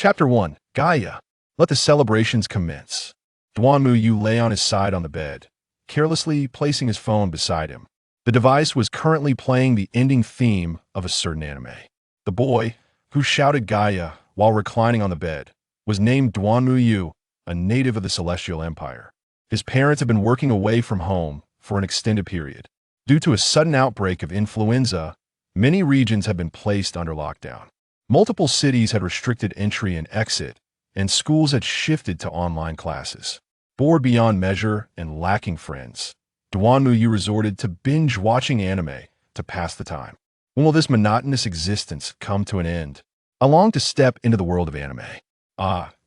Chapter 1. Gaia. Let the celebrations commence. Duanmu Yu lay on his side on the bed, carelessly placing his phone beside him. The device was currently playing the ending theme of a certain anime. The boy, who shouted Gaia while reclining on the bed, was named Duanmu Yu, a native of the Celestial Empire. His parents had been working away from home for an extended period. Due to a sudden outbreak of influenza, many regions had been placed under lockdown. Multiple cities had restricted entry and exit, and schools had shifted to online classes. Bored beyond measure and lacking friends, Duanmu Yu resorted to binge-watching anime to pass the time. When will this monotonous existence come to an end? I long to step into the world of anime.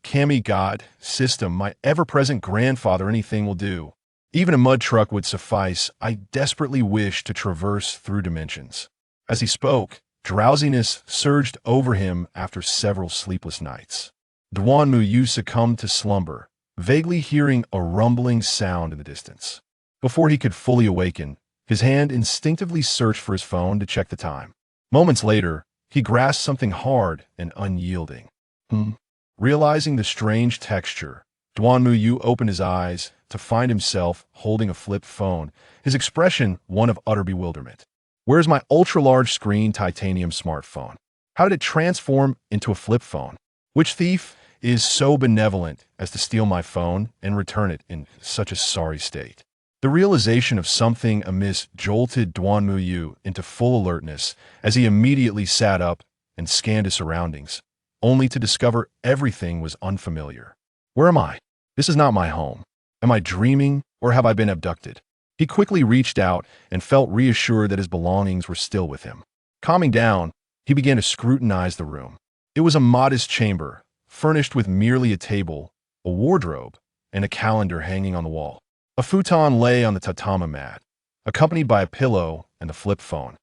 Kami God, system, my ever-present grandfather, anything will do. Even a mud truck would suffice. I desperately wish to traverse through dimensions. As he spoke, drowsiness surged over him after several sleepless nights. Duanmu Yu succumbed to slumber, vaguely hearing a rumbling sound in the distance. Before he could fully awaken, his hand instinctively searched for his phone to check the time. Moments later, he grasped something hard and unyielding. Realizing the strange texture, Duanmu Yu opened his eyes to find himself holding a flipped phone, his expression one of utter bewilderment. Where's my ultra-large screen titanium smartphone? How did it transform into a flip phone? Which thief is so benevolent as to steal my phone and return it in such a sorry state? The realization of something amiss jolted Duanmu Yu into full alertness as he immediately sat up and scanned his surroundings, only to discover everything was unfamiliar. Where am I? This is not my home. Am I dreaming, or have I been abducted? He quickly reached out and felt reassured that his belongings were still with him. Calming down, he began to scrutinize the room. It was a modest chamber, furnished with merely a table, a wardrobe, and a calendar hanging on the wall. A futon lay on the tatami mat, accompanied by a pillow and the flip phone.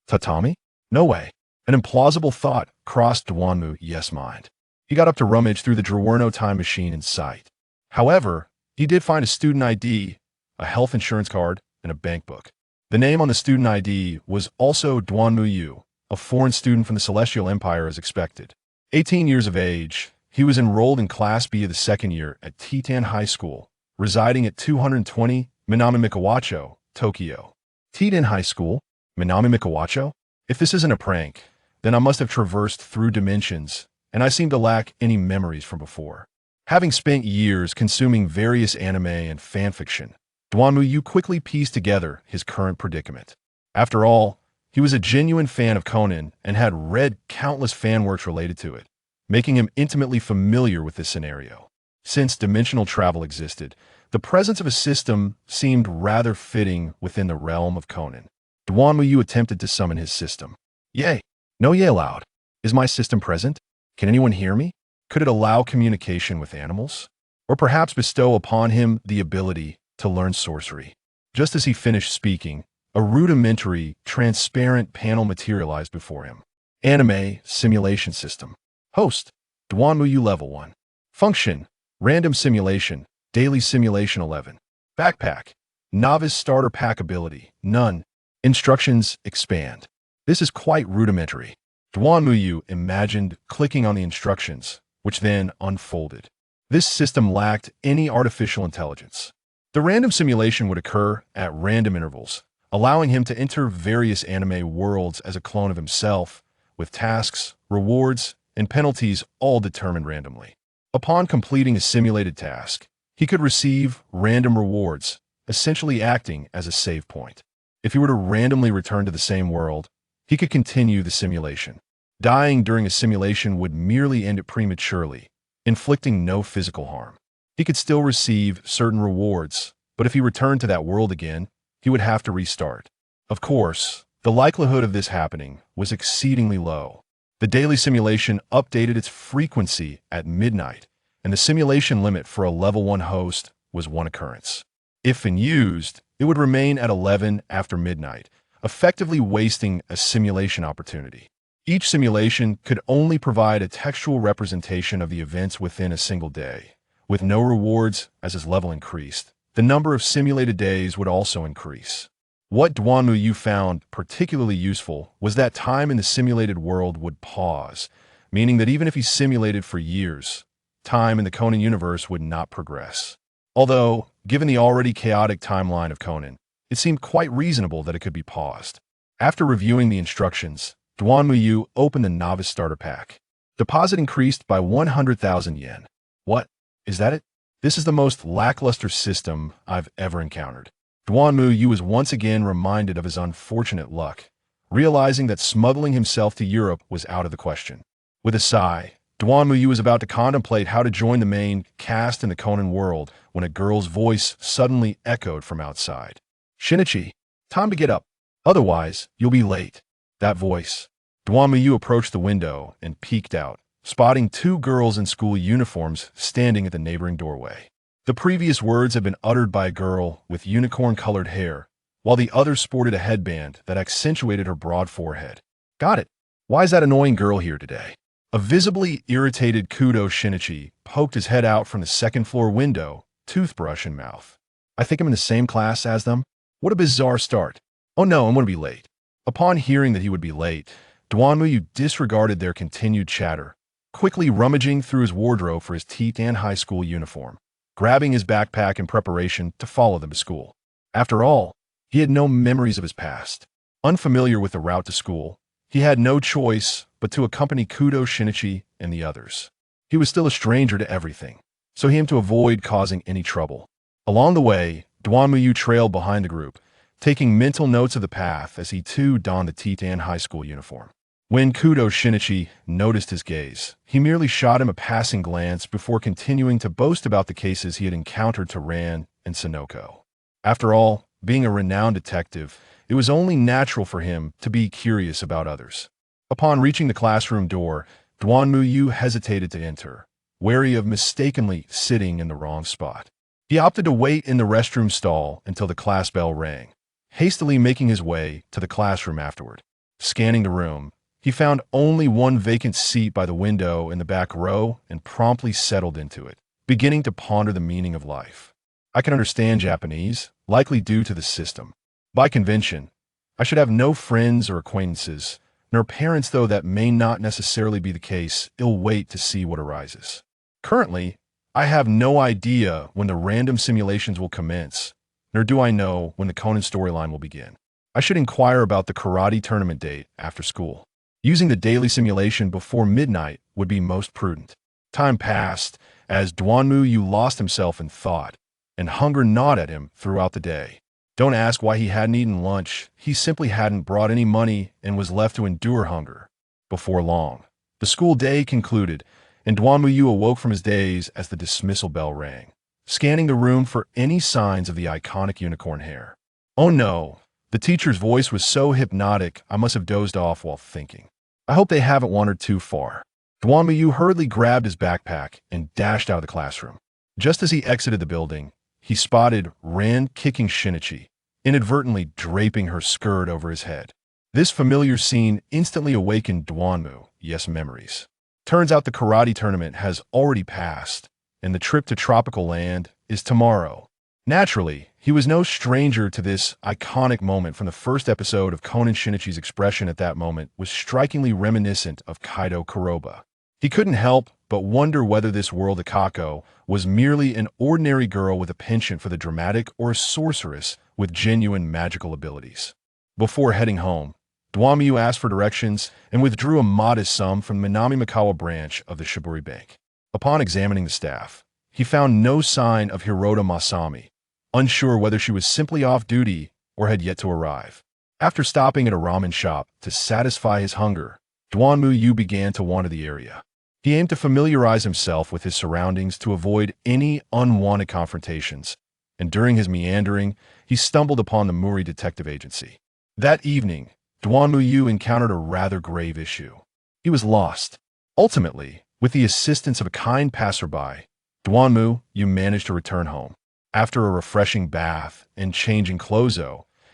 Tatami? No way. An implausible thought crossed Duanmu Yu's mind. He got up to rummage through the Drawerno time machine in sight. However, he did find a student ID, a health insurance card, and a bank book. The name on the student ID was also Duanmu Yu, a foreign student from the Celestial Empire as expected. 18 years of age, he was enrolled in Class B of the second year at Titan High School, residing at 220 Minami Mikawacho, Tokyo. Titan High School? Minami Mikawacho? If this isn't a prank, then I must have traversed through dimensions, and I seem to lack any memories from before. Having spent years consuming various anime and fanfiction, Duanmu Yu quickly pieced together his current predicament. After all, he was a genuine fan of Conan and had read countless fanworks related to it, making him intimately familiar with this scenario. Since dimensional travel existed, the presence of a system seemed rather fitting within the realm of Conan. Duanmu Yu attempted to summon his system. Yay! No yay allowed. Is my system present? Can anyone hear me? Could it allow communication with animals? Or perhaps bestow upon him the ability to learn sorcery? Just as he finished speaking, a rudimentary, transparent panel materialized before him. Anime Simulation System. Host, Duanmu Yu Level 1. Function, Random Simulation, Daily Simulation 11. Backpack, Novice Starter Pack Ability, None. Instructions, Expand. This is quite rudimentary. Duanmu Yu imagined clicking on the instructions, which then unfolded. This system lacked any artificial intelligence. The random simulation would occur at random intervals, allowing him to enter various anime worlds as a clone of himself, with tasks, rewards, and penalties all determined randomly. Upon completing a simulated task, he could receive random rewards, essentially acting as a save point. If he were to randomly return to the same world, he could continue the simulation. Dying during a simulation would merely end it prematurely, inflicting no physical harm. He could still receive certain rewards, but if he returned to that world again, he would have to restart. Of course, the likelihood of this happening was exceedingly low. The daily simulation updated its frequency at midnight, and the simulation limit for a level 1 host was 1 occurrence. If used, it would remain at 11 after midnight, effectively wasting a simulation opportunity. Each simulation could only provide a textual representation of the events within a single day. With no rewards as his level increased, the number of simulated days would also increase. What Duanmu Yu found particularly useful was that time in the simulated world would pause, meaning that even if he simulated for years, time in the Conan universe would not progress. Although, given the already chaotic timeline of Conan, it seemed quite reasonable that it could be paused. After reviewing the instructions, Duan Muyu opened the novice starter pack. Deposit increased by 100,000 yen. What? Is that it? This is the most lackluster system I've ever encountered. Duan Muyu was once again reminded of his unfortunate luck, realizing that smuggling himself to Europe was out of the question. With a sigh, Duan Muyu was about to contemplate how to join the main cast in the Conan world when a girl's voice suddenly echoed from outside. Shinichi, time to get up. Otherwise, you'll be late. That voice. Duan Muyu approached the window and peeked out, spotting two girls in school uniforms standing at the neighboring doorway. The previous words had been uttered by a girl with unicorn-colored hair, while the other sported a headband that accentuated her broad forehead. Got it. Why is that annoying girl here today? A visibly irritated Kudo Shinichi poked his head out from the second-floor window, toothbrush in mouth. I think I'm in the same class as them? What a bizarre start. Oh no, I'm going to be late. Upon hearing that he would be late, Duan Muyu disregarded their continued chatter, quickly rummaging through his wardrobe for his Titan high school uniform, grabbing his backpack in preparation to follow them to school. After all, he had no memories of his past. Unfamiliar with the route to school, he had no choice but to accompany Kudo Shinichi and the others. He was still a stranger to everything, so he aimed to avoid causing any trouble. Along the way, Duan Muyu trailed behind the group, taking mental notes of the path as he too donned the Titan high school uniform. When Kudo Shinichi noticed his gaze, he merely shot him a passing glance before continuing to boast about the cases he had encountered to Ran and Sonoko. After all, being a renowned detective, it was only natural for him to be curious about others. Upon reaching the classroom door, Duan Muyu hesitated to enter, wary of mistakenly sitting in the wrong spot. He opted to wait in the restroom stall until the class bell rang, hastily making his way to the classroom afterward. Scanning the room, he found only one vacant seat by the window in the back row and promptly settled into it, beginning to ponder the meaning of life. I can understand Japanese, likely due to the system. By convention, I should have no friends or acquaintances, nor parents, though that may not necessarily be the case. I'll wait to see what arises. Currently, I have no idea when the random simulations will commence, nor do I know when the Conan storyline will begin. I should inquire about the karate tournament date after school. Using the daily simulation before midnight would be most prudent. Time passed as Duan Muyu lost himself in thought, and hunger gnawed at him throughout the day. Don't ask why he hadn't eaten lunch. He simply hadn't brought any money and was left to endure hunger. Before long, the school day concluded, and Duan Muyu awoke from his daze as the dismissal bell rang, scanning the room for any signs of the iconic unicorn hair. Oh no, the teacher's voice was so hypnotic I must have dozed off while thinking. I hope they haven't wandered too far. Duan Muyu hurriedly grabbed his backpack and dashed out of the classroom. Just as he exited the building, he spotted Ran kicking Shinichi, inadvertently draping her skirt over his head. This familiar scene instantly awakened Duan Muyu's memories. Turns out the karate tournament has already passed, and the trip to tropical land is tomorrow. Naturally, he was no stranger to this iconic moment from the first episode of Conan. Shinichi's expression at that moment was strikingly reminiscent of Kaido Kuroba. He couldn't help but wonder whether this world Akako was merely an ordinary girl with a penchant for the dramatic or a sorceress with genuine magical abilities. Before heading home, Duan Muyu asked for directions and withdrew a modest sum from the Minami-Mikawa branch of the Shiburi Bank. Upon examining the staff, he found no sign of Hirota Masami, unsure whether she was simply off duty or had yet to arrive. After stopping at a ramen shop to satisfy his hunger, Duan Muyu began to wander the area. He aimed to familiarize himself with his surroundings to avoid any unwanted confrontations, and during his meandering, he stumbled upon the Muri Detective Agency. That evening, Duan Muyu encountered a rather grave issue. He was lost. Ultimately, with the assistance of a kind passerby, Duan Muyu managed to return home. After a refreshing bath and changing clothes,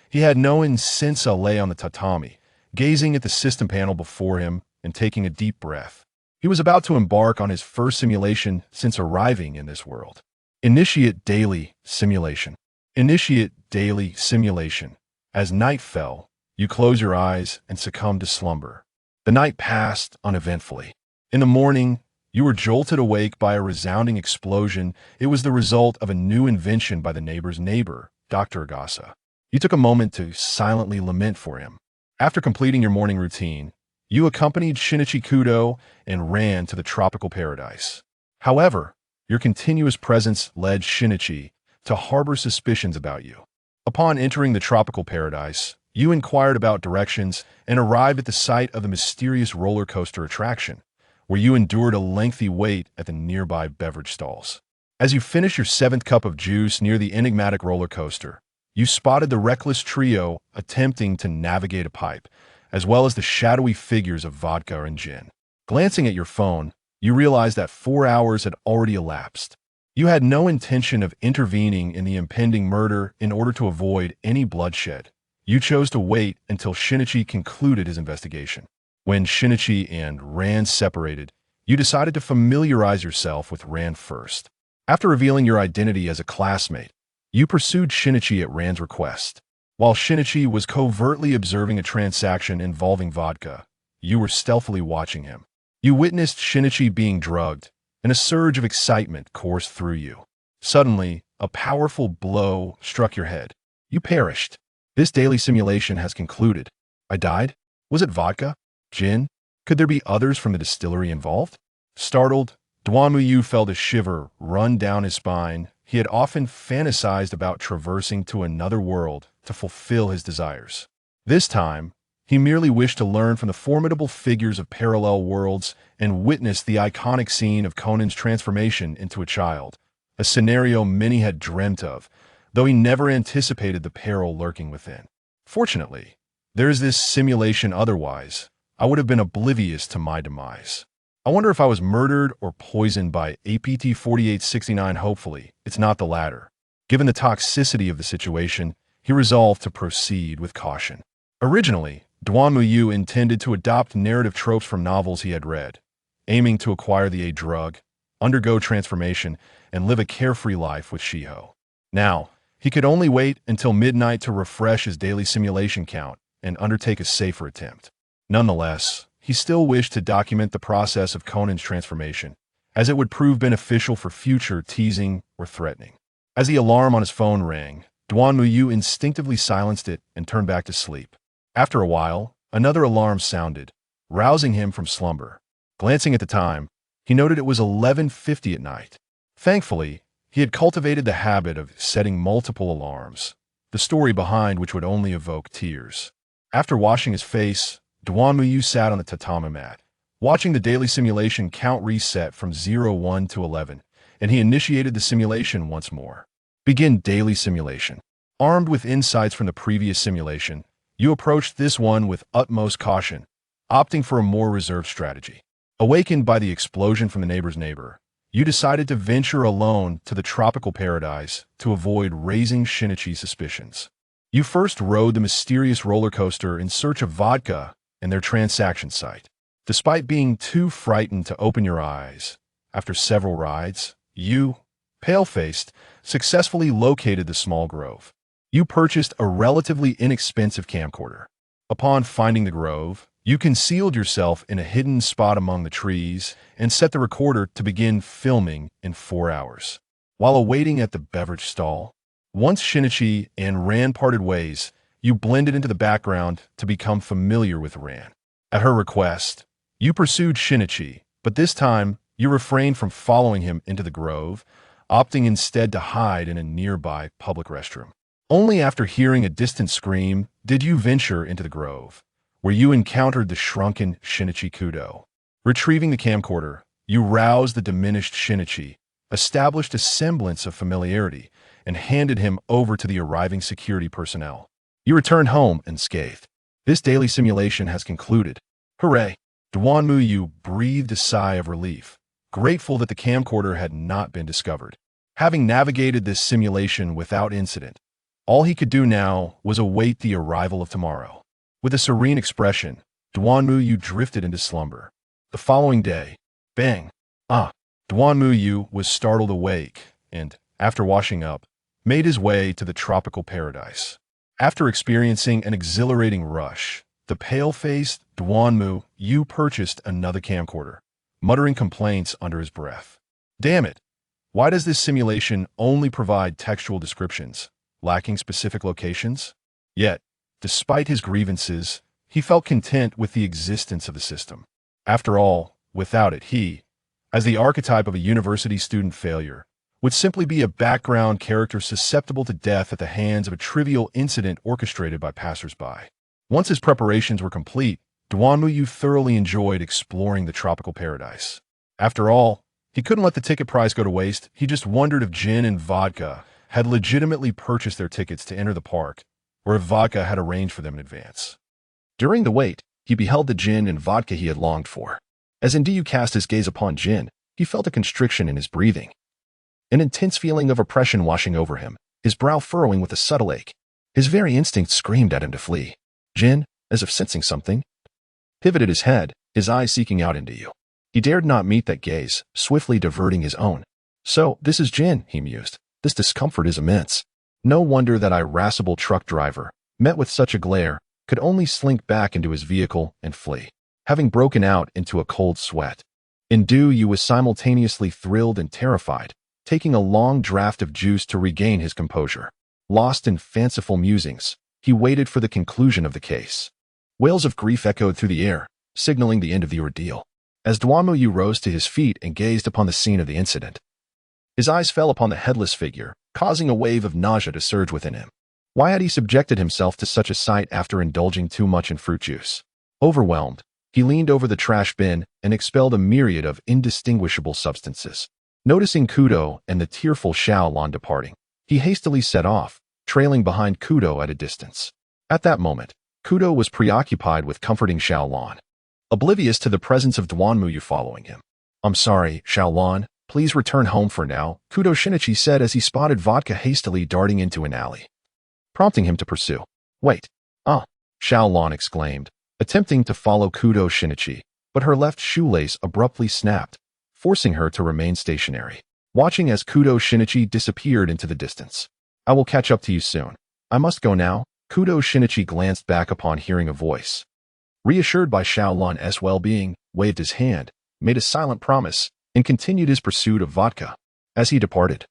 he had no incense lay on the tatami, gazing at the system panel before him and taking a deep breath. He was about to embark on his first simulation since arriving in this world. Initiate daily simulation. Initiate daily simulation. As night fell, you close your eyes and succumb to slumber. The night passed uneventfully. In the morning, you were jolted awake by a resounding explosion. It was the result of a new invention by the neighbor's neighbor, Dr. Agasa. You took a moment to silently lament for him. After completing your morning routine, you accompanied Shinichi Kudo and ran to the tropical paradise. However, your continuous presence led Shinichi to harbor suspicions about you. Upon entering the tropical paradise, you inquired about directions and arrived at the site of the mysterious roller coaster attraction, where you endured a lengthy wait at the nearby beverage stalls. As you finished your seventh cup of juice near the enigmatic roller coaster, you spotted the reckless trio attempting to navigate a pipe, as well as the shadowy figures of vodka and gin. Glancing at your phone, you realized that 4 hours had already elapsed. You had no intention of intervening in the impending murder in order to avoid any bloodshed. You chose to wait until Shinichi concluded his investigation. When Shinichi and Ran separated, you decided to familiarize yourself with Ran first. After revealing your identity as a classmate, you pursued Shinichi at Ran's request. While Shinichi was covertly observing a transaction involving vodka, you were stealthily watching him. You witnessed Shinichi being drugged, and a surge of excitement coursed through you. Suddenly, a powerful blow struck your head. You perished. This daily simulation has concluded. I died? Was it vodka? Gin? Could there be others from the distillery involved? Startled, Duanmuyu felt a shiver run down his spine. He had often fantasized about traversing to another world to fulfill his desires. This time, he merely wished to learn from the formidable figures of parallel worlds and witness the iconic scene of Conan's transformation into a child, a scenario many had dreamt of, though he never anticipated the peril lurking within. Fortunately, there is this simulation. Otherwise, I would have been oblivious to my demise. I wonder if I was murdered or poisoned by APT-4869. Hopefully, it's not the latter. Given the toxicity of the situation, he resolved to proceed with caution. Originally, Duanmuyu intended to adopt narrative tropes from novels he had read, aiming to acquire the A drug, undergo transformation, and live a carefree life with Shiho. Now, he could only wait until midnight to refresh his daily simulation count and undertake a safer attempt. Nonetheless, he still wished to document the process of Conan's transformation, as it would prove beneficial for future teasing or threatening. As the alarm on his phone rang, Duanmuyu instinctively silenced it and turned back to sleep. After a while, another alarm sounded, rousing him from slumber. Glancing at the time, he noted it was 11:50 at night. Thankfully, he had cultivated the habit of setting multiple alarms, the story behind which would only evoke tears. After washing his face, Duanmuyu sat on the tatami mat, watching the daily simulation count reset from 01 to 11, and he initiated the simulation once more. Begin daily simulation. Armed with insights from the previous simulation, you approached this one with utmost caution, opting for a more reserved strategy. Awakened by the explosion from the neighbor's neighbor, you decided to venture alone to the tropical paradise to avoid raising Shinichi's suspicions. You first rode the mysterious roller coaster in search of vodka and their transaction site. Despite being too frightened to open your eyes, after several rides, you, pale-faced, successfully located the small grove. You purchased a relatively inexpensive camcorder. Upon finding the grove, you concealed yourself in a hidden spot among the trees and set the recorder to begin filming in 4 hours. While awaiting at the beverage stall, once Shinichi and Ran parted ways, you blended into the background to become familiar with Ran. At her request, you pursued Shinichi, but this time you refrained from following him into the grove, opting instead to hide in a nearby public restroom. Only after hearing a distant scream did you venture into the grove, where you encountered the shrunken Shinichi Kudo. Retrieving the camcorder, you roused the diminished Shinichi, established a semblance of familiarity, and handed him over to the arriving security personnel. You returned home unscathed. This daily simulation has concluded. Hooray! Duanmuyu breathed a sigh of relief, grateful that the camcorder had not been discovered. Having navigated this simulation without incident, all he could do now was await the arrival of tomorrow. With a serene expression, Duanmuyu drifted into slumber. The following day, bang! Duanmuyu was startled awake and, after washing up, made his way to the tropical paradise. After experiencing an exhilarating rush, the pale-faced Duanmuyu purchased another camcorder, muttering complaints under his breath. Damn it! Why does this simulation only provide textual descriptions, lacking specific locations? Yet, despite his grievances, he felt content with the existence of the system. After all, without it, he, as the archetype of a university student failure, would simply be a background character susceptible to death at the hands of a trivial incident orchestrated by passersby. Once his preparations were complete, Duanmuyu thoroughly enjoyed exploring the tropical paradise. After all, he couldn't let the ticket price go to waste. He just wondered if gin and vodka had legitimately purchased their tickets to enter the park, or if vodka had arranged for them in advance. During the wait, he beheld the gin and vodka he had longed for. As Ndiyu cast his gaze upon gin, he felt a constriction in his breathing. An intense feeling of oppression washing over him, his brow furrowing with a subtle ache. His very instinct screamed at him to flee. Jin, as if sensing something, pivoted his head, his eyes seeking out Ndiyu. He dared not meet that gaze, swiftly diverting his own. So, this is Jin, he mused. This discomfort is immense. No wonder that irascible truck driver, met with such a glare, could only slink back into his vehicle and flee, having broken out into a cold sweat. Ndiyu was simultaneously thrilled and terrified, taking a long draught of juice to regain his composure. Lost in fanciful musings, he waited for the conclusion of the case. Wails of grief echoed through the air, signaling the end of the ordeal. As Duanmuyu rose to his feet and gazed upon the scene of the incident, his eyes fell upon the headless figure, causing a wave of nausea to surge within him. Why had he subjected himself to such a sight after indulging too much in fruit juice? Overwhelmed, he leaned over the trash bin and expelled a myriad of indistinguishable substances. Noticing Kudo and the tearful Xiaolon departing, he hastily set off, trailing behind Kudo at a distance. At that moment, Kudo was preoccupied with comforting Xiaolon, oblivious to the presence of Duanmuyu following him. I'm sorry, Xiaolon, please return home for now, Kudo Shinichi said as he spotted Vodka hastily darting into an alley, prompting him to pursue. Wait. Xiaolon exclaimed, attempting to follow Kudo Shinichi, but her left shoelace abruptly snapped, forcing her to remain stationary, watching as Kudo Shinichi disappeared into the distance. I will catch up to you soon. I must go now. Kudo Shinichi glanced back upon hearing a voice. Reassured by Xiaolon's well-being, waved his hand, made a silent promise, and continued his pursuit of Vodka. As he departed,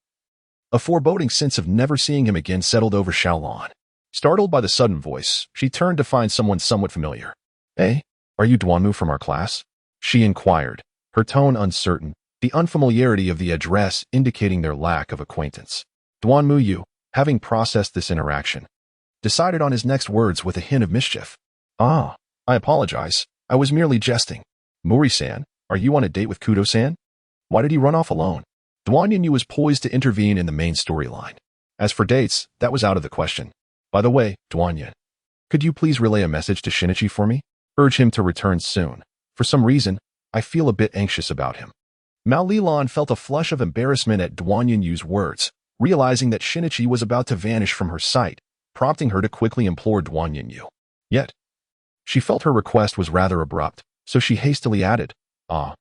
a foreboding sense of never seeing him again settled over Xiaolon. Startled by the sudden voice, she turned to find someone somewhat familiar. Hey, are you Duanmu from our class? She inquired, her tone uncertain, the unfamiliarity of the address indicating their lack of acquaintance. Duanmuyu, having processed this interaction, decided on his next words with a hint of mischief. I apologize. I was merely jesting. Mori-san, are you on a date with Kudo-san? Why did he run off alone? Duanyu was poised to intervene in the main storyline. As for dates, that was out of the question. By the way, Duanyu, could you please relay a message to Shinichi for me? Urge him to return soon. For some reason, I feel a bit anxious about him. Mao Lilan felt a flush of embarrassment at Duanyu's words, realizing that Shinichi was about to vanish from her sight, prompting her to quickly implore Duanyu. Yet, she felt her request was rather abrupt, so she hastily added, I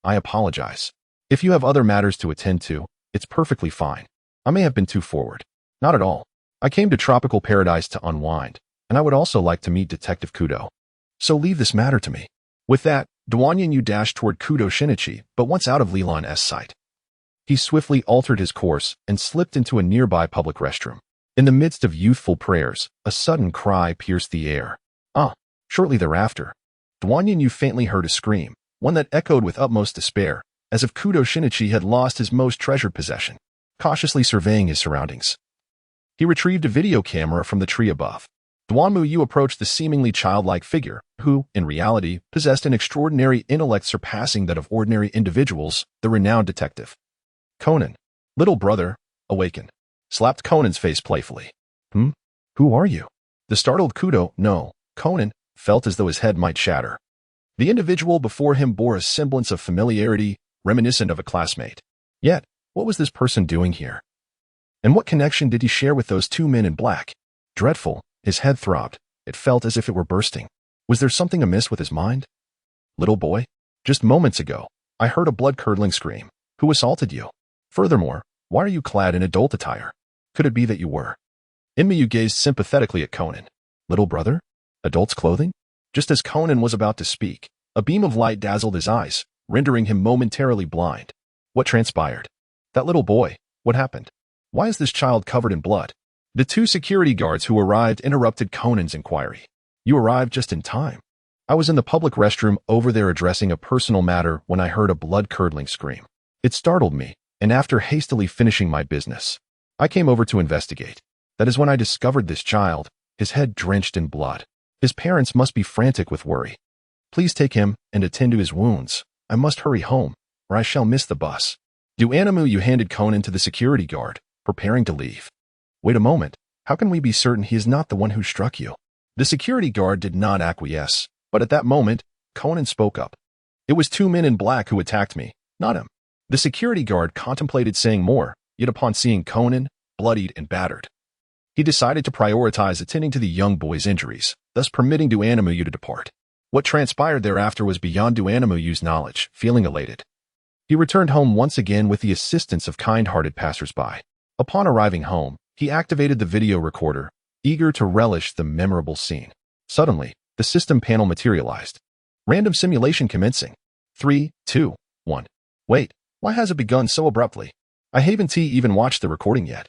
apologize. If you have other matters to attend to, it's perfectly fine. I may have been too forward. Not at all. I came to Tropical Paradise to unwind, and I would also like to meet Detective Kudo. So leave this matter to me. With that, Duanyu dashed toward Kudo Shinichi, but once out of Lilan's sight, he swiftly altered his course and slipped into a nearby public restroom. In the midst of youthful prayers, a sudden cry pierced the air. Shortly thereafter, Duanyu faintly heard a scream, one that echoed with utmost despair, as if Kudo Shinichi had lost his most treasured possession. Cautiously surveying his surroundings, he retrieved a video camera from the tree above. Duanmuyu approached the seemingly childlike figure, who, in reality, possessed an extraordinary intellect surpassing that of ordinary individuals, the renowned detective. Conan, little brother, awaken, slapped Conan's face playfully. Who are you? The startled Conan, felt as though his head might shatter. The individual before him bore a semblance of familiarity, reminiscent of a classmate. Yet, what was this person doing here? And what connection did he share with those two men in black? Dreadful, his head throbbed. It felt as if it were bursting. Was there something amiss with his mind? Little boy, just moments ago, I heard a blood-curdling scream. Who assaulted you? Furthermore, why are you clad in adult attire? Could it be that you were? Inmayu gazed sympathetically at Conan. Little brother? Adult's clothing? Just as Conan was about to speak, a beam of light dazzled his eyes, rendering him momentarily blind. What transpired? That little boy, what happened? Why is this child covered in blood? The two security guards who arrived interrupted Conan's inquiry. You arrived just in time. I was in the public restroom over there addressing a personal matter when I heard a blood-curdling scream. It startled me, and after hastily finishing my business, I came over to investigate. That is when I discovered this child, his head drenched in blood. His parents must be frantic with worry. Please take him and attend to his wounds. I must hurry home, or I shall miss the bus. Do animu, you handed Conan to the security guard, preparing to leave. Wait a moment. How can we be certain he is not the one who struck you? The security guard did not acquiesce, but at that moment, Conan spoke up. It was two men in black who attacked me, not him. The security guard contemplated saying more, yet upon seeing Conan, bloodied and battered, he decided to prioritize attending to the young boy's injuries, thus permitting Duanimu to depart. What transpired thereafter was beyond Duanimu's knowledge. Feeling elated, he returned home once again with the assistance of kind-hearted passers-by. Upon arriving home, he activated the video recorder, eager to relish the memorable scene. Suddenly, the system panel materialized. Random simulation commencing. 3, 2, 1. Wait, why has it begun so abruptly? I haven't even watched the recording yet.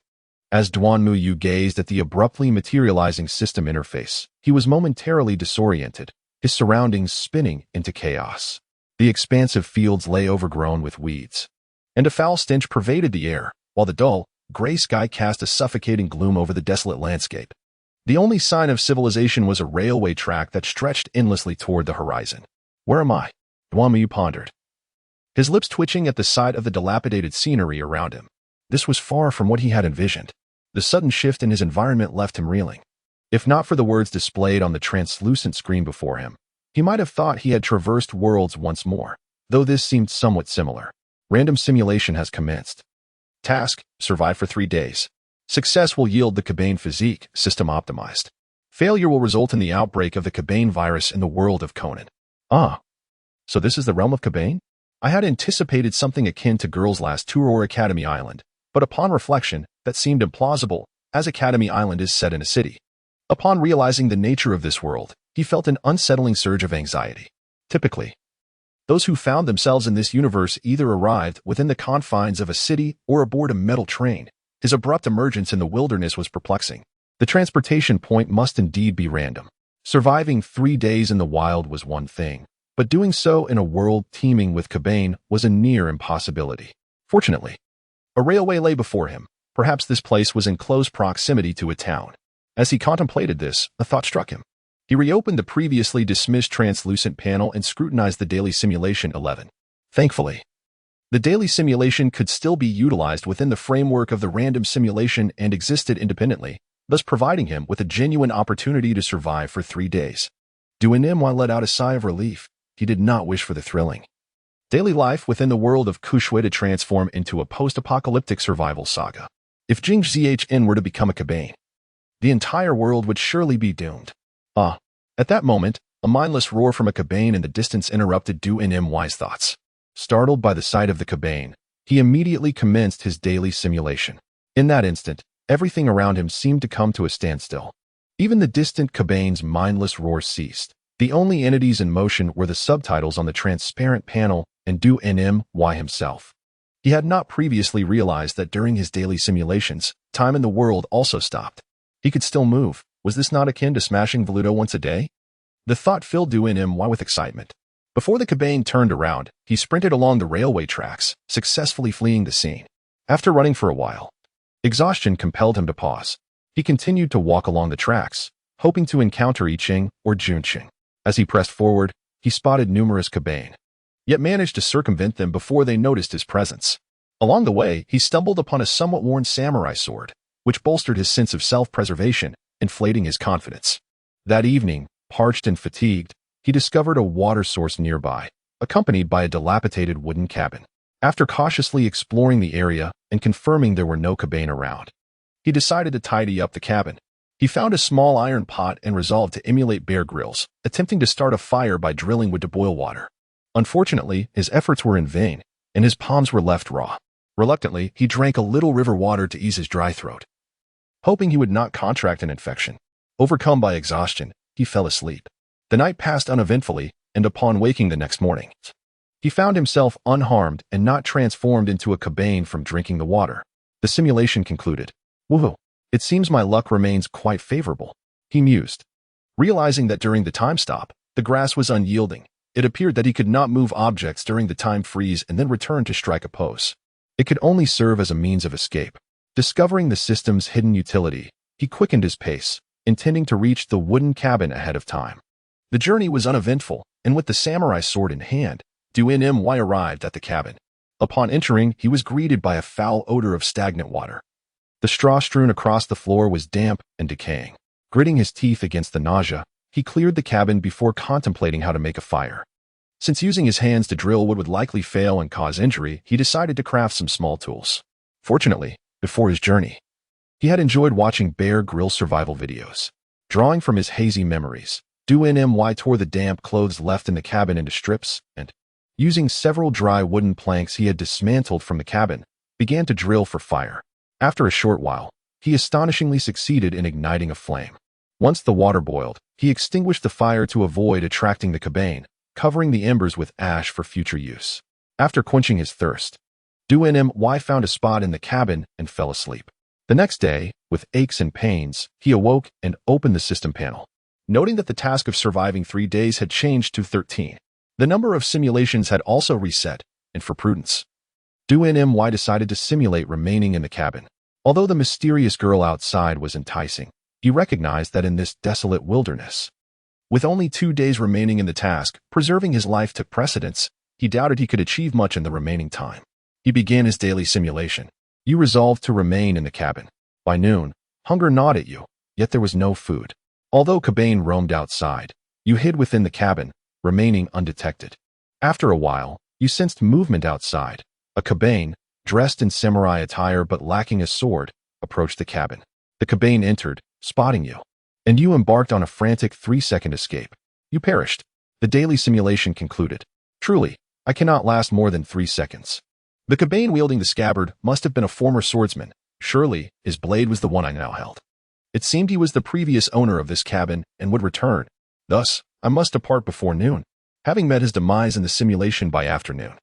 As Duanmu gazed at the abruptly materializing system interface, he was momentarily disoriented, his surroundings spinning into chaos. The expansive fields lay overgrown with weeds, and a foul stench pervaded the air, while the dull, gray sky cast a suffocating gloom over the desolate landscape. The only sign of civilization was a railway track that stretched endlessly toward the horizon. Where am I? Duanmu pondered, his lips twitching at the sight of the dilapidated scenery around him. This was far from what he had envisioned. The sudden shift in his environment left him reeling. If not for the words displayed on the translucent screen before him, he might have thought he had traversed worlds once more, though this seemed somewhat similar. Random simulation has commenced. Task: survive for 3 days. Success will yield the Kabane physique, system optimized. Failure will result in the outbreak of the Kabane virus in the world of Conan. Ah, so this is the realm of Kabane? I had anticipated something akin to Girls' Last Tour or Academy Island, but upon reflection, that seemed implausible, as Academy Island is set in a city. Upon realizing the nature of this world, he felt an unsettling surge of anxiety. Typically, those who found themselves in this universe either arrived within the confines of a city or aboard a metal train. His abrupt emergence in the wilderness was perplexing. The transportation point must indeed be random. Surviving 3 days in the wild was one thing, but doing so in a world teeming with Kabane was a near impossibility. Fortunately, a railway lay before him. Perhaps this place was in close proximity to a town. As he contemplated this, a thought struck him. He reopened the previously dismissed translucent panel and scrutinized the daily simulation 11. Thankfully, the daily simulation could still be utilized within the framework of the random simulation and existed independently, thus providing him with a genuine opportunity to survive for 3 days. Duanim let out a sigh of relief. He did not wish for the thrilling daily life within the world of Kushui to transform into a post-apocalyptic survival saga. If Jing Zhn were to become a Kabane, the entire world would surely be doomed. At that moment, a mindless roar from a Kabane in the distance interrupted Duanim's thoughts. Startled by the sight of the Kabane, he immediately commenced his daily simulation. In that instant, everything around him seemed to come to a standstill. Even the distant Kabane's mindless roar ceased. The only entities in motion were the subtitles on the transparent panel and Duanim himself. He had not previously realized that during his daily simulations, time in the world also stopped. He could still move. Was this not akin to smashing Voluto once a day? The thought filled Duanim with excitement. Before the Kabane turned around, he sprinted along the railway tracks, successfully fleeing the scene. After running for a while, exhaustion compelled him to pause. He continued to walk along the tracks, hoping to encounter Iching or Junqing. As he pressed forward, he spotted numerous Kabane, yet managed to circumvent them before they noticed his presence. Along the way, he stumbled upon a somewhat worn samurai sword, which bolstered his sense of self-preservation, inflating his confidence. That evening, parched and fatigued, he discovered a water source nearby, accompanied by a dilapidated wooden cabin. After cautiously exploring the area and confirming there were no Kabane around, he decided to tidy up the cabin. He found a small iron pot and resolved to emulate Bear Grylls, attempting to start a fire by drilling wood to boil water. Unfortunately, his efforts were in vain, and his palms were left raw. Reluctantly, he drank a little river water to ease his dry throat, hoping he would not contract an infection. Overcome by exhaustion, he fell asleep. The night passed uneventfully, and upon waking the next morning, He found himself unharmed and not transformed into a Kabane from drinking the water. The simulation concluded. Woohoo! It seems my luck remains quite favorable, he mused. Realizing that during the time stop, the grass was unyielding, it appeared that he could not move objects during the time freeze and then return to strike a pose. It could only serve as a means of escape. Discovering the system's hidden utility, he quickened his pace, intending to reach the wooden cabin ahead of time. The journey was uneventful, and with the samurai sword in hand, Duin-My arrived at the cabin. Upon entering, he was greeted by a foul odor of stagnant water. The straw strewn across the floor was damp and decaying. Gritting his teeth against the nausea, he cleared the cabin before contemplating how to make a fire. Since using his hands to drill wood would likely fail and cause injury, he decided to craft some small tools. Fortunately, before his journey, he had enjoyed watching Bear Grylls survival videos. Drawing from his hazy memories, Duin-My tore the damp clothes left in the cabin into strips and, using several dry wooden planks he had dismantled from the cabin, began to drill for fire. After a short while, he astonishingly succeeded in igniting a flame. Once the water boiled, he extinguished the fire to avoid attracting the Kabane, covering the embers with ash for future use. After quenching his thirst, Duin-My found a spot in the cabin and fell asleep. The next day, with aches and pains, he awoke and opened the system panel. Noting that the task of surviving 3 days had changed to 13, the number of simulations had also reset, and for prudence, Duin-My decided to simulate remaining in the cabin. Although the mysterious girl outside was enticing, he recognized that in this desolate wilderness, with only 2 days remaining in the task, preserving his life took precedence. He doubted he could achieve much in the remaining time. He began his daily simulation. You resolved to remain in the cabin. By noon, hunger gnawed at you, yet there was no food. Although Kabane roamed outside, you hid within the cabin, remaining undetected. After a while, you sensed movement outside. A Kabane, dressed in samurai attire but lacking a sword, approached the cabin. The Kabane entered, spotting you, and you embarked on a frantic 3-second escape. You perished. The daily simulation concluded. Truly, I cannot last more than 3 seconds. The Kabane wielding the scabbard must have been a former swordsman. Surely, his blade was the one I now held. It seemed he was the previous owner of this cabin and would return. Thus, I must depart before noon, having met his demise in the simulation by afternoon.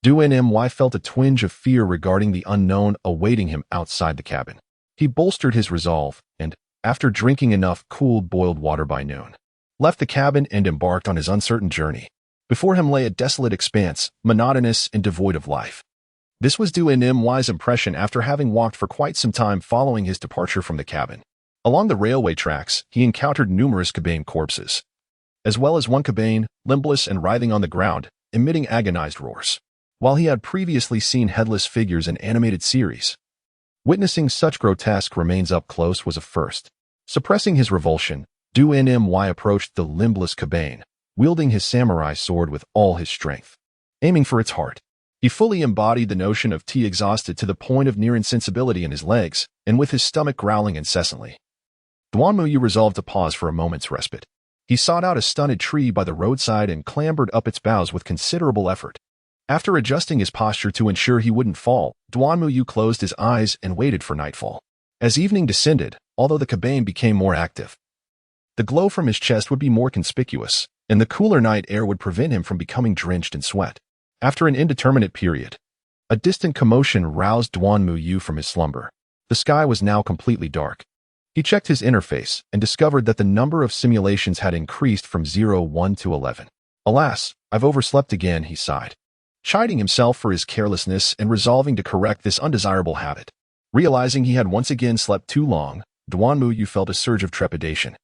Duin-My felt a twinge of fear regarding the unknown awaiting him outside the cabin. He bolstered his resolve and, after drinking enough cooled boiled water by noon, left the cabin and embarked on his uncertain journey. Before him lay a desolate expanse, monotonous and devoid of life. This was Duin-My's impression after having walked for quite some time following his departure from the cabin. Along the railway tracks, he encountered numerous Kabane corpses, as well as one Kabane, limbless and writhing on the ground, emitting agonized roars. While he had previously seen headless figures in animated series, witnessing such grotesque remains up close was a first. Suppressing his revulsion, Duin-My approached the limbless Kabane, wielding his samurai sword with all his strength. Aiming for its heart, he fully embodied the notion of tea exhausted to the point of near insensibility in his legs, and with his stomach growling incessantly. Duan-Mu resolved to pause for a moment's respite. He sought out a stunted tree by the roadside and clambered up its boughs with considerable effort. After adjusting his posture to ensure he wouldn't fall, Duan-Mu closed his eyes and waited for nightfall. As evening descended, although the Kabane became more active, the glow from his chest would be more conspicuous, and the cooler night air would prevent him from becoming drenched in sweat. After an indeterminate period, a distant commotion roused Duan-Mu from his slumber. The sky was now completely dark. He checked his interface and discovered that the number of simulations had increased from 01 to 11. Alas, I've overslept again, he sighed. Chiding himself for his carelessness and resolving to correct this undesirable habit. Realizing he had once again slept too long, Duan-Mu felt a surge of trepidation.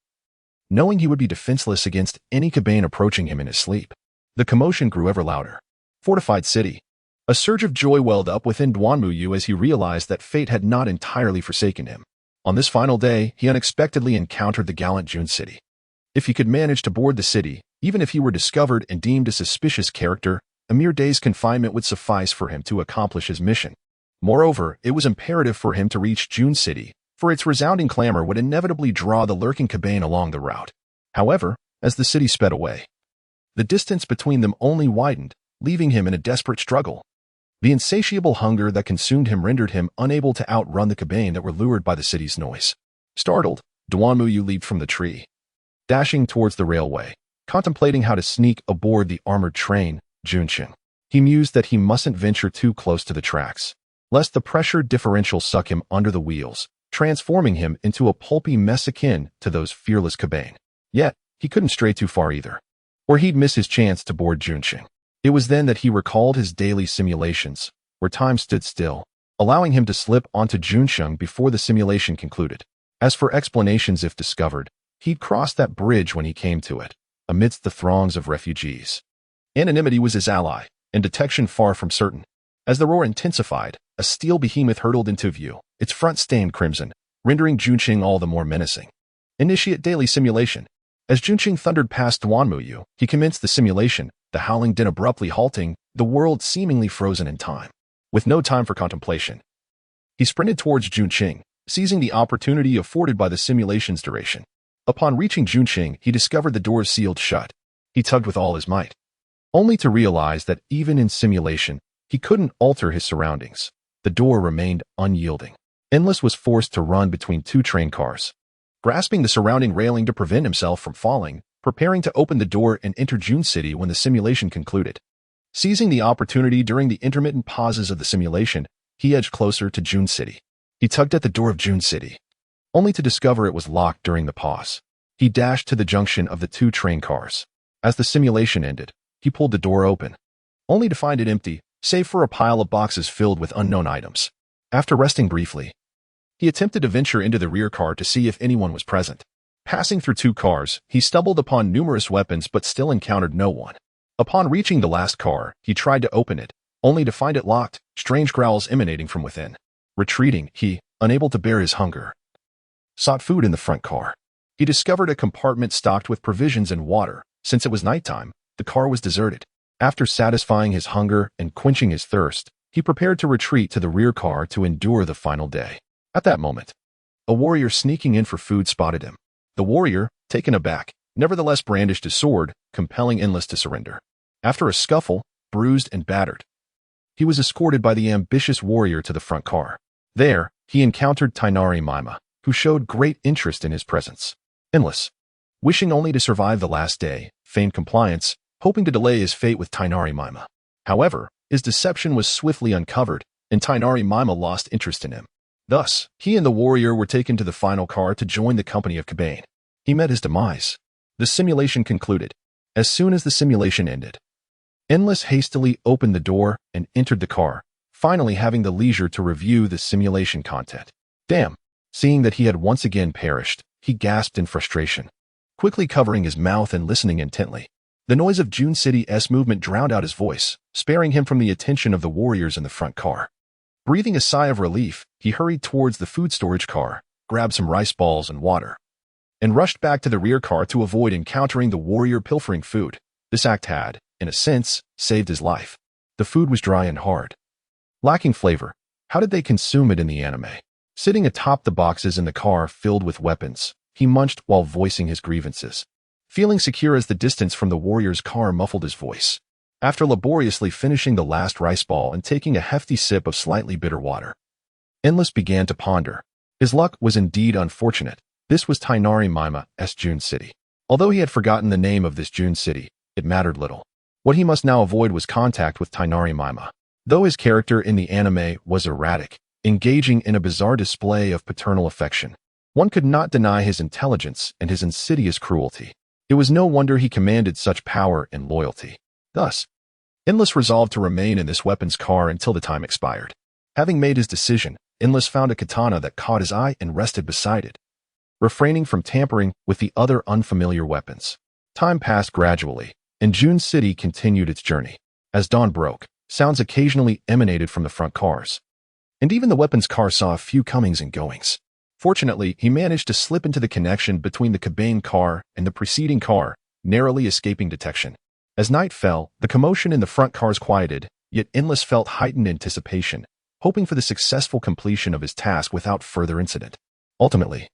Knowing he would be defenseless against any Kabane approaching him in his sleep, the commotion grew ever louder. Fortified city. A surge of joy welled up within Duan-Mu as he realized that fate had not entirely forsaken him. On this final day, he unexpectedly encountered the gallant June City. If he could manage to board the city, even if he were discovered and deemed a suspicious character, a mere day's confinement would suffice for him to accomplish his mission. Moreover, it was imperative for him to reach June City, for its resounding clamor would inevitably draw the lurking Kabane along the route. However, as the city sped away, the distance between them only widened, leaving him in a desperate struggle. The insatiable hunger that consumed him rendered him unable to outrun the Kabane that were lured by the city's noise. Startled, Duan-Mu leaped from the tree, dashing towards the railway, contemplating how to sneak aboard the armored train, Junqing. He mused that he mustn't venture too close to the tracks, lest the pressure differential suck him under the wheels, transforming him into a pulpy mess akin to those fearless Kabaneri. Yet, he couldn't stray too far either, or he'd miss his chance to board Junqing. It was then that he recalled his daily simulations, where time stood still, allowing him to slip onto Junqing before the simulation concluded. As for explanations if discovered, he'd cross that bridge when he came to it, amidst the throngs of refugees. Anonymity was his ally, and detection far from certain. As the roar intensified, a steel behemoth hurtled into view, its front stained crimson, rendering Junqing all the more menacing. Initiate daily simulation. As Junqing thundered past Duanmuyu, he commenced the simulation, the howling din abruptly halting, the world seemingly frozen in time. With no time for contemplation, he sprinted towards Junqing, seizing the opportunity afforded by the simulation's duration. Upon reaching Junqing, he discovered the doors sealed shut. He tugged with all his might, only to realize that even in simulation, he couldn't alter his surroundings. The door remained unyielding. Endless was forced to run between two train cars, grasping the surrounding railing to prevent himself from falling, preparing to open the door and enter June City when the simulation concluded. Seizing the opportunity during the intermittent pauses of the simulation, he edged closer to June City. He tugged at the door of June City, only to discover it was locked during the pause. He dashed to the junction of the two train cars. As the simulation ended, he pulled the door open, only to find it empty, save for a pile of boxes filled with unknown items. After resting briefly, he attempted to venture into the rear car to see if anyone was present. Passing through two cars, he stumbled upon numerous weapons but still encountered no one. Upon reaching the last car, he tried to open it, only to find it locked, strange growls emanating from within. Retreating, he, unable to bear his hunger, sought food in the front car. He discovered a compartment stocked with provisions and water. Since it was nighttime, the car was deserted. After satisfying his hunger and quenching his thirst, he prepared to retreat to the rear car to endure the final day. At that moment, a warrior sneaking in for food spotted him. The warrior, taken aback, nevertheless brandished his sword, compelling Endless to surrender. After a scuffle, bruised and battered, he was escorted by the ambitious warrior to the front car. There, he encountered Tainari Maima, who showed great interest in his presence. Endless, wishing only to survive the last day, feigned compliance, hoping to delay his fate with Tainari Maima. However, his deception was swiftly uncovered, and Tainari Maima lost interest in him. Thus, he and the warrior were taken to the final car to join the company of Kabaneri. He met his demise. The simulation concluded. As soon as the simulation ended, Endless hastily opened the door and entered the car, finally having the leisure to review the simulation content. Damn! Seeing that he had once again perished, he gasped in frustration, quickly covering his mouth and listening intently. The noise of June City's movement drowned out his voice, sparing him from the attention of the warriors in the front car. Breathing a sigh of relief, he hurried towards the food storage car, grabbed some rice balls and water, and rushed back to the rear car to avoid encountering the warrior pilfering food. This act had, in a sense, saved his life. The food was dry and hard, lacking flavor. How did they consume it in the anime? Sitting atop the boxes in the car filled with weapons, he munched while voicing his grievances, feeling secure as the distance from the warrior's car muffled his voice. After laboriously finishing the last rice ball and taking a hefty sip of slightly bitter water, Endless began to ponder. His luck was indeed unfortunate. This was Tainari Maima's June City. Although he had forgotten the name of this June City, it mattered little. What he must now avoid was contact with Tainari Maima. Though his character in the anime was erratic, engaging in a bizarre display of paternal affection, one could not deny his intelligence and his insidious cruelty. It was no wonder he commanded such power and loyalty. Thus, Endless resolved to remain in this weapons car until the time expired. Having made his decision, Endless found a katana that caught his eye and rested beside it, refraining from tampering with the other unfamiliar weapons. Time passed gradually, and June City continued its journey. As dawn broke, sounds occasionally emanated from the front cars, and even the weapons car saw a few comings and goings. Fortunately, he managed to slip into the connection between the Kabaneri car and the preceding car, narrowly escaping detection. As night fell, the commotion in the front cars quieted, yet Endless felt heightened anticipation, hoping for the successful completion of his task without further incident. Ultimately,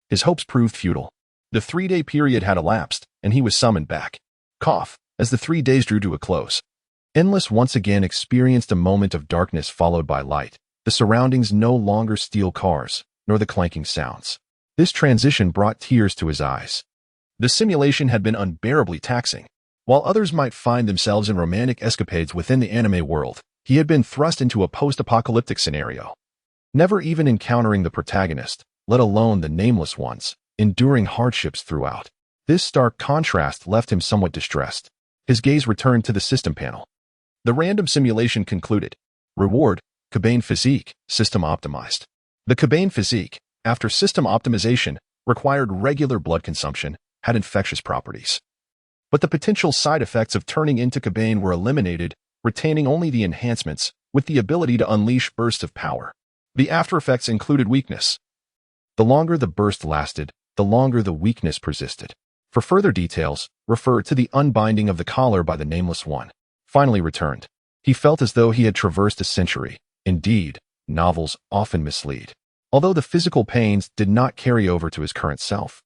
his hopes proved futile. The 3-day period had elapsed, and he was summoned back. As the 3 days drew to a close, Endless once again experienced a moment of darkness followed by light. The surroundings no longer steel cars, nor the clanking sounds. This transition brought tears to his eyes. The simulation had been unbearably taxing. While others might find themselves in romantic escapades within the anime world, he had been thrust into a post-apocalyptic scenario. Never even encountering the protagonist, let alone the nameless ones, enduring hardships throughout. This stark contrast left him somewhat distressed. His gaze returned to the system panel. The random simulation concluded. Reward, Kabane Physique, System Optimized. The Kabane Physique, after system optimization, required regular blood consumption, had infectious properties. But the potential side effects of turning into Kabane were eliminated, retaining only the enhancements, with the ability to unleash bursts of power. The after effects included weakness. The longer the burst lasted, the longer the weakness persisted. For further details, refer to the unbinding of the collar by the Nameless One. Finally returned. He felt as though he had traversed a century. Indeed, novels often mislead. Although the physical pains did not carry over to his current self,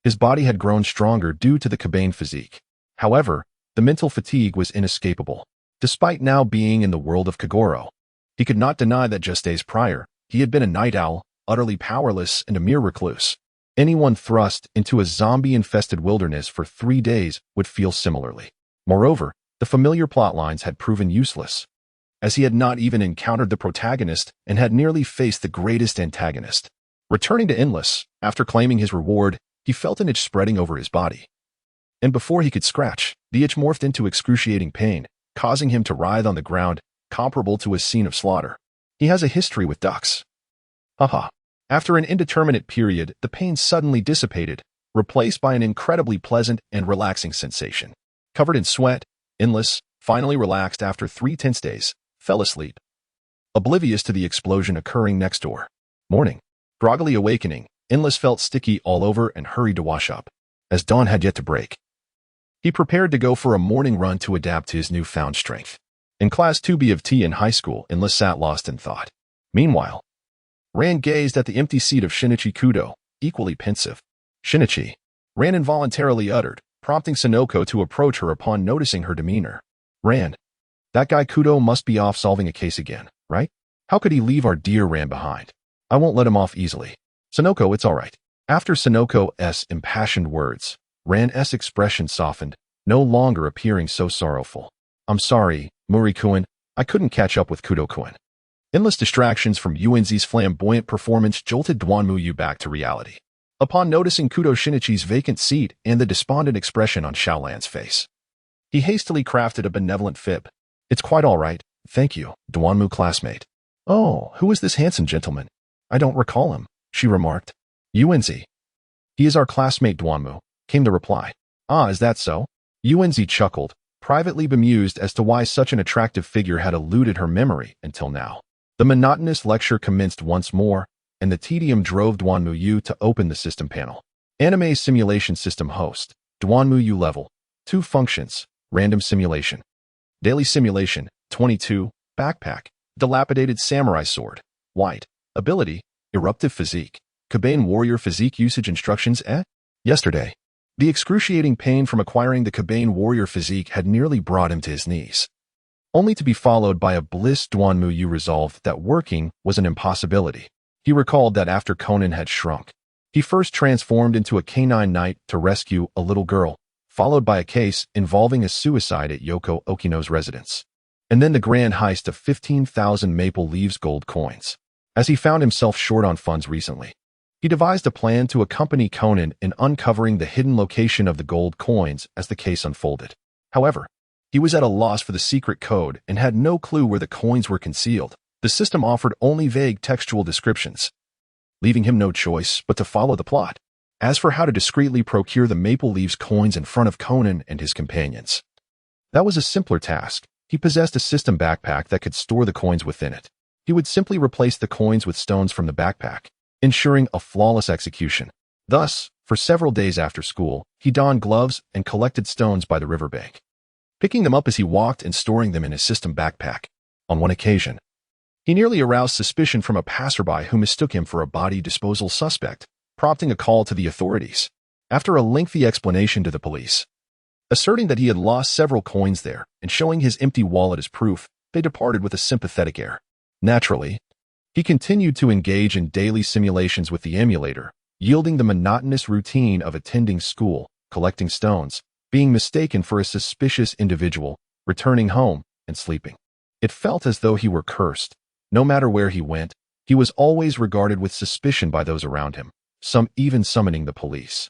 his body had grown stronger due to the Kabane physique. However, the mental fatigue was inescapable. Despite now being in the world of Kagoro, he could not deny that just days prior, he had been a night owl, utterly powerless and a mere recluse. Anyone thrust into a zombie-infested wilderness for 3 days would feel similarly. Moreover, the familiar plotlines had proven useless, as he had not even encountered the protagonist and had nearly faced the greatest antagonist. Returning to Endless, after claiming his reward, he felt an itch spreading over his body. And before he could scratch, the itch morphed into excruciating pain, causing him to writhe on the ground, comparable to a scene of slaughter. He has a history with ducks. Haha. After an indeterminate period, the pain suddenly dissipated, replaced by an incredibly pleasant and relaxing sensation. Covered in sweat, Endless, finally relaxed after 3 tense days, fell asleep, oblivious to the explosion occurring next door. Morning. Groggily awakening, Endless felt sticky all over and hurried to wash up, as dawn had yet to break. He prepared to go for a morning run to adapt to his newfound strength. In Class 2B of T in high school, Endless sat lost in thought. Meanwhile, Ran gazed at the empty seat of Shinichi Kudo, equally pensive. Shinichi, Ran involuntarily uttered, prompting Sonoko to approach her upon noticing her demeanor. Ran, that guy Kudo must be off solving a case again, right? How could he leave our dear Ran behind? I won't let him off easily. Sonoko, it's all right. After Sonoko's impassioned words, Ran's expression softened, no longer appearing so sorrowful. I'm sorry, Muri-kun, I couldn't catch up with Kudo-kun. Endless distractions from Yuenzi's flamboyant performance jolted Duanmuyu back to reality. Upon noticing Kudo Shinichi's vacant seat and the despondent expression on Xiaolan's face, he hastily crafted a benevolent fib. It's quite all right, thank you, Duanmu classmate. Oh, who is this handsome gentleman? I don't recall him, she remarked. Yuenzi. He is our classmate Duanmu, came the reply. Ah, is that so? Yuenzi chuckled, privately bemused as to why such an attractive figure had eluded her memory until now. The monotonous lecture commenced once more, and the tedium drove Duanmuyu to open the system panel. Anime Simulation System Host, Duanmuyu Level, 2 Functions, Random Simulation. Daily Simulation, 22, Backpack, Dilapidated Samurai Sword, White, Ability, Eruptive Physique, Kabane Warrior Physique Usage Instructions. Yesterday, the excruciating pain from acquiring the Kabane Warrior Physique had nearly brought him to his knees, only to be followed by a bliss. Duanmuyu resolved that working was an impossibility. He recalled that after Conan had shrunk, he first transformed into a canine knight to rescue a little girl, followed by a case involving a suicide at Yoko Okino's residence, and then the grand heist of 15,000 maple leaves gold coins. As he found himself short on funds recently, he devised a plan to accompany Conan in uncovering the hidden location of the gold coins as the case unfolded. However, he was at a loss for the secret code and had no clue where the coins were concealed. The system offered only vague textual descriptions, leaving him no choice but to follow the plot. As for how to discreetly procure the maple leaves coins in front of Conan and his companions, that was a simpler task. He possessed a system backpack that could store the coins within it. He would simply replace the coins with stones from the backpack, ensuring a flawless execution. Thus, for several days after school, he donned gloves and collected stones by the riverbank, picking them up as he walked and storing them in his system backpack. On one occasion, he nearly aroused suspicion from a passerby who mistook him for a body disposal suspect, prompting a call to the authorities. After a lengthy explanation to the police, asserting that he had lost several coins there and showing his empty wallet as proof, they departed with a sympathetic air. Naturally, he continued to engage in daily simulations with the emulator, yielding the monotonous routine of attending school, collecting stones, being mistaken for a suspicious individual, returning home and sleeping. It felt as though he were cursed. No matter where he went, he was always regarded with suspicion by those around him, some even summoning the police,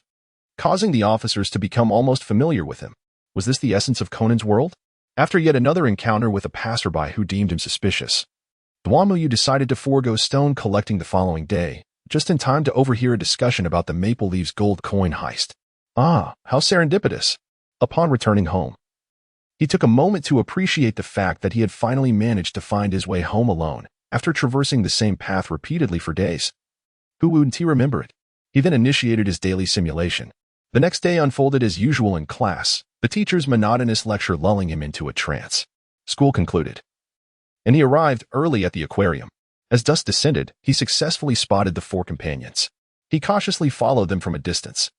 causing the officers to become almost familiar with him. Was this the essence of Conan's world? After yet another encounter with a passerby who deemed him suspicious, Duanmuyu decided to forego stone collecting the following day, just in time to overhear a discussion about the Maple Leaf's gold coin heist. Ah, how serendipitous! Upon returning home, he took a moment to appreciate the fact that he had finally managed to find his way home alone, after traversing the same path repeatedly for days. Who wouldn't he remember it? He then initiated his daily simulation. The next day unfolded as usual in class, the teacher's monotonous lecture lulling him into a trance. School concluded, and he arrived early at the aquarium. As dusk descended, he successfully spotted the 4 companions. He cautiously followed them from a distance,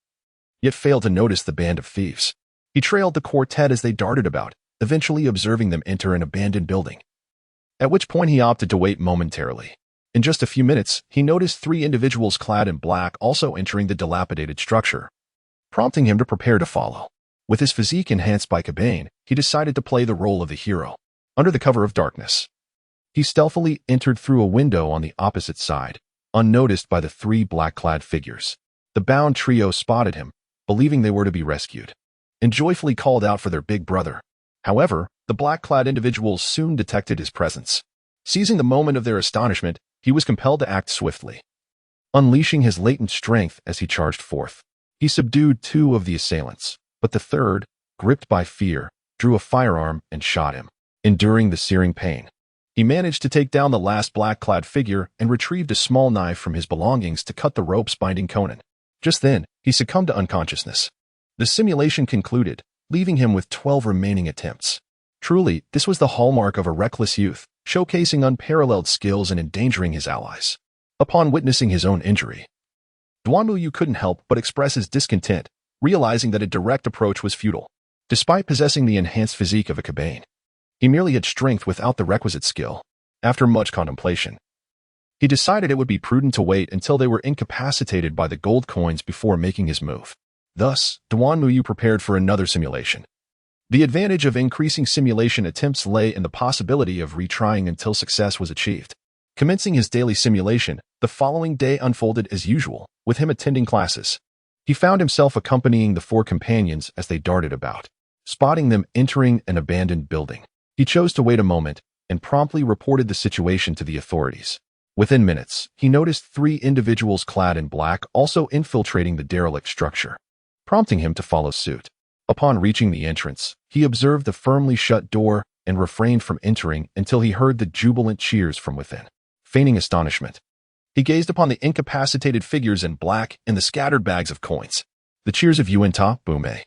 yet failed to notice the band of thieves. He trailed the quartet as they darted about, eventually observing them enter an abandoned building, at which point he opted to wait momentarily. In just a few minutes, he noticed 3 individuals clad in black also entering the dilapidated structure, prompting him to prepare to follow. With his physique enhanced by Kabaneri, he decided to play the role of the hero. Under the cover of darkness, he stealthily entered through a window on the opposite side, unnoticed by the 3 black-clad figures. The bound trio spotted him, believing they were to be rescued, and joyfully called out for their big brother. However, the black-clad individuals soon detected his presence. Seizing the moment of their astonishment, he was compelled to act swiftly, unleashing his latent strength as he charged forth. He subdued 2 of the assailants, but the third, gripped by fear, drew a firearm and shot him. Enduring the searing pain, he managed to take down the last black-clad figure and retrieved a small knife from his belongings to cut the ropes binding Conan. Just then, he succumbed to unconsciousness. The simulation concluded, leaving him with 12 remaining attempts. Truly, this was the hallmark of a reckless youth, showcasing unparalleled skills and endangering his allies. Upon witnessing his own injury, Duanmuyu couldn't help but express his discontent, realizing that a direct approach was futile. Despite possessing the enhanced physique of a Kabaneri, he merely had strength without the requisite skill. After much contemplation, he decided it would be prudent to wait until they were incapacitated by the gold coins before making his move. Thus, Duanmuyu prepared for another simulation. The advantage of increasing simulation attempts lay in the possibility of retrying until success was achieved. Commencing his daily simulation, the following day unfolded as usual, with him attending classes. He found himself accompanying the 4 companions as they darted about. Spotting them entering an abandoned building, he chose to wait a moment and promptly reported the situation to the authorities. Within minutes, he noticed 3 individuals clad in black also infiltrating the derelict structure, prompting him to follow suit. Upon reaching the entrance, he observed the firmly shut door and refrained from entering until he heard the jubilant cheers from within. Feigning astonishment, he gazed upon the incapacitated figures in black and the scattered bags of coins. The cheers of Yuanta, Bume,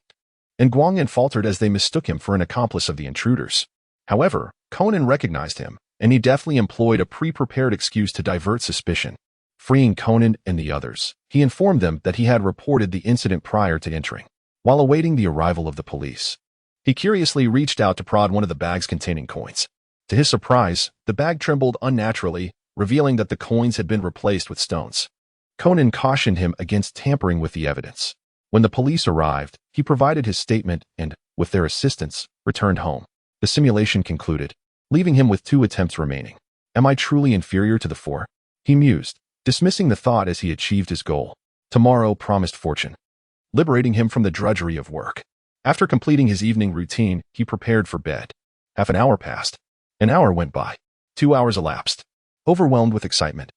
and Guangyan faltered as they mistook him for an accomplice of the intruders. However, Conan recognized him, and he deftly employed a pre-prepared excuse to divert suspicion. Freeing Conan and the others, he informed them that he had reported the incident prior to entering. While awaiting the arrival of the police, he curiously reached out to prod one of the bags containing coins. To his surprise, the bag trembled unnaturally, revealing that the coins had been replaced with stones. Conan cautioned him against tampering with the evidence. When the police arrived, he provided his statement and, with their assistance, returned home. The simulation concluded, leaving him with 2 attempts remaining. Am I truly inferior to the 4? He mused, dismissing the thought as he achieved his goal. Tomorrow promised fortune, liberating him from the drudgery of work. After completing his evening routine, he prepared for bed. Half an hour passed. An hour went by. 2 hours elapsed. Overwhelmed with excitement,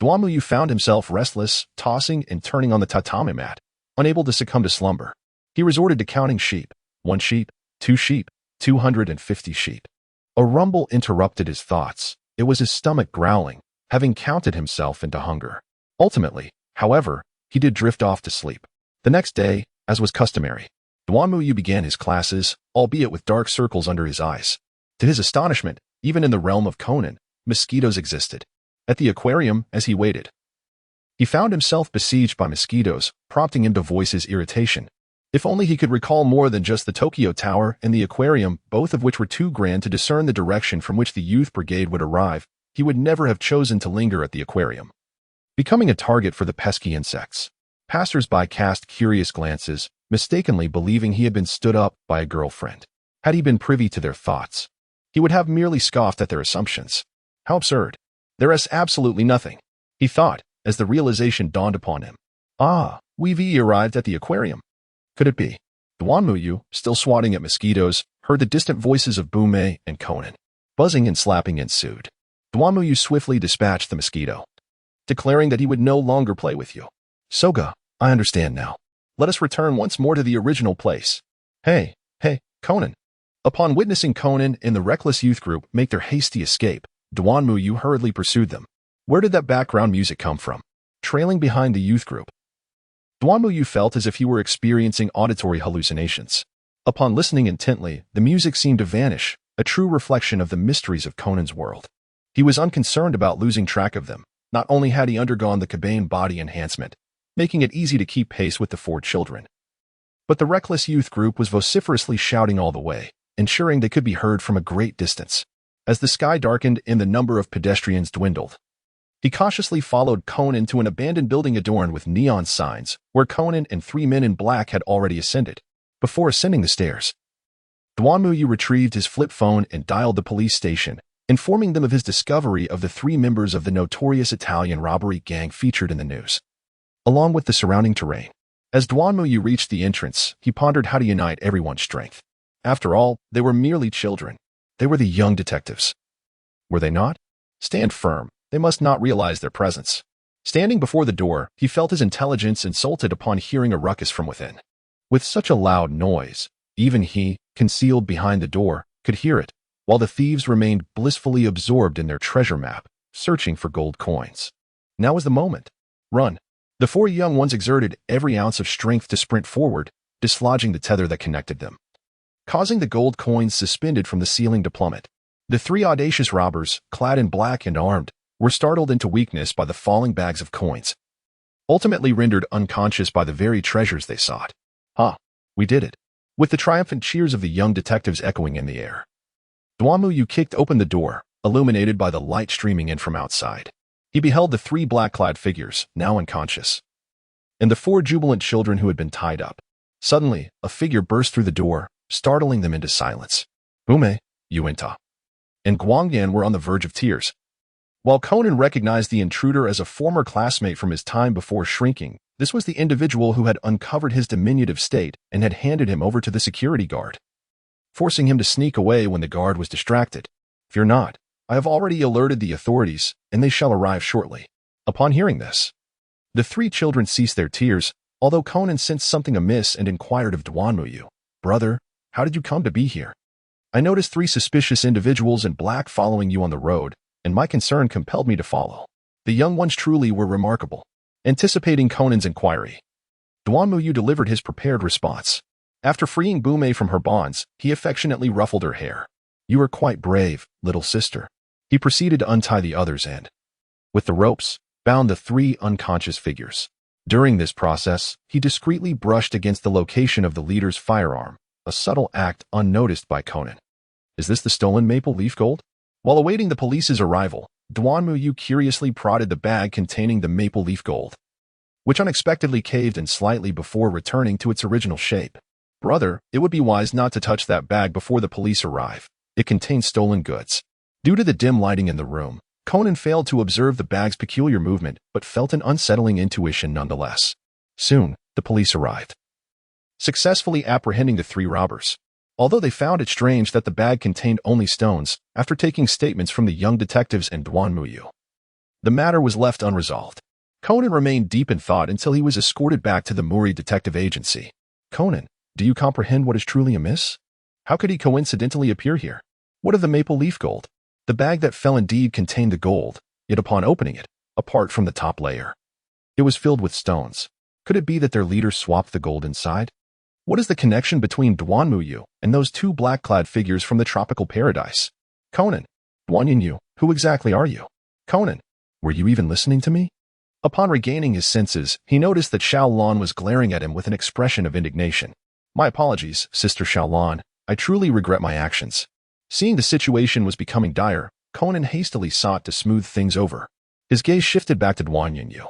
Duanmuyu found himself restless, tossing and turning on the tatami mat, unable to succumb to slumber. He resorted to counting sheep. 1 sheep, 2 sheep, 250 sheep. A rumble interrupted his thoughts. It was his stomach growling, having counted himself into hunger. Ultimately, however, he did drift off to sleep. The next day, as was customary, Duanmuyu began his classes, albeit with dark circles under his eyes. To his astonishment, even in the realm of Conan, mosquitoes existed. At the aquarium, as he waited, he found himself besieged by mosquitoes, prompting him to voice his irritation. If only he could recall more than just the Tokyo Tower and the aquarium, both of which were too grand to discern the direction from which the youth brigade would arrive, he would never have chosen to linger at the aquarium. Becoming a target for the pesky insects, passers-by cast curious glances, mistakenly believing he had been stood up by a girlfriend. Had he been privy to their thoughts, he would have merely scoffed at their assumptions. How absurd. There is absolutely nothing, he thought, as the realization dawned upon him. Ah, we've arrived at the aquarium. Could it be? Duanmuyu, still swatting at mosquitoes, heard the distant voices of Bume and Conan. Buzzing and slapping ensued. Duanmuyu swiftly dispatched the mosquito, declaring that he would no longer play with you. Soga, I understand now. Let us return once more to the original place. Hey, Conan. Upon witnessing Conan and the reckless youth group make their hasty escape, Duanmuyu hurriedly pursued them. Where did that background music come from? Trailing behind the youth group, Duanmuyu felt as if he were experiencing auditory hallucinations. Upon listening intently, the music seemed to vanish, a true reflection of the mysteries of Conan's world. He was unconcerned about losing track of them. Not only had he undergone the Kabaneri body enhancement, making it easy to keep pace with the 4 children, but the reckless youth group was vociferously shouting all the way, ensuring they could be heard from a great distance. As the sky darkened and the number of pedestrians dwindled, he cautiously followed Conan to an abandoned building adorned with neon signs, where Conan and 3 men in black had already ascended. Before ascending the stairs, Duanmuyu retrieved his flip phone and dialed the police station, informing them of his discovery of the 3 members of the notorious Italian robbery gang featured in the news, along with the surrounding terrain. As Duanmuyu reached the entrance, he pondered how to unite everyone's strength. After all, they were merely children. They were the young detectives. Were they not? Stand firm. They must not realize their presence. Standing before the door, he felt his intelligence insulted upon hearing a ruckus from within. With such a loud noise, even he, concealed behind the door, could hear it, while the thieves remained blissfully absorbed in their treasure map, searching for gold coins. Now was the moment. Run. The 4 young ones exerted every ounce of strength to sprint forward, dislodging the tether that connected them, causing the gold coins suspended from the ceiling to plummet. The 3 audacious robbers, clad in black and armed, were startled into weakness by the falling bags of coins, ultimately rendered unconscious by the very treasures they sought. We did it. With the triumphant cheers of the young detectives echoing in the air, Duanmuyu kicked open the door, illuminated by the light streaming in from outside. He beheld the 3 black-clad figures, now unconscious, and the 4 jubilant children who had been tied up. Suddenly, a figure burst through the door, startling them into silence. Bume, Yuenta, and Guangyan were on the verge of tears. While Conan recognized the intruder as a former classmate from his time before shrinking, this was the individual who had uncovered his diminutive state and had handed him over to the security guard, forcing him to sneak away when the guard was distracted. Fear not. I have already alerted the authorities, and they shall arrive shortly. Upon hearing this, the 3 children ceased their tears, although Conan sensed something amiss and inquired of Duanmuyu. Brother, how did you come to be here? I noticed 3 suspicious individuals in black following you on the road, and my concern compelled me to follow. The young ones truly were remarkable. Anticipating Conan's inquiry, Duanmuyu delivered his prepared response. After freeing Bume from her bonds, he affectionately ruffled her hair. You are quite brave, little sister. He proceeded to untie the others and, with the ropes, bound the 3 unconscious figures. During this process, he discreetly brushed against the location of the leader's firearm, a subtle act unnoticed by Conan. Is this the stolen maple leaf gold? While awaiting the police's arrival, Duanmuyu curiously prodded the bag containing the maple leaf gold, which unexpectedly caved in slightly before returning to its original shape. Brother, it would be wise not to touch that bag before the police arrive. It contains stolen goods. Due to the dim lighting in the room, Conan failed to observe the bag's peculiar movement, but felt an unsettling intuition nonetheless. Soon, the police arrived, successfully apprehending the 3 robbers. Although they found it strange that the bag contained only stones, after taking statements from the young detectives and Duanmuyu, the matter was left unresolved. Conan remained deep in thought until he was escorted back to the Muri Detective Agency. Conan, do you comprehend what is truly amiss? How could he coincidentally appear here? What of the maple leaf gold? The bag that fell indeed contained the gold, yet upon opening it, apart from the top layer, it was filled with stones. Could it be that their leader swapped the gold inside? What is the connection between Duanmuyu and those 2 black-clad figures from the tropical paradise? Conan, Duanyanyu, who exactly are you? Conan, were you even listening to me? Upon regaining his senses, he noticed that Xiaolan was glaring at him with an expression of indignation. My apologies, Sister Xiaolan. I truly regret my actions. Seeing the situation was becoming dire, Conan hastily sought to smooth things over. His gaze shifted back to Duanyanyu.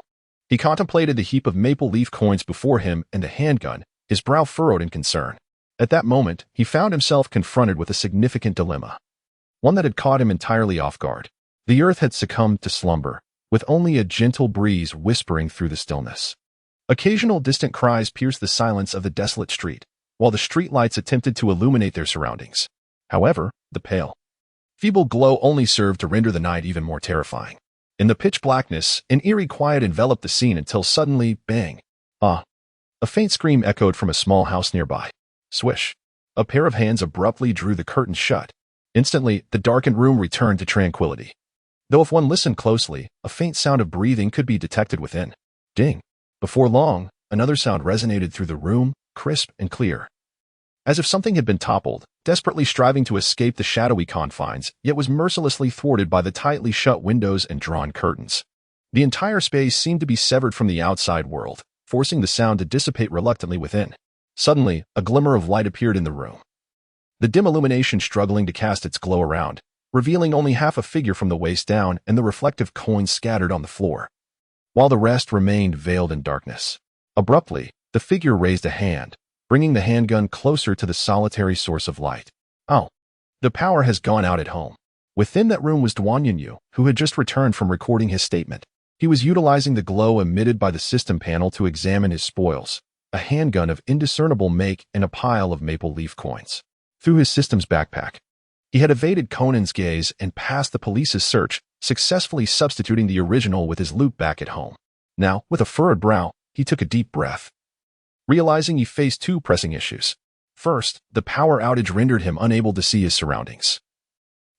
He contemplated the heap of maple leaf coins before him and the handgun, his brow furrowed in concern. At that moment, he found himself confronted with a significant dilemma, one that had caught him entirely off guard. The earth had succumbed to slumber, with only a gentle breeze whispering through the stillness. Occasional distant cries pierced the silence of the desolate street, while the streetlights attempted to illuminate their surroundings. However, the pale, feeble glow only served to render the night even more terrifying. In the pitch blackness, an eerie quiet enveloped the scene until suddenly, bang! Ah! A faint scream echoed from a small house nearby. Swish! A pair of hands abruptly drew the curtains shut. Instantly, the darkened room returned to tranquility. Though if one listened closely, a faint sound of breathing could be detected within. Ding! Before long, another sound resonated through the room, crisp and clear. As if something had been toppled, desperately striving to escape the shadowy confines, yet was mercilessly thwarted by the tightly shut windows and drawn curtains. The entire space seemed to be severed from the outside world, forcing the sound to dissipate reluctantly within. Suddenly, a glimmer of light appeared in the room, the dim illumination struggling to cast its glow around, revealing only half a figure from the waist down and the reflective coins scattered on the floor, while the rest remained veiled in darkness. Abruptly, the figure raised a hand, bringing the handgun closer to the solitary source of light. Oh, the power has gone out at home. Within that room was Duan Yunyu, who had just returned from recording his statement. He was utilizing the glow emitted by the system panel to examine his spoils, a handgun of indiscernible make and a pile of maple leaf coins. Through his system's backpack, he had evaded Conan's gaze and passed the police's search, successfully substituting the original with his loot back at home. Now, with a furrowed brow, he took a deep breath, realizing he faced two pressing issues. First, the power outage rendered him unable to see his surroundings.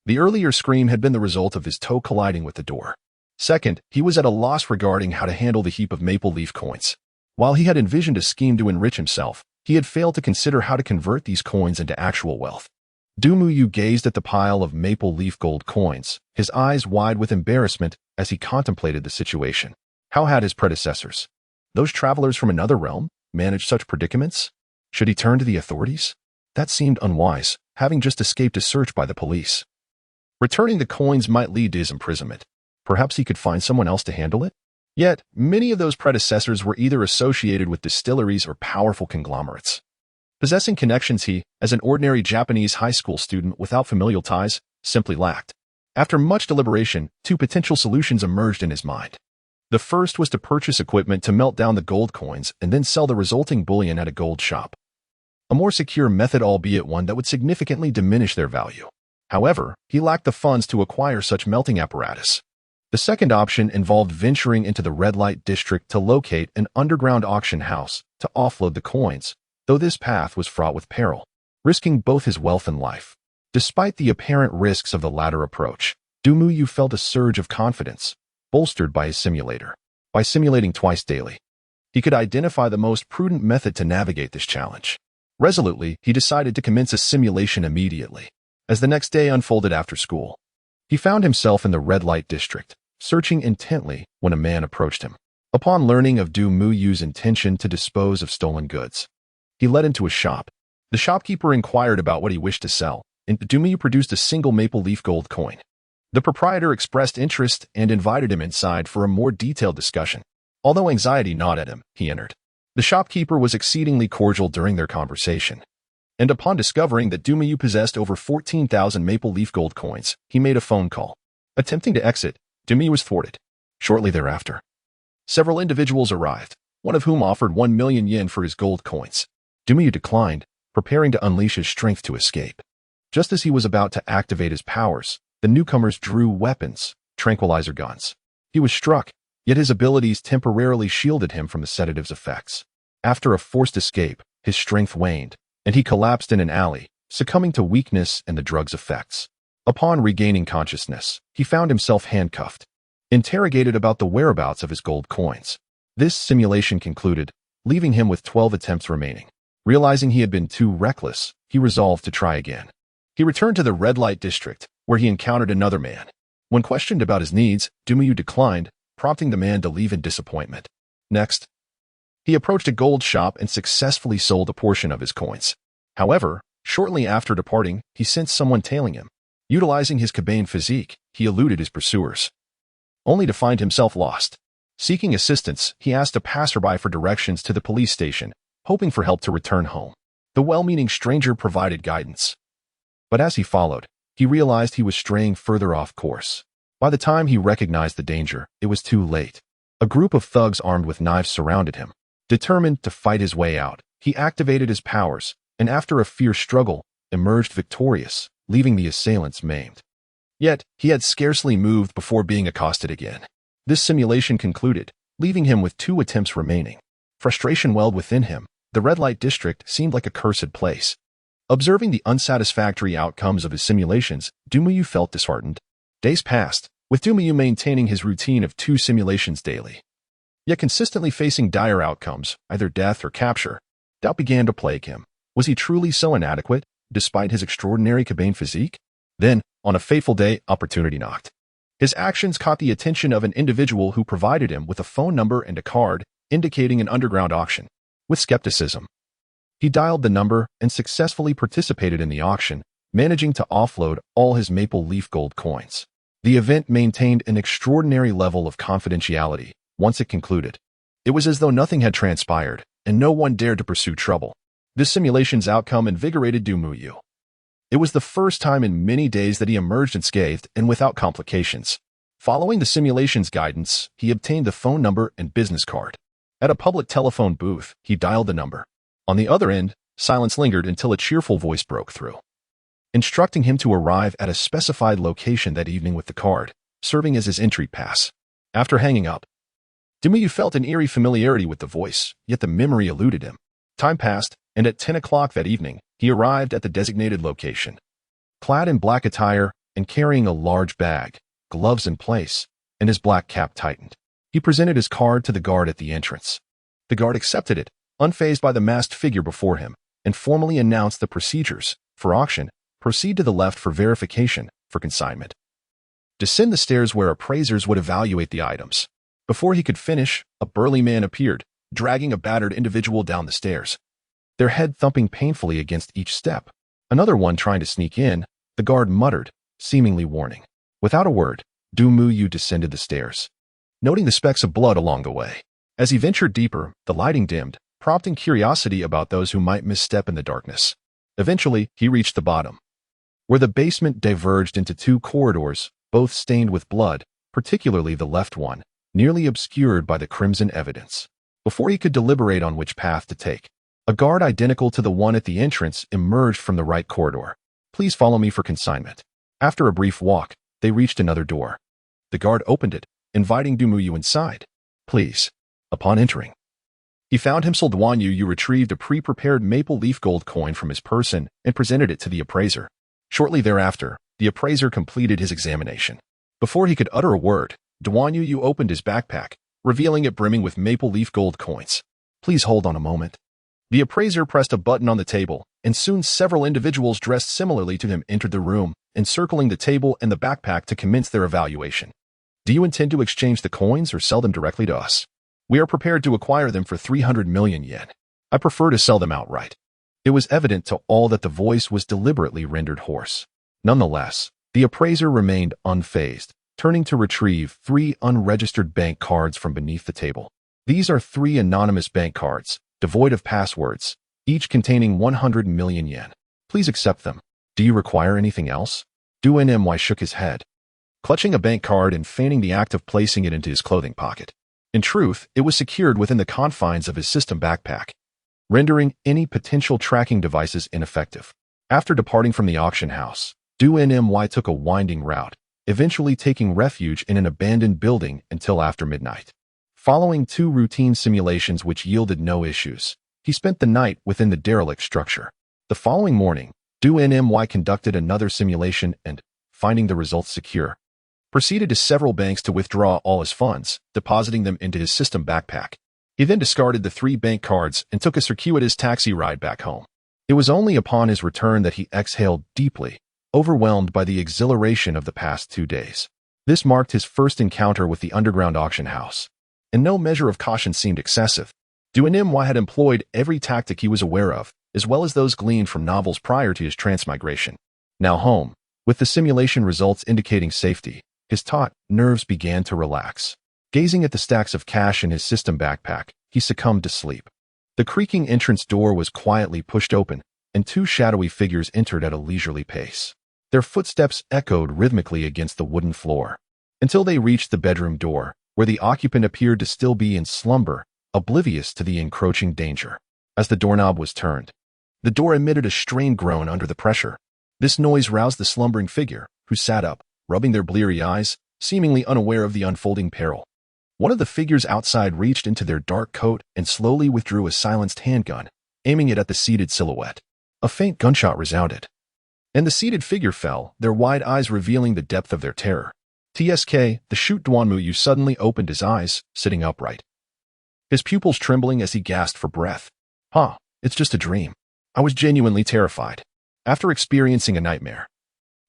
The earlier scream had been the result of his toe colliding with the door. Second, he was at a loss regarding how to handle the heap of maple leaf coins. While he had envisioned a scheme to enrich himself, he had failed to consider how to convert these coins into actual wealth. Du Muyu gazed at the pile of maple leaf gold coins, his eyes wide with embarrassment as he contemplated the situation. How had his predecessors, those travelers from another realm, managed such predicaments? Should he turn to the authorities? That seemed unwise, having just escaped a search by the police. Returning the coins might lead to his imprisonment. Perhaps he could find someone else to handle it? Yet, many of those predecessors were either associated with distilleries or powerful conglomerates. Possessing connections he, as an ordinary Japanese high school student without familial ties, simply lacked. After much deliberation, two potential solutions emerged in his mind. The first was to purchase equipment to melt down the gold coins and then sell the resulting bullion at a gold shop. A more secure method, albeit one that would significantly diminish their value. However, he lacked the funds to acquire such melting apparatus. The second option involved venturing into the red light district to locate an underground auction house to offload the coins, though this path was fraught with peril, risking both his wealth and life. Despite the apparent risks of the latter approach, Du Muyu felt a surge of confidence, bolstered by his simulator. By simulating twice daily, he could identify the most prudent method to navigate this challenge. Resolutely, he decided to commence a simulation immediately. As the next day unfolded after school, he found himself in the red light district, searching intently when a man approached him. Upon learning of Du Muyu's intention to dispose of stolen goods, he led him to a shop. The shopkeeper inquired about what he wished to sell, and Du Muyu produced a single maple leaf gold coin. The proprietor expressed interest and invited him inside for a more detailed discussion. Although anxiety gnawed at him, he entered. The shopkeeper was exceedingly cordial during their conversation, and upon discovering that Du Muyu possessed over 14,000 maple leaf gold coins, he made a phone call. Attempting to exit, Du Muyu was thwarted. Shortly thereafter, several individuals arrived, one of whom offered 1 million yen for his gold coins. Du Muyu declined, preparing to unleash his strength to escape. Just as he was about to activate his powers, the newcomers drew weapons, tranquilizer guns. He was struck, yet his abilities temporarily shielded him from the sedative's effects. After a forced escape, his strength waned, and he collapsed in an alley, succumbing to weakness and the drug's effects. Upon regaining consciousness, he found himself handcuffed, interrogated about the whereabouts of his gold coins. This simulation concluded, leaving him with 12 attempts remaining. Realizing he had been too reckless, he resolved to try again. He returned to the red light district, where he encountered another man. When questioned about his needs, Du Muyu declined, prompting the man to leave in disappointment. Next, he approached a gold shop and successfully sold a portion of his coins. However, shortly after departing, he sensed someone tailing him. Utilizing his Kabane physique, he eluded his pursuers, only to find himself lost. Seeking assistance, he asked a passerby for directions to the police station, hoping for help to return home. The well-meaning stranger provided guidance. But as he followed, he realized he was straying further off course. By the time he recognized the danger, it was too late. A group of thugs armed with knives surrounded him. Determined to fight his way out, he activated his powers, and after a fierce struggle, emerged victorious, leaving the assailants maimed. Yet, he had scarcely moved before being accosted again. This simulation concluded, leaving him with 2 attempts remaining. Frustration welled within him. The red light district seemed like a cursed place. Observing the unsatisfactory outcomes of his simulations, Dumuyu felt disheartened. Days passed, with Dumuyu maintaining his routine of 2 simulations daily. Yet consistently facing dire outcomes, either death or capture, doubt began to plague him. Was he truly so inadequate, despite his extraordinary Kabaneri physique? Then, on a fateful day, opportunity knocked. His actions caught the attention of an individual who provided him with a phone number and a card indicating an underground auction. With skepticism, he dialed the number and successfully participated in the auction, managing to offload all his maple leaf gold coins. The event maintained an extraordinary level of confidentiality. Once it concluded, it was as though nothing had transpired, and no one dared to pursue trouble. This simulation's outcome invigorated Dumuyu. It was the first time in many days that he emerged unscathed and without complications. Following the simulation's guidance, he obtained the phone number and business card. At a public telephone booth, he dialed the number. On the other end, silence lingered until a cheerful voice broke through, instructing him to arrive at a specified location that evening with the card, serving as his entry pass. After hanging up, Dumuyu felt an eerie familiarity with the voice, yet the memory eluded him. Time passed, and at 10 o'clock that evening, he arrived at the designated location. Clad in black attire and carrying a large bag, gloves in place, and his black cap tightened, he presented his card to the guard at the entrance. The guard accepted it, unfazed by the masked figure before him, and formally announced the procedures. For auction, proceed to the left; for verification; for consignment, descend the stairs where appraisers would evaluate the items. Before he could finish, a burly man appeared, dragging a battered individual down the stairs, their head thumping painfully against each step. Another one trying to sneak in, the guard muttered, seemingly warning. Without a word, Dumuyu descended the stairs, noting the specks of blood along the way. As he ventured deeper, the lighting dimmed, prompting curiosity about those who might misstep in the darkness. Eventually, he reached the bottom, where the basement diverged into 2 corridors, both stained with blood, particularly the left one, nearly obscured by the crimson evidence. Before he could deliberate on which path to take, a guard identical to the one at the entrance emerged from the right corridor. Please follow me for consignment. After a brief walk, they reached another door. The guard opened it, inviting Dumuyu inside. Please. Upon entering, he found himself. Dumuyu retrieved a pre-prepared maple leaf gold coin from his person and presented it to the appraiser. Shortly thereafter, the appraiser completed his examination. Before he could utter a word, Dumuyu opened his backpack, revealing it brimming with maple leaf gold coins. Please hold on a moment. The appraiser pressed a button on the table, and soon several individuals dressed similarly to him entered the room, encircling the table and the backpack to commence their evaluation. Do you intend to exchange the coins or sell them directly to us? We are prepared to acquire them for 300 million yen. I prefer to sell them outright. It was evident to all that the voice was deliberately rendered hoarse. Nonetheless, the appraiser remained unfazed, turning to retrieve 3 unregistered bank cards from beneath the table. These are 3 anonymous bank cards, devoid of passwords, each containing 100 million yen. Please accept them. Do you require anything else? Dumuyu shook his head, clutching a bank card and feigning the act of placing it into his clothing pocket. In truth, it was secured within the confines of his system backpack, rendering any potential tracking devices ineffective. After departing from the auction house, Dumuyu took a winding route, eventually taking refuge in an abandoned building until after midnight. Following 2 routine simulations which yielded no issues, he spent the night within the derelict structure. The following morning, Dumuyu conducted another simulation and, finding the results secure, proceeded to several banks to withdraw all his funds, depositing them into his system backpack. He then discarded the 3 bank cards and took a circuitous taxi ride back home. It was only upon his return that he exhaled deeply, overwhelmed by the exhilaration of the past 2 days. This marked his first encounter with the underground auction house, and no measure of caution seemed excessive. Dumuyu had employed every tactic he was aware of, as well as those gleaned from novels prior to his transmigration. Now home, with the simulation results indicating safety, his taut nerves began to relax. Gazing at the stacks of cash in his system backpack, he succumbed to sleep. The creaking entrance door was quietly pushed open, and two shadowy figures entered at a leisurely pace. Their footsteps echoed rhythmically against the wooden floor, until they reached the bedroom door, where the occupant appeared to still be in slumber, oblivious to the encroaching danger. As the doorknob was turned, the door emitted a strained groan under the pressure. This noise roused the slumbering figure, who sat up, rubbing their bleary eyes, seemingly unaware of the unfolding peril. One of the figures outside reached into their dark coat and slowly withdrew a silenced handgun, aiming it at the seated silhouette. A faint gunshot resounded, and the seated figure fell, their wide eyes revealing the depth of their terror. TSK, the shoot Duanmuyu suddenly opened his eyes, sitting upright, his pupils trembling as he gasped for breath. It's just a dream. I was genuinely terrified. After experiencing a nightmare,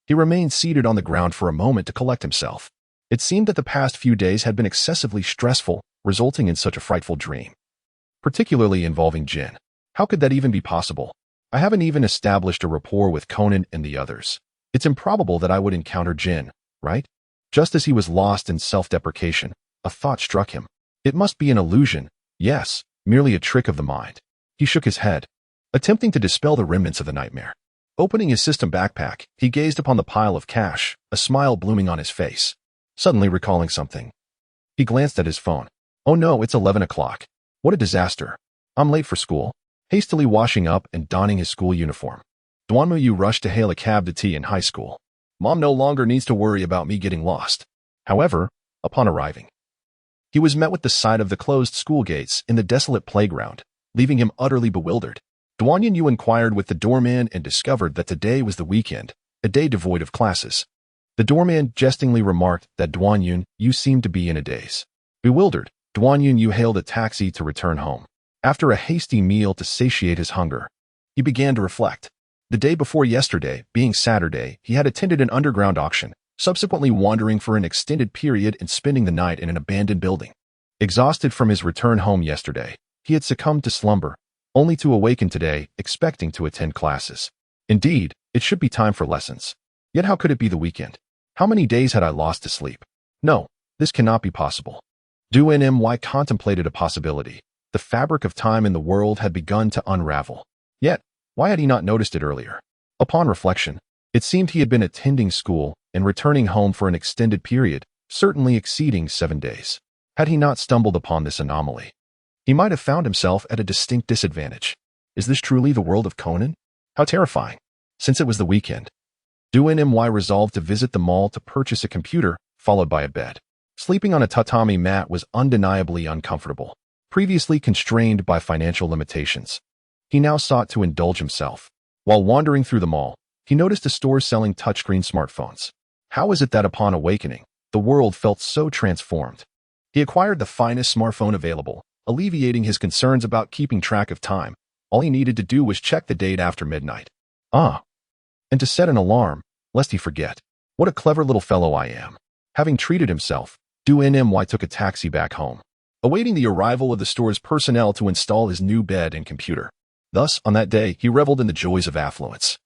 he remained seated on the ground for a moment to collect himself. It seemed that the past few days had been excessively stressful, resulting in such a frightful dream, particularly involving Jin. How could that even be possible? I haven't even established a rapport with Conan and the others. It's improbable that I would encounter Jin, right? Just as he was lost in self-deprecation, a thought struck him. It must be an illusion. Yes, merely a trick of the mind. He shook his head, attempting to dispel the remnants of the nightmare. Opening his system backpack, he gazed upon the pile of cash, a smile blooming on his face. Suddenly recalling something, he glanced at his phone. Oh no, it's 11 o'clock. What a disaster. I'm late for school. Hastily washing up and donning his school uniform, Duanmuyu rushed to hail a cab to tea in high school. Mom no longer needs to worry about me getting lost. However, upon arriving, he was met with the sight of the closed school gates in the desolate playground, leaving him utterly bewildered. Duanmuyu inquired with the doorman and discovered that today was the weekend, a day devoid of classes. The doorman jestingly remarked that Duanmuyu seemed to be in a daze. Bewildered, Duanmuyu hailed a taxi to return home. After a hasty meal to satiate his hunger, he began to reflect. The day before yesterday, being Saturday, he had attended an underground auction, subsequently wandering for an extended period and spending the night in an abandoned building. Exhausted from his return home yesterday, he had succumbed to slumber, only to awaken today, expecting to attend classes. Indeed, it should be time for lessons. Yet how could it be the weekend? How many days had I lost to sleep? No, this cannot be possible. Duanmuyu contemplated a possibility. The fabric of time in the world had begun to unravel. Yet, why had he not noticed it earlier? Upon reflection, it seemed he had been attending school and returning home for an extended period, certainly exceeding 7 days. Had he not stumbled upon this anomaly, he might have found himself at a distinct disadvantage. Is this truly the world of Conan? How terrifying. Since it was the weekend, Duanmuyu resolved to visit the mall to purchase a computer, followed by a bed. Sleeping on a tatami mat was undeniably uncomfortable. Previously constrained by financial limitations, he now sought to indulge himself. While wandering through the mall, he noticed a store selling touchscreen smartphones. How is it that upon awakening, the world felt so transformed? He acquired the finest smartphone available, alleviating his concerns about keeping track of time. All he needed to do was check the date after midnight. And to set an alarm, lest he forget. What a clever little fellow I am. Having treated himself, Duanmuyu took a taxi back home, awaiting the arrival of the store's personnel to install his new bed and computer. Thus, on that day, he reveled in the joys of affluence.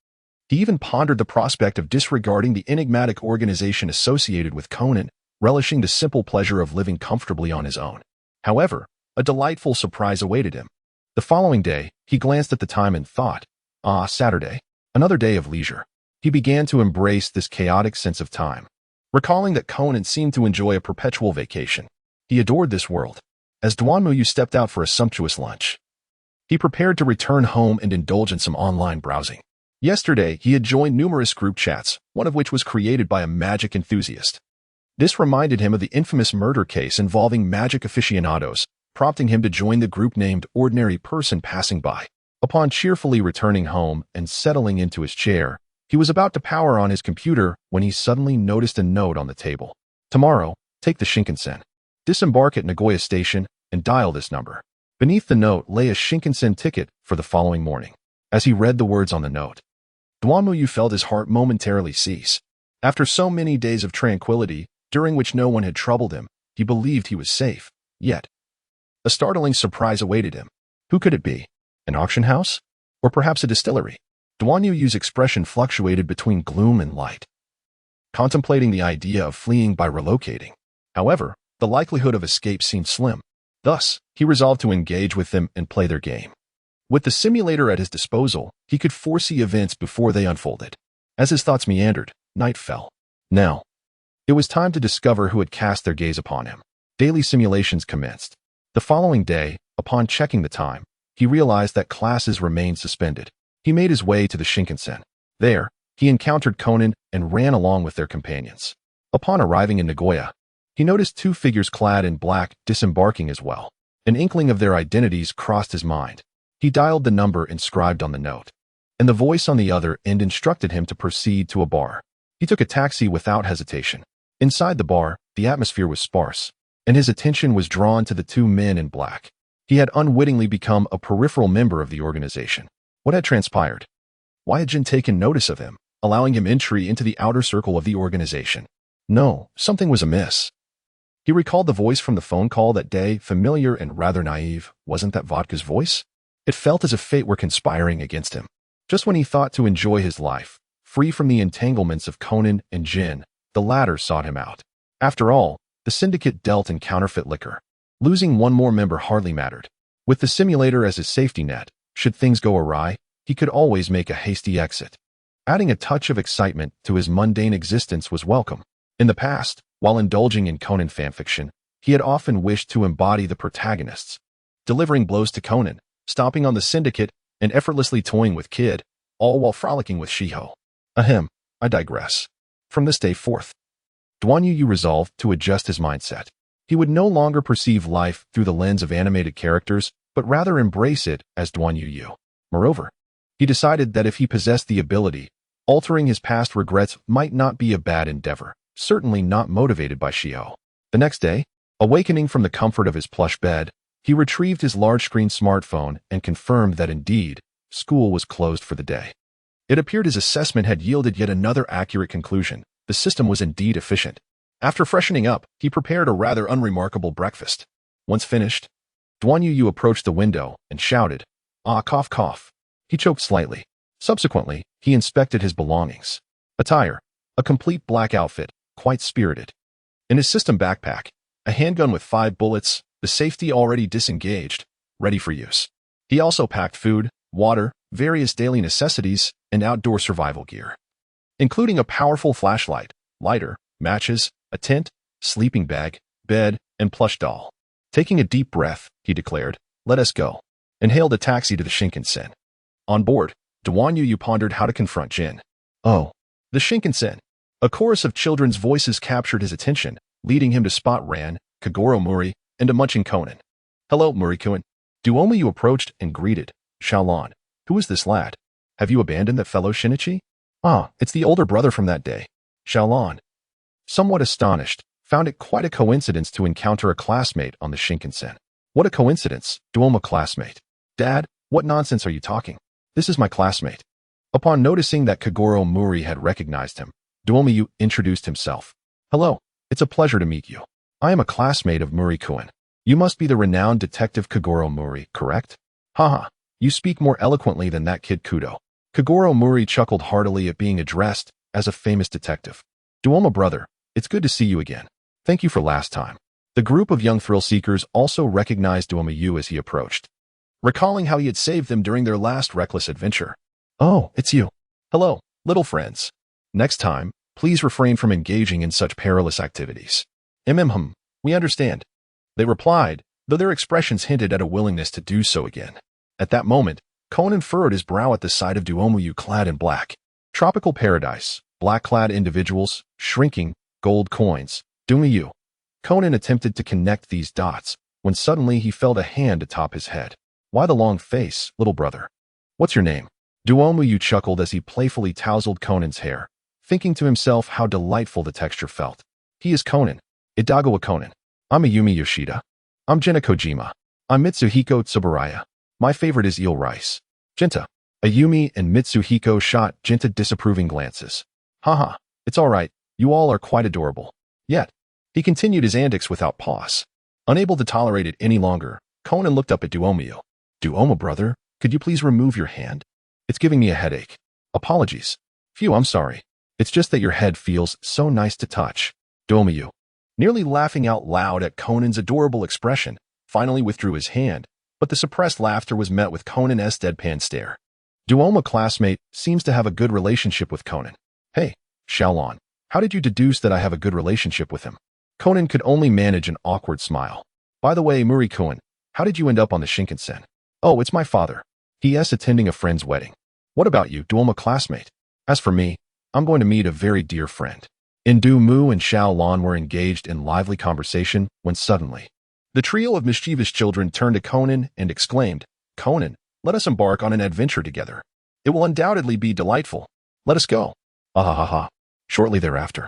He even pondered the prospect of disregarding the enigmatic organization associated with Conan, relishing the simple pleasure of living comfortably on his own. However, a delightful surprise awaited him. The following day, he glanced at the time and thought, Saturday, another day of leisure. He began to embrace this chaotic sense of time, recalling that Conan seemed to enjoy a perpetual vacation. He adored this world. As Duanmuyu stepped out for a sumptuous lunch, he prepared to return home and indulge in some online browsing. Yesterday, he had joined numerous group chats, one of which was created by a magic enthusiast. This reminded him of the infamous murder case involving magic aficionados, prompting him to join the group named Ordinary Person Passing By. Upon cheerfully returning home and settling into his chair, he was about to power on his computer when he suddenly noticed a note on the table. Tomorrow, take the Shinkansen. Disembark at Nagoya Station and dial this number. Beneath the note lay a Shinkansen ticket for the following morning. As he read the words on the note, Duanmuyu felt his heart momentarily cease. After so many days of tranquility, during which no one had troubled him, he believed he was safe. Yet, a startling surprise awaited him. Who could it be? An auction house? Or perhaps a distillery? Duanmuyu's expression fluctuated between gloom and light, contemplating the idea of fleeing by relocating. However, the likelihood of escape seemed slim. Thus, he resolved to engage with them and play their game. With the simulator at his disposal, he could foresee events before they unfolded. As his thoughts meandered, night fell. Now, it was time to discover who had cast their gaze upon him. Daily simulations commenced. The following day, upon checking the time, he realized that classes remained suspended. He made his way to the Shinkansen. There, he encountered Conan and ran along with their companions. Upon arriving in Nagoya, he noticed two figures clad in black disembarking as well. An inkling of their identities crossed his mind. He dialed the number inscribed on the note, and the voice on the other end instructed him to proceed to a bar. He took a taxi without hesitation. Inside the bar, the atmosphere was sparse, and his attention was drawn to the two men in black. He had unwittingly become a peripheral member of the organization. What had transpired? Why had Jin taken notice of him, allowing him entry into the outer circle of the organization? No, something was amiss. He recalled the voice from the phone call that day, familiar and rather naive. Wasn't that Vodka's voice? It felt as if fate were conspiring against him. Just when he thought to enjoy his life, free from the entanglements of Conan and Jin, the latter sought him out. After all, the syndicate dealt in counterfeit liquor. Losing one more member hardly mattered. With the simulator as his safety net, should things go awry, he could always make a hasty exit. Adding a touch of excitement to his mundane existence was welcome. In the past, while indulging in Conan fanfiction, he had often wished to embody the protagonists, delivering blows to Conan, stomping on the syndicate, and effortlessly toying with Kid, all while frolicking with Shiho. Ahem, I digress. From this day forth, Duan Yu resolved to adjust his mindset. He would no longer perceive life through the lens of animated characters, but rather embrace it as Duan Yu. Moreover, he decided that if he possessed the ability, altering his past regrets might not be a bad endeavor, certainly not motivated by Shiho. The next day, awakening from the comfort of his plush bed, he retrieved his large-screen smartphone and confirmed that indeed, school was closed for the day. It appeared his assessment had yielded yet another accurate conclusion. The system was indeed efficient. After freshening up, he prepared a rather unremarkable breakfast. Once finished, Duan Yu approached the window and shouted, "Ah, cough, cough." He choked slightly. Subsequently, he inspected his belongings. Attire, a complete black outfit, quite spirited. In his system backpack, a handgun with 5 bullets, the safety already disengaged, ready for use. He also packed food, water, various daily necessities, and outdoor survival gear, including a powerful flashlight, lighter, matches, a tent, sleeping bag, bed, and plush doll. Taking a deep breath, he declared, "Let us go," and hailed a taxi to the Shinkansen. On board, Duan Yu pondered how to confront Jin. Oh, the Shinkansen. A chorus of children's voices captured his attention, leading him to spot Ran, Kagoro Muri, and a munching Conan. "Hello, Muri-kun." Duomayu approached and greeted. "Xiaolon, who is this lad? Have you abandoned that fellow Shinichi?" "Ah, it's the older brother from that day." Xiaolon, somewhat astonished, found it quite a coincidence to encounter a classmate on the Shinkansen. What a coincidence, Duoma classmate. "Dad, what nonsense are you talking? This is my classmate." Upon noticing that Kagoro Muri had recognized him, Duomayu introduced himself. "Hello, it's a pleasure to meet you. I am a classmate of Muri-kun. You must be the renowned detective Kagoro Muri, correct?" "Haha, you speak more eloquently than that kid Kudo." Kagoro Muri chuckled heartily at being addressed as a famous detective. "Duoma brother, it's good to see you again. Thank you for last time." The group of young thrill-seekers also recognized Duomayu as he approached, recalling how he had saved them during their last reckless adventure. "Oh, it's you. Hello, little friends. Next time, please refrain from engaging in such perilous activities." We understand," they replied, though their expressions hinted at a willingness to do so again. At that moment, Conan furrowed his brow at the sight of Duomayu clad in black. Tropical paradise, black-clad individuals, shrinking, gold coins. Duomayu. Conan attempted to connect these dots, when suddenly he felt a hand atop his head. "Why the long face, little brother? What's your name?" Duomayu chuckled as he playfully tousled Conan's hair, thinking to himself how delightful the texture felt. "He is Conan. Idagawa Conan. I'm Ayumi Yoshida. I'm Jenna Kojima. I'm Mitsuhiko Tsuburaya. My favorite is eel rice." "Jinta." Ayumi and Mitsuhiko shot Jinta disapproving glances. "Haha, it's all right. You all are quite adorable." Yet, he continued his antics without pause. Unable to tolerate it any longer, Conan looked up at Duomayu. "Duoma brother, could you please remove your hand? It's giving me a headache." "Apologies." "Phew, I'm sorry. It's just that your head feels so nice to touch." Duomayu, nearly laughing out loud at Conan's adorable expression, finally withdrew his hand, but but the suppressed laughter was met with Conan's deadpan stare. Duoma classmate seems to have a good relationship with Conan. Hey, Xiaolon, how did you deduce that I have a good relationship with him? Conan could only manage an awkward smile. By the way, Muri-kun, how did you end up on the Shinkansen? Oh, it's my father. He is attending a friend's wedding. What about you, Duoma classmate? As for me, I'm going to meet a very dear friend. Indu Mu and Xiaolon were engaged in lively conversation when suddenly, the trio of mischievous children turned to Conan and exclaimed, Conan, let us embark on an adventure together. It will undoubtedly be delightful. Let us go. Ah ha ha ha. Shortly thereafter,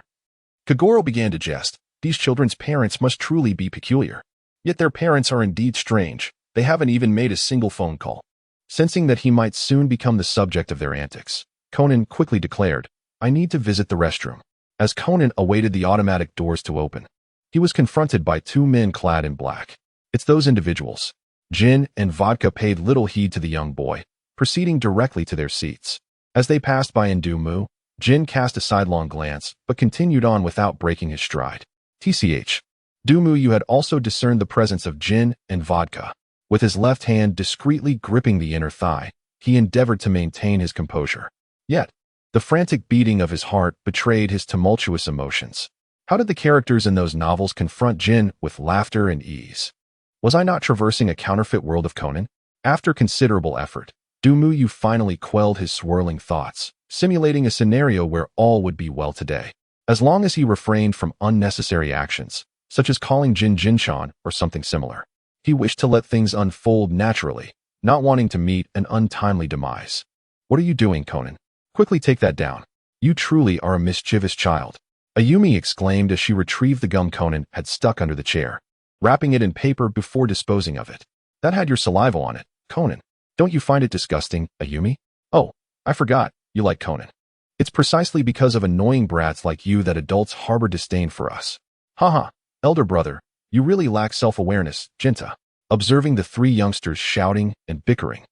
Kagoro began to jest. These children's parents must truly be peculiar. Yet their parents are indeed strange. They haven't even made a single phone call. Sensing that he might soon become the subject of their antics, Conan quickly declared, I need to visit the restroom. As Conan awaited the automatic doors to open, he was confronted by two men clad in black. It's those individuals. Gin and Vodka paid little heed to the young boy, proceeding directly to their seats. As they passed by Indu Mu, Jin cast a sidelong glance, but continued on without breaking his stride. TCH. Dumu Yu had also discerned the presence of Gin and Vodka. With his left hand discreetly gripping the inner thigh, he endeavored to maintain his composure. Yet, the frantic beating of his heart betrayed his tumultuous emotions. How did the characters in those novels confront Jin with laughter and ease? Was I not traversing a counterfeit world of Conan? After considerable effort, Dumu Yu finally quelled his swirling thoughts, simulating a scenario where all would be well today. As long as he refrained from unnecessary actions, such as calling Jin Jinshan or something similar. He wished to let things unfold naturally, not wanting to meet an untimely demise. What are you doing, Conan? Quickly take that down. You truly are a mischievous child. Ayumi exclaimed as she retrieved the gum Conan had stuck under the chair, wrapping it in paper before disposing of it. That had your saliva on it, Conan. Don't you find it disgusting, Ayumi? Oh, I forgot, you like Conan. It's precisely because of annoying brats like you that adults harbor disdain for us. Haha, elder brother, you really lack self-awareness, Jinta. Observing the three youngsters shouting and bickering,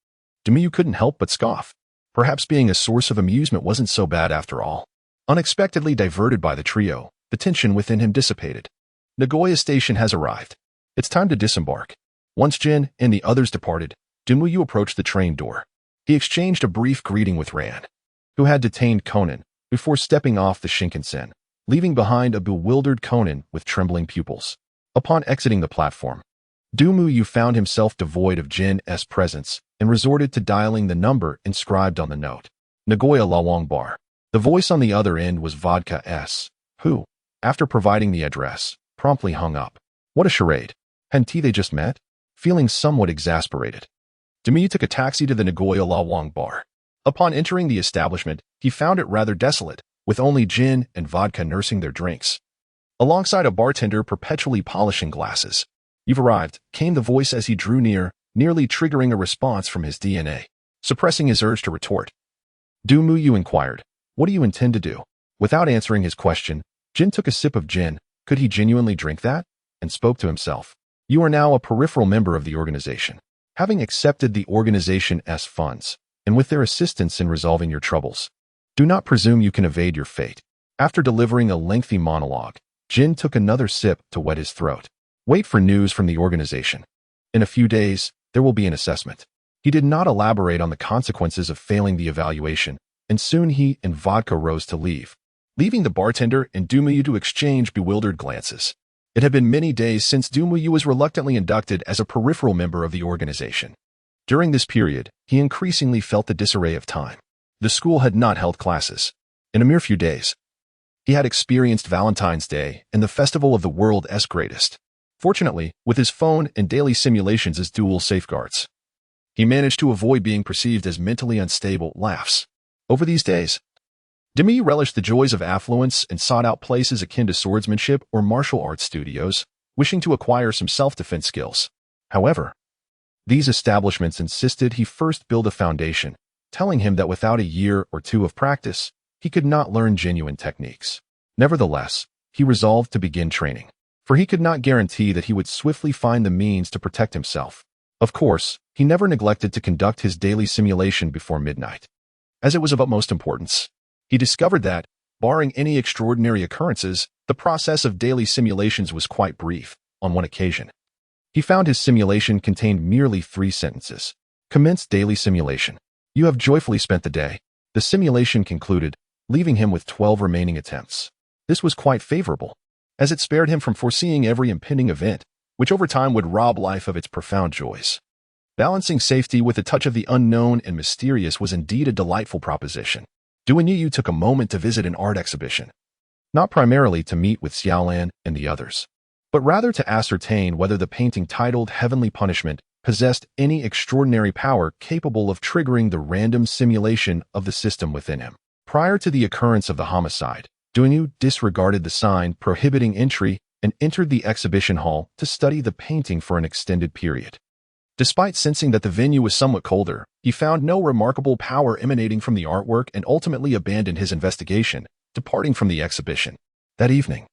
Dumu couldn't help but scoff. Perhaps being a source of amusement wasn't so bad after all. Unexpectedly diverted by the trio, the tension within him dissipated. Nagoya Station has arrived. It's time to disembark. Once Jin and the others departed, Dumu approached the train door. He exchanged a brief greeting with Ran, who had detained Conan, before stepping off the Shinkansen, leaving behind a bewildered Conan with trembling pupils. Upon exiting the platform, Dumu found himself devoid of Jin's presence and resorted to dialing the number inscribed on the note. Nagoya Lawang Bar. The voice on the other end was Vodka S, who, after providing the address, promptly hung up. What a charade. Hadn't they just met? Feeling somewhat exasperated, Dumu took a taxi to the Nagoya Lawang Bar. Upon entering the establishment, he found it rather desolate, with only Gin and Vodka nursing their drinks, alongside a bartender perpetually polishing glasses. You've arrived, came the voice as he drew near, nearly triggering a response from his DNA. Suppressing his urge to retort, Dumu inquired, what do you intend to do? Without answering his question, Jin took a sip of gin. Could he genuinely drink that? And spoke to himself. You are now a peripheral member of the organization. Having accepted the organization's funds, and with their assistance in resolving your troubles, do not presume you can evade your fate. After delivering a lengthy monologue, Jin took another sip to wet his throat. Wait for news from the organization. In a few days, there will be an assessment. He did not elaborate on the consequences of failing the evaluation, and soon he and Vodka rose to leave, leaving the bartender and Dumu to exchange bewildered glances. It had been many days since Dumu was reluctantly inducted as a peripheral member of the organization. During this period, he increasingly felt the disarray of time. The school had not held classes. In a mere few days, he had experienced Valentine's Day and the festival of the world's greatest. Fortunately, with his phone and daily simulations as dual safeguards, he managed to avoid being perceived as mentally unstable. Laughs. Over these days, Demi relished the joys of affluence and sought out places akin to swordsmanship or martial arts studios, wishing to acquire some self-defense skills. However, these establishments insisted he first build a foundation, telling him that without a year or two of practice, he could not learn genuine techniques. Nevertheless, he resolved to begin training, for he could not guarantee that he would swiftly find the means to protect himself. Of course, he never neglected to conduct his daily simulation before midnight, as it was of utmost importance. He discovered that, barring any extraordinary occurrences, the process of daily simulations was quite brief. On one occasion, He found his simulation contained merely 3 sentences. Commence daily simulation. You have joyfully spent the day. The simulation concluded, leaving him with 12 remaining attempts. This was quite favorable, as it spared him from foreseeing every impending event, which over time would rob life of its profound joys. Balancing safety with a touch of the unknown and mysterious was indeed a delightful proposition. Duanyu took a moment to visit an art exhibition, not primarily to meet with Xiaolan and the others, but rather to ascertain whether the painting titled Heavenly Punishment possessed any extraordinary power capable of triggering the random simulation of the system within him. Prior to the occurrence of the homicide, Duanyu disregarded the sign prohibiting entry and entered the exhibition hall to study the painting for an extended period. Despite sensing that the venue was somewhat colder, he found no remarkable power emanating from the artwork and ultimately abandoned his investigation, departing from the exhibition. That evening,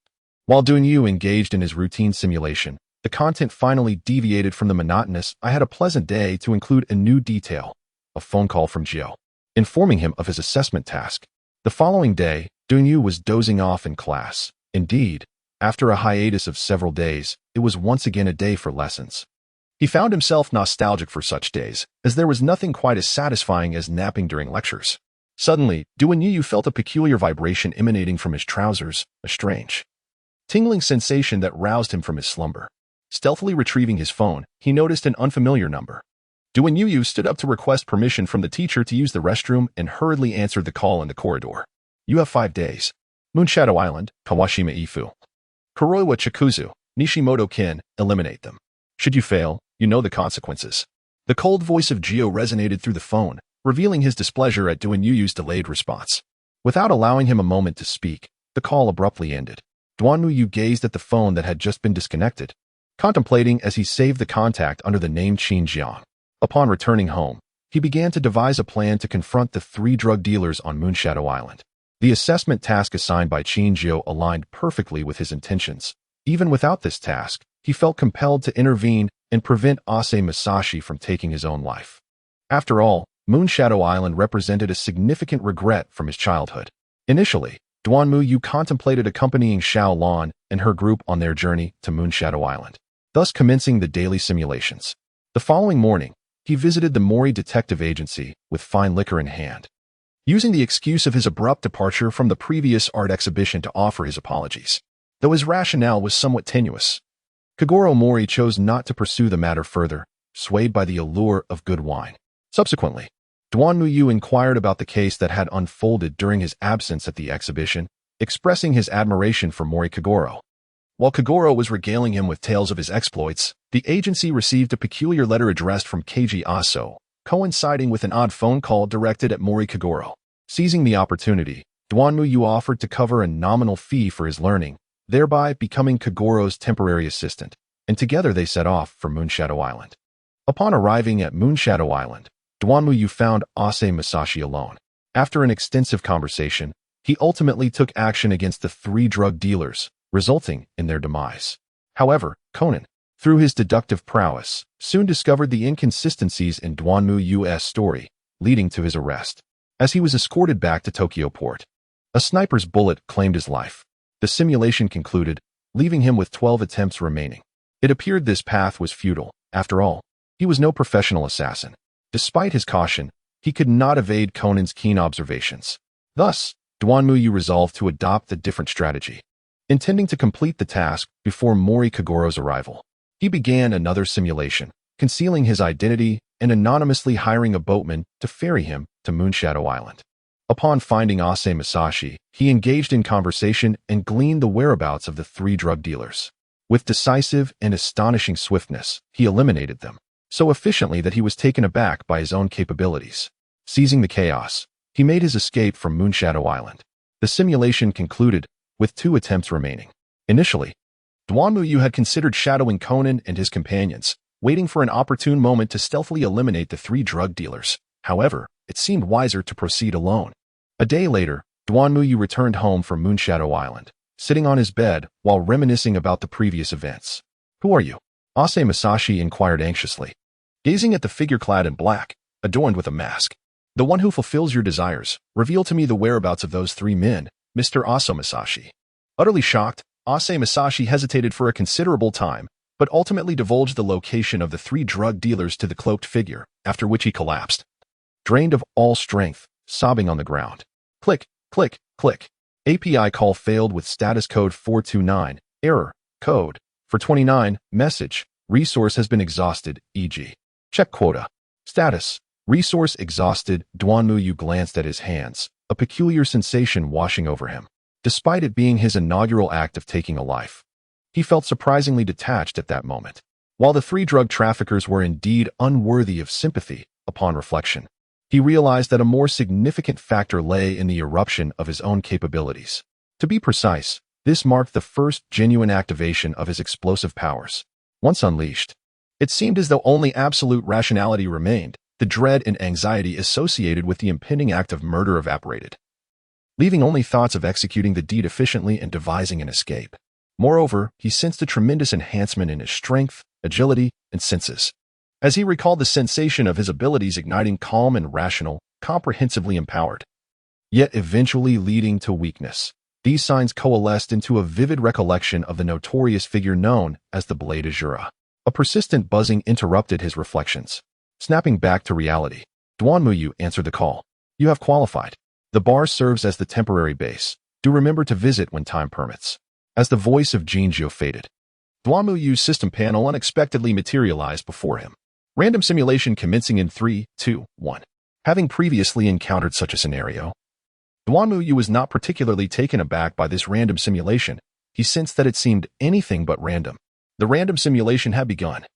while Duanyu engaged in his routine simulation, the content finally deviated from the monotonous "I had a pleasant day" to include a new detail, a phone call from Jiao, informing him of his assessment task. The following day, Duanyu was dozing off in class. Indeed, after a hiatus of several days, it was once again a day for lessons. He found himself nostalgic for such days, as there was nothing quite as satisfying as napping during lectures. Suddenly, Duanyu felt a peculiar vibration emanating from his trousers, a strange, tingling sensation that roused him from his slumber. Stealthily retrieving his phone, he noticed an unfamiliar number. Duanyu stood up to request permission from the teacher to use the restroom and hurriedly answered the call in the corridor. You have 5 days. Moonshadow Island, Kawashima Ifu. Kuroiwa Chikuzu, Nishimoto-kin, eliminate them. Should you fail, you know the consequences. The cold voice of Gio resonated through the phone, revealing his displeasure at Duanyu's delayed response. Without allowing him a moment to speak, the call abruptly ended. Duanyu gazed at the phone that had just been disconnected, contemplating as he saved the contact under the name Qin Jiang. Upon returning home, he began to devise a plan to confront the 3 drug dealers on Moonshadow Island. The assessment task assigned by Qin Jiao aligned perfectly with his intentions. Even without this task, he felt compelled to intervene and prevent Ase Masashi from taking his own life. After all, Moonshadow Island represented a significant regret from his childhood. Initially, Duanyu contemplated accompanying Xiao Lan and her group on their journey to Moonshadow Island, thus commencing the daily simulations. The following morning, he visited the Mori Detective Agency with fine liquor in hand, using the excuse of his abrupt departure from the previous art exhibition to offer his apologies, though his rationale was somewhat tenuous. Kagoro Mori chose not to pursue the matter further, swayed by the allure of good wine. Subsequently, Duanyu inquired about the case that had unfolded during his absence at the exhibition, expressing his admiration for Mori Kagoro. While Kagoro was regaling him with tales of his exploits, the agency received a peculiar letter addressed from Keiji Aso, coinciding with an odd phone call directed at Mori Kagoro. Seizing the opportunity, Duanyu offered to cover a nominal fee for his learning, thereby becoming Kagoro's temporary assistant, and together they set off for Moonshadow Island. Upon arriving at Moonshadow Island, Duanyu found Ase Masashi alone. After an extensive conversation, he ultimately took action against the 3 drug dealers, resulting in their demise. However, Conan, through his deductive prowess, soon discovered the inconsistencies in Duanyu's story, leading to his arrest. As he was escorted back to Tokyo Port, a sniper's bullet claimed his life. The simulation concluded, leaving him with 12 attempts remaining. It appeared this path was futile. After all, he was no professional assassin. Despite his caution, he could not evade Conan's keen observations. Thus, Duanyu resolved to adopt a different strategy. Intending to complete the task before Mori Kagoro's arrival, he began another simulation, concealing his identity and anonymously hiring a boatman to ferry him to Moonshadow Island. Upon finding Ase Masashi, he engaged in conversation and gleaned the whereabouts of the 3 drug dealers. With decisive and astonishing swiftness, he eliminated them, so efficiently that he was taken aback by his own capabilities. Seizing the chaos, he made his escape from Moonshadow Island. The simulation concluded, with 2 attempts remaining. Initially, Duanyu had considered shadowing Conan and his companions, waiting for an opportune moment to stealthily eliminate the 3 drug dealers. However, it seemed wiser to proceed alone. A day later, Duanyu returned home from Moonshadow Island, sitting on his bed while reminiscing about the previous events. Who are you? Ase Masashi inquired anxiously, gazing at the figure clad in black, adorned with a mask. The one who fulfills your desires. Reveal to me the whereabouts of those 3 men, Mr. Ase Masashi. Utterly shocked, Ase Masashi hesitated for a considerable time, but ultimately divulged the location of the 3 drug dealers to the cloaked figure, after which he collapsed, drained of all strength, sobbing on the ground. Click, click, click. API call failed with status code 429, error, code, for 29, message, resource has been exhausted, e.g. check quota. Status, resource exhausted. Duanmuyu glanced at his hands, a peculiar sensation washing over him. Despite it being his inaugural act of taking a life, he felt surprisingly detached at that moment. While the 3 drug traffickers were indeed unworthy of sympathy, upon reflection, he realized that a more significant factor lay in the eruption of his own capabilities. To be precise, this marked the first genuine activation of his explosive powers. Once unleashed, it seemed as though only absolute rationality remained. The dread and anxiety associated with the impending act of murder evaporated, leaving only thoughts of executing the deed efficiently and devising an escape. Moreover, he sensed a tremendous enhancement in his strength, agility, and senses. As he recalled the sensation of his abilities igniting calm and rational, comprehensively empowered, yet eventually leading to weakness, these signs coalesced into a vivid recollection of the notorious figure known as the Blade Azura. A persistent buzzing interrupted his reflections. Snapping back to reality, Duanmuyu answered the call. You have qualified. The bar serves as the temporary base. Do remember to visit when time permits. As the voice of Jinzhou faded, Duanmuyu's system panel unexpectedly materialized before him. Random simulation commencing in 3, 2, 1. Having previously encountered such a scenario, Duanmuyu was not particularly taken aback by this random simulation. He sensed that it seemed anything but random. The random simulation had begun.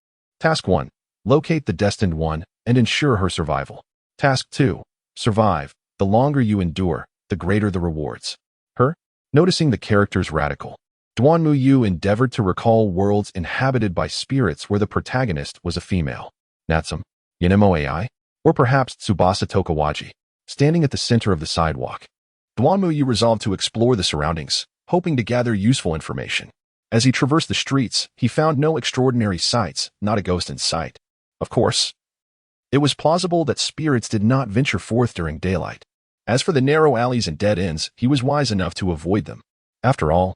Task 1. Locate the destined one and ensure her survival. Task 2. Survive. The longer you endure, the greater the rewards. Her? Noticing the character's radical, Duanmuyu endeavored to recall worlds inhabited by spirits where the protagonist was a female. Natsum, Yanemo AI, or perhaps Tsubasa Tokawaji, standing at the center of the sidewalk. Duanmuyu resolved to explore the surroundings, hoping to gather useful information. As he traversed the streets, he found no extraordinary sights, not a ghost in sight. Of course, it was plausible that spirits did not venture forth during daylight. As for the narrow alleys and dead ends, he was wise enough to avoid them. After all,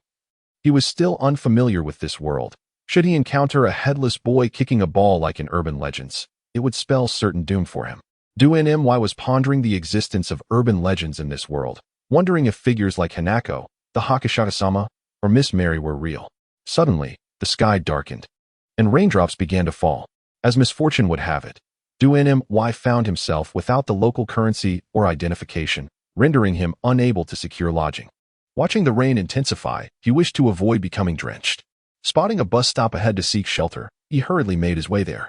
he was still unfamiliar with this world. Should he encounter a headless boy kicking a ball like in urban legends, it would spell certain doom for him. Du-NMY was pondering the existence of urban legends in this world, wondering if figures like Hanako, the Hakashaka-sama, or Miss Mary were real. Suddenly, the sky darkened, and raindrops began to fall. As misfortune would have it, Du-NMY found himself without the local currency or identification, rendering him unable to secure lodging. Watching the rain intensify, he wished to avoid becoming drenched. Spotting a bus stop ahead to seek shelter, he hurriedly made his way there.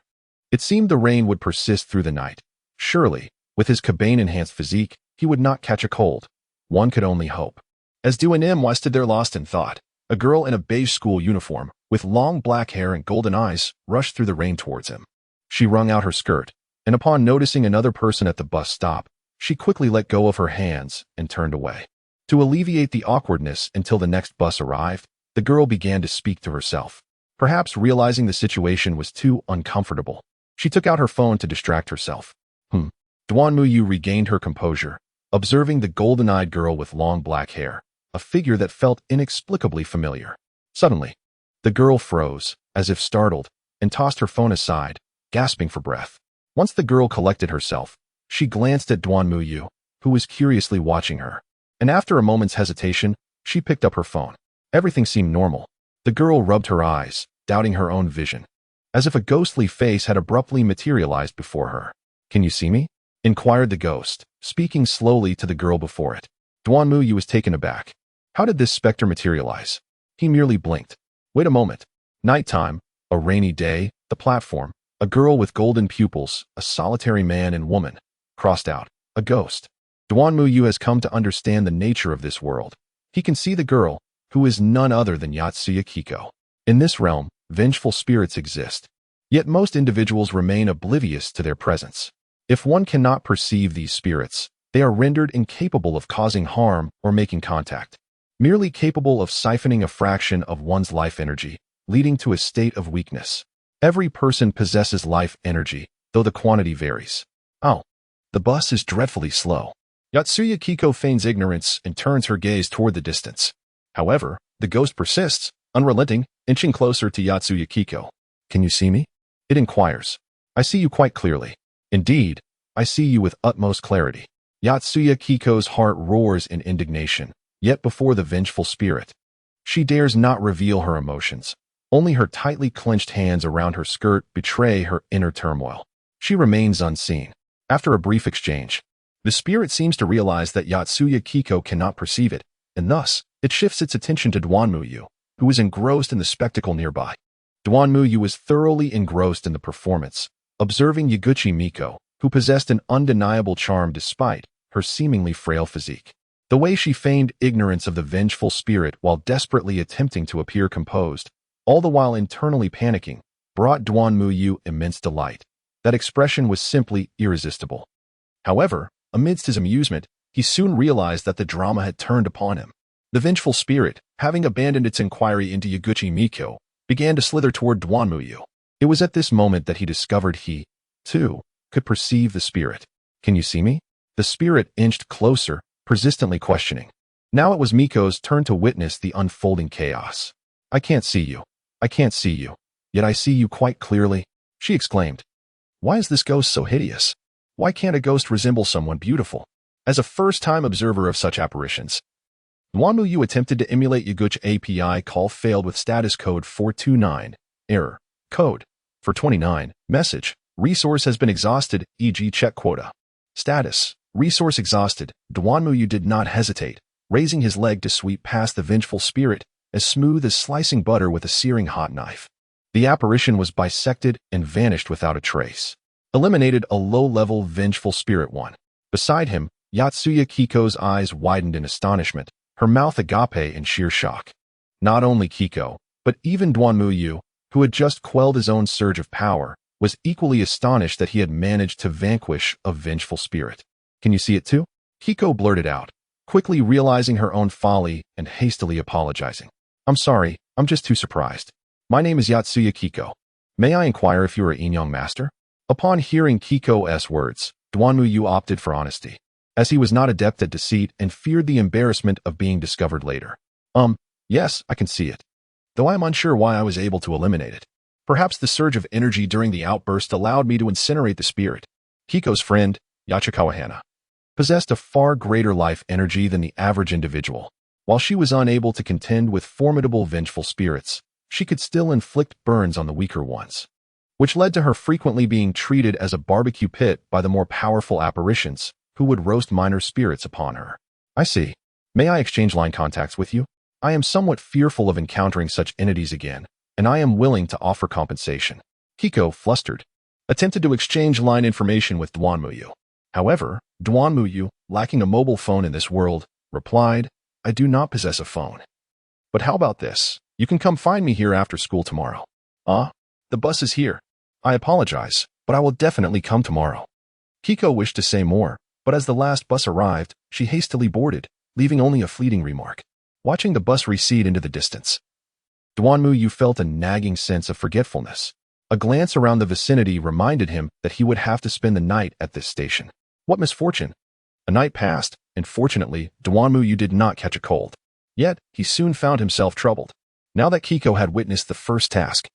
It seemed the rain would persist through the night. Surely, with his Kabane-enhanced physique, he would not catch a cold. One could only hope. As Du-NMY stood there lost in thought, a girl in a beige school uniform, with long black hair and golden eyes, rushed through the rain towards him. She wrung out her skirt, and upon noticing another person at the bus stop, she quickly let go of her hands and turned away. To alleviate the awkwardness until the next bus arrived, the girl began to speak to herself. Perhaps realizing the situation was too uncomfortable, she took out her phone to distract herself. Duanmuyu regained her composure, observing the golden-eyed girl with long black hair, a figure that felt inexplicably familiar. Suddenly, the girl froze, as if startled, and tossed her phone aside, gasping for breath. Once the girl collected herself, she glanced at Duanmuyu, who was curiously watching her. And after a moment's hesitation, she picked up her phone. Everything seemed normal. The girl rubbed her eyes, doubting her own vision, as if a ghostly face had abruptly materialized before her. "Can you see me?" inquired the ghost, speaking slowly to the girl before it. Duanmuyu was taken aback. How did this specter materialize? He merely blinked. Wait a moment. Nighttime, a rainy day, the platform, a girl with golden pupils, a solitary man and woman, crossed out, a ghost. Duanmuyu has come to understand the nature of this world. He can see the girl, who is none other than Yatsuya Kiko. In this realm, vengeful spirits exist. Yet most individuals remain oblivious to their presence. If one cannot perceive these spirits, they are rendered incapable of causing harm or making contact, merely capable of siphoning a fraction of one's life energy, leading to a state of weakness. Every person possesses life energy, though the quantity varies. Oh, the bus is dreadfully slow. Yatsuya Kiko feigns ignorance and turns her gaze toward the distance. However, the ghost persists, unrelenting, inching closer to Yatsuya Kiko. Can you see me? It inquires. I see you quite clearly. Indeed, I see you with utmost clarity. Yatsuya Kiko's heart roars in indignation, yet before the vengeful spirit, she dares not reveal her emotions. Only her tightly clenched hands around her skirt betray her inner turmoil. She remains unseen. After a brief exchange, the spirit seems to realize that Yatsuya Kiko cannot perceive it, and thus, it shifts its attention to Duanmuyu, who is engrossed in the spectacle nearby. Duanmuyu is thoroughly engrossed in the performance, observing Yaguchi Miko, who possessed an undeniable charm despite her seemingly frail physique. The way she feigned ignorance of the vengeful spirit while desperately attempting to appear composed, all the while internally panicking, brought Duanmuyu immense delight. That expression was simply irresistible. However, amidst his amusement, he soon realized that the drama had turned upon him. The vengeful spirit, having abandoned its inquiry into Yaguchi Miko, began to slither toward Duanmuyu. It was at this moment that he discovered he, too, could perceive the spirit. Can you see me? The spirit inched closer, persistently questioning. Now it was Miko's turn to witness the unfolding chaos. I can't see you. I can't see you. Yet I see you quite clearly, she exclaimed. Why is this ghost so hideous? Why can't a ghost resemble someone beautiful? As a first-time observer of such apparitions, Duanmuyu attempted to emulate Yaguchi API call failed with status code 429, error, code, for 29, message, resource has been exhausted, e.g. check quota. Status, resource exhausted. Duanmuyu did not hesitate, raising his leg to sweep past the vengeful spirit, as smooth as slicing butter with a searing hot knife. The apparition was bisected and vanished without a trace. Eliminated a low-level vengeful spirit one. Beside him, Yatsuya Kiko's eyes widened in astonishment, her mouth agape in sheer shock. Not only Kiko, but even Duanmuyu, who had just quelled his own surge of power, was equally astonished that he had managed to vanquish a vengeful spirit. Can you see it too? Kiko blurted out, quickly realizing her own folly and hastily apologizing. I'm sorry, I'm just too surprised. My name is Yatsuya Kiko. May I inquire if you are a Yin Yang master? Upon hearing Kiko's words, Duanmuyu opted for honesty, as he was not adept at deceit and feared the embarrassment of being discovered later. Yes, I can see it. Though I am unsure why I was able to eliminate it. Perhaps the surge of energy during the outburst allowed me to incinerate the spirit. Kiko's friend, Yachikawa Hana, possessed a far greater life energy than the average individual. While she was unable to contend with formidable vengeful spirits, she could still inflict burns on the weaker ones, which led to her frequently being treated as a barbecue pit by the more powerful apparitions, who would roast minor spirits upon her. I see. May I exchange line contacts with you? I am somewhat fearful of encountering such entities again, and I am willing to offer compensation. Kiko, flustered, attempted to exchange line information with Duanmuyu. However, Duanmuyu, lacking a mobile phone in this world, replied, I do not possess a phone. But how about this? You can come find me here after school tomorrow. The bus is here. I apologize, but I will definitely come tomorrow. Kiko wished to say more, but as the last bus arrived, she hastily boarded, leaving only a fleeting remark. Watching the bus recede into the distance, Duanmuyu felt a nagging sense of forgetfulness. A glance around the vicinity reminded him that he would have to spend the night at this station. What misfortune! A night passed, and fortunately, Duanmuyu did not catch a cold. Yet, he soon found himself troubled. Now that Kiko had witnessed the first task,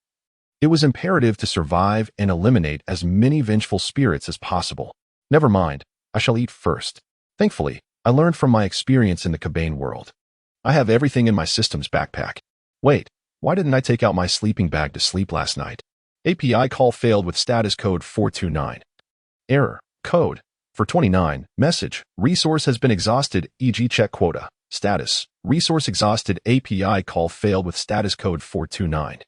it was imperative to survive and eliminate as many vengeful spirits as possible. Never mind, I shall eat first. Thankfully, I learned from my experience in the Kabaneri world. I have everything in my system's backpack. Wait, why didn't I take out my sleeping bag to sleep last night? API call failed with status code 429. Error, code, for 29, message, resource has been exhausted, e.g. check quota. Status, resource exhausted, API call failed with status code 429.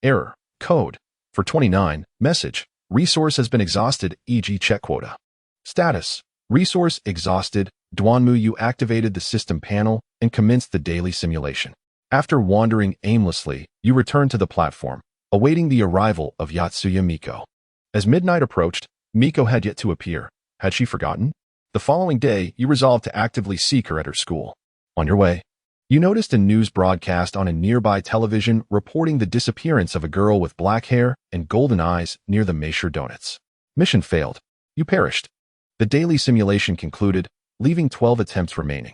Error, code, for 29, message, resource has been exhausted, e.g. check quota. Status, resource exhausted. Duanmuyu activated the system panel and commenced the daily simulation. After wandering aimlessly, you returned to the platform, awaiting the arrival of Yatsuya Miko. As midnight approached, Miko had yet to appear. Had she forgotten? The following day, you resolved to actively seek her at her school. On your way, you noticed a news broadcast on a nearby television reporting the disappearance of a girl with black hair and golden eyes near the Meisher Donuts. Mission failed. You perished. The daily simulation concluded, leaving 12 attempts remaining.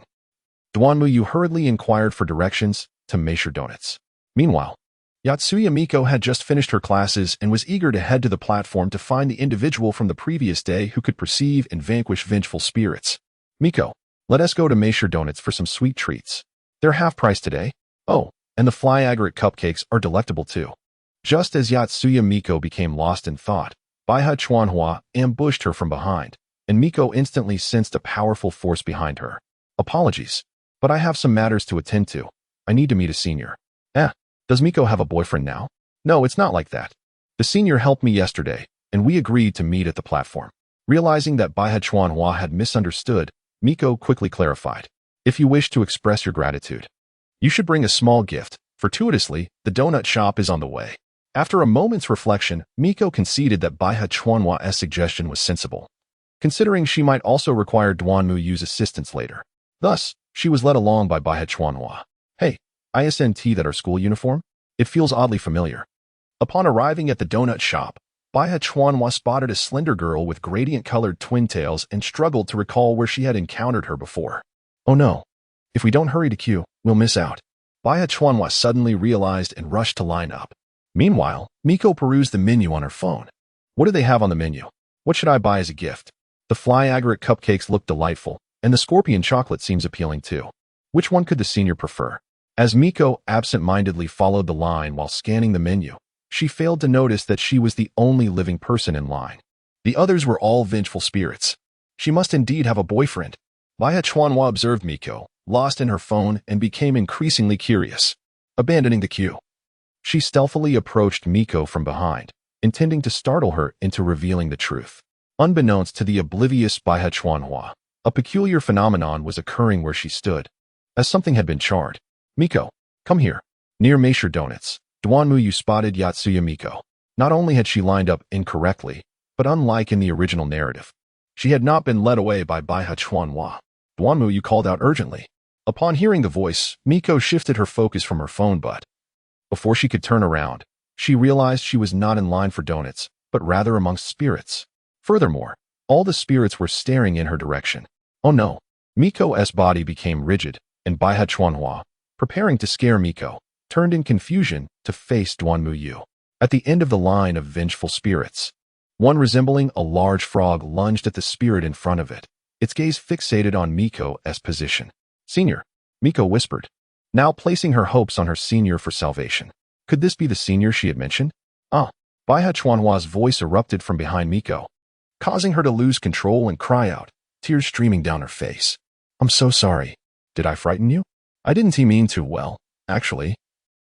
Duanmuyu hurriedly inquired for directions to Meisher Donuts. Meanwhile, Yatsuya Miko had just finished her classes and was eager to head to the platform to find the individual from the previous day who could perceive and vanquish vengeful spirits. Miko, let us go to Meisher Donuts for some sweet treats. They're half price today. Oh, and the fly agate cupcakes are delectable too. Just as Yatsuya Miko became lost in thought, Baiha Chuanhua ambushed her from behind, and Miko instantly sensed a powerful force behind her. Apologies, but I have some matters to attend to. I need to meet a senior. Does Miko have a boyfriend now? No, it's not like that. The senior helped me yesterday, and we agreed to meet at the platform. Realizing that Baiha Chuanhua had misunderstood, Miko quickly clarified. If you wish to express your gratitude, you should bring a small gift. Fortuitously, the donut shop is on the way. After a moment's reflection, Miko conceded that Baiha Chuanhua's suggestion was sensible, considering she might also require Duanmuyu's assistance later. Thus, she was led along by Baiha Chuanhua. Hey, isn't that our school uniform? It feels oddly familiar. Upon arriving at the donut shop, Baiha Chuanhua spotted a slender girl with gradient-colored twin tails and struggled to recall where she had encountered her before. Oh no. If we don't hurry to queue, we'll miss out. Baiha Chuanhua suddenly realized and rushed to line up. Meanwhile, Miko perused the menu on her phone. What do they have on the menu? What should I buy as a gift? The fly agate cupcakes look delightful, and the scorpion chocolate seems appealing too. Which one could the senior prefer? As Miko absent-mindedly followed the line while scanning the menu, she failed to notice that she was the only living person in line. The others were all vengeful spirits. She must indeed have a boyfriend. Baiha Chuanhua observed Miko, lost in her phone, and became increasingly curious. Abandoning the queue, she stealthily approached Miko from behind, intending to startle her into revealing the truth. Unbeknownst to the oblivious Baiha Chuanhua, a peculiar phenomenon was occurring where she stood, as something had been charred. Miko, come here. Near Meisher Donuts, Duanmuyu spotted Yatsuya Miko. Not only had she lined up incorrectly, but unlike in the original narrative, she had not been led away by Baiha Chuanhua. Duanmuyu called out urgently. Upon hearing the voice, Miko shifted her focus from her phone, but before she could turn around, she realized she was not in line for donuts, but rather amongst spirits. Furthermore, all the spirits were staring in her direction. Oh no. Miko's body became rigid, and Baiha Chuanhua, preparing to scare Miko, turned in confusion to face Duanmuyu. At the end of the line of vengeful spirits, one resembling a large frog lunged at the spirit in front of it, its gaze fixated on Miko's position. Senior, Miko whispered, now placing her hopes on her senior for salvation. Could this be the senior she had mentioned? Baiha Chuanhua's voice erupted from behind Miko, causing her to lose control and cry out, tears streaming down her face. I'm so sorry. Did I frighten you? I didn't mean to. Well, actually,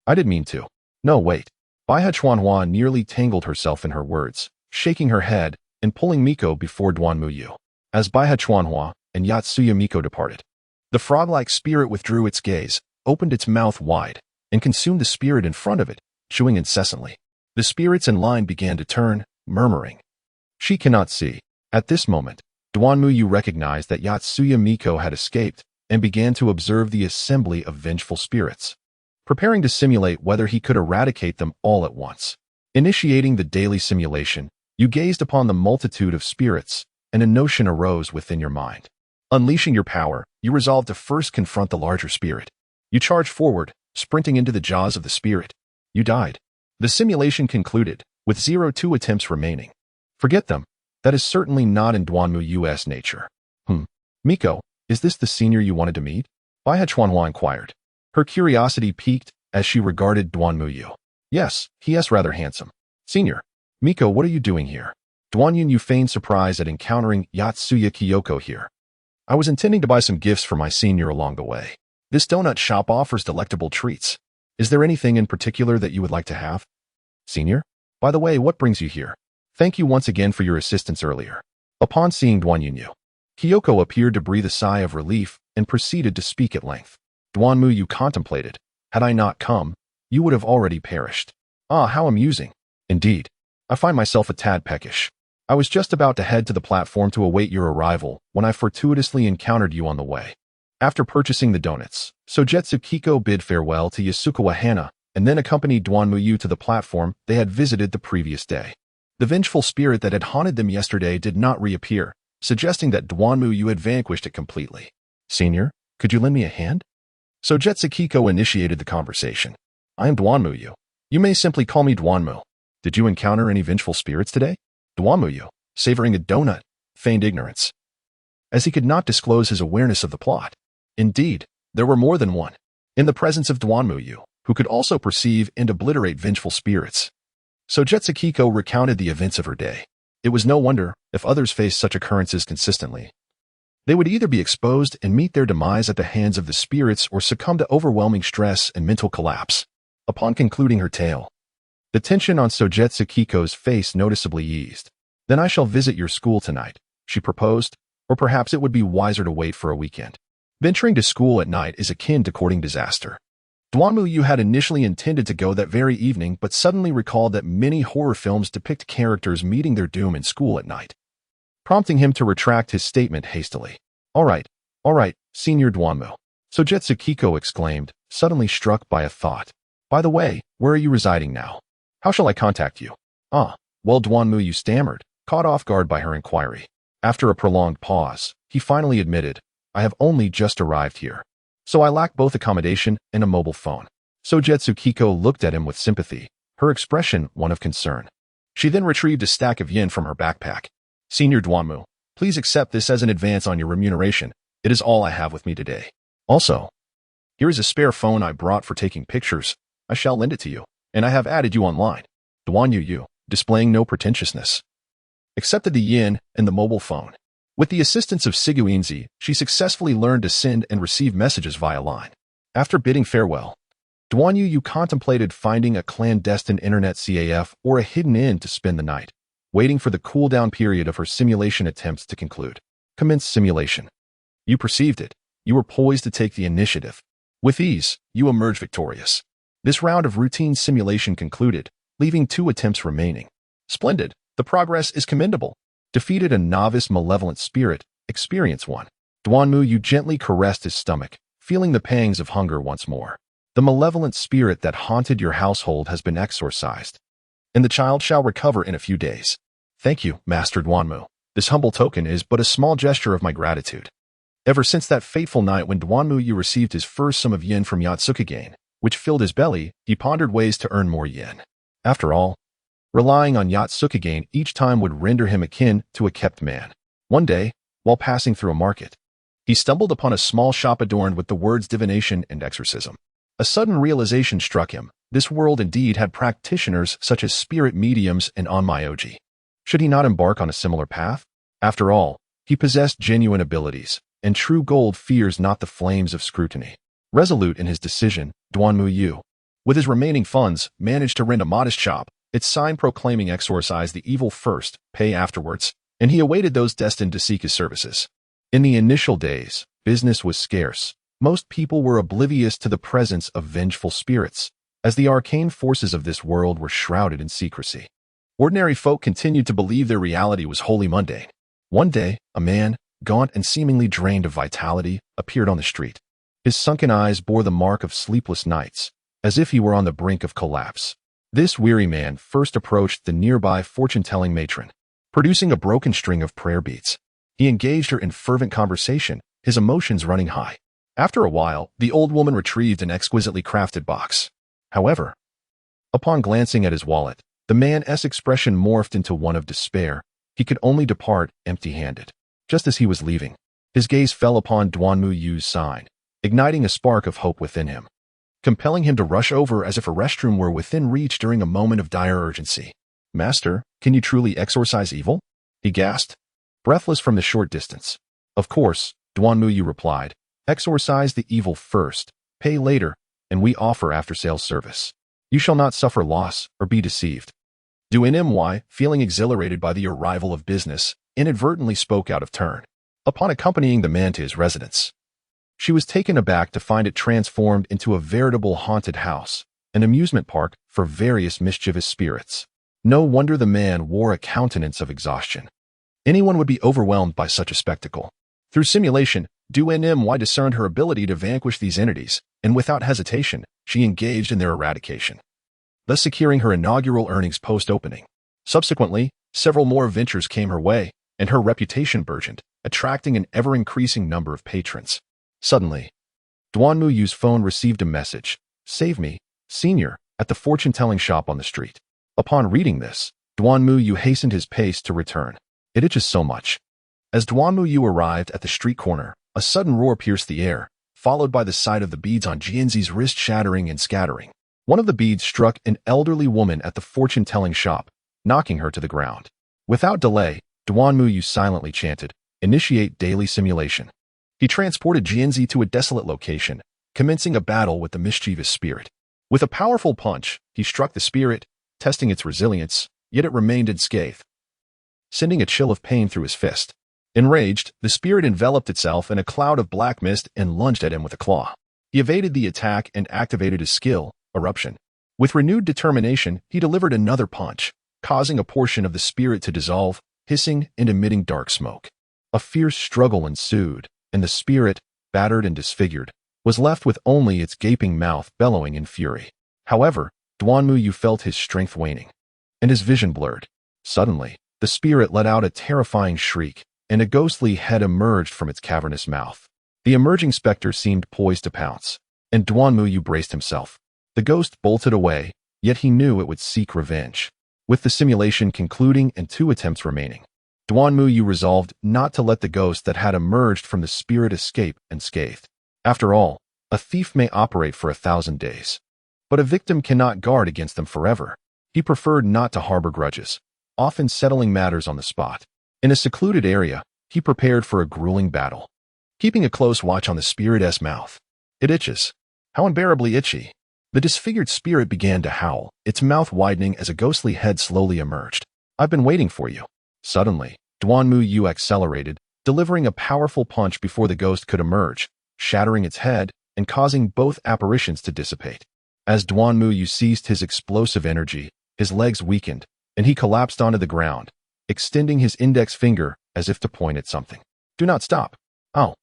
I did mean to. No, wait. Baiha Chuanhua nearly tangled herself in her words, shaking her head and pulling Miko before Duanmuyu. As Baiha Chuanhua and Yatsuya Miko departed, the frog-like spirit withdrew its gaze, opened its mouth wide, and consumed the spirit in front of it, chewing incessantly. The spirits in line began to turn, murmuring. She cannot see. At this moment, Duanmuyu recognized that Yatsuya Miko had escaped and began to observe the assembly of vengeful spirits, preparing to simulate whether he could eradicate them all at once. Initiating the daily simulation, you gazed upon the multitude of spirits, and a notion arose within your mind. Unleashing your power, you resolved to first confront the larger spirit. You charged forward, sprinting into the jaws of the spirit. You died. The simulation concluded, with 02 attempts remaining. Forget them. That is certainly not in Duanmuyu's nature. Miko, is this the senior you wanted to meet? Baiha Chuanhua inquired. Her curiosity piqued as she regarded Duanmuyu. Yes, he is rather handsome. Senior. Miko, what are you doing here? Duanyu feigned surprise at encountering Yatsuya Kyoko here. I was intending to buy some gifts for my senior along the way. This donut shop offers delectable treats. Is there anything in particular that you would like to have? Senior? By the way, what brings you here? Thank you once again for your assistance earlier. Upon seeing Duanyu, Kyoko appeared to breathe a sigh of relief and proceeded to speak at length. Duanmuyu contemplated. Had I not come, you would have already perished. Ah, how amusing. Indeed. I find myself a tad peckish. I was just about to head to the platform to await your arrival when I fortuitously encountered you on the way. After purchasing the donuts, Sojetsu Kiko bid farewell to Yasukawa Hana and then accompanied Duanmuyu to the platform they had visited the previous day. The vengeful spirit that had haunted them yesterday did not reappear, suggesting that Duanmuyu had vanquished it completely. Senior, could you lend me a hand? Sojetsu Kiko initiated the conversation. I am Duanmuyu. You may simply call me Duanmu. Did you encounter any vengeful spirits today? Duanmu, savoring a donut, feigned ignorance, as he could not disclose his awareness of the plot. Indeed, there were more than one. In the presence of Duanmu, who could also perceive and obliterate vengeful spirits. So Jetsukiko recounted the events of her day. It was no wonder if others faced such occurrences consistently. They would either be exposed and meet their demise at the hands of the spirits or succumb to overwhelming stress and mental collapse. Upon concluding her tale, the tension on Sojetsukiko's face noticeably eased. Then I shall visit your school tonight, she proposed, or perhaps it would be wiser to wait for a weekend. Venturing to school at night is akin to courting disaster. Duanmu had initially intended to go that very evening but suddenly recalled that many horror films depict characters meeting their doom in school at night, prompting him to retract his statement hastily. All right, Senior Duanmu, Sojetsukiko exclaimed, suddenly struck by a thought. By the way, where are you residing now? How shall I contact you? Well, Duanmu stammered, caught off guard by her inquiry. After a prolonged pause, he finally admitted, I have only just arrived here, so I lack both accommodation and a mobile phone. Sojetsukiko looked at him with sympathy, her expression one of concern. She then retrieved a stack of yen from her backpack. Senior Duanmu, please accept this as an advance on your remuneration. It is all I have with me today. Also, here is a spare phone I brought for taking pictures. I shall lend it to you, and I have added you online. Duanmu, displaying no pretentiousness, accepted the yen and the mobile phone. With the assistance of Siguinzi, she successfully learned to send and receive messages via line. After bidding farewell, Duanyu contemplated finding a clandestine internet CAF or a hidden inn to spend the night, waiting for the cool-down period of her simulation attempts to conclude. Commence simulation. You perceived it. You were poised to take the initiative. With ease, you emerged victorious. This round of routine simulation concluded, leaving 2 attempts remaining. Splendid. The progress is commendable. Defeated a novice malevolent spirit, experience 1. Duanmu gently caressed his stomach, feeling the pangs of hunger once more. The malevolent spirit that haunted your household has been exorcised, and the child shall recover in a few days. Thank you, Master Duanmu. This humble token is but a small gesture of my gratitude. Ever since that fateful night when Duanmu received his first sum of yen from Yatsukigane, which filled his belly, he pondered ways to earn more yen. After all, relying on Yatsukigane each time would render him akin to a kept man. One day, while passing through a market, he stumbled upon a small shop adorned with the words divination and exorcism. A sudden realization struck him. This world indeed had practitioners such as spirit mediums and onmyoji. Should he not embark on a similar path? After all, he possessed genuine abilities, and true gold fears not the flames of scrutiny. Resolute in his decision, Duanmu, with his remaining funds, managed to rent a modest shop, its sign proclaiming exorcise the evil first, pay afterwards, and he awaited those destined to seek his services. In the initial days, business was scarce. Most people were oblivious to the presence of vengeful spirits, as the arcane forces of this world were shrouded in secrecy. Ordinary folk continued to believe their reality was wholly mundane. One day, a man, gaunt and seemingly drained of vitality, appeared on the street. His sunken eyes bore the mark of sleepless nights, as if he were on the brink of collapse. This weary man first approached the nearby fortune-telling matron. Producing a broken string of prayer beads, he engaged her in fervent conversation, his emotions running high. After a while, the old woman retrieved an exquisitely crafted box. However, upon glancing at his wallet, the man's expression morphed into one of despair. He could only depart empty-handed. Just as he was leaving, his gaze fell upon Duanmu's sign, igniting a spark of hope within him, compelling him to rush over as if a restroom were within reach during a moment of dire urgency. Master, can you truly exorcise evil? He gasped, breathless from the short distance. Of course, Duanmu replied. Exorcise the evil first, pay later, and we offer after-sales service. You shall not suffer loss or be deceived. Duanmu, feeling exhilarated by the arrival of business, inadvertently spoke out of turn. Upon accompanying the man to his residence, she was taken aback to find it transformed into a veritable haunted house, an amusement park for various mischievous spirits. No wonder the man wore a countenance of exhaustion. Anyone would be overwhelmed by such a spectacle. Through simulation, Duanmu discerned her ability to vanquish these entities, and without hesitation, she engaged in their eradication, thus securing her inaugural earnings post-opening. Subsequently, several more ventures came her way, and her reputation burgeoned, attracting an ever-increasing number of patrons. Suddenly, Duanmu's phone received a message. Save me, Senior, at the fortune-telling shop on the street. Upon reading this, Duanmu Yu hastened his pace to return. It itches so much. As Duanmu Yu arrived at the street corner, a sudden roar pierced the air, followed by the sight of the beads on Jianzi's wrist shattering and scattering. One of the beads struck an elderly woman at the fortune-telling shop, knocking her to the ground. Without delay, Duanmu Yu silently chanted, "Initiate daily simulation." He transported Jianzi to a desolate location, commencing a battle with the mischievous spirit. With a powerful punch, he struck the spirit, testing its resilience, yet it remained unscathed, sending a chill of pain through his fist. Enraged, the spirit enveloped itself in a cloud of black mist and lunged at him with a claw. He evaded the attack and activated his skill, Eruption. With renewed determination, he delivered another punch, causing a portion of the spirit to dissolve, hissing and emitting dark smoke. A fierce struggle ensued, and the spirit, battered and disfigured, was left with only its gaping mouth bellowing in fury. However, Duanmu Yu felt his strength waning, and his vision blurred. Suddenly, the spirit let out a terrifying shriek, and a ghostly head emerged from its cavernous mouth. The emerging specter seemed poised to pounce, and Duanmu Yu braced himself. The ghost bolted away, yet he knew it would seek revenge. With the simulation concluding and 2 attempts remaining, Duanmu Yu resolved not to let the ghost that had emerged from the spirit escape unscathed. After all, a thief may operate for 1,000 days, but a victim cannot guard against them forever. He preferred not to harbor grudges, often settling matters on the spot. In a secluded area, he prepared for a grueling battle, keeping a close watch on the spirit's mouth. It itches. How unbearably itchy. The disfigured spirit began to howl, its mouth widening as a ghostly head slowly emerged. "I've been waiting for you." Suddenly, Duanmu Yu accelerated, delivering a powerful punch before the ghost could emerge, shattering its head and causing both apparitions to dissipate. As Duanmu Yu seized his explosive energy, his legs weakened, and he collapsed onto the ground, extending his index finger as if to point at something. "Do not stop." "Oh,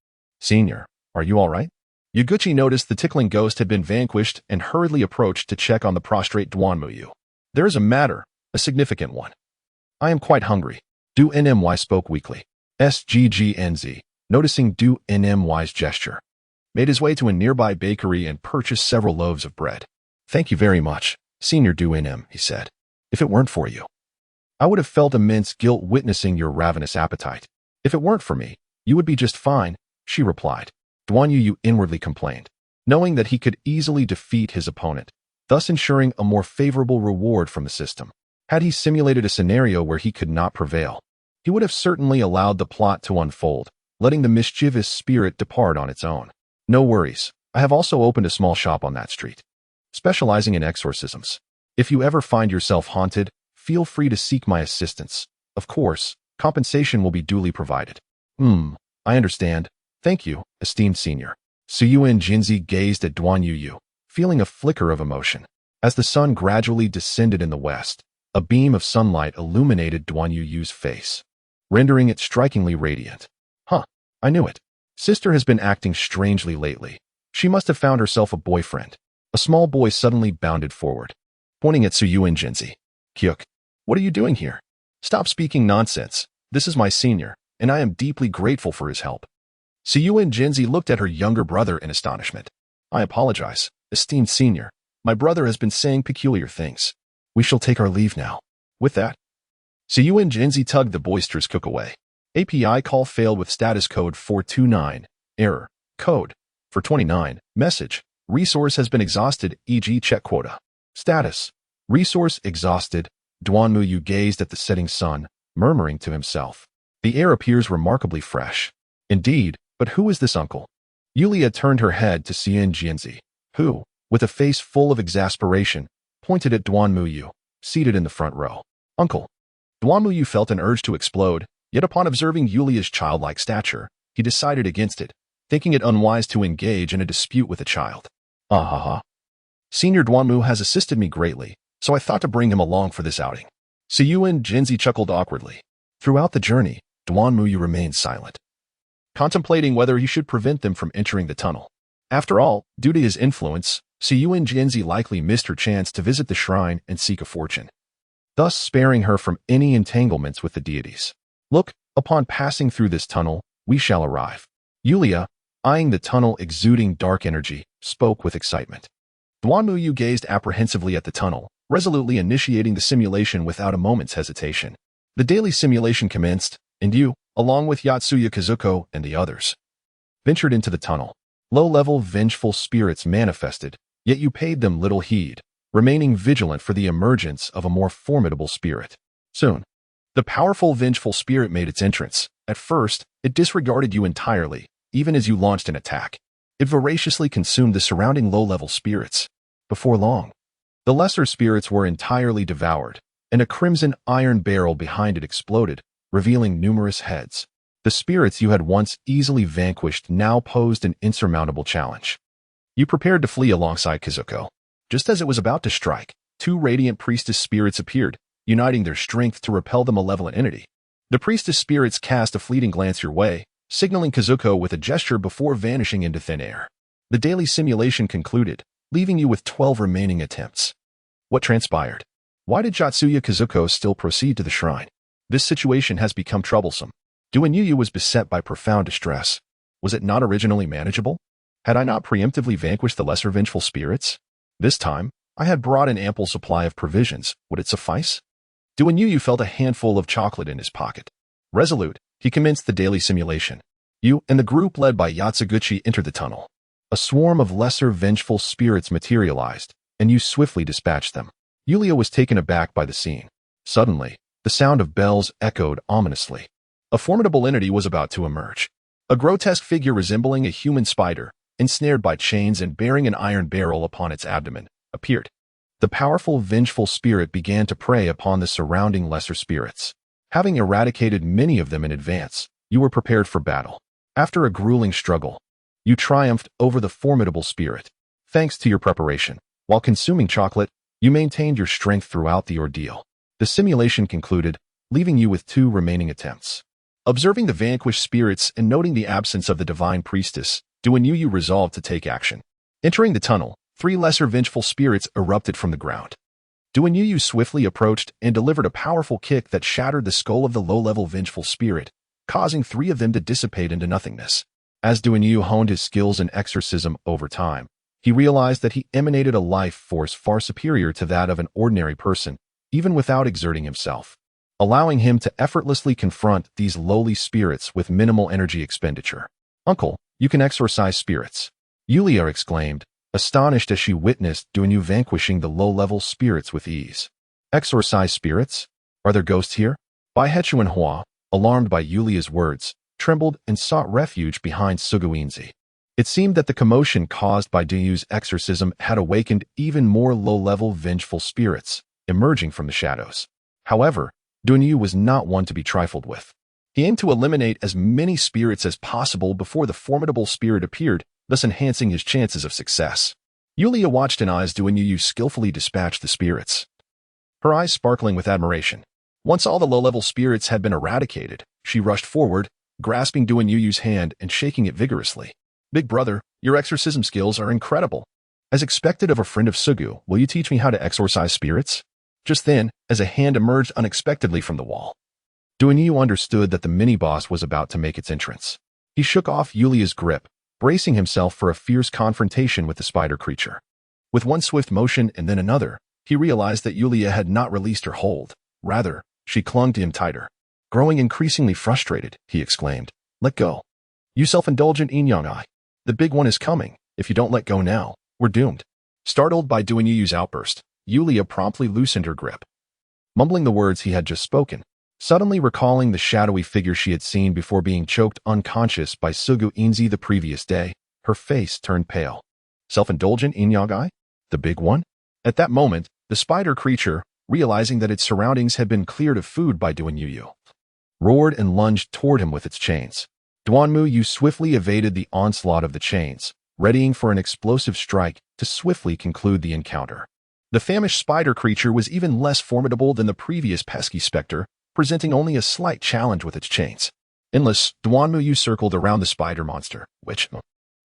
Senior, are you all right?" Yaguchi noticed the tickling ghost had been vanquished and hurriedly approached to check on the prostrate Duanmu Yu. "There is a matter, a significant one. I am quite hungry." Du Nmy spoke weakly. SGGNZ, noticing Du Nmy's gesture, made his way to a nearby bakery and purchased several loaves of bread. "Thank you very much, Senior Du Nm," he said. "If it weren't for you, I would have felt immense guilt witnessing your ravenous appetite." "If it weren't for me, you would be just fine," she replied. Duanmu Yu inwardly complained, knowing that he could easily defeat his opponent, thus ensuring a more favorable reward from the system. Had he simulated a scenario where he could not prevail, he would have certainly allowed the plot to unfold, letting the mischievous spirit depart on its own. "No worries, I have also opened a small shop on that street, specializing in exorcisms. If you ever find yourself haunted, feel free to seek my assistance. Of course, compensation will be duly provided." I understand. Thank you, esteemed senior." Suyuan Jinzi gazed at Duanmu Yu, feeling a flicker of emotion. As the sun gradually descended in the west, a beam of sunlight illuminated Duanmu Yu's face, rendering it strikingly radiant. I knew it. Sister has been acting strangely lately. She must have found herself a boyfriend." A small boy suddenly bounded forward, pointing at Suyuan Jinzi. "Kyuk, what are you doing here?" "Stop speaking nonsense. This is my senior, and I am deeply grateful for his help." Suyuan Jinzi looked at her younger brother in astonishment. "I apologize, esteemed senior. My brother has been saying peculiar things. We shall take our leave now." With that, Suyuan Jinzi tugged the boisterous cook away. API call failed with status code 429. Error. Code. For 29. Message. Resource has been exhausted, e.g. check quota. Status. Resource exhausted. Duanmu Yu gazed at the setting sun, murmuring to himself. The air appears remarkably fresh. Indeed, but who is this uncle? Yulia turned her head to Suyuan Jinzi, who, with a face full of exasperation, pointed at Duanmu Yu, seated in the front row. "Uncle." Duanmu Yu felt an urge to explode, yet upon observing Yulia's childlike stature, he decided against it, thinking it unwise to engage in a dispute with a child. Senior Duanmu has assisted me greatly, so I thought to bring him along for this outing." Suyuan Jinzi chuckled awkwardly. Throughout the journey, Duanmu Yu remained silent, contemplating whether he should prevent them from entering the tunnel. After all, due to his influence, Suyuan Jinzi likely missed her chance to visit the shrine and seek a fortune, thus sparing her from any entanglements with the deities. "Look, upon passing through this tunnel, we shall arrive." Yulia, eyeing the tunnel exuding dark energy, spoke with excitement. Duan Muyu gazed apprehensively at the tunnel, resolutely initiating the simulation without a moment's hesitation. The daily simulation commenced, and you, along with Yatsuya Kazuko and the others, ventured into the tunnel. Low-level vengeful spirits manifested, yet you paid them little heed, remaining vigilant for the emergence of a more formidable spirit. Soon, the powerful vengeful spirit made its entrance. At first, it disregarded you entirely, even as you launched an attack. It voraciously consumed the surrounding low-level spirits. Before long, the lesser spirits were entirely devoured, and a crimson iron barrel behind it exploded, revealing numerous heads. The spirits you had once easily vanquished now posed an insurmountable challenge. You prepared to flee alongside Kazuko. Just as it was about to strike, two radiant priestess spirits appeared, uniting their strength to repel the malevolent entity. The priestess spirits cast a fleeting glance your way, signaling Kazuko with a gesture before vanishing into thin air. The daily simulation concluded, leaving you with 12 remaining attempts. What transpired? Why did Yatsuya Kazuko still proceed to the shrine? This situation has become troublesome. Duanyuyu was beset by profound distress. Was it not originally manageable? Had I not preemptively vanquished the lesser vengeful spirits? This time, I had brought an ample supply of provisions. Would it suffice? Duanyuyu felt a handful of chocolate in his pocket. Resolute, he commenced the daily simulation. You and the group led by Yatsuguchi entered the tunnel. A swarm of lesser vengeful spirits materialized, and you swiftly dispatched them. Yulia was taken aback by the scene. Suddenly, the sound of bells echoed ominously. A formidable entity was about to emerge. A grotesque figure resembling a human spider, ensnared by chains and bearing an iron barrel upon its abdomen, appeared. The powerful, vengeful spirit began to prey upon the surrounding lesser spirits. Having eradicated many of them in advance, you were prepared for battle. After a grueling struggle, you triumphed over the formidable spirit. Thanks to your preparation, while consuming chocolate, you maintained your strength throughout the ordeal. The simulation concluded, leaving you with 2 remaining attempts. Observing the vanquished spirits and noting the absence of the divine priestess, Duanyuyu resolved to take action. Entering the tunnel, 3 lesser vengeful spirits erupted from the ground. Duanyuyu swiftly approached and delivered a powerful kick that shattered the skull of the low-level vengeful spirit, causing 3 of them to dissipate into nothingness. As Duanyuyu honed his skills in exorcism over time, he realized that he emanated a life force far superior to that of an ordinary person, even without exerting himself, allowing him to effortlessly confront these lowly spirits with minimal energy expenditure. "Uncle, you can exorcise spirits," Yulia exclaimed, astonished as she witnessed Duanyu vanquishing the low-level spirits with ease. "Exorcise spirits? Are there ghosts here?" Bai Hechuanhua, alarmed by Yulia's words, trembled and sought refuge behind Suguinzi. It seemed that the commotion caused by Duanyu's exorcism had awakened even more low-level vengeful spirits, emerging from the shadows. However, Duanyu was not one to be trifled with. He aimed to eliminate as many spirits as possible before the formidable spirit appeared, thus enhancing his chances of success. Yulia watched in awe as Duanyu skillfully dispatched the spirits, her eyes sparkling with admiration. Once all the low-level spirits had been eradicated, she rushed forward, grasping Duanyu's hand and shaking it vigorously. "Big brother, your exorcism skills are incredible. As expected of a friend of Sugu, will you teach me how to exorcise spirits?" Just then, as a hand emerged unexpectedly from the wall, Duanyu understood that the mini-boss was about to make its entrance. He shook off Yulia's grip, bracing himself for a fierce confrontation with the spider creature. With one swift motion and then another, he realized that Yulia had not released her hold. Rather, she clung to him tighter. Growing increasingly frustrated, he exclaimed, "Let go. You self-indulgent Inyang-ai. The big one is coming. If you don't let go now, we're doomed." Startled by Duanyu's outburst, Yulia promptly loosened her grip, mumbling the words he had just spoken. Suddenly recalling the shadowy figure she had seen before being choked unconscious by Sugu Inzi the previous day, her face turned pale. Self-indulgent Inyang-ai? The big one? At that moment, the spider creature, realizing that its surroundings had been cleared of food by Duanyu, roared and lunged toward him with its chains. Duanyu swiftly evaded the onslaught of the chains, readying for an explosive strike to swiftly conclude the encounter. The famished spider creature was even less formidable than the previous pesky specter, presenting only a slight challenge with its chains. Endless, Duanyu circled around the spider monster, which,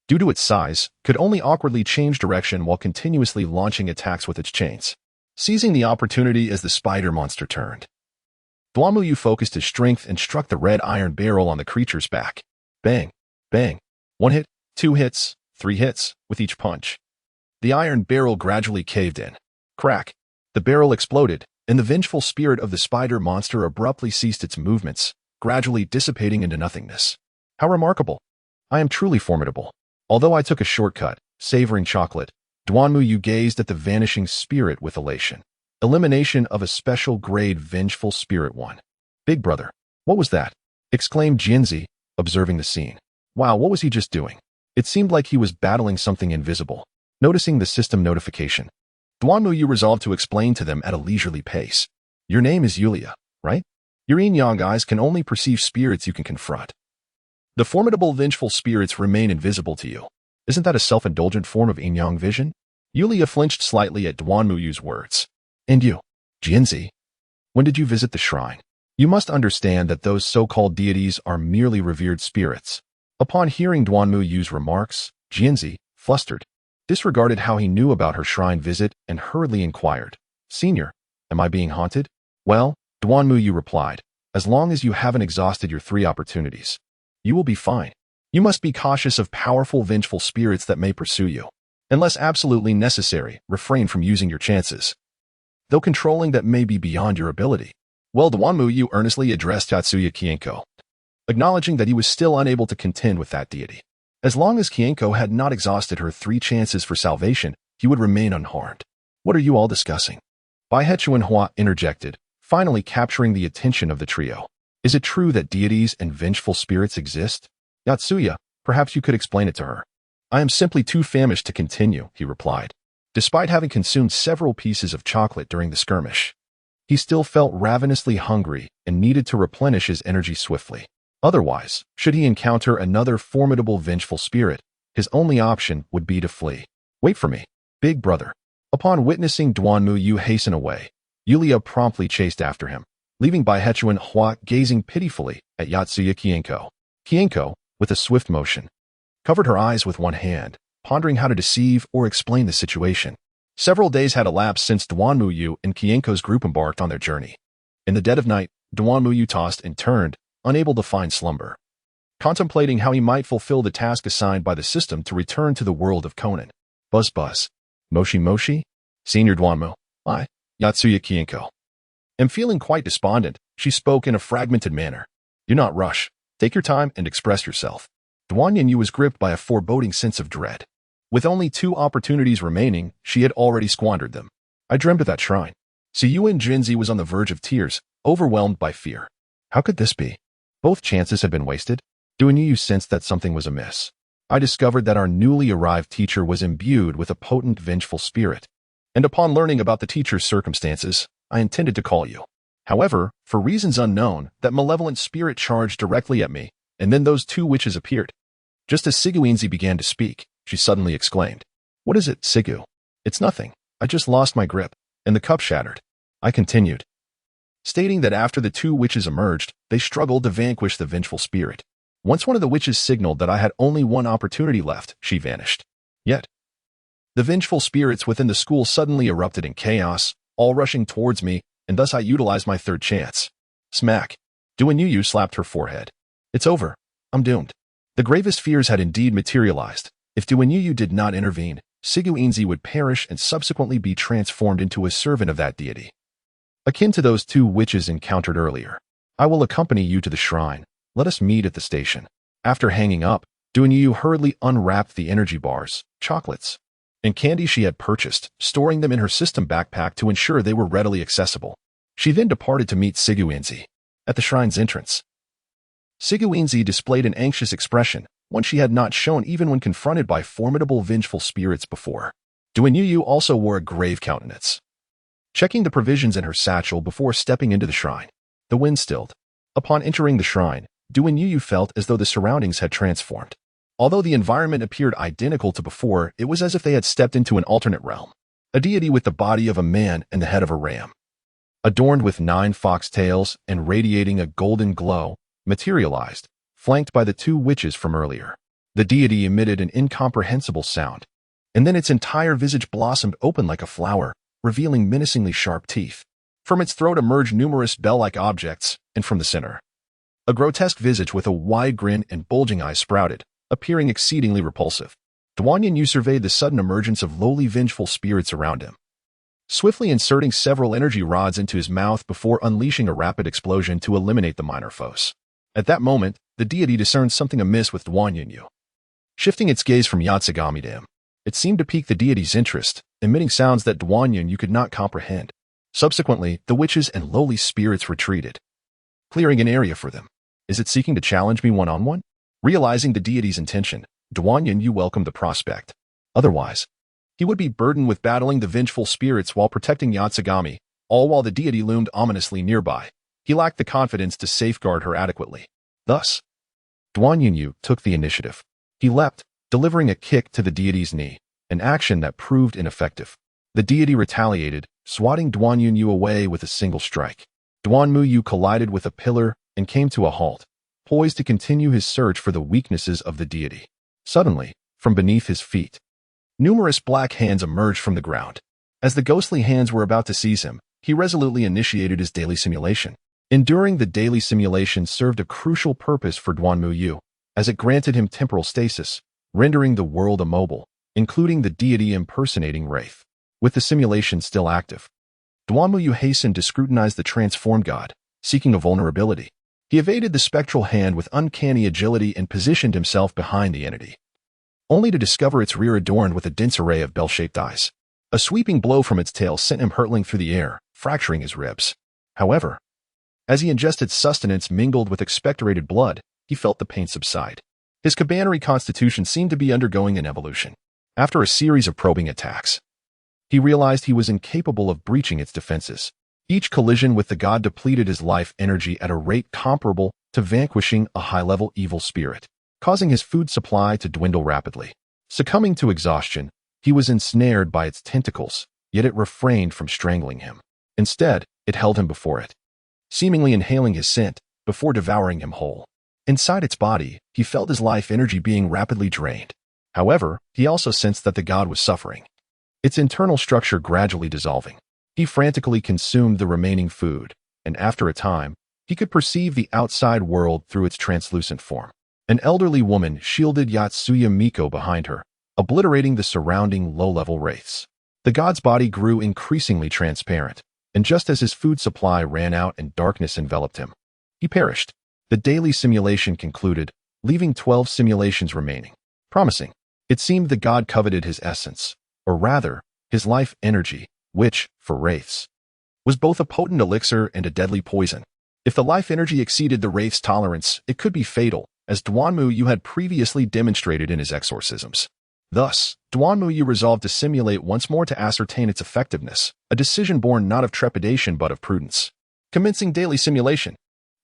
due to its size, could only awkwardly change direction while continuously launching attacks with its chains. Seizing the opportunity as the spider monster turned, Duanyu focused his strength and struck the red iron barrel on the creature's back. Bang, bang. 1 hit, 2 hits, 3 hits, with each punch. The iron barrel gradually caved in. Crack! The barrel exploded, and the vengeful spirit of the spider monster abruptly ceased its movements, gradually dissipating into nothingness. How remarkable! I am truly formidable. Although I took a shortcut, savoring chocolate, Duanmu gazed at the vanishing spirit with elation. Elimination of a special grade vengeful spirit 1. Big brother, what was that? Exclaimed Jinzi, observing the scene. Wow, what was he just doing? It seemed like he was battling something invisible. Noticing the system notification, Duanmu resolved to explain to them at a leisurely pace. Your name is Yulia, right? Your yin-yang eyes can only perceive spirits you can confront. The formidable vengeful spirits remain invisible to you. Isn't that a self-indulgent form of yin-yang vision? Yulia flinched slightly at Duanmu's words. And you, Jinzi, when did you visit the shrine? You must understand that those so-called deities are merely revered spirits. Upon hearing Duanmu's remarks, Jinzi, flustered, disregarded how he knew about her shrine visit and hurriedly inquired, Senior, am I being haunted? Well, Duanmu replied, as long as you haven't exhausted your 3 opportunities, you will be fine. You must be cautious of powerful vengeful spirits that may pursue you. Unless absolutely necessary, refrain from using your chances. Though controlling that may be beyond your ability. Well, Duanmu earnestly addressed Tatsuya Kienko, acknowledging that he was still unable to contend with that deity. As long as Kienko had not exhausted her 3 chances for salvation, he would remain unharmed. What are you all discussing? Bai Hechuanhua interjected, finally capturing the attention of the trio. Is it true that deities and vengeful spirits exist? Yatsuya, perhaps you could explain it to her. I am simply too famished to continue, he replied. Despite having consumed several pieces of chocolate during the skirmish, he still felt ravenously hungry and needed to replenish his energy swiftly. Otherwise, should he encounter another formidable vengeful spirit, his only option would be to flee. Wait for me, big brother. Upon witnessing Duanmu hasten away, Yulia promptly chased after him, leaving Bai Hechuanhua gazing pitifully at Yatsuya Kienko. Kienko, with a swift motion, covered her eyes with one hand, pondering how to deceive or explain the situation. Several days had elapsed since Duanmu and Kienko's group embarked on their journey. In the dead of night, Duanmu tossed and turned, unable to find slumber, contemplating how he might fulfill the task assigned by the system to return to the world of Conan. Buzz buzz. Moshi moshi? Senior Duanmu. I, Yatsuya Kienko. Am feeling quite despondent, she spoke in a fragmented manner. Do not rush. Take your time and express yourself. Duanyu was gripped by a foreboding sense of dread. With only 2 opportunities remaining, she had already squandered them. I dreamt of that shrine. Suhui Jinzi was on the verge of tears, overwhelmed by fear. How could this be? Both chances had been wasted. Duanyu sensed that something was amiss. I discovered that our newly arrived teacher was imbued with a potent vengeful spirit. And upon learning about the teacher's circumstances, I intended to call you. However, for reasons unknown, that malevolent spirit charged directly at me, and then those 2 witches appeared. Just as Siguinzi began to speak, she suddenly exclaimed, What is it, Sigu? It's nothing. I just lost my grip, and the cup shattered. I continued, stating that after the 2 witches emerged, they struggled to vanquish the vengeful spirit. Once one of the witches signaled that I had only 1 opportunity left, she vanished. Yet, the vengeful spirits within the school suddenly erupted in chaos, all rushing towards me, and thus I utilized my 3rd chance. Smack. Duanyu slapped her forehead. It's over. I'm doomed. The gravest fears had indeed materialized. If Duanyu did not intervene, Siguinzi would perish and subsequently be transformed into a servant of that deity, akin to those 2 witches encountered earlier. I will accompany you to the shrine. Let us meet at the station. After hanging up, Duanyu hurriedly unwrapped the energy bars, chocolates, and candy she had purchased, storing them in her system backpack to ensure they were readily accessible. She then departed to meet Siguinzi at the shrine's entrance. Siguinzi displayed an anxious expression, one she had not shown even when confronted by formidable vengeful spirits before. Duanyu also wore a grave countenance, checking the provisions in her satchel before stepping into the shrine. The wind stilled. Upon entering the shrine, Duanyu felt as though the surroundings had transformed. Although the environment appeared identical to before, it was as if they had stepped into an alternate realm. A deity with the body of a man and the head of a ram, adorned with 9 fox tails and radiating a golden glow, materialized, flanked by the 2 witches from earlier. The deity emitted an incomprehensible sound, and then its entire visage blossomed open like a flower, revealing menacingly sharp teeth. From its throat emerged numerous bell-like objects, and from the center, a grotesque visage with a wide grin and bulging eyes sprouted, appearing exceedingly repulsive. Duan Yu surveyed the sudden emergence of lowly vengeful spirits around him, swiftly inserting several energy rods into his mouth before unleashing a rapid explosion to eliminate the minor foes. At that moment, the deity discerned something amiss with Duan Yu. Shifting its gaze from Yatsugami to him, it seemed to pique the deity's interest, emitting sounds that Duan Yu could not comprehend. Subsequently, the witches and lowly spirits retreated, clearing an area for them. Is it seeking to challenge me one-on-one? Realizing the deity's intention, Duan Yu welcomed the prospect. Otherwise, he would be burdened with battling the vengeful spirits while protecting Yatsugami, all while the deity loomed ominously nearby. He lacked the confidence to safeguard her adequately. Thus, Duan Yu took the initiative. He leapt, delivering a kick to the deity's knee, an action that proved ineffective. The deity retaliated, swatting Duan Yu away with a single strike. Duan Yu collided with a pillar and came to a halt, poised to continue his search for the weaknesses of the deity. Suddenly, from beneath his feet, numerous black hands emerged from the ground. As the ghostly hands were about to seize him, he resolutely initiated his daily simulation. Enduring the daily simulation served a crucial purpose for Duan Yu, as it granted him temporal stasis, rendering the world immobile, including the deity impersonating Wraith. With the simulation still active, Duan Yu hastened to scrutinize the transformed god, seeking a vulnerability. He evaded the spectral hand with uncanny agility and positioned himself behind the entity, only to discover its rear adorned with a dense array of bell-shaped eyes. A sweeping blow from its tail sent him hurtling through the air, fracturing his ribs. However, as he ingested sustenance mingled with expectorated blood, he felt the pain subside. His Kabaneri constitution seemed to be undergoing an evolution. After a series of probing attacks, he realized he was incapable of breaching its defenses. Each collision with the god depleted his life energy at a rate comparable to vanquishing a high-level evil spirit, causing his food supply to dwindle rapidly. Succumbing to exhaustion, he was ensnared by its tentacles, yet it refrained from strangling him. Instead, it held him before it, seemingly inhaling his scent before devouring him whole. Inside its body, he felt his life energy being rapidly drained. However, he also sensed that the god was suffering, its internal structure gradually dissolving. He frantically consumed the remaining food, and after a time, he could perceive the outside world through its translucent form. An elderly woman shielded Yatsuya Miko behind her, obliterating the surrounding low-level wraiths. The god's body grew increasingly transparent, and just as his food supply ran out and darkness enveloped him, he perished. The daily simulation concluded, leaving 12 simulations remaining. Promising. It seemed the god coveted his essence, or rather, his life energy, which, for wraiths, was both a potent elixir and a deadly poison. If the life energy exceeded the wraith's tolerance, it could be fatal, as Duan Yu had previously demonstrated in his exorcisms. Thus, Duan Yu resolved to simulate once more to ascertain its effectiveness, a decision born not of trepidation but of prudence. Commencing daily simulation,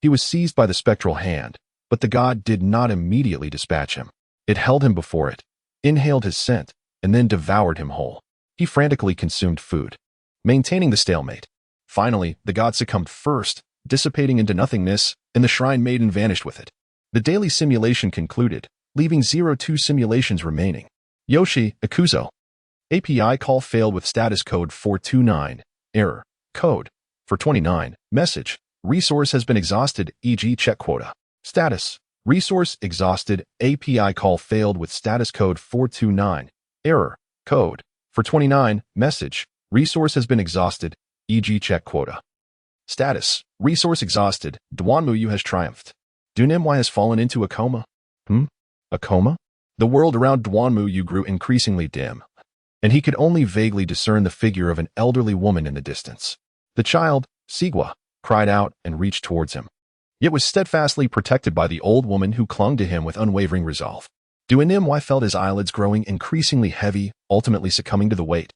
he was seized by the spectral hand, but the god did not immediately dispatch him. It held him before it, inhaled his scent, and then devoured him whole. He frantically consumed food, maintaining the stalemate. Finally, the god succumbed first, dissipating into nothingness, and the shrine maiden vanished with it. The daily simulation concluded, leaving 02 simulations remaining. Yoshi, Akuzo. API call failed with status code 429. Error. Code. For 29. Message. Resource has been exhausted, e.g. check quota. Status. Resource exhausted. API call failed with status code 429. Error. Code. For 29. Message. Resource has been exhausted, e.g. check quota. Status. Resource exhausted. Duan Yu has triumphed. Dunimwai has fallen into a coma. A coma? The world around Duan Yu grew increasingly dim, and he could only vaguely discern the figure of an elderly woman in the distance. The child, Sigwa, cried out and reached towards him, yet was steadfastly protected by the old woman who clung to him with unwavering resolve. Dunimwai felt his eyelids growing increasingly heavy, ultimately succumbing to the weight,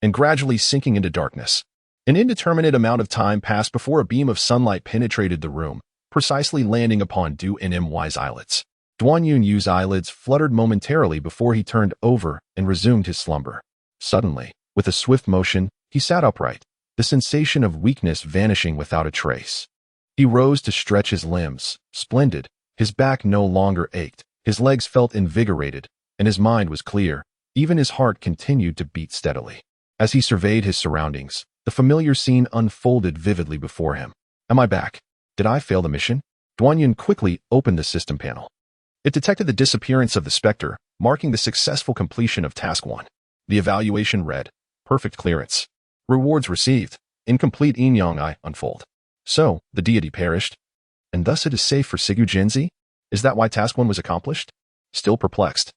and gradually sinking into darkness. An indeterminate amount of time passed before a beam of sunlight penetrated the room, precisely landing upon Dunimwai's eyelids. Duan Yu's eyelids fluttered momentarily before he turned over and resumed his slumber. Suddenly, with a swift motion, he sat upright, the sensation of weakness vanishing without a trace. He rose to stretch his limbs. Splendid. His back no longer ached. His legs felt invigorated, and his mind was clear. Even his heart continued to beat steadily. As he surveyed his surroundings, the familiar scene unfolded vividly before him. Am I back? Did I fail the mission? Duan Yu quickly opened the system panel. It detected the disappearance of the specter, marking the successful completion of Task 1. The evaluation read, perfect clearance. Rewards received, incomplete yin yang I unfold. So, the deity perished? And thus it is safe for Sigu Jinzi? Is that why Task 1 was accomplished? Still perplexed,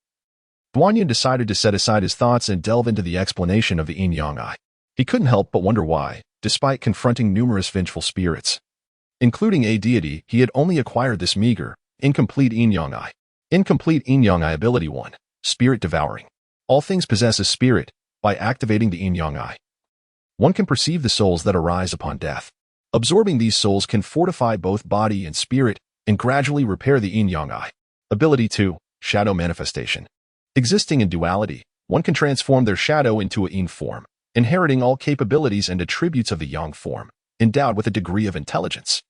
Duanyin decided to set aside his thoughts and delve into the explanation of the yin yang I. He couldn't help but wonder why, despite confronting numerous vengeful spirits, including a deity, he had only acquired this meager, incomplete yin yang I. Incomplete yin yang I ability 1, Spirit Devouring. All things possess a spirit. By activating the yin yang I, one can perceive the souls that arise upon death. Absorbing these souls can fortify both body and spirit and gradually repair the yin yang I. Ability 2, Shadow Manifestation. Existing in duality, one can transform their shadow into a yin form, inheriting all capabilities and attributes of the yang form, endowed with a degree of intelligence.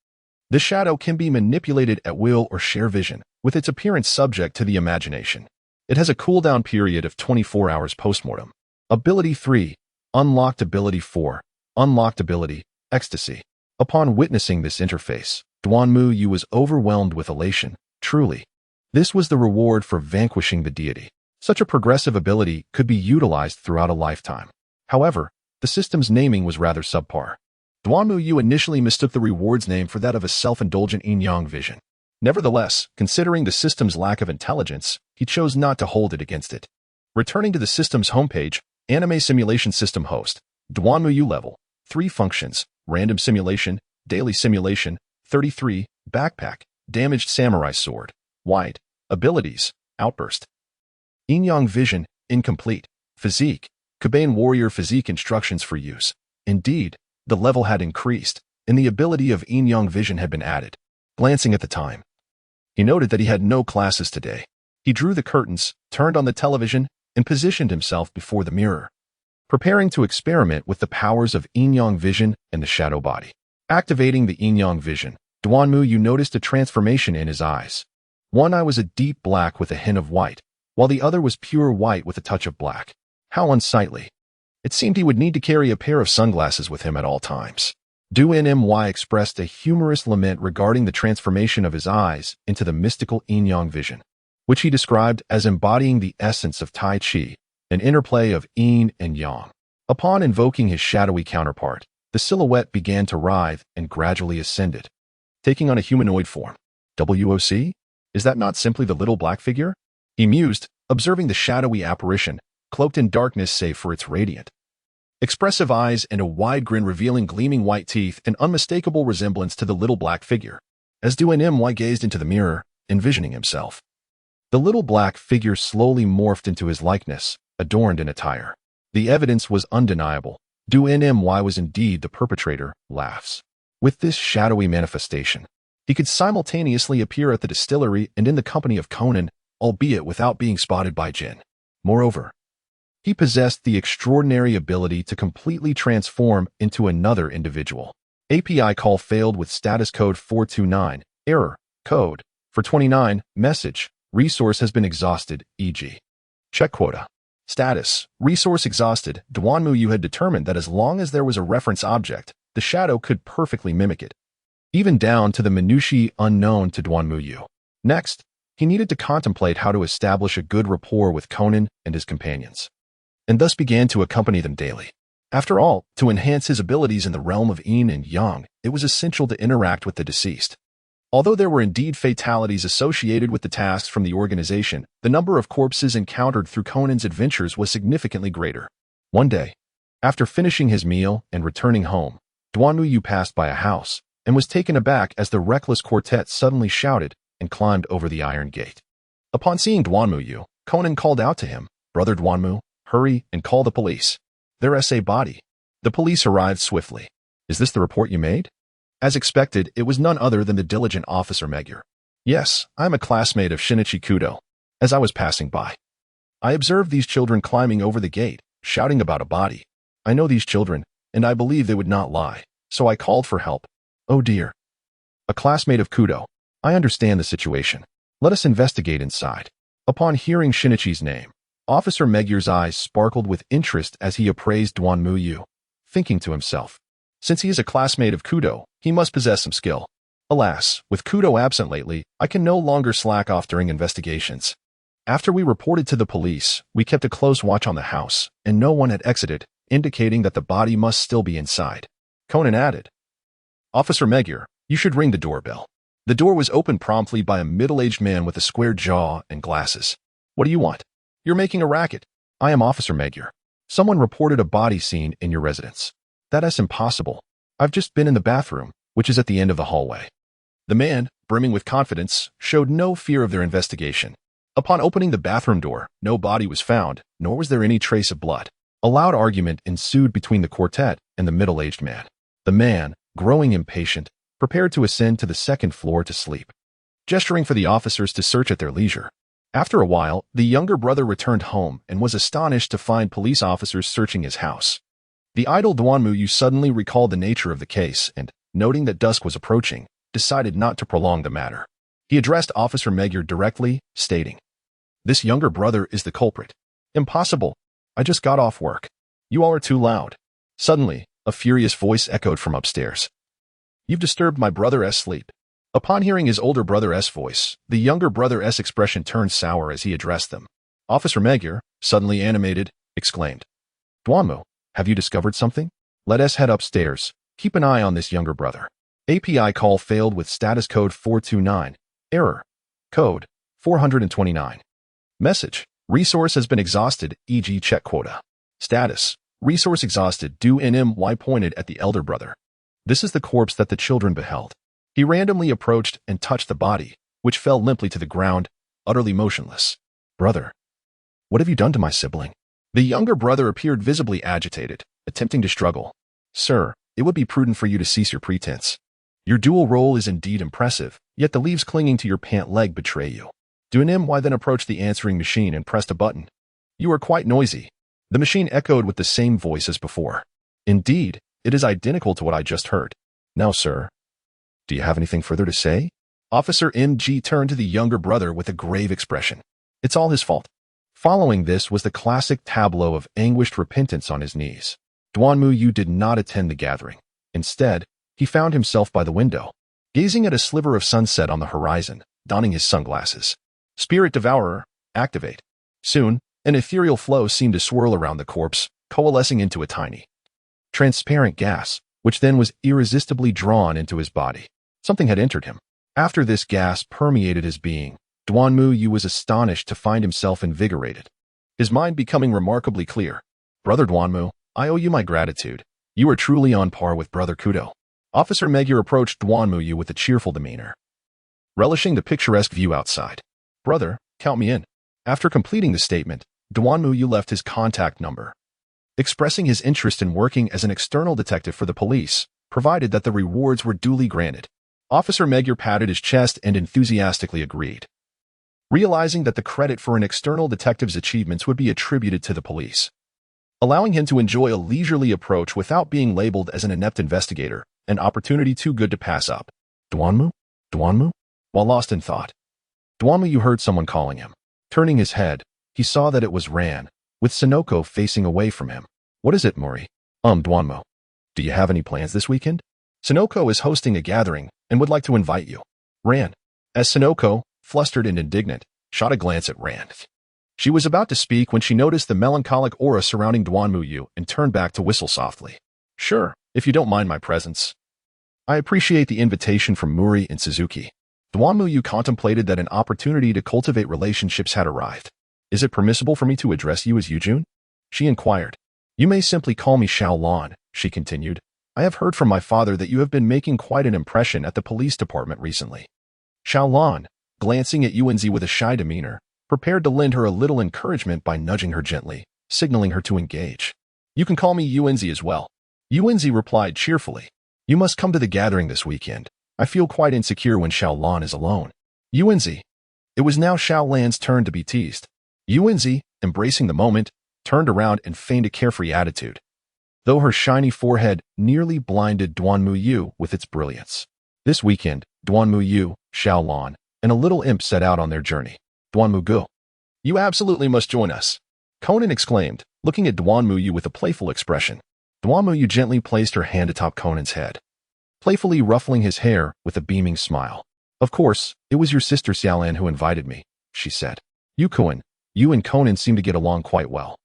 The shadow can be manipulated at will or share vision, with its appearance subject to the imagination. It has a cooldown period of 24 hours postmortem. Ability 3, Unlocked Ability 4, Unlocked Ability, Ecstasy. Upon witnessing this interface, Duanmu Yu was overwhelmed with elation. Truly, this was the reward for vanquishing the deity. Such a progressive ability could be utilized throughout a lifetime. However, the system's naming was rather subpar. Duanmu Yu initially mistook the reward's name for that of a self-indulgent yin-yang vision. Nevertheless, considering the system's lack of intelligence, he chose not to hold it against it. Returning to the system's homepage, Anime Simulation System Host, Duanmu Yu Level, 3 Functions, Random Simulation, Daily Simulation, 33, Backpack, Damaged Samurai Sword, White, Abilities, Outburst. Yin-Yang Vision, Incomplete, Physique, Kabane Warrior Physique Instructions for use. Indeed, the level had increased, and the ability of Yin-Yang Vision had been added. Glancing at the time, he noted that he had no classes today. He drew the curtains, turned on the television, and positioned himself before the mirror, preparing to experiment with the powers of Yin-Yang Vision and the shadow body. Activating the Yin-Yang Vision, Duanmu Yu noticed a transformation in his eyes. One eye was a deep black with a hint of white, while the other was pure white with a touch of black. How unsightly. It seemed he would need to carry a pair of sunglasses with him at all times. Du Nmy expressed a humorous lament regarding the transformation of his eyes into the mystical Yin-Yang Vision, which he described as embodying the essence of Tai Chi, an interplay of yin and yang. Upon invoking his shadowy counterpart, the silhouette began to writhe and gradually ascended, taking on a humanoid form. WOC? Is that not simply the little black figure? He mused, observing the shadowy apparition, cloaked in darkness save for its radiant, expressive eyes and a wide grin revealing gleaming white teeth, an unmistakable resemblance to the little black figure. As Du Nmy gazed into the mirror, envisioning himself, the little black figure slowly morphed into his likeness, adorned in attire. The evidence was undeniable. Du Nmy was indeed the perpetrator. Laughs. With this shadowy manifestation, he could simultaneously appear at the distillery and in the company of Conan, albeit without being spotted by Jin. Moreover, he possessed the extraordinary ability to completely transform into another individual. API call failed with status code 429, error, code, for 29, message, resource has been exhausted, e.g. check quota. Status, resource exhausted. Duanmu Yu had determined that as long as there was a reference object, the shadow could perfectly mimic it, even down to the minutiae unknown to Duanmu Yu. Next, he needed to contemplate how to establish a good rapport with Conan and his companions, and thus began to accompany them daily. After all, to enhance his abilities in the realm of yin and yang, it was essential to interact with the deceased. Although there were indeed fatalities associated with the tasks from the organization, the number of corpses encountered through Conan's adventures was significantly greater. One day, after finishing his meal and returning home, Duanmu Yu passed by a house and was taken aback as the reckless quartet suddenly shouted and climbed over the iron gate. Upon seeing Duanmu Yu, Conan called out to him, "Brother Duanmu, hurry and call the police. Their SA body." The police arrived swiftly. "Is this the report you made?" As expected, it was none other than the diligent Officer Magyar. "Yes, I am a classmate of Shinichi Kudo. As I was passing by, I observed these children climbing over the gate, shouting about a body. I know these children, and I believe they would not lie, so I called for help." "Oh dear. A classmate of Kudo. I understand the situation. Let us investigate inside." Upon hearing Shinichi's name, Officer Magyar's eyes sparkled with interest as he appraised Duanmu Yu, thinking to himself, since he is a classmate of Kudo, he must possess some skill. Alas, with Kudo absent lately, I can no longer slack off during investigations. After we reported to the police, we kept a close watch on the house, and no one had exited, indicating that the body must still be inside. Conan added, Officer Magyar, you should ring the doorbell. The door was opened promptly by a middle-aged man with a square jaw and glasses. What do you want? You're making a racket. I am Officer Magyar. Someone reported a body seen in your residence. That is impossible. I've just been in the bathroom, which is at the end of the hallway. The man, brimming with confidence, showed no fear of their investigation. Upon opening the bathroom door, no body was found, nor was there any trace of blood. A loud argument ensued between the quartet and the middle-aged man. The man, growing impatient, prepared to ascend to the second floor to sleep, gesturing for the officers to search at their leisure. After a while, the younger brother returned home and was astonished to find police officers searching his house. The idle Duanmu suddenly recalled the nature of the case and, noting that dusk was approaching, decided not to prolong the matter. He addressed Officer Magyar directly, stating, This younger brother is the culprit. Impossible. I just got off work. You all are too loud. Suddenly, a furious voice echoed from upstairs. You've disturbed my brother's sleep. Upon hearing his older brother's voice, the younger brother's expression turned sour as he addressed them. Officer Magyar, suddenly animated, exclaimed, Duanmu, have you discovered something? Let us head upstairs. Keep an eye on this younger brother. API call failed with status code 429. Error. Code 429. Message. Resource has been exhausted, e.g. check quota. Status. Resource exhausted due NMY pointed at the elder brother. This is the corpse that the children beheld. He randomly approached and touched the body, which fell limply to the ground, utterly motionless. Brother, what have you done to my sibling? The younger brother appeared visibly agitated, attempting to struggle. Sir, it would be prudent for you to cease your pretense. Your dual role is indeed impressive, yet the leaves clinging to your pant leg betray you. Duanim then approached the answering machine and pressed a button. You are quite noisy. The machine echoed with the same voice as before. Indeed, it is identical to what I just heard. Now, sir, do you have anything further to say? Officer MG turned to the younger brother with a grave expression. It's all his fault. Following this was the classic tableau of anguished repentance on his knees. Duanmu did not attend the gathering. Instead, he found himself by the window, gazing at a sliver of sunset on the horizon, donning his sunglasses. Spirit Devourer, activate. Soon, an ethereal flow seemed to swirl around the corpse, coalescing into a tiny, transparent gas, which then was irresistibly drawn into his body. Something had entered him. After this gas permeated his being, Duanmu was astonished to find himself invigorated, his mind becoming remarkably clear. Brother Duanmu, I owe you my gratitude. You are truly on par with Brother Kudo. Officer Magyar approached Duanmu with a cheerful demeanor, relishing the picturesque view outside. Brother, count me in. After completing the statement, Duanmu left his contact number, expressing his interest in working as an external detective for the police, provided that the rewards were duly granted. Officer Magyar patted his chest and enthusiastically agreed, realizing that the credit for an external detective's achievements would be attributed to the police, allowing him to enjoy a leisurely approach without being labeled as an inept investigator, an opportunity too good to pass up. Duanmu? Duanmu? While lost in thought, Duanmu heard someone calling him. Turning his head, he saw that it was Ran, with Sonoko facing away from him. What is it, Mori? Duanmu. Do you have any plans this weekend? Sonoko is hosting a gathering and would like to invite you. Ran. As Sonoko, flustered and indignant, shot a glance at Ran. She was about to speak when she noticed the melancholic aura surrounding Duanmu and turned back to whistle softly. Sure, if you don't mind my presence. I appreciate the invitation from Muri and Suzuki. Duanmu contemplated that an opportunity to cultivate relationships had arrived. Is it permissible for me to address you as Yujun? She inquired. You may simply call me Xiaolon, she continued. I have heard from my father that you have been making quite an impression at the police department recently. Xiaolon, glancing at Yuanzi with a shy demeanor, prepared to lend her a little encouragement by nudging her gently, signaling her to engage. You can call me Yuanzi as well. Yuanzi replied cheerfully. You must come to the gathering this weekend. I feel quite insecure when Xiaolon is alone. Yuanzi. It was now Xiaolan's turn to be teased. Yuanzi, embracing the moment, turned around and feigned a carefree attitude, though her shiny forehead nearly blinded Duanmu with its brilliance. This weekend, Duanmu, Xiaolon, and a little imp set out on their journey. Duanmu, you absolutely must join us, Conan exclaimed, looking at Duanmu with a playful expression. Duanmu gently placed her hand atop Conan's head, playfully ruffling his hair with a beaming smile. Of course, it was your sister Xiaolan who invited me, she said. Yukuin, you and Conan seem to get along quite well.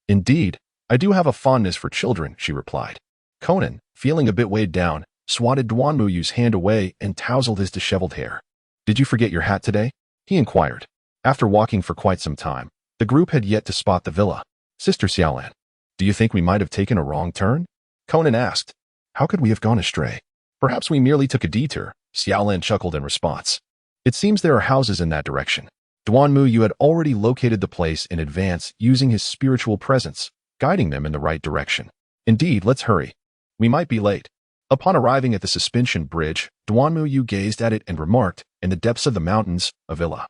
Indeed, I do have a fondness for children, she replied. Conan, feeling a bit weighed down, swatted Duanmuyu's hand away and tousled his disheveled hair. Did you forget your hat today? He inquired. After walking for quite some time, the group had yet to spot the villa. Sister Xiaolan, do you think we might have taken a wrong turn? Conan asked. How could we have gone astray? Perhaps we merely took a detour, Xiaolan chuckled in response. It seems there are houses in that direction. Duanmuyu had already located the place in advance using his spiritual presence, guiding them in the right direction. Indeed, let's hurry. We might be late. Upon arriving at the suspension bridge, Duanmuyu gazed at it and remarked, in the depths of the mountains, a villa.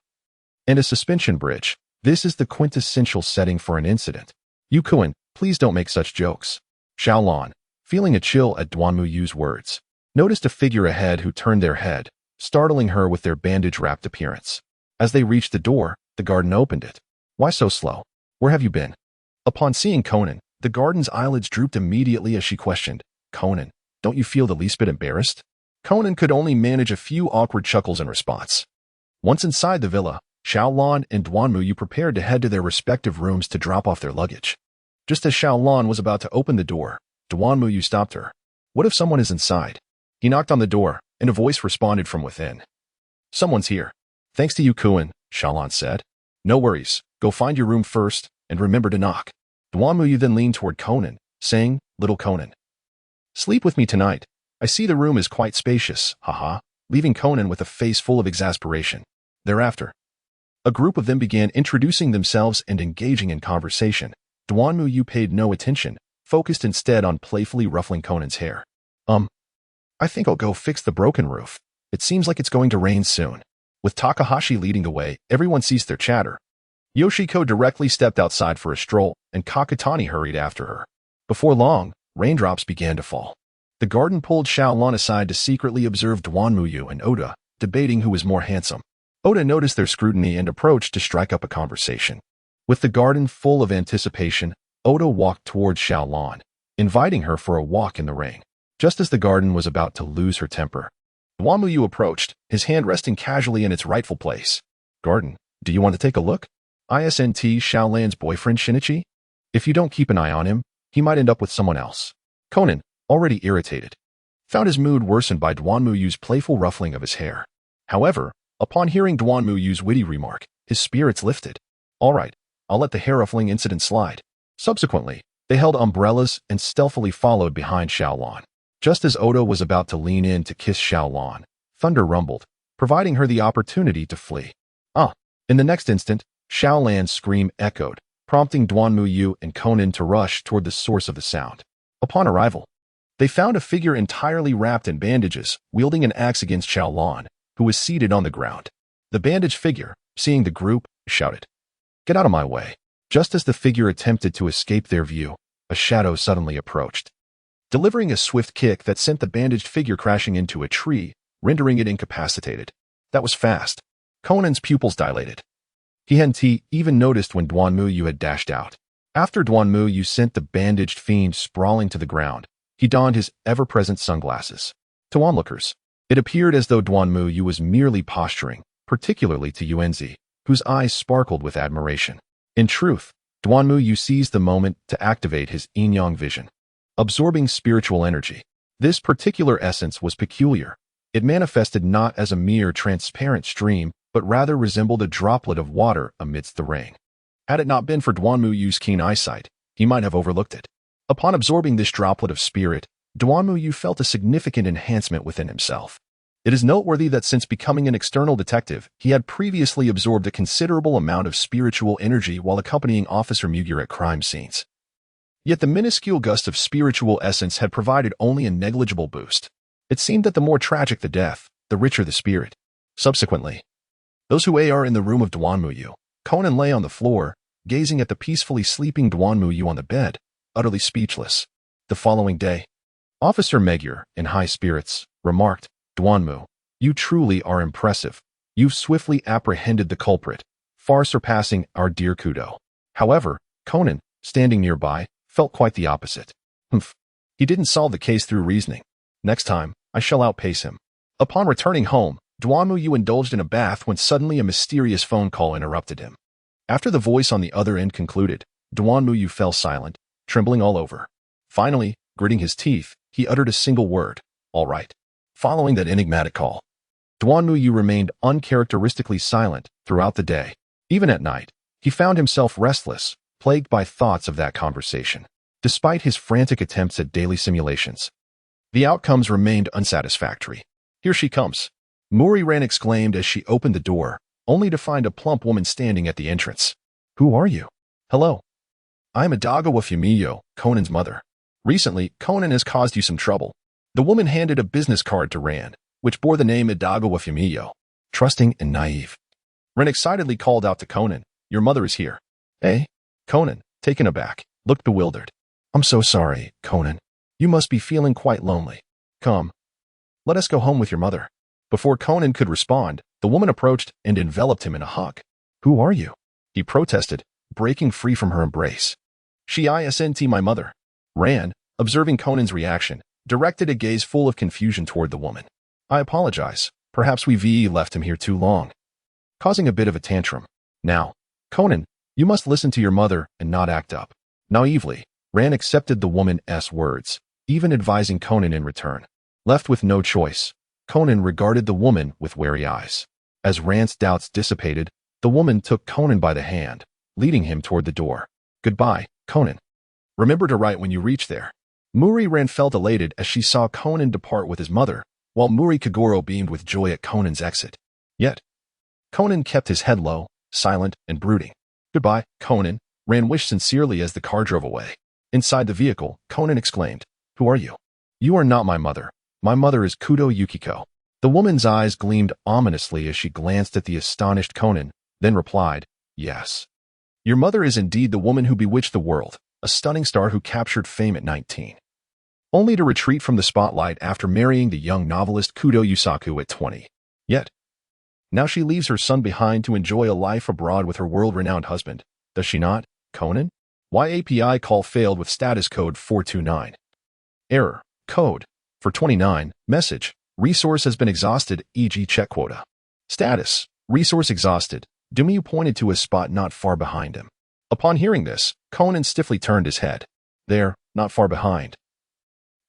And a suspension bridge. This is the quintessential setting for an incident. Yukuin, please don't make such jokes. Xiaolan, feeling a chill at Duanmuyu's words, noticed a figure ahead who turned their head, startling her with their bandage-wrapped appearance. As they reached the door, the garden opened it. Why so slow? Where have you been? Upon seeing Conan, the garden's eyelids drooped immediately as she questioned, Conan, don't you feel the least bit embarrassed? Conan could only manage a few awkward chuckles in response. Once inside the villa, Xiaolan and Duanmuyu prepared to head to their respective rooms to drop off their luggage. Just as Xiaolan was about to open the door, Duanmuyu stopped her. What if someone is inside? He knocked on the door, and a voice responded from within. Someone's here. Thanks to you, Yukuin, Xiaolan said. No worries, go find your room first, and remember to knock. Duanmuyu then leaned toward Conan, saying, Little Conan, sleep with me tonight. I see the room is quite spacious, haha, leaving Conan with a face full of exasperation. Thereafter, a group of them began introducing themselves and engaging in conversation. Duanmuyu paid no attention, focused instead on playfully ruffling Conan's hair. I think I'll go fix the broken roof. It seems like it's going to rain soon. With Takahashi leading the way, everyone ceased their chatter. Yoshiko directly stepped outside for a stroll, and Kakutani hurried after her. Before long, raindrops began to fall. The garden pulled Xiaolan aside to secretly observe Duanmuyu and Oda, debating who was more handsome. Oda noticed their scrutiny and approached to strike up a conversation. With the garden full of anticipation, Oda walked towards Xiaolan, inviting her for a walk in the rain. Just as the garden was about to lose her temper, Duanmuyu approached, his hand resting casually in its rightful place. Garden, do you want to take a look? Isn't Xiaolan's boyfriend Shinichi? If you don't keep an eye on him, he might end up with someone else. Conan, already irritated, found his mood worsened by Duanmuyu's playful ruffling of his hair. However, upon hearing Duanmuyu's witty remark, his spirits lifted. All right, I'll let the hair ruffling incident slide. Subsequently, they held umbrellas and stealthily followed behind Xiaolan. Just as Oda was about to lean in to kiss Xiaolan, thunder rumbled, providing her the opportunity to flee. In the next instant, Xiaolan's scream echoed, prompting Duanmuyu and Conan to rush toward the source of the sound. Upon arrival, they found a figure entirely wrapped in bandages, wielding an axe against Xiaolan, who was seated on the ground. The bandaged figure, seeing the group, shouted, Get out of my way. Just as the figure attempted to escape their view, a shadow suddenly approached, delivering a swift kick that sent the bandaged figure crashing into a tree, rendering it incapacitated. That was fast. Conan's pupils dilated. He hadn't even noticed when Duanmuyu had dashed out. After Duanmuyu sent the bandaged fiend sprawling to the ground, he donned his ever-present sunglasses. To onlookers, it appeared as though Duanmuyu was merely posturing, particularly to Yuenzi, whose eyes sparkled with admiration. In truth, Duanmuyu seized the moment to activate his yin-yang vision, absorbing spiritual energy. This particular essence was peculiar. It manifested not as a mere transparent stream, but rather resembled a droplet of water amidst the rain. Had it not been for Duanmuyu's keen eyesight, he might have overlooked it. Upon absorbing this droplet of spirit, Duanmuyu felt a significant enhancement within himself. It is noteworthy that since becoming an external detective, he had previously absorbed a considerable amount of spiritual energy while accompanying Officer Mugier at crime scenes. Yet the minuscule gust of spiritual essence had provided only a negligible boost. It seemed that the more tragic the death, the richer the spirit. Subsequently, those who are in the room of Duanmuyu, Conan lay on the floor, gazing at the peacefully sleeping Duanmuyu on the bed, utterly speechless. The following day, Officer Megier, in high spirits, remarked, Duanmu, you truly are impressive. You've swiftly apprehended the culprit, far surpassing our dear Kudo. However, Conan, standing nearby, felt quite the opposite. He didn't solve the case through reasoning. Next time, I shall outpace him. Upon returning home, Duanmuyu indulged in a bath when suddenly a mysterious phone call interrupted him. After the voice on the other end concluded, Duan Muyu fell silent, trembling all over. Finally, gritting his teeth, he uttered a single word, "All right." Following that enigmatic call, Duan Muyu remained uncharacteristically silent throughout the day. Even at night, he found himself restless, plagued by thoughts of that conversation. Despite his frantic attempts at daily simulations, the outcomes remained unsatisfactory. "Here she comes," Mori Ran exclaimed as she opened the door, only to find a plump woman standing at the entrance. "Who are you?" "Hello. I am Adagawa Fumiyo, Conan's mother. Recently, Conan has caused you some trouble." The woman handed a business card to Ran, which bore the name Adagawa Fumiyo. Trusting and naive, Ran excitedly called out to Conan, "Your mother is here." "Eh?" Conan, taken aback, looked bewildered. "I'm so sorry, Conan. You must be feeling quite lonely. Come, let us go home with your mother." Before Conan could respond, the woman approached and enveloped him in a hug. "Who are you?" he protested, breaking free from her embrace. "She isn't my mother." Ran, observing Conan's reaction, directed a gaze full of confusion toward the woman. "I apologize. Perhaps we left him here too long, causing a bit of a tantrum. Now, Conan, you must listen to your mother and not act up." Naively, Ran accepted the woman's words, even advising Conan in return. Left with no choice, Conan regarded the woman with wary eyes. As Ran's doubts dissipated, the woman took Conan by the hand, leading him toward the door. "Goodbye, Conan. Remember to write when you reach there." Muri Ran felt elated as she saw Conan depart with his mother, while Muri Kagoro beamed with joy at Conan's exit. Yet, Conan kept his head low, silent and brooding. "Goodbye, Conan," Ran wished sincerely as the car drove away. Inside the vehicle, Conan exclaimed, "Who are you?" "You are not my mother. My mother is Kudo Yukiko." The woman's eyes gleamed ominously as she glanced at the astonished Conan, then replied, "Yes. Your mother is indeed the woman who bewitched the world, a stunning star who captured fame at 19. Only to retreat from the spotlight after marrying the young novelist Kudo Yusaku at 20. Yet, now she leaves her son behind to enjoy a life abroad with her world-renowned husband, does she not, Conan? Why API call failed with status code 429. Error, code, for 29, message, resource has been exhausted, e.g. check quota. Status, resource exhausted, Dumiu pointed to a spot not far behind him. Upon hearing this, Conan stiffly turned his head. There, not far behind.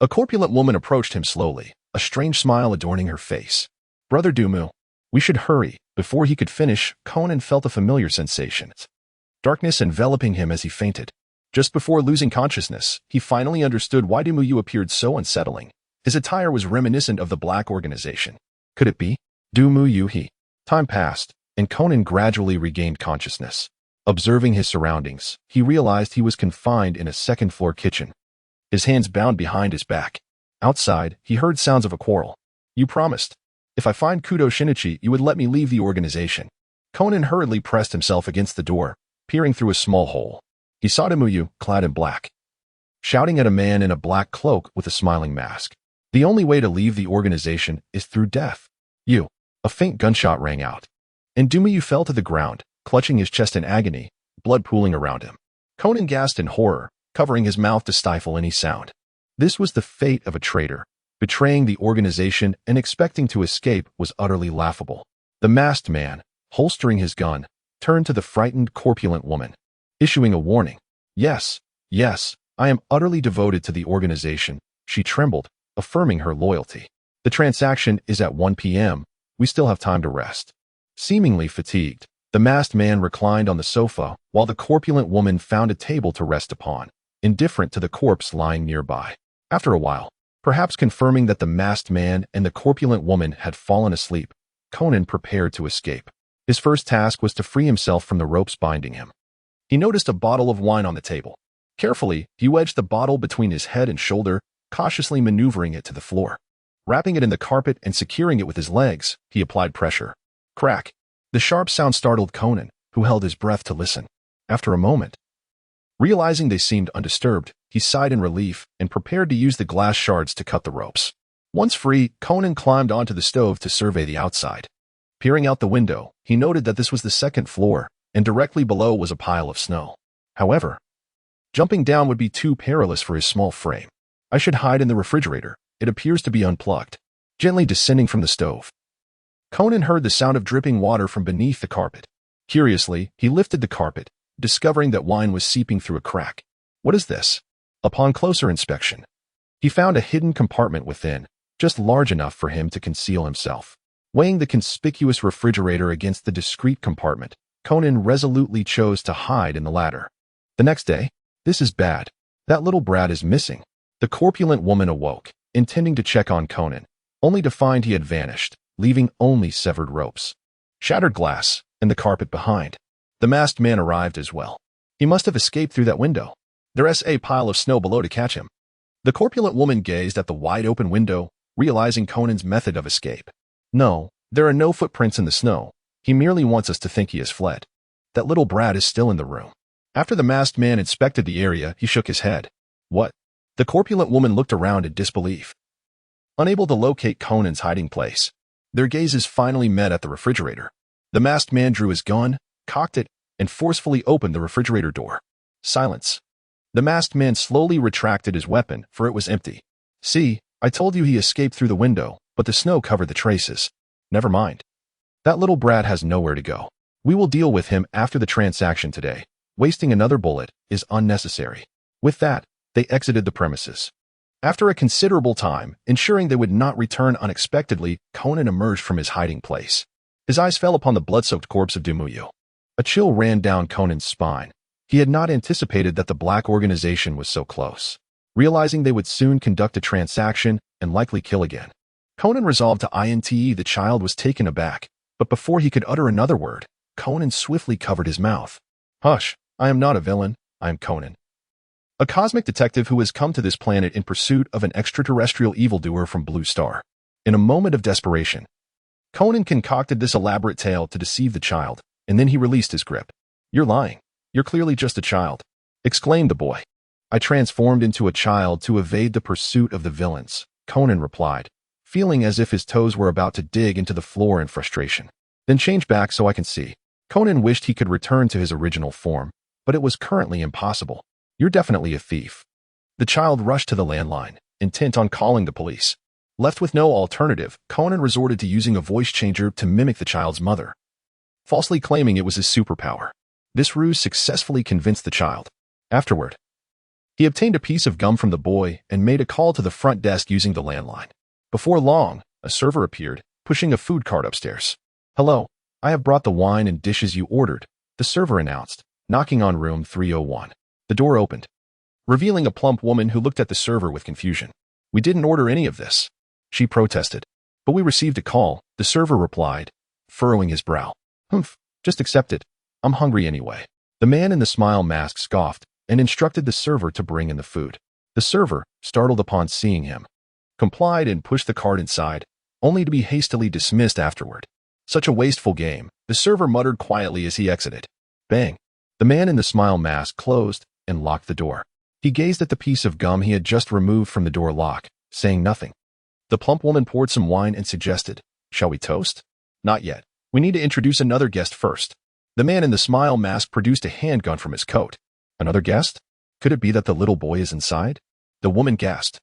A corpulent woman approached him slowly, a strange smile adorning her face. "Brother Dumu, we should hurry." Before he could finish, Conan felt a familiar sensation. Darkness enveloping him as he fainted. Just before losing consciousness, he finally understood why Dumuyu appeared so unsettling. His attire was reminiscent of the Black Organization. Could it be? Dumuyu. Time passed, and Conan gradually regained consciousness. Observing his surroundings, he realized he was confined in a second-floor kitchen, his hands bound behind his back. Outside, he heard sounds of a quarrel. "You promised. If I find Kudo Shinichi, you would let me leave the organization." Conan hurriedly pressed himself against the door, peering through a small hole. He saw Dumuyu, clad in black, shouting at a man in a black cloak with a smiling mask. "The only way to leave the organization is through death." "You." A faint gunshot rang out, and Dumuyu fell to the ground, clutching his chest in agony, blood pooling around him. Conan gasped in horror, covering his mouth to stifle any sound. This was the fate of a traitor. Betraying the organization and expecting to escape was utterly laughable. The masked man, holstering his gun, turned to the frightened, corpulent woman, issuing a warning. Yes, I am utterly devoted to the organization." She trembled, affirming her loyalty. "The transaction is at 1 p.m. We still have time to rest." Seemingly fatigued, the masked man reclined on the sofa while the corpulent woman found a table to rest upon, indifferent to the corpse lying nearby. After a while, perhaps confirming that the masked man and the corpulent woman had fallen asleep, Conan prepared to escape. His first task was to free himself from the ropes binding him. He noticed a bottle of wine on the table. Carefully, he wedged the bottle between his head and shoulder, cautiously maneuvering it to the floor. Wrapping it in the carpet and securing it with his legs, he applied pressure. Crack! The sharp sound startled Conan, who held his breath to listen. After a moment, realizing they seemed undisturbed, he sighed in relief and prepared to use the glass shards to cut the ropes. Once free, Conan climbed onto the stove to survey the outside. Peering out the window, he noted that this was the second floor, and directly below was a pile of snow. However, jumping down would be too perilous for his small frame. "I should hide in the refrigerator. It appears to be unplugged." Gently descending from the stove, Conan heard the sound of dripping water from beneath the carpet. Curiously, he lifted the carpet, discovering that wine was seeping through a crack. What is this? Upon closer inspection, he found a hidden compartment within, just large enough for him to conceal himself. Weighing the conspicuous refrigerator against the discreet compartment, Conan resolutely chose to hide in the latter. The next day, this is bad. That little brat is missing. The corpulent woman awoke, intending to check on Conan, only to find he had vanished, leaving only severed ropes, shattered glass, and the carpet behind. The masked man arrived as well. He must have escaped through that window. There's a pile of snow below to catch him. The corpulent woman gazed at the wide-open window, realizing Conan's method of escape. No, there are no footprints in the snow. He merely wants us to think he has fled. That little brat is still in the room. After the masked man inspected the area, he shook his head. What? The corpulent woman looked around in disbelief. Unable to locate Conan's hiding place, their gazes finally met at the refrigerator. The masked man drew his gun, cocked it, and forcefully opened the refrigerator door. Silence. The masked man slowly retracted his weapon, for it was empty. See, I told you he escaped through the window, but the snow covered the traces. Never mind. That little brat has nowhere to go. We will deal with him after the transaction today. Wasting another bullet is unnecessary. With that, they exited the premises. After a considerable time, ensuring they would not return unexpectedly, Conan emerged from his hiding place. His eyes fell upon the blood-soaked corpse of Dumuyu. A chill ran down Conan's spine. He had not anticipated that the black organization was so close. Realizing they would soon conduct a transaction and likely kill again, Conan resolved to INTE. The child was taken aback, but before he could utter another word, Conan swiftly covered his mouth. Hush, I am not a villain, I am Conan, a cosmic detective who has come to this planet in pursuit of an extraterrestrial evildoer from Blue Star. In a moment of desperation, Conan concocted this elaborate tale to deceive the child, and then he released his grip. You're lying. You're clearly just a child, exclaimed the boy. I transformed into a child to evade the pursuit of the villains, Conan replied, feeling as if his toes were about to dig into the floor in frustration. Then change back so I can see. Conan wished he could return to his original form, but it was currently impossible. You're definitely a thief. The child rushed to the landline, intent on calling the police. Left with no alternative, Conan resorted to using a voice changer to mimic the child's mother, falsely claiming it was his superpower. This ruse successfully convinced the child. Afterward, he obtained a piece of gum from the boy and made a call to the front desk using the landline. Before long, a server appeared, pushing a food cart upstairs. Hello, I have brought the wine and dishes you ordered, the server announced, knocking on room 301. The door opened, revealing a plump woman who looked at the server with confusion. We didn't order any of this, she protested. But we received a call, the server replied, furrowing his brow. Humph, just accept it. I'm hungry anyway. The man in the smile mask scoffed and instructed the server to bring in the food. The server, startled upon seeing him, complied and pushed the cart inside, only to be hastily dismissed afterward. Such a wasteful game, the server muttered quietly as he exited. Bang! The man in the smile mask closed and locked the door. He gazed at the piece of gum he had just removed from the door lock, saying nothing. The plump woman poured some wine and suggested, Shall we toast? Not yet. We need to introduce another guest first. The man in the smile mask produced a handgun from his coat. Another guest? Could it be that the little boy is inside? The woman gasped,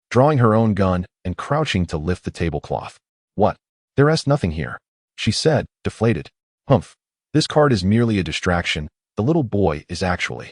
drawing her own gun and crouching to lift the tablecloth. What? There is nothing here, she said, deflated. Humph. This card is merely a distraction. The little boy is actually.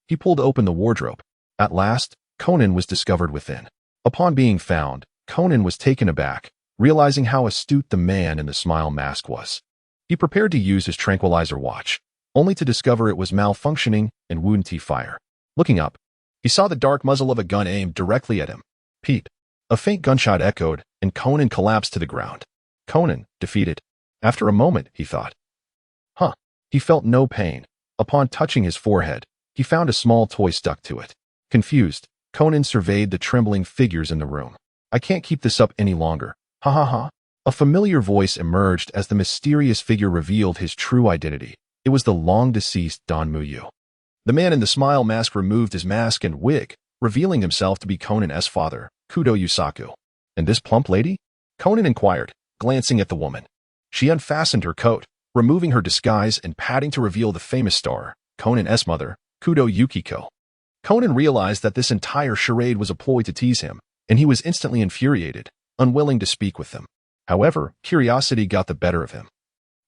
He pulled open the wardrobe. At last, Conan was discovered within. Upon being found, Conan was taken aback, realizing how astute the man in the smile mask was. He prepared to use his tranquilizer watch, only to discover it was malfunctioning and wouldn't fire. Looking up, he saw the dark muzzle of a gun aimed directly at him. Peep! A faint gunshot echoed, and Conan collapsed to the ground. Conan, defeated. After a moment, he thought. He felt no pain. Upon touching his forehead, he found a small toy stuck to it. Confused, Conan surveyed the trembling figures in the room. I can't keep this up any longer. Ha ha ha. A familiar voice emerged as the mysterious figure revealed his true identity. It was the long-deceased Don Muyu. The man in the smile mask removed his mask and wig, revealing himself to be Conan's father, Kudo Yusaku. And this plump lady? Conan inquired, glancing at the woman. She unfastened her coat, removing her disguise and padding to reveal the famous star, Conan's mother, Kudo Yukiko. Conan realized that this entire charade was a ploy to tease him, and he was instantly infuriated, unwilling to speak with them. However, curiosity got the better of him,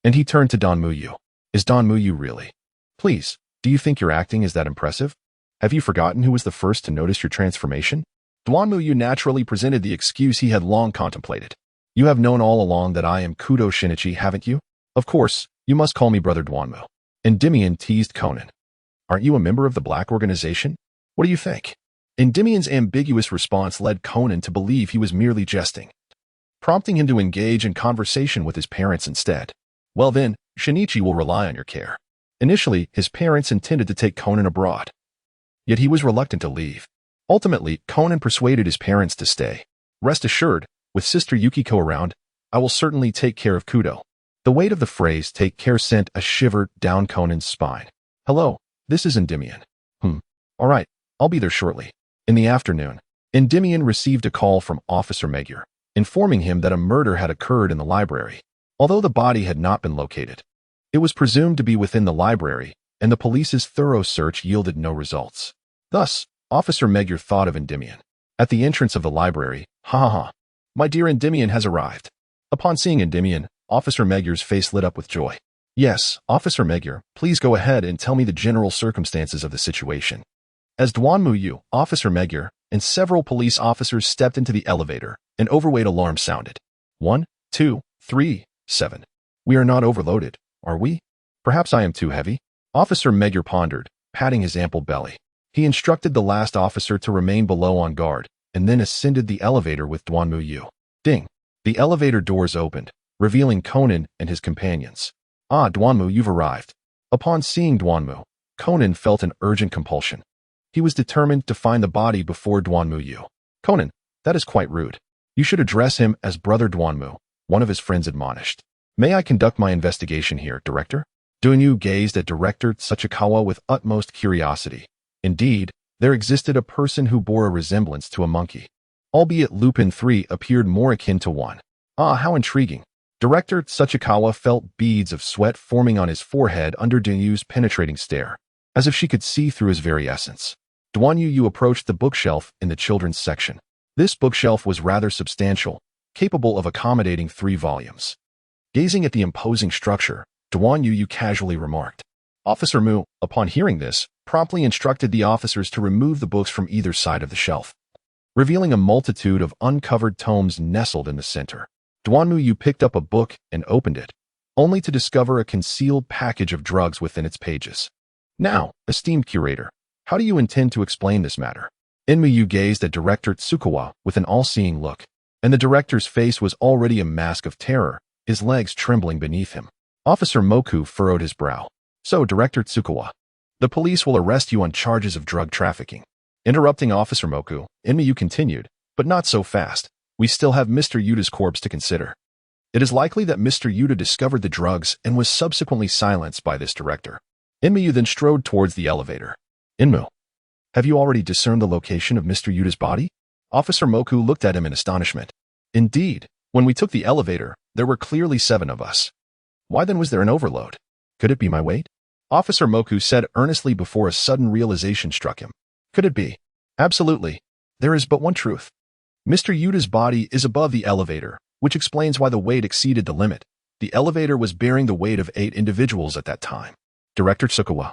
and he turned to Don Muyu. Is Don Muyu really? Please, do you think your acting is that impressive? Have you forgotten who was the first to notice your transformation? Duan Muyu naturally presented the excuse he had long contemplated. You have known all along that I am Kudo Shinichi, haven't you? Of course, you must call me Brother Duanmu. Endymion teased Conan. Aren't you a member of the Black Organization? What do you think? Endymion's ambiguous response led Conan to believe he was merely jesting, prompting him to engage in conversation with his parents instead. Well then, Shinichi will rely on your care. Initially, his parents intended to take Conan abroad. Yet he was reluctant to leave. Ultimately, Conan persuaded his parents to stay. Rest assured, with Sister Yukiko around, I will certainly take care of Kudo. The weight of the phrase take care sent a shiver down Conan's spine. Hello, this is Endymion. All right, I'll be there shortly. In the afternoon, Endymion received a call from Officer Magyar, informing him that a murder had occurred in the library. Although the body had not been located, it was presumed to be within the library, and the police's thorough search yielded no results. Thus, Officer Magyar thought of Endymion. At the entrance of the library, my dear Endymion has arrived. Upon seeing Endymion, Officer Magyar's face lit up with joy. Yes, Officer Magyar, please go ahead and tell me the general circumstances of the situation. As Duan Muyu, Officer Magyar, and several police officers stepped into the elevator, an overweight alarm sounded. 1, 2, 3, 7. We are not overloaded, are we? Perhaps I am too heavy? Officer Magyar pondered, patting his ample belly. He instructed the last officer to remain below on guard, and then ascended the elevator with Duan Muyu. Ding! The elevator doors opened, revealing Conan and his companions. Ah, Duanmu, you've arrived. Upon seeing Duanmu, Conan felt an urgent compulsion. He was determined to find the body before Duanmu. Conan, that is quite rude. You should address him as Brother Duanmu, one of his friends admonished. May I conduct my investigation here, Director? Duanmu gazed at Director Tsuchikawa with utmost curiosity. Indeed, there existed a person who bore a resemblance to a monkey. Albeit Lupin III appeared more akin to one. Ah, how intriguing. Director Tsuchikawa felt beads of sweat forming on his forehead under Duanyu's penetrating stare, as if she could see through his very essence. Duanyu approached the bookshelf in the children's section. This bookshelf was rather substantial, capable of accommodating 3 volumes. Gazing at the imposing structure, Duanyu casually remarked. Officer Mu, upon hearing this, promptly instructed the officers to remove the books from either side of the shelf, revealing a multitude of uncovered tomes nestled in the center. Duanmu picked up a book and opened it, only to discover a concealed package of drugs within its pages. Now, esteemed curator, how do you intend to explain this matter? Enmu gazed at Director Tsukawa with an all-seeing look, and the director's face was already a mask of terror, his legs trembling beneath him. Officer Moku furrowed his brow. So, Director Tsukawa, the police will arrest you on charges of drug trafficking. Interrupting Officer Moku, Enmu continued, but not so fast. We still have Mr. Yuta's corpse to consider. It is likely that Mr. Yuta discovered the drugs and was subsequently silenced by this director. Enmu then strode towards the elevator. Enmu, have you already discerned the location of Mr. Yuta's body? Officer Moku looked at him in astonishment. Indeed, when we took the elevator, there were clearly 7 of us. Why then was there an overload? Could it be my weight? Officer Moku said earnestly before a sudden realization struck him. Could it be? Absolutely. There is but one truth. Mr. Yuta's body is above the elevator, which explains why the weight exceeded the limit. The elevator was bearing the weight of 8 individuals at that time. Director Tsukawa,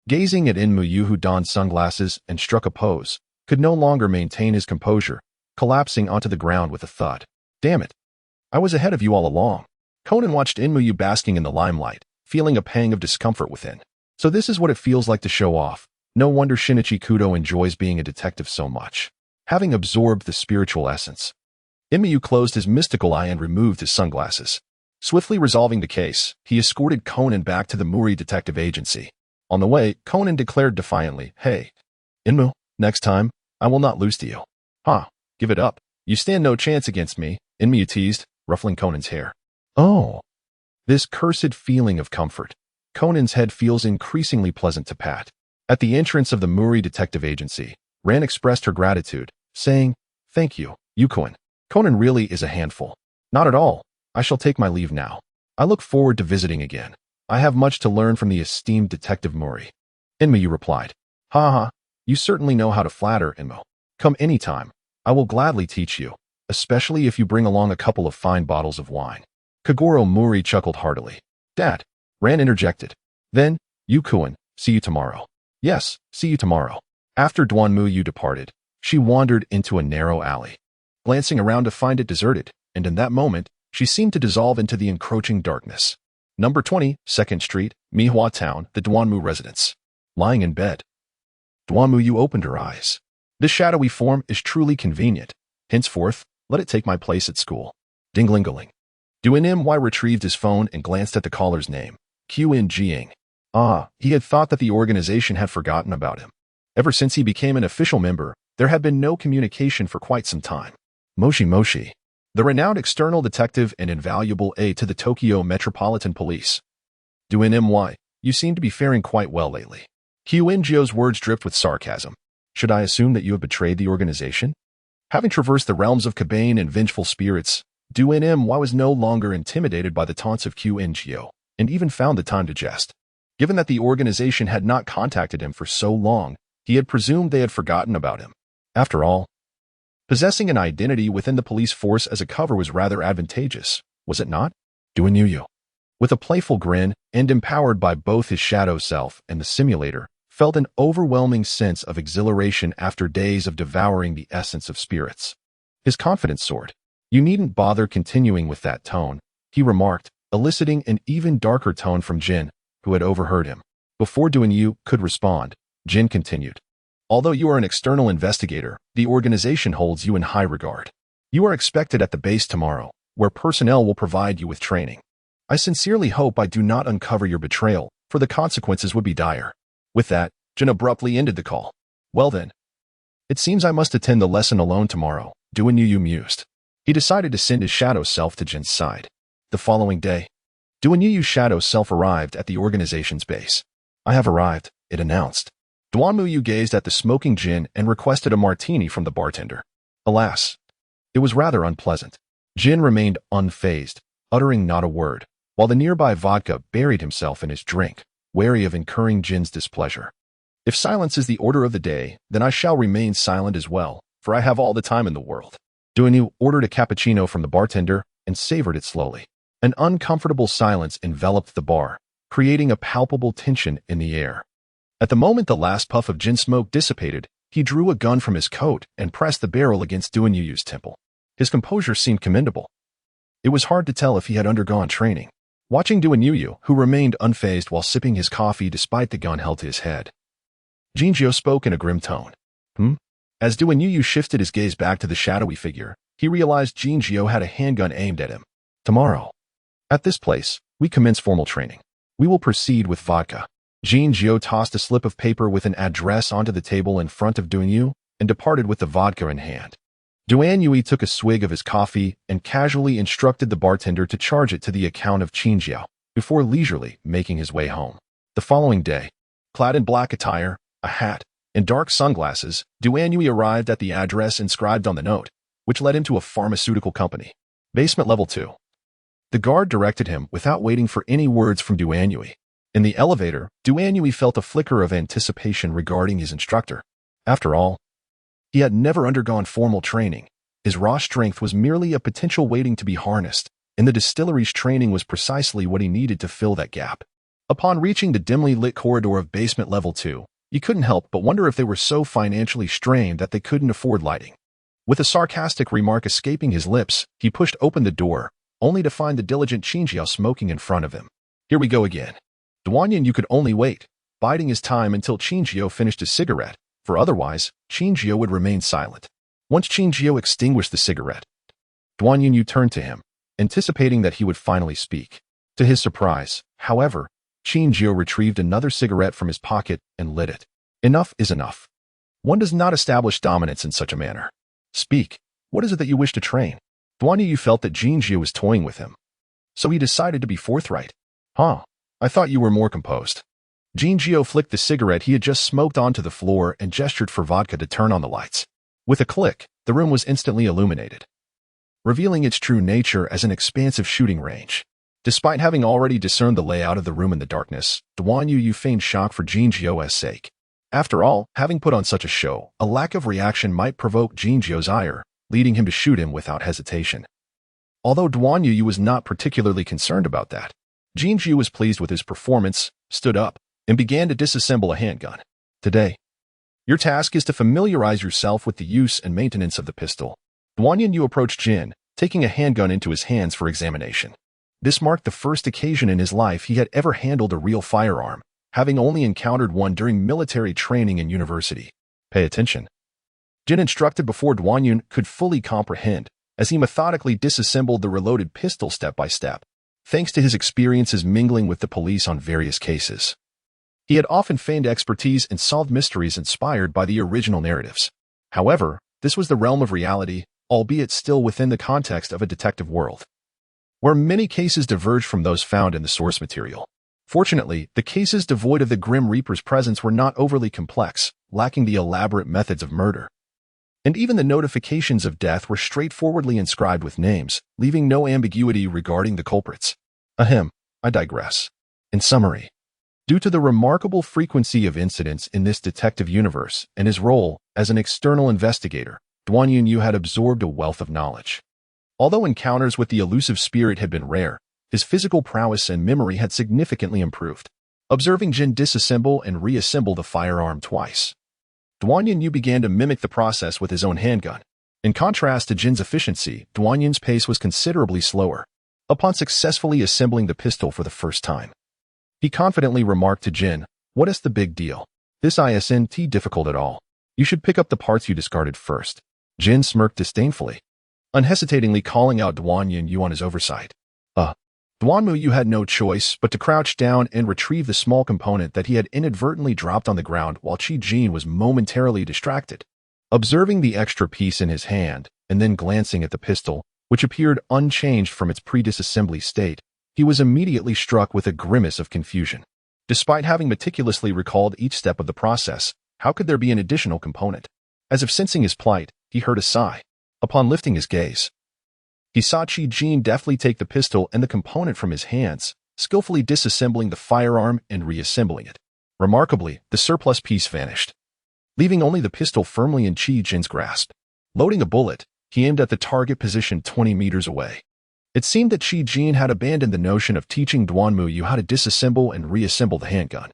gazing at Enmu who donned sunglasses and struck a pose, could no longer maintain his composure, collapsing onto the ground with a thud. Damn it. I was ahead of you all along. Conan watched Enmu basking in the limelight, feeling a pang of discomfort within. So this is what it feels like to show off. No wonder Shinichi Kudo enjoys being a detective so much. Having absorbed the spiritual essence, Enmu closed his mystical eye and removed his sunglasses. Swiftly resolving the case, he escorted Conan back to the Muri Detective Agency. On the way, Conan declared defiantly, Hey, Enmu, next time, I will not lose to you. Give it up. You stand no chance against me, Enmu teased, ruffling Conan's hair. Oh. This cursed feeling of comfort. Conan's head feels increasingly pleasant to pat. At the entrance of the Muri Detective Agency, Ran expressed her gratitude, saying, Thank you, Yukoan. Conan really is a handful. Not at all. I shall take my leave now. I look forward to visiting again. I have much to learn from the esteemed Detective Muri. Enmu replied. You certainly know how to flatter, Enmu. Come anytime. I will gladly teach you, especially if you bring along a couple of fine bottles of wine. Kagoro Muri chuckled heartily. Dad, Ran interjected. Then, Yu Kuan, see you tomorrow. Yes, see you tomorrow. After Duan Mu Yu departed, she wandered into a narrow alley, glancing around to find it deserted, and in that moment, she seemed to dissolve into the encroaching darkness. Number 20, 2nd Street, Mihua Town, the Duanmu residence. Lying in bed, Duanmu Yu opened her eyes. This shadowy form is truly convenient. Henceforth, let it take my place at school. Ding-ling-a-ling. Duan-My retrieved his phone and glanced at the caller's name, Qin Jiang. He had thought that the organization had forgotten about him. Ever since he became an official member, there had been no communication for quite some time. Moshi, the renowned external detective and invaluable aide to the Tokyo Metropolitan Police. Duan-My, you seem to be faring quite well lately. Qin-Jio's words dripped with sarcasm. Should I assume that you have betrayed the organization? Having traversed the realms of Kabaneri and vengeful spirits, Duan-My was no longer intimidated by the taunts of Qin-Jio, and even found the time to jest. Given that the organization had not contacted him for so long, he had presumed they had forgotten about him. After all, possessing an identity within the police force as a cover was rather advantageous, was it not? Duan-Yu, with a playful grin and empowered by both his shadow self and the simulator, felt an overwhelming sense of exhilaration after days of devouring the essence of spirits. His confidence soared. You needn't bother continuing with that tone, he remarked, eliciting an even darker tone from Jin, who had overheard him. Before Duan-Yu could respond, Jin continued. Although you are an external investigator, the organization holds you in high regard. You are expected at the base tomorrow, where personnel will provide you with training. I sincerely hope I do not uncover your betrayal, for the consequences would be dire. With that, Jin abruptly ended the call. Well then. It seems I must attend the lesson alone tomorrow, Duan-Yu mused. He decided to send his shadow self to Jin's side. The following day, Duan-Yu's shadow self arrived at the organization's base. I have arrived, it announced. Duan-Mu Yu gazed at the smoking Jin and requested a martini from the bartender. Alas, it was rather unpleasant. Jin remained unfazed, uttering not a word, while the nearby vodka buried himself in his drink, wary of incurring Jin's displeasure. If silence is the order of the day, then I shall remain silent as well, for I have all the time in the world. Duan-Yu ordered a cappuccino from the bartender and savored it slowly. An uncomfortable silence enveloped the bar, creating a palpable tension in the air. At the moment the last puff of gin smoke dissipated, he drew a gun from his coat and pressed the barrel against Duan-Yu's temple. His composure seemed commendable. It was hard to tell if he had undergone training. Watching Duan-Yu, who remained unfazed while sipping his coffee despite the gun held to his head, Jinjiu spoke in a grim tone. As Duan-Yu shifted his gaze back to the shadowy figure, he realized Jinjiu had a handgun aimed at him. Tomorrow, at this place, we commence formal training. We will proceed with vodka. Jinjiu tossed a slip of paper with an address onto the table in front of Duan-Yu and departed with the vodka in hand. Duan-Yu took a swig of his coffee and casually instructed the bartender to charge it to the account of Jinjiu before leisurely making his way home. The following day, clad in black attire, a hat, and dark sunglasses, Duan-Yu arrived at the address inscribed on the note, which led him to a pharmaceutical company. Basement level 2. The guard directed him without waiting for any words from Duan-Yu. In the elevator, Duan-Yu felt a flicker of anticipation regarding his instructor. After all, he had never undergone formal training. His raw strength was merely a potential waiting to be harnessed, and the distillery's training was precisely what he needed to fill that gap. Upon reaching the dimly lit corridor of basement level 2, you couldn't help but wonder if they were so financially strained that they couldn't afford lighting. With a sarcastic remark escaping his lips, he pushed open the door, only to find the diligent Jinjiu smoking in front of him. Here we go again. Duan-Yu could only wait, biding his time until Jinjiu finished his cigarette, for otherwise, Jinjiu would remain silent. Once Jinjiu extinguished the cigarette, Duan-Yu turned to him, anticipating that he would finally speak. To his surprise, however, Jinjiu retrieved another cigarette from his pocket and lit it. Enough is enough. One does not establish dominance in such a manner. Speak. What is it that you wish to train? Duan-Yu felt that Jinjiu was toying with him, so he decided to be forthright. I thought you were more composed. Jinjiu flicked the cigarette he had just smoked onto the floor and gestured for vodka to turn on the lights. With a click, the room was instantly illuminated, revealing its true nature as an expansive shooting range. Despite having already discerned the layout of the room in the darkness, Duan-Yu feigned shock for Jinjiu's sake. After all, having put on such a show, a lack of reaction might provoke Jinjiu's ire, leading him to shoot him without hesitation. Although Duan-Yu was not particularly concerned about that, Jinjiu was pleased with his performance stood up, and began to disassemble a handgun. Today, your task is to familiarize yourself with the use and maintenance of the pistol. Duan Yu approached Jin, taking a handgun into his hands for examination. This marked the first occasion in his life he had ever handled a real firearm, having only encountered one during military training in university. Pay attention. Jin instructed before Duan Yu could fully comprehend, as he methodically disassembled the reloaded pistol step by step, thanks to his experiences mingling with the police on various cases. He had often feigned expertise and solved mysteries inspired by the original narratives. However, this was the realm of reality, albeit still within the context of a detective world, where many cases diverged from those found in the source material. Fortunately, the cases devoid of the Grim Reaper's presence were not overly complex, lacking the elaborate methods of murder. And even the notifications of death were straightforwardly inscribed with names, leaving no ambiguity regarding the culprits. Ahem, I digress. In summary, due to the remarkable frequency of incidents in this detective universe and his role as an external investigator, Duan Yu had absorbed a wealth of knowledge. Although encounters with the elusive spirit had been rare, his physical prowess and memory had significantly improved. Observing Jin disassemble and reassemble the firearm twice, Duan Yu began to mimic the process with his own handgun. In contrast to Jin's efficiency, Duan Yu's pace was considerably slower. Upon successfully assembling the pistol for the first time, he confidently remarked to Jin, "What is the big deal? This isn't difficult at all. You should pick up the parts you discarded first." Jin smirked disdainfully, unhesitatingly calling out Duan Yu on his oversight. Duan Yu had no choice but to crouch down and retrieve the small component that he had inadvertently dropped on the ground while Jin was momentarily distracted. Observing the extra piece in his hand, and then glancing at the pistol, which appeared unchanged from its pre-disassembly state, he was immediately struck with a grimace of confusion. Despite having meticulously recalled each step of the process, how could there be an additional component? As if sensing his plight, he heard a sigh. Upon lifting his gaze, he saw Jin deftly take the pistol and the component from his hands, skillfully disassembling the firearm and reassembling it. Remarkably, the surplus piece vanished, leaving only the pistol firmly in Jin's grasp. Loading a bullet, he aimed at the target position 20 meters away. It seemed that Jin had abandoned the notion of teaching Duan Yu how to disassemble and reassemble the handgun,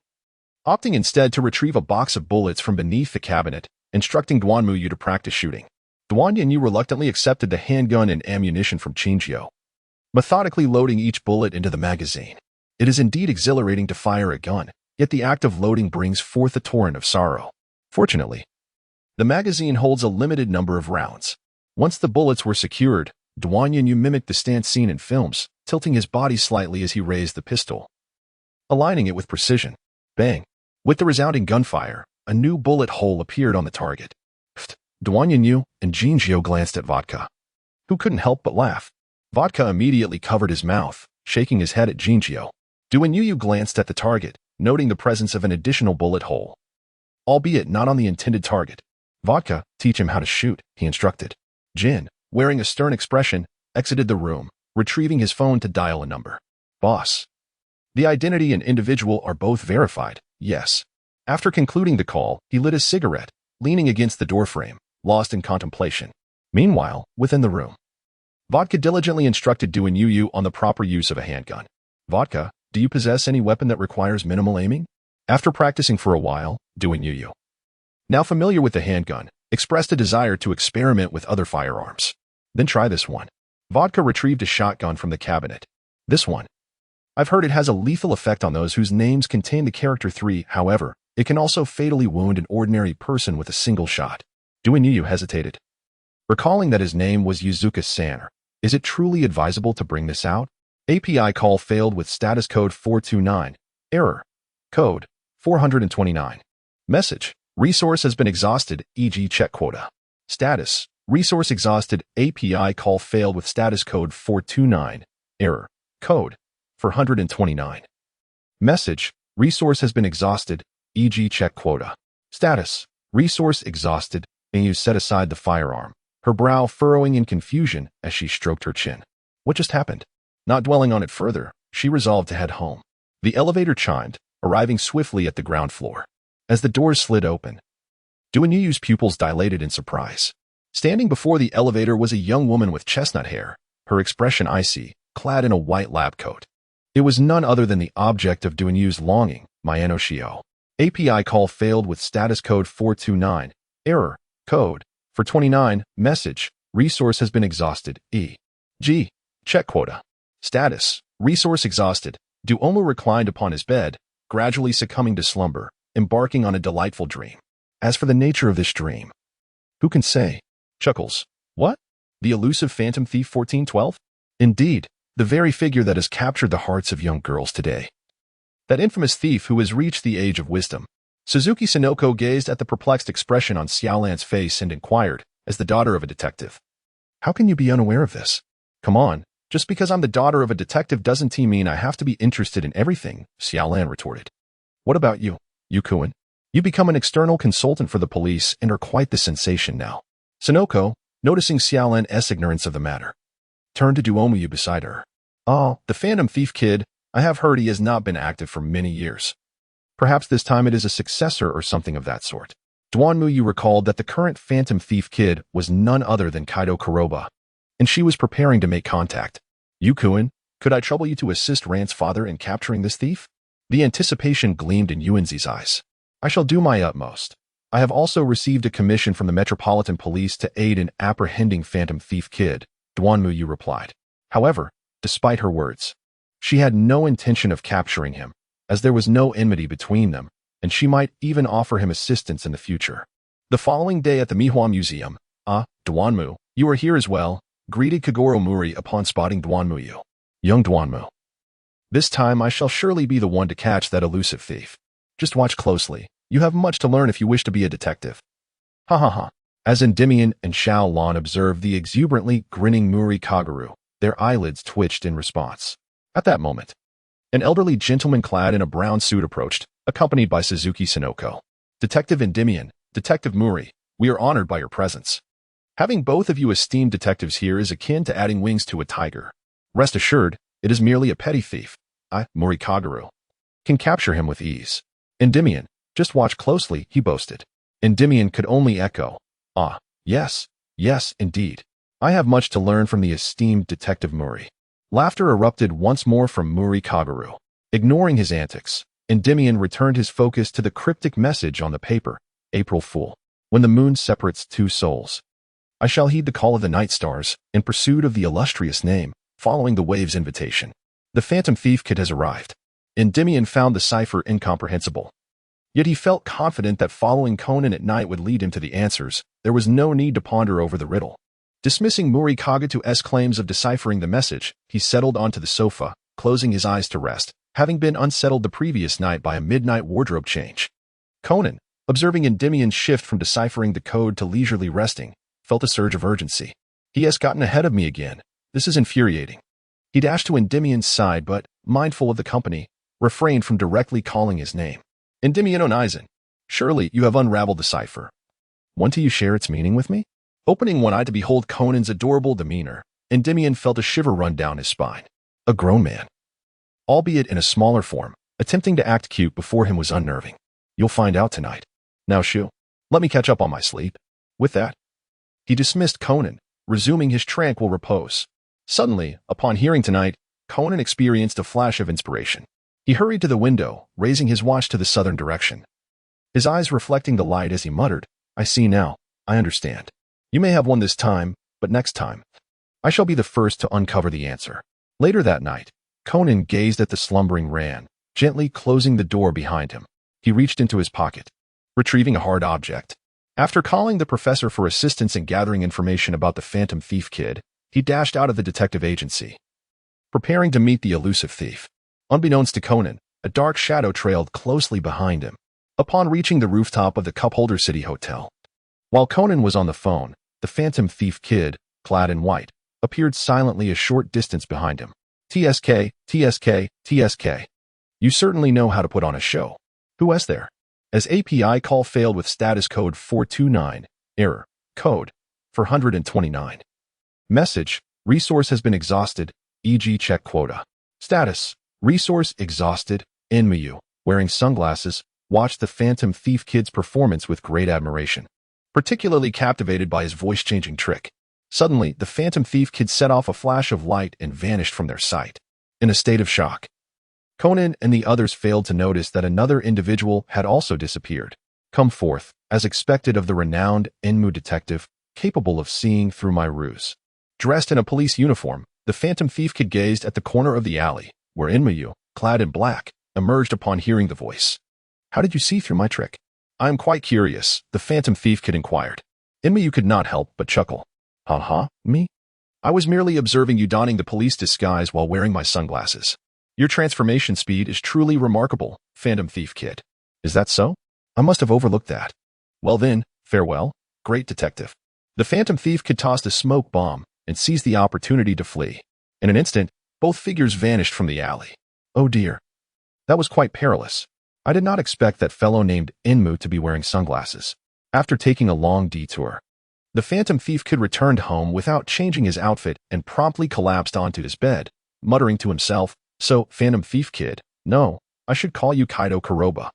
opting instead to retrieve a box of bullets from beneath the cabinet, instructing Duan Yu to practice shooting. Duan Yu reluctantly accepted the handgun and ammunition from Jinjiu, methodically loading each bullet into the magazine. It is indeed exhilarating to fire a gun, yet the act of loading brings forth a torrent of sorrow. Fortunately, the magazine holds a limited number of rounds. Once the bullets were secured, Duan Yu mimicked the stance seen in films, tilting his body slightly as he raised the pistol, aligning it with precision. Bang! With the resounding gunfire, a new bullet hole appeared on the target. Duan Yu and Jinjiu glanced at Vodka, who couldn't help but laugh. Vodka immediately covered his mouth, shaking his head at Jinjiu. Duan Yu glanced at the target, noting the presence of an additional bullet hole, albeit not on the intended target. Vodka, teach him how to shoot, he instructed. Jin, wearing a stern expression, exited the room, retrieving his phone to dial a number. Boss. The identity and individual are both verified, yes. After concluding the call, he lit a cigarette, leaning against the doorframe, lost in contemplation. Meanwhile, within the room, Vodka diligently instructed Duan Yu on the proper use of a handgun. Vodka, do you possess any weapon that requires minimal aiming? After practicing for a while, Duan Yu, now familiar with the handgun, expressed a desire to experiment with other firearms. Then try this one. Vodka retrieved a shotgun from the cabinet. This one. I've heard it has a lethal effect on those whose names contain the character 3, however, it can also fatally wound an ordinary person with a single shot. Duan Yu hesitated, recalling that his name was Yuzuka-san. Is it truly advisable to bring this out? API call failed with status code 429. Error. Code 429. Message. Resource has been exhausted, e.g. check quota. Status. Resource exhausted. API call failed with status code 429. Error. Code 429. Message. Resource has been exhausted, e.g. check quota. Status. Resource exhausted. Yu set aside the firearm, her brow furrowing in confusion as she stroked her chin. What just happened? Not dwelling on it further, she resolved to head home. The elevator chimed, arriving swiftly at the ground floor. As the doors slid open, Duan Yu's pupils dilated in surprise. Standing before the elevator was a young woman with chestnut hair, her expression icy, clad in a white lab coat. It was none other than the object of Duanyu's longing, Mayanoshio. API call failed with status code 429. Error. Code. For 29. Message. Resource has been exhausted. E.g. Check quota. Status. Resource exhausted. Duomu reclined upon his bed, gradually succumbing to slumber, embarking on a delightful dream. As for the nature of this dream, who can say? Chuckles. What? The elusive phantom thief 1412? Indeed, the very figure that has captured the hearts of young girls today. That infamous thief who has reached the age of wisdom. Suzuki Sonoko gazed at the perplexed expression on Xiaolan's face and inquired, as the daughter of a detective. How can you be unaware of this? Come on, just because I'm the daughter of a detective doesn't mean I have to be interested in everything, Xiaolan retorted. What about you, Yukuin? You become an external consultant for the police and are quite the sensation now. Sonoko, noticing Xiaolan's ignorance of the matter, turned to Duomu beside her. Oh, the phantom thief kid, I have heard he has not been active for many years. Perhaps this time it is a successor or something of that sort. Duanmuyu recalled that the current phantom thief kid was none other than Kaido Kuroba, and she was preparing to make contact. Yukuin, could I trouble you to assist Rant's father in capturing this thief? The anticipation gleamed in Yuanzi's eyes. I shall do my utmost. I have also received a commission from the Metropolitan Police to aid in apprehending phantom thief kid, Duanmuyu replied. However, despite her words, she had no intention of capturing him, as there was no enmity between them, and she might even offer him assistance in the future. The following day at the Mihua Museum, Duanmu, you are here as well, greeted Kagoro Muri upon spotting Duanmuyu. Young Duanmu. This time I shall surely be the one to catch that elusive thief. Just watch closely. You have much to learn if you wish to be a detective. Ha ha ha. As Endymion and Xiao Lan observed the exuberantly grinning Muri Kaguru, their eyelids twitched in response. At that moment, an elderly gentleman clad in a brown suit approached, accompanied by Suzuki Sonoko. Detective Endymion, Detective Muri, we are honored by your presence. Having both of you esteemed detectives here is akin to adding wings to a tiger. Rest assured, it is merely a petty thief. I, Muri Kaguru, can capture him with ease. Endymion, just watch closely, he boasted. Endymion could only echo, yes, indeed. I have much to learn from the esteemed Detective Muri. Laughter erupted once more from Muri Kaguru. Ignoring his antics, Endymion returned his focus to the cryptic message on the paper. April Fool. When the moon separates two souls, I shall heed the call of the night stars, in pursuit of the illustrious name, following the wave's invitation. The phantom thief kid has arrived. Endymion found the cipher incomprehensible. Yet he felt confident that following Conan at night would lead him to the answers. There was no need to ponder over the riddle. Dismissing Muri Kageto's claims of deciphering the message, he settled onto the sofa, closing his eyes to rest, having been unsettled the previous night by a midnight wardrobe change. Conan, observing Endymion's shift from deciphering the code to leisurely resting, felt a surge of urgency. He has gotten ahead of me again. This is infuriating. He dashed to Endymion's side, but, mindful of the company, refrained from directly calling his name. Endymion Onizen, surely you have unraveled the cipher. Want to you share its meaning with me? Opening one eye to behold Conan's adorable demeanor, Endymion felt a shiver run down his spine. A grown man, albeit in a smaller form, attempting to act cute before him was unnerving. You'll find out tonight. Now, Shu, let me catch up on my sleep. With that, he dismissed Conan, resuming his tranquil repose. Suddenly, upon hearing tonight, Conan experienced a flash of inspiration. He hurried to the window, raising his watch to the southern direction. His eyes reflecting the light as he muttered, I see now, I understand. You may have won this time, but next time, I shall be the first to uncover the answer. Later that night, Conan gazed at the slumbering Ran, gently closing the door behind him. He reached into his pocket, retrieving a hard object. After calling the professor for assistance in gathering information about the phantom thief kid, he dashed out of the detective agency, preparing to meet the elusive thief. Unbeknownst to Conan, a dark shadow trailed closely behind him. Upon reaching the rooftop of the Cupholder City Hotel, while Conan was on the phone, the phantom thief kid, clad in white, appeared silently a short distance behind him. TSK, TSK, TSK. You certainly know how to put on a show. Who is there? As API call failed with status code 429, error, code, for 129. Message, resource has been exhausted, e.g. check quota. Status, resource exhausted, Enmyu, wearing sunglasses, watched the phantom thief kid's performance with great admiration, particularly captivated by his voice-changing trick. Suddenly, the phantom thief kid set off a flash of light and vanished from their sight. In a state of shock, Conan and the others failed to notice that another individual had also disappeared. Come forth, as expected of the renowned Enmu detective, capable of seeing through my ruse. Dressed in a police uniform, the phantom thief kid gazed at the corner of the alley, where Enmu, clad in black, emerged upon hearing the voice. How did you see through my trick? I am quite curious, the phantom thief kid inquired. Enmu could not help but chuckle. Ha, me? I was merely observing you donning the police disguise while wearing my sunglasses. Your transformation speed is truly remarkable, phantom thief kid. Is that so? I must have overlooked that. Well then, farewell, great detective. The phantom thief kid tossed a smoke bomb and seized the opportunity to flee. In an instant, both figures vanished from the alley. Oh dear. That was quite perilous. I did not expect that fellow named Enmu to be wearing sunglasses. After taking a long detour, the phantom thief kid returned home without changing his outfit and promptly collapsed onto his bed, muttering to himself, So, phantom thief kid, no, I should call you Kaido Kuroba.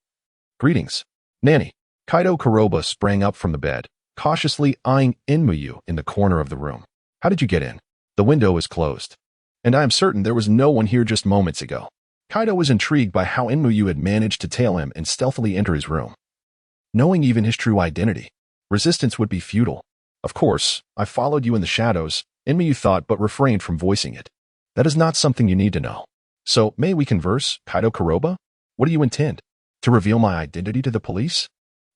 Greetings, Nanny. Kaido Kuroba sprang up from the bed, cautiously eyeing Enmu in the corner of the room. How did you get in? The window is closed. And I am certain there was no one here just moments ago. Kaido was intrigued by how Enmu had managed to tail him and stealthily enter his room. Knowing even his true identity, resistance would be futile. Of course, I followed you in the shadows, Enmu thought, but refrained from voicing it. That is not something you need to know. So, may we converse, Kaido Kuroba? What do you intend? To reveal my identity to the police?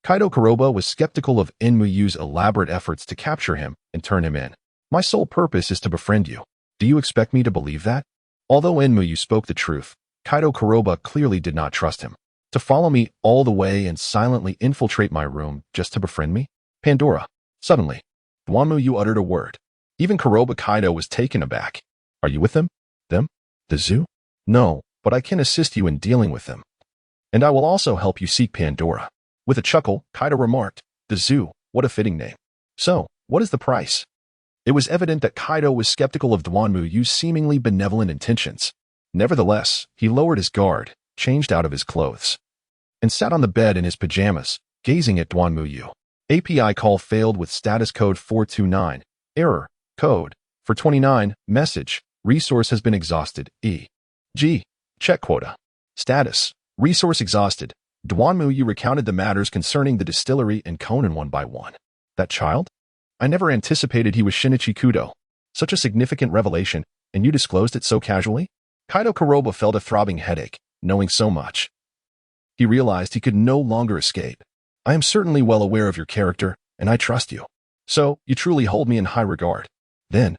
Kaido Kuroba was skeptical of Enmu's elaborate efforts to capture him and turn him in. My sole purpose is to befriend you. Do you expect me to believe that? Although Enmu spoke the truth, Kaido Kuroba clearly did not trust him. To follow me all the way and silently infiltrate my room just to befriend me? Pandora. Suddenly, Dwanmu uttered a word. Even Kuroba Kaido was taken aback. Are you with them? Them? The zoo? No, but I can assist you in dealing with them. And I will also help you seek Pandora. With a chuckle, Kaido remarked, the zoo, what a fitting name. So, what is the price? It was evident that Kaido was skeptical of Dwanmu's seemingly benevolent intentions. Nevertheless, he lowered his guard, changed out of his clothes, and sat on the bed in his pajamas, gazing at Dwanmu. API call failed with status code 429. Error. Code. For 29. Message. Resource has been exhausted. E.G. Check quota. Status. Resource exhausted. Dwanmu recounted the matters concerning the distillery and Conan one by one. That child? I never anticipated he was Shinichi Kudo. Such a significant revelation, and you disclosed it so casually? Kaido Kuroba felt a throbbing headache, knowing so much. He realized he could no longer escape. I am certainly well aware of your character, and I trust you. So, you truly hold me in high regard. Then,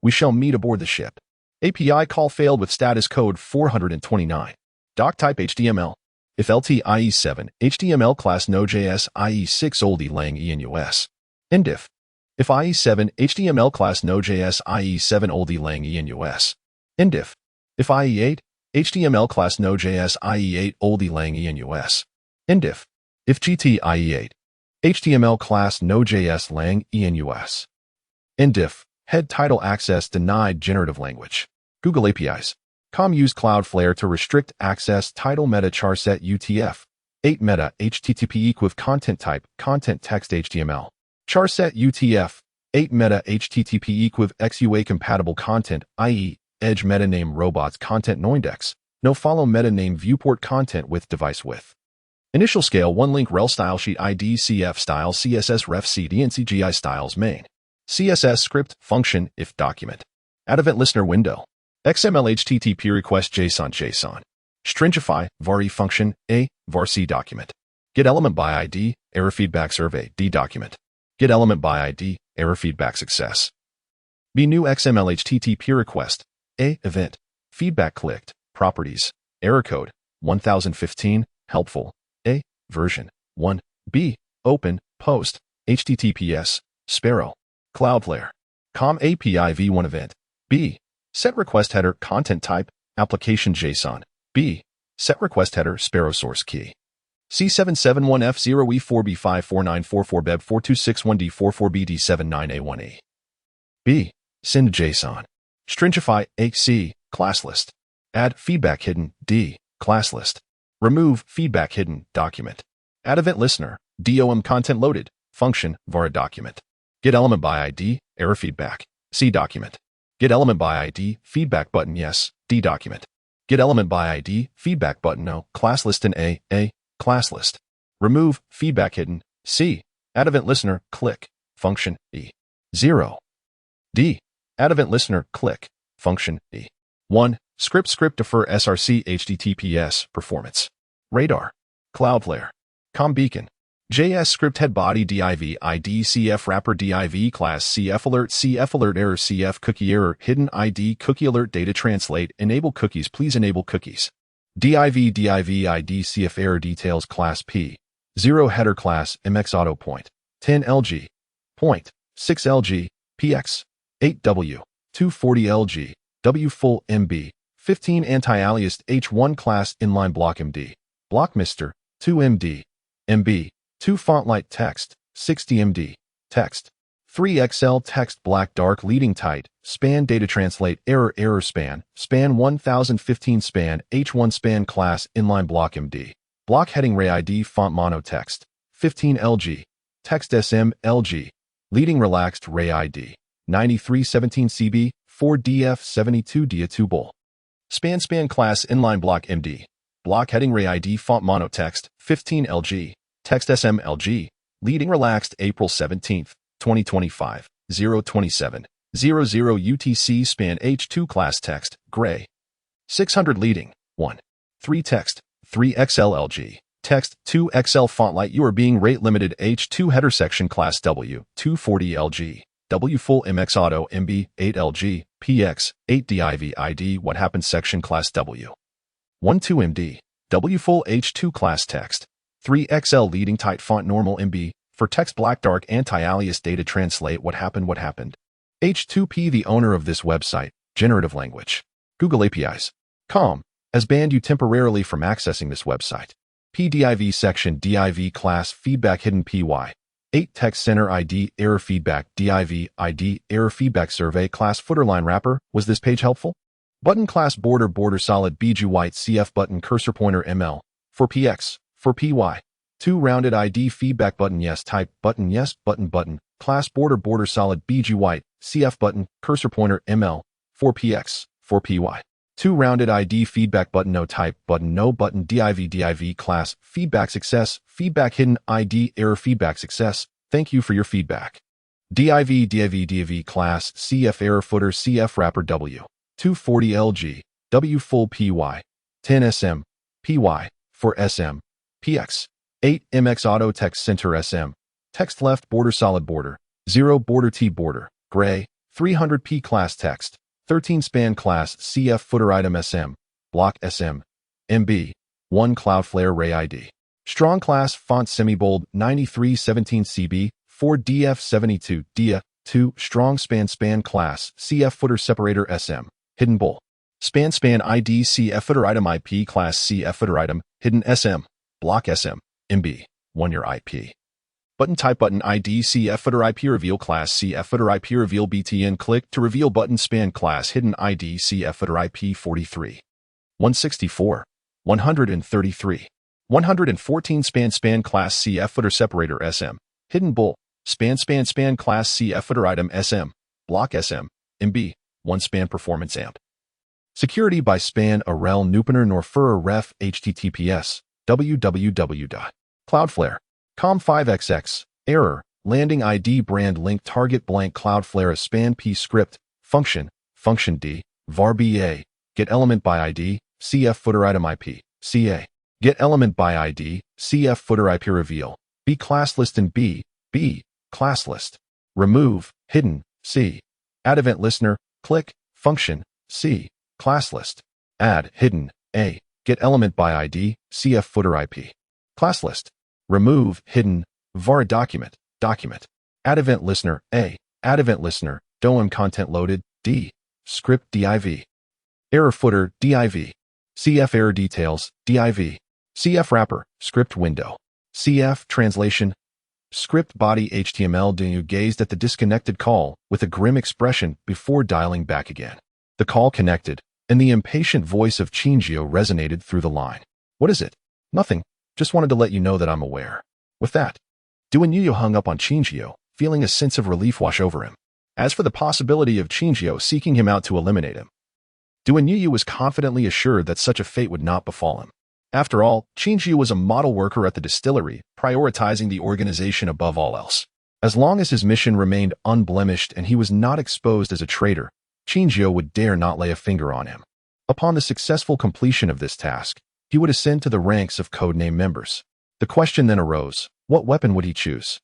we shall meet aboard the ship. API call failed with status code 429. Doc type HTML. If LT IE7, HTML class Node.js IE6 oldie lang ENUS. Indiff. If IE7, HTML class Node.js IE7 oldie lang ENUS. Indiff. If IE8, HTML class Node.js IE8 oldie lang ENUS. Indiff. If GT IE8, HTML class Node.js lang ENUS. Indiff. Head title access denied generative language. Google APIs. Com used Cloudflare to restrict access title meta charset UTF. 8 meta HTTP equiv content type content text HTML. Charset UTF. 8 meta HTTP equiv XUA compatible content, i.e. edge meta name robots content noindex. No follow meta name viewport content with device width. Initial scale 1 link rel style sheet ID CF style CSS ref C DNC GI styles main. CSS script function if document. Add event listener window. XML HTTP request JSON. Stringify var e function a var C document. Get element by ID error feedback survey D document. Get element by ID error feedback success. B new XML HTTP request a event feedback clicked properties error code 1015 helpful a version 1 b open post HTTPS Sparrow Cloudflare com API v1 event b set request header content type application JSON b set request header Sparrow source key C771F0E4B54944BEB 4261D44BD79A1E b send JSON stringify AC class list add feedback hidden D class list remove feedback hidden document add event listener DOM content loaded function var document get element by ID error feedback C document get element by ID feedback button yes D document Get element by ID, feedback button no, class list in A, class list. Remove, feedback hidden, C, add event listener, click, function, E. 0. D, add event listener, click, function, E. 1. Script defer src https, performance. Radar. Cloudflare. Com beacon. JS script head body div id cf wrapper div class cf alert error cf cookie error hidden id cookie alert data translate enable cookies please enable cookies div id cf error details class p 0 header class mx auto point 10 lg point 6 lg px 8 w 240 lg w full mb 15 anti-aliased h1 class inline block md block mister 2 md mb 2 font light text, 60 MD, text, 3 XL text black dark leading tight, span data translate error span 1015 span H1 span class inline block MD, block heading ray ID font mono text, 15 LG, text SM LG, leading relaxed ray ID, 9317 CB, 4 DF 72 dia2 bull. Span class inline block MD, block heading ray ID font mono text, 15 LG. Text SMLG, leading relaxed April 17th, 2025, 027, 00 UTC span H2 class text, gray. 600 leading, 1. 3 text, 3 XLLG, text, 2 XL font light you are being rate limited H2 header section class W, 240 LG, W full MX auto MB, 8 LG, PX, 8 DIV ID what happens section class W. 12 MD, W full H2 class text. 3 XL leading tight font normal MB, for text black dark anti-alias data translate what happened. H2P the owner of this website, generative language. Google APIs. Com, has banned you temporarily from accessing this website. PDIV section DIV class feedback hidden PY. 8 text center ID error feedback DIV ID error feedback survey class footerline wrapper. Was this page helpful? Button class border solid BG white CF button cursor pointer ML. For PX. For PY, 2 rounded ID feedback button yes type button yes button class border solid BG white CF button cursor pointer ML for PX for PY, 2 rounded ID feedback button no type button no button div class feedback success feedback hidden ID error feedback success. Thank you for your feedback. div class CF error footer CF wrapper W 240 LG W full PY 10 SM PY for SM PX, 8 MX auto text center SM, text left border solid border, 0 border T border, gray, 300p class text, 13 span class CF footer item SM, block SM, MB, 1 Cloudflare ray ID, strong class font semi-bold 9317 CB, 4 DF 72 dia, 2 strong span class CF footer separator SM, hidden bull, span ID CF footer item IP class CF footer item, hidden SM. Block SM, MB, 1 your IP. Button type button ID CF footer IP reveal class CF footer IP reveal BTN click to reveal button span class hidden ID CF footer IP 43. 164, 133, 114 span class CF footer separator SM, hidden bull, span class CF footer item SM, block SM, MB, 1 span performance amp. Security by span rel nupener nor fur ref https www.cloudflare.com 5xx error landing ID brand link target blank Cloudflare span p script function D var ba get element by ID CF footer item IP CA get element by ID CF footer IP reveal B class list and B class list remove hidden C add event listener click function C class list add hidden A get element by ID, CF footer IP. Class list. Remove, hidden, var document, add event listener, A, add event listener, DOM content loaded, D, script div. Error footer, div. CF error details, div. CF wrapper, script window. CF translation. Script body HTML Dinu gazed at the disconnected call with a grim expression before dialing back again. The call connected, and the impatient voice of Chinjio resonated through the line. What is it? Nothing. Just wanted to let you know that I'm aware. With that, Duanyuyo hung up on Chinjio, feeling a sense of relief wash over him. As for the possibility of Chinjio seeking him out to eliminate him, Duan was confidently assured that such a fate would not befall him. After all, Qingyu was a model worker at the distillery, prioritizing the organization above all else. As long as his mission remained unblemished and he was not exposed as a traitor, Qingyu would dare not lay a finger on him. Upon the successful completion of this task, he would ascend to the ranks of codename members. The question then arose, what weapon would he choose?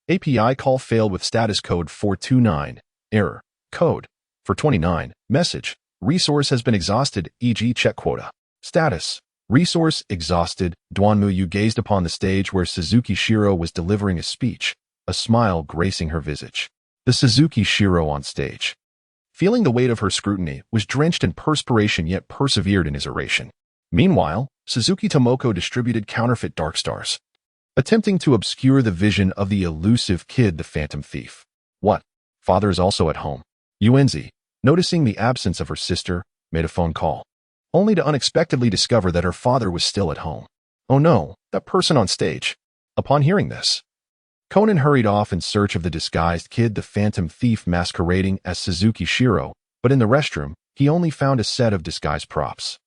API call failed with status code 429, error, code, 429, message, resource has been exhausted, e.g. check quota. Status, resource exhausted. Duanmu gazed upon the stage where Suzuki Shiro was delivering a speech, a smile gracing her visage. The Suzuki Shiro on stage, feeling the weight of her scrutiny, was drenched in perspiration yet persevered in his oration. Meanwhile, Suzuki Tomoko distributed counterfeit dark stars, attempting to obscure the vision of the elusive kid the Phantom Thief. What? Father is also at home. Yuenzi, noticing the absence of her sister, made a phone call, only to unexpectedly discover that her father was still at home. Oh no, that person on stage. Upon hearing this, Conan hurried off in search of the disguised kid the Phantom Thief masquerading as Suzuki Shiro, but in the restroom, he only found a set of disguise props.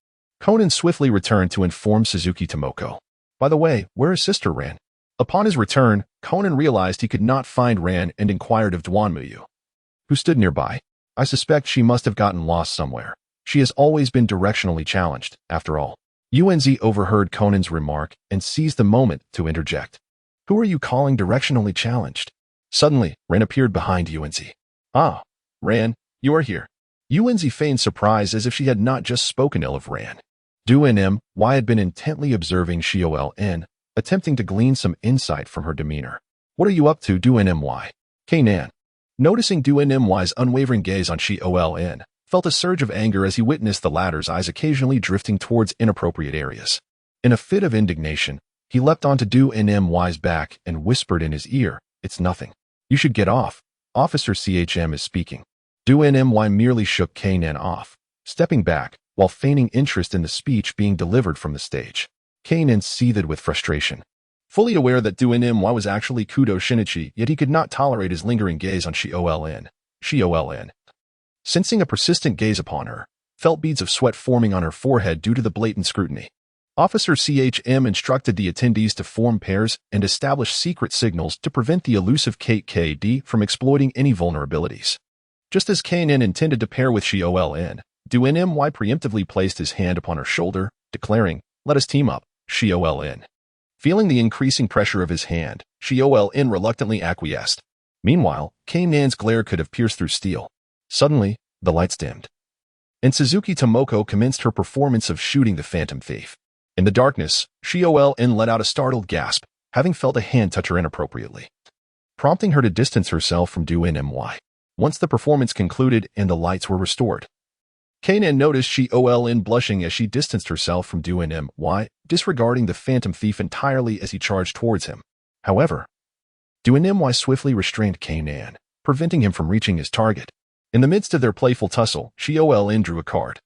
Conan swiftly returned to inform Suzuki Tomoko. By the way, where is Sister Ran? Upon his return, Conan realized he could not find Ran and inquired of Duanmu, who stood nearby. I suspect she must have gotten lost somewhere. She has always been directionally challenged, after all. Yuenzi overheard Conan's remark and seized the moment to interject. Who are you calling directionally challenged? Suddenly, Ran appeared behind Yuenzi. Ah, Ran, you are here. Yuenzi feigned surprise as if she had not just spoken ill of Ran. Duan had been intently observing Xiaoln, attempting to glean some insight from her demeanor. What are you up to, Duan? Kanan, noticing Duan unwavering gaze on Xiaoln, felt a surge of anger as he witnessed the latter's eyes occasionally drifting towards inappropriate areas. In a fit of indignation, he leapt onto Duan's back and whispered in his ear, "It's nothing. You should get off. Officer CHM is speaking." Duan merely shook Kanan off, stepping back, while feigning interest in the speech being delivered from the stage. Kanan seethed with frustration. Fully aware that Duan was actually Kudo Shinichi, yet he could not tolerate his lingering gaze on Xiaoln. Sensing a persistent gaze upon her, felt beads of sweat forming on her forehead due to the blatant scrutiny. Officer CHM instructed the attendees to form pairs and establish secret signals to prevent the elusive KKD from exploiting any vulnerabilities. Just as Kanan intended to pair with Xiaoln, Duan preemptively placed his hand upon her shoulder, declaring, "Let us team up, Xiaoln." Feeling the increasing pressure of his hand, Xiaoln reluctantly acquiesced. Meanwhile, Kanan's glare could have pierced through steel. Suddenly, the lights dimmed, and Suzuki Tomoko commenced her performance of shooting the Phantom Thief. In the darkness, Xiaoln let out a startled gasp, having felt a hand touch her inappropriately, prompting her to distance herself from Duan. Once the performance concluded and the lights were restored, Kanan noticed Xiaoln blushing as she distanced herself from Duan, disregarding the Phantom Thief entirely as he charged towards him. However, Duan swiftly restrained Kanan, preventing him from reaching his target. In the midst of their playful tussle, Xiaoln drew a card,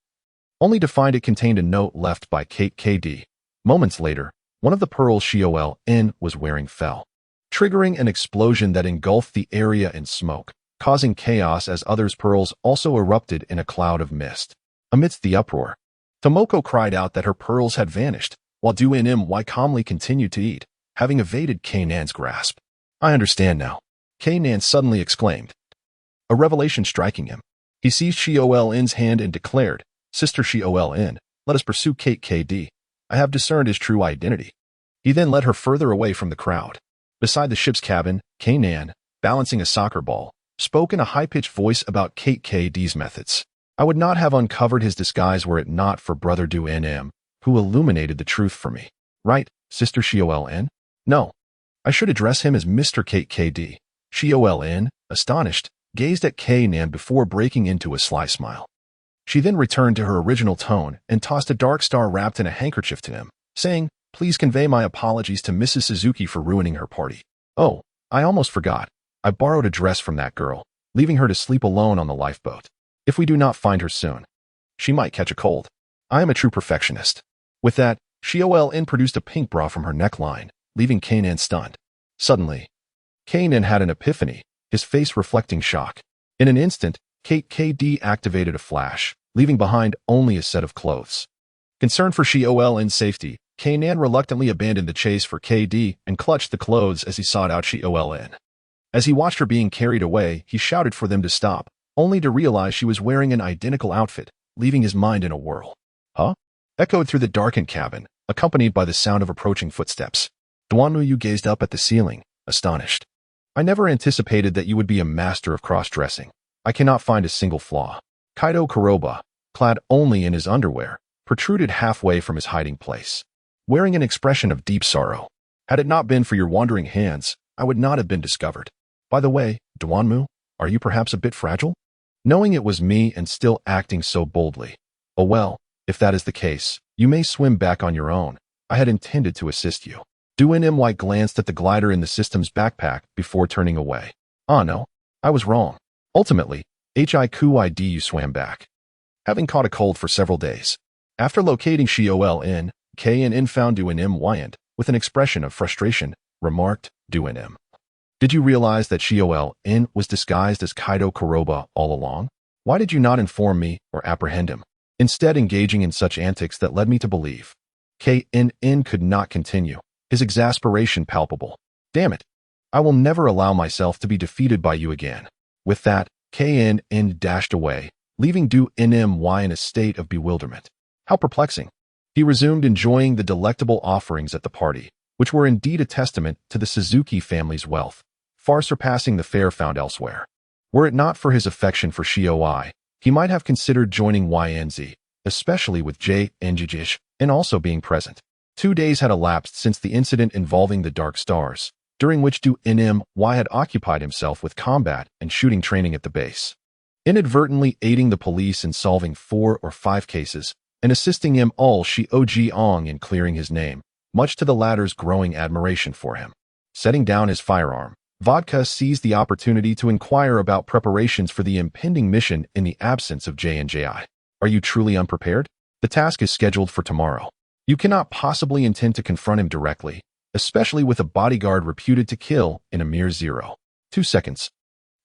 only to find it contained a note left by KD. Moments later, one of the pearls Xiaoln was wearing fell, triggering an explosion that engulfed the area in smoke, causing chaos as others' pearls also erupted in a cloud of mist. Amidst the uproar, Tomoko cried out that her pearls had vanished, while Duan calmly continued to eat, having evaded Kanan's grasp. "I understand now," Kanan suddenly exclaimed, a revelation striking him. He seized Xiaoln's hand and declared, "Sister Xiaoln, let us pursue KD. I have discerned his true identity." He then led her further away from the crowd. Beside the ship's cabin, Kanan, balancing a soccer ball, spoke in a high-pitched voice about KD's methods. "I would not have uncovered his disguise were it not for Brother Duan, who illuminated the truth for me. Right, Sister Xiaoln? No, I should address him as Mr. KD. Xiaoln, astonished, gazed at Kanan before breaking into a sly smile. She then returned to her original tone and tossed a dark star wrapped in a handkerchief to him, saying, "Please convey my apologies to Mrs. Suzuki for ruining her party. Oh, I almost forgot. I borrowed a dress from that girl, leaving her to sleep alone on the lifeboat. If we do not find her soon, she might catch a cold. I am a true perfectionist." With that, Xiaoln produced a pink bra from her neckline, leaving Kanan stunned. Suddenly, Kanan had an epiphany, his face reflecting shock. In an instant, KD activated a flash, leaving behind only a set of clothes. Concerned for Sheol's safety, Kanan reluctantly abandoned the chase for KD and clutched the clothes as he sought out Sheol. As he watched her being carried away, he shouted for them to stop, only to realize she was wearing an identical outfit, leaving his mind in a whirl. Huh? Echoed through the darkened cabin, accompanied by the sound of approaching footsteps. Duanmuyu gazed up at the ceiling, astonished. I never anticipated that you would be a master of cross-dressing. I cannot find a single flaw. Kaido Kuroba, clad only in his underwear, protruded halfway from his hiding place, wearing an expression of deep sorrow. Had it not been for your wandering hands, I would not have been discovered. By the way, Duanmu, are you perhaps a bit fragile? Knowing it was me and still acting so boldly. Oh well, if that is the case, you may swim back on your own. I had intended to assist you. Du-In-My glanced at the glider in the system's backpack before turning away. Ah no, I was wrong. Ultimately, you swam back. Having caught a cold for several days. After locating Sheol, K found Du-In-My and, with an expression of frustration, remarked, Du-In-My. Did you realize that Sheol was disguised as Kaido Kuroba all along? Why did you not inform me or apprehend him, instead engaging in such antics that led me to believe? K could not continue, his exasperation palpable. Damn it. I will never allow myself to be defeated by you again. With that, K dashed away, leaving Du-In-My in a state of bewilderment. How perplexing. He resumed enjoying the delectable offerings at the party, which were indeed a testament to the Suzuki family's wealth, far surpassing the fare found elsewhere. Were it not for his affection for Shioi, he might have considered joining YNZ, especially with J-Njijish, and also being present. 2 days had elapsed since the incident involving the Dark Stars, during which Du-In-My had occupied himself with combat and shooting training at the base, inadvertently aiding the police in solving 4 or 5 cases, and assisting Shioji in clearing his name, much to the latter's growing admiration for him. Setting down his firearm, Vodka seized the opportunity to inquire about preparations for the impending mission in the absence of J&JI. Are you truly unprepared? The task is scheduled for tomorrow. You cannot possibly intend to confront him directly, especially with a bodyguard reputed to kill in a mere 0.2 seconds,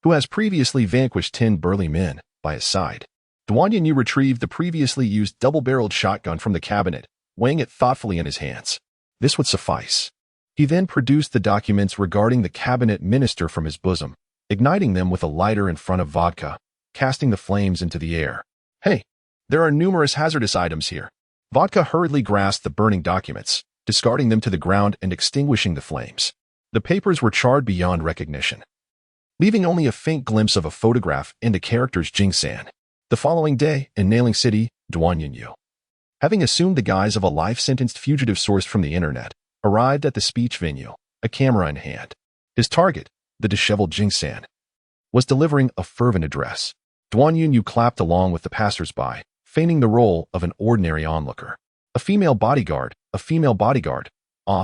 who has previously vanquished 10 burly men by his side. Duanyu retrieved the previously used double-barreled shotgun from the cabinet, weighing it thoughtfully in his hands. This would suffice. He then produced the documents regarding the cabinet minister from his bosom, igniting them with a lighter in front of Vodka, casting the flames into the air. Hey, there are numerous hazardous items here. Vodka hurriedly grasped the burning documents, discarding them to the ground and extinguishing the flames. The papers were charred beyond recognition, leaving only a faint glimpse of a photograph and the characters Jing-san. The following day, in Nailing City, Duanyu, having assumed the guise of a life-sentenced fugitive sourced from the internet, arrived at the speech venue, a camera in hand. His target, the disheveled Jing-san, was delivering a fervent address. Duanyu clapped along with the passers-by, feigning the role of an ordinary onlooker. A female bodyguard,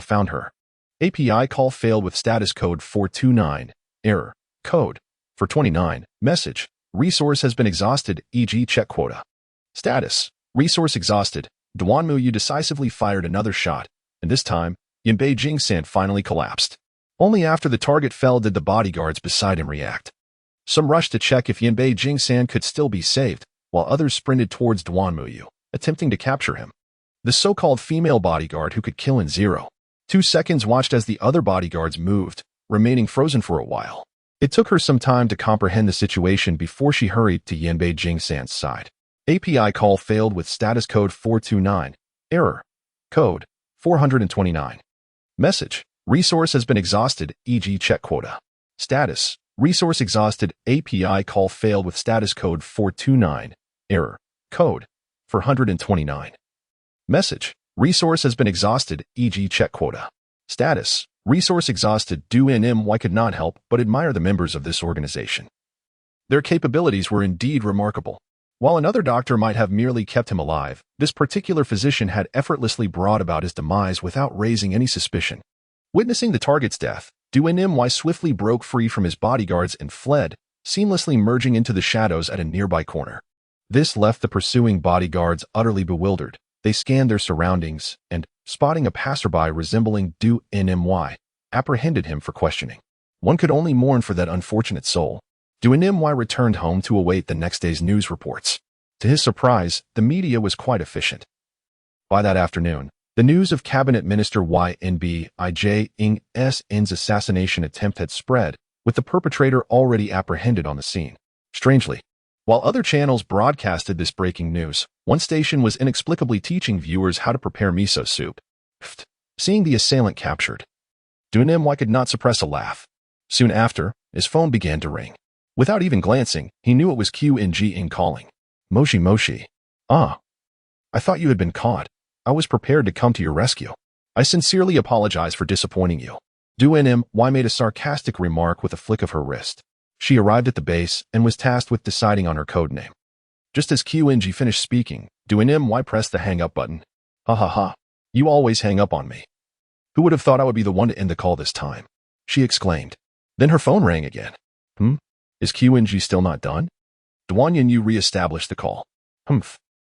found her. API call failed with status code 429, error, code, 429, message, resource has been exhausted, e.g. check quota. Status, resource exhausted. Duanmu decisively fired another shot, and this time, Yanbei Jing-san finally collapsed. Only after the target fell did the bodyguards beside him react. Some rushed to check if Yanbei Jing-san could still be saved, while others sprinted towards Duanmu, attempting to capture him. The so-called female bodyguard who could kill in 0.2 seconds watched as the other bodyguards moved, remaining frozen for a while. It took her some time to comprehend the situation before she hurried to Yanbei Jing-san's side. API call failed with status code 429, error, code, 429. Message, resource has been exhausted, e.g. check quota. Status, resource exhausted, API call failed with status code 429, error, code, 429. Message, resource has been exhausted, e.g. check quota. Status, resource exhausted. Du-In-My could not help but admire the members of this organization. Their capabilities were indeed remarkable. While another doctor might have merely kept him alive, this particular physician had effortlessly brought about his demise without raising any suspicion. Witnessing the target's death, Du-In-My swiftly broke free from his bodyguards and fled, seamlessly merging into the shadows at a nearby corner. This left the pursuing bodyguards utterly bewildered. They scanned their surroundings and, spotting a passerby resembling Du-In-My, apprehended him for questioning. One could only mourn for that unfortunate soul. Du-In-My returned home to await the next day's news reports. To his surprise, the media was quite efficient. By that afternoon, the news of Cabinet Minister Yin's assassination attempt had spread, with the perpetrator already apprehended on the scene. Strangely, while other channels broadcasted this breaking news, one station was inexplicably teaching viewers how to prepare miso soup. Seeing the assailant captured, Duanim could not suppress a laugh. Soon after, his phone began to ring. Without even glancing, he knew it was Qing calling. Moshi Moshi. Ah. I thought you had been caught. I was prepared to come to your rescue. I sincerely apologize for disappointing you. Duanim made a sarcastic remark with a flick of her wrist. She arrived at the base and was tasked with deciding on her codename. Just as Qing finished speaking, Duanim pressed the hang-up button. Ha ha ha. You always hang up on me. Who would have thought I would be the one to end the call this time? She exclaimed. Then her phone rang again. Is Qing still not done? Duan Yunyu re-established the call.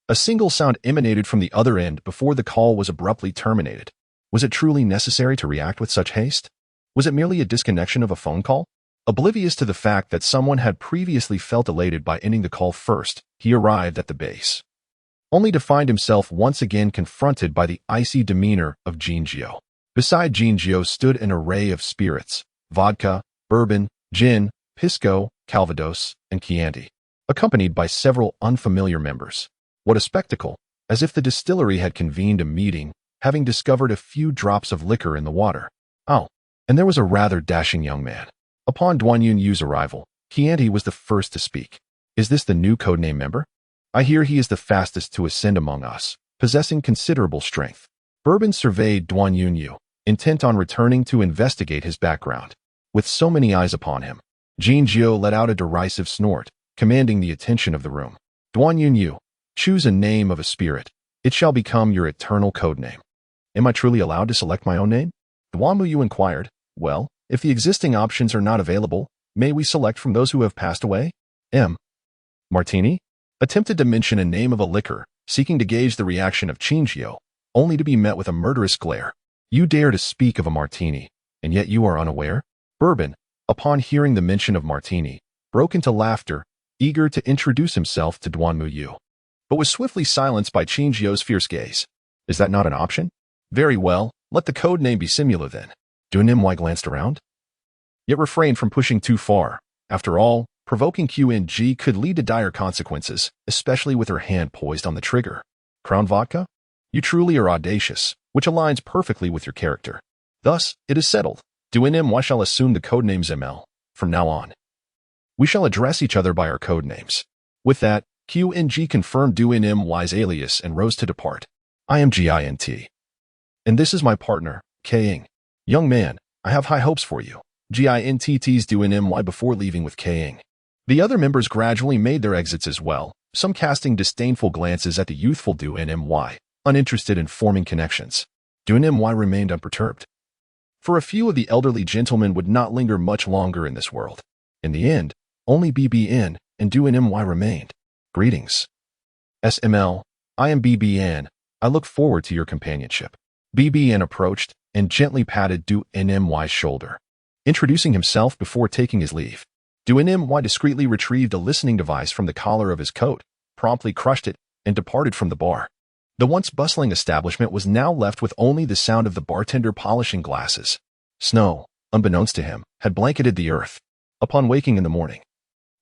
A single sound emanated from the other end before the call was abruptly terminated. Was it truly necessary to react with such haste? Was it merely a disconnection of a phone call? Oblivious to the fact that someone had previously felt elated by ending the call first, he arrived at the base, only to find himself once again confronted by the icy demeanor of Jinjiu. Beside Jinjiu stood an array of spirits: vodka, bourbon, gin, pisco, calvados, and Chianti, accompanied by several unfamiliar members. What a spectacle, as if the distillery had convened a meeting, having discovered a few drops of liquor in the water. Oh, and there was a rather dashing young man. Upon Duan Yunyu's arrival, Chianti was the first to speak. Is this the new codename member? I hear he is the fastest to ascend among us, possessing considerable strength. Bourbon surveyed Duan Yunyu, intent on returning to investigate his background. With so many eyes upon him, Jinjiu let out a derisive snort, commanding the attention of the room. Duan Yunyu, choose a name of a spirit. It shall become your eternal codename. Am I truly allowed to select my own name? Duan Muyu inquired. Well, if the existing options are not available, may we select from those who have passed away? Martini? Attempted to mention a name of a liquor, seeking to gauge the reaction of Jinjiu, only to be met with a murderous glare. You dare to speak of a martini, and yet you are unaware? Bourbon, upon hearing the mention of martini, broke into laughter, eager to introduce himself to Duan Muyu, but was swiftly silenced by Jinjiu's fierce gaze. Is that not an option? Very well, let the code name be Simula then. Duanim glanced around, yet refrained from pushing too far. After all, provoking Qing could lead to dire consequences, especially with her hand poised on the trigger. Crown vodka? You truly are audacious, which aligns perfectly with your character. Thus, it is settled. Duanim shall assume the codenames ML. From now on, we shall address each other by our codenames. With that, Qing confirmed Duanim's alias and rose to depart. I am Gint. And this is my partner, Kang. Young man, I have high hopes for you. Gint teased Duanim before leaving with Kang. The other members gradually made their exits as well, some casting disdainful glances at the youthful Duanim, uninterested in forming connections. Duanim remained unperturbed. For a few of the elderly gentlemen would not linger much longer in this world. In the end, only BBN and Duanim remained. Greetings. SML, I am BBN. I look forward to your companionship. BBN approached and gently patted Duanim's shoulder, introducing himself before taking his leave. Duanim discreetly retrieved a listening device from the collar of his coat, promptly crushed it, and departed from the bar. The once bustling establishment was now left with only the sound of the bartender polishing glasses. Snow, unbeknownst to him, had blanketed the earth. Upon waking in the morning,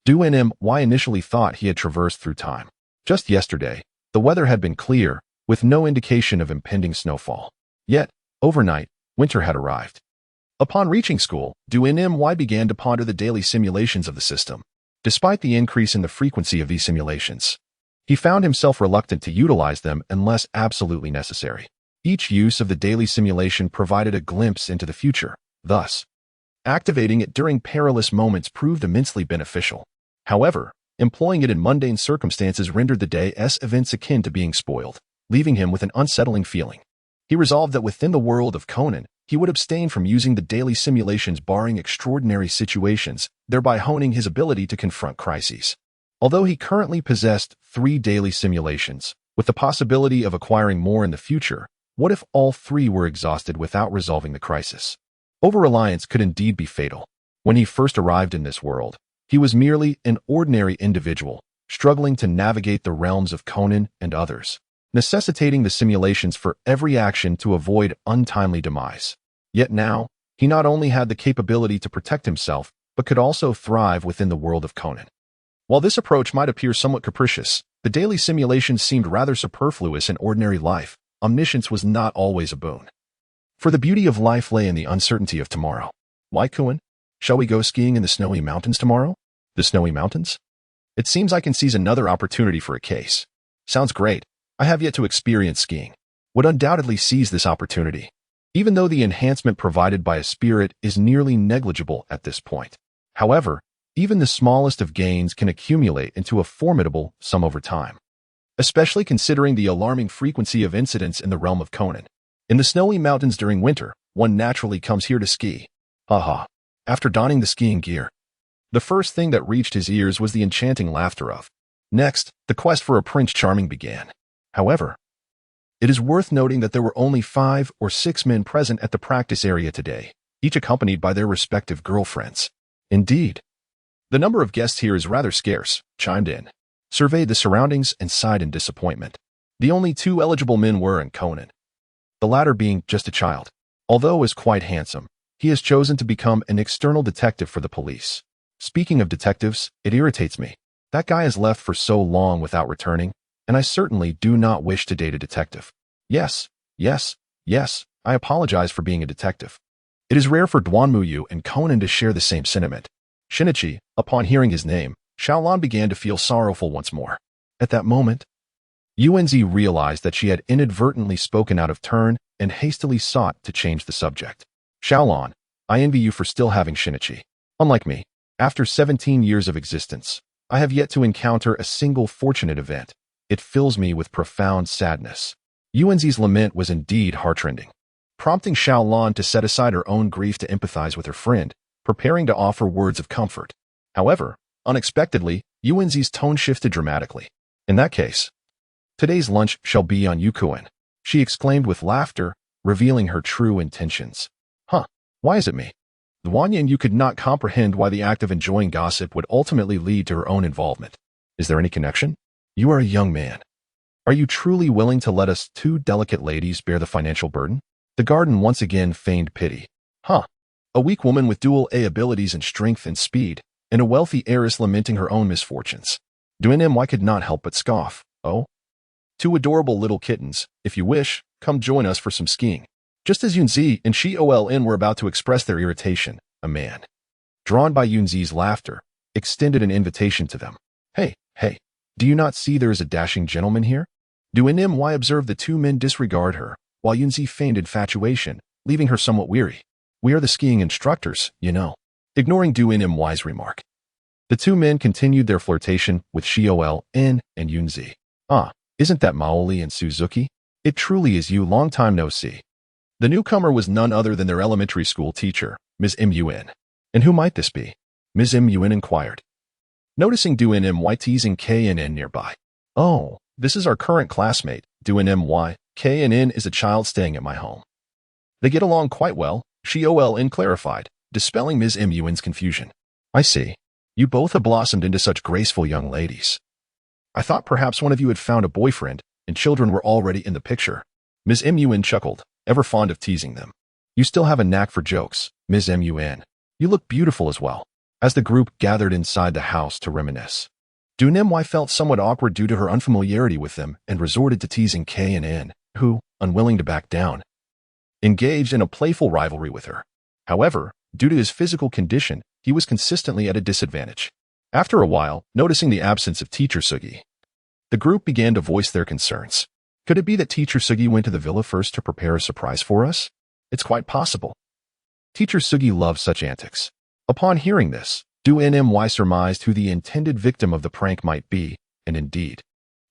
Duanim initially thought he had traversed through time. Just yesterday, the weather had been clear, with no indication of impending snowfall. Yet, overnight, winter had arrived. Upon reaching school, Duanim began to ponder the daily simulations of the system. Despite the increase in the frequency of these simulations, he found himself reluctant to utilize them unless absolutely necessary. Each use of the daily simulation provided a glimpse into the future. Thus, activating it during perilous moments proved immensely beneficial. However, employing it in mundane circumstances rendered the day's events akin to being spoiled, leaving him with an unsettling feeling. He resolved that within the world of Conan, he would abstain from using the daily simulations barring extraordinary situations, thereby honing his ability to confront crises. Although he currently possessed 3 daily simulations, with the possibility of acquiring more in the future, what if all 3 were exhausted without resolving the crisis? Over-reliance could indeed be fatal. When he first arrived in this world, he was merely an ordinary individual, struggling to navigate the realms of Conan and others, necessitating the simulations for every action to avoid untimely demise. Yet now, he not only had the capability to protect himself, but could also thrive within the world of Conan. While this approach might appear somewhat capricious, the daily simulations seemed rather superfluous in ordinary life. Omniscience was not always a boon. For the beauty of life lay in the uncertainty of tomorrow. Why, Conan? Shall we go skiing in the snowy mountains tomorrow? The snowy mountains? It seems I can seize another opportunity for a case. Sounds great. I have yet to experience skiing. Would undoubtedly seize this opportunity, even though the enhancement provided by a spirit is nearly negligible at this point. However, even the smallest of gains can accumulate into a formidable sum over time, especially considering the alarming frequency of incidents in the realm of Conan. In the snowy mountains during winter, one naturally comes here to ski. Haha. After donning the skiing gear, the first thing that reached his ears was the enchanting laughter of. Next, the quest for a Prince Charming began. However, it is worth noting that there were only 5 or 6 men present at the practice area today, each accompanied by their respective girlfriends. Indeed, the number of guests here is rather scarce, chimed in, surveyed the surroundings and sighed in disappointment. The only 2 eligible men were in Conan, the latter being just a child. Although is quite handsome, he has chosen to become an external detective for the police. Speaking of detectives, it irritates me. That guy has left for so long without returning, and I certainly do not wish to date a detective. Yes, I apologize for being a detective. It is rare for Duanmuyu and Conan to share the same sentiment. Shinichi, upon hearing his name, Xiaolan began to feel sorrowful once more. At that moment, Yunzi realized that she had inadvertently spoken out of turn and hastily sought to change the subject. Xiaolan, I envy you for still having Shinichi. Unlike me, after 17 years of existence, I have yet to encounter a single fortunate event. It fills me with profound sadness. Yunzi's lament was indeed heartrending, prompting Xiaolan to set aside her own grief to empathize with her friend, preparing to offer words of comfort. However, unexpectedly, Yunzi's tone shifted dramatically. In that case, today's lunch shall be on you, Conan, she exclaimed with laughter, revealing her true intentions. Huh, why is it me? Wanya and you could not comprehend why the act of enjoying gossip would ultimately lead to her own involvement. Is there any connection? You are a young man. Are you truly willing to let us 2 delicate ladies bear the financial burden? The garden once again feigned pity. Huh. A weak woman with dual A abilities and strength and speed, and a wealthy heiress lamenting her own misfortunes. Duanmy could not help but scoff. Oh? 2 adorable little kittens, if you wish, come join us for some skiing. Just as Yunzi and Xiaolin were about to express their irritation, a man, drawn by Yunzi's laughter, extended an invitation to them. Hey, do you not see there is a dashing gentleman here? Duanmy observed the 2 men disregard her, while Yunzi feigned infatuation, leaving her somewhat weary. We are the skiing instructors, you know. Ignoring Duanmy's remark, the 2 men continued their flirtation with Xiaolin and Yunzi. Ah, isn't that Maoli and Suzuki? It truly is you, long time no see. The newcomer was none other than their elementary school teacher, Ms. Mun. And who might this be? Ms. Mun inquired, noticing Duanmy teasing Kn nearby. Oh, this is our current classmate, Duanmy. Kn is a child staying at my home. They get along quite well, Xiaolin clarified, dispelling Ms. Mun's confusion. I see. You both have blossomed into such graceful young ladies. I thought perhaps one of you had found a boyfriend, and children were already in the picture. Ms. Mun chuckled, ever fond of teasing them. You still have a knack for jokes, Ms. Mun. You look beautiful as well. As the group gathered inside the house to reminisce, Duanmy felt somewhat awkward due to her unfamiliarity with them and resorted to teasing Kn, who, unwilling to back down, engaged in a playful rivalry with her. However, due to his physical condition, he was consistently at a disadvantage. After a while, noticing the absence of Teacher Sugi, the group began to voice their concerns. Could it be that Teacher Sugi went to the villa first to prepare a surprise for us? It's quite possible. Teacher Sugi loves such antics. Upon hearing this, Duanmy surmised who the intended victim of the prank might be, and indeed,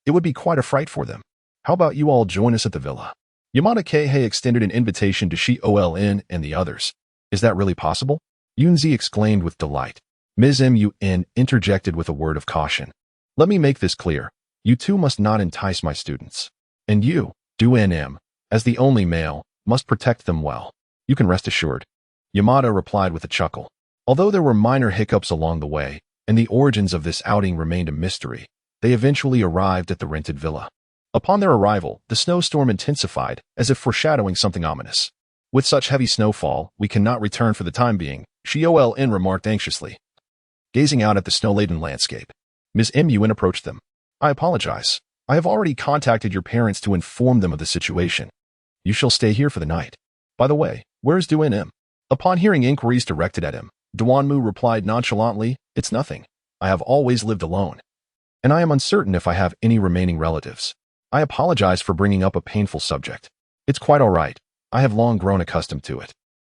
it would be quite a fright for them. How about you all join us at the villa? Yamada Keihei extended an invitation to Xiaolin and the others. Is that really possible? Yunzi exclaimed with delight. Ms. Mun interjected with a word of caution. Let me make this clear. You 2 must not entice my students. And you, Duanmy, as the only male, must protect them well. You can rest assured. Yamada replied with a chuckle. Although there were minor hiccups along the way, and the origins of this outing remained a mystery, they eventually arrived at the rented villa. Upon their arrival, the snowstorm intensified, as if foreshadowing something ominous. With such heavy snowfall, we cannot return for the time being, Xioln remarked anxiously. Gazing out at the snow-laden landscape, Ms. Mun approached them. I apologize. I have already contacted your parents to inform them of the situation. You shall stay here for the night. By the way, where is Du In? Upon hearing inquiries directed at him, Duanmu replied nonchalantly, It's nothing. I have always lived alone. And I am uncertain if I have any remaining relatives. I apologize for bringing up a painful subject. It's quite all right. I have long grown accustomed to it.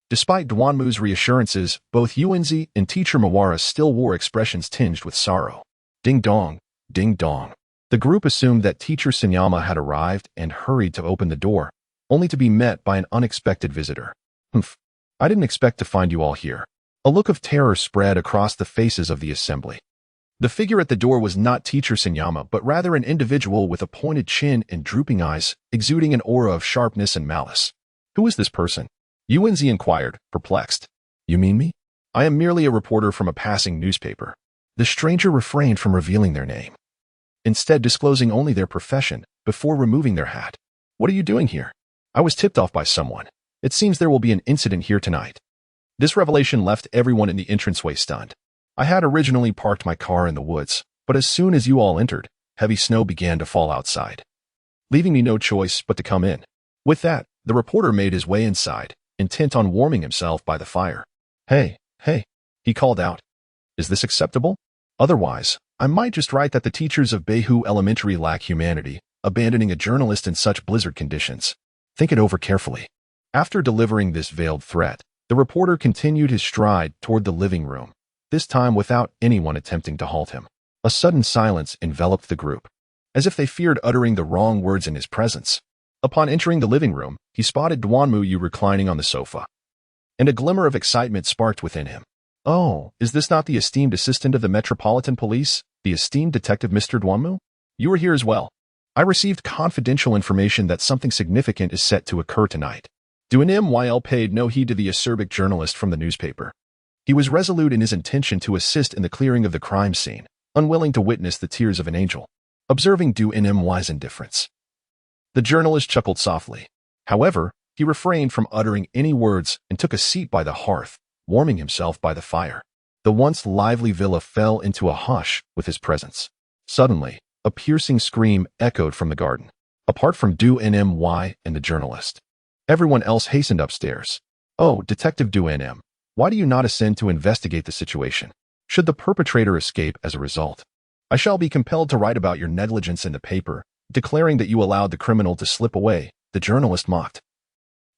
Despite Duanmu's reassurances, both Yuanzi and teacher Mawara still wore expressions tinged with sorrow. Ding dong, ding dong. The group assumed that teacher Senyama had arrived and hurried to open the door, only to be met by an unexpected visitor. Humph. I didn't expect to find you all here. A look of terror spread across the faces of the assembly. The figure at the door was not teacher Senyama, but rather an individual with a pointed chin and drooping eyes, exuding an aura of sharpness and malice. Who is this person? Yuanzi inquired, perplexed. You mean me? I am merely a reporter from a passing newspaper. The stranger refrained from revealing their name, instead disclosing only their profession before removing their hat. What are you doing here? I was tipped off by someone. It seems there will be an incident here tonight. This revelation left everyone in the entranceway stunned. I had originally parked my car in the woods, but as soon as you all entered, heavy snow began to fall outside, leaving me no choice but to come in. With that, the reporter made his way inside, intent on warming himself by the fire. Hey, he called out. Is this acceptable? Otherwise, I might just write that the teachers of Beihu Elementary lack humanity, abandoning a journalist in such blizzard conditions. Think it over carefully. After delivering this veiled threat, the reporter continued his stride toward the living room, this time without anyone attempting to halt him. A sudden silence enveloped the group, as if they feared uttering the wrong words in his presence. Upon entering the living room, he spotted Duanmu reclining on the sofa, and a glimmer of excitement sparked within him. Oh, is this not the esteemed assistant of the Metropolitan Police, the esteemed detective Mr. Duanmu? You are here as well. I received confidential information that something significant is set to occur tonight. Duanmu paid no heed to the acerbic journalist from the newspaper. He was resolute in his intention to assist in the clearing of the crime scene, unwilling to witness the tears of an angel. Observing Duanmu's indifference, the journalist chuckled softly. However, he refrained from uttering any words and took a seat by the hearth, warming himself by the fire. The once lively villa fell into a hush with his presence. Suddenly, a piercing scream echoed from the garden. Apart from Duanmu and the journalist, everyone else hastened upstairs. Oh, Detective Duanmu, why do you not ascend to investigate the situation? Should the perpetrator escape as a result, I shall be compelled to write about your negligence in the paper, declaring that you allowed the criminal to slip away, the journalist mocked.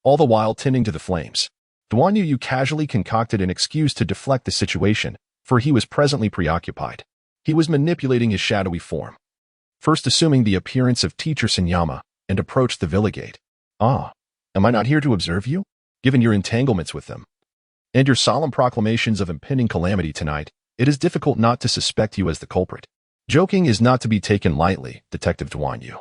All the while tending to the flames, Duanmu casually concocted an excuse to deflect the situation, for he was presently preoccupied. He was manipulating his shadowy form, first assuming the appearance of teacher Senyama, and approached the villa gate. Ah, am I not here to observe you? Given your entanglements with them, and your solemn proclamations of impending calamity tonight, it is difficult not to suspect you as the culprit. Joking is not to be taken lightly, Detective Duanmu.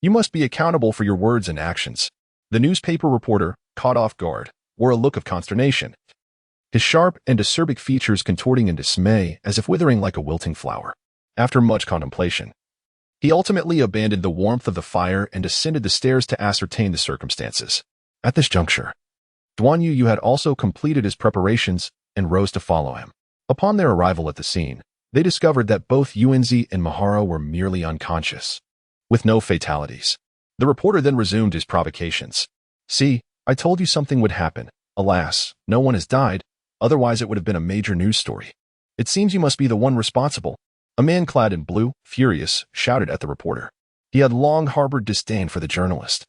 You must be accountable for your words and actions. The newspaper reporter, caught off guard, wore a look of consternation, his sharp and acerbic features contorting in dismay as if withering like a wilting flower. After much contemplation, he ultimately abandoned the warmth of the fire and ascended the stairs to ascertain the circumstances. At this juncture, Duanmu had also completed his preparations and rose to follow him. Upon their arrival at the scene, they discovered that both Yuanzi and Mahara were merely unconscious, with no fatalities. The reporter then resumed his provocations. See, I told you something would happen. Alas, no one has died, otherwise it would have been a major news story. It seems you must be the one responsible. A man clad in blue, furious, shouted at the reporter. He had long harbored disdain for the journalist,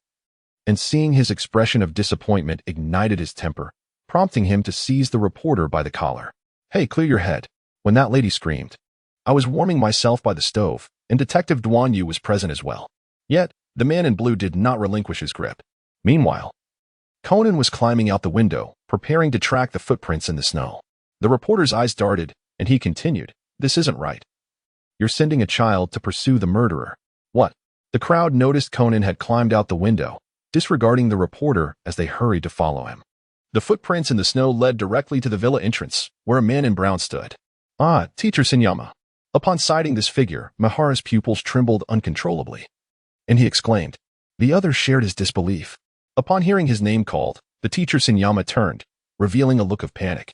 and seeing his expression of disappointment ignited his temper, prompting him to seize the reporter by the collar. Hey, clear your head. When that lady screamed, I was warming myself by the stove, and Detective Duanmu was present as well. Yet, the man in blue did not relinquish his grip. Meanwhile, Conan was climbing out the window, preparing to track the footprints in the snow. The reporter's eyes darted, and he continued, This isn't right. You're sending a child to pursue the murderer. What? The crowd noticed Conan had climbed out the window, disregarding the reporter as they hurried to follow him. The footprints in the snow led directly to the villa entrance, where a man in brown stood. Ah, Teacher Senyama. Upon sighting this figure, Mihara's pupils trembled uncontrollably, and he exclaimed. The others shared his disbelief. Upon hearing his name called, the teacher Senyama turned, revealing a look of panic,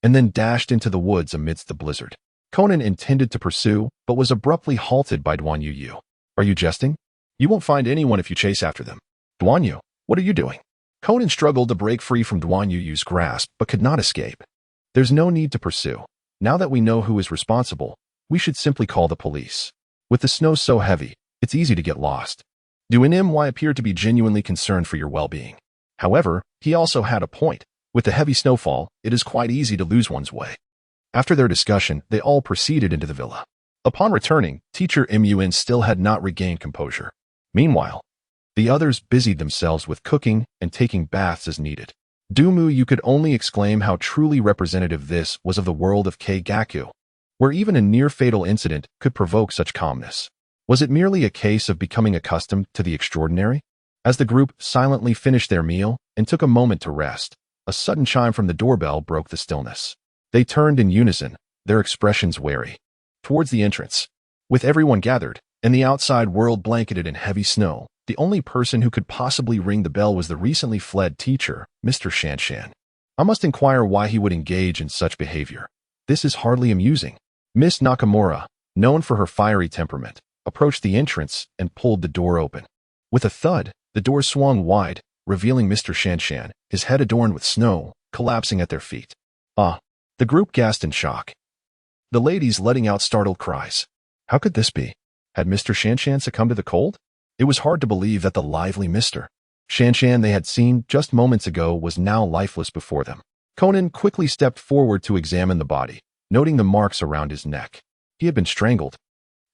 and then dashed into the woods amidst the blizzard. Conan intended to pursue, but was abruptly halted by Duan Yu. Are you jesting? You won't find anyone if you chase after them. Duan Yu, what are you doing? Conan struggled to break free from Duan Yu's grasp, but could not escape. There's no need to pursue. Now that we know who is responsible, we should simply call the police. With the snow so heavy, it's easy to get lost. Duan appeared to be genuinely concerned for your well-being. However, he also had a point. With the heavy snowfall, it is quite easy to lose one's way. After their discussion, they all proceeded into the villa. Upon returning, teacher Mun still had not regained composure. Meanwhile, the others busied themselves with cooking and taking baths as needed. You could only exclaim how truly representative this was of the world of Keigaku, where even a near-fatal incident could provoke such calmness. Was it merely a case of becoming accustomed to the extraordinary? As the group silently finished their meal and took a moment to rest, a sudden chime from the doorbell broke the stillness. They turned in unison, their expressions wary, towards the entrance. With everyone gathered, and the outside world blanketed in heavy snow, the only person who could possibly ring the bell was the recently fled teacher, Mr. Shanshan. I must inquire why he would engage in such behavior. This is hardly amusing. Miss Nakamura, known for her fiery temperament, approached the entrance and pulled the door open. With a thud, the door swung wide, revealing Mr. Shanshan, his head adorned with snow, collapsing at their feet. Ah! The group gasped in shock, the ladies letting out startled cries. How could this be? Had Mr. Shanshan succumbed to the cold? It was hard to believe that the lively Mr. Shanshan they had seen just moments ago was now lifeless before them. Conan quickly stepped forward to examine the body, noting the marks around his neck. He had been strangled,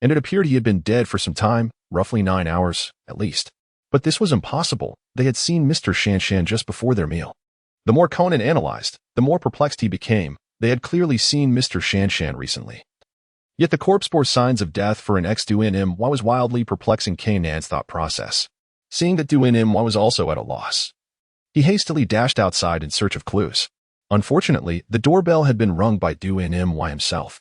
and it appeared he had been dead for some time, roughly 9 hours, at least. But this was impossible. They had seen Mr. Shanshan just before their meal. The more Conan analyzed, the more perplexed he became. They had clearly seen Mr. Shanshan recently. Yet the corpse bore signs of death for an ex-Duan was wildly perplexing Conan's thought process. Seeing that Duan was also at a loss, he hastily dashed outside in search of clues. Unfortunately, the doorbell had been rung by Duan himself,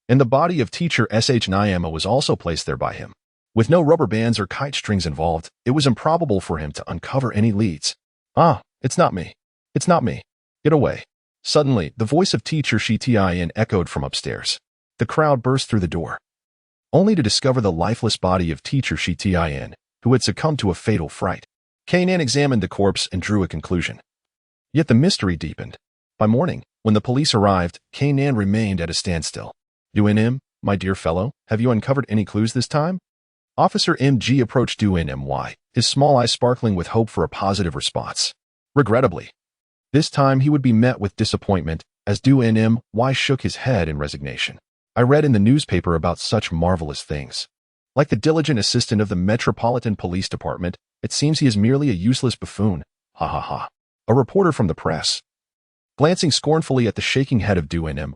and the body of teacher Nyama was also placed there by him. With no rubber bands or kite strings involved, it was improbable for him to uncover any leads. Ah, it's not me. It's not me. Get away. Suddenly, the voice of teacher Shitian echoed from upstairs. The crowd burst through the door, only to discover the lifeless body of teacher Shitian, who had succumbed to a fatal fright. Conan examined the corpse and drew a conclusion. Yet the mystery deepened. By morning, when the police arrived, Conan remained at a standstill. Duan, my dear fellow, have you uncovered any clues this time? Officer MG approached Duan, his small eyes sparkling with hope for a positive response. Regrettably, this time he would be met with disappointment, as Duan shook his head in resignation. I read in the newspaper about such marvelous things. Like the diligent assistant of the Metropolitan Police Department, it seems he is merely a useless buffoon. Ha ha ha. A reporter from the press, glancing scornfully at the shaking head of Duan,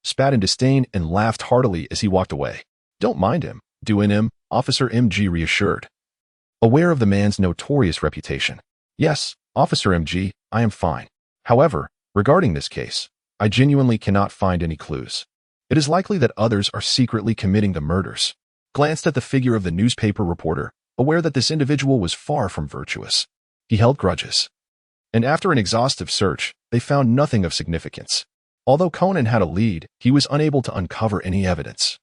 spat in disdain and laughed heartily as he walked away. Don't mind him, Duan, Officer MG reassured, aware of the man's notorious reputation. Yes, Officer MG, I am fine. However, regarding this case, I genuinely cannot find any clues. It is likely that others are secretly committing the murders. Glanced at the figure of the newspaper reporter, aware that this individual was far from virtuous. He held grudges. And after an exhaustive search, they found nothing of significance. Although Conan had a lead, he was unable to uncover any evidence,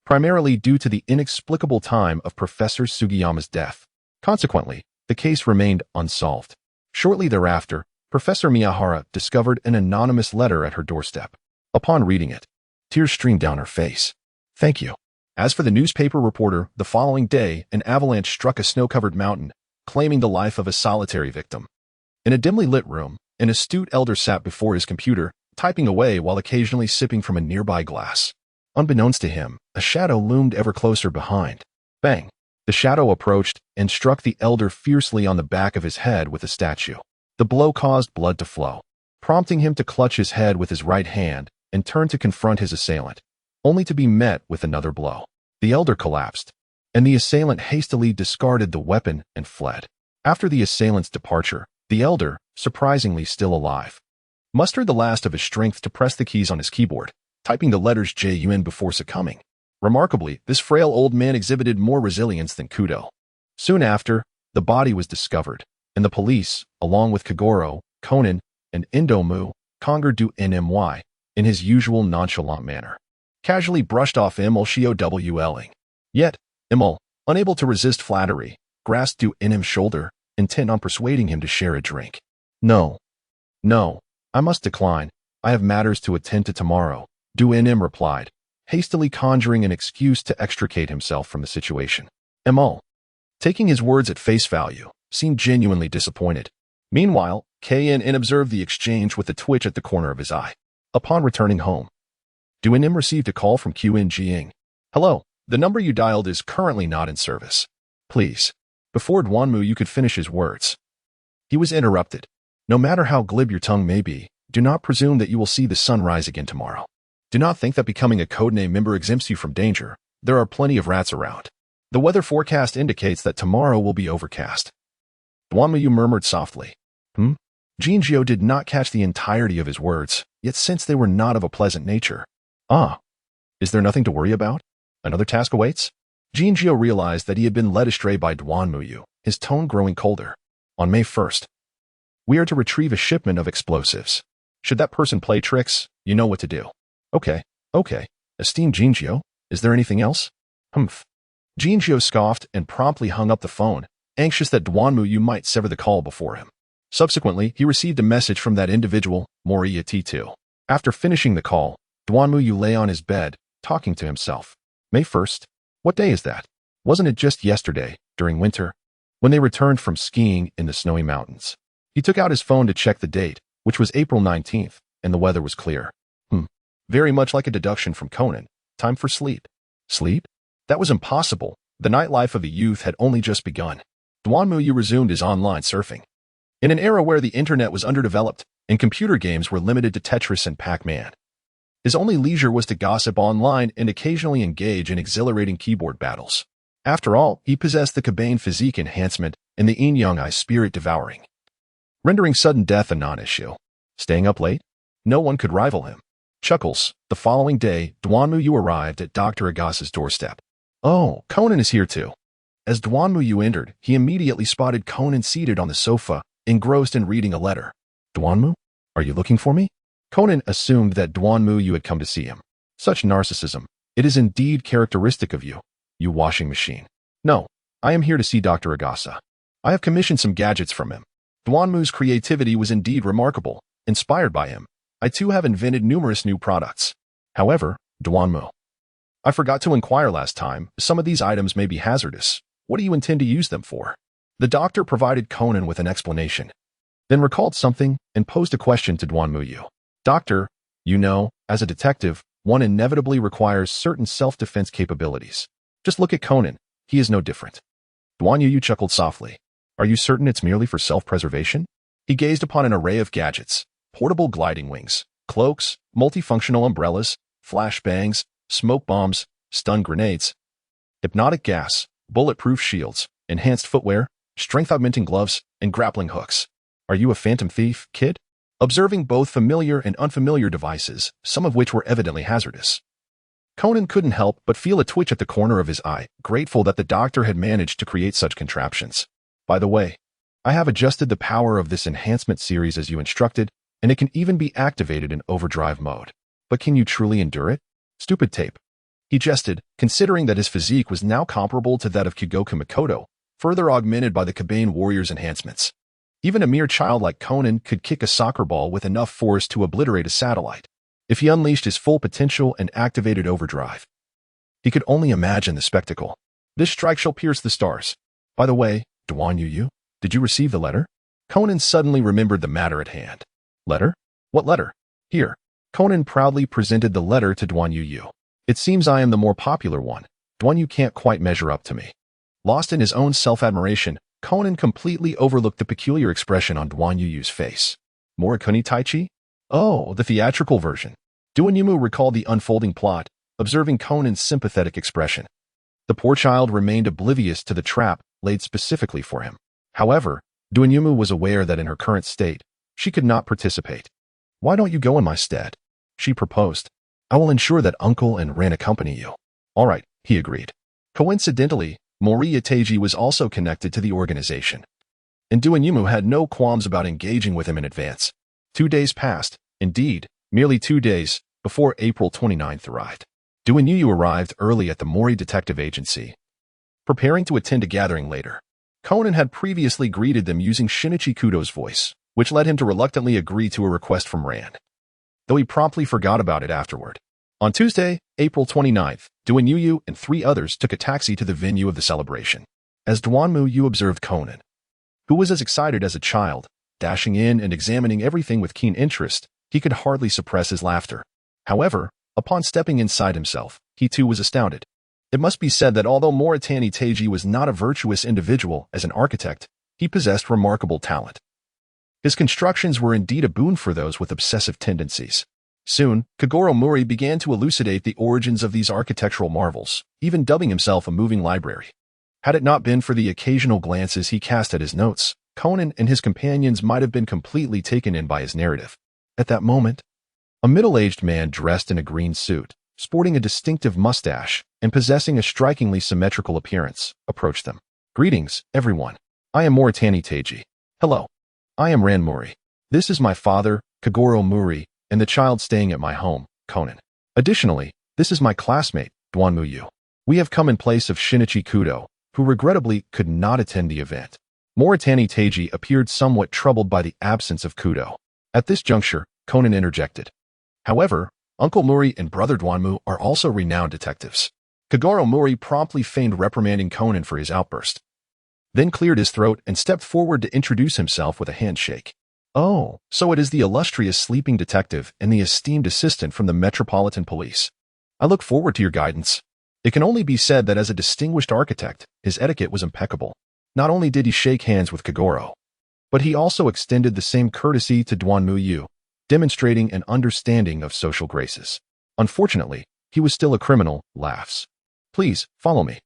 primarily due to the inexplicable time of Professor Sugiyama's death. Consequently, the case remained unsolved. Shortly thereafter, Professor Miyahara discovered an anonymous letter at her doorstep. Upon reading it, tears streamed down her face. Thank you. As for the newspaper reporter, the following day, an avalanche struck a snow-covered mountain, claiming the life of a solitary victim. In a dimly lit room, an astute elder sat before his computer, typing away while occasionally sipping from a nearby glass. Unbeknownst to him, a shadow loomed ever closer behind. Bang! The shadow approached and struck the elder fiercely on the back of his head with a statue. The blow caused blood to flow, prompting him to clutch his head with his right hand and turn to confront his assailant, only to be met with another blow. The elder collapsed, and the assailant hastily discarded the weapon and fled. After the assailant's departure, the elder, surprisingly still alive, mustered the last of his strength to press the keys on his keyboard, typing the letters Jun before succumbing. Remarkably, this frail old man exhibited more resilience than Kudo. Soon after, the body was discovered, and the police, along with Kagoro, Conan, and Indomu, conquered Du Nmy in his usual nonchalant manner. Casually brushed off Imul Shiowling. Yet, Imul, unable to resist flattery, grasped Du Nim's shoulder, intent on persuading him to share a drink. No, I must decline. I have matters to attend to tomorrow, Du Nim replied, hastily conjuring an excuse to extricate himself from the situation. Imul, taking his words at face value, seemed genuinely disappointed. Meanwhile, Kn observed the exchange with a twitch at the corner of his eye. Upon returning home, Du Nim received a call from Qin Jing. Hello, the number you dialed is currently not in service. Please. Before Duanmu you could finish his words. He was interrupted. No matter how glib your tongue may be, do not presume that you will see the sun rise again tomorrow. Do not think that becoming a codename member exempts you from danger. There are plenty of rats around. The weather forecast indicates that tomorrow will be overcast. Duanmu murmured softly. Jinjiu did not catch the entirety of his words, yet since they were not of a pleasant nature. Is there nothing to worry about? Another task awaits? Jinjiu realized that he had been led astray by Duanmu, his tone growing colder. On May 1st, we are to retrieve a shipment of explosives. Should that person play tricks, you know what to do. Okay. Esteemed Jinjiu, is there anything else? Jinjiu scoffed and promptly hung up the phone, anxious that Duanmu might sever the call before him. Subsequently, he received a message from that individual, Moriya T2. After finishing the call, Duanmu lay on his bed, talking to himself. May 1st? What day is that? Wasn't it just yesterday, during winter, when they returned from skiing in the snowy mountains? He took out his phone to check the date, which was April 19th, and the weather was clear. Very much like a deduction from Conan. Time for sleep. Sleep? That was impossible. The nightlife of a youth had only just begun. Duanmu resumed his online surfing. In an era where the internet was underdeveloped and computer games were limited to Tetris and Pac-Man, his only leisure was to gossip online and occasionally engage in exhilarating keyboard battles. After all, he possessed the Kabaneri physique enhancement and the yin-yang eye spirit devouring, rendering sudden death a non-issue. Staying up late? No one could rival him. Chuckles. The following day, Duanmu arrived at Dr. Agasa's doorstep. Oh, Conan is here too. As Duanmu entered, he immediately spotted Conan seated on the sofa, engrossed in reading a letter. Duanmu? Are you looking for me? Conan assumed that Duanmu had come to see him. Such narcissism. It is indeed characteristic of you, you washing machine. No, I am here to see Dr. Agasa. I have commissioned some gadgets from him. Duanmu's creativity was indeed remarkable. Inspired by him, I too have invented numerous new products. However, Duanmu, I forgot to inquire last time. Some of these items may be hazardous. What do you intend to use them for? The doctor provided Conan with an explanation, then recalled something and posed a question to Duanmu. Doctor, as a detective, one inevitably requires certain self-defense capabilities. Just look at Conan. He is no different. Duanmu chuckled softly. Are you certain it's merely for self-preservation? He gazed upon an array of gadgets, portable gliding wings, cloaks, multifunctional umbrellas, flashbangs, smoke bombs, stun grenades, hypnotic gas, bulletproof shields, enhanced footwear, strength-augmenting gloves, and grappling hooks. Are you a phantom thief, kid? Observing both familiar and unfamiliar devices, some of which were evidently hazardous, Conan couldn't help but feel a twitch at the corner of his eye, grateful that the doctor had managed to create such contraptions. By the way, I have adjusted the power of this enhancement series as you instructed, and it can even be activated in overdrive mode. But can you truly endure it? Stupid tape. He jested, considering that his physique was now comparable to that of Kigoku Mikoto, further augmented by the Kabaneri warrior's enhancements. Even a mere child like Conan could kick a soccer ball with enough force to obliterate a satellite, if he unleashed his full potential and activated overdrive. He could only imagine the spectacle. This strike shall pierce the stars. By the way, Duanyu, did you receive the letter? Conan suddenly remembered the matter at hand. Letter? What letter? Here. Conan proudly presented the letter to Duanyu. It seems I am the more popular one. Duanyu can't quite measure up to me. Lost in his own self-admiration, Conan completely overlooked the peculiar expression on Duanyu's face. Morikuni Taichi? Oh, the theatrical version. Duanyu recalled the unfolding plot, observing Conan's sympathetic expression. The poor child remained oblivious to the trap laid specifically for him. However, Duanyu was aware that in her current state, she could not participate. Why don't you go in my stead? She proposed. I will ensure that Uncle and Ran accompany you. All right, he agreed. Coincidentally, Moriya Teiji was also connected to the organization, and Duanyumu had no qualms about engaging with him in advance. 2 days passed, indeed, merely 2 days, before April 29th arrived. Duanyumu arrived early at the Mori Detective Agency, preparing to attend a gathering later. Conan had previously greeted them using Shinichi Kudo's voice, which led him to reluctantly agree to a request from Rand, though he promptly forgot about it afterward. On Tuesday, April 29th, Duanyumu and 3 others took a taxi to the venue of the celebration. As Duanyumu observed Conan, who was as excited as a child, dashing in and examining everything with keen interest, he could hardly suppress his laughter. However, upon stepping inside himself, he too was astounded. It must be said that although Moritani Teiji was not a virtuous individual as an architect, he possessed remarkable talent. His constructions were indeed a boon for those with obsessive tendencies. Soon, Kagoro Mori began to elucidate the origins of these architectural marvels, even dubbing himself a moving library. Had it not been for the occasional glances he cast at his notes, Conan and his companions might have been completely taken in by his narrative. At that moment, a middle-aged man dressed in a green suit, sporting a distinctive mustache, and possessing a strikingly symmetrical appearance, approached them. Greetings, everyone. I am Moritani Teiji. Hello. I am Ran Mori. This is my father, Kagoro Mori, and the child staying at my home, Conan. Additionally, this is my classmate, Duanyumu. We have come in place of Shinichi Kudo, who regrettably could not attend the event. Moritani Teiji appeared somewhat troubled by the absence of Kudo. At this juncture, Conan interjected. However, Uncle Mori and Brother Duanyumu are also renowned detectives. Kagoro Mori promptly feigned reprimanding Conan for his outburst, then cleared his throat and stepped forward to introduce himself with a handshake. Oh, so it is the illustrious sleeping detective and the esteemed assistant from the Metropolitan Police. I look forward to your guidance. It can only be said that as a distinguished architect, his etiquette was impeccable. Not only did he shake hands with Kagoro, but he also extended the same courtesy to Duanyumu, demonstrating an understanding of social graces. Unfortunately, he was still a criminal, laughs. Please, follow me.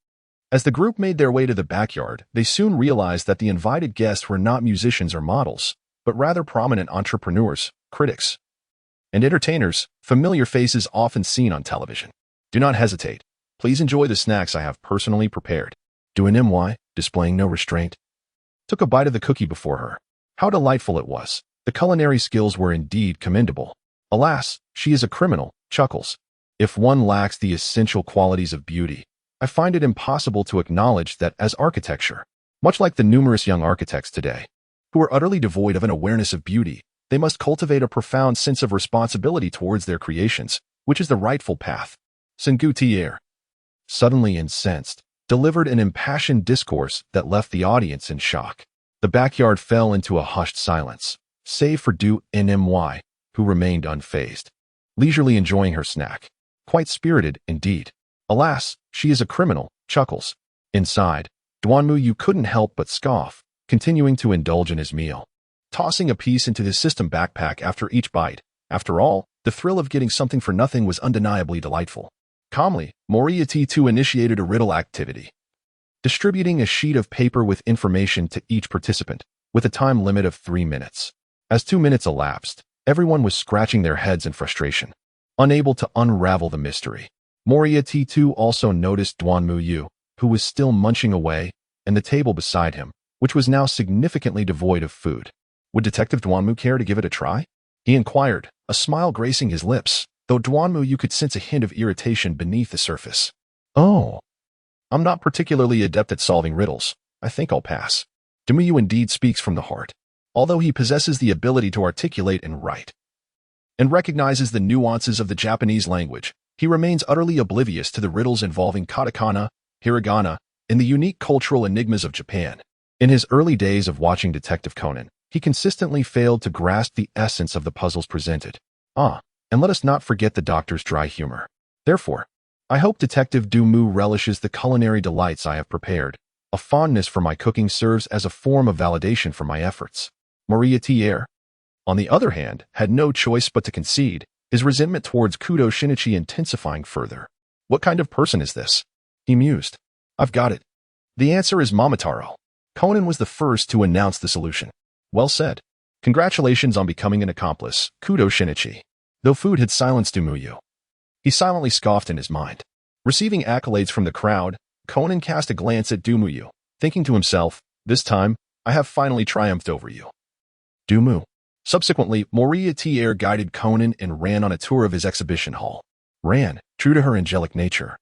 As the group made their way to the backyard, they soon realized that the invited guests were not musicians or models, but rather prominent entrepreneurs, critics, and entertainers, familiar faces often seen on television. Do not hesitate. Please enjoy the snacks I have personally prepared. Duanyumu, displaying no restraint, took a bite of the cookie before her. How delightful it was. The culinary skills were indeed commendable. Alas, she is a criminal, chuckles. If one lacks the essential qualities of beauty, I find it impossible to acknowledge that as architecture, much like the numerous young architects today, who are utterly devoid of an awareness of beauty, they must cultivate a profound sense of responsibility towards their creations, which is the rightful path. Sengoutier, suddenly incensed, delivered an impassioned discourse that left the audience in shock. The backyard fell into a hushed silence, save for Duanyumu, who remained unfazed, leisurely enjoying her snack. Quite spirited, indeed. Alas, she is a criminal, chuckles. Inside, Duanyumu couldn't help but scoff, continuing to indulge in his meal, tossing a piece into his system backpack after each bite. After all, the thrill of getting something for nothing was undeniably delightful. Calmly, Moriarty initiated a riddle activity, distributing a sheet of paper with information to each participant, with a time limit of 3 minutes. As 2 minutes elapsed, everyone was scratching their heads in frustration, unable to unravel the mystery. Moriarty also noticed Duanyumu, who was still munching away, and the table beside him, which was now significantly devoid of food. Would Detective Duanyumu care to give it a try? He inquired, a smile gracing his lips, though Duanyumu could sense a hint of irritation beneath the surface. Oh, I'm not particularly adept at solving riddles. I think I'll pass. Duanyumu indeed speaks from the heart, although he possesses the ability to articulate and write, and recognizes the nuances of the Japanese language. He remains utterly oblivious to the riddles involving katakana, hiragana, and the unique cultural enigmas of Japan. In his early days of watching Detective Conan, he consistently failed to grasp the essence of the puzzles presented. And let us not forget the doctor's dry humor. Therefore, I hope Detective Duanyumu relishes the culinary delights I have prepared. A fondness for my cooking serves as a form of validation for my efforts. Moriarty, on the other hand, had no choice but to concede, his resentment towards Kudo Shinichi intensifying further. What kind of person is this? He mused. I've got it. The answer is Momotaro. Conan was the first to announce the solution. Well said. Congratulations on becoming an accomplice, Kudo Shinichi. Though food had silenced Duanyumu, He silently scoffed in his mind. Receiving accolades from the crowd, Conan cast a glance at Dumuyu, thinking to himself, this time, I have finally triumphed over you. Dumu. Subsequently, Moria T-Air guided Conan and ran on a tour of his exhibition hall. Ran, true to her angelic nature.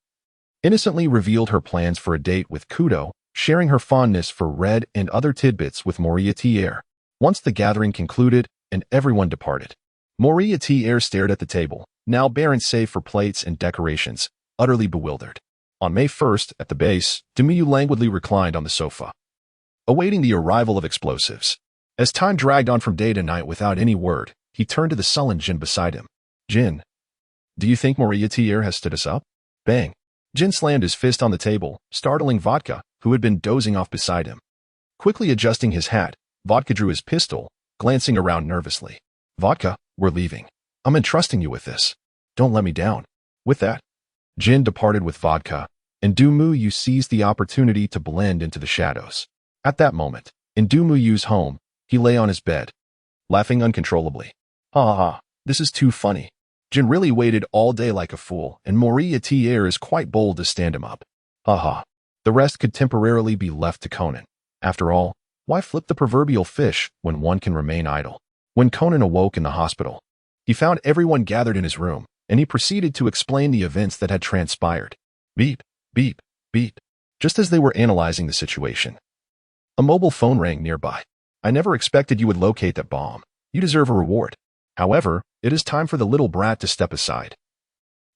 Innocently revealed her plans for a date with Kudo, sharing her fondness for Red and other tidbits with Moria T-Air. Once the gathering concluded and everyone departed, Moria T-Air stared at the table, now barren save for plates and decorations, utterly bewildered. On May 1st, at the base, Dumuyu languidly reclined on the sofa, awaiting the arrival of explosives. As time dragged on from day to night without any word, he turned to the sullen Jin beside him. Jin, do you think Moria T-Air has stood us up? Bang. Jin slammed his fist on the table, startling Vodka, who had been dozing off beside him. Quickly adjusting his hat, Vodka drew his pistol, glancing around nervously. Vodka, we're leaving. I'm entrusting you with this. Don't let me down. With that, Jin departed with Vodka, and Dumuyu seized the opportunity to blend into the shadows. At that moment, in Dumuyu's home, he lay on his bed, laughing uncontrollably. Ha ha ha, this is too funny. Jin really waited all day like a fool, and Moria T-Air is quite bold to stand him up. Ha ha. The rest could temporarily be left to Conan. After all, why flip the proverbial fish when one can remain idle? When Conan awoke in the hospital, he found everyone gathered in his room, and he proceeded to explain the events that had transpired. Beep, beep, beep. Just as they were analyzing the situation, a mobile phone rang nearby. I never expected you would locate that bomb. You deserve a reward. However, it is time for the little brat to step aside.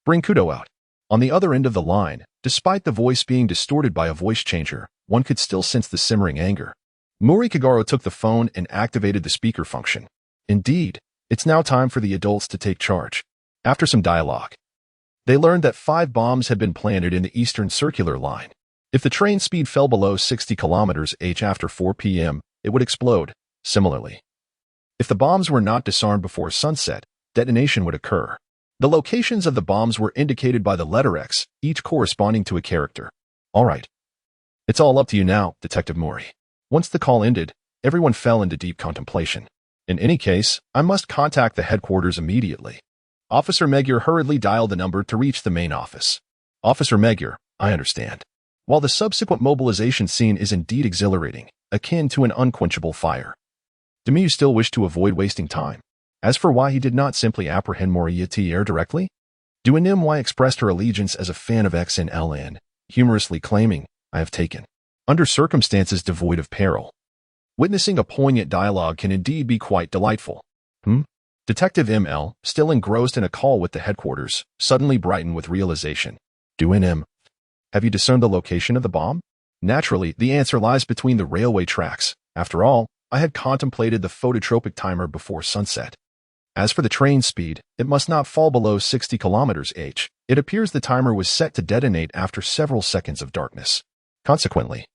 Bring Kudo out. On the other end of the line, despite the voice being distorted by a voice changer, one could still sense the simmering anger. Morikagaro took the phone and activated the speaker function. Indeed, it's now time for the adults to take charge. After some dialogue, they learned that 5 bombs had been planted in the Eastern Circular Line. If the train speed fell below 60 km/h after 4 p.m., it would explode. Similarly, if the bombs were not disarmed before sunset, detonation would occur. The locations of the bombs were indicated by the letter X, each corresponding to a character. All right. It's all up to you now, Detective Mori. Once the call ended, everyone fell into deep contemplation. In any case, I must contact the headquarters immediately. Officer Magyar hurriedly dialed the number to reach the main office. Officer Magyar, I understand. While the subsequent mobilization scene is indeed exhilarating, akin to an unquenchable fire, Dumuyu still wished to avoid wasting time. As for why he did not simply apprehend Moria T-Air directly, Duanim expressed her allegiance as a fan of XNLN, humorously claiming, I have taken. Under circumstances devoid of peril. Witnessing a poignant dialogue can indeed be quite delightful. Detective ML, still engrossed in a call with the headquarters, suddenly brightened with realization. Duanim, have you discerned the location of the bomb? Naturally, the answer lies between the railway tracks. After all, I had contemplated the phototropic timer before sunset. As for the train speed, it must not fall below 60 km/h. It appears the timer was set to detonate after several seconds of darkness. Consequently,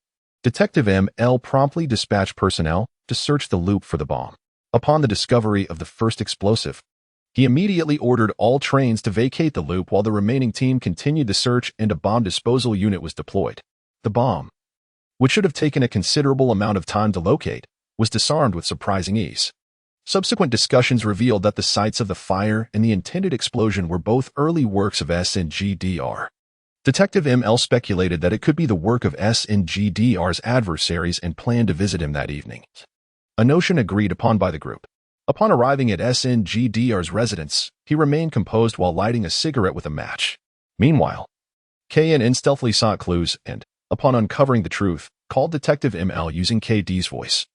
Detective ML promptly dispatched personnel to search the loop for the bomb. Upon the discovery of the first explosive, he immediately ordered all trains to vacate the loop while the remaining team continued the search and a bomb disposal unit was deployed. The bomb, which should have taken a considerable amount of time to locate, was disarmed with surprising ease. Subsequent discussions revealed that the sites of the fire and the intended explosion were both early works of SNGDR. Detective ML speculated that it could be the work of SNGDR's adversaries and planned to visit him that evening. A notion agreed upon by the group. Upon arriving at SNGDR's residence, he remained composed while lighting a cigarette with a match. Meanwhile, KNN stealthily sought clues and, upon uncovering the truth, called Detective ML using KD's voice,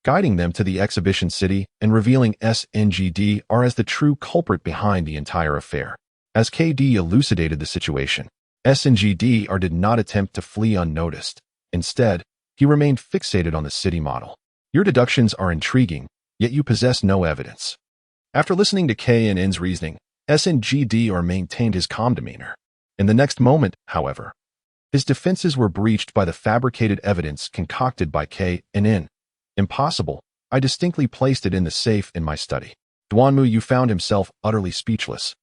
guiding them to the exhibition city and revealing SNGDR as the true culprit behind the entire affair. As KD elucidated the situation, SNGDR did not attempt to flee unnoticed. Instead, he remained fixated on the city model. Your deductions are intriguing, yet you possess no evidence. After listening to KNN's reasoning, SNGDR maintained his calm demeanor. In the next moment, however, his defenses were breached by the fabricated evidence concocted by KNN. Impossible. I distinctly placed it in the safe in my study. Duanmu found himself utterly speechless,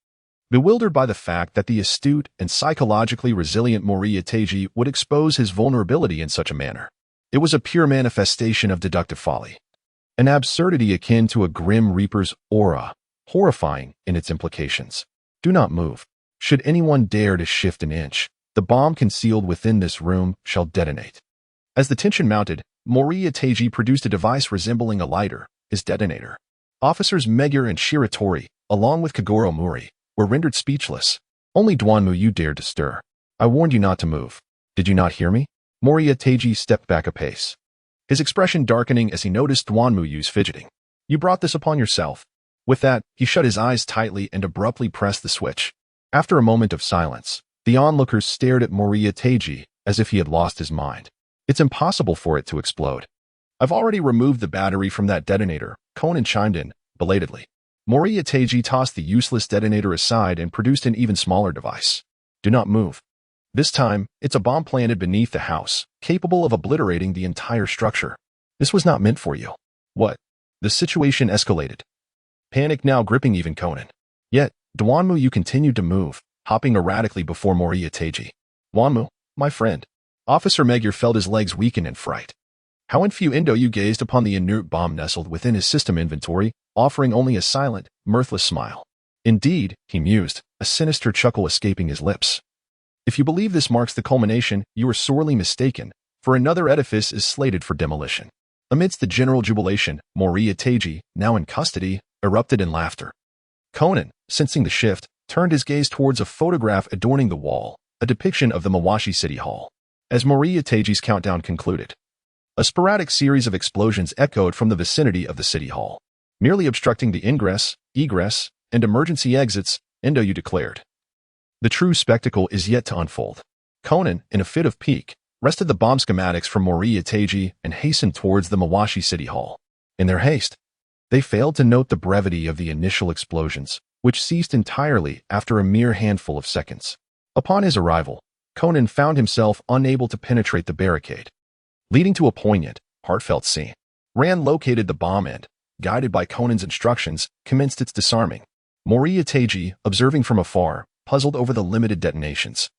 bewildered by the fact that the astute and psychologically resilient Moria Teiji would expose his vulnerability in such a manner. It was a pure manifestation of deductive folly, an absurdity akin to a grim reaper's aura, horrifying in its implications. Do not move. Should anyone dare to shift an inch, the bomb concealed within this room shall detonate. As the tension mounted, Mori Itaiji produced a device resembling a lighter, his detonator. Officers Megure and Shiratori, along with Kagoro Mori, were rendered speechless. Only Duanmu dared to stir. I warned you not to move. Did you not hear me? Mori Itaiji stepped back a pace, his expression darkening as he noticed Duanmu's fidgeting. You brought this upon yourself. With that, he shut his eyes tightly and abruptly pressed the switch. After a moment of silence, the onlookers stared at Mori Itaiji as if he had lost his mind. It's impossible for it to explode. I've already removed the battery from that detonator, Conan chimed in, belatedly. Mori Itaiji tossed the useless detonator aside and produced an even smaller device. Do not move. This time, it's a bomb planted beneath the house, capable of obliterating the entire structure. This was not meant for you. What? The situation escalated, panic now gripping even Conan. Yet, Duanmu continued to move, hopping erratically before Mori Itaiji. Duanmu, my friend. Officer Megure felt his legs weaken in fright. How innuendo gazed upon the inert bomb nestled within his system inventory, offering only a silent, mirthless smile. Indeed, he mused, a sinister chuckle escaping his lips. If you believe this marks the culmination, you are sorely mistaken, for another edifice is slated for demolition. Amidst the general jubilation, Mori Itaiji, now in custody, erupted in laughter. Conan, sensing the shift, turned his gaze towards a photograph adorning the wall, a depiction of the Mawashi City Hall. As Mori Itaiji's countdown concluded, a sporadic series of explosions echoed from the vicinity of the City Hall, merely obstructing the ingress, egress, and emergency exits, Endo declared. The true spectacle is yet to unfold. Conan, in a fit of pique, wrested the bomb schematics from Mori Itaiji and hastened towards the Mawashi City Hall. In their haste, they failed to note the brevity of the initial explosions, which ceased entirely after a mere handful of seconds. Upon his arrival, Conan found himself unable to penetrate the barricade, leading to a poignant, heartfelt scene. Rand located the bomb and, guided by Conan's instructions, commenced its disarming. Mori Itaiji, observing from afar, puzzled over the limited detonations,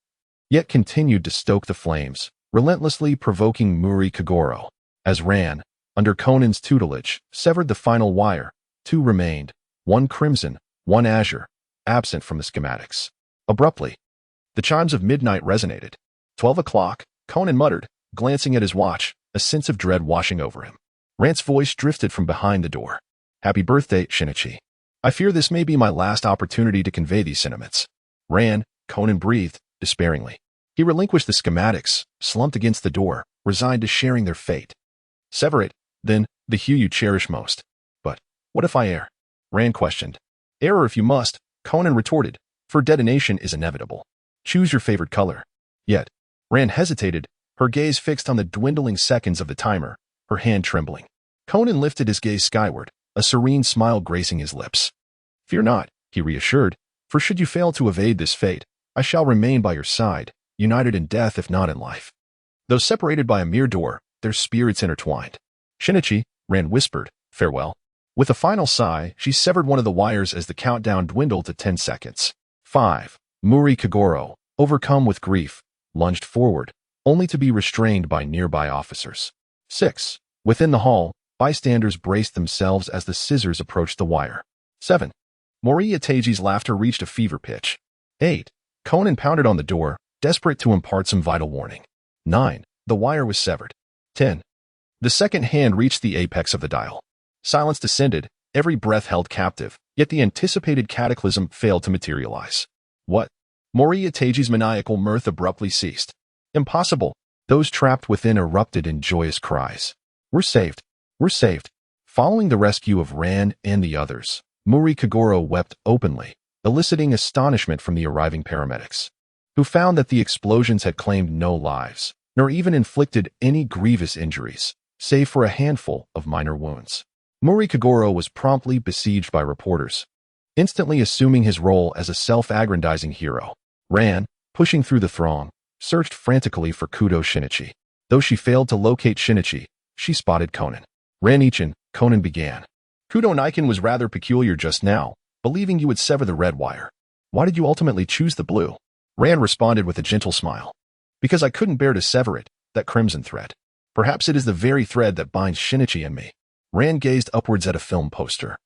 yet continued to stoke the flames, relentlessly provoking Muri Kagoro. As Ran, under Conan's tutelage, severed the final wire, two remained, one crimson, one azure, absent from the schematics. Abruptly, the chimes of midnight resonated. 12 o'clock, Conan muttered, glancing at his watch, a sense of dread washing over him. Rand's voice drifted from behind the door. Happy birthday, Shinichi. I fear this may be my last opportunity to convey these sentiments. Ran, Conan breathed, despairingly. He relinquished the schematics, slumped against the door, resigned to sharing their fate. Sever it, then, the hue you cherish most. But, what if I err? Rand questioned. Error if you must, Conan retorted, for detonation is inevitable. Choose your favorite color. Yet, Rand hesitated, her gaze fixed on the dwindling seconds of the timer, her hand trembling. Conan lifted his gaze skyward, a serene smile gracing his lips. Fear not, he reassured, for should you fail to evade this fate, I shall remain by your side, united in death if not in life. Though separated by a mere door, their spirits intertwined. Shinichi, Rand whispered, farewell. With a final sigh, she severed one of the wires as the countdown dwindled to 10 seconds. 5. Muri Kagoro, overcome with grief, lunged forward, only to be restrained by nearby officers. 6. Within the hall, bystanders braced themselves as the scissors approached the wire. 7. Mori Itaiji's laughter reached a fever pitch. 8. Conan pounded on the door, desperate to impart some vital warning. 9. The wire was severed. 10. The second hand reached the apex of the dial. Silence descended, every breath held captive, yet the anticipated cataclysm failed to materialize. What? Mori Itaiji's maniacal mirth abruptly ceased. Impossible. Those trapped within erupted in joyous cries. We're saved. We're saved. Following the rescue of Ran and the others, Muri Kagoro wept openly, eliciting astonishment from the arriving paramedics, who found that the explosions had claimed no lives, nor even inflicted any grievous injuries, save for a handful of minor wounds. Muri Kagoro was promptly besieged by reporters, instantly assuming his role as a self-aggrandizing hero. Ran, pushing through the throng, searched frantically for Kudo Shinichi. Though she failed to locate Shinichi, she spotted Conan. Ran-ichan, Conan began. Kudo Niken was rather peculiar just now, believing you would sever the red wire. Why did you ultimately choose the blue? Ran responded with a gentle smile. Because I couldn't bear to sever it, that crimson thread. Perhaps it is the very thread that binds Shinichi and me. Ran gazed upwards at a film poster,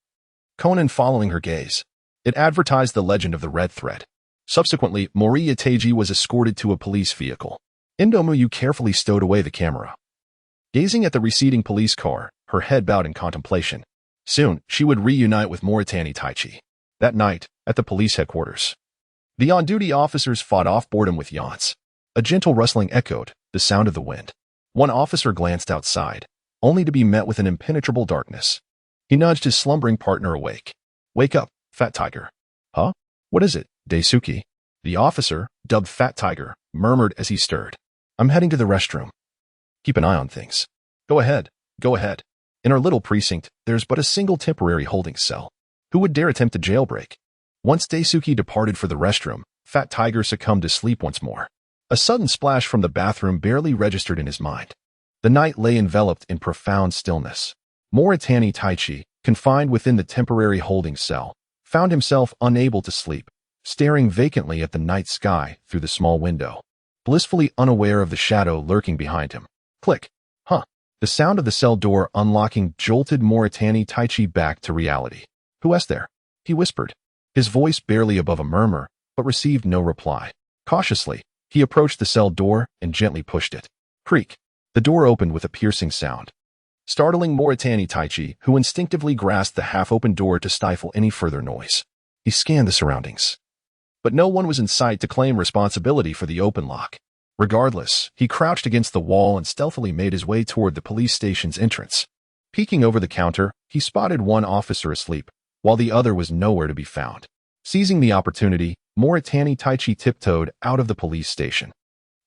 Conan following her gaze. It advertised the legend of the red thread. Subsequently, Moriya Teiji was escorted to a police vehicle. Indomuyu carefully stowed away the camera. Gazing at the receding police car, her head bowed in contemplation. Soon, she would reunite with Moritani Taichi. That night, at the police headquarters, the on-duty officers fought off boredom with yachts. A gentle rustling echoed, the sound of the wind. One officer glanced outside, only to be met with an impenetrable darkness. He nudged his slumbering partner awake. "Wake up, Fat Tiger." "Huh? What is it, Daisuke?" The officer, dubbed Fat Tiger, murmured as he stirred. "I'm heading to the restroom. Keep an eye on things." Go ahead. In our little precinct, there's but a single temporary holding cell. Who would dare attempt a jailbreak?" Once Daisuke departed for the restroom, Fat Tiger succumbed to sleep once more. A sudden splash from the bathroom barely registered in his mind. The night lay enveloped in profound stillness. Moritani Taichi, confined within the temporary holding cell, found himself unable to sleep, staring vacantly at the night sky through the small window, blissfully unaware of the shadow lurking behind him. Click. Huh. The sound of the cell door unlocking jolted Moritani Taichi back to reality. "Who is there?" he whispered, his voice barely above a murmur, but received no reply. Cautiously, he approached the cell door and gently pushed it. Creak. The door opened with a piercing sound, startling Moritani Taichi, who instinctively grasped the half-open door to stifle any further noise. He scanned the surroundings, but no one was in sight to claim responsibility for the open lock. Regardless, he crouched against the wall and stealthily made his way toward the police station's entrance. Peeking over the counter, he spotted one officer asleep, while the other was nowhere to be found. Seizing the opportunity, Moritani Taichi tiptoed out of the police station.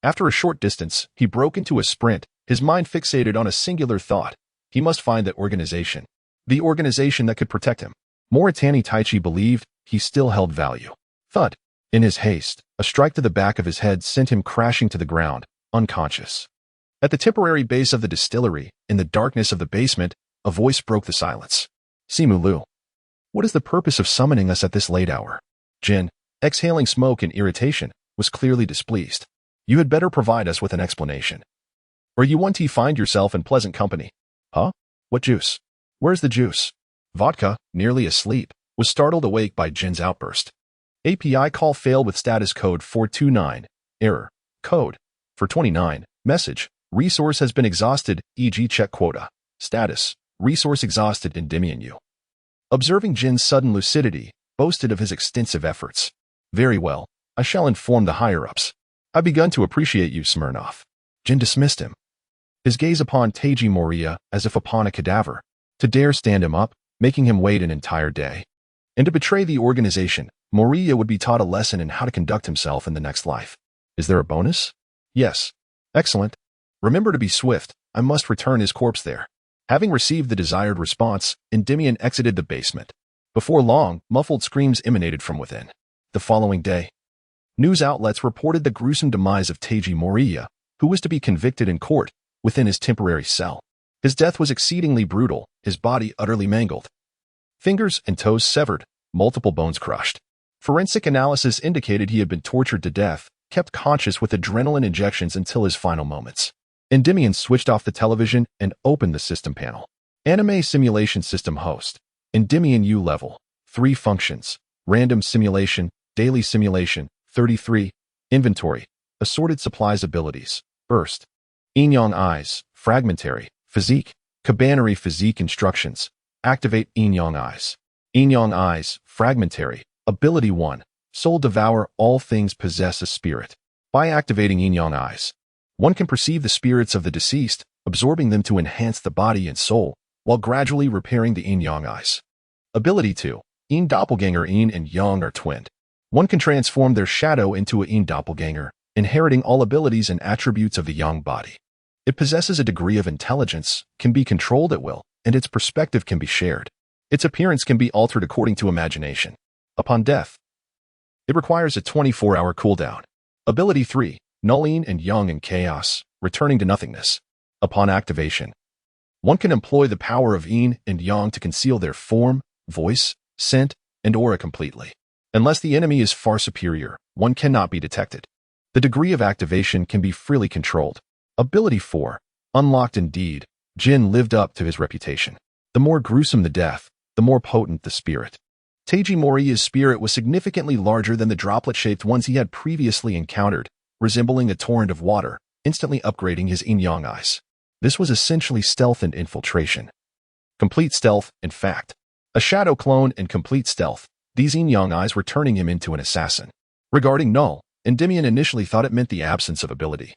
After a short distance, he broke into a sprint, his mind fixated on a singular thought. He must find that organization. The organization that could protect him. Moritani Taichi believed he still held value. Thud. In his haste, a strike to the back of his head sent him crashing to the ground, unconscious. At the temporary base of the distillery, in the darkness of the basement, a voice broke the silence. "Simu Liu, what is the purpose of summoning us at this late hour?" Jin, exhaling smoke in irritation, was clearly displeased. "You had better provide us with an explanation, or you won't find yourself in pleasant company." "Huh? What juice? Where's the juice?" Vodka, nearly asleep, was startled awake by Jin's outburst. API call failed with status code 429. Error. Code 429. Message. Resource has been exhausted, e.g. check quota. Status. Resource exhausted in Dimianu. Observing Jin's sudden lucidity, boasted of his extensive efforts. "Very well. I shall inform the higher-ups. I've begun to appreciate you, Smirnov." Jin dismissed him, his gaze upon Teiji Moriya as if upon a cadaver. To dare stand him up, making him wait an entire day. And to betray the organization, Moriya would be taught a lesson in how to conduct himself in the next life. Is there a bonus? Yes. Excellent. Remember to be swift. I must return his corpse there. Having received the desired response, Endymion exited the basement. Before long, muffled screams emanated from within. The following day, news outlets reported the gruesome demise of Teiji Moriya, who was to be convicted in court, within his temporary cell. His death was exceedingly brutal, his body utterly mangled. Fingers and toes severed, multiple bones crushed. Forensic analysis indicated he had been tortured to death, kept conscious with adrenaline injections until his final moments. Endymion switched off the television and opened the system panel. Anime Simulation System Host. Endymion U level. 3 functions. Random Simulation, Daily Simulation, 33. Inventory. Assorted Supplies Abilities. Burst. Yin-Yang Eyes. Fragmentary. Physique. Kabaneri Physique Instructions. Activate Yin-Yang Eyes. Yin-Yang Eyes. Fragmentary. Ability 1. Soul Devour all things possess a spirit. By activating Yin-Yang Eyes, one can perceive the spirits of the deceased, absorbing them to enhance the body and soul, while gradually repairing the Yin-Yang Eyes. Ability 2. Yin Doppelganger. Yin and Yang are twinned. One can transform their shadow into a Yin Doppelganger, inheriting all abilities and attributes of the Yang body. It possesses a degree of intelligence, can be controlled at will, and its perspective can be shared. Its appearance can be altered according to imagination. Upon death, it requires a 24-hour cooldown. Ability 3. Null Yin and Yang in Chaos, returning to nothingness. Upon activation, one can employ the power of Yin and Yang to conceal their form, voice, scent, and aura completely. Unless the enemy is far superior, one cannot be detected. The degree of activation can be freely controlled. Ability 4. Unlocked. Indeed, Jin lived up to his reputation. The more gruesome the death, the more potent the spirit. Teiji Moriya's spirit was significantly larger than the droplet-shaped ones he had previously encountered, resembling a torrent of water, instantly upgrading his yin-yang eyes. This was essentially stealth and infiltration. Complete stealth, in fact. A shadow clone and complete stealth, these yin-yang eyes were turning him into an assassin. Regarding Null, Endymion initially thought it meant the absence of ability,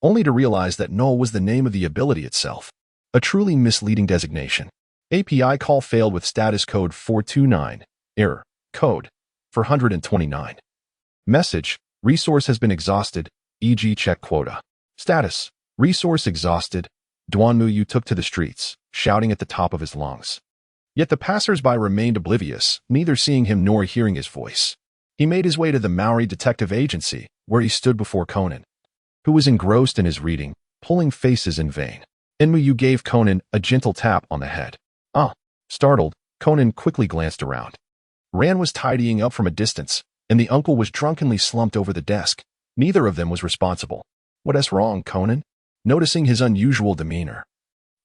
only to realize that Null was the name of the ability itself. A truly misleading designation. API call failed with status code 429. Error. Code 429. Message. Resource has been exhausted, e.g. check quota. Status. Resource exhausted. Duanmu took to the streets, shouting at the top of his lungs. Yet the passers-by remained oblivious, neither seeing him nor hearing his voice. He made his way to the Maori Detective Agency, where he stood before Conan, who was engrossed in his reading, pulling faces in vain. Enmuyu gave Conan a gentle tap on the head. Startled, Conan quickly glanced around. Ran was tidying up from a distance, and the uncle was drunkenly slumped over the desk. Neither of them was responsible. What's wrong, Conan? Noticing his unusual demeanor,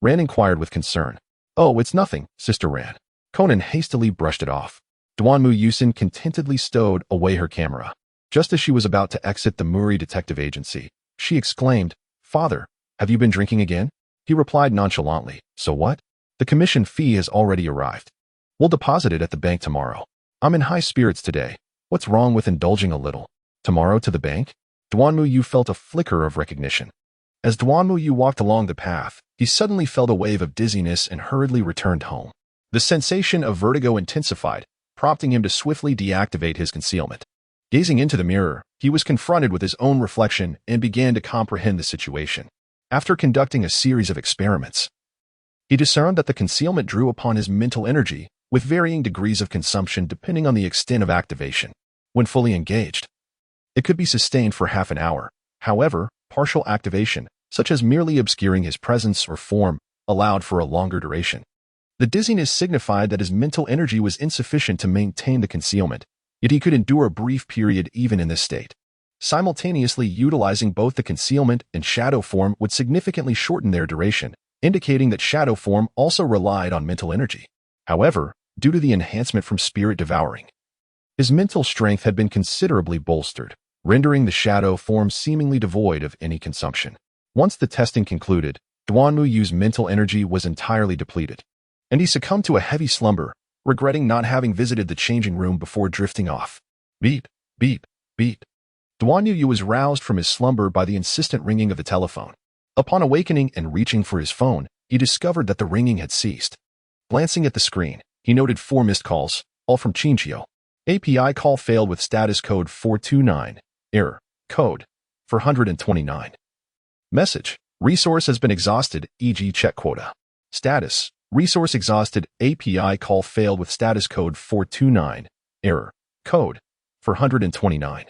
Ran inquired with concern. Oh, it's nothing, Sister Ran. Conan hastily brushed it off. Duanmu Yusin contentedly stowed away her camera. Just as she was about to exit the Maori Detective Agency, she exclaimed, Father, have you been drinking again? He replied nonchalantly, so what? The commission fee has already arrived. We'll deposit it at the bank tomorrow. I'm in high spirits today. What's wrong with indulging a little? Tomorrow to the bank? Duanmu felt a flicker of recognition. As Duanmu walked along the path, he suddenly felt a wave of dizziness and hurriedly returned home. The sensation of vertigo intensified, prompting him to swiftly deactivate his concealment. Gazing into the mirror, he was confronted with his own reflection and began to comprehend the situation. After conducting a series of experiments, he discerned that the concealment drew upon his mental energy, with varying degrees of consumption depending on the extent of activation. When fully engaged, it could be sustained for half an hour. However, partial activation, such as merely obscuring his presence or form, allowed for a longer duration. The dizziness signified that his mental energy was insufficient to maintain the concealment, yet he could endure a brief period even in this state. Simultaneously utilizing both the concealment and shadow form would significantly shorten their duration, indicating that shadow form also relied on mental energy. However, due to the enhancement from spirit devouring, his mental strength had been considerably bolstered, rendering the shadow form seemingly devoid of any consumption. Once the testing concluded, Duanmu's mental energy was entirely depleted, and he succumbed to a heavy slumber, regretting not having visited the changing room before drifting off. Beep, beep, beep. Duanmu was roused from his slumber by the insistent ringing of the telephone. Upon awakening and reaching for his phone, he discovered that the ringing had ceased. Glancing at the screen, he noted 4 missed calls, all from Chinchio. API call failed with status code 429. Error. Code 429. Message. Resource has been exhausted, e.g. check quota. Status. Resource exhausted. API call failed with status code 429. Error. Code 429.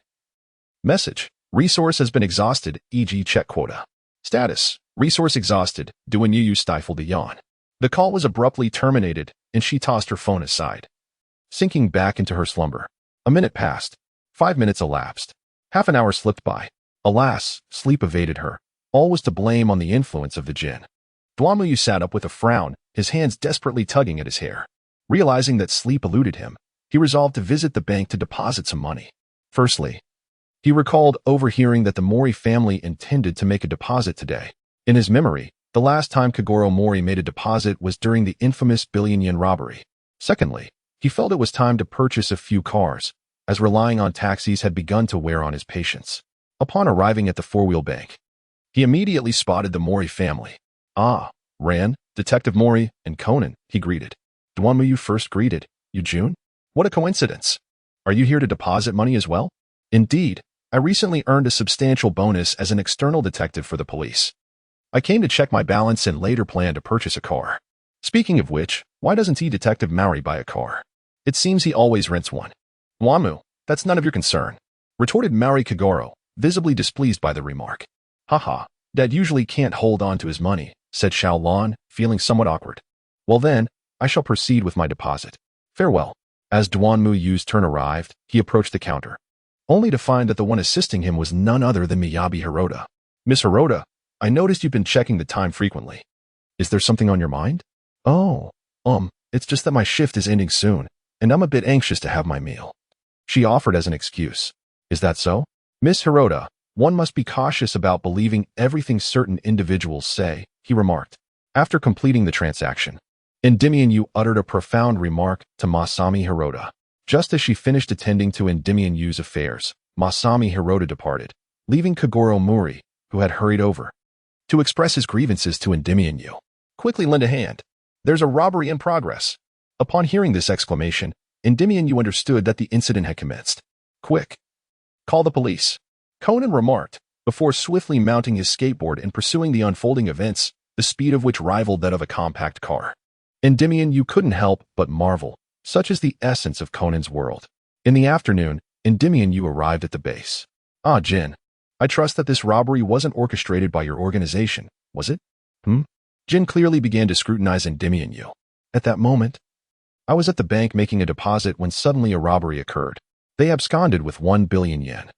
Message. Resource has been exhausted, e.g. check quota. Status. Resource exhausted. Duanmu stifled a yawn. The call was abruptly terminated, and she tossed her phone aside, sinking back into her slumber. A minute passed. 5 minutes elapsed. Half an hour slipped by. Alas, sleep evaded her. All was to blame on the influence of the jinn. Duanmu sat up with a frown, his hands desperately tugging at his hair. Realizing that sleep eluded him, he resolved to visit the bank to deposit some money. Firstly, he recalled overhearing that the Mori family intended to make a deposit today. In his memory, the last time Kagoro Mori made a deposit was during the infamous billion-yen robbery. Secondly, he felt it was time to purchase a few cars, as relying on taxis had begun to wear on his patience. Upon arriving at the four-wheel bank, he immediately spotted the Mori family. Ah, Ran, Detective Mori, and Conan, he greeted. Duanmu first greeted. You June? What a coincidence. Are you here to deposit money as well? Indeed, I recently earned a substantial bonus as an external detective for the police. I came to check my balance and later plan to purchase a car. Speaking of which, why doesn't Detective Maori buy a car? It seems he always rents one. Duanmu, that's none of your concern, retorted Maori Kagoro, visibly displeased by the remark. Haha, Dad usually can't hold on to his money, said Xiaolan, feeling somewhat awkward. Well then, I shall proceed with my deposit. Farewell. As Duanmu's turn arrived, he approached the counter, only to find that the one assisting him was none other than Miyabi Hirota. Miss Hirota, I noticed you've been checking the time frequently. Is there something on your mind? Oh, it's just that my shift is ending soon, and I'm a bit anxious to have my meal," she offered as an excuse. "Is that so? Miss Hirota, one must be cautious about believing everything certain individuals say," he remarked. After completing the transaction, Endymion Yu uttered a profound remark to Masami Hirota. Just as she finished attending to Endymion Yu's affairs, Masami Hirota departed, leaving Kagoro Mori, who had hurried over to express his grievances to Endymion Yu. "Quickly lend a hand. There's a robbery in progress." Upon hearing this exclamation, Endymion Yu understood that the incident had commenced. "Quick! Call the police," Conan remarked, before swiftly mounting his skateboard and pursuing the unfolding events, the speed of which rivaled that of a compact car. Endymion Yu couldn't help but marvel. Such is the essence of Conan's world. In the afternoon, Endymion Yu arrived at the base. "Ah, Jin. I trust that this robbery wasn't orchestrated by your organization, was it?" Jin clearly began to scrutinize Endymion Yu. "At that moment, I was at the bank making a deposit when suddenly a robbery occurred. They absconded with 1 billion yen.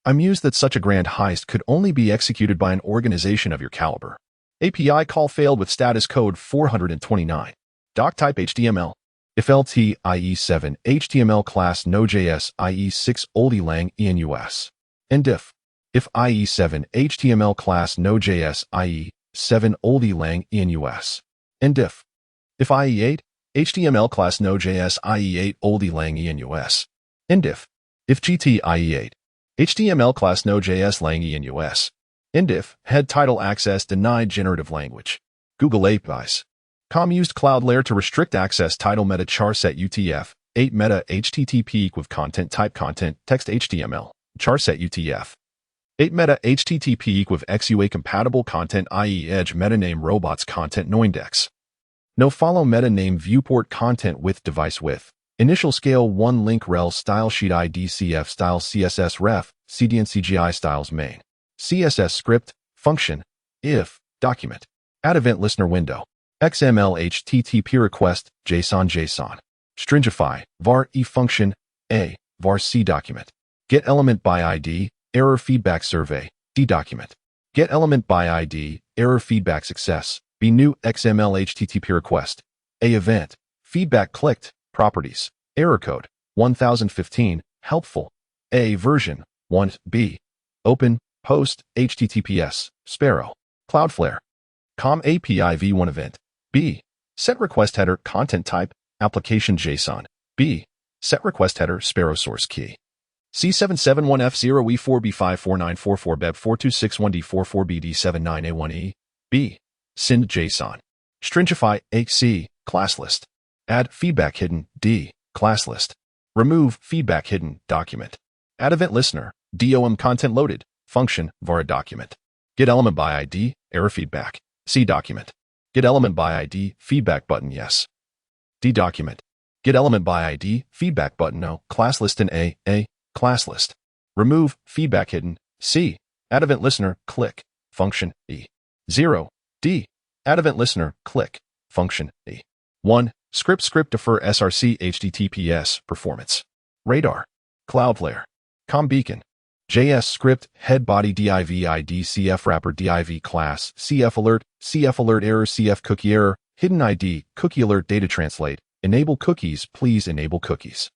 I'm mused that such a grand heist could only be executed by an organization of your caliber. API call failed with status code 429. Doc type HTML. If LT IE7 HTML class Node.js IE6 oldie lang ENUS. And if IE7 HTML class Node.js IE7 oldie lang ENUS. And if IE8 HTML class Node.js IE8 oldie lang ENUS. And if GT IE8 HTML class Node.js lang ENUS. And if head title access denied generative language. Google APIs. Com used cloud layer to restrict access title meta char set UTF 8 meta HTTP equal content type content text HTML char set UTF 8 meta HTTP equal XUA compatible content i.e. edge meta name robots content noindex. No follow meta name viewport content with device width. Initial scale 1 link rel style sheet ID CF style CSS ref CDN CGI styles main. CSS script function if document add event listener window. XML HTTP request JSON stringify var e function a var c document get element by ID error feedback survey d document get element by ID error feedback success b new XML HTTP request a event feedback clicked properties error code 1015 helpful a version 1 b open post HTTPS Sparrow Cloudflare com API v1 event B. Set request header content type application JSON. B. Set request header Sparrow source key. C771F0E4B54944Beb4261D44BD79A1E. B. Send JSON. Stringify A. C. Class list. Add feedback hidden D. Class list. Remove feedback hidden document. Add event listener DOM content loaded function var document. Get element by ID error feedback C document. Get element by ID feedback button yes. D document. Get element by ID feedback button no. Class list in A class list. Remove feedback hidden C. Add event listener click function E. 0 D. Add event listener click function E. 1 script defer SRC HTTPS performance. Radar. Cloudflare. ComBeacon. JS script head body div ID CF wrapper div class CF alert error CF cookie error hidden ID cookie alert data translate enable cookies please enable cookies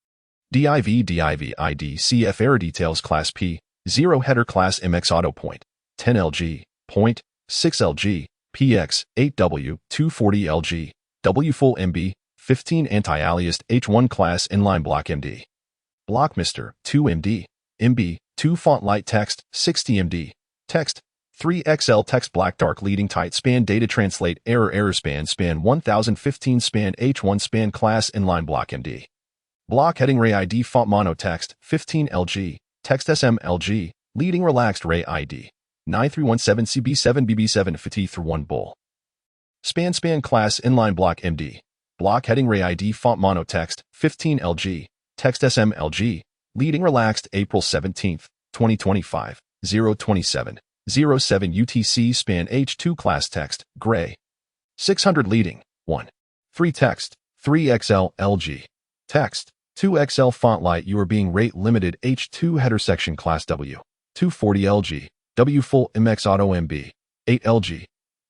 div ID CF error details class P 0 header class MX auto point 10 LG point 6 LG PX 8W 240 LG W full MB 15 anti-aliased H1 class inline block MD block Mr 2 MD MB 2 font light text 60 MD text 3 XL text black dark leading tight span data translate error span 1015 span H1 span class inline block MD block heading ray ID font mono text 15 LG text SM LG leading relaxed ray ID 9317 CB7 BB7 FT through 1 bull span class inline block MD block heading ray ID font mono text 15 LG text SM LG leading relaxed April 17th, 2025, 027, 07 UTC span H2 class text, gray. 600 leading, 1. 3 text, 3 XL LG. Text, 2 XL font light you are being rate limited H2 header section class W. 240 LG, W full MX auto MB. 8 LG.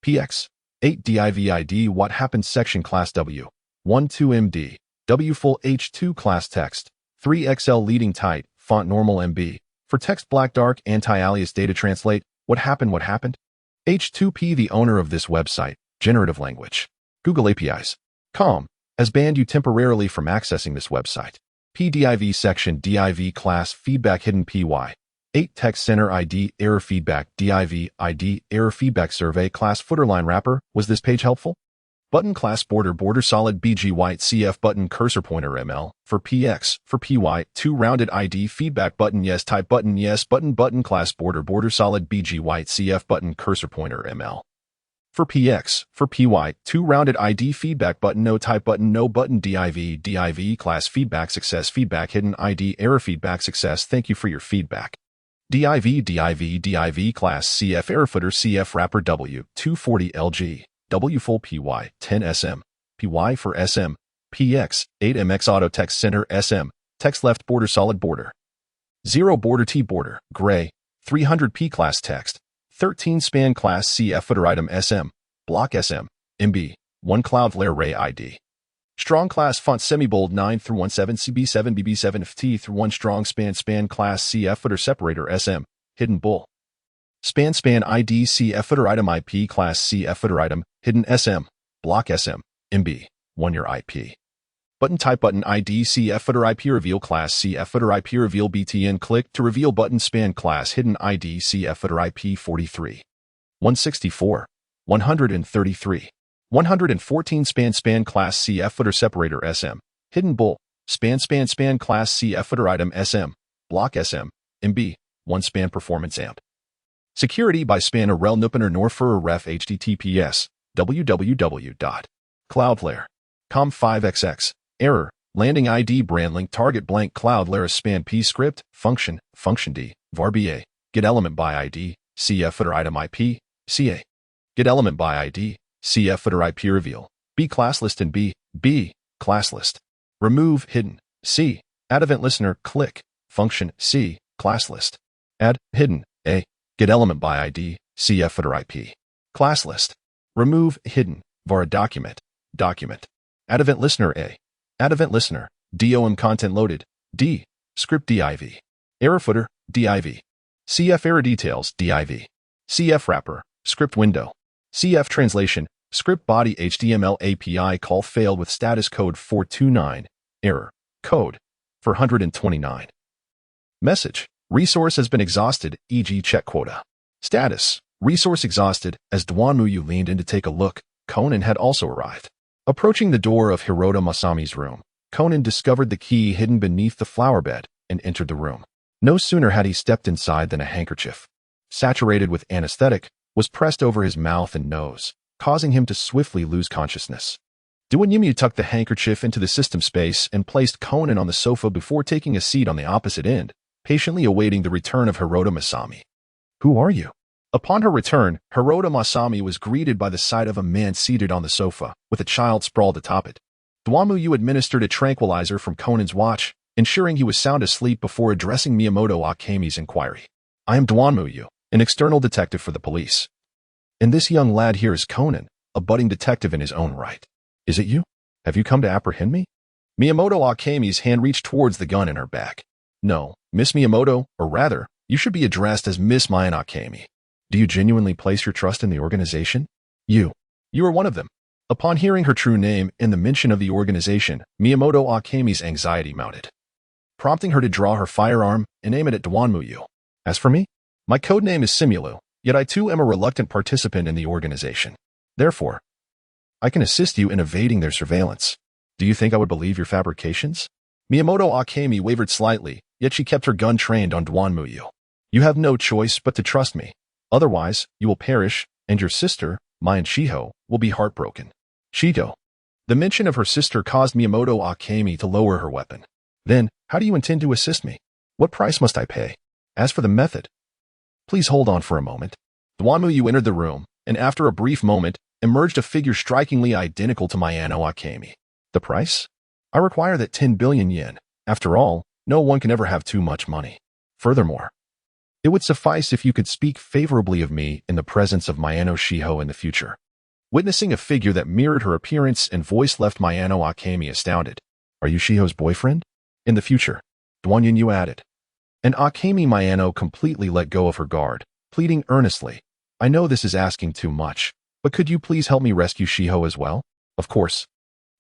PX, 8 DIV ID what happens section class W. 12 MD. W full H2 class text, 3XL leading tight, font normal MB. For text black dark anti-alias data translate, what happened? H2P the owner of this website, generative language. Google APIs. Com. Has banned you temporarily from accessing this website. PDIV section div class feedback hidden PY. 8 text center ID error feedback div ID error feedback survey class footer line wrapper. Was this page helpful? Button class border solid BG white CF button cursor pointer ML for PX for PY 2 rounded ID feedback button yes type button yes button class border solid BG white CF button cursor pointer ML for PX for PY 2 rounded ID feedback button no type button no button div class feedback success feedback hidden ID error feedback success. Thank you for your feedback. div class CF error footer CF wrapper W 240 LG W full PY 10 SM PY for SM PX 8 MX auto text center SM text left border solid border 0 border T border gray 300p class text 13 span class CF footer item SM block SM MB 1 Cloudflare Ray ID strong class font semi-bold 9 through 17 CB7 BB7 FT through 1 strong span class CF footer separator SM hidden bull span ID CF footer item IP class CF footer item hidden SM block SM MB 1 year IP button type button ID CF footer IP reveal class CF footer IP reveal BTN click to reveal button span class hidden ID CF footer IP 43 164 133 114 span class CF footer separator SM hidden bull span class CF footer item SM block SM MB 1 span performance amp security by span a rel nupener nor for a ref https www.cloudflare.com 5xx error landing ID brand link target blank Cloudflare span p script function d varba get element by ID CF footer item IP CA get element by ID CF footer IP reveal B class list and B class list remove hidden C add event listener click function C class list add hidden A get element by ID CF footer IP class list remove hidden var document add event listener A add event listener DOM content loaded D script div error footer div CF error details div CF wrapper script window CF translation script body HTML API call failed with status code 429 error code 429 message resource has been exhausted e.g. check quota status resource exhausted. As Duanmuyu leaned in to take a look, Conan had also arrived. Approaching the door of Hiroto Masami's room, Conan discovered the key hidden beneath the flower bed and entered the room. No sooner had he stepped inside than a handkerchief, saturated with anesthetic, was pressed over his mouth and nose, causing him to swiftly lose consciousness. Duanmuyu tucked the handkerchief into the system space and placed Conan on the sofa before taking a seat on the opposite end, patiently awaiting the return of Hiroto Masami. Who are you? Upon her return, Hiroto Masami was greeted by the sight of a man seated on the sofa, with a child sprawled atop it. Duanmuyu administered a tranquilizer from Conan's watch, ensuring he was sound asleep before addressing Miyamoto Akemi's inquiry. I am Duanmuyu, an external detective for the police. And this young lad here is Conan, a budding detective in his own right. Is it you? Have you come to apprehend me? Miyamoto Akemi's hand reached towards the gun in her back. No, Miss Miyamoto, or rather, you should be addressed as Miss Mayan Akemi. Do you genuinely place your trust in the organization? You are one of them. Upon hearing her true name and the mention of the organization, Miyamoto Akemi's anxiety mounted, prompting her to draw her firearm and aim it at Duanmuyu. As for me, my code name is Simulu, yet I too am a reluctant participant in the organization. Therefore, I can assist you in evading their surveillance. Do you think I would believe your fabrications? Miyamoto Akemi wavered slightly, yet she kept her gun trained on Duanmuyu. You have no choice but to trust me. Otherwise, you will perish, and your sister, Mayan Shiho, will be heartbroken. Shiho. The mention of her sister caused Miyamoto Akemi to lower her weapon. Then, how do you intend to assist me? What price must I pay? As for the method, please hold on for a moment. Duanmuyu entered the room, and after a brief moment, emerged a figure strikingly identical to Mayano Akemi. The price? I require that 10 billion yen. After all, no one can ever have too much money. Furthermore, it would suffice if you could speak favorably of me in the presence of Mayano Shiho in the future. Witnessing a figure that mirrored her appearance and voice left Mayano Akemi astounded. Are you Shiho's boyfriend? In the future, Duan Yunyu added. And Akemi Mayano completely let go of her guard, pleading earnestly, I know this is asking too much, but could you please help me rescue Shiho as well? Of course.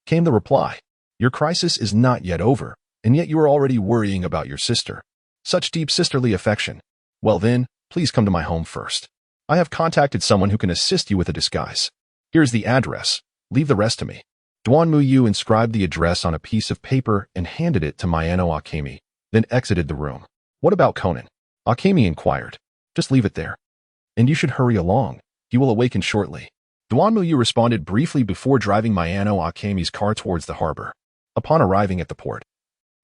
Came the reply. Your crisis is not yet over, and yet you are already worrying about your sister. Such deep sisterly affection. Well then, please come to my home first. I have contacted someone who can assist you with a disguise. Here's the address. Leave the rest to me. Duan Muyu inscribed the address on a piece of paper and handed it to Mayano Akemi, then exited the room. What about Conan? Akemi inquired. Just leave it there. And you should hurry along. He will awaken shortly. Duan Muyu responded briefly before driving Mayano Akemi's car towards the harbor. Upon arriving at the port,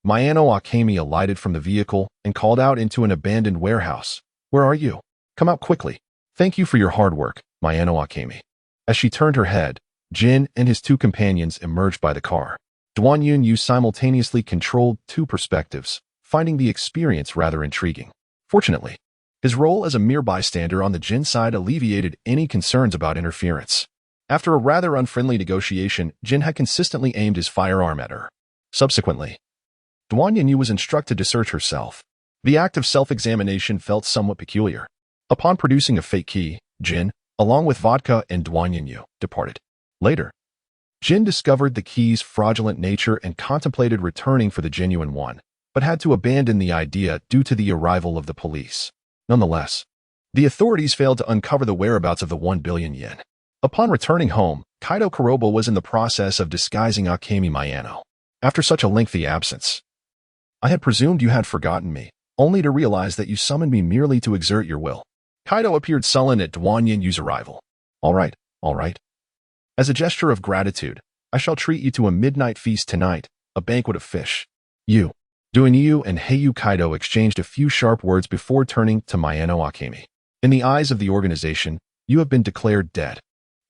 Mayano Akemi alighted from the vehicle and called out into an abandoned warehouse. Where are you? Come out quickly. Thank you for your hard work, Mayano Akemi. As she turned her head, Jin and his two companions emerged by the car. Duan Yunyu simultaneously controlled two perspectives, finding the experience rather intriguing. Fortunately, his role as a mere bystander on the Jin side alleviated any concerns about interference. After a rather unfriendly negotiation, Jin had consistently aimed his firearm at her. Subsequently, Duan Yunyu was instructed to search herself. The act of self-examination felt somewhat peculiar. Upon producing a fake key, Jin, along with vodka and Duan Yunyu, departed. Later, Jin discovered the key's fraudulent nature and contemplated returning for the genuine one, but had to abandon the idea due to the arrival of the police. Nonetheless, the authorities failed to uncover the whereabouts of the 1 billion yen. Upon returning home, Kaido Kuroba was in the process of disguising Akemi Mayano. After such a lengthy absence, I had presumed you had forgotten me, only to realize that you summoned me merely to exert your will. Kaido appeared sullen at Duan Yunyu's arrival. All right. As a gesture of gratitude, I shall treat you to a midnight feast tonight, a banquet of fish. You, Duan and Heiyu Kaido exchanged a few sharp words before turning to Mayano Akemi. In the eyes of the organization, you have been declared dead.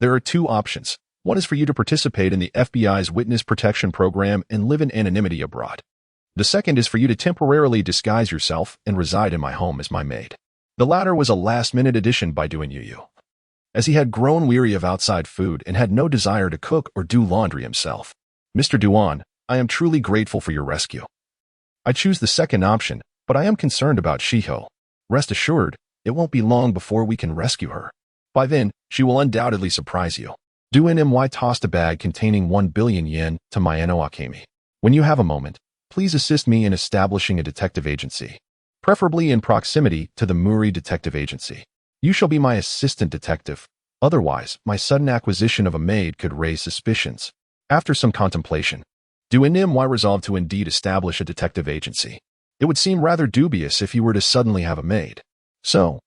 There are two options. One is for you to participate in the FBI's witness protection program and live in anonymity abroad. The second is for you to temporarily disguise yourself and reside in my home as my maid. The latter was a last-minute addition by Duan Yunyu, as he had grown weary of outside food and had no desire to cook or do laundry himself. Mr. Duan, I am truly grateful for your rescue. I choose the second option, but I am concerned about Shiho. Rest assured, it won't be long before we can rescue her. By then, she will undoubtedly surprise you. Duan My tossed a bag containing 1 billion yen to Mayano Akemi. When you have a moment, please assist me in establishing a detective agency, preferably in proximity to the Muri Detective Agency. You shall be my assistant detective. Otherwise, my sudden acquisition of a maid could raise suspicions. After some contemplation, Duan My resolved to indeed establish a detective agency. It would seem rather dubious if you were to suddenly have a maid. So,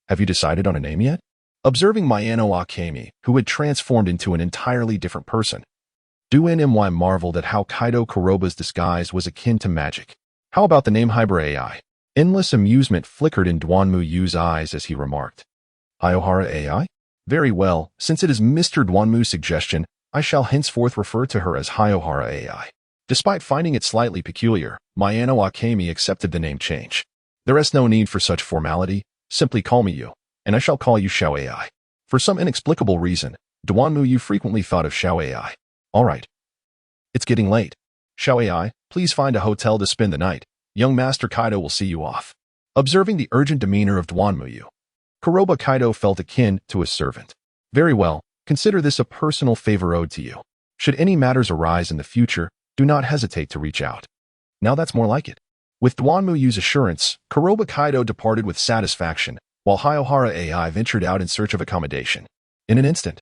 have you decided on a name yet? Observing Mayano Akemi, who had transformed into an entirely different person, Duan My marveled at how Kaido Kuroba's disguise was akin to magic. How about the name Hyper AI? Endless amusement flickered in Duan Muyu's eyes as he remarked. Iohara AI? Very well, since it is Mr. Duan Mu's suggestion, I shall henceforth refer to her as Hyohara AI. Despite finding it slightly peculiar, Mayano Akemi accepted the name change. There is no need for such formality, simply call me you, and I shall call you Xiao AI. For some inexplicable reason, Duan Muyu frequently thought of Xiao AI. All right. It's getting late. Xiao AI, please find a hotel to spend the night. Young Master Kaido will see you off. Observing the urgent demeanor of Duan Muyu, Kuroba Kaido felt akin to a servant. Very well, consider this a personal favor owed to you. Should any matters arise in the future, do not hesitate to reach out. Now that's more like it. With Duan Muyu's assurance, Kuroba Kaido departed with satisfaction, while Hyohara AI ventured out in search of accommodation. In an instant,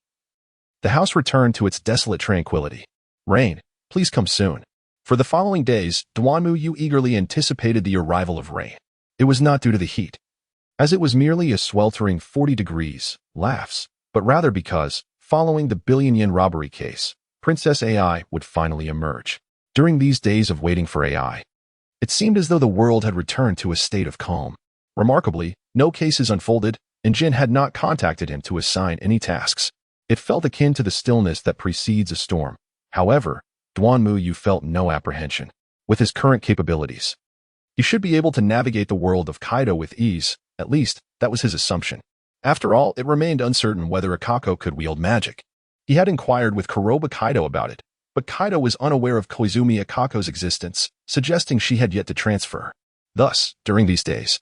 the house returned to its desolate tranquility. Rain, please come soon. For the following days, Duan Muyu eagerly anticipated the arrival of rain. It was not due to the heat, as it was merely a sweltering 40 degrees, laughs, but rather because, following the billion-yen robbery case, Princess AI would finally emerge. During these days of waiting for AI, it seemed as though the world had returned to a state of calm. Remarkably, no cases unfolded, and Jin had not contacted him to assign any tasks. It felt akin to the stillness that precedes a storm. However, Duan Muyu felt no apprehension. With his current capabilities, he should be able to navigate the world of Kaido with ease. At least, that was his assumption. After all, it remained uncertain whether Akako could wield magic. He had inquired with Kuroba Kaido about it, but Kaido was unaware of Koizumi Akako's existence, suggesting she had yet to transfer. Thus, during these days,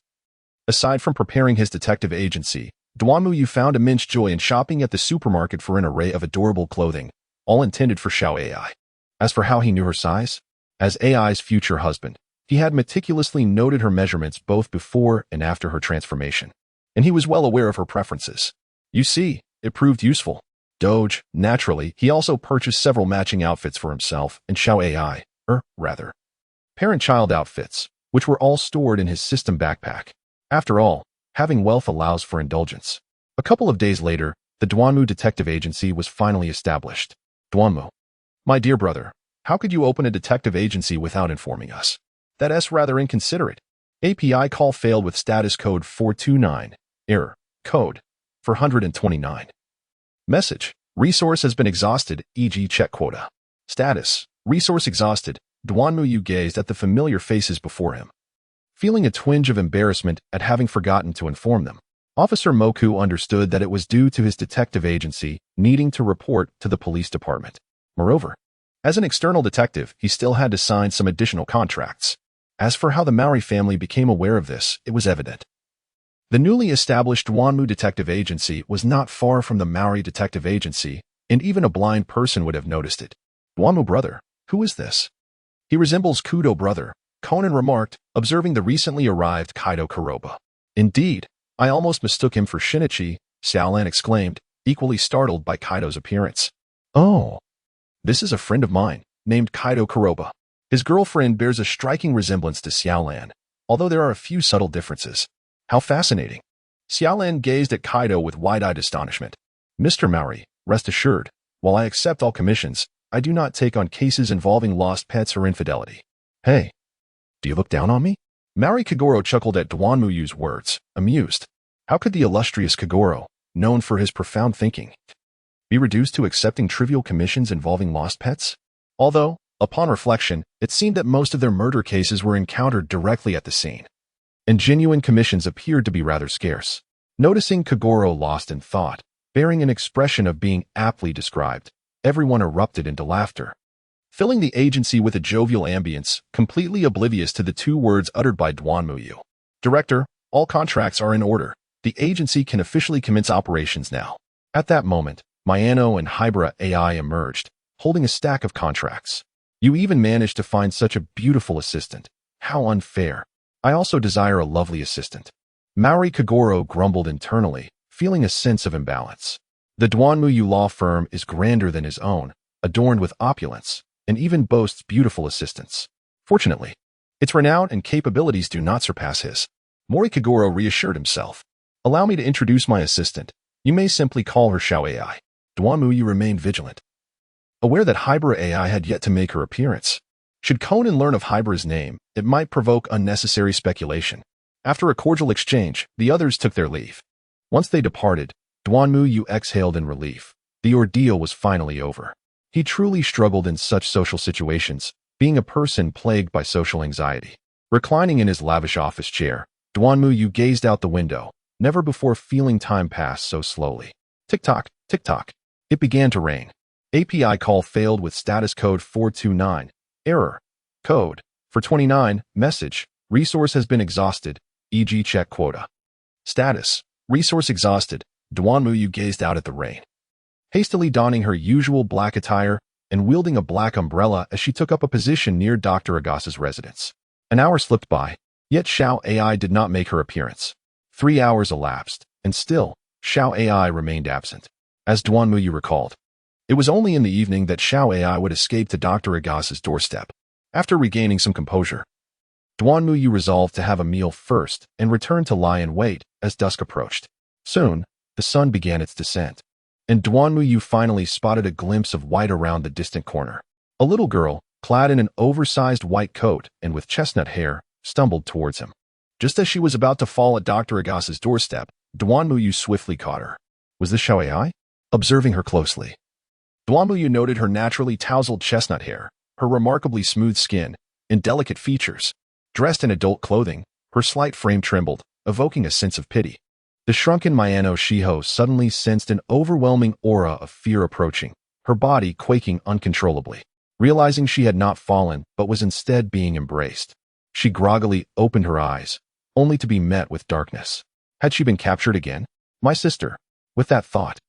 aside from preparing his detective agency, Duanmuyu found immense joy in shopping at the supermarket for an array of adorable clothing, all intended for Xiao Ai. As for how he knew her size, as Ai's future husband, he had meticulously noted her measurements both before and after her transformation, and he was well aware of her preferences. You see, it proved useful. Doge, naturally, he also purchased several matching outfits for himself and Xiao Ai, rather, parent-child outfits, which were all stored in his system backpack. After all, having wealth allows for indulgence. A couple of days later, the Duanmu Detective Agency was finally established. Duanmu. My dear brother, how could you open a detective agency without informing us? That's rather inconsiderate. API call failed with status code 429. Error. Code 429. Message. Resource has been exhausted, e.g. check quota. Status. Resource exhausted. Duanmuyu gazed at the familiar faces before him, feeling a twinge of embarrassment at having forgotten to inform them. Officer Moku understood that it was due to his detective agency needing to report to the police department. Moreover, as an external detective, he still had to sign some additional contracts. As for how the Maori family became aware of this, it was evident. The newly established Duanmu Detective Agency was not far from the Maori Detective Agency, and even a blind person would have noticed it. Duanmu brother, who is this? He resembles Kudo brother, Conan remarked, observing the recently arrived Kaido Kuroba. Indeed, I almost mistook him for Shinichi, Xiaolan exclaimed, equally startled by Kaido's appearance. Oh. This is a friend of mine, named Kaido Kuroba. His girlfriend bears a striking resemblance to Xiaolan, although there are a few subtle differences. How fascinating. Xiaolan gazed at Kaido with wide-eyed astonishment. Mr. Maori, rest assured, while I accept all commissions, I do not take on cases involving lost pets or infidelity. Hey, do you look down on me? Maori Kagoro chuckled at Duanmuyu's words, amused. How could the illustrious Kagoro, known for his profound thinking, be reduced to accepting trivial commissions involving lost pets? Although, upon reflection, it seemed that most of their murder cases were encountered directly at the scene, and genuine commissions appeared to be rather scarce. Noticing Kagoro lost in thought, bearing an expression of being aptly described, everyone erupted into laughter, filling the agency with a jovial ambience, completely oblivious to the two words uttered by Duanmuyu. Director, all contracts are in order. The agency can officially commence operations now. At that moment, Mayano and Hybra AI emerged, holding a stack of contracts. You even managed to find such a beautiful assistant. How unfair. I also desire a lovely assistant. Maori Kagoro grumbled internally, feeling a sense of imbalance. The Duanmuyu law firm is grander than his own, adorned with opulence, and even boasts beautiful assistants. Fortunately, its renown and capabilities do not surpass his. Mori Kagoro reassured himself. Allow me to introduce my assistant. You may simply call her Xiao Ai. Duanmuyu remained vigilant, aware that Hybra AI had yet to make her appearance. Should Conan learn of Hybra's name, it might provoke unnecessary speculation. After a cordial exchange, the others took their leave. Once they departed, Duanmuyu exhaled in relief. The ordeal was finally over. He truly struggled in such social situations, being a person plagued by social anxiety. Reclining in his lavish office chair, Duanmuyu gazed out the window, never before feeling time pass so slowly. Tick-tock, tick-tock. It began to rain. API call failed with status code 429. Error. Code 429. Message. Resource has been exhausted, e.g. check quota. Status. Resource exhausted. Duanmuyu gazed out at the rain, hastily donning her usual black attire and wielding a black umbrella as she took up a position near Dr. Agasa's residence. An hour slipped by, yet Xiao Ai did not make her appearance. 3 hours elapsed, and still, Xiao Ai remained absent. As Duanmuyu recalled, it was only in the evening that Xiao Ai would escape to Dr. Agasa's doorstep. After regaining some composure, Duanmuyu resolved to have a meal first and return to lie in wait as dusk approached. Soon, the sun began its descent, and Duanmuyu finally spotted a glimpse of white around the distant corner. A little girl, clad in an oversized white coat and with chestnut hair, stumbled towards him. Just as she was about to fall at Dr. Agasa's doorstep, Duanmuyu swiftly caught her. Was this Xiao Ai? Observing her closely, Duanmuyu noted her naturally tousled chestnut hair, her remarkably smooth skin, and delicate features. Dressed in adult clothing, her slight frame trembled, evoking a sense of pity. The shrunken Mayano Shiho suddenly sensed an overwhelming aura of fear approaching, her body quaking uncontrollably. realizing she had not fallen but was instead being embraced. She groggily opened her eyes, only to be met with darkness. Had she been captured again? My sister. With that thought,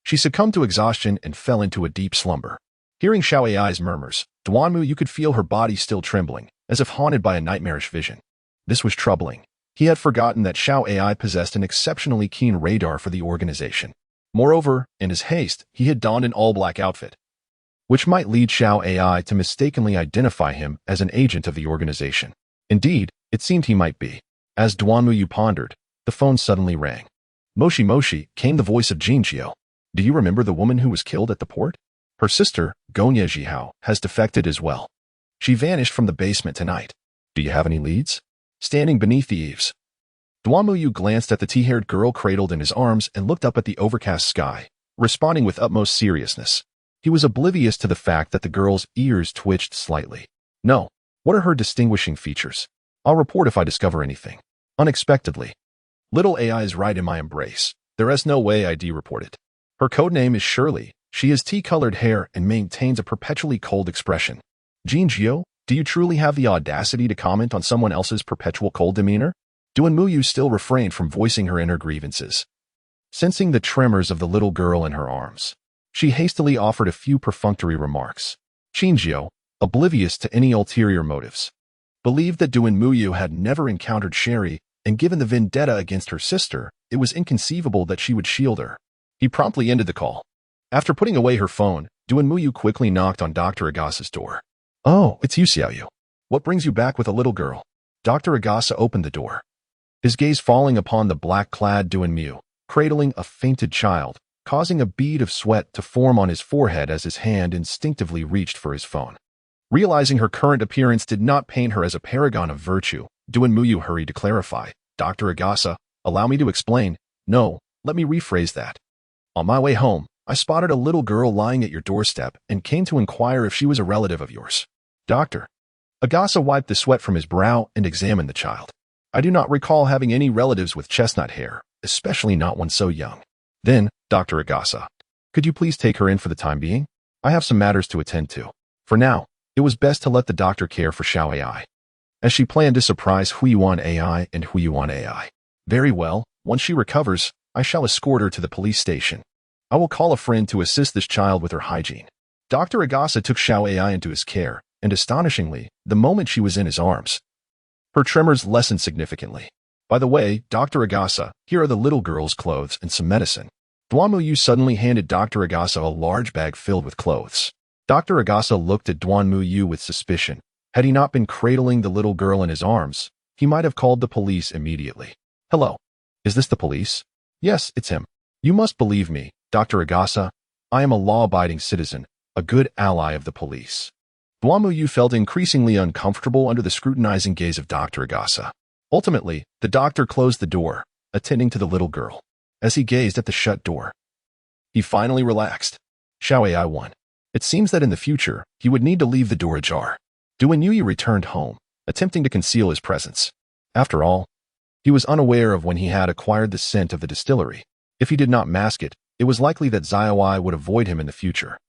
she succumbed to exhaustion and fell into a deep slumber. Hearing Xiao Ai's murmurs, Duanmu could feel her body still trembling, as if haunted by a nightmarish vision. This was troubling. He had forgotten that Xiao Ai possessed an exceptionally keen radar for the organization. Moreover, in his haste, he had donned an all-black outfit, which might lead Xiao Ai to mistakenly identify him as an agent of the organization. Indeed, it seemed he might be. As Duanmu pondered, the phone suddenly rang. Moshi Moshi, came the voice of Jinjiao. Do you remember the woman who was killed at the port? Her sister, Gonya Jihao, has defected as well. She vanished from the basement tonight. Do you have any leads? Standing beneath the eaves, Duanmu glanced at the tea-haired girl cradled in his arms and looked up at the overcast sky, responding with utmost seriousness. He was oblivious to the fact that the girl's ears twitched slightly. No. What are her distinguishing features? I'll report if I discover anything. Unexpectedly. Little AI is right in my embrace. There is no way I'd report it. Her codename is Shirley. She has tea-colored hair and maintains a perpetually cold expression. Jinjiao, do you truly have the audacity to comment on someone else's perpetual cold demeanor? Duanmu still refrained from voicing her inner grievances. Sensing the tremors of the little girl in her arms, she hastily offered a few perfunctory remarks. Jinjiao, oblivious to any ulterior motives, believed that Duanmu had never encountered Sherry, and given the vendetta against her sister, it was inconceivable that she would shield her. He promptly ended the call. After putting away her phone, Duanmu quickly knocked on Dr. Agasa's door. Oh, it's you, Xiaoyu. What brings you back with a little girl? Dr. Agasa opened the door, his gaze falling upon the black-clad Duanmu, cradling a fainted child, causing a bead of sweat to form on his forehead as his hand instinctively reached for his phone. Realizing her current appearance did not paint her as a paragon of virtue, Duanmu hurried to clarify. Dr. Agasa, allow me to explain. No, let me rephrase that. On my way home, I spotted a little girl lying at your doorstep and came to inquire if she was a relative of yours. Doctor. Agasa wiped the sweat from his brow and examined the child. I do not recall having any relatives with chestnut hair, especially not one so young. Then, Dr. Agasa, could you please take her in for the time being? I have some matters to attend to. For now, it was best to let the doctor care for Xiao Ai, as she planned to surprise Huiyuan AI and Huiyuan AI. Very well, once she recovers, I shall escort her to the police station. I will call a friend to assist this child with her hygiene. Dr. Agasa took Xiao Ai into his care, and astonishingly, the moment she was in his arms, her tremors lessened significantly. By the way, Dr. Agasa, here are the little girl's clothes and some medicine. Duanmu suddenly handed Dr. Agasa a large bag filled with clothes. Dr. Agasa looked at Duanmu with suspicion. Had he not been cradling the little girl in his arms, he might have called the police immediately. Hello. Is this the police? Yes, it's him. You must believe me, Dr. Agasa. I am a law-abiding citizen, a good ally of the police. Duanmu felt increasingly uncomfortable under the scrutinizing gaze of Dr. Agasa. Ultimately, the doctor closed the door, attending to the little girl. As he gazed at the shut door, he finally relaxed. Xiao Ai won. It seems that in the future, he would need to leave the door ajar. Duanmu returned home, attempting to conceal his presence. After all, he was unaware of when he had acquired the scent of the distillery. If he did not mask it, it was likely that Xiaoai would avoid him in the future.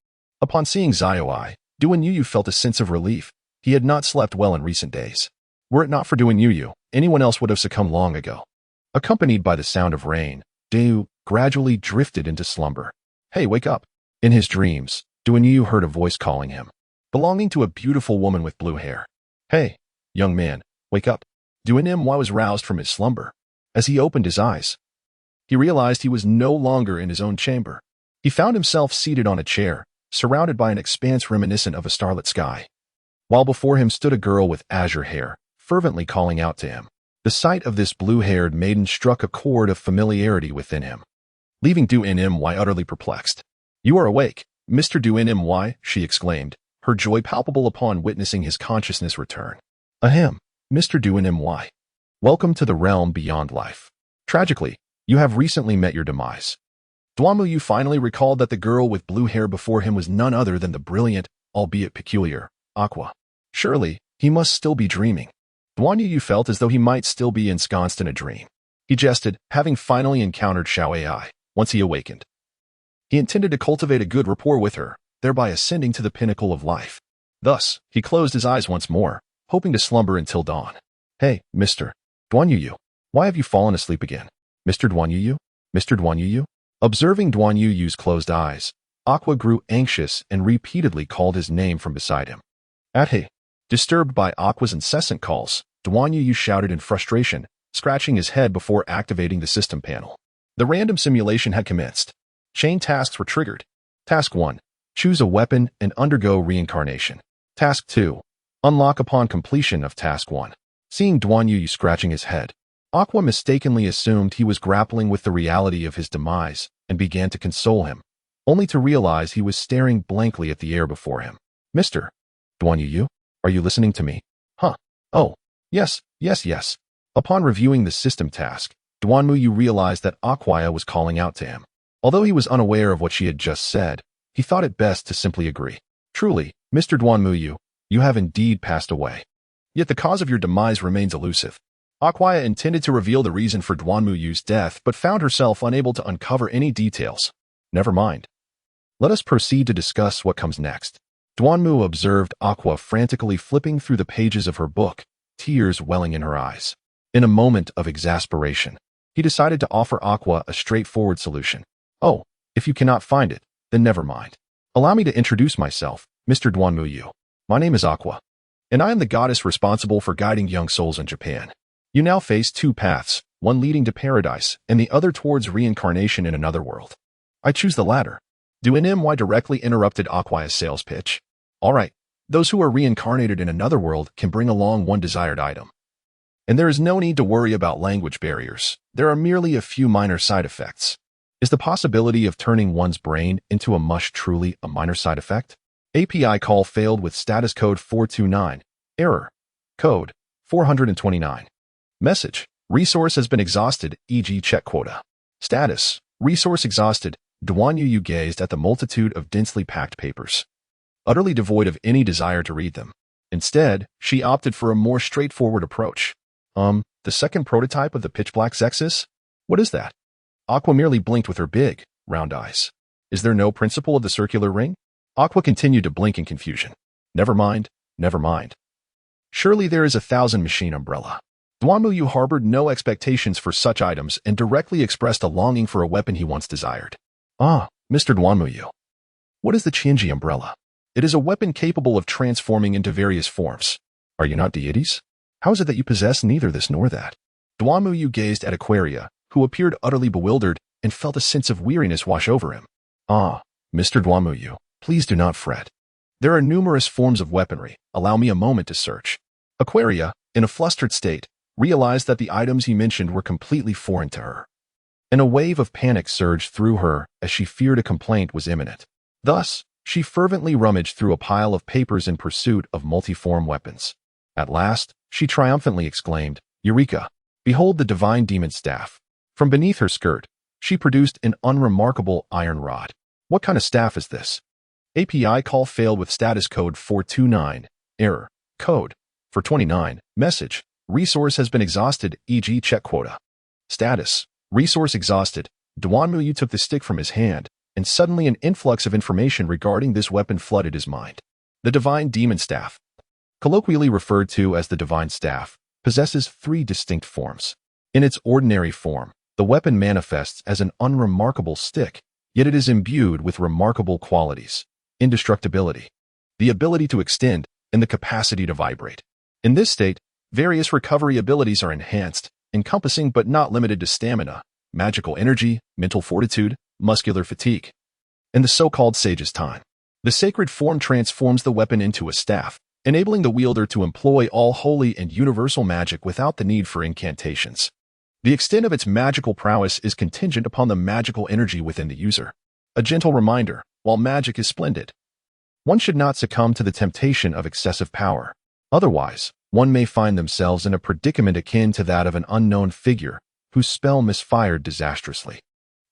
Upon seeing Xiaoai, Duanmu felt a sense of relief. He had not slept well in recent days. Were it not for Duanmu, anyone else would have succumbed long ago. Accompanied by the sound of rain, Deu gradually drifted into slumber. Hey, wake up. In his dreams, Duanmu heard a voice calling him, belonging to a beautiful woman with blue hair. Hey, young man, wake up. Duanmu was roused from his slumber. As he opened his eyes, he realized he was no longer in his own chamber. He found himself seated on a chair, surrounded by an expanse reminiscent of a starlit sky, while before him stood a girl with azure hair, fervently calling out to him. The sight of this blue-haired maiden struck a chord of familiarity within him, leaving Duanmu utterly perplexed. You are awake, Mr. Duanmu, she exclaimed, her joy palpable upon witnessing his consciousness return. Ahem, Mr. Duanmu. Welcome to the realm beyond life. Tragically, you have recently met your demise. Duanmu finally recalled that the girl with blue hair before him was none other than the brilliant, albeit peculiar, Aqua. Surely, he must still be dreaming. Duanmu felt as though he might still be ensconced in a dream. He jested, having finally encountered Xiao Ai. Once he awakened, he intended to cultivate a good rapport with her, thereby ascending to the pinnacle of life. Thus, he closed his eyes once more, hoping to slumber until dawn. Hey, Mr. Duan Yu, why have you fallen asleep again? Mr. Duan Yu? Mr. Duan Yu? Observing Duan Yu's closed eyes, Aqua grew anxious and repeatedly called his name from beside him. Hey! Disturbed by Aqua's incessant calls, Duan Yu shouted in frustration, scratching his head before activating the system panel. The random simulation had commenced. Chain tasks were triggered. Task 1. Choose a weapon and undergo reincarnation. Task 2. Unlock upon completion of Task 1. Seeing Duan Yu scratching his head, Aqua mistakenly assumed he was grappling with the reality of his demise and began to console him, only to realize he was staring blankly at the air before him. Mr. Duan Yu, are you listening to me? Huh. Oh, yes. Upon reviewing the system task, Duan Yu realized that Aqua was calling out to him. Although he was unaware of what she had just said, he thought it best to simply agree. Truly, Mr. Duan Yu, you have indeed passed away. Yet the cause of your demise remains elusive. Aqua intended to reveal the reason for Duan Yu's death, but found herself unable to uncover any details. Never mind. Let us proceed to discuss what comes next. Duan Yu observed Aqua frantically flipping through the pages of her book, tears welling in her eyes. In a moment of exasperation, he decided to offer Aqua a straightforward solution. Oh, if you cannot find it, then never mind. Allow me to introduce myself, Mr. Duan Yu. My name is Aqua, and I am the goddess responsible for guiding young souls in Japan. You now face two paths, one leading to paradise and the other towards reincarnation in another world. I choose the latter. Duan directly interrupted Aqua's sales pitch. All right, those who are reincarnated in another world can bring along one desired item. And there is no need to worry about language barriers. There are merely a few minor side effects. Is the possibility of turning one's brain into a mush truly a minor side effect? API call failed with status code 429. Error. Code 429. Message. Resource has been exhausted, e.g. check quota. Status. Resource exhausted. Duan Yu gazed at the multitude of densely packed papers, utterly devoid of any desire to read them. Instead, she opted for a more straightforward approach. The second prototype of the pitch-black Zexus? What is that? Aqua merely blinked with her big, round eyes. Is there no principle of the circular ring? Aqua continued to blink in confusion. Never mind. Surely there is 1,000 machine umbrella. Duan Yu harbored no expectations for such items and directly expressed a longing for a weapon he once desired. Ah, Mr. Duan Yu. What is the Qianji umbrella? It is a weapon capable of transforming into various forms. Are you not deities? How is it that you possess neither this nor that? Duan Yu gazed at Aquaria, who appeared utterly bewildered and felt a sense of weariness wash over him. Ah, Mr. Duan Yu, please do not fret. There are numerous forms of weaponry. Allow me a moment to search. Aquaria, in a flustered state, realized that the items he mentioned were completely foreign to her. And a wave of panic surged through her as she feared a complaint was imminent. Thus, she fervently rummaged through a pile of papers in pursuit of multiform weapons. At last, she triumphantly exclaimed, Eureka! Behold the divine demon staff. From beneath her skirt, she produced an unremarkable iron rod. What kind of staff is this? API call failed with status code 429. Error. Code 429. Message. Resource has been exhausted, e.g. check quota. Status. Resource exhausted. Duan Yu took the stick from his hand, and suddenly an influx of information regarding this weapon flooded his mind. The Divine Demon Staff, colloquially referred to as the Divine Staff, possesses three distinct forms. In its ordinary form, the weapon manifests as an unremarkable stick, yet it is imbued with remarkable qualities: indestructibility, the ability to extend, and the capacity to vibrate. In this state, various recovery abilities are enhanced, encompassing but not limited to stamina, magical energy, mental fortitude, muscular fatigue, and the so-called Sage's Time. The sacred form transforms the weapon into a staff, enabling the wielder to employ all holy and universal magic without the need for incantations. The extent of its magical prowess is contingent upon the magical energy within the user. A gentle reminder, while magic is splendid, one should not succumb to the temptation of excessive power. Otherwise, one may find themselves in a predicament akin to that of an unknown figure whose spell misfired disastrously.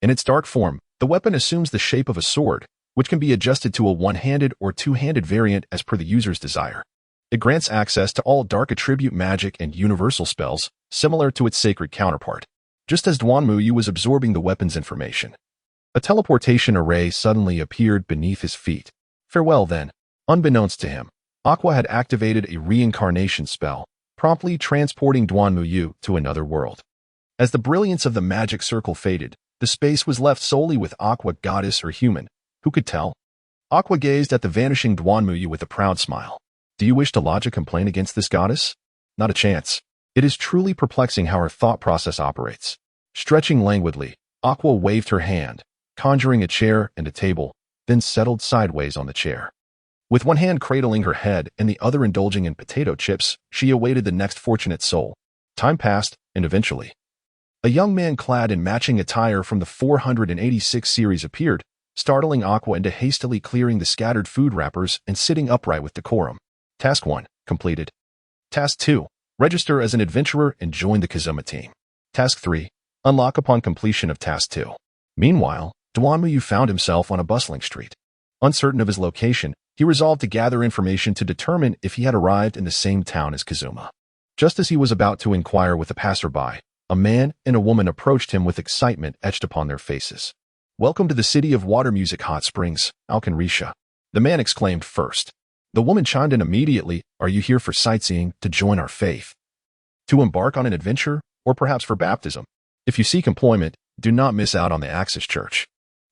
In its dark form, the weapon assumes the shape of a sword, which can be adjusted to a one-handed or two-handed variant as per the user's desire. It grants access to all dark attribute magic and universal spells, similar to its sacred counterpart. Just as Duan Yu was absorbing the weapon's information, a teleportation array suddenly appeared beneath his feet. Farewell then. Unbeknownst to him, Aqua had activated a reincarnation spell, promptly transporting Duanmuyu to another world. As the brilliance of the magic circle faded, the space was left solely with Aqua, goddess or human. Who could tell? Aqua gazed at the vanishing Duanmuyu with a proud smile. Do you wish to lodge a complaint against this goddess? Not a chance. It is truly perplexing how her thought process operates. Stretching languidly, Aqua waved her hand, conjuring a chair and a table, then settled sideways on the chair. With one hand cradling her head and the other indulging in potato chips, she awaited the next fortunate soul. Time passed, and eventually, a young man clad in matching attire from the 486 series appeared, startling Aqua into hastily clearing the scattered food wrappers and sitting upright with decorum. Task 1, completed. Task 2, register as an adventurer and join the Kazuma team. Task 3, unlock upon completion of Task 2. Meanwhile, Duanmuyu found himself on a bustling street. Uncertain of his location, he resolved to gather information to determine if he had arrived in the same town as Kazuma. Just as he was about to inquire with a passerby, a man and a woman approached him with excitement etched upon their faces. Welcome to the city of water music hot springs, Alkenrisha. The man exclaimed first. The woman chimed in immediately, are you here for sightseeing, to join our faith? To embark on an adventure, or perhaps for baptism? If you seek employment, do not miss out on the Axis Church.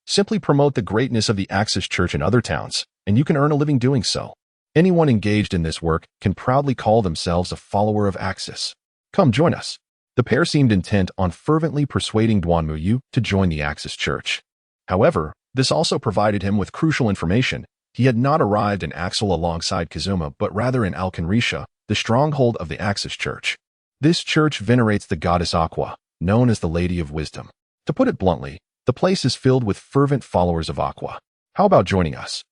Simply promote the greatness of the Axis Church in other towns, and you can earn a living doing so. Anyone engaged in this work can proudly call themselves a follower of Axis. Come join us. The pair seemed intent on fervently persuading Duanmuyu to join the Axis Church. However, this also provided him with crucial information. He had not arrived in Axel alongside Kazuma, but rather in Alkenrisha, the stronghold of the Axis Church. This church venerates the goddess Aqua, known as the Lady of Wisdom. To put it bluntly, the place is filled with fervent followers of Aqua. How about joining us?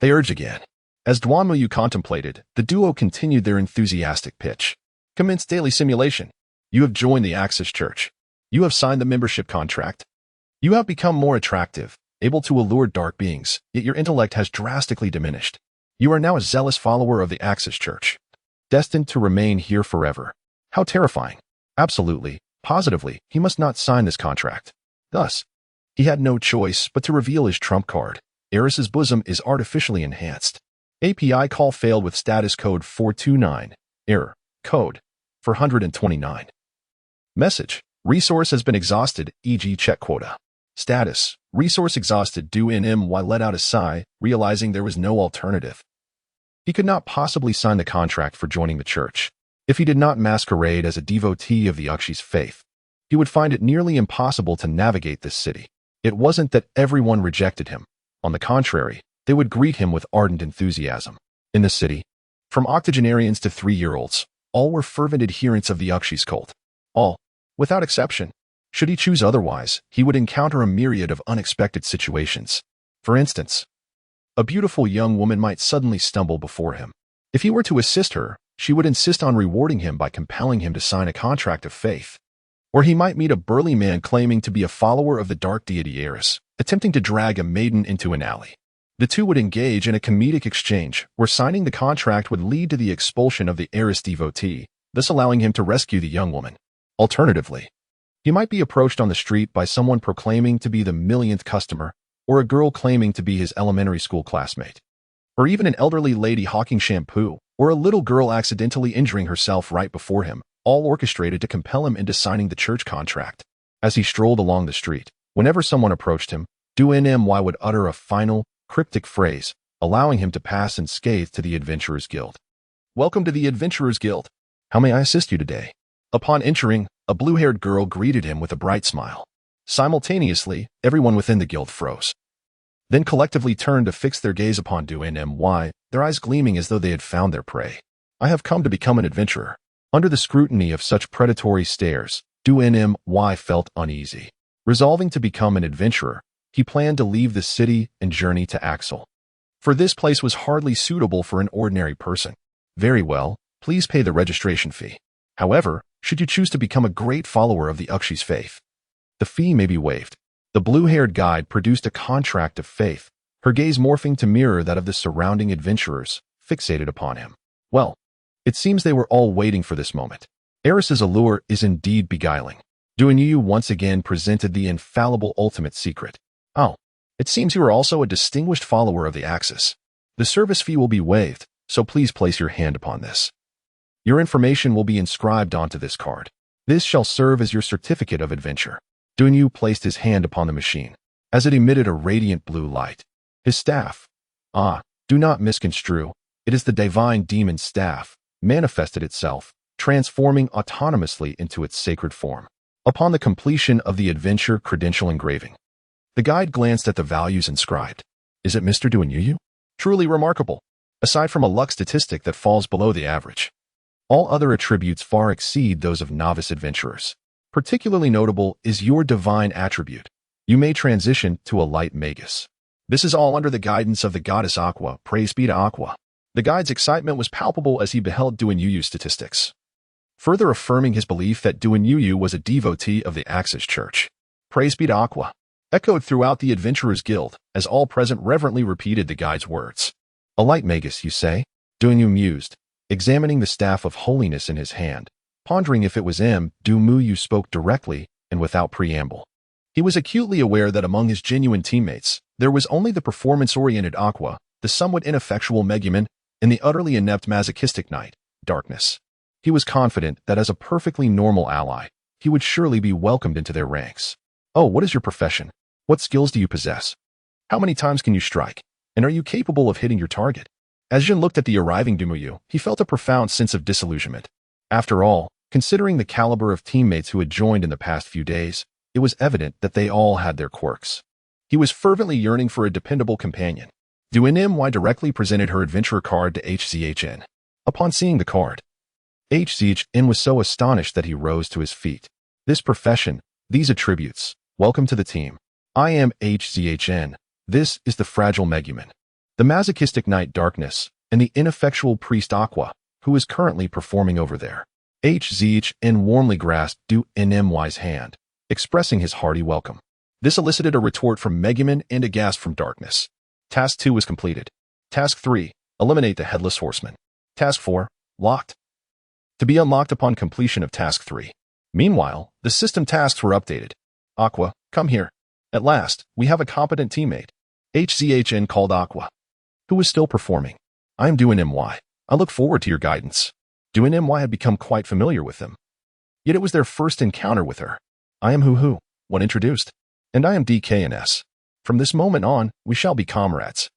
They urged again. As Duanmuyu contemplated, the duo continued their enthusiastic pitch. Commence daily simulation. You have joined the Axis Church. You have signed the membership contract. You have become more attractive, able to allure dark beings, yet your intellect has drastically diminished. You are now a zealous follower of the Axis Church, destined to remain here forever. How terrifying. Absolutely, positively, he must not sign this contract. Thus, he had no choice but to reveal his trump card. Eris's bosom is artificially enhanced. API call failed with status code 429. Error. Code 429. Message. Resource has been exhausted, e.g. check quota. Status. Resource exhausted. Do-NMY let out a sigh, realizing there was no alternative. He could not possibly sign the contract for joining the church. If he did not masquerade as a devotee of the Ukshi's faith, he would find it nearly impossible to navigate this city. It wasn't that everyone rejected him. On the contrary, they would greet him with ardent enthusiasm. In the city, from octogenarians to 3-year-olds, all were fervent adherents of the Ukshi's cult. All, without exception. Should he choose otherwise, he would encounter a myriad of unexpected situations. For instance, a beautiful young woman might suddenly stumble before him. If he were to assist her, she would insist on rewarding him by compelling him to sign a contract of faith. Or he might meet a burly man claiming to be a follower of the dark deity Eris, attempting to drag a maiden into an alley. The two would engage in a comedic exchange, where signing the contract would lead to the expulsion of the Eris devotee, thus allowing him to rescue the young woman. Alternatively, he might be approached on the street by someone proclaiming to be the millionth customer, or a girl claiming to be his elementary school classmate, or even an elderly lady hawking shampoo, or a little girl accidentally injuring herself right before him, all orchestrated to compel him into signing the church contract. As he strolled along the street, whenever someone approached him, Do-NMY would utter a final, cryptic phrase, allowing him to pass unscathed to the Adventurers Guild. Welcome to the Adventurers Guild. How may I assist you today? Upon entering, a blue-haired girl greeted him with a bright smile. Simultaneously, everyone within the guild froze. Then collectively turned to fix their gaze upon Do-NMY, their eyes gleaming as though they had found their prey. I have come to become an adventurer. Under the scrutiny of such predatory stares, Do-NMY felt uneasy. Resolving to become an adventurer, he planned to leave the city and journey to Axel. For this place was hardly suitable for an ordinary person. Very well, please pay the registration fee. However, should you choose to become a great follower of the Ukshi's faith, the fee may be waived. The blue-haired guide produced a contract of faith, her gaze morphing to mirror that of the surrounding adventurers, fixated upon him. Well, it seems they were all waiting for this moment. Eris's allure is indeed beguiling. Do-NMY once again presented the infallible ultimate secret. Oh, it seems you are also a distinguished follower of the Axis. The service fee will be waived, so please place your hand upon this. Your information will be inscribed onto this card. This shall serve as your certificate of adventure. Duanyu placed his hand upon the machine, as it emitted a radiant blue light. His staff. Do not misconstrue. It is the divine demon staff, manifested itself, transforming autonomously into its sacred form. Upon the completion of the adventure credential engraving, the guide glanced at the values inscribed. Is it Mr. Duanyu? Truly remarkable. Aside from a luck statistic that falls below the average, all other attributes far exceed those of novice adventurers. Particularly notable is your divine attribute. You may transition to a light magus. This is all under the guidance of the goddess Aqua, praise be to Aqua. The guide's excitement was palpable as he beheld Duanyu's statistics, further affirming his belief that Duanyu was a devotee of the Axis Church. Praise be to Aqua echoed throughout the Adventurers Guild as all present reverently repeated the guide's words. A light magus, you say? Duanyu mused, examining the staff of holiness in his hand, pondering if it was Duanyu spoke directly and without preamble. He was acutely aware that among his genuine teammates, there was only the performance-oriented Aqua, the somewhat ineffectual Megumin, and the utterly inept masochistic knight, Darkness. He was confident that as a perfectly normal ally, he would surely be welcomed into their ranks. Oh, what is your profession? What skills do you possess? How many times can you strike? And are you capable of hitting your target? As Jin looked at the arriving Duanyu, he felt a profound sense of disillusionment. After all, considering the caliber of teammates who had joined in the past few days, it was evident that they all had their quirks. He was fervently yearning for a dependable companion. Duanyu directly presented her adventurer card to HZHN. Upon seeing the card, HZHN was so astonished that he rose to his feet. This profession, these attributes, welcome to the team. I am HZHN. This is the fragile Megumin, the masochistic knight Darkness, and the ineffectual priest Aqua, who is currently performing over there. HZHN warmly grasped Duanyu's hand, expressing his hearty welcome. This elicited a retort from Megumin and a gasp from Darkness. Task 2 was completed. Task 3, eliminate the Headless Horseman. Task 4, locked. To be unlocked upon completion of Task 3. Meanwhile, the system tasks were updated. Aqua, come here. At last, we have a competent teammate. HZHN called Aqua, who was still performing. I am Duanyu. I look forward to your guidance. Duanyu had become quite familiar with them. Yet it was their first encounter with her. I am Huhu, one introduced. And I am DKNS. From this moment on, we shall be comrades.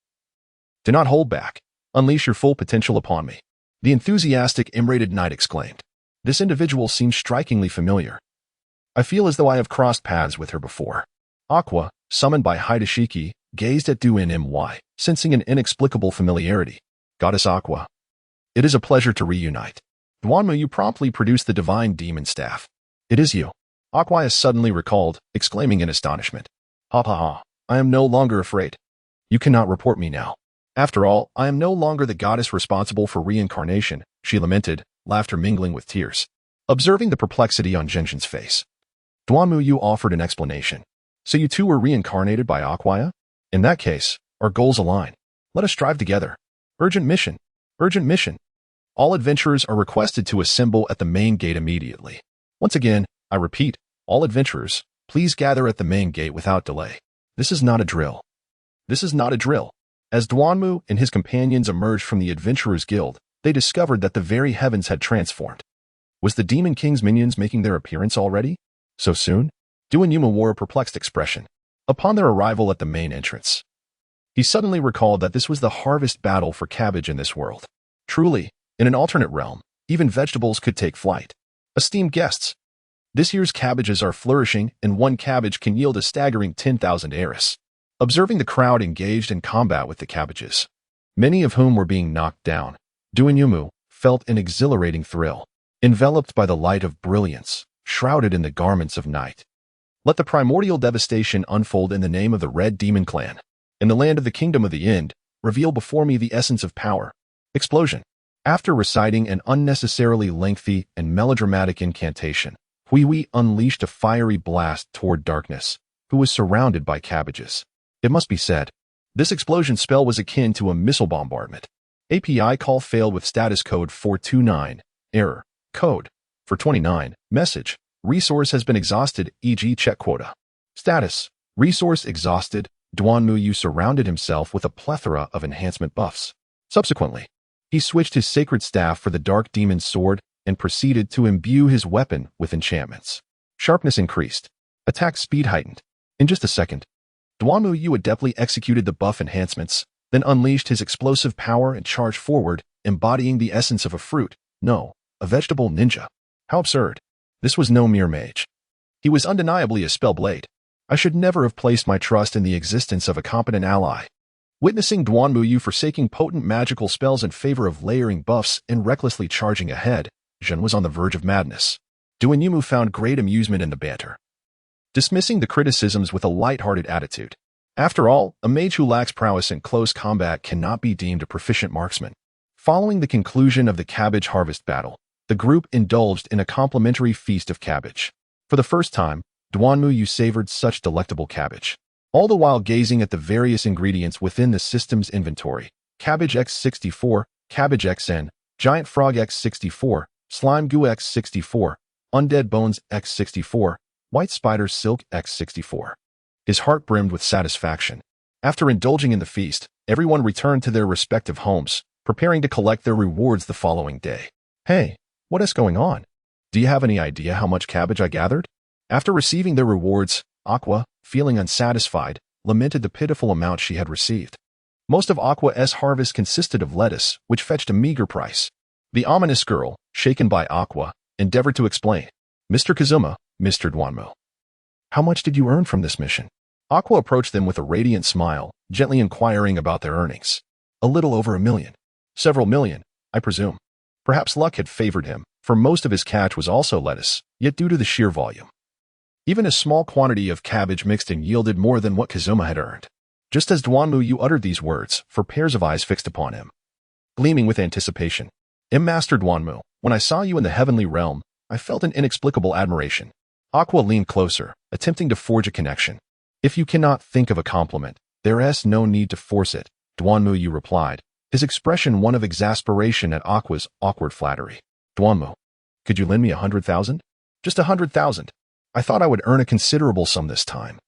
Do not hold back. Unleash your full potential upon me. The enthusiastic M-rated knight exclaimed. This individual seems strikingly familiar. I feel as though I have crossed paths with her before. Aqua, summoned by Hideshiki, gazed at Duanyu, sensing an inexplicable familiarity. Goddess Aqua. It is a pleasure to reunite. Duanyu promptly produced the divine demon staff. It is you. Aqua is suddenly recalled, exclaiming in astonishment. Ha ha ha. I am no longer afraid. You cannot report me now. After all, I am no longer the goddess responsible for reincarnation, she lamented, laughter mingling with tears. Observing the perplexity on Genshin's face, Duanyu offered an explanation. So you two were reincarnated by Aqua? In that case, our goals align. Let us strive together. Urgent mission. Urgent mission. All adventurers are requested to assemble at the main gate immediately. Once again, I repeat, all adventurers, please gather at the main gate without delay. This is not a drill. This is not a drill. As Duanyu and his companions emerged from the Adventurers Guild, they discovered that the very heavens had transformed. Was the Demon King's minions making their appearance already? So soon? Duanyu wore a perplexed expression. Upon their arrival at the main entrance, he suddenly recalled that this was the harvest battle for cabbage in this world. Truly, in an alternate realm, even vegetables could take flight. Esteemed guests, this year's cabbages are flourishing, and one cabbage can yield a staggering 10,000 eris. Observing the crowd engaged in combat with the cabbages, many of whom were being knocked down, Duanyu felt an exhilarating thrill, enveloped by the light of brilliance, shrouded in the garments of night. Let the primordial devastation unfold in the name of the Red Demon Clan. In the land of the Kingdom of the End, reveal before me the essence of power. Explosion. After reciting an unnecessarily lengthy and melodramatic incantation, Hui unleashed a fiery blast toward Darkness, who was surrounded by cabbages. It must be said, this explosion spell was akin to a missile bombardment. API call failed with status code 429. Error. Code. 429. Message. Resource has been exhausted, e.g. check quota. Status. Resource exhausted. Duanyu surrounded himself with a plethora of enhancement buffs. Subsequently, He switched his sacred staff for the dark demon's sword and proceeded to imbue his weapon with enchantments. Sharpness increased. Attack speed heightened. In just a second, Duanmu Yu adeptly executed the buff enhancements, then unleashed his explosive power and charged forward, embodying the essence of a fruit, no, a vegetable ninja. How absurd. This was no mere mage. He was undeniably a spellblade. I should never have placed my trust in the existence of a competent ally. Witnessing Duanmu Yu forsaking potent magical spells in favor of layering buffs and recklessly charging ahead, Zhen was on the verge of madness. Duanmu found great amusement in the banter, dismissing the criticisms with a light-hearted attitude. After all, a mage who lacks prowess in close combat cannot be deemed a proficient marksman. Following the conclusion of the cabbage harvest battle, the group indulged in a complimentary feast of cabbage. For the first time, Duanmu Yu savored such delectable cabbage, all the while gazing at the various ingredients within the system's inventory. Cabbage X64, Cabbage XN, Giant Frog X64, Slime Goo X64, Undead Bones X64, White Spider Silk X64. His heart brimmed with satisfaction. After indulging in the feast, everyone returned to their respective homes, preparing to collect their rewards the following day. Hey, what is going on? Do you have any idea how much cabbage I gathered? After receiving their rewards, Aqua, feeling unsatisfied, lamented the pitiful amount she had received. Most of Aqua's harvest consisted of lettuce, which fetched a meager price. The ominous girl, shaken by Aqua, endeavored to explain. Mr. Kazuma, Mr. Duanmu, how much did you earn from this mission? Aqua approached them with a radiant smile, gently inquiring about their earnings. A little over 1 million. Several million, I presume. Perhaps luck had favored him, for most of his catch was also lettuce, yet due to the sheer volume, even a small quantity of cabbage mixed in yielded more than what Kazuma had earned. Just as Duanmu Yu uttered these words, 4 pairs of eyes fixed upon him, gleaming with anticipation. Master Duanmu, when I saw you in the heavenly realm, I felt an inexplicable admiration. Aqua leaned closer, attempting to forge a connection. If you cannot think of a compliment, there is no need to force it, Duanmu Yu replied, his expression one of exasperation at Aqua's awkward flattery. Duanmu, could you lend me 100,000? Just 100,000. I thought I would earn a considerable sum this time.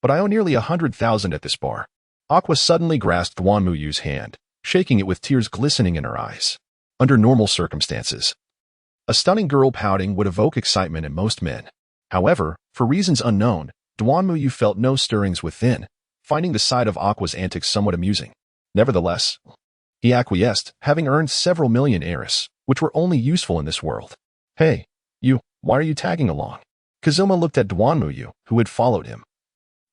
But I owe nearly 100,000 at this bar. Aqua suddenly grasped Duanmu Yu's hand, shaking it with tears glistening in her eyes. Under normal circumstances, a stunning girl pouting would evoke excitement in most men. However, for reasons unknown, Duanmu Yu felt no stirrings within, finding the sight of Aqua's antics somewhat amusing. Nevertheless, he acquiesced, having earned several million heiress, which were only useful in this world. Hey, you, why are you tagging along? Kazuma looked at Duanmu Yu, who had followed him,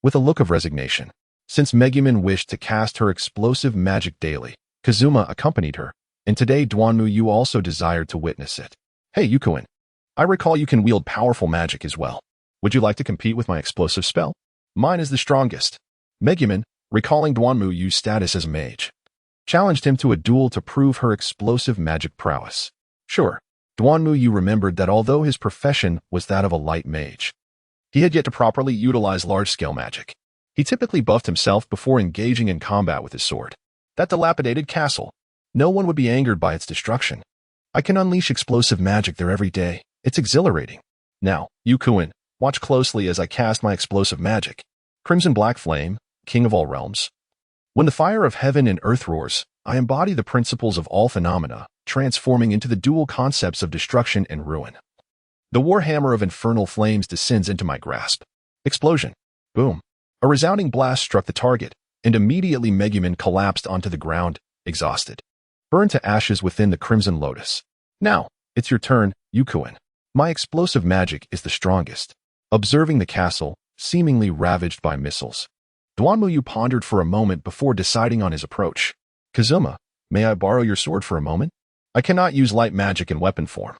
with a look of resignation. Since Megumin wished to cast her explosive magic daily, Kazuma accompanied her, and today Duanmu Yu also desired to witness it. Hey, Yukuin, I recall you can wield powerful magic as well. Would you like to compete with my explosive spell? Mine is the strongest. Megumin, recalling Duanmu Yu's status as a mage, challenged him to a duel to prove her explosive magic prowess. Sure, Duanmu Yu remembered that although his profession was that of a light mage, he had yet to properly utilize large-scale magic. He typically buffed himself before engaging in combat with his sword. That dilapidated castle, no one would be angered by its destruction. I can unleash explosive magic there every day. It's exhilarating. Now, Yukuin, watch closely as I cast my explosive magic. Crimson Black Flame, King of all realms. When the fire of heaven and earth roars, I embody the principles of all phenomena, transforming into the dual concepts of destruction and ruin. The warhammer of infernal flames descends into my grasp. Explosion. Boom. A resounding blast struck the target, and immediately Megumin collapsed onto the ground, exhausted. Burned to ashes within the Crimson Lotus. Now, it's your turn, Yukuin. My explosive magic is the strongest. Observing the castle, seemingly ravaged by missiles, Duanmu Yu pondered for a moment before deciding on his approach. Kazuma, may I borrow your sword for a moment? I cannot use light magic in weapon form.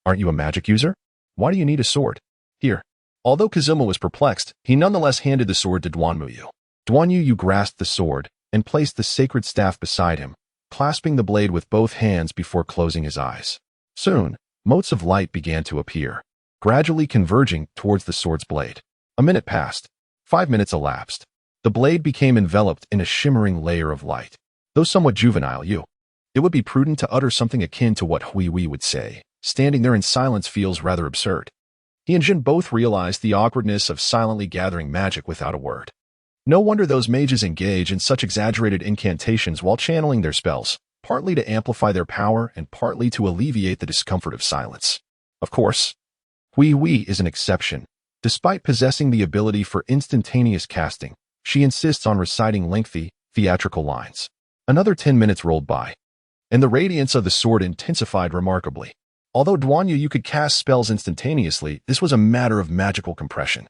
Aren't you a magic user? Why do you need a sword? Here. Although Kazuma was perplexed, he nonetheless handed the sword to Duanmu Yu. Duanmu Yu grasped the sword and placed the sacred staff beside him, clasping the blade with both hands before closing his eyes. Soon, motes of light began to appear, gradually converging towards the sword's blade. A minute passed. 5 minutes elapsed. The blade became enveloped in a shimmering layer of light. Though somewhat juvenile, it would be prudent to utter something akin to what Hui would say. Standing there in silence feels rather absurd. He and Jin both realized the awkwardness of silently gathering magic without a word. No wonder those mages engage in such exaggerated incantations while channeling their spells. partly to amplify their power and partly to alleviate the discomfort of silence. Of course, Hui is an exception. Despite possessing the ability for instantaneous casting, she insists on reciting lengthy, theatrical lines. Another 10 minutes rolled by, and the radiance of the sword intensified remarkably. Although Duan Yu could cast spells instantaneously, this was a matter of magical compression,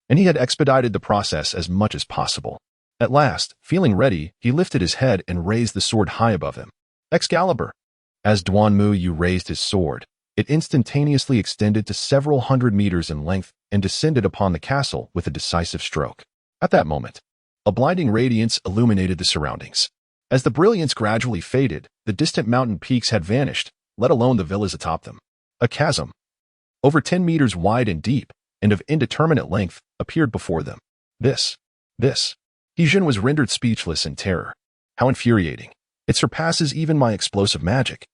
and he had expedited the process as much as possible. At last, feeling ready, he lifted his head and raised the sword high above him. Excalibur! As Duan Yu raised his sword, it instantaneously extended to several hundred meters in length and descended upon the castle with a decisive stroke. At that moment, a blinding radiance illuminated the surroundings. As the brilliance gradually faded, the distant mountain peaks had vanished, let alone the villas atop them. A chasm, over 10 meters wide and deep, and of indeterminate length, appeared before them. This. Hijin was rendered speechless in terror. How infuriating. It surpasses even my explosive magic.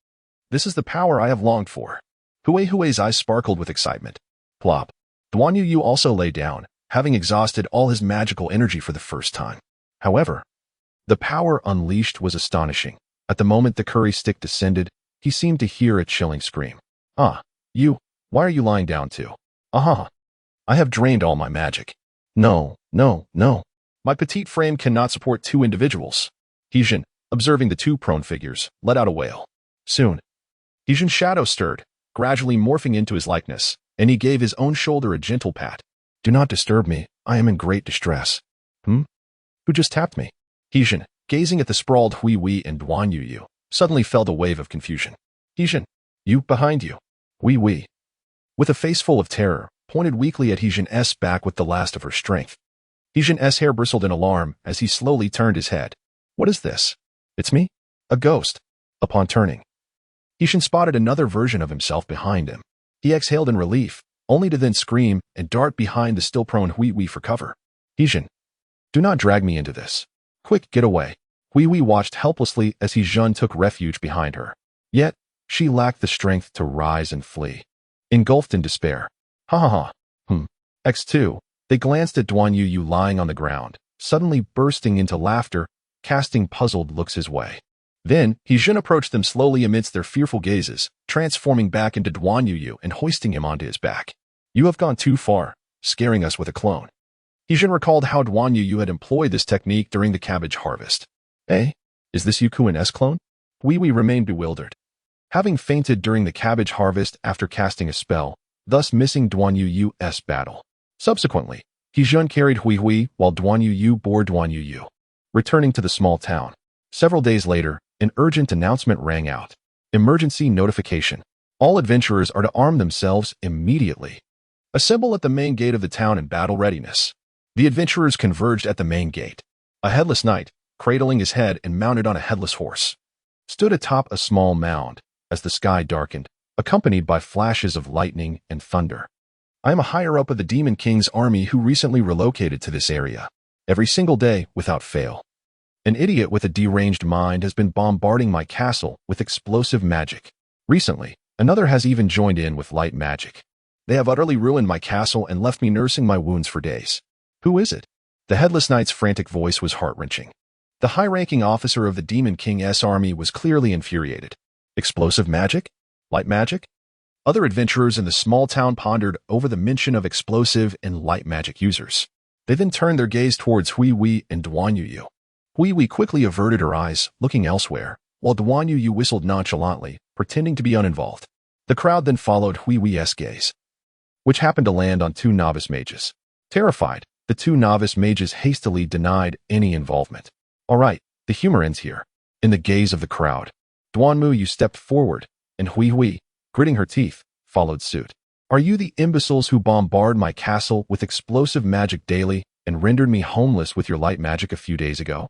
This is the power I have longed for. Hui's eyes sparkled with excitement. Plop. Duan Yu also lay down, having exhausted all his magical energy for the first time. However, the power unleashed was astonishing. At the moment the curry stick descended, he seemed to hear a chilling scream. You, why are you lying down too? I have drained all my magic. No. My petite frame cannot support two individuals. Hijin, observing the two prone figures, let out a wail. Soon, Hijin's shadow stirred, gradually morphing into his likeness, and he gave his own shoulder a gentle pat. Do not disturb me, I am in great distress. Who just tapped me? Hijin, gazing at the sprawled Hui and Duan Yu, suddenly felt a wave of confusion. Hijin, you, behind you. Hui, with a face full of terror, pointed weakly at Hijin's back with the last of her strength. Hijin's hair bristled in alarm as he slowly turned his head. What is this? It's me? A ghost. Upon turning, Hijin spotted another version of himself behind him. He exhaled in relief, only to then scream and dart behind the still prone Hui for cover. Hijin, do not drag me into this. Quick, get away. Hui watched helplessly as Hijin took refuge behind her. Yet, she lacked the strength to rise and flee. Engulfed in despair. X2. They glanced at Duan Yu lying on the ground, suddenly bursting into laughter, casting puzzled looks his way. Then, Hijin approached them slowly amidst their fearful gazes, transforming back into Duan Yu and hoisting him onto his back. You have gone too far, scaring us with a clone. Hijin recalled how Duan Yu had employed this technique during the cabbage harvest. Is this Yukuin's clone? Hui remained bewildered. Having fainted during the cabbage harvest after casting a spell, thus missing Duan Yu's battle. Subsequently, Hijin carried Hui while Duan Yu bore Duan Yu. Returning to the small town. Several days later, an urgent announcement rang out. Emergency notification. All adventurers are to arm themselves immediately. Assemble at the main gate of the town in battle readiness. The adventurers converged at the main gate. A headless knight, cradling his head and mounted on a headless horse, stood atop a small mound as the sky darkened, accompanied by flashes of lightning and thunder. I am a higher-up of the Demon King's army who recently relocated to this area. Every single day, without fail. An idiot with a deranged mind has been bombarding my castle with explosive magic. Recently, another has even joined in with light magic. They have utterly ruined my castle and left me nursing my wounds for days. Who is it? The headless knight's frantic voice was heart-wrenching. The high-ranking officer of the Demon King's army was clearly infuriated. Explosive magic? Light magic? Other adventurers in the small town pondered over the mention of explosive and light magic users. They then turned their gaze towards Hui and Duan Yu. Hui quickly averted her eyes, looking elsewhere, while Duan Yu whistled nonchalantly, pretending to be uninvolved. The crowd then followed Hui's gaze, which happened to land on two novice mages. Terrified, the two novice mages hastily denied any involvement. All right, the humor ends here. In the gaze of the crowd, Duan Yu stepped forward, and Hui, gritting her teeth, followed suit. Are you the imbeciles who bombard my castle with explosive magic daily and rendered me homeless with your light magic a few days ago?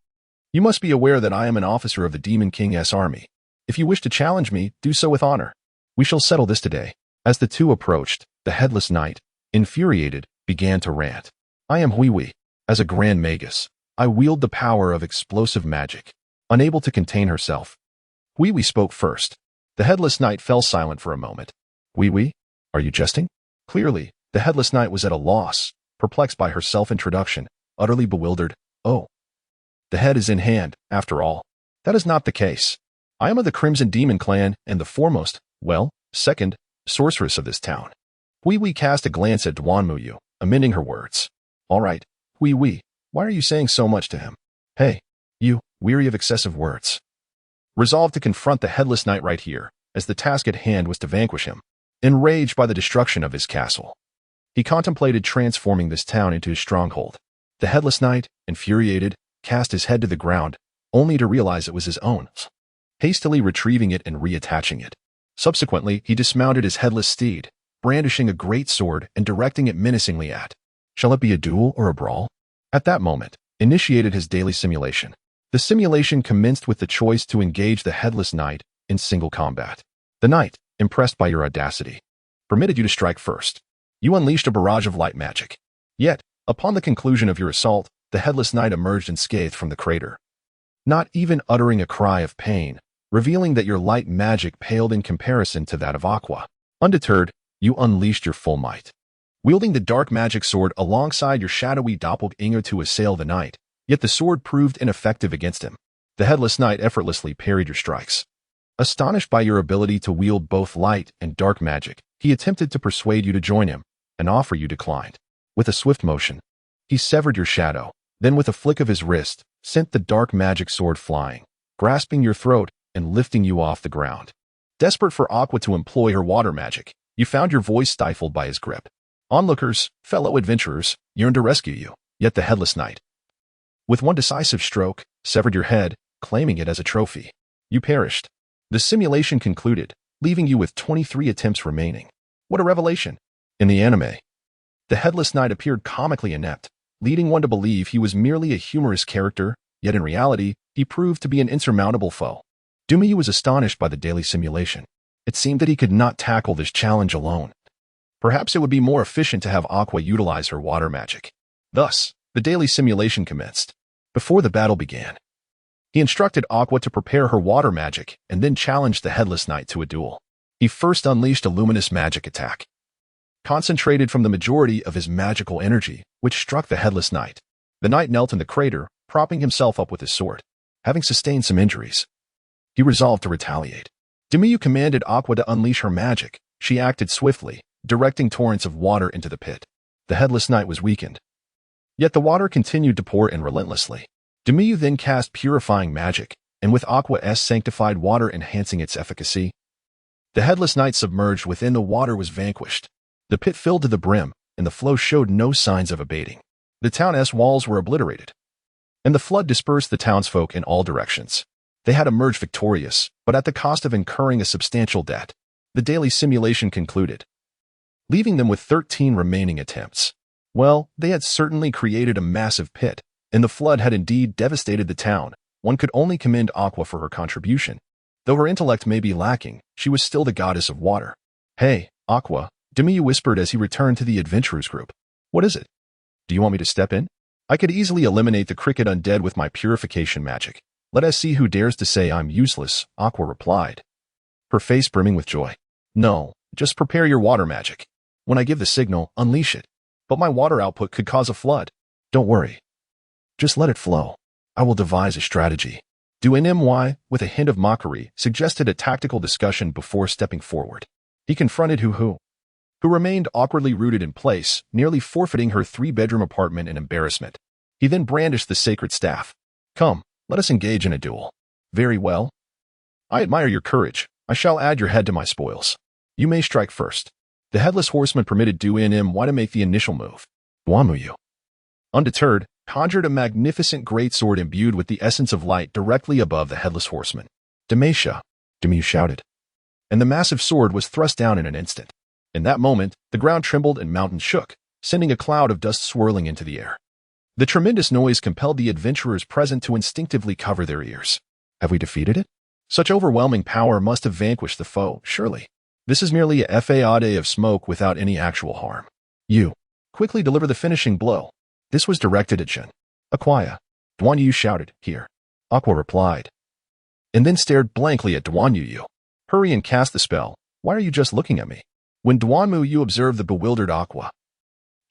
You must be aware that I am an officer of the Demon King's army. If you wish to challenge me, do so with honor. We shall settle this today. As the two approached, the headless knight, infuriated, began to rant. I am Hui. As a grand magus, I wield the power of explosive magic. Unable to contain herself, Hui spoke first. The headless knight fell silent for a moment. Hui, are you jesting? Clearly, the headless knight was at a loss, perplexed by her self-introduction, utterly bewildered. Oh. The head is in hand, after all. That is not the case. I am of the Crimson Demon clan and the foremost, well, second, sorceress of this town. Hui cast a glance at Duanmuyu, amending her words. All right, Hui, why are you saying so much to him? Hey, you, weary of excessive words. Resolved to confront the Headless Knight right here, as the task at hand was to vanquish him. Enraged by the destruction of his castle, he contemplated transforming this town into his stronghold. The Headless Knight, infuriated, cast his head to the ground, only to realize it was his own, hastily retrieving it and reattaching it. Subsequently, he dismounted his headless steed, brandishing a great sword and directing it menacingly at, shall it be a duel or a brawl? At that moment, initiated his daily simulation. The simulation commenced with the choice to engage the Headless Knight in single combat. The knight, impressed by your audacity, permitted you to strike first. You unleashed a barrage of light magic. Yet, upon the conclusion of your assault, the Headless Knight emerged unscathed from the crater, not even uttering a cry of pain, revealing that your light magic paled in comparison to that of Aqua. Undeterred, you unleashed your full might, wielding the dark magic sword alongside your shadowy doppelganger to assail the knight, yet the sword proved ineffective against him. The Headless Knight effortlessly parried your strikes. Astonished by your ability to wield both light and dark magic, he attempted to persuade you to join him, an offer you declined. With a swift motion, he severed your shadow, then with a flick of his wrist, sent the dark magic sword flying, grasping your throat and lifting you off the ground. Desperate for Aqua to employ her water magic, you found your voice stifled by his grip. Onlookers, fellow adventurers, yearned to rescue you, yet the Headless Knight, with one decisive stroke, severed your head, claiming it as a trophy. You perished. The simulation concluded, leaving you with 23 attempts remaining. What a revelation! In the anime, the Headless Knight appeared comically inept, leading one to believe he was merely a humorous character, yet in reality, he proved to be an insurmountable foe. Dumiyu was astonished by the daily simulation. It seemed that he could not tackle this challenge alone. Perhaps it would be more efficient to have Aqua utilize her water magic. Thus, the daily simulation commenced. Before the battle began, he instructed Aqua to prepare her water magic and then challenged the Headless Knight to a duel. He first unleashed a luminous magic attack, concentrated from the majority of his magical energy, which struck the Headless Knight. The knight knelt in the crater, propping himself up with his sword. Having sustained some injuries, he resolved to retaliate. Dumiyu commanded Aqua to unleash her magic. She acted swiftly, directing torrents of water into the pit. The Headless Knight was weakened, yet the water continued to pour in relentlessly. Dumiyu then cast purifying magic, and with Aqua's sanctified water enhancing its efficacy, the Headless Knight submerged within the water was vanquished. The pit filled to the brim, and the flow showed no signs of abating. The town's walls were obliterated, and the flood dispersed the townsfolk in all directions. They had emerged victorious, but at the cost of incurring a substantial debt. The daily simulation concluded, leaving them with 13 remaining attempts. Well, they had certainly created a massive pit, and the flood had indeed devastated the town. One could only commend Aqua for her contribution. Though her intellect may be lacking, she was still the goddess of water. Hey, Aqua, Dumiyu whispered as he returned to the adventurers group. What is it? Do you want me to step in? I could easily eliminate the cricket undead with my purification magic. Let us see who dares to say I'm useless, Aqua replied, her face brimming with joy. No, just prepare your water magic. When I give the signal, unleash it. But my water output could cause a flood. Don't worry. Just let it flow. I will devise a strategy. Duanmuyu, with a hint of mockery, suggested a tactical discussion before stepping forward. He confronted Suhui, who remained awkwardly rooted in place, nearly forfeiting her 3-bedroom apartment in embarrassment. He then brandished the sacred staff. Come, let us engage in a duel. Very well. I admire your courage. I shall add your head to my spoils. You may strike first. The Headless Horseman permitted Duanmuyu to make the initial move. Duanmuyu, undeterred, conjured a magnificent greatsword imbued with the essence of light directly above the Headless Horseman. Damesha, Duanmuyu shouted, and the massive sword was thrust down in an instant. In that moment, the ground trembled and mountains shook, sending a cloud of dust swirling into the air. The tremendous noise compelled the adventurers present to instinctively cover their ears. Have we defeated it? Such overwhelming power must have vanquished the foe, surely. This is merely a fade of smoke without any actual harm. You, quickly deliver the finishing blow. This was directed at Jin. Aqua, Duanmuyu shouted, here. Aqua replied, and then stared blankly at Duanmuyu. Hurry and cast the spell. Why are you just looking at me? When Duanmuyu observed the bewildered Aqua,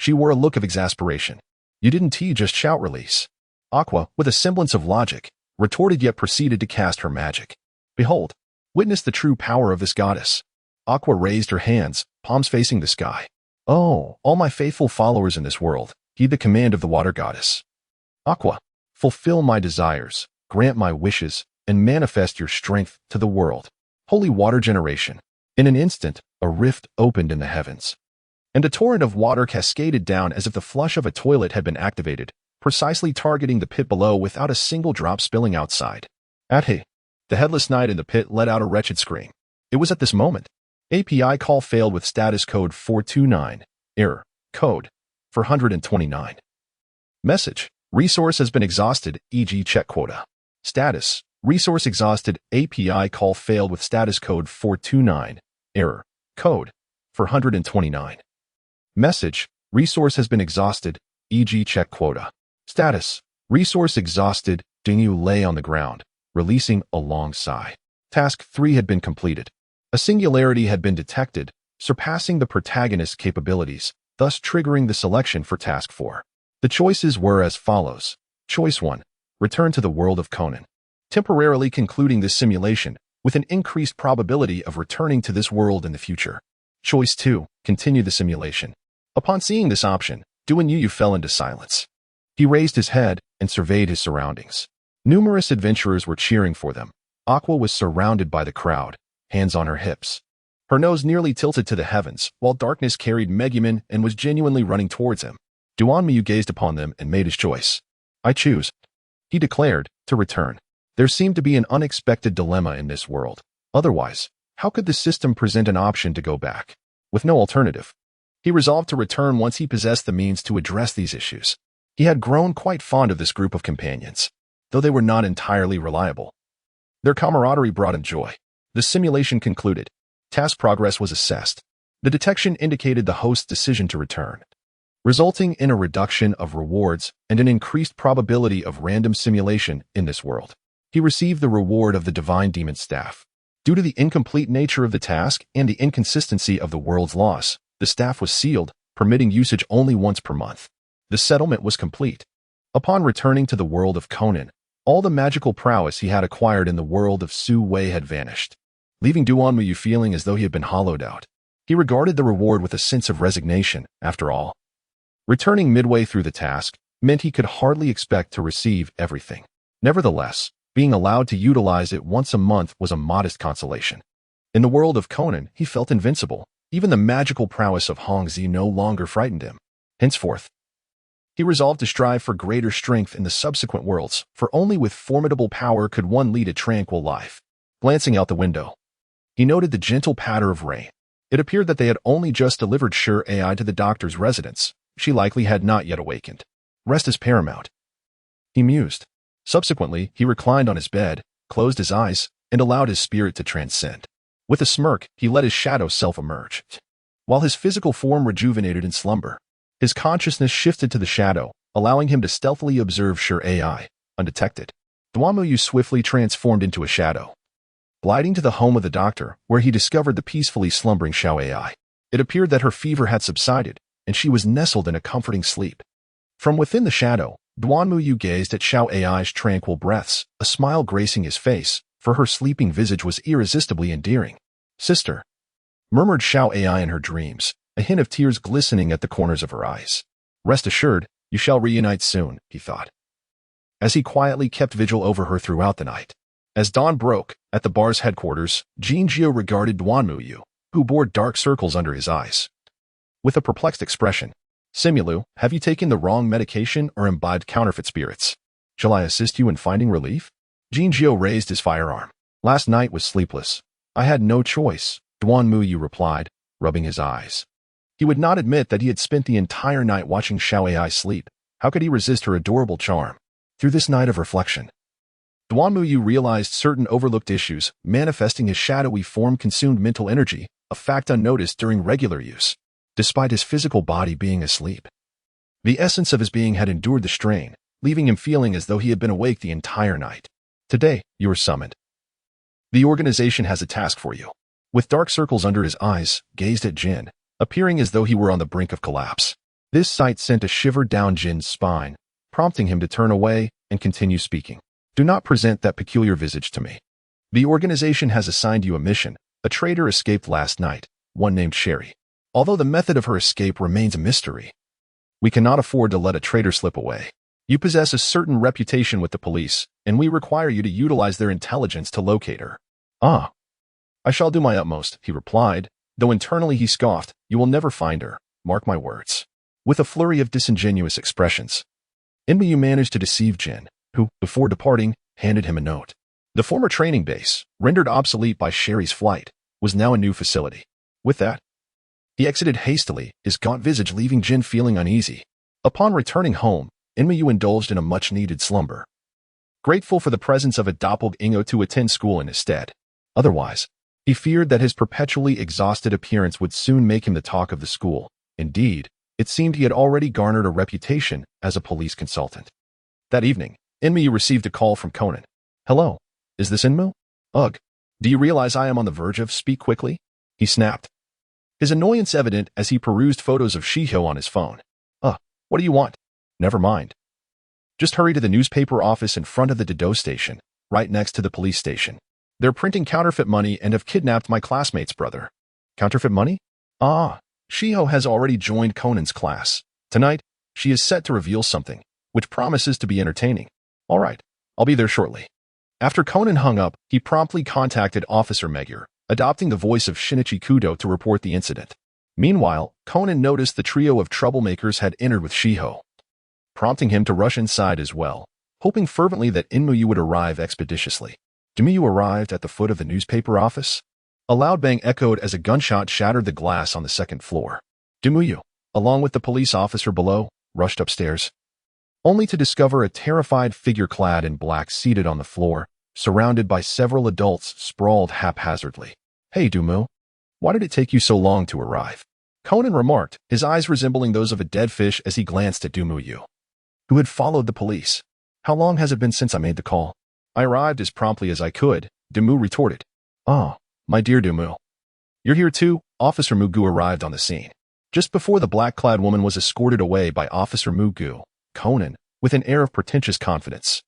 she wore a look of exasperation. You didn't just shout release. Aqua, with a semblance of logic, retorted yet proceeded to cast her magic. Behold, witness the true power of this goddess. Aqua raised her hands, palms facing the sky. Oh, all my faithful followers in this world, heed the command of the water goddess. Aqua, fulfill my desires, grant my wishes, and manifest your strength to the world. Holy water generation. In an instant, a rift opened in the heavens, and a torrent of water cascaded down as if the flush of a toilet had been activated, precisely targeting the pit below without a single drop spilling outside. Atte, the headless knight in the pit let out a wretched scream. It was at this moment. API call failed with status code 429. Error. Code 429. Message. Resource has been exhausted, e.g. check quota. Status. Resource exhausted. API call failed with status code 429. Error. Code 429. Message. Resource has been exhausted, e.g. check quota. Status. Resource exhausted. Dingu lay on the ground, releasing a long sigh. Task 3 had been completed. A singularity had been detected, surpassing the protagonist's capabilities, thus triggering the selection for Task 4. The choices were as follows. Choice 1. Return to the world of Conan. Temporarily concluding this simulation, with an increased probability of returning to this world in the future. Choice 2. Continue the simulation. Upon seeing this option, Duan Yu fell into silence. He raised his head and surveyed his surroundings. Numerous adventurers were cheering for them. Aqua was surrounded by the crowd, hands on her hips. Her nose nearly tilted to the heavens, while darkness carried Megumin and was genuinely running towards him. Duan Yu gazed upon them and made his choice. I choose, he declared, to return. There seemed to be an unexpected dilemma in this world. Otherwise, how could the system present an option to go back? With no alternative, he resolved to return once he possessed the means to address these issues. He had grown quite fond of this group of companions, though they were not entirely reliable. Their camaraderie brought him joy. The simulation concluded. Task progress was assessed. The detection indicated the host's decision to return, resulting in a reduction of rewards and an increased probability of random simulation in this world. He received the reward of the Divine Demon Staff. Due to the incomplete nature of the task and the inconsistency of the world's laws, the staff was sealed, permitting usage only once per month. The settlement was complete. Upon returning to the world of Conan, all the magical prowess he had acquired in the world of Suhui had vanished, leaving Duan Yu feeling as though he had been hollowed out. He regarded the reward with a sense of resignation, after all. Returning midway through the task meant he could hardly expect to receive everything. Nevertheless, being allowed to utilize it once a month was a modest consolation. In the world of Conan, he felt invincible. Even the magical prowess of Hongzi no longer frightened him. Henceforth, he resolved to strive for greater strength in the subsequent worlds, for only with formidable power could one lead a tranquil life. Glancing out the window, he noted the gentle patter of rain. It appeared that they had only just delivered Sure AI to the doctor's residence. She likely had not yet awakened. Rest is paramount, he mused. Subsequently, he reclined on his bed, closed his eyes, and allowed his spirit to transcend. With a smirk, he let his shadow self emerge. While his physical form rejuvenated in slumber, his consciousness shifted to the shadow, allowing him to stealthily observe Sure AI, undetected. Duan Yu swiftly transformed into a shadow, gliding to the home of the doctor, where he discovered the peacefully slumbering Xiao AI. It appeared that her fever had subsided, and she was nestled in a comforting sleep. From within the shadow, Duan Yu gazed at Xiao AI's tranquil breaths, a smile gracing his face, for her sleeping visage was irresistibly endearing. Sister, murmured Xiao AI in her dreams, a hint of tears glistening at the corners of her eyes. Rest assured, you shall reunite soon, he thought, as he quietly kept vigil over her throughout the night. As dawn broke, at the bar's headquarters, Jinjiu regarded Duan Yu, who bore dark circles under his eyes, with a perplexed expression. Simulu, have you taken the wrong medication or imbibed counterfeit spirits? Shall I assist you in finding relief? Jinjiu raised his firearm. Last night was sleepless. I had no choice, Duan Yu replied, rubbing his eyes. He would not admit that he had spent the entire night watching Xiao AI sleep. How could he resist her adorable charm? Through this night of reflection, Duan Yu realized certain overlooked issues, manifesting his shadowy form consumed mental energy, a fact unnoticed during regular use. Despite his physical body being asleep, the essence of his being had endured the strain, leaving him feeling as though he had been awake the entire night. Today, you are summoned. The organization has a task for you. With dark circles under his eyes, gazed at Jin, appearing as though he were on the brink of collapse. This sight sent a shiver down Jin's spine, prompting him to turn away and continue speaking. Do not present that peculiar visage to me. The organization has assigned you a mission. A traitor escaped last night, one named Sherry. Although the method of her escape remains a mystery, we cannot afford to let a traitor slip away. You possess a certain reputation with the police, and we require you to utilize their intelligence to locate her. Ah, I shall do my utmost, he replied, though internally he scoffed. You will never find her, mark my words. With a flurry of disingenuous expressions, Inmayu managed to deceive Jin, who, before departing, handed him a note. The former training base, rendered obsolete by Sherry's flight, was now a new facility. With that, he exited hastily, his gaunt visage leaving Jin feeling uneasy. Upon returning home, Inmayu indulged in a much-needed slumber, grateful for the presence of a doppelganger to attend school in his stead. Otherwise, he feared that his perpetually exhausted appearance would soon make him the talk of the school. Indeed, it seemed he had already garnered a reputation as a police consultant. That evening, Inmayu received a call from Conan. Hello, is this Inmu? Ugh, do you realize I am on the verge of speak quickly? He snapped, his annoyance evident as he perused photos of Shiho on his phone. What do you want? Never mind. Just hurry to the newspaper office in front of the Dido station, right next to the police station. They're printing counterfeit money and have kidnapped my classmate's brother. Counterfeit money? Shiho has already joined Conan's class. Tonight, she is set to reveal something, which promises to be entertaining. All right, I'll be there shortly. After Conan hung up, he promptly contacted Officer Megure, adopting the voice of Shinichi Kudo to report the incident. Meanwhile, Conan noticed the trio of troublemakers had entered with Shiho, prompting him to rush inside as well, hoping fervently that Inmayu would arrive expeditiously. Inmayu arrived at the foot of the newspaper office. A loud bang echoed as a gunshot shattered the glass on the second floor. Inmayu, along with the police officer below, rushed upstairs, only to discover a terrified figure clad in black seated on the floor, surrounded by several adults sprawled haphazardly. Hey, Dumu, why did it take you so long to arrive? Conan remarked, his eyes resembling those of a dead fish as he glanced at Dumuyu, who had followed the police. How long has it been since I made the call? I arrived as promptly as I could, Dumu retorted. Oh, my dear Dumu. You're here too? Officer Mugu arrived on the scene. Just before the black-clad woman was escorted away by Officer Mugu, Conan, with an air of pretentious confidence,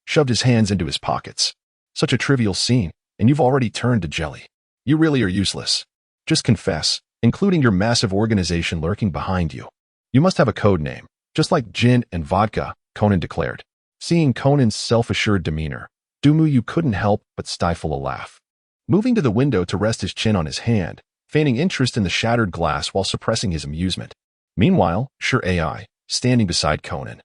shoved his hands into his pockets. Such a trivial scene, and you've already turned to jelly. You really are useless. Just confess, including your massive organization lurking behind you. You must have a code name, just like gin and vodka, Conan declared. Seeing Conan's self-assured demeanor, Dumuyu couldn't help but stifle a laugh. Moving to the window to rest his chin on his hand, feigning interest in the shattered glass while suppressing his amusement. Meanwhile, Sure AI, standing beside Conan,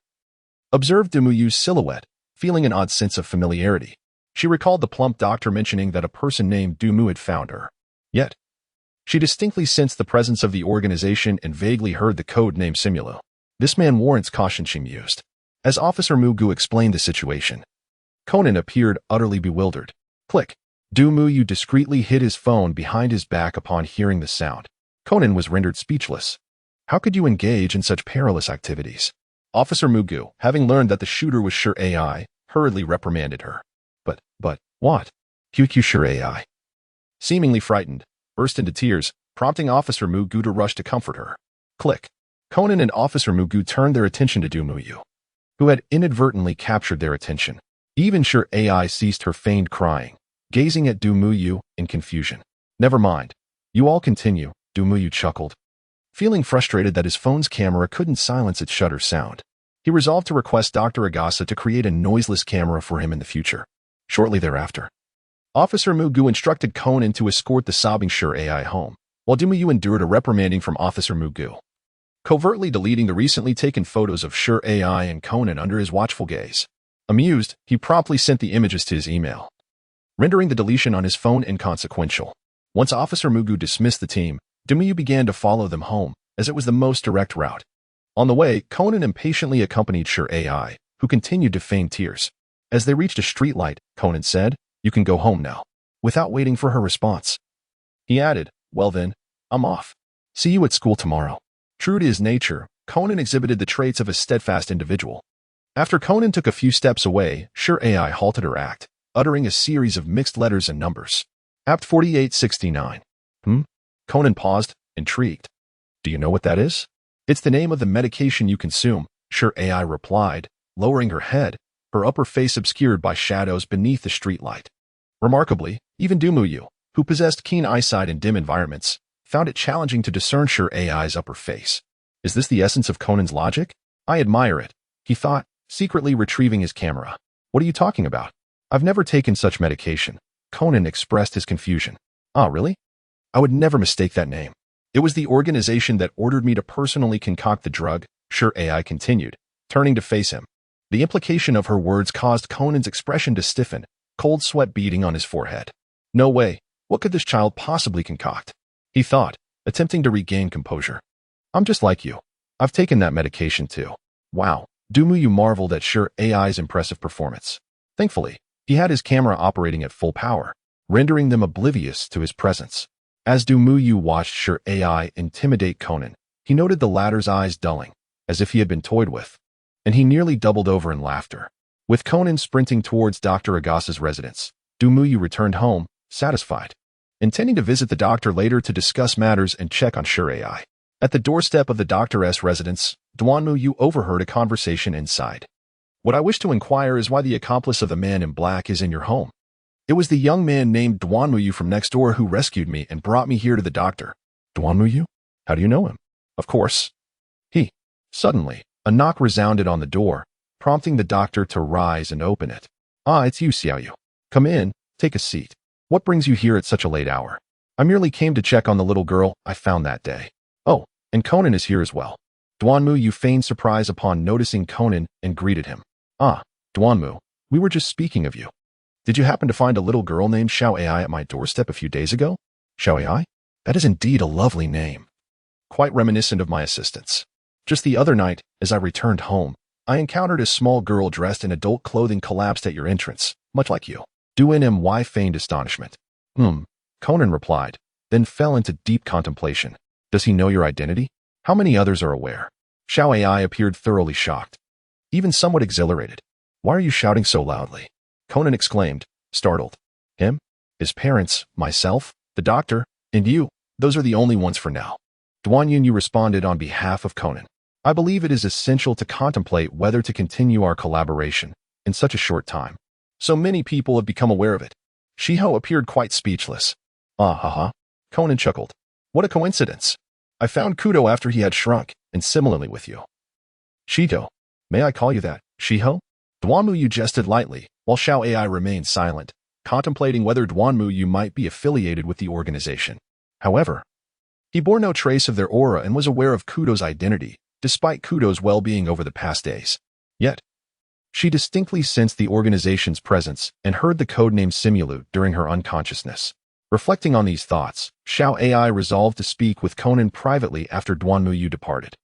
observed Dumuyu's silhouette, feeling an odd sense of familiarity. She recalled the plump doctor mentioning that a person named Dumu had found her. Yet, she distinctly sensed the presence of the organization and vaguely heard the code name Simulo. This man warrants caution, she mused. As Officer Mugu explained the situation, Conan appeared utterly bewildered. Click. Dumuyu discreetly hid his phone behind his back upon hearing the sound. Conan was rendered speechless. How could you engage in such perilous activities? Officer Mugu, having learned that the shooter was Sure AI, hurriedly reprimanded her. But, what? QQ Sure AI, seemingly frightened, burst into tears, prompting Officer Mugu to rush to comfort her. Click. Conan and Officer Mugu turned their attention to Dumuyu, who had inadvertently captured their attention. Even Sure AI ceased her feigned crying, gazing at Dumuyu in confusion. Never mind. You all continue, Dumuyu chuckled. Feeling frustrated that his phone's camera couldn't silence its shutter sound, he resolved to request Dr. Agasa to create a noiseless camera for him in the future. Shortly thereafter, Officer Mugu instructed Conan to escort the sobbing Sure AI home, while Dumuyu endured a reprimanding from Officer Mugu, covertly deleting the recently taken photos of Sure AI and Conan under his watchful gaze. Amused, he promptly sent the images to his email, rendering the deletion on his phone inconsequential. Once Officer Mugu dismissed the team, Dumuyu began to follow them home, as it was the most direct route. On the way, Conan impatiently accompanied Sure AI, who continued to feign tears. As they reached a streetlight, Conan said, "You can go home now," without waiting for her response. He added, "Well then, I'm off. See you at school tomorrow." True to his nature, Conan exhibited the traits of a steadfast individual. After Conan took a few steps away, Sure AI halted her act, uttering a series of mixed letters and numbers. Apt 4869. Conan paused, intrigued. Do you know what that is? It's the name of the medication you consume, Sure AI replied, lowering her head, her upper face obscured by shadows beneath the streetlight. Remarkably, even Dumuyu, who possessed keen eyesight in dim environments, found it challenging to discern Sure AI's upper face. Is this the essence of Conan's logic? I admire it, he thought, secretly retrieving his camera. What are you talking about? I've never taken such medication. Conan expressed his confusion. Ah, really? I would never mistake that name. It was the organization that ordered me to personally concoct the drug, Sure AI continued, turning to face him. The implication of her words caused Conan's expression to stiffen, cold sweat beading on his forehead. No way. What could this child possibly concoct? He thought, attempting to regain composure. I'm just like you. I've taken that medication too. Wow. Dumuyu marveled at Sure AI's impressive performance. Thankfully, he had his camera operating at full power, rendering them oblivious to his presence. As Dumuyu watched Sure AI intimidate Conan, he noted the latter's eyes dulling, as if he had been toyed with, and he nearly doubled over in laughter. With Conan sprinting towards Dr. Agasa's residence, Dumuyu returned home, satisfied, intending to visit the doctor later to discuss matters and check on Sure AI. At the doorstep of the doctor's residence, Dumuyu overheard a conversation inside. What I wish to inquire is why the accomplice of the man in black is in your home. It was the young man named Dumuyu from next door who rescued me and brought me here to the doctor. Dumuyu? How do you know him? Of course. Suddenly, a knock resounded on the door, prompting the doctor to rise and open it. Ah, it's you, Xiaoyu. Come in, take a seat. What brings you here at such a late hour? I merely came to check on the little girl I found that day. Oh, and Conan is here as well. Dumuyu feigned surprise upon noticing Conan and greeted him. Ah, Dumuyu, we were just speaking of you. Did you happen to find a little girl named Xiao Ai at my doorstep a few days ago? Xiao Ai? That is indeed a lovely name. Quite reminiscent of my assistants. Just the other night, as I returned home, I encountered a small girl dressed in adult clothing collapsed at your entrance, much like you. Du-NMY feigned astonishment. Conan replied, then fell into deep contemplation. Does he know your identity? How many others are aware? Xiao Ai appeared thoroughly shocked, even somewhat exhilarated. Why are you shouting so loudly? Conan exclaimed, startled. Him? His parents, myself, the doctor, and you, those are the only ones for now. Dumuyu responded on behalf of Conan. I believe it is essential to contemplate whether to continue our collaboration in such a short time. So many people have become aware of it. Shiho appeared quite speechless. Ah ha ha. Conan chuckled. What a coincidence. I found Kudo after he had shrunk, and similarly with you. Shito. May I call you that, Shiho? Dumuyu jested lightly, while Xiao Ai remained silent, contemplating whether Dumuyu might be affiliated with the organization. However, he bore no trace of their aura and was aware of Kudo's identity, despite Kudo's well-being over the past days. Yet, she distinctly sensed the organization's presence and heard the codename Simulu during her unconsciousness. Reflecting on these thoughts, Xiao Ai resolved to speak with Conan privately after Dumuyu departed.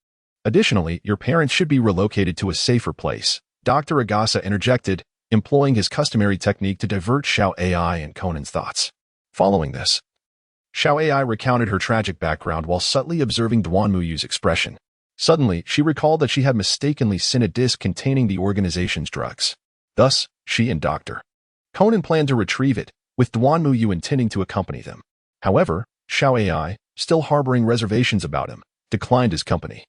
Additionally, your parents should be relocated to a safer place, Dr. Agasa interjected, employing his customary technique to divert Xiao Ai and Conan's thoughts. Following this, Xiao Ai recounted her tragic background while subtly observing Dumuyu's expression. Suddenly, she recalled that she had mistakenly sent a disc containing the organization's drugs. Thus, she and Dr. Conan planned to retrieve it, with Dumuyu intending to accompany them. However, Xiao Ai, still harboring reservations about him, declined his company,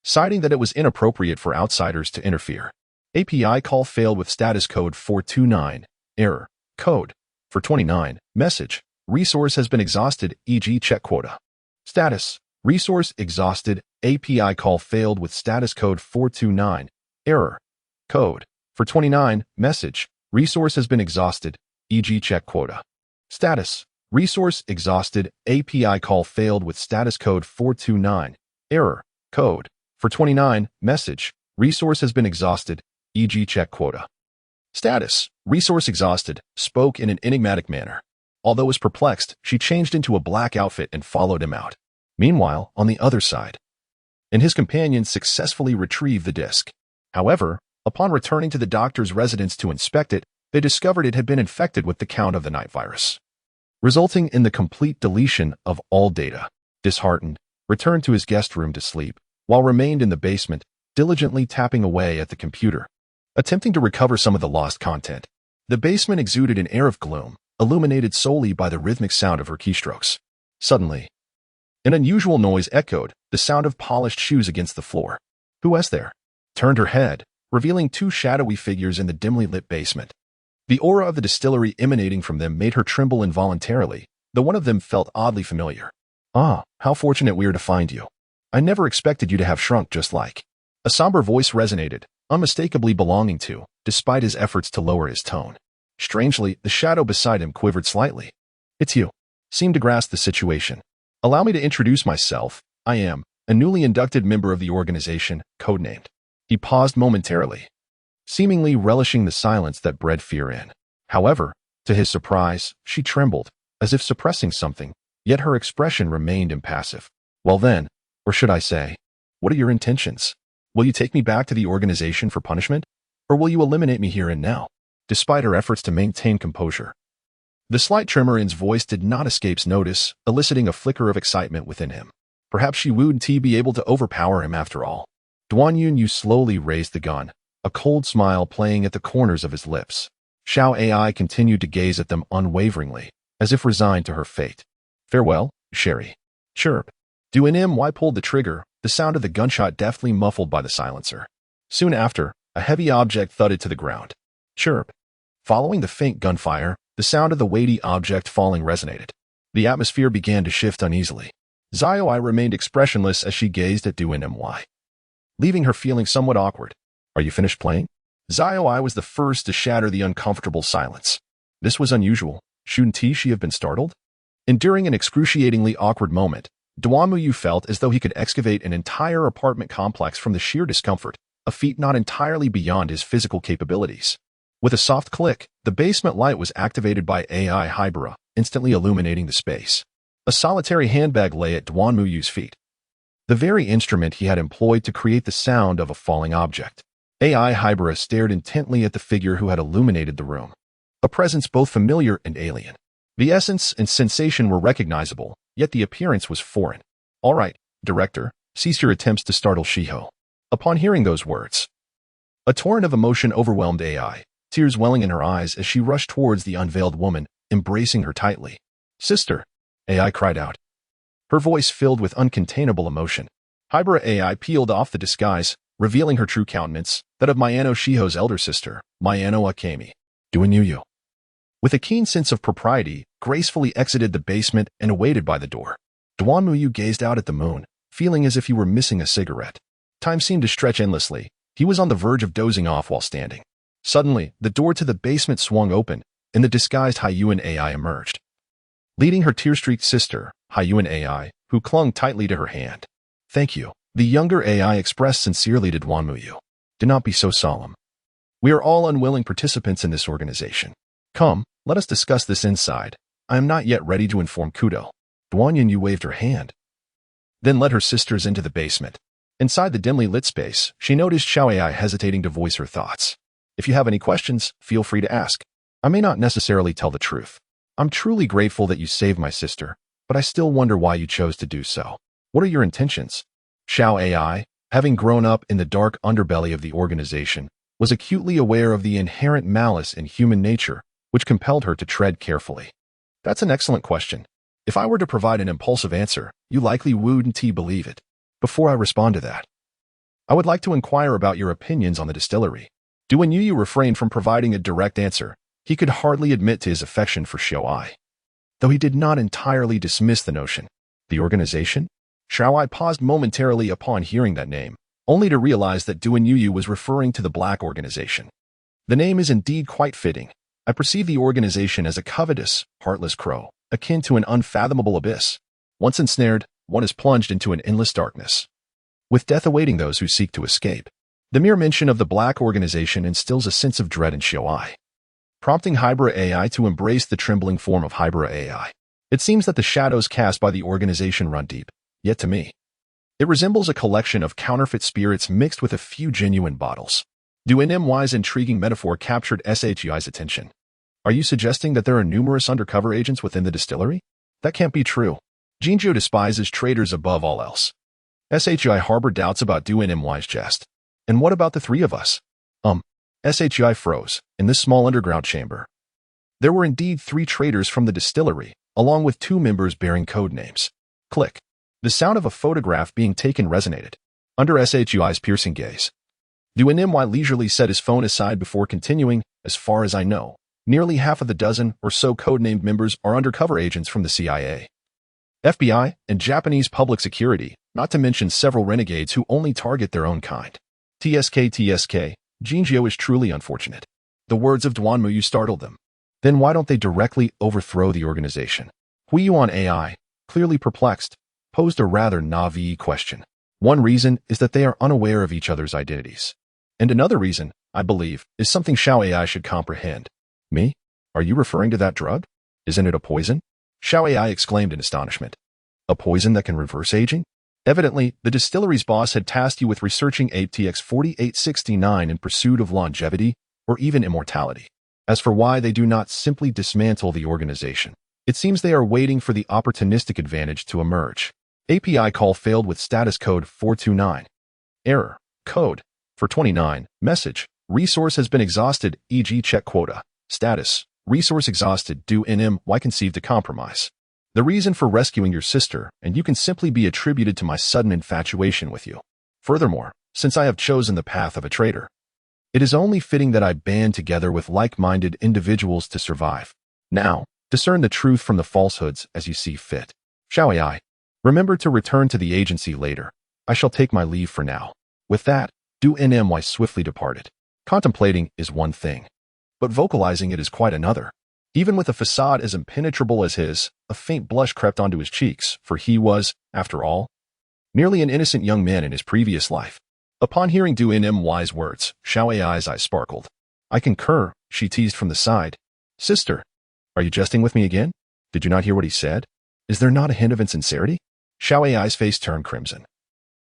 citing that it was inappropriate for outsiders to interfere. API call failed with status code 429, error, code, for 29, message, resource has been exhausted, e.g. check quota. Status, resource exhausted, API call failed with status code 429, error, code, for 29, message, resource has been exhausted, e.g. check quota. Status, resource exhausted, API call failed with status code 429, error, code, for 29, message, resource has been exhausted, e.g. check quota. Status, resource exhausted, spoke in an enigmatic manner. Although was perplexed, she changed into a black outfit and followed him out. Meanwhile, on the other side, and his companions successfully retrieved the disc. However, upon returning to the doctor's residence to inspect it, they discovered it had been infected with the count of the night virus, resulting in the complete deletion of all data. Disheartened, returned to his guest room to sleep, while remained in the basement, diligently tapping away at the computer, attempting to recover some of the lost content. The basement exuded an air of gloom, illuminated solely by the rhythmic sound of her keystrokes. Suddenly, an unusual noise echoed, the sound of polished shoes against the floor. Who was there? Turned her head, revealing two shadowy figures in the dimly lit basement. The aura of the distillery emanating from them made her tremble involuntarily, though one of them felt oddly familiar. Ah, how fortunate we are to find you. I never expected you to have shrunk just like. A somber voice resonated, unmistakably belonging to, despite his efforts to lower his tone. Strangely, the shadow beside him quivered slightly. It's you. Seemed to grasp the situation. Allow me to introduce myself. I am a newly inducted member of the organization, codenamed. He paused momentarily, seemingly relishing the silence that bred fear in. However, to his surprise, she trembled, as if suppressing something, yet her expression remained impassive. Well then, or should I say, what are your intentions? Will you take me back to the organization for punishment? Or will you eliminate me here and now? Despite her efforts to maintain composure, the slight tremor in his voice did not escape notice, eliciting a flicker of excitement within him. Perhaps she would be able to overpower him after all. Duan Yunyu slowly raised the gun, a cold smile playing at the corners of his lips. Xiao Ai continued to gaze at them unwaveringly, as if resigned to her fate. Farewell, Sherry. Chirp. Duan pulled the trigger, the sound of the gunshot deftly muffled by the silencer. Soon after, a heavy object thudded to the ground. Chirp. Following the faint gunfire, the sound of the weighty object falling resonated. The atmosphere began to shift uneasily. Xiaoai remained expressionless as she gazed at Duan, leaving her feeling somewhat awkward. Are you finished playing? Xiaoai was the first to shatter the uncomfortable silence. This was unusual. Shouldn't she have been startled? Enduring an excruciatingly awkward moment, Duan felt as though he could excavate an entire apartment complex from the sheer discomfort, a feat not entirely beyond his physical capabilities. With a soft click, the basement light was activated by AI Hybera, instantly illuminating the space. A solitary handbag lay at Duan feet, the very instrument he had employed to create the sound of a falling object. AI Hybera stared intently at the figure who had illuminated the room, a presence both familiar and alien. The essence and sensation were recognizable, yet the appearance was foreign. All right, Director, cease your attempts to startle Shiho. Upon hearing those words, a torrent of emotion overwhelmed AI, tears welling in her eyes as she rushed towards the unveiled woman, embracing her tightly. Sister, AI cried out, her voice filled with uncontainable emotion. Hybera AI peeled off the disguise, revealing her true countenance, that of Mayano Shiho's elder sister, Mayano Akemi. Duan with a keen sense of propriety, gracefully exited the basement and awaited by the door. Duan gazed out at the moon, feeling as if he were missing a cigarette. Time seemed to stretch endlessly. He was on the verge of dozing off while standing. Suddenly, the door to the basement swung open, and the disguised Haiyuan AI emerged, leading her tear-streaked sister, Haiyuan AI, who clung tightly to her hand. Thank you. The younger AI expressed sincerely to Duan. Do not be so solemn. We are all unwilling participants in this organization. Come, let us discuss this inside. I am not yet ready to inform Kudo. Duan waved her hand, then led her sisters into the basement. Inside the dimly lit space, she noticed Xiao Ai hesitating to voice her thoughts. If you have any questions, feel free to ask. I may not necessarily tell the truth. I'm truly grateful that you saved my sister, but I still wonder why you chose to do so. What are your intentions? Xiao Ai, having grown up in the dark underbelly of the organization, was acutely aware of the inherent malice in human nature, which compelled her to tread carefully. That's an excellent question. If I were to provide an impulsive answer, you likely wouldn't believe it. Before I respond to that, I would like to inquire about your opinions on the distillery. Duan refrained from providing a direct answer. He could hardly admit to his affection for Xiao Ai, though he did not entirely dismiss the notion. The organization? Xiao Ai paused momentarily upon hearing that name, only to realize that Duan was referring to the Black Organization. The name is indeed quite fitting. I perceive the organization as a covetous, heartless crow, akin to an unfathomable abyss. Once ensnared, one is plunged into an endless darkness, with death awaiting those who seek to escape. The mere mention of the Black Organization instills a sense of dread in Xiao Ai, prompting Hybera AI to embrace the trembling form of Hybera AI. It seems that the shadows cast by the organization run deep, yet to me, it resembles a collection of counterfeit spirits mixed with a few genuine bottles. Duan's intriguing metaphor captured Shui's attention. Are you suggesting that there are numerous undercover agents within the distillery? That can't be true. Jinzhou despises traitors above all else. Shui harbored doubts about Duan's jest. And what about the three of us? Shui froze. In this small underground chamber, there were indeed 3 traitors from the distillery, along with 2 members bearing code names. Click. The sound of a photograph being taken resonated. Under Shui's piercing gaze, Duan leisurely set his phone aside before continuing, as far as I know, Nearly half of the dozen or so codenamed members are undercover agents from the CIA, FBI, and Japanese public security, not to mention several renegades who only target their own kind. TSK, Jinjio is truly unfortunate. The words of Duanmu startled them. Then why don't they directly overthrow the organization? Huiyuan AI, clearly perplexed, posed a rather naive question. One reason is that they are unaware of each other's identities. And another reason, I believe, is something Xiao AI should comprehend. Me? Are you referring to that drug? Isn't it a poison? Xiao AI exclaimed in astonishment. A poison that can reverse aging? Evidently, the distillery's boss had tasked you with researching APTX 4869 in pursuit of longevity or even immortality. As for why they do not simply dismantle the organization, it seems they are waiting for the opportunistic advantage to emerge. API call failed with status code 429. Error. Code. For 29. Message. Resource has been exhausted, e.g. check quota. Status. Resource exhausted due NMY conceived to compromise. The reason for rescuing your sister, and you can simply be attributed to my sudden infatuation with you. Furthermore, since I have chosen the path of a traitor, it is only fitting that I band together with like-minded individuals to survive. Now, discern the truth from the falsehoods as you see fit. Xiao AI, remember to return to the agency later. I shall take my leave for now. With that, Du NMY swiftly departed. Contemplating is one thing, but vocalizing it is quite another. Even with a facade as impenetrable as his, a faint blush crept onto his cheeks, for he was, after all, nearly an innocent young man in his previous life. Upon hearing Du NMY's words, Xiao AI's eyes sparkled. I concur, she teased from the side. Sister, are you jesting with me again? Did you not hear what he said? Is there not a hint of insincerity? Xiao AI's face turned crimson.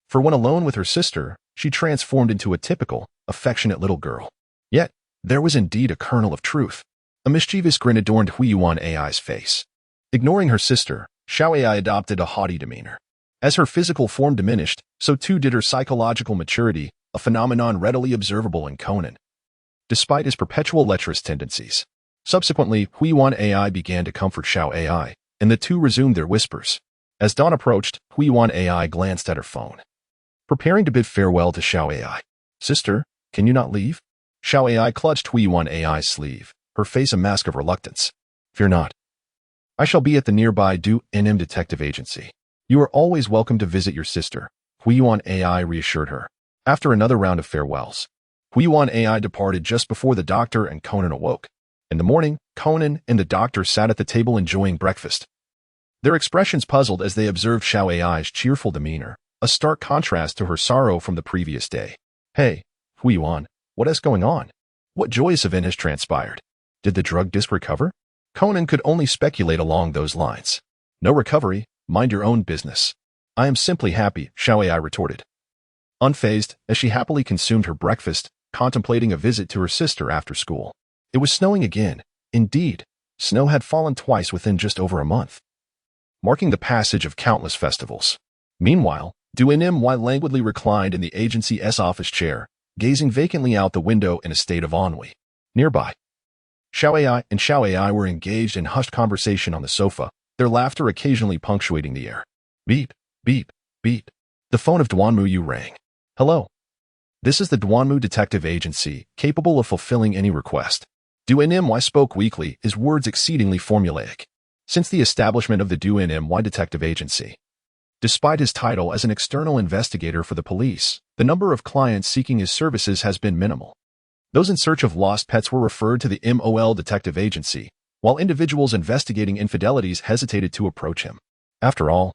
For when alone with her sister, she transformed into a typical, affectionate little girl. Yet, there was indeed a kernel of truth. A mischievous grin adorned Huiyuan AI's face. Ignoring her sister, Xiao AI adopted a haughty demeanor. As her physical form diminished, so too did her psychological maturity, a phenomenon readily observable in Conan, despite his perpetual lecherous tendencies. Subsequently, Huiyuan AI began to comfort Xiao AI, and the two resumed their whispers. As dawn approached, Huiyuan AI glanced at her phone, preparing to bid farewell to Xiao AI. Sister, can you not leave? Xiao AI clutched Huiyuan AI's sleeve, her face a mask of reluctance. Fear not. I shall be at the nearby Du NM Detective Agency. You are always welcome to visit your sister, Huiyuan AI reassured her. After another round of farewells, Huiyuan AI departed just before the doctor and Conan awoke. In the morning, Conan and the doctor sat at the table enjoying breakfast. Their expressions puzzled as they observed Xiao AI's cheerful demeanor, a stark contrast to her sorrow from the previous day. Hey, Huiyuan, what is going on? What joyous event has transpired? Did the drug disc recover? Conan could only speculate along those lines. No recovery, mind your own business. I am simply happy, Xiao AI retorted. Unfazed, as she happily consumed her breakfast, contemplating a visit to her sister after school. It was snowing again. Indeed, snow had fallen twice within just over a month, marking the passage of countless festivals. Meanwhile, Du NMY languidly reclined in the agency's office chair, gazing vacantly out the window in a state of ennui. Nearby, Xiao AI and Xiao AI were engaged in hushed conversation on the sofa, their laughter occasionally punctuating the air. Beep, beep, beep. The phone of Duanmu rang. Hello. This is the Duanmu Detective Agency, capable of fulfilling any request. Du NMY spoke weakly, his words exceedingly formulaic. Since the establishment of the Du NMY Detective Agency, despite his title as an external investigator for the police, the number of clients seeking his services has been minimal. Those in search of lost pets were referred to the MOL Detective Agency, while individuals investigating infidelities hesitated to approach him. After all,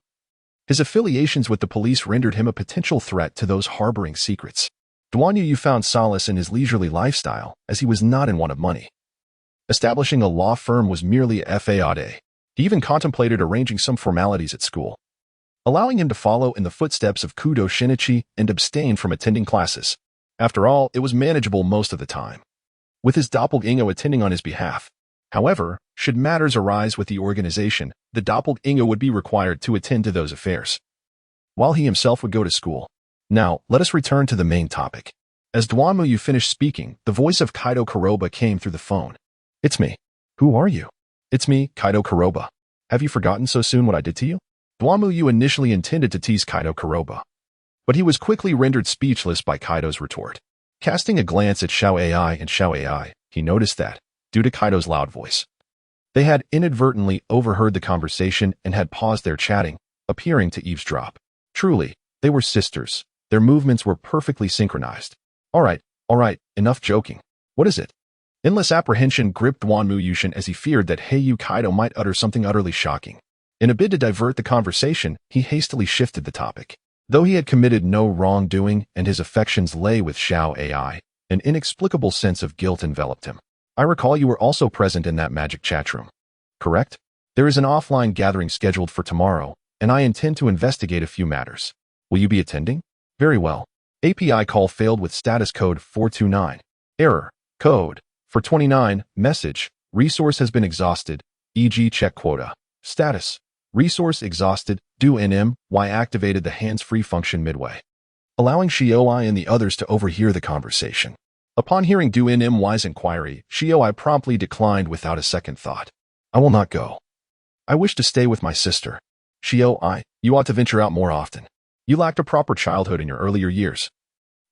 his affiliations with the police rendered him a potential threat to those harboring secrets. Duanmu found solace in his leisurely lifestyle, as he was not in want of money. Establishing a law firm was merely a fade. He even contemplated arranging some formalities at school, allowing him to follow in the footsteps of Kudo Shinichi and abstain from attending classes. After all, it was manageable most of the time, with his doppelganger attending on his behalf. However, should matters arise with the organization, the doppelganger would be required to attend to those affairs, while he himself would go to school. Now, let us return to the main topic. As Duanmu finished speaking, the voice of Kaido Kuroba came through the phone. It's me. Who are you? It's me, Kaido Kuroba. Have you forgotten so soon what I did to you? Duanmu initially intended to tease Kaido Kuroba, but he was quickly rendered speechless by Kaido's retort. Casting a glance at Xiao AI and Xiao AI, he noticed that, due to Kaido's loud voice. They had inadvertently overheard the conversation and had paused their chatting, appearing to eavesdrop. Truly, they were sisters. Their movements were perfectly synchronized. All right, enough joking. What is it? Endless apprehension gripped Duanmu Yushin as he feared that Heiyu Kaido might utter something utterly shocking. In a bid to divert the conversation, he hastily shifted the topic. Though he had committed no wrongdoing and his affections lay with Xiao Ai, an inexplicable sense of guilt enveloped him. I recall you were also present in that magic chat room. Correct? There is an offline gathering scheduled for tomorrow, and I intend to investigate a few matters. Will you be attending? Very well. API call failed with status code 429. Error. Code 429. Message. Resource has been exhausted, e.g. check quota. Status. Resource exhausted. Do NM. Y activated the hands-free function midway, allowing Shioi and the others to overhear the conversation. Upon hearing Do NMY's inquiry, Shioi promptly declined without a second thought. I will not go. I wish to stay with my sister. Shioi, you ought to venture out more often. You lacked a proper childhood in your earlier years.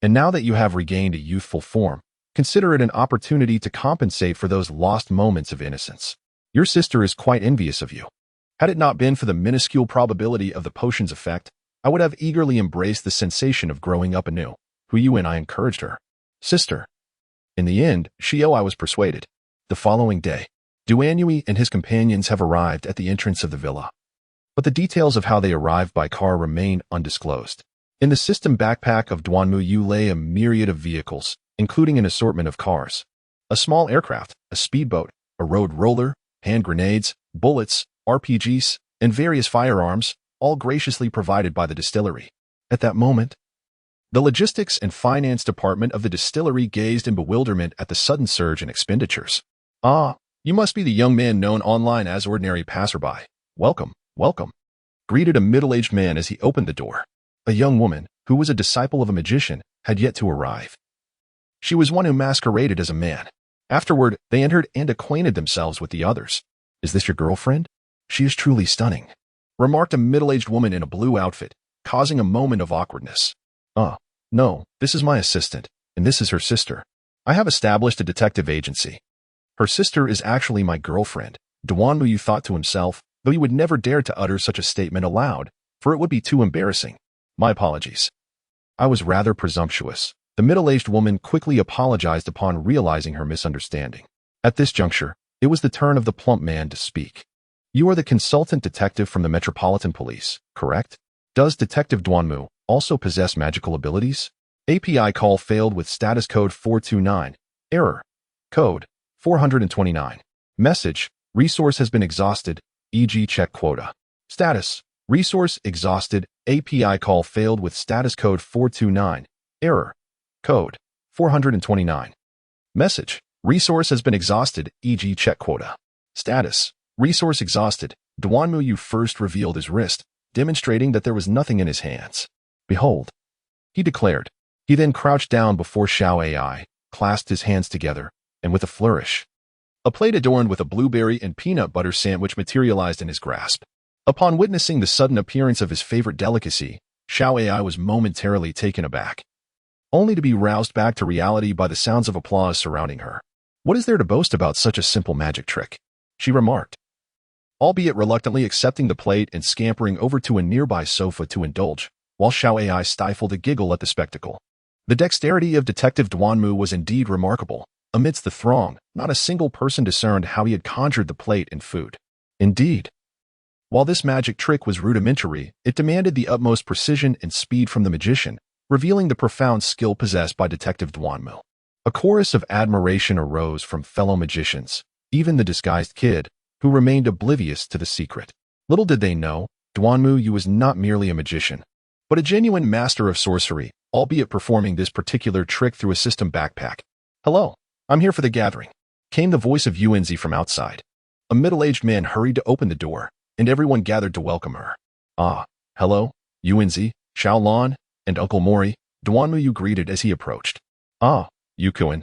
And now that you have regained a youthful form, consider it an opportunity to compensate for those lost moments of innocence. Your sister is quite envious of you. Had it not been for the minuscule probability of the potion's effect, I would have eagerly embraced the sensation of growing up anew. Huyu and I encouraged her. Sister. In the end, Shioi was persuaded. The following day, Duanui and his companions have arrived at the entrance of the villa. But the details of how they arrived by car remain undisclosed. In the system backpack of Duanmu lay a myriad of vehicles, including an assortment of cars. A small aircraft, a speedboat, a road roller, hand grenades, bullets, RPGs, and various firearms, all graciously provided by the distillery. At that moment, the logistics and finance department of the distillery gazed in bewilderment at the sudden surge in expenditures. Ah, you must be the young man known online as Ordinary Passerby. Welcome, welcome, greeted a middle-aged man as he opened the door. A young woman, who was a disciple of a magician, had yet to arrive. She was one who masqueraded as a man. Afterward, they entered and acquainted themselves with the others. Is this your girlfriend? She is truly stunning, remarked a middle-aged woman in a blue outfit, causing a moment of awkwardness. No, this is my assistant, and this is her sister. I have established a detective agency. Her sister is actually my girlfriend, Duanmu thought to himself, though he would never dare to utter such a statement aloud, for it would be too embarrassing. My apologies. I was rather presumptuous. The middle-aged woman quickly apologized upon realizing her misunderstanding. At this juncture, it was the turn of the plump man to speak. You are the consultant detective from the Metropolitan Police, correct? Does Detective Duanmu also possess magical abilities? API call failed with status code 429. Error. Code 429. Message. Resource has been exhausted, e.g. check quota. Status. Resource exhausted. API call failed with status code 429. Error. Code 429. Message. Resource has been exhausted, e.g. check quota. Status. Resource exhausted. Duanmu first revealed his wrist, demonstrating that there was nothing in his hands. Behold, he declared. He then crouched down before Xiao Ai, clasped his hands together, and with a flourish, a plate adorned with a blueberry and peanut butter sandwich materialized in his grasp. Upon witnessing the sudden appearance of his favorite delicacy, Xiao Ai was momentarily taken aback, only to be roused back to reality by the sounds of applause surrounding her. What is there to boast about such a simple magic trick? She remarked, albeit reluctantly accepting the plate and scampering over to a nearby sofa to indulge, while Xiao Ai stifled a giggle at the spectacle. The dexterity of Detective Duanmu was indeed remarkable. Amidst the throng, not a single person discerned how he had conjured the plate and food. Indeed, while this magic trick was rudimentary, it demanded the utmost precision and speed from the magician, revealing the profound skill possessed by Detective Duanmu. A chorus of admiration arose from fellow magicians, even the disguised kid, who remained oblivious to the secret. Little did they know, Duanmu was not merely a magician, but a genuine master of sorcery, albeit performing this particular trick through a system backpack. Hello, I'm here for the gathering, came the voice of Yuanzi from outside. A middle-aged man hurried to open the door, and everyone gathered to welcome her. Ah, hello, Yuanzi, Xiaolon, and Uncle Mori, Duanmu greeted as he approached. Ah, Yukuin.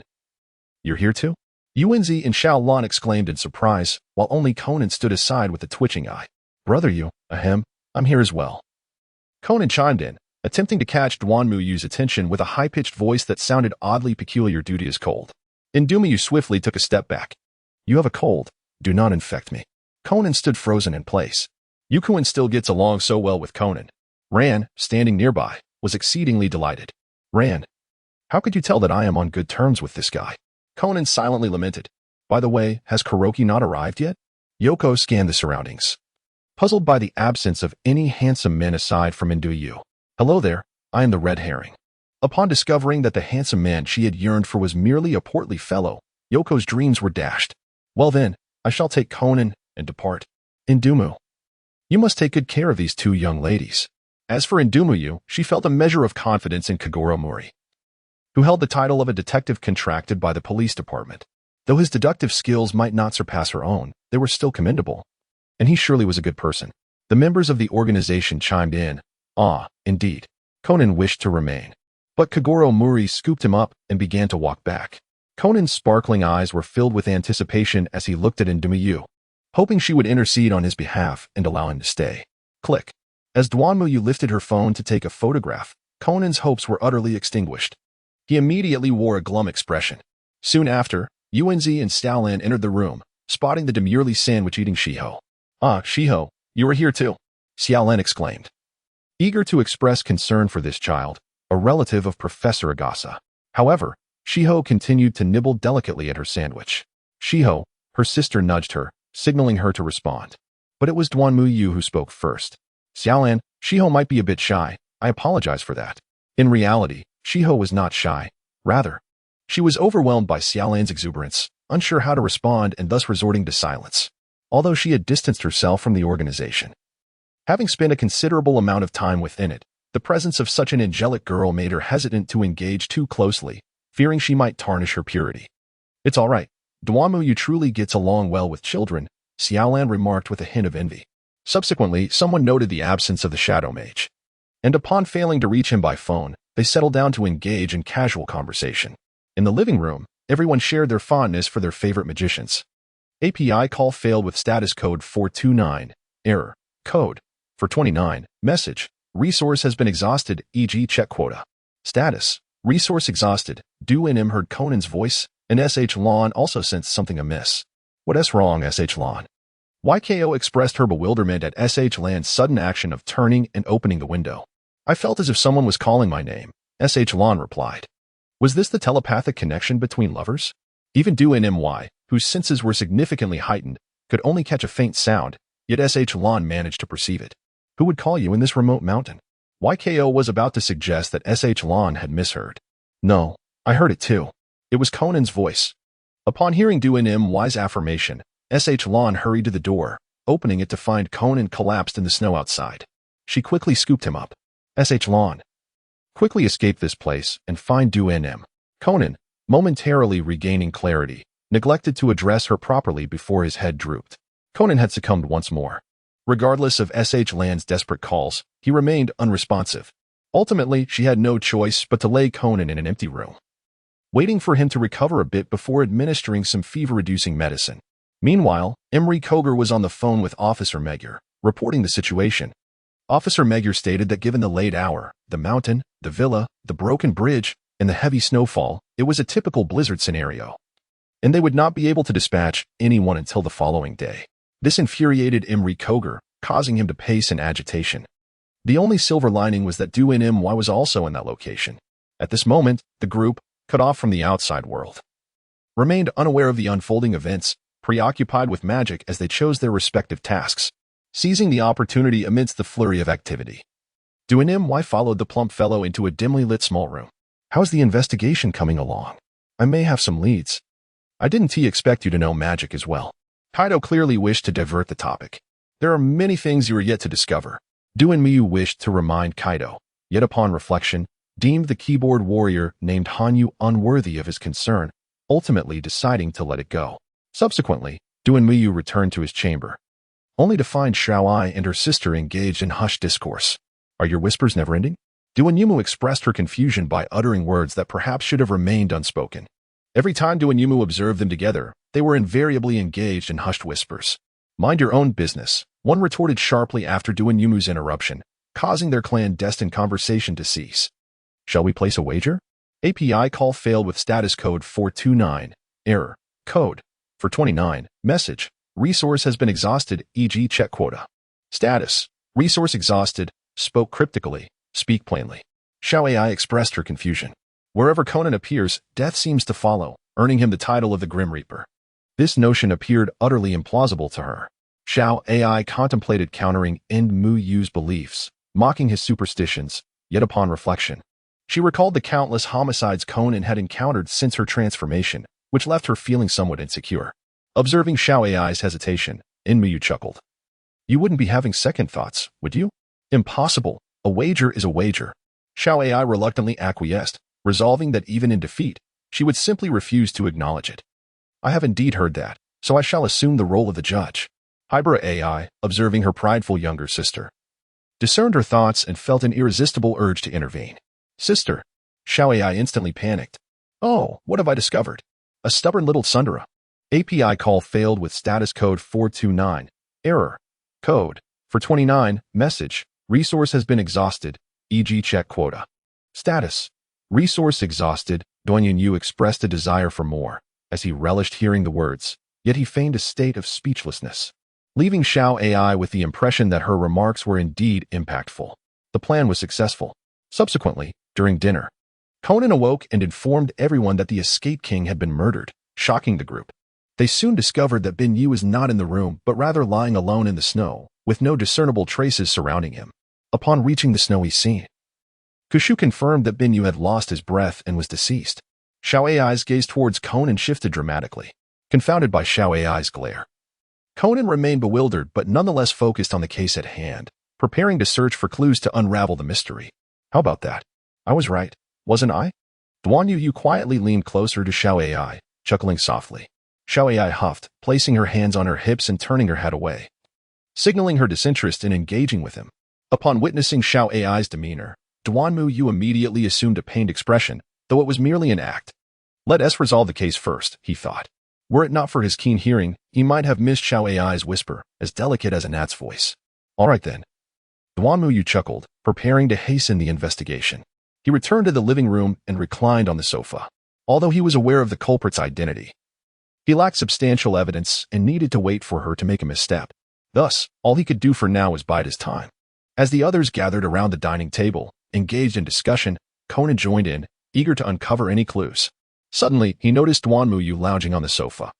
You're here too? Yuanzi and Xiaolon exclaimed in surprise, while only Conan stood aside with a twitching eye. Brother Yu, ahem, I'm here as well. Conan chimed in, attempting to catch Duanmu's attention with a high-pitched voice that sounded oddly peculiar due to his cold. Indumayu swiftly took a step back. You have a cold. Do not infect me. Conan stood frozen in place. Yukuin still gets along so well with Conan. Ran, standing nearby, was exceedingly delighted. Ran, how could you tell that I am on good terms with this guy? Conan silently lamented. By the way, has Kuroki not arrived yet? Yoko scanned the surroundings, puzzled by the absence of any handsome men aside from Induyu. Hello there, I am the red herring. Upon discovering that the handsome man she had yearned for was merely a portly fellow, Yoko's dreams were dashed. Well then, I shall take Conan and depart. Indumu, you must take good care of these two young ladies. As for Indumuyu, she felt a measure of confidence in Kagoro Mori, who held the title of a detective contracted by the police department. Though his deductive skills might not surpass her own, they were still commendable. And he surely was a good person. The members of the organization chimed in. Ah, indeed. Conan wished to remain. But Kagoro Mori scooped him up and began to walk back. Conan's sparkling eyes were filled with anticipation as he looked at Indumu, hoping she would intercede on his behalf and allow him to stay. Click. As Duanmuyu lifted her phone to take a photograph, Conan's hopes were utterly extinguished. He immediately wore a glum expression. Soon after, Yuanzi and Xiaolan entered the room, spotting the demurely sandwich-eating Shiho. Ah, Shiho, you are here too, Xiaolan exclaimed, eager to express concern for this child, a relative of Professor Agasa. However, Shiho continued to nibble delicately at her sandwich. Shiho, her sister nudged her, signaling her to respond. But it was Duanmuyu who spoke first. Xiaolan, Shiho might be a bit shy. I apologize for that. In reality, Shiho was not shy. Rather, she was overwhelmed by Xiaolan's exuberance, unsure how to respond and thus resorting to silence. Although she had distanced herself from the organization, having spent a considerable amount of time within it, the presence of such an angelic girl made her hesitant to engage too closely, fearing she might tarnish her purity. It's all right. Duanmuyu truly gets along well with children, Xiaolan remarked with a hint of envy. Subsequently, someone noted the absence of the Shadow Mage, and upon failing to reach him by phone, they settled down to engage in casual conversation. In the living room, everyone shared their fondness for their favorite magicians. API call failed with status code 429. Error. Code. 429. Message. Resource has been exhausted, e.g. check quota. Status. Resource exhausted. Du-In-Im heard Conan's voice, and S.H. Lon also sensed something amiss. What's wrong, S.H. Lon? YKO expressed her bewilderment at S.H. Lan's sudden action of turning and opening the window. I felt as if someone was calling my name, S.H. Lon replied. Was this the telepathic connection between lovers? Even Du-In-My, whose senses were significantly heightened, could only catch a faint sound, yet S.H. Lon managed to perceive it. Who would call you in this remote mountain? YKO was about to suggest that S.H. Lon had misheard. No, I heard it too. It was Conan's voice. Upon hearing Du-In-My's affirmation, S.H. Lon hurried to the door, opening it to find Conan collapsed in the snow outside. She quickly scooped him up. S.H. Lon, quickly escape this place and find Du-In-My. Conan, momentarily regaining clarity, neglected to address her properly before his head drooped. Conan had succumbed once more. Regardless of S.H. Lan's desperate calls, he remained unresponsive. Ultimately, she had no choice but to lay Conan in an empty room, waiting for him to recover a bit before administering some fever-reducing medicine. Meanwhile, Emery Koger was on the phone with Officer Magyar, reporting the situation. Officer Magyar stated that given the late hour, the mountain, the villa, the broken bridge, and the heavy snowfall, it was a typical blizzard scenario, and they would not be able to dispatch anyone until the following day. This infuriated Emery Koger, causing him to pace in agitation. The only silver lining was that Du-In-My was also in that location. At this moment, the group, cut off from the outside world, remained unaware of the unfolding events, preoccupied with magic as they chose their respective tasks, seizing the opportunity amidst the flurry of activity. Du-In-My followed the plump fellow into a dimly lit small room. How's the investigation coming along? I may have some leads. I didn't expect you to know magic as well. Kaido clearly wished to divert the topic. There are many things you are yet to discover. Du-In-My wished to remind Kaido, yet upon reflection, deemed the keyboard warrior named Hanyu unworthy of his concern, ultimately deciding to let it go. Subsequently, Du-In-My returned to his chamber, only to find Xiaoai and her sister engaged in hushed discourse. Are your whispers never ending? Du-In-My expressed her confusion by uttering words that perhaps should have remained unspoken. Every time Du-In-My observed them together, they were invariably engaged in hushed whispers. Mind your own business, one retorted sharply after Du-In-My's interruption, causing their clandestine conversation to cease. Shall we place a wager? API call failed with status code 429. Error. Code. For 29, message. Resource has been exhausted, e.g. check quota. Status. Resource exhausted. Spoke cryptically. Speak plainly. Xiao AI expressed her confusion. Wherever Conan appears, death seems to follow, earning him the title of the Grim Reaper. This notion appeared utterly implausible to her. Xiao AI contemplated countering End Mu Yu's beliefs, mocking his superstitions, yet upon reflection, she recalled the countless homicides Conan had encountered since her transformation, which left her feeling somewhat insecure. Observing Xiao AI's hesitation, End Mu Yu chuckled. You wouldn't be having second thoughts, would you? Impossible. A wager is a wager. Xiao AI reluctantly acquiesced, resolving that even in defeat, she would simply refuse to acknowledge it. I have indeed heard that, so I shall assume the role of the judge. Hybra AI, observing her prideful younger sister, discerned her thoughts and felt an irresistible urge to intervene. Sister. Xiao AI instantly panicked. Oh, what have I discovered? A stubborn little tsundere. API call failed with status code 429. Error. Code. For 29, message. Resource has been exhausted, e.g. check quota. Status. Resource exhausted. Duan Yu expressed a desire for more, as he relished hearing the words, yet he feigned a state of speechlessness, leaving Xiao AI with the impression that her remarks were indeed impactful. The plan was successful. Subsequently, during dinner, Conan awoke and informed everyone that the Escape King had been murdered, shocking the group. They soon discovered that Bin Yu was not in the room but rather lying alone in the snow, with no discernible traces surrounding him. Upon reaching the snowy scene, Kushu confirmed that Bin Yu had lost his breath and was deceased. Xiao AI's gaze towards Conan shifted dramatically, confounded by Xiao AI's glare. Conan remained bewildered but nonetheless focused on the case at hand, preparing to search for clues to unravel the mystery. How about that? I was right, wasn't I? Duan Yu quietly leaned closer to Xiao AI, chuckling softly. Xiao AI huffed, placing her hands on her hips and turning her head away, signaling her disinterest in engaging with him. Upon witnessing Xiao AI's demeanor, Duan Yu immediately assumed a pained expression, though it was merely an act. Let us resolve the case first, he thought. Were it not for his keen hearing, he might have missed Xiao AI's whisper, as delicate as a gnat's voice. All right then. Duan Yu chuckled, preparing to hasten the investigation. He returned to the living room and reclined on the sofa. Although he was aware of the culprit's identity, he lacked substantial evidence and needed to wait for her to make a misstep. Thus, all he could do for now was bide his time. As the others gathered around the dining table, engaged in discussion, Conan joined in, eager to uncover any clues. Suddenly, he noticed Duan Yu lounging on the sofa,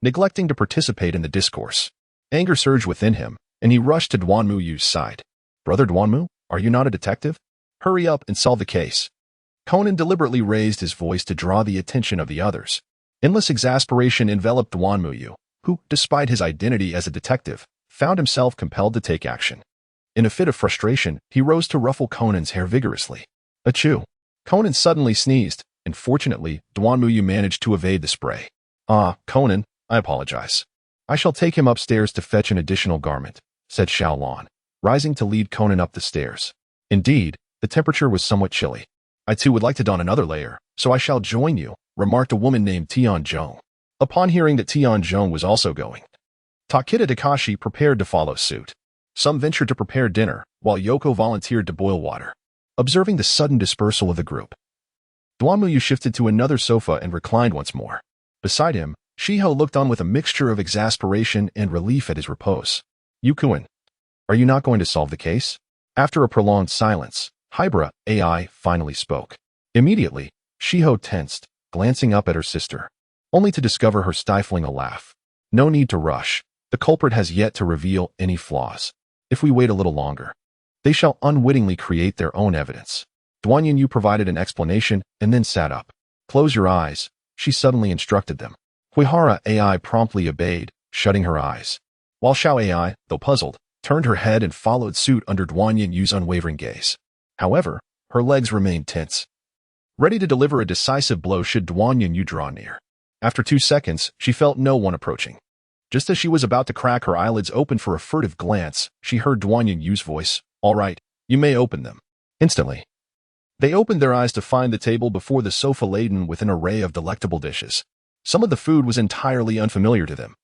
neglecting to participate in the discourse. Anger surged within him, and he rushed to Duan Yu's side. Brother Duan, are you not a detective? Hurry up and solve the case. Conan deliberately raised his voice to draw the attention of the others. Endless exasperation enveloped Duan Yu, who, despite his identity as a detective, found himself compelled to take action. In a fit of frustration, he rose to ruffle Conan's hair vigorously. Achoo! Conan suddenly sneezed, and fortunately, Duan Yu managed to evade the spray. Ah, Conan, I apologize. I shall take him upstairs to fetch an additional garment, said Xiaolon, rising to lead Conan up the stairs. Indeed, the temperature was somewhat chilly. I too would like to don another layer, so I shall join you, remarked a woman named Tianzhong. Upon hearing that Tianzhong was also going, Takeda Takashi prepared to follow suit. Some ventured to prepare dinner, while Yoko volunteered to boil water. Observing the sudden dispersal of the group, Duan Yu shifted to another sofa and reclined once more. Beside him, Shiho looked on with a mixture of exasperation and relief at his repose. Yukuin, are you not going to solve the case? After a prolonged silence, Hybra AI finally spoke. Immediately, Shiho tensed, glancing up at her sister, only to discover her stifling a laugh. No need to rush. The culprit has yet to reveal any flaws. If we wait a little longer, they shall unwittingly create their own evidence. Duan Yu provided an explanation and then sat up. Close your eyes, she suddenly instructed them. Huihara AI promptly obeyed, shutting her eyes, while Xiao AI, though puzzled, turned her head and followed suit under Duan Yu's unwavering gaze. However, her legs remained tense, ready to deliver a decisive blow should Duan Yu draw near. After 2 seconds, she felt no one approaching. Just as she was about to crack her eyelids open for a furtive glance, she heard Duan Yu's voice. All right, you may open them. Instantly, they opened their eyes to find the table before the sofa laden with an array of delectable dishes. Some of the food was entirely unfamiliar to them,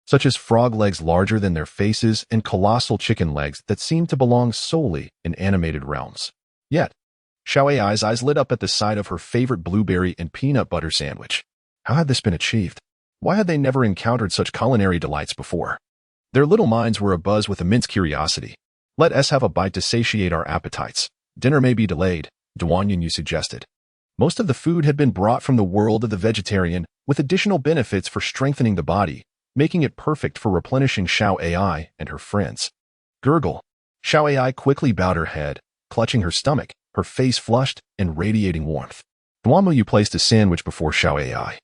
such as frog legs larger than their faces and colossal chicken legs that seemed to belong solely in animated realms. Yet, Xiao Ai's eyes lit up at the sight of her favorite blueberry and peanut butter sandwich. How had this been achieved? Why had they never encountered such culinary delights before? Their little minds were abuzz with immense curiosity. Let us have a bite to satiate our appetites. Dinner may be delayed, Duan Yunyu suggested. Most of the food had been brought from the world of the vegetarian, with additional benefits for strengthening the body, making it perfect for replenishing Xiao Ai and her friends. Gurgle. Xiao Ai quickly bowed her head, clutching her stomach, her face flushed and radiating warmth. Duan Yunyu placed a sandwich before Xiao Ai,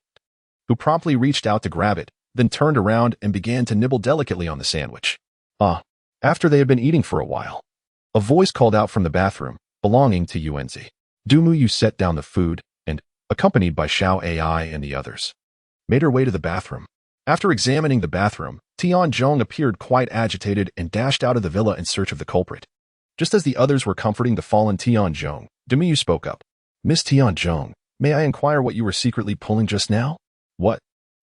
who promptly reached out to grab it, then turned around and began to nibble delicately on the sandwich. After they had been eating for a while, a voice called out from the bathroom, belonging to Yuanzi. Yu set down the food and, accompanied by Xiao Ai and the others, made her way to the bathroom. After examining the bathroom, Tianzhong appeared quite agitated and dashed out of the villa in search of the culprit. Just as the others were comforting the fallen Tianzhong, Yu spoke up. Miss Tianzhong, may I inquire what you were secretly pulling just now? What?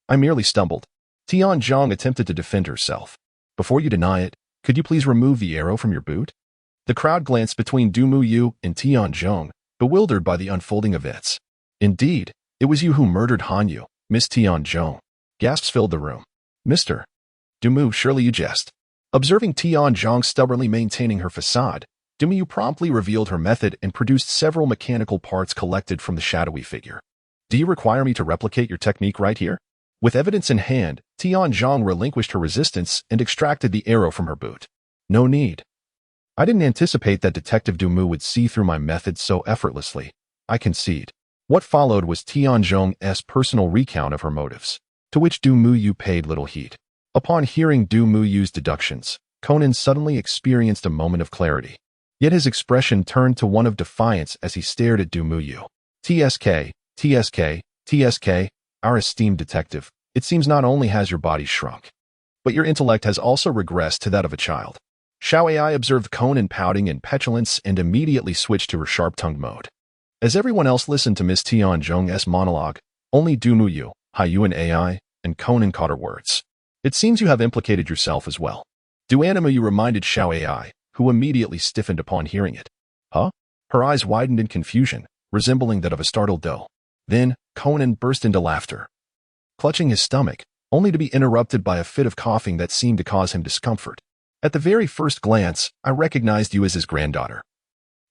I merely stumbled. Tianzhong attempted to defend herself. Before you deny it, could you please remove the arrow from your boot? The crowd glanced between Yu and Tianzhong, bewildered by the unfolding events. Indeed, it was you who murdered Hanyu, Miss Tianzhong. Gasps filled the room. Mr. Yu, surely you jest. Observing Tianzhong stubbornly maintaining her facade, Yu promptly revealed her method and produced several mechanical parts collected from the shadowy figure. Do you require me to replicate your technique right here? With evidence in hand, Tianzhong relinquished her resistance and extracted the arrow from her boot. No need. I didn't anticipate that Detective Dumu would see through my method so effortlessly. I concede. What followed was Tianzhong's personal recount of her motives, to which Yu paid little heed. Upon hearing Yuyu's deductions, Conan suddenly experienced a moment of clarity. Yet his expression turned to one of defiance as he stared at Yu. TSK, our esteemed detective, it seems not only has your body shrunk, but your intellect has also regressed to that of a child. Xiao Ai observed Conan pouting in petulance and immediately switched to her sharp-tongued mode. As everyone else listened to Miss Tianzhong's monologue, only Yu, Haiyuan Ai, and Conan caught her words. It seems you have implicated yourself as well. Duanimu reminded Xiao Ai, who immediately stiffened upon hearing it. Huh? Her eyes widened in confusion, resembling that of a startled doe. Then, Conan burst into laughter, clutching his stomach, only to be interrupted by a fit of coughing that seemed to cause him discomfort. At the very first glance, I recognized you as his granddaughter.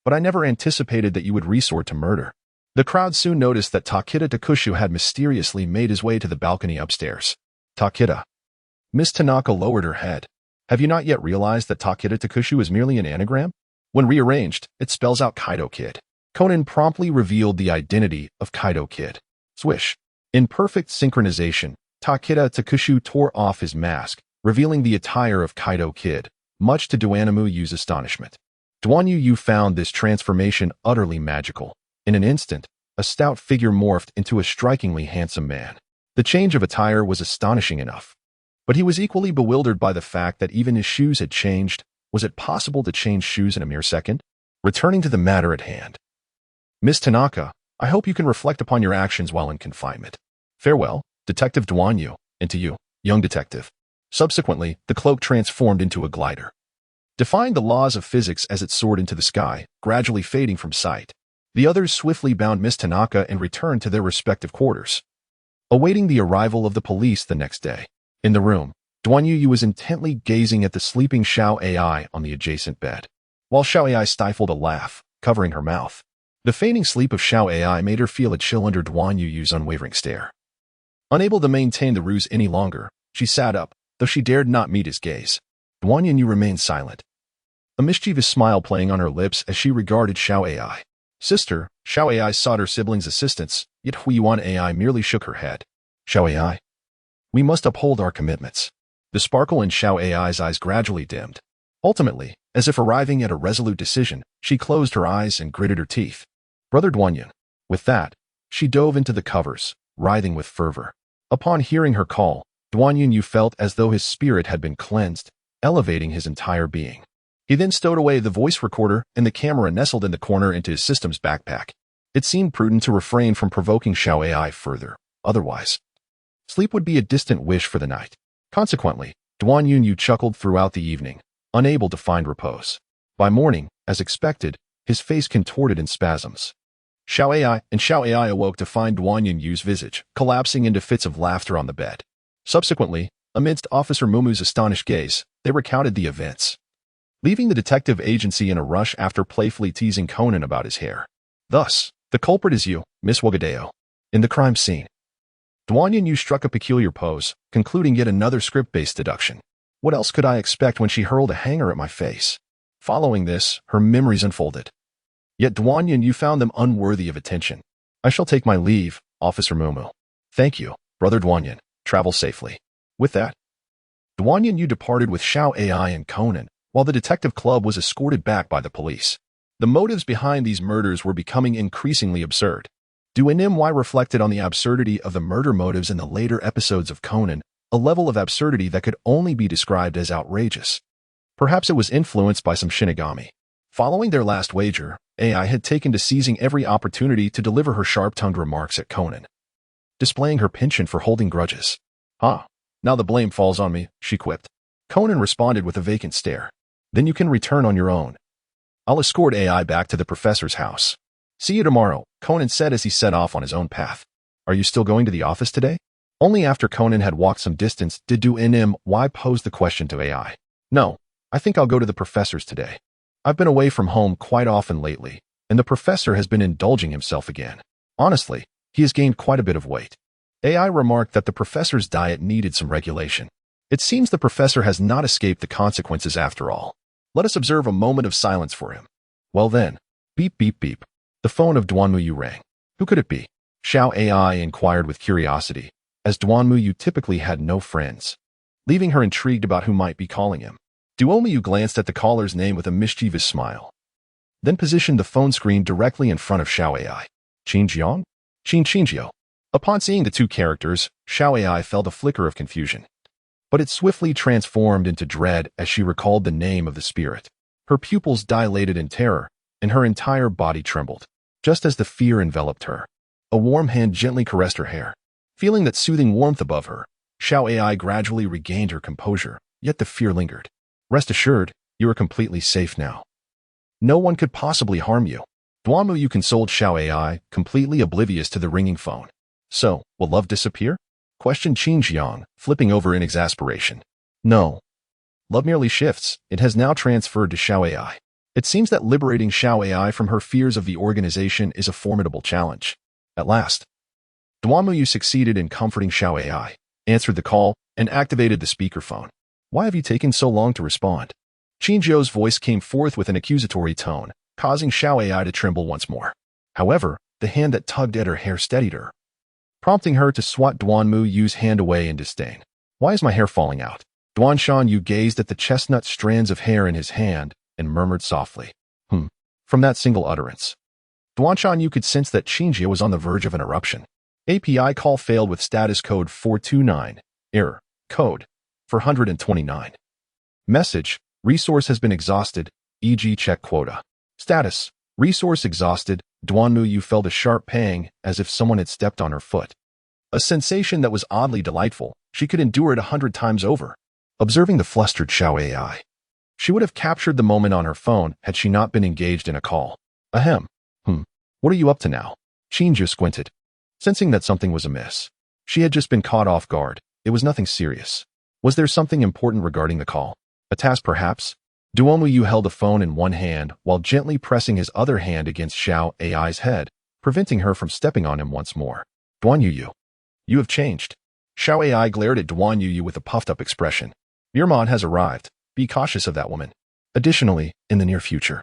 But I never anticipated that you would resort to murder. The crowd soon noticed that Takeda Takushu had mysteriously made his way to the balcony upstairs. Takeda. Miss Tanaka lowered her head. Have you not yet realized that Takeda Takushu is merely an anagram? When rearranged, it spells out Kaido Kid. Conan promptly revealed the identity of Kaido Kid. Swish. In perfect synchronization, Takeda Takushu tore off his mask, revealing the attire of Kaido Kid, much to Duanimuyu's astonishment. Duanyu found this transformation utterly magical. In an instant, a stout figure morphed into a strikingly handsome man. The change of attire was astonishing enough. But he was equally bewildered by the fact that even his shoes had changed. Was it possible to change shoes in a mere second? Returning to the matter at hand. Miss Tanaka, I hope you can reflect upon your actions while in confinement. Farewell, Detective Duanyu, and to you, young detective. Subsequently, the cloak transformed into a glider, defying the laws of physics as it soared into the sky, gradually fading from sight. The others swiftly bound Miss Tanaka and returned to their respective quarters, awaiting the arrival of the police the next day. In the room, Duanyu was intently gazing at the sleeping Xiao Ai on the adjacent bed, while Xiao Ai stifled a laugh, covering her mouth. The feigning sleep of Xiao Ai made her feel a chill under Duanyu's unwavering stare. Unable to maintain the ruse any longer, she sat up, though she dared not meet his gaze. Duanyu remained silent, a mischievous smile playing on her lips as she regarded Xiao Ai. Sister, Xiao Ai sought her sibling's assistance, yet Huiyuan Ai merely shook her head. Xiao Ai, we must uphold our commitments. The sparkle in Xiao Ai's eyes gradually dimmed. Ultimately, as if arriving at a resolute decision, she closed her eyes and gritted her teeth. Brother Duanyu. With that, she dove into the covers, writhing with fervor. Upon hearing her call, Duanyu felt as though his spirit had been cleansed, elevating his entire being. He then stowed away the voice recorder and the camera nestled in the corner into his system's backpack. It seemed prudent to refrain from provoking Xiao Ai further. Otherwise, sleep would be a distant wish for the night. Consequently, Duanyu chuckled throughout the evening, unable to find repose. By morning, as expected, his face contorted in spasms. Xiao Ai awoke to find Duanyu's visage collapsing into fits of laughter on the bed. Subsequently, amidst Officer Mumu's astonished gaze, they recounted the events, leaving the detective agency in a rush after playfully teasing Conan about his hair. Thus, the culprit is you, Miss Wagadeo. In the crime scene, Duan Yunyu struck a peculiar pose, concluding yet another script-based deduction. What else could I expect when she hurled a hanger at my face? Following this, her memories unfolded. Yet Duan Yunyu found them unworthy of attention. I shall take my leave, Officer Mumu. Thank you, Brother Duanyan. Travel safely. With that, Duan Yunyu departed with Xiao Ai and Conan, while the detective club was escorted back by the police. The motives behind these murders were becoming increasingly absurd. Duanim reflected on the absurdity of the murder motives in the later episodes of Conan, a level of absurdity that could only be described as outrageous. Perhaps it was influenced by some Shinigami. Following their last wager, AI had taken to seizing every opportunity to deliver her sharp-tongued remarks at Conan, displaying her penchant for holding grudges. Now the blame falls on me, she quipped. Conan responded with a vacant stare. Then you can return on your own. I'll escort AI back to the professor's house. See you tomorrow, Conan said as he set off on his own path. Are you still going to the office today? Only after Conan had walked some distance did Duanim pose the question to AI. No, I think I'll go to the professor's today. I've been away from home quite often lately, and the professor has been indulging himself again. Honestly, he has gained quite a bit of weight. AI remarked that the professor's diet needed some regulation. It seems the professor has not escaped the consequences after all. Let us observe a moment of silence for him. Well then, beep beep beep. The phone of Duan Muyu rang. Who could it be? Xiao Ai inquired with curiosity, as Duan Muyu typically had no friends, leaving her intrigued about who might be calling him. Duan Muyu glanced at the caller's name with a mischievous smile, then positioned the phone screen directly in front of Xiao Ai. Qinjiang? Qinjiao. Upon seeing the two characters, Xiao Ai felt a flicker of confusion, but it swiftly transformed into dread as she recalled the name of the spirit. Her pupils dilated in terror, and her entire body trembled. Just as the fear enveloped her, a warm hand gently caressed her hair. Feeling that soothing warmth above her, Xiao Ai gradually regained her composure, yet the fear lingered. Rest assured, you are completely safe now. No one could possibly harm you. Duan Muyu consoled Xiao Ai, completely oblivious to the ringing phone. So, will love disappear? Questioned Qinjiang, flipping over in exasperation. No. Love merely shifts. It has now transferred to Xiao Ai. It seems that liberating Xiao Ai from her fears of the organization is a formidable challenge. At last, Duan Muyu succeeded in comforting Xiao Ai, answered the call, and activated the speakerphone. Why have you taken so long to respond? Qinjiao's voice came forth with an accusatory tone, causing Xiao Ai to tremble once more. However, the hand that tugged at her hair steadied her, prompting her to swat Duan Muyu's hand away in disdain. Why is my hair falling out? Duan Shanyu gazed at the chestnut strands of hair in his hand and murmured softly. From that single utterance, Duan Shanyu could sense that Qinjia was on the verge of an eruption. API call failed with status code 429. Error. Code 429. Message. Resource has been exhausted, e.g. check quota. Status. Resource exhausted. Duan Muyu felt a sharp pang as if someone had stepped on her foot. A sensation that was oddly delightful. She could endure it 100 times over. Observing the flustered Xiao Ai, she would have captured the moment on her phone had she not been engaged in a call. Ahem. What are you up to now? Qinjia squinted, sensing that something was amiss. She had just been caught off guard. It was nothing serious. Was there something important regarding the call? A task perhaps? Duan Muyu held the phone in one hand while gently pressing his other hand against Xiao Ai's head, preventing her from stepping on him once more. Duan Yuyu, you have changed. Xiao Ai glared at Duan Yuyu with a puffed-up expression. Mirmon has arrived. Be cautious of that woman. Additionally, in the near future,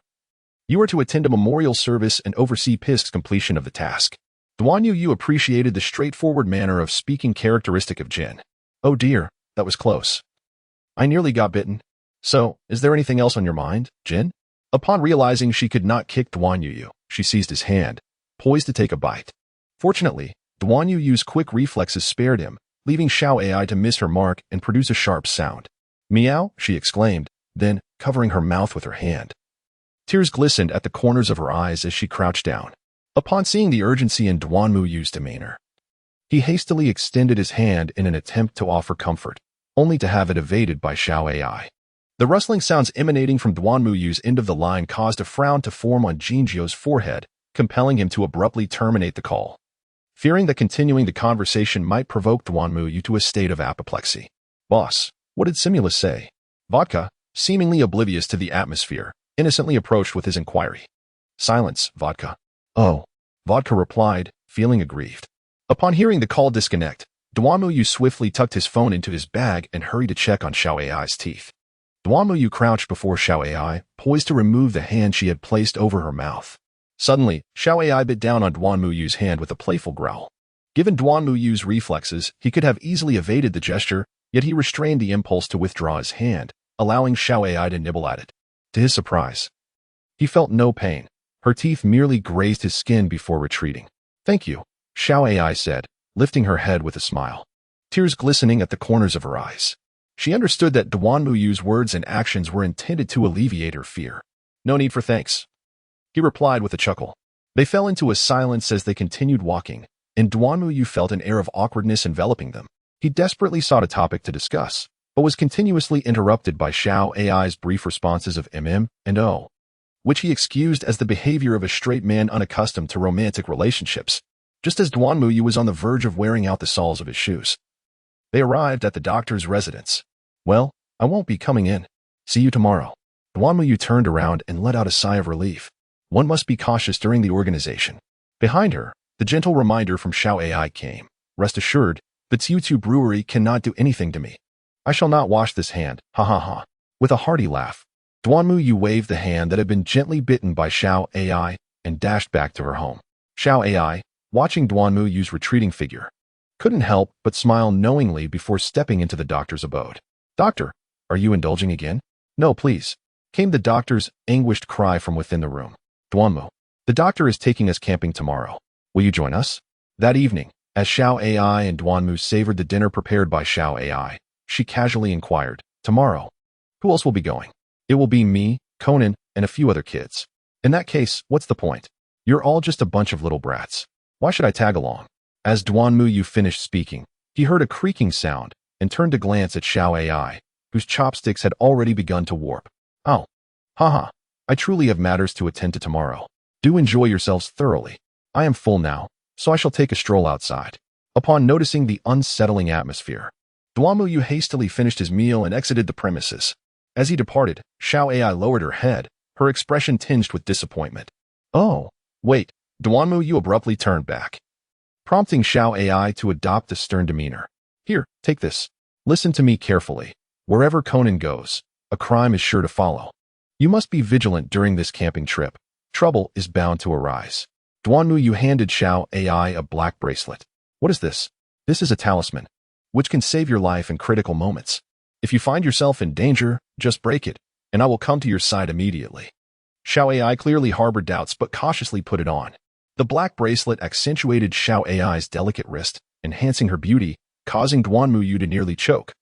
you are to attend a memorial service and oversee Pisk's completion of the task. Duan Yuyu appreciated the straightforward manner of speaking characteristic of Jin. Oh dear, that was close. I nearly got bitten. So, is there anything else on your mind, Jin? Upon realizing she could not kick Duan Yuyu, she seized his hand, poised to take a bite. Fortunately, Duan Yuyu's quick reflexes spared him, leaving Xiao Ai to miss her mark and produce a sharp sound. Meow, she exclaimed, then, covering her mouth with her hand. Tears glistened at the corners of her eyes as she crouched down. Upon seeing the urgency in Duan Muyu's demeanor, he hastily extended his hand in an attempt to offer comfort, only to have it evaded by Xiao Ai. The rustling sounds emanating from Duan Muyu's end of the line caused a frown to form on Qinjiao's forehead, compelling him to abruptly terminate the call. fearing that continuing the conversation might provoke Duanmu to a state of apoplexy. "Boss, what did Simulus say?" Vodka, seemingly oblivious to the atmosphere, innocently approached with his inquiry. "Silence, Vodka." "Oh," Vodka replied, feeling aggrieved. Upon hearing the call disconnect, Duanmu swiftly tucked his phone into his bag and hurried to check on Xiao Ai's teeth. Duanmu crouched before Xiao Ai, poised to remove the hand she had placed over her mouth. Suddenly, Xiao Ai bit down on Duanmu's hand with a playful growl. Given Duanmu's reflexes, he could have easily evaded the gesture, yet he restrained the impulse to withdraw his hand, allowing Xiao Ai to nibble at it. To his surprise, he felt no pain. Her teeth merely grazed his skin before retreating. "Thank you," Xiao Ai said, lifting her head with a smile, tears glistening at the corners of her eyes. She understood that Duanmu's words and actions were intended to alleviate her fear. "No need for thanks," he replied with a chuckle. They fell into a silence as they continued walking, and Duanmu felt an air of awkwardness enveloping them. He desperately sought a topic to discuss, but was continuously interrupted by Xiao Ai's brief responses of and "oh," which he excused as the behavior of a straight man unaccustomed to romantic relationships, just as Duanmu was on the verge of wearing out the soles of his shoes. They arrived at the doctor's residence. "Well, I won't be coming in. See you tomorrow." Duanmu turned around and let out a sigh of relief. One must be cautious during the organization. Behind her, the gentle reminder from Xiao Ai came. "Rest assured, the Tsiutu brewery cannot do anything to me. I shall not wash this hand, ha ha ha." With a hearty laugh, Duanmu waved the hand that had been gently bitten by Xiao Ai and dashed back to her home. Xiao Ai, watching Duanmu's retreating figure, couldn't help but smile knowingly before stepping into the doctor's abode. "Doctor, are you indulging again?" "No, please," came the doctor's anguished cry from within the room. "Duanmu, the doctor is taking us camping tomorrow. Will you join us?" That evening, as Xiao Ai and Duanmu savored the dinner prepared by Xiao Ai, she casually inquired, "Tomorrow, who else will be going?" "It will be me, Conan, and a few other kids." "In that case, what's the point? You're all just a bunch of little brats. Why should I tag along?" As Duanmu finished speaking, he heard a creaking sound and turned to glance at Xiao Ai, whose chopsticks had already begun to warp. "Oh, haha, I truly have matters to attend to tomorrow. Do enjoy yourselves thoroughly. I am full now, so I shall take a stroll outside." Upon noticing the unsettling atmosphere, Duanmu hastily finished his meal and exited the premises. As he departed, Xiao Ai lowered her head, her expression tinged with disappointment. "Oh, wait," Duanmu abruptly turned back, prompting Xiao Ai to adopt a stern demeanor. "Here, take this. Listen to me carefully. Wherever Conan goes, a crime is sure to follow. You must be vigilant during this camping trip. Trouble is bound to arise." Duanmu handed Xiao Ai a black bracelet. "What is this?" "This is a talisman, which can save your life in critical moments. If you find yourself in danger, just break it, and I will come to your side immediately." Xiao Ai clearly harbored doubts but cautiously put it on. The black bracelet accentuated Xiao Ai's delicate wrist, enhancing her beauty, causing Duanmu to nearly choke,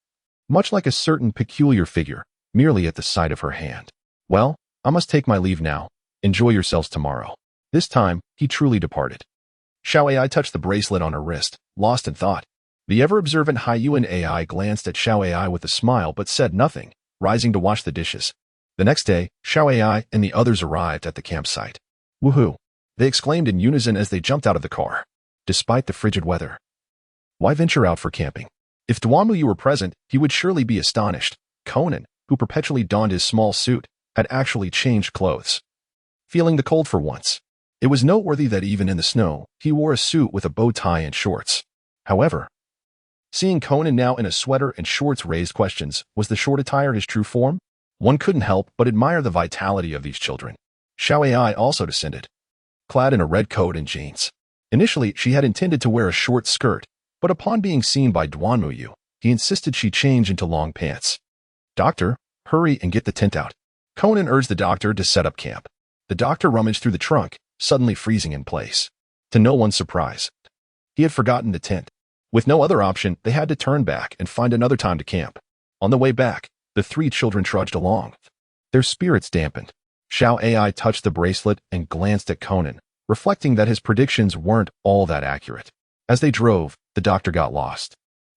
much like a certain peculiar figure, merely at the sight of her hand. "Well, I must take my leave now. Enjoy yourselves tomorrow." This time, he truly departed. Xiao Ai touched the bracelet on her wrist, lost in thought. The ever-observant Haiyuan AI glanced at Xiao Ai with a smile but said nothing, rising to wash the dishes. The next day, Xiao Ai and the others arrived at the campsite. "Woohoo!" they exclaimed in unison as they jumped out of the car. Despite the frigid weather, why venture out for camping? If Duanmu were present, he would surely be astonished. Conan, who perpetually donned his small suit, had actually changed clothes. Feeling the cold for once, it was noteworthy that even in the snow, he wore a suit with a bow tie and shorts. However, seeing Conan now in a sweater and shorts raised questions, was the short attire his true form? One couldn't help but admire the vitality of these children. Xiao Ai also descended, clad in a red coat and jeans. Initially, she had intended to wear a short skirt, but upon being seen by Duanmu, he insisted she change into long pants. "Doctor, hurry and get the tent out." Conan urged the doctor to set up camp. The doctor rummaged through the trunk, suddenly freezing in place. To no one's surprise, he had forgotten the tent. With no other option, they had to turn back and find another time to camp. On the way back, the three children trudged along, their spirits dampened. Xiao Ai touched the bracelet and glanced at Conan, reflecting that his predictions weren't all that accurate. As they drove, the doctor got lost.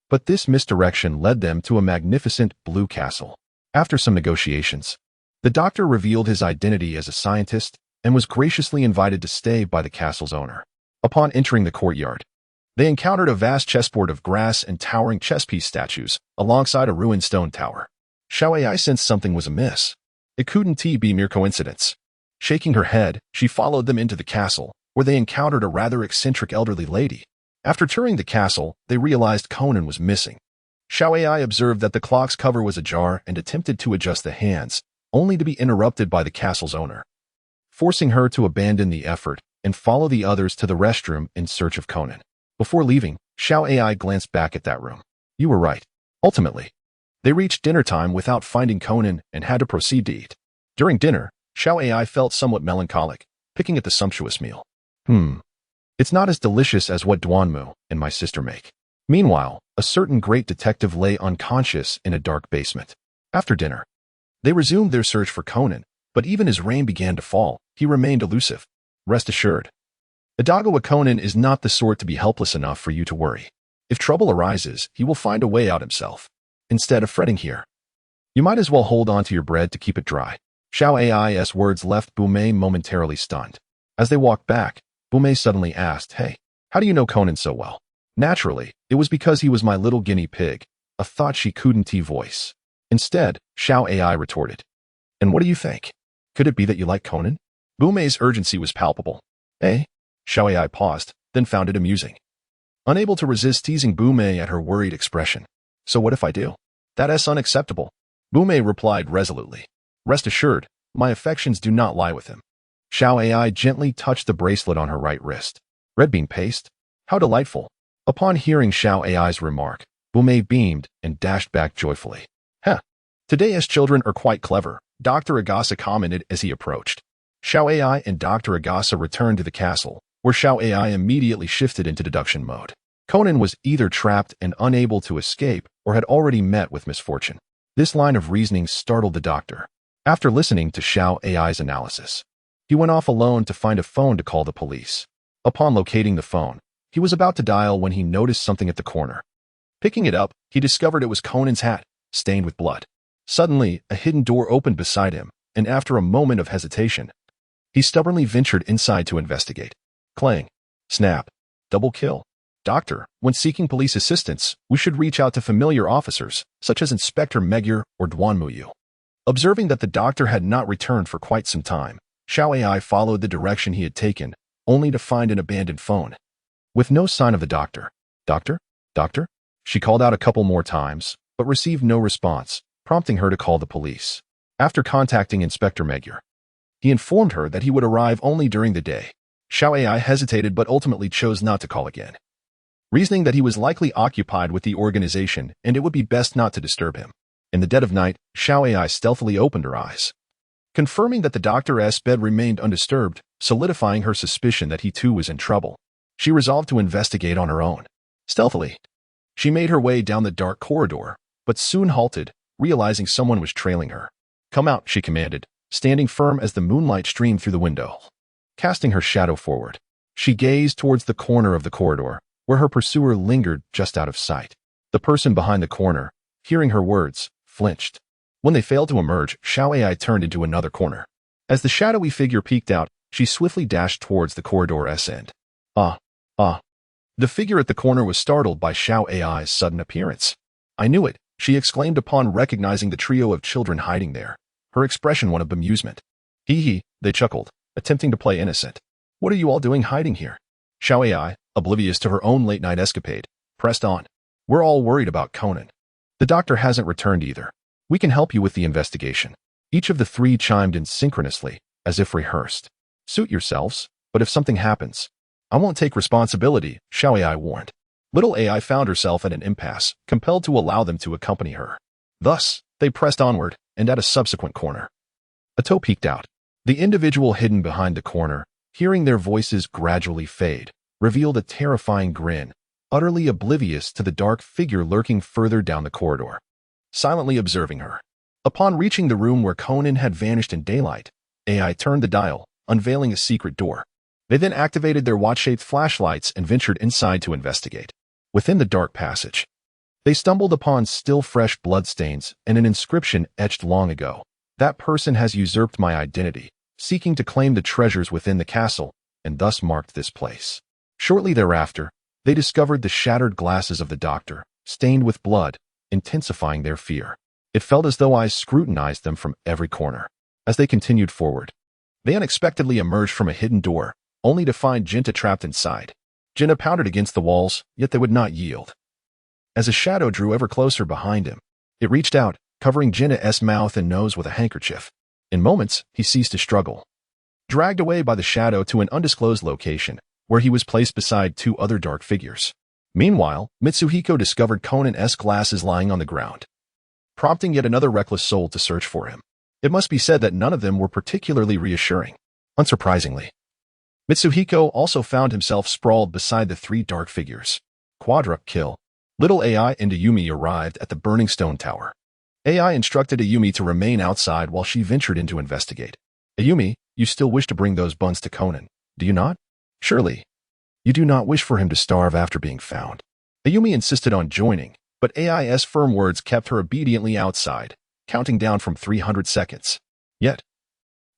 But this misdirection led them to a magnificent blue castle. After some negotiations, the doctor revealed his identity as a scientist and was graciously invited to stay by the castle's owner. Upon entering the courtyard, They encountered a vast chessboard of grass and towering chess piece statues, alongside a ruined stone tower. Xiao Ai sensed something was amiss. It couldn't be mere coincidence. Shaking her head, she followed them into the castle, where they encountered a rather eccentric elderly lady. After touring the castle, they realized Conan was missing. Xiao Ai observed that the clock's cover was ajar and attempted to adjust the hands, only to be interrupted by the castle's owner, forcing her to abandon the effort and follow the others to the restroom in search of Conan. Before leaving, Xiao Ai glanced back at that room. You were right. Ultimately, they reached dinner time without finding Conan and had to proceed to eat. During dinner, Xiao Ai felt somewhat melancholic, picking at the sumptuous meal. It's not as delicious as what Duanmu and my sister make. Meanwhile, a certain great detective lay unconscious in a dark basement. After dinner, they resumed their search for Conan, but even as rain began to fall, he remained elusive. Rest assured, Idagawa Conan is not the sort to be helpless enough for you to worry. If trouble arises, he will find a way out himself. Instead of fretting here, you might as well hold on to your bread to keep it dry. Xiao Ai's words left Bumei momentarily stunned. As they walked back, Bumei suddenly asked, Hey, how do you know Conan so well? Naturally, it was because he was my little guinea pig, a thought she couldn't voice. Instead, Xiao Ai retorted, And what do you think? Could it be that you like Conan? Bumei's urgency was palpable. Eh? Xiao Ai paused, then found it amusing. Unable to resist teasing Bumei at her worried expression. So what if I do? That's unacceptable. Bumei replied resolutely. Rest assured, my affections do not lie with him. Xiao Ai gently touched the bracelet on her right wrist. Red bean paste? How delightful. Upon hearing Xiao Ai's remark, Bumei beamed and dashed back joyfully. Today's children are quite clever, Dr. Agasa commented as he approached. Xiao Ai and Dr. Agasa returned to the castle, where Xiao Ai immediately shifted into deduction mode. Conan was either trapped and unable to escape or had already met with misfortune. This line of reasoning startled the doctor. After listening to Xiao Ai's analysis, he went off alone to find a phone to call the police. Upon locating the phone, he was about to dial when he noticed something at the corner. Picking it up, he discovered it was Conan's hat, stained with blood. Suddenly, a hidden door opened beside him, and after a moment of hesitation, he stubbornly ventured inside to investigate. Clang. Snap. Double kill. Doctor, when seeking police assistance, we should reach out to familiar officers, such as Inspector Magyar or Duanmuyu. Observing that the doctor had not returned for quite some time, Xiao Ai followed the direction he had taken, only to find an abandoned phone. With no sign of the doctor. Doctor? Doctor? She called out a couple more times, but received no response, prompting her to call the police. After contacting Inspector Magyar, he informed her that he would arrive only during the day. Xiao Ai hesitated but ultimately chose not to call again, reasoning that he was likely occupied with the organization and it would be best not to disturb him. In the dead of night, Xiao Ai stealthily opened her eyes, confirming that the doctor's bed remained undisturbed, solidifying her suspicion that he too was in trouble. She resolved to investigate on her own. Stealthily, she made her way down the dark corridor, but soon halted, realizing someone was trailing her. Come out, she commanded, standing firm as the moonlight streamed through the window. Casting her shadow forward, she gazed towards the corner of the corridor, where her pursuer lingered just out of sight. The person behind the corner, hearing her words, flinched. When they failed to emerge, Xiao Ai turned into another corner. As the shadowy figure peeked out, she swiftly dashed towards the corridor's end. The figure at the corner was startled by Xiao Ai's sudden appearance. I knew it, she exclaimed upon recognizing the trio of children hiding there, her expression one of bemusement. Hee, they chuckled, attempting to play innocent. What are you all doing hiding here? Xiao Ai, oblivious to her own late-night escapade, pressed on. We're all worried about Conan. The doctor hasn't returned either. We can help you with the investigation. Each of the three chimed in synchronously, as if rehearsed. Suit yourselves, but if something happens, I won't take responsibility, Xiao Ai warned. Little Ai found herself at an impasse, compelled to allow them to accompany her. Thus, they pressed onward, and at a subsequent corner, a toe peeked out. The individual hidden behind the corner, hearing their voices gradually fade, revealed a terrifying grin, utterly oblivious to the dark figure lurking further down the corridor, silently observing her. Upon reaching the room where Conan had vanished in daylight, Ai turned the dial, unveiling a secret door. They then activated their watch-shaped flashlights and ventured inside to investigate. Within the dark passage, they stumbled upon still fresh bloodstains and an inscription etched long ago. That person has usurped my identity, seeking to claim the treasures within the castle, and thus marked this place. Shortly thereafter, They discovered the shattered glasses of the doctor, stained with blood, intensifying their fear. It felt as though eyes scrutinized them from every corner. As they continued forward, they unexpectedly emerged from a hidden door, only to find Jinta trapped inside. Jinta pounded against the walls, yet they would not yield. As a shadow drew ever closer behind him, it reached out, covering Jinta's mouth and nose with a handkerchief. In moments, he ceased to struggle. Dragged away by the shadow to an undisclosed location, where he was placed beside two other dark figures. Meanwhile, Mitsuhiko discovered Conan's glasses lying on the ground, prompting yet another reckless soul to search for him. It must be said that none of them were particularly reassuring. Unsurprisingly, Mitsuhiko also found himself sprawled beside the three dark figures. Quadra kill. Little AI and Ayumi arrived at the burning stone tower. AI instructed Ayumi to remain outside while she ventured in to investigate. Ayumi, you still wish to bring those buns to Conan, do you not? Surely, you do not wish for him to starve after being found. Ayumi insisted on joining, but AI's firm words kept her obediently outside, counting down from 300 seconds. Yet,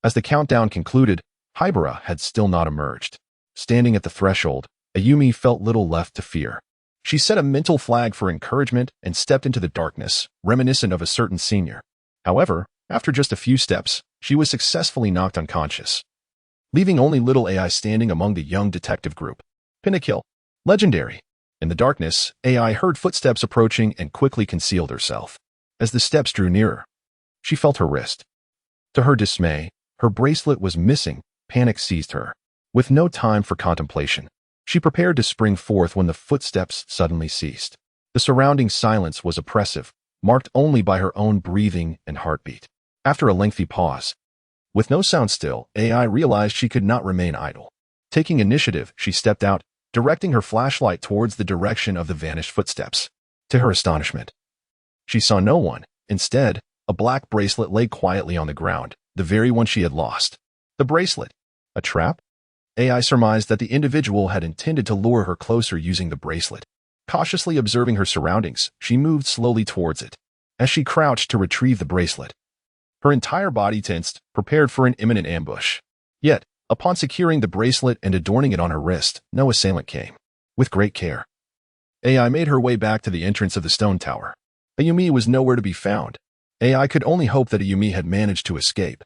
as the countdown concluded, Hibara had still not emerged. Standing at the threshold, Ayumi felt little left to fear. She set a mental flag for encouragement and stepped into the darkness, reminiscent of a certain senior. However, after just a few steps, she was successfully knocked unconscious, leaving only little AI standing among the young detective group. Pinnacle. Legendary. In the darkness, AI heard footsteps approaching and quickly concealed herself. As the steps drew nearer, she felt her wrist. To her dismay, her bracelet was missing. Panic seized her. With no time for contemplation, she prepared to spring forth when the footsteps suddenly ceased. The surrounding silence was oppressive, marked only by her own breathing and heartbeat. After a lengthy pause, with no sound still, AI realized she could not remain idle. Taking initiative, she stepped out, directing her flashlight towards the direction of the vanished footsteps. To her astonishment, she saw no one. Instead, a black bracelet lay quietly on the ground, the very one she had lost. The bracelet. A trap? AI surmised that the individual had intended to lure her closer using the bracelet. Cautiously observing her surroundings, she moved slowly towards it. As she crouched to retrieve the bracelet, her entire body tensed, prepared for an imminent ambush. Yet, upon securing the bracelet and adorning it on her wrist, no assailant came. With great care, AI made her way back to the entrance of the stone tower. Ayumi was nowhere to be found. AI could only hope that Ayumi had managed to escape.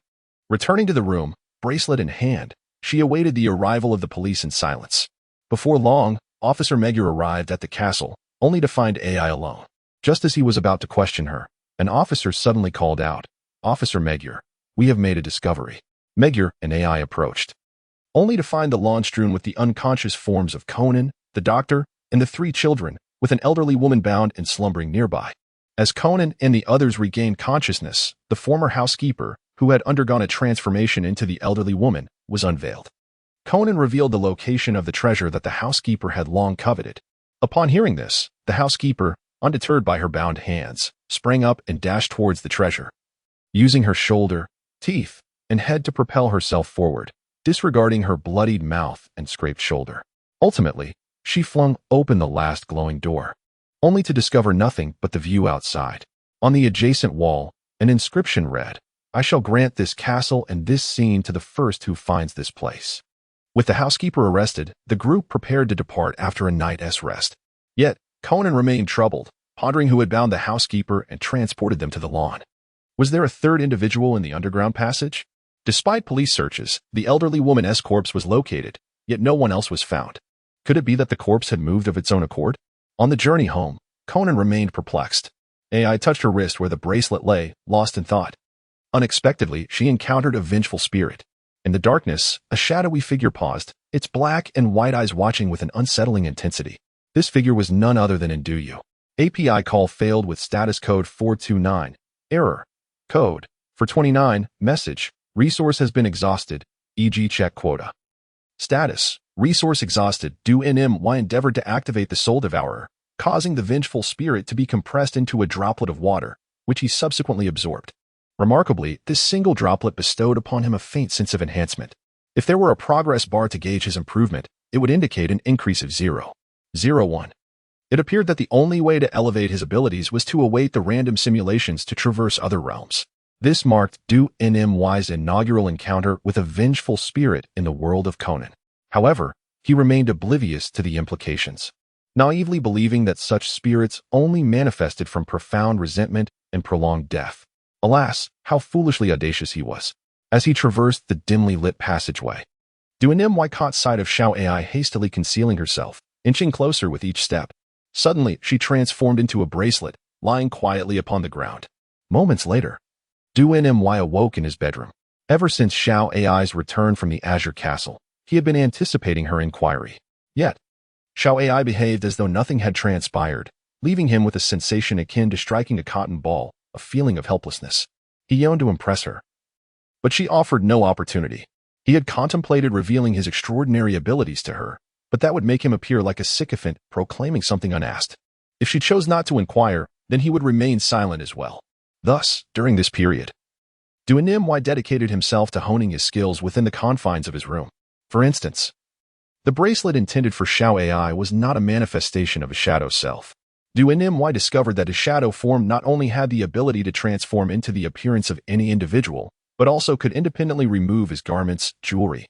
Returning to the room, bracelet in hand, she awaited the arrival of the police in silence. Before long, Officer Magyar arrived at the castle, only to find AI alone. Just as he was about to question her, an officer suddenly called out, "Officer Magyar, we have made a discovery." Magyar and AI approached, only to find the lawn strewn with the unconscious forms of Conan, the doctor, and the three children, with an elderly woman bound and slumbering nearby. As Conan and the others regained consciousness, the former housekeeper, who had undergone a transformation into the elderly woman, was unveiled. Conan revealed the location of the treasure that the housekeeper had long coveted. Upon hearing this, the housekeeper, undeterred by her bound hands, sprang up and dashed towards the treasure, using her shoulder, teeth, and head to propel herself forward, disregarding her bloodied mouth and scraped shoulder. Ultimately, she flung open the last glowing door, only to discover nothing but the view outside. On the adjacent wall, an inscription read, "I shall grant this castle and this scene to the first who finds this place." With the housekeeper arrested, the group prepared to depart after a night's rest. Yet, Conan remained troubled, pondering who had bound the housekeeper and transported them to the lawn. Was there a third individual in the underground passage? Despite police searches, the elderly woman's corpse was located, yet no one else was found. Could it be that the corpse had moved of its own accord? On the journey home, Conan remained perplexed. AI touched her wrist where the bracelet lay, lost in thought. Unexpectedly, she encountered a vengeful spirit. In the darkness, a shadowy figure paused, its black and white eyes watching with an unsettling intensity. This figure was none other than Induyu. API call failed with status code 429. Error. Code. For 29. Message. Resource has been exhausted, e.g. check quota. Status. Resource exhausted. Do NMY endeavored to activate the Soul Devourer, causing the vengeful spirit to be compressed into a droplet of water, which he subsequently absorbed. Remarkably, this single droplet bestowed upon him a faint sense of enhancement. If there were a progress bar to gauge his improvement, it would indicate an increase of 0.01. It appeared that the only way to elevate his abilities was to await the random simulations to traverse other realms. This marked Du NMY's inaugural encounter with a vengeful spirit in the world of Conan. However, he remained oblivious to the implications. naively believing that such spirits only manifested from profound resentment and prolonged death. Alas, how foolishly audacious he was. As he traversed the dimly lit passageway, Duanim caught sight of Xiao Ai hastily concealing herself, inching closer with each step. Suddenly, she transformed into a bracelet, lying quietly upon the ground. Moments later, Duanim awoke in his bedroom. Ever since Xiao Ai's return from the Azure Castle, he had been anticipating her inquiry. Yet, Xiao Ai behaved as though nothing had transpired, leaving him with a sensation akin to striking a cotton ball, a feeling of helplessness. He yearned to impress her, but she offered no opportunity. He had contemplated revealing his extraordinary abilities to her, but that would make him appear like a sycophant proclaiming something unasked. If she chose not to inquire, then he would remain silent as well. Thus, during this period, Duanim dedicated himself to honing his skills within the confines of his room. For instance, the bracelet intended for Xiao Ai was not a manifestation of a shadow self. Duanim discovered that his shadow form not only had the ability to transform into the appearance of any individual, but also could independently remove his garments, jewelry,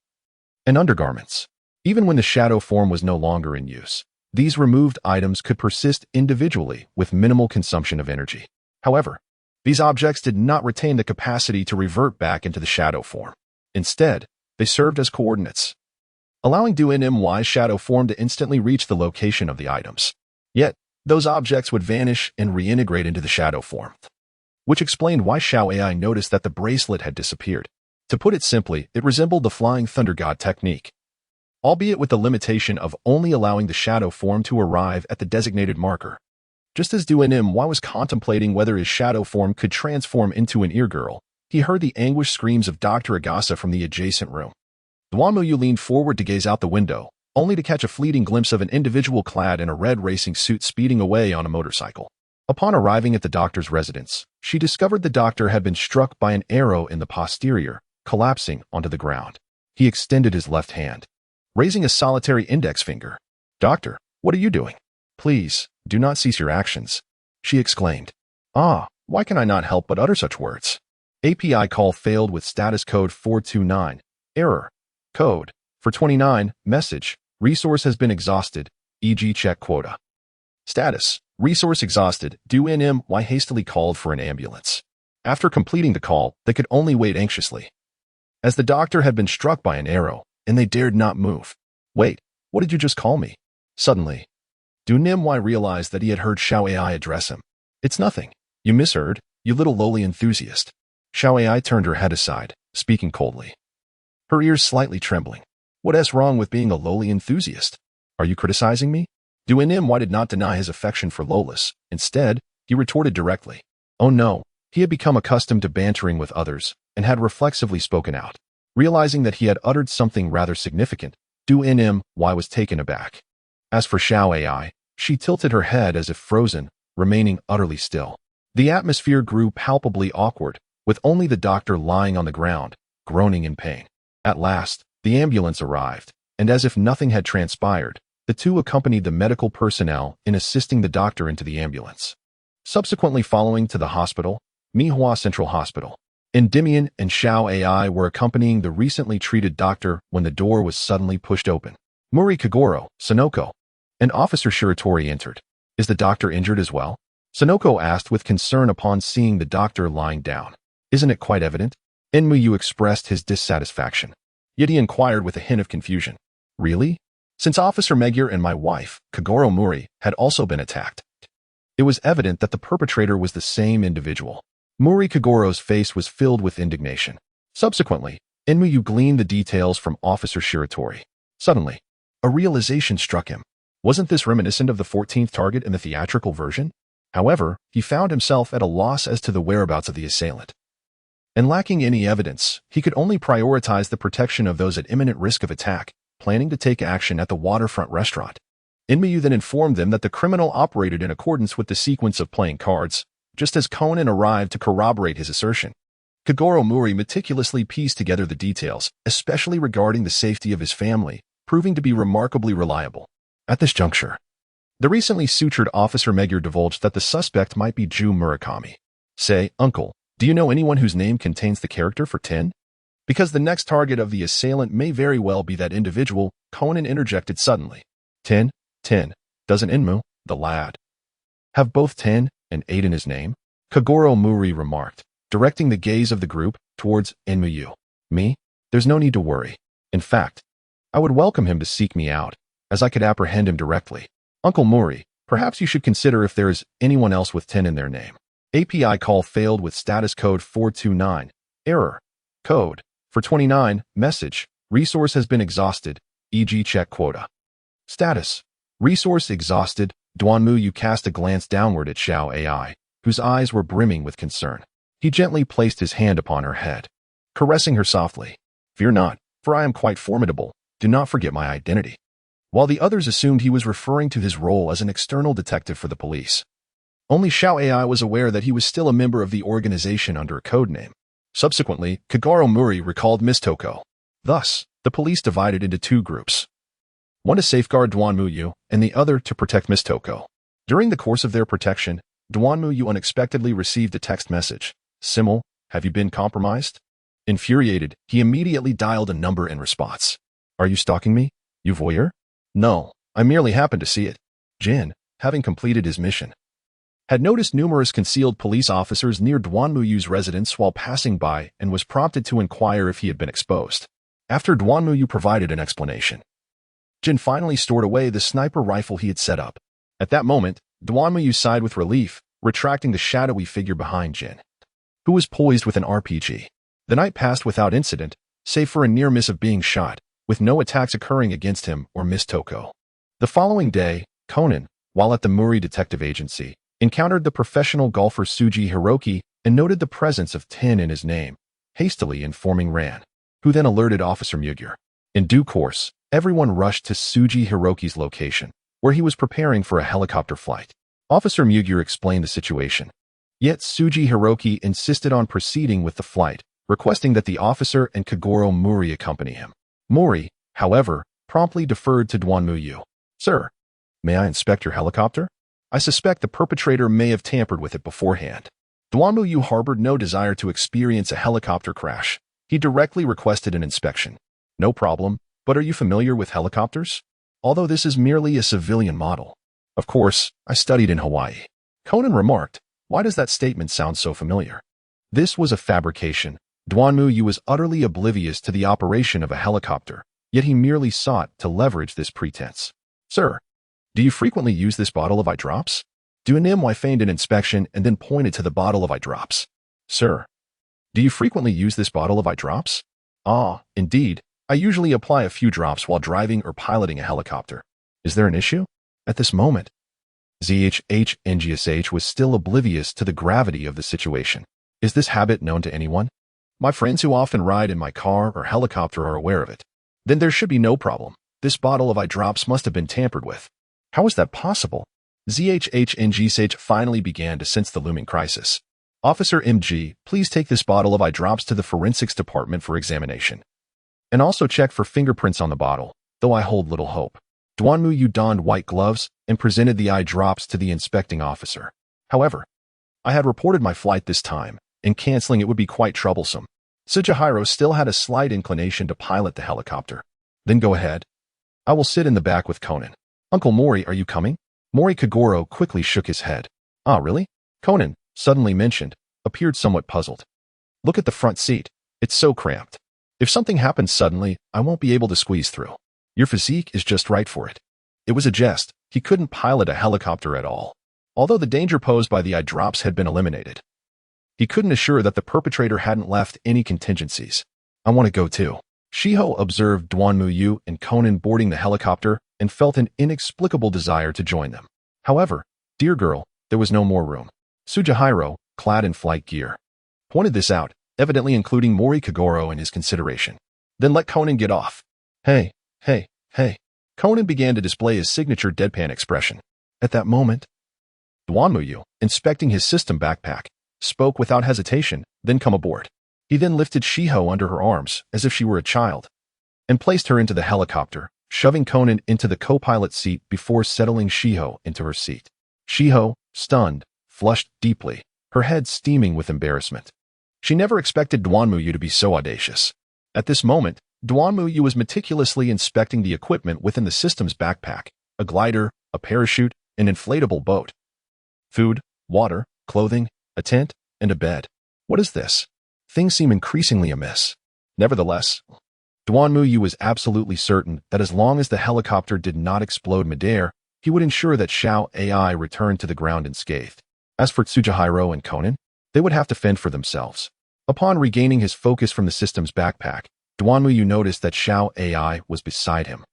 and undergarments. Even when the shadow form was no longer in use, these removed items could persist individually with minimal consumption of energy. However, these objects did not retain the capacity to revert back into the shadow form. Instead, they served as coordinates, allowing Duanim's shadow form to instantly reach the location of the items. Yet, those objects would vanish and reintegrate into the shadow form, which explained why Xiao Ai noticed that the bracelet had disappeared. To put it simply, it resembled the Flying Thunder God technique, albeit with the limitation of only allowing the shadow form to arrive at the designated marker. Just as Duanim was contemplating whether his shadow form could transform into an ear girl, he heard the anguished screams of Dr. Agasa from the adjacent room. Duanmu leaned forward to gaze out the window, only to catch a fleeting glimpse of an individual clad in a red racing suit speeding away on a motorcycle. Upon arriving at the doctor's residence, she discovered the doctor had been struck by an arrow in the posterior, collapsing onto the ground. He extended his left hand, raising a solitary index finger. "Doctor, what are you doing? Please, do not cease your actions," she exclaimed. "Ah, why can I not help but utter such words?" API call failed with status code 429. Error. Code 429. Message. Resource has been exhausted, e.g. check quota. Status. Resource exhausted. Duanim hastily called for an ambulance. After completing the call, they could only wait anxiously, as the doctor had been struck by an arrow, and they dared not move. "Wait, what did you just call me?" Suddenly, Duanim realized that he had heard Xiao Ai address him. "It's nothing. You misheard, you little lowly enthusiast." Xiao Ai turned her head aside, speaking coldly, her ears slightly trembling. "What is wrong with being a lowly enthusiast? Are you criticizing me?" Duanim did not deny his affection for Lolis. Instead, he retorted directly. Oh no, he had become accustomed to bantering with others, and had reflexively spoken out. Realizing that he had uttered something rather significant, Duanim was taken aback. As for Xiao Ai, she tilted her head as if frozen, remaining utterly still. The atmosphere grew palpably awkward, with only the doctor lying on the ground, groaning in pain. At last, the ambulance arrived, and as if nothing had transpired, the two accompanied the medical personnel in assisting the doctor into the ambulance. Subsequently following to the hospital, Mihua Central Hospital. Endymion and Xiao Ai were accompanying the recently treated doctor when the door was suddenly pushed open. Muri Kagoro, Sonoko, and Officer Shiratori entered. "Is the doctor injured as well?" Sonoko asked with concern upon seeing the doctor lying down. "Isn't it quite evident?" Enmuyu expressed his dissatisfaction. Yet he inquired with a hint of confusion. "Really? Since Officer Magyar and my wife, Kagoro Muri, had also been attacked." It was evident that the perpetrator was the same individual. Muri Kagoro's face was filled with indignation. Subsequently, Enmuyu gleaned the details from Officer Shiratori. Suddenly, a realization struck him. Wasn't this reminiscent of the 14th target in the theatrical version? However, he found himself at a loss as to the whereabouts of the assailant. And lacking any evidence, he could only prioritize the protection of those at imminent risk of attack, planning to take action at the waterfront restaurant. Enmuyu then informed them that the criminal operated in accordance with the sequence of playing cards, just as Conan arrived to corroborate his assertion. Kagoro Muri meticulously pieced together the details, especially regarding the safety of his family, proving to be remarkably reliable. At this juncture, the recently sutured Officer Magyar divulged that the suspect might be Ju Murakami. "Say, uncle, do you know anyone whose name contains the character for 10? Because the next target of the assailant may very well be that individual," Conan interjected suddenly. 10, Doesn't Inmu, the lad, have both 10 and 8 in his name? Kagoro Muri remarked, directing the gaze of the group towards Inmu. Me? There's no need to worry. In fact, I would welcome him to seek me out, as I could apprehend him directly. Uncle Muri, perhaps you should consider if there is anyone else with 10 in their name. API call failed with status code 429. Error. Code. For 29. Message. Resource has been exhausted, e.g. check quota. Status. Resource exhausted. Duanmu cast a glance downward at Xiao AI, whose eyes were brimming with concern. He gently placed his hand upon her head, caressing her softly. Fear not, for I am quite formidable. Do not forget my identity. While the others assumed he was referring to his role as an external detective for the police, only Xiao AI was aware that he was still a member of the organization under a code name. Subsequently, Kagoro Muri recalled Miss Toko. Thus, the police divided into 2 groups. One to safeguard Duanmu and the other to protect Miss Toko. During the course of their protection, Duanmu unexpectedly received a text message. Simmel, have you been compromised? Infuriated, he immediately dialed a number in response. Are you stalking me, you voyeur? No, I merely happened to see it. Jin, having completed his mission, had noticed numerous concealed police officers near Duanmu's residence while passing by and was prompted to inquire if he had been exposed. After Duanmu provided an explanation, Jin finally stored away the sniper rifle he had set up. At that moment, Duanmu sighed with relief, retracting the shadowy figure behind Jin, who was poised with an RPG. The night passed without incident, save for a near miss of being shot, with no attacks occurring against him or Miss Toko. The following day, Conan, while at the Muri Detective Agency, encountered the professional golfer Suji Hiroki and noted the presence of 10 in his name, hastily informing Ran, who then alerted Officer Mugur. In due course, everyone rushed to Suji Hiroki's location, where he was preparing for a helicopter flight. Officer Mugur explained the situation. Yet Suji Hiroki insisted on proceeding with the flight, requesting that the officer and Kagoro Muri accompany him. Muri, however, promptly deferred to Duanmu. Sir, may I inspect your helicopter? I suspect the perpetrator may have tampered with it beforehand. Duanmu harbored no desire to experience a helicopter crash. He directly requested an inspection. No problem, but are you familiar with helicopters? Although this is merely a civilian model. Of course, I studied in Hawaii. Conan remarked, why does that statement sound so familiar? This was a fabrication. Duanmu was utterly oblivious to the operation of a helicopter, yet he merely sought to leverage this pretense. Sir, do you frequently use this bottle of eye drops? Duanmu feigned an inspection and then pointed to the bottle of eye drops. Sir, do you frequently use this bottle of eye drops? Ah, indeed. I usually apply a few drops while driving or piloting a helicopter. Is there an issue? At this moment, NGSH was still oblivious to the gravity of the situation. Is this habit known to anyone? My friends who often ride in my car or helicopter are aware of it. Then there should be no problem. This bottle of eye drops must have been tampered with. How is that possible? NGSH finally began to sense the looming crisis. Officer MG, please take this bottle of eye drops to the forensics department for examination. And also check for fingerprints on the bottle, though I hold little hope. Duanmu donned white gloves and presented the eye drops to the inspecting officer. However, I had reported my flight this time, and canceling it would be quite troublesome. Sujihiro still had a slight inclination to pilot the helicopter. Then go ahead. I will sit in the back with Conan. Uncle Mori, are you coming? Mori Kagoro quickly shook his head. Ah, really? Conan, suddenly mentioned, appeared somewhat puzzled. Look at the front seat. It's so cramped. If something happens suddenly, I won't be able to squeeze through. Your physique is just right for it. It was a jest. He couldn't pilot a helicopter at all. Although the danger posed by the eye drops had been eliminated, he couldn't assure that the perpetrator hadn't left any contingencies. I want to go too. Shiho observed Duanmu and Conan boarding the helicopter and felt an inexplicable desire to join them. However, dear girl, there was no more room. Sujihiro, clad in flight gear, pointed this out, evidently including Mori Kagoro in his consideration. Then let Conan get off. Hey. Conan began to display his signature deadpan expression. At that moment, Duanmu, inspecting his system backpack, spoke without hesitation, then come aboard. He then lifted Shiho under her arms, as if she were a child, and placed her into the helicopter, shoving Conan into the co-pilot seat before settling Shiho into her seat. Shiho, stunned, flushed deeply, her head steaming with embarrassment. She never expected Duanmu to be so audacious. At this moment, Duanmu was meticulously inspecting the equipment within the system's backpack, a glider, a parachute, an inflatable boat. Food, water, clothing, a tent, and a bed. What is this? Things seem increasingly amiss. Nevertheless, Duanmuyu was absolutely certain that as long as the helicopter did not explode midair, he would ensure that Xiao AI returned to the ground unscathed. As for Tsujihiro and Conan, they would have to fend for themselves. Upon regaining his focus from the system's backpack, Duanmuyu noticed that Xiao AI was beside him.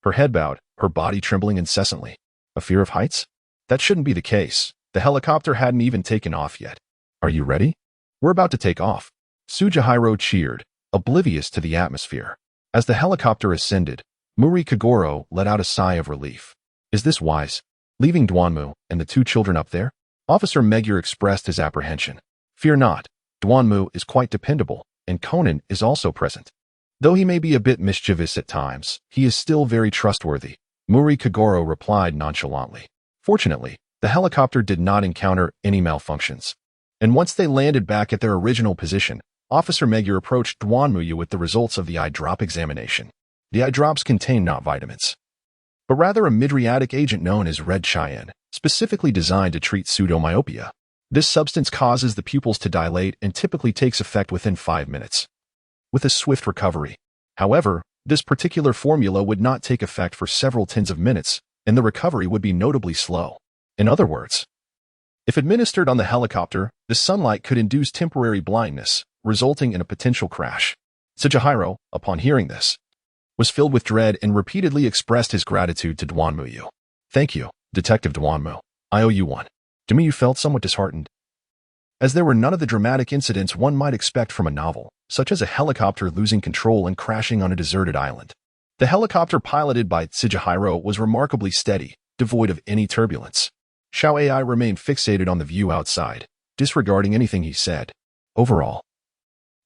Her head bowed, her body trembling incessantly. A fear of heights? That shouldn't be the case. The helicopter hadn't even taken off yet. Are you ready? We're about to take off. Tsujihiro cheered, oblivious to the atmosphere. As the helicopter ascended, Muri Kagoro let out a sigh of relief. Is this wise? Leaving Duanmu and the two children up there? Officer Megure expressed his apprehension. Fear not. Duanmu is quite dependable, and Conan is also present. Though he may be a bit mischievous at times, he is still very trustworthy, Muri Kagoro replied nonchalantly. Fortunately, the helicopter did not encounter any malfunctions. And once they landed back at their original position, Officer Megure approached Duanmuyu with the results of the eye drop examination. The eye drops contain not vitamins, but rather a mydriatic agent known as red cyan, specifically designed to treat pseudomyopia. This substance causes the pupils to dilate and typically takes effect within 5 minutes, with a swift recovery. However, this particular formula would not take effect for several tens of minutes, and the recovery would be notably slow. In other words, if administered on the helicopter, the sunlight could induce temporary blindness, resulting in a potential crash. Tsujihiro, upon hearing this, was filled with dread and repeatedly expressed his gratitude to Duanmuyu. Thank you, Detective Duanmu. I owe you one. Duanmuyu felt somewhat disheartened, as there were none of the dramatic incidents one might expect from a novel, such as a helicopter losing control and crashing on a deserted island. The helicopter piloted by Tsujihiro was remarkably steady, devoid of any turbulence. Xiao AI remained fixated on the view outside, disregarding anything he said. Overall,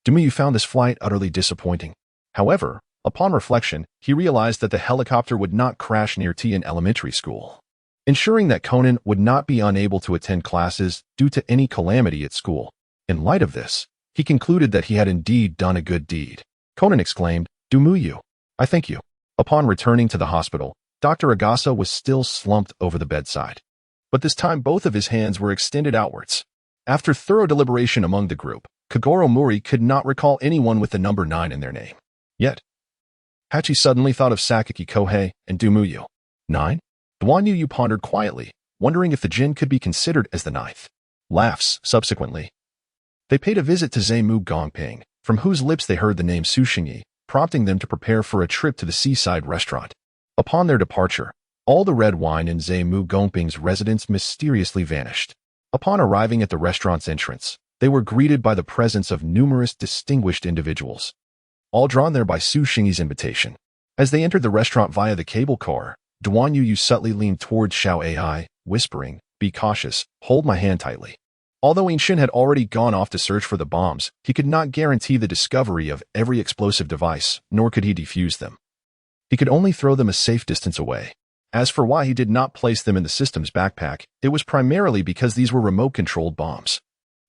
Duanmuyu found this flight utterly disappointing. However, upon reflection, he realized that the helicopter would not crash near Tian Elementary School, ensuring that Conan would not be unable to attend classes due to any calamity at school. In light of this, he concluded that he had indeed done a good deed. Conan exclaimed, Duanmuyu, I thank you. Upon returning to the hospital, Dr. Agasa was still slumped over the bedside, but this time both of his hands were extended outwards. After thorough deliberation among the group, Kagoro Mori could not recall anyone with the number 9 in their name. Yet, Hachi suddenly thought of Sakaki Kohei and Duanmuyu. 9? Duanmuyu pondered quietly, wondering if the jin could be considered as the 9th. Laughs, subsequently. They paid a visit to Zaimu Gongping, from whose lips they heard the name Suxingyi, prompting them to prepare for a trip to the seaside restaurant. Upon their departure, all the red wine in Zaimu Gongping's residence mysteriously vanished. Upon arriving at the restaurant's entrance, they were greeted by the presence of numerous distinguished individuals, all drawn there by Suxingyi's invitation. As they entered the restaurant via the cable car, Duanmuyu subtly leaned towards Xiao AI, whispering, Be cautious, hold my hand tightly. Although Inshin had already gone off to search for the bombs, he could not guarantee the discovery of every explosive device, nor could he defuse them. He could only throw them a safe distance away. As for why he did not place them in the system's backpack, it was primarily because these were remote-controlled bombs,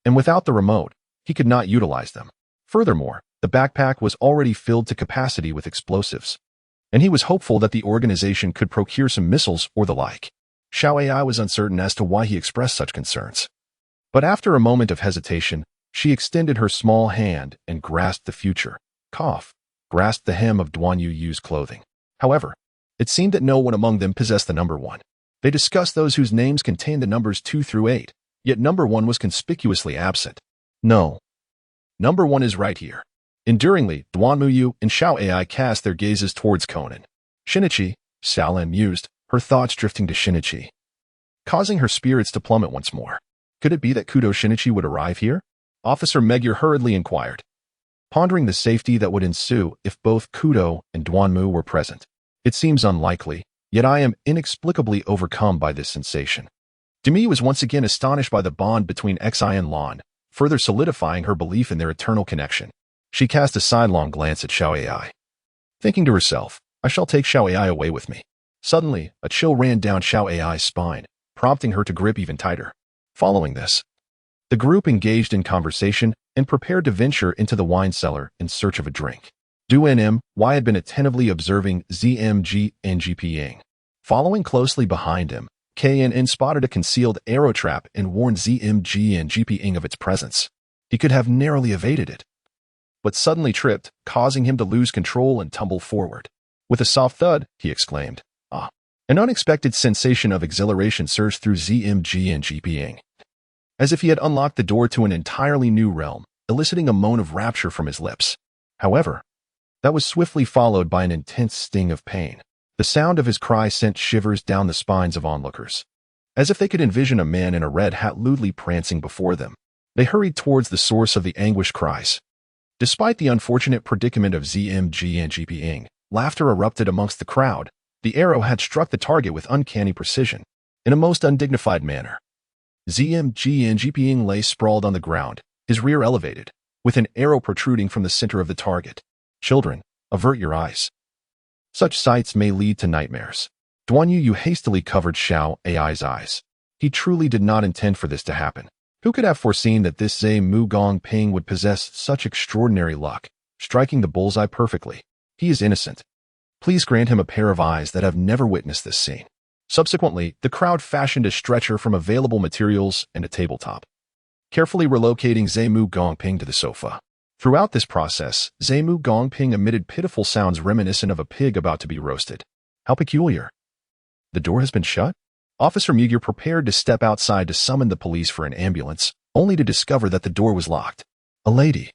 and without the remote, he could not utilize them. Furthermore, the backpack was already filled to capacity with explosives, and he was hopeful that the organization could procure some missiles or the like. Xiao AI was uncertain as to why he expressed such concerns. But after a moment of hesitation, she extended her small hand and grasped the future. Grasped the hem of Duanyu's clothing. However, it seemed that no one among them possessed the number 1. They discussed those whose names contained the numbers 2 through 8, yet number 1 was conspicuously absent. No. Number 1 is right here. Enduringly, Duanmuyu and Xiao AI cast their gazes towards Conan. Shinichi, Sala mused, her thoughts drifting to Shinichi, causing her spirits to plummet once more. Could it be that Kudo Shinichi would arrive here? Officer Megure hurriedly inquired, pondering the safety that would ensue if both Kudo and Duanmu were present. It seems unlikely, yet I am inexplicably overcome by this sensation. Demi was once again astonished by the bond between Xi and Lan, further solidifying her belief in their eternal connection. She cast a sidelong glance at Xiao AI, thinking to herself, I shall take Xiao AI away with me. Suddenly, a chill ran down Xiao AI's spine, prompting her to grip even tighter. Following this, the group engaged in conversation and prepared to venture into the wine cellar in search of a drink. Du NMY had been attentively observing ZMG and GPing. Following closely behind him, Kanan spotted a concealed arrow trap and warned ZMG and GPing of its presence. He could have narrowly evaded it, but suddenly tripped, causing him to lose control and tumble forward. With a soft thud, he exclaimed, "Ah!" An unexpected sensation of exhilaration surged through ZMG and GPing, as if he had unlocked the door to an entirely new realm, eliciting a moan of rapture from his lips. However, that was swiftly followed by an intense sting of pain. The sound of his cry sent shivers down the spines of onlookers, as if they could envision a man in a red hat lewdly prancing before them. They hurried towards the source of the anguished cries. Despite the unfortunate predicament of ZMG and GPing, laughter erupted amongst the crowd. The arrow had struck the target with uncanny precision, in a most undignified manner. ZMG and GPing lay sprawled on the ground, his rear elevated, with an arrow protruding from the center of the target. Children, avert your eyes. Such sights may lead to nightmares. Duan Yu hastily covered Xiao Ai's eyes. He truly did not intend for this to happen. Who could have foreseen that this Zhe Mu Gongping would possess such extraordinary luck, striking the bullseye perfectly? He is innocent. Please grant him a pair of eyes that have never witnessed this scene. Subsequently, the crowd fashioned a stretcher from available materials and a tabletop, carefully relocating Zhe Mu Gongping to the sofa. Throughout this process, Zhe Mu Gongping emitted pitiful sounds reminiscent of a pig about to be roasted. How peculiar. The door has been shut? Officer Mugier prepared to step outside to summon the police for an ambulance, only to discover that the door was locked. A lady,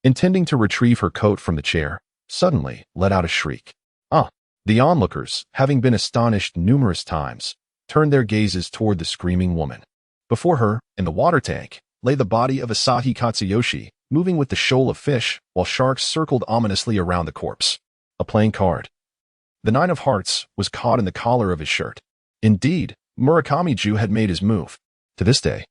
intending to retrieve her coat from the chair, suddenly let out a shriek. Ah! The onlookers, having been astonished numerous times, turned their gazes toward the screaming woman. Before her, in the water tank, lay the body of Asahi Katsuyoshi, moving with the shoal of fish, while sharks circled ominously around the corpse. A playing card. The 9 of hearts was caught in the collar of his shirt. Indeed, Murakami-ju had made his move. To this day,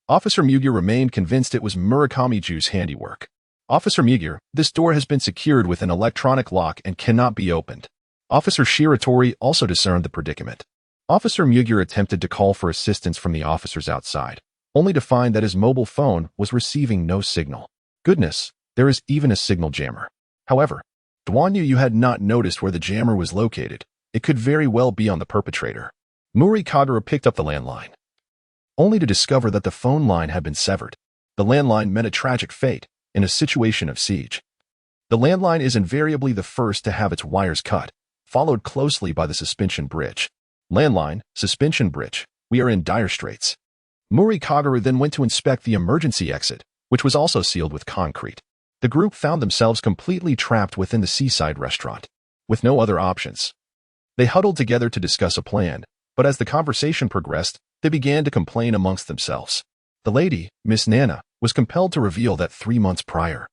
Officer Mugier remained convinced it was Murakami-ju's handiwork. Officer Mugier, this door has been secured with an electronic lock and cannot be opened. Officer Shiratori also discerned the predicament. Officer Mugier attempted to call for assistance from the officers outside, only to find that his mobile phone was receiving no signal. Goodness, there is even a signal jammer. However, Duan Yu had not noticed where the jammer was located. It could very well be on the perpetrator. Muri Kagura picked up the landline, only to discover that the phone line had been severed. The landline meant a tragic fate in a situation of siege. The landline is invariably the first to have its wires cut, followed closely by the suspension bridge. Landline, suspension bridge, we are in dire straits. Muri Kagura then went to inspect the emergency exit, which was also sealed with concrete. The group found themselves completely trapped within the seaside restaurant, with no other options. They huddled together to discuss a plan, but as the conversation progressed, they began to complain amongst themselves. The lady, Miss Nana, was compelled to reveal that 3 months prior,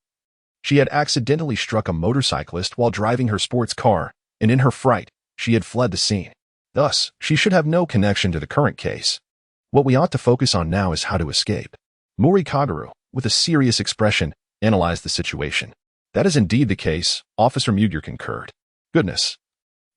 she had accidentally struck a motorcyclist while driving her sports car, and in her fright, she had fled the scene. Thus, she should have no connection to the current case. What we ought to focus on now is how to escape. Muri Kagura, with a serious expression, analyzed the situation. That is indeed the case, Officer Mugier concurred. Goodness.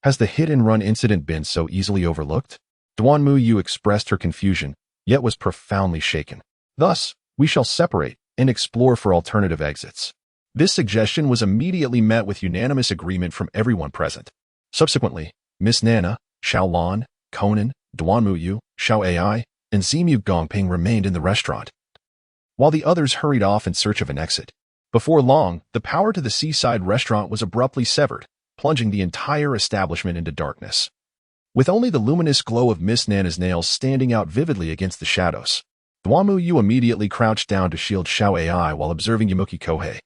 Has the hit-and-run incident been so easily overlooked? Duan Yu expressed her confusion, yet was profoundly shaken. Thus, we shall separate and explore for alternative exits. This suggestion was immediately met with unanimous agreement from everyone present. Subsequently, Miss Nana, Xiao Lan, Conan, Duan Yu, Xiao Ai, and Zhe Mu Gongping remained in the restaurant, while the others hurried off in search of an exit. Before long, the power to the seaside restaurant was abruptly severed, plunging the entire establishment into darkness, with only the luminous glow of Miss Nana's nails standing out vividly against the shadows. Duan Yu immediately crouched down to shield Xiao Ai while observing Yumuki Kohei.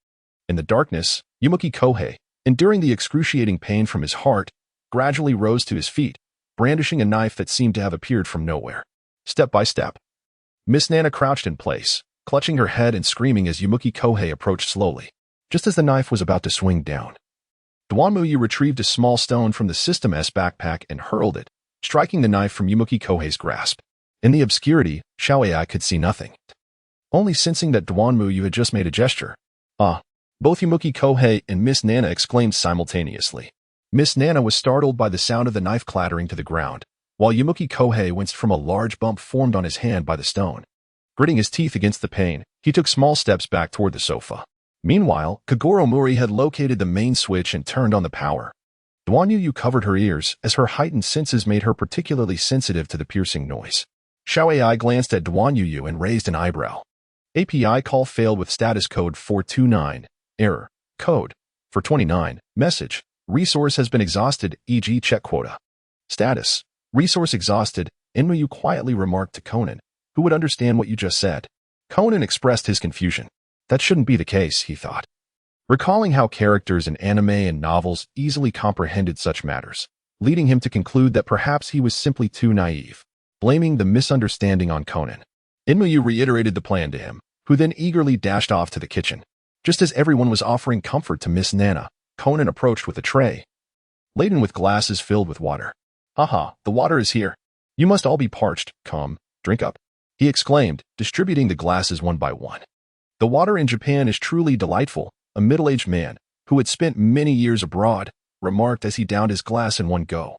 In the darkness, Yumuki Kohei, enduring the excruciating pain from his heart, gradually rose to his feet, brandishing a knife that seemed to have appeared from nowhere. Step by step, Miss Nana crouched in place, clutching her head and screaming as Yumuki Kohei approached slowly. Just as the knife was about to swing down, Duan Yu retrieved a small stone from the System S backpack and hurled it, striking the knife from Yumuki Kohei's grasp. In the obscurity, Xiao Ai could see nothing, only sensing that Duan Yu had just made a gesture. Ah! Both Yumuki Kohei and Miss Nana exclaimed simultaneously. Miss Nana was startled by the sound of the knife clattering to the ground, while Yumuki Kohei winced from a large bump formed on his hand by the stone. Gritting his teeth against the pain, he took small steps back toward the sofa. Meanwhile, Kagoro Muri had located the main switch and turned on the power. Duan Yu covered her ears as her heightened senses made her particularly sensitive to the piercing noise. Xiao AI glanced at Duan Yu and raised an eyebrow. API call failed with status code 429. Error. Code. 429. Message. Resource has been exhausted, e.g. check quota. Status. Resource exhausted, Enmuyu quietly remarked to Conan, who would understand what you just said. Conan expressed his confusion. That shouldn't be the case, he thought. Recalling how characters in anime and novels easily comprehended such matters, leading him to conclude that perhaps he was simply too naive, blaming the misunderstanding on Conan. Enmuyu reiterated the plan to him, who then eagerly dashed off to the kitchen. Just as everyone was offering comfort to Miss Nana, Conan approached with a tray, laden with glasses filled with water. Haha, the water is here. You must all be parched. Come, drink up, he exclaimed, distributing the glasses one by one. The water in Japan is truly delightful, a middle-aged man, who had spent many years abroad, remarked as he downed his glass in one go.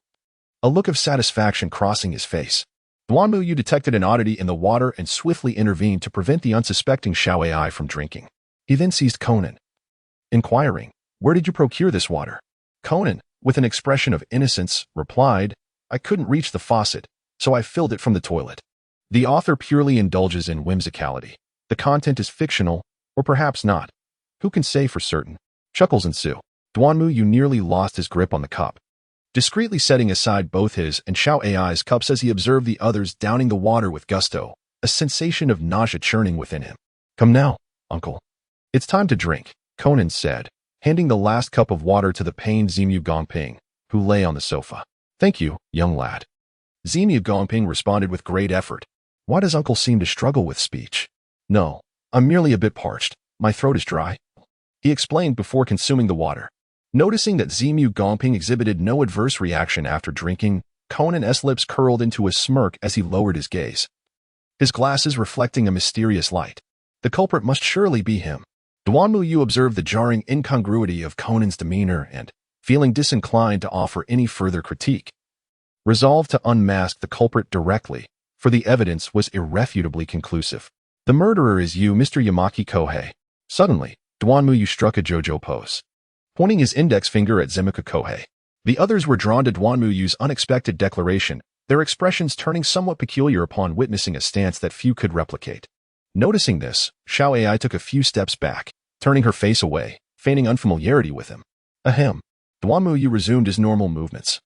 A look of satisfaction crossing his face. Duan Yu detected an oddity in the water and swiftly intervened to prevent the unsuspecting Xiao AI from drinking. He then seized Conan, inquiring, "Where did you procure this water?" Conan, with an expression of innocence, replied, "I couldn't reach the faucet, so I filled it from the toilet." The author purely indulges in whimsicality. The content is fictional, or perhaps not. Who can say for certain? Chuckles ensue. Duan Yu nearly lost his grip on the cup, discreetly setting aside both his and Xiao AI's cups as he observed the others downing the water with gusto, a sensation of nausea churning within him. "Come now, uncle. It's time to drink," Conan said, handing the last cup of water to the pained Zimu Gongping, who lay on the sofa. "Thank you, young lad." Zimu Gongping responded with great effort. Why does uncle seem to struggle with speech? "No, I'm merely a bit parched. My throat is dry," he explained before consuming the water. Noticing that Zimu Gongping exhibited no adverse reaction after drinking, Conan's lips curled into a smirk as he lowered his gaze, his glasses reflecting a mysterious light. The culprit must surely be him. Duan Yu observed the jarring incongruity of Conan's demeanor and, feeling disinclined to offer any further critique, resolved to unmask the culprit directly, for the evidence was irrefutably conclusive. "The murderer is you, Mr. Yamaki Kohei." Suddenly, Duan Yu struck a JoJo pose, pointing his index finger at Zemuka Kohei. The others were drawn to Duan Yu's unexpected declaration, their expressions turning somewhat peculiar upon witnessing a stance that few could replicate. Noticing this, Xiao AI took a few steps back, turning her face away, feigning unfamiliarity with him. Ahem. Duan Yu resumed his normal movements.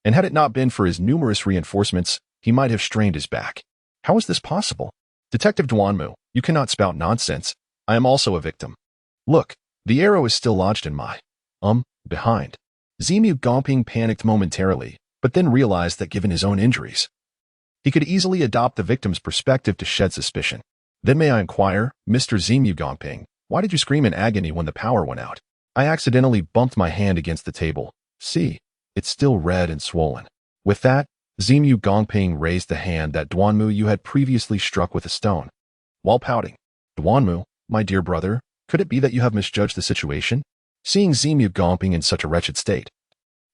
And had it not been for his numerous reinforcements, he might have strained his back. How is this possible? Detective Duan, you cannot spout nonsense. I am also a victim. Look, the arrow is still lodged in my, behind. Zimu Gongping panicked momentarily, but then realized that given his own injuries, he could easily adopt the victim's perspective to shed suspicion. Then may I inquire, Mr. Zimu Gongping, why did you scream in agony when the power went out? I accidentally bumped my hand against the table. See, it's still red and swollen. With that, Zimu Gongping raised the hand that Duan Yu had previously struck with a stone. While pouting, Duan, my dear brother, could it be that you have misjudged the situation? Seeing Zimu Gongping in such a wretched state,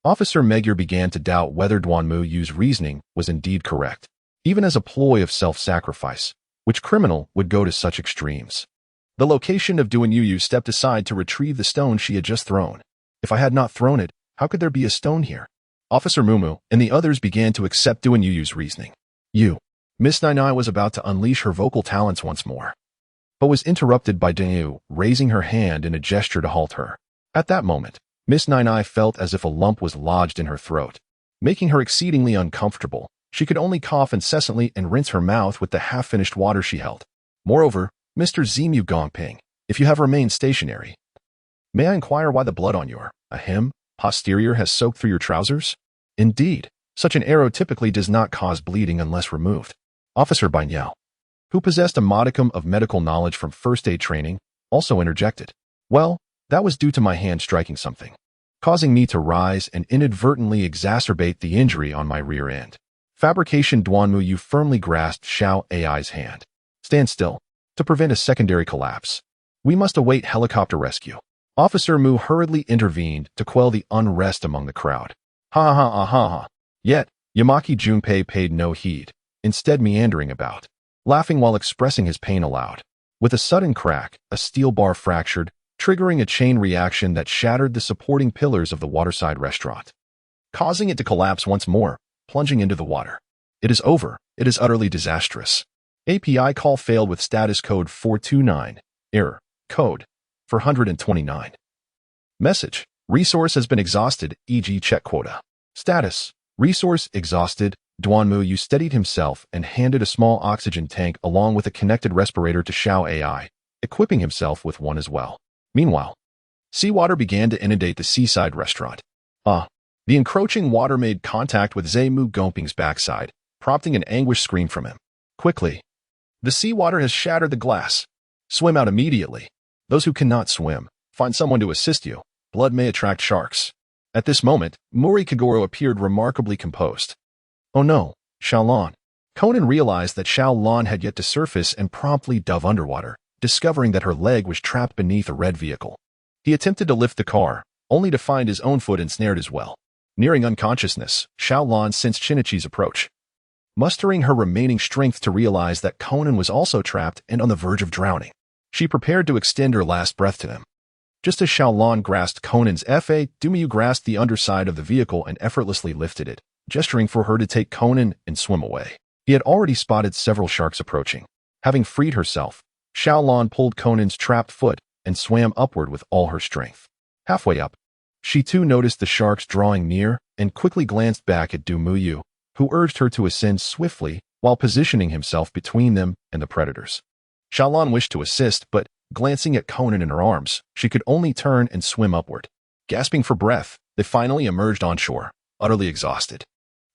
Officer Magyar began to doubt whether Duan Yu's reasoning was indeed correct. Even as a ploy of self-sacrifice, which criminal would go to such extremes? The location of Duan Yu stepped aside to retrieve the stone she had just thrown. If I had not thrown it, how could there be a stone here? Officer Mumu and the others began to accept Duan Yu's reasoning. Miss Nai was about to unleash her vocal talents once more, but was interrupted by Duan Yu raising her hand in a gesture to halt her. At that moment, Miss Nai felt as if a lump was lodged in her throat, making her exceedingly uncomfortable. She could only cough incessantly and rinse her mouth with the half-finished water she held. Moreover, Mr. Zimu Gongping, if you have remained stationary, may I inquire why the blood on your, posterior has soaked through your trousers? Indeed, such an arrow typically does not cause bleeding unless removed. Officer Bainyao, who possessed a modicum of medical knowledge from first aid training, also interjected. Well, that was due to my hand striking something, causing me to rise and inadvertently exacerbate the injury on my rear end. Fabrication Duan Yu firmly grasped Xiao AI's hand. Stand still, to prevent a secondary collapse. We must await helicopter rescue. Officer Mu hurriedly intervened to quell the unrest among the crowd. Ha. Yet, Yamaki Junpei paid no heed, instead meandering about, laughing while expressing his pain aloud. With a sudden crack, a steel bar fractured, triggering a chain reaction that shattered the supporting pillars of the waterside restaurant, causing it to collapse once more, plunging into the water. It is over. It is utterly disastrous. API call failed with status code 429. Error. Code 429. Message. Resource has been exhausted, e.g. check quota. Status. Resource exhausted. Duanmu steadied himself and handed a small oxygen tank along with a connected respirator to Xiao AI, equipping himself with one as well. Meanwhile, seawater began to inundate the seaside restaurant. The encroaching water made contact with Zemu Gongping's backside, prompting an anguished scream from him. Quickly. The seawater has shattered the glass. Swim out immediately. Those who cannot swim, find someone to assist you. Blood may attract sharks. At this moment, Mori Kagoro appeared remarkably composed. Oh no, Xiaolan. Conan realized that Xiaolan had yet to surface and promptly dove underwater, discovering that her leg was trapped beneath a red vehicle. He attempted to lift the car, only to find his own foot ensnared as well. Nearing unconsciousness, Xiaolan sensed Shinichi's approach, mustering her remaining strength to realize that Conan was also trapped and on the verge of drowning. She prepared to extend her last breath to him. Just as Xiaolan grasped Conan's fa, Dumiyu grasped the underside of the vehicle and effortlessly lifted it, gesturing for her to take Conan and swim away. He had already spotted several sharks approaching. Having freed herself, Xiaolan pulled Conan's trapped foot and swam upward with all her strength. Halfway up, she too noticed the sharks drawing near and quickly glanced back at Dumiyu, who urged her to ascend swiftly while positioning himself between them and the predators. Xiaolan wished to assist, but glancing at Conan in her arms, she could only turn and swim upward. Gasping for breath, they finally emerged on shore, utterly exhausted.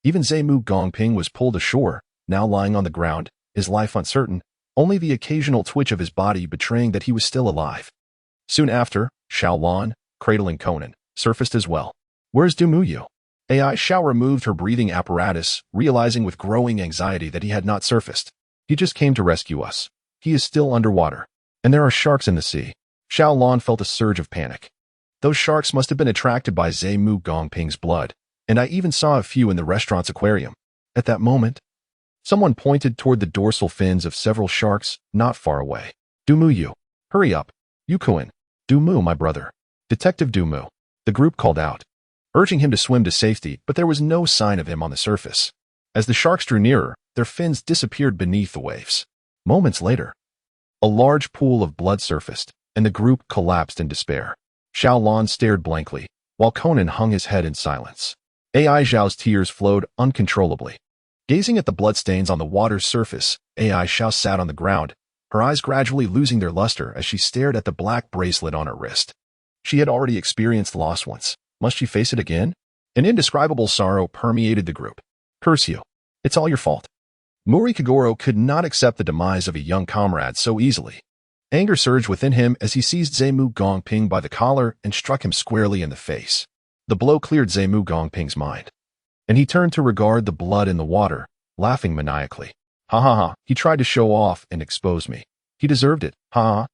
Even Zemu Gongping was pulled ashore, now lying on the ground, his life uncertain, only the occasional twitch of his body betraying that he was still alive. Soon after, Xiaolan, cradling Conan, surfaced as well. Where's Dumiyu? AI Xiao removed her breathing apparatus, realizing with growing anxiety that he had not surfaced. He just came to rescue us. He is still underwater. And there are sharks in the sea. Xiaolan felt a surge of panic. Those sharks must have been attracted by Zemu Gongping's blood, and I even saw a few in the restaurant's aquarium. At that moment, someone pointed toward the dorsal fins of several sharks not far away. Dumiyu, hurry up. Yukuin. Dumu, my brother. Detective Dumu. The group called out, urging him to swim to safety, but there was no sign of him on the surface. As the sharks drew nearer, their fins disappeared beneath the waves. Moments later, a large pool of blood surfaced, and the group collapsed in despair. Xiaolan stared blankly, while Conan hung his head in silence. AI Zhao's tears flowed uncontrollably. Gazing at the bloodstains on the water's surface, AI Xiao sat on the ground, her eyes gradually losing their luster as she stared at the black bracelet on her wrist. She had already experienced loss once. Must she face it again? An indescribable sorrow permeated the group. Curse you. It's all your fault. Mori Kagoro could not accept the demise of a young comrade so easily. Anger surged within him as he seized Zemu Gongping by the collar and struck him squarely in the face. The blow cleared Zemu Gongping's mind, and he turned to regard the blood in the water, laughing maniacally. Ha ha ha, he tried to show off and expose me. He deserved it, ha ha.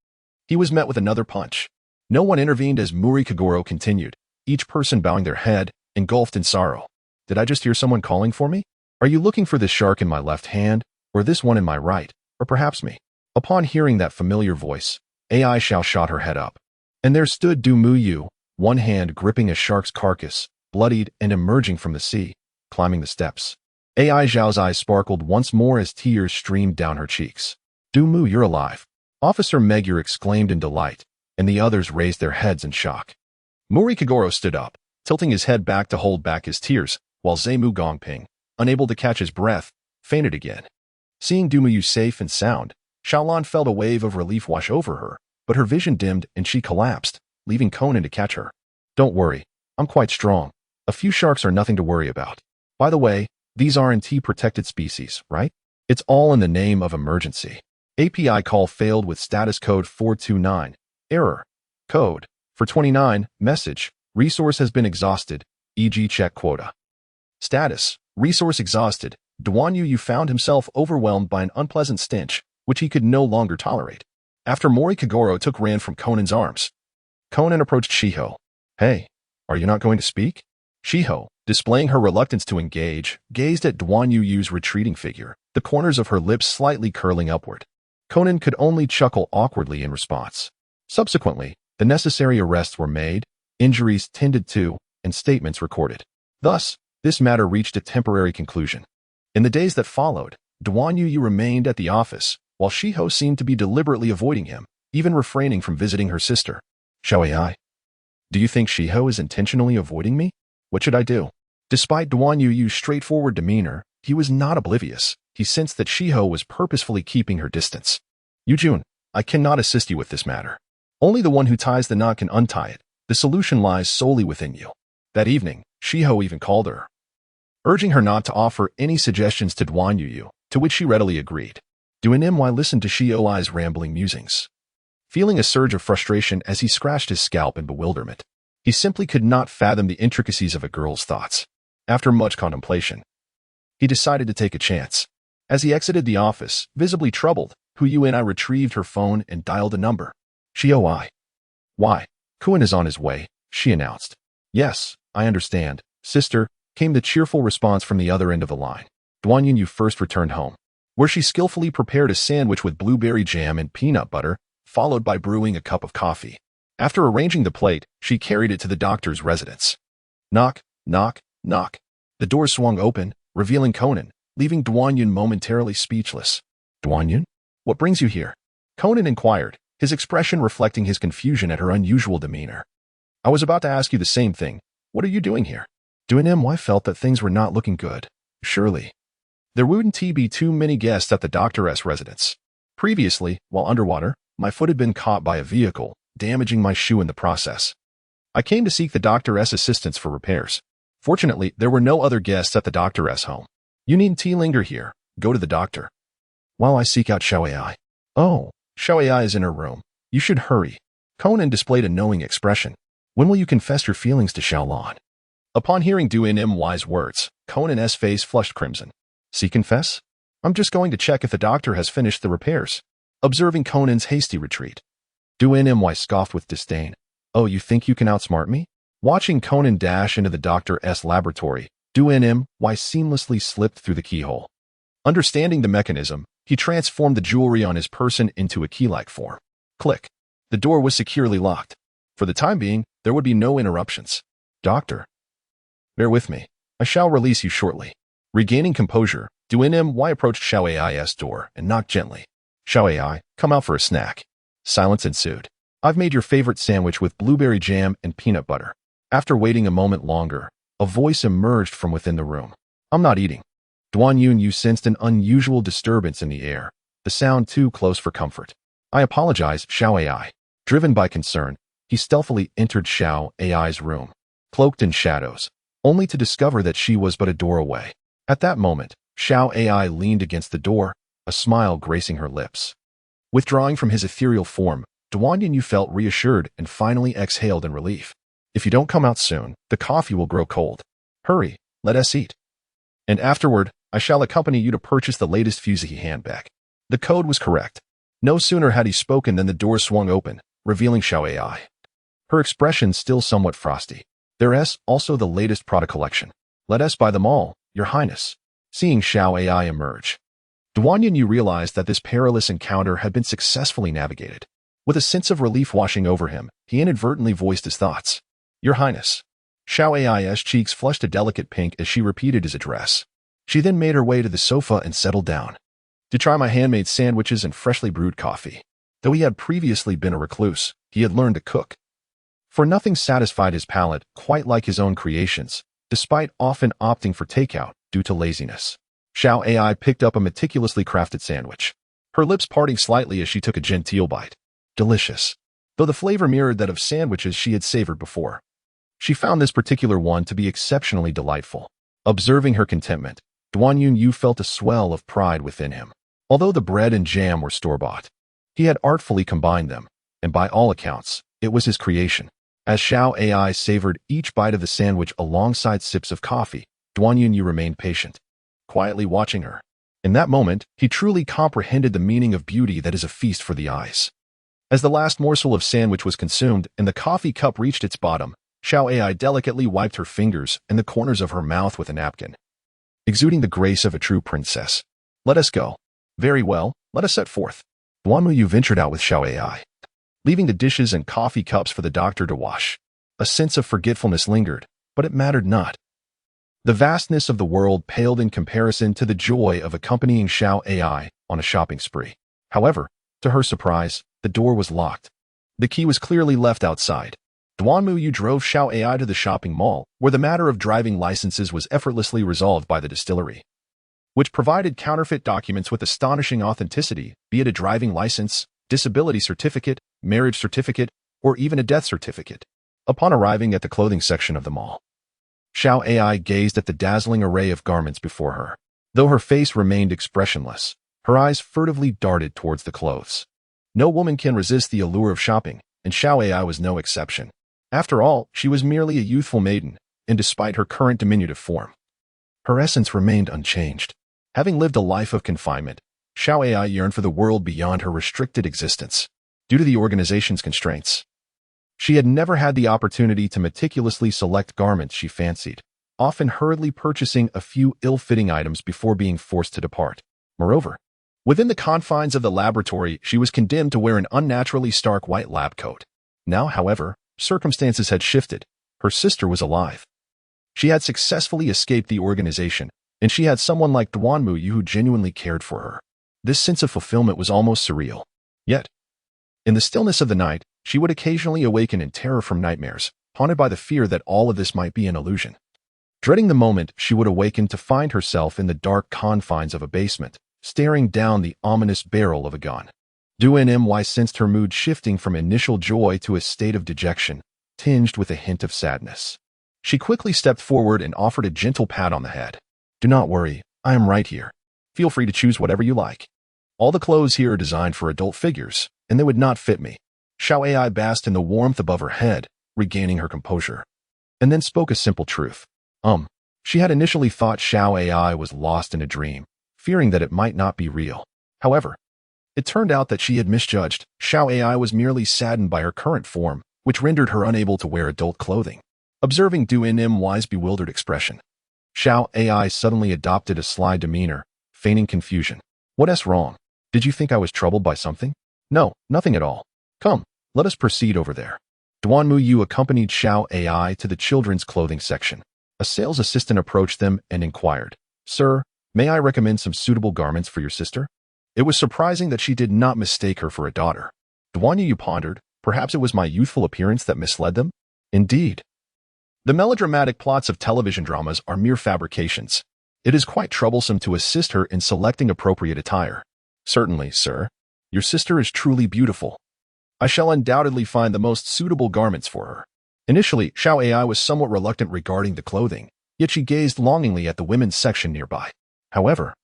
He was met with another punch. No one intervened as Mori Kagoro continued, each person bowing their head, engulfed in sorrow. Did I just hear someone calling for me? Are you looking for this shark in my left hand, or this one in my right, or perhaps me? Upon hearing that familiar voice, AI Xiao shot her head up. And there stood Dumiyu, one hand gripping a shark's carcass, bloodied and emerging from the sea, climbing the steps. AI Zhao's eyes sparkled once more as tears streamed down her cheeks. Dumu, you're alive. Officer Meguer exclaimed in delight, and the others raised their heads in shock. Mori Kagoro stood up, tilting his head back to hold back his tears, while Zemu Gongping, unable to catch his breath, fainted again. Seeing Dumiyu safe and sound, Xiaolan felt a wave of relief wash over her, but her vision dimmed and she collapsed, leaving Conan to catch her. Don't worry, I'm quite strong. A few sharks are nothing to worry about. By the way, these aren't protected species, right? It's all in the name of emergency. API call failed with status code 429. Error. Code. For 29, message. Resource has been exhausted, e.g. check quota. Status. Resource exhausted. Duanyu found himself overwhelmed by an unpleasant stench, which he could no longer tolerate. After Mori Kagoro ran from Conan's arms, Conan approached Shiho. Hey, are you not going to speak? Shiho, displaying her reluctance to engage, gazed at Duanyu's retreating figure, the corners of her lips slightly curling upward. Conan could only chuckle awkwardly in response. Subsequently, The necessary arrests were made, injuries tended to, and statements recorded. Thus, this matter reached a temporary conclusion. In the days that followed, Duan Yu remained at the office, while Shiho seemed to be deliberately avoiding him, even refraining from visiting her sister. Xiaoai, do you think Shiho is intentionally avoiding me? What should I do? Despite Duan Yu's straightforward demeanor, he was not oblivious. He sensed that Shiho was purposefully keeping her distance. Yujun, I cannot assist you with this matter. Only the one who ties the knot can untie it. The solution lies solely within you. That evening, Shiho even called her, urging her not to offer any suggestions to Duan Yu, to which she readily agreed. Duan Yu listened to Shiho's rambling musings, feeling a surge of frustration as he scratched his scalp in bewilderment. He simply could not fathom the intricacies of a girl's thoughts. After much contemplation, he decided to take a chance. As he exited the office, visibly troubled, Hu Yuni retrieved her phone and dialed a number. Xiaoai. Why? Conan is on his way, she announced. Yes, I understand, sister, came the cheerful response from the other end of the line. Duan Yu first returned home, where she skillfully prepared a sandwich with blueberry jam and peanut butter, followed by brewing a cup of coffee. After arranging the plate, she carried it to the doctor's residence. Knock, knock, knock. The door swung open, revealing Conan, leaving Duan Yu momentarily speechless. Duan Yu? What brings you here? Conan inquired, his expression reflecting his confusion at her unusual demeanor. I was about to ask you the same thing. What are you doing here? Duan Yu felt that things were not looking good. Surely, there wouldn't be too many guests at the doctor's residence. Previously, while underwater, my foot had been caught by a vehicle, damaging my shoe in the process. I came to seek the doctor's assistance for repairs. Fortunately, there were no other guests at the doctor's home. You needn't linger here. Go to the doctor. While I seek out Xiaoai. Oh, Xiaoai is in her room. You should hurry. Conan displayed a knowing expression. When will you confess your feelings to Xiaolan? Upon hearing Duan Yu's words, Conan's face flushed crimson. See, confess? I'm just going to check if the doctor has finished the repairs. Observing Conan's hasty retreat, Duan Yu scoffed with disdain. Oh, you think you can outsmart me? Watching Conan dash into the doctor's laboratory, Duan Yu seamlessly slipped through the keyhole. Understanding the mechanism, he transformed the jewelry on his person into a key-like form. Click. The door was securely locked. For the time being, there would be no interruptions. Doctor, bear with me. I shall release you shortly. Regaining composure, Duan Yu approached Xiaoai's door and knocked gently. Xiaoai, come out for a snack. Silence ensued. I've made your favorite sandwich with blueberry jam and peanut butter. After waiting a moment longer, a voice emerged from within the room. I'm not eating. Duan Yu sensed an unusual disturbance in the air, the sound too close for comfort. I apologize, Xiaoai. Driven by concern, he stealthily entered Xiaoai's room, cloaked in shadows, only to discover that she was but a door away. At that moment, Xiaoai leaned against the door, a smile gracing her lips. Withdrawing from his ethereal form, Duan Yu felt reassured and finally exhaled in relief. If you don't come out soon, the coffee will grow cold. Hurry, let us eat. And afterward, I shall accompany you to purchase the latest Fuzi handbag. The code was correct. No sooner had he spoken than the door swung open, revealing Xiaoai. Her expression still somewhat frosty. There's also the latest product collection. Let us buy them all, Your Highness. Seeing Xiaoai emerge, Duan Yu realized that this perilous encounter had been successfully navigated. With a sense of relief washing over him, he inadvertently voiced his thoughts. Your Highness. Xiaoai's cheeks flushed a delicate pink as she repeated his address. She then made her way to the sofa and settled down to try my handmade sandwiches and freshly brewed coffee. Though he had previously been a recluse, he had learned to cook. For nothing satisfied his palate quite like his own creations, despite often opting for takeout due to laziness. Xiaoai picked up a meticulously crafted sandwich, her lips parting slightly as she took a genteel bite. Delicious. Though the flavor mirrored that of sandwiches she had savored before, she found this particular one to be exceptionally delightful. Observing her contentment, Duan Yu felt a swell of pride within him. Although the bread and jam were store-bought, he had artfully combined them, and by all accounts, it was his creation. As Xiaoai savored each bite of the sandwich alongside sips of coffee, Duan Yu remained patient, quietly watching her. In that moment, he truly comprehended the meaning of beauty that is a feast for the eyes. As the last morsel of sandwich was consumed and the coffee cup reached its bottom, Xiaoai delicately wiped her fingers and the corners of her mouth with a napkin, exuding the grace of a true princess. Let us go. Very well, let us set forth. Duan Yu ventured out with Xiaoai. leaving the dishes and coffee cups for the doctor to wash. A sense of forgetfulness lingered, but it mattered not. The vastness of the world paled in comparison to the joy of accompanying Xiao Ai on a shopping spree. However, to her surprise, the door was locked. The key was clearly left outside. Duanmu Yu drove Xiao Ai to the shopping mall, where the matter of driving licenses was effortlessly resolved by the distillery, which provided counterfeit documents with astonishing authenticity, be it a driving license, disability certificate, marriage certificate, or even a death certificate. Upon arriving at the clothing section of the mall, Xiao Ai gazed at the dazzling array of garments before her. Though her face remained expressionless, her eyes furtively darted towards the clothes. No woman can resist the allure of shopping, and Xiao Ai was no exception. After all, she was merely a youthful maiden, and despite her current diminutive form, her essence remained unchanged. Having lived a life of confinement, Xiao Ai yearned for the world beyond her restricted existence. Due to the organization's constraints, she had never had the opportunity to meticulously select garments she fancied, often hurriedly purchasing a few ill-fitting items before being forced to depart. Moreover, within the confines of the laboratory, she was condemned to wear an unnaturally stark white lab coat. Now, however, circumstances had shifted. Her sister was alive. She had successfully escaped the organization, and she had someone like Duanmu Yu who genuinely cared for her. This sense of fulfillment was almost surreal. Yet, in the stillness of the night, she would occasionally awaken in terror from nightmares, haunted by the fear that all of this might be an illusion. Dreading the moment she would awaken to find herself in the dark confines of a basement, staring down the ominous barrel of a gun. Du-My sensed her mood shifting from initial joy to a state of dejection, tinged with a hint of sadness. She quickly stepped forward and offered a gentle pat on the head. "Do not worry, I am right here. Feel free to choose whatever you like. All the clothes here are designed for adult figures, and they would not fit me." Xiao Ai basked in the warmth above her head, regaining her composure, and then spoke a simple truth. She had initially thought Xiao Ai was lost in a dream, fearing that it might not be real. However, it turned out that she had misjudged. Xiao Ai was merely saddened by her current form, which rendered her unable to wear adult clothing. Observing Du-My's bewildered expression, Xiao Ai suddenly adopted a sly demeanor, feigning confusion. "What's wrong? Did you think I was troubled by something?" "No, nothing at all. Come, let us proceed over there." Duanmu Yu accompanied Xiao Ai to the children's clothing section. A sales assistant approached them and inquired, "Sir, may I recommend some suitable garments for your sister?" It was surprising that she did not mistake her for a daughter. Duanmu Yu pondered, perhaps it was my youthful appearance that misled them? Indeed. The melodramatic plots of television dramas are mere fabrications. It is quite troublesome to assist her in selecting appropriate attire. "Certainly, sir. Your sister is truly beautiful. I shall undoubtedly find the most suitable garments for her." Initially, Xiao Ai was somewhat reluctant regarding the clothing, yet she gazed longingly at the women's section nearby. However,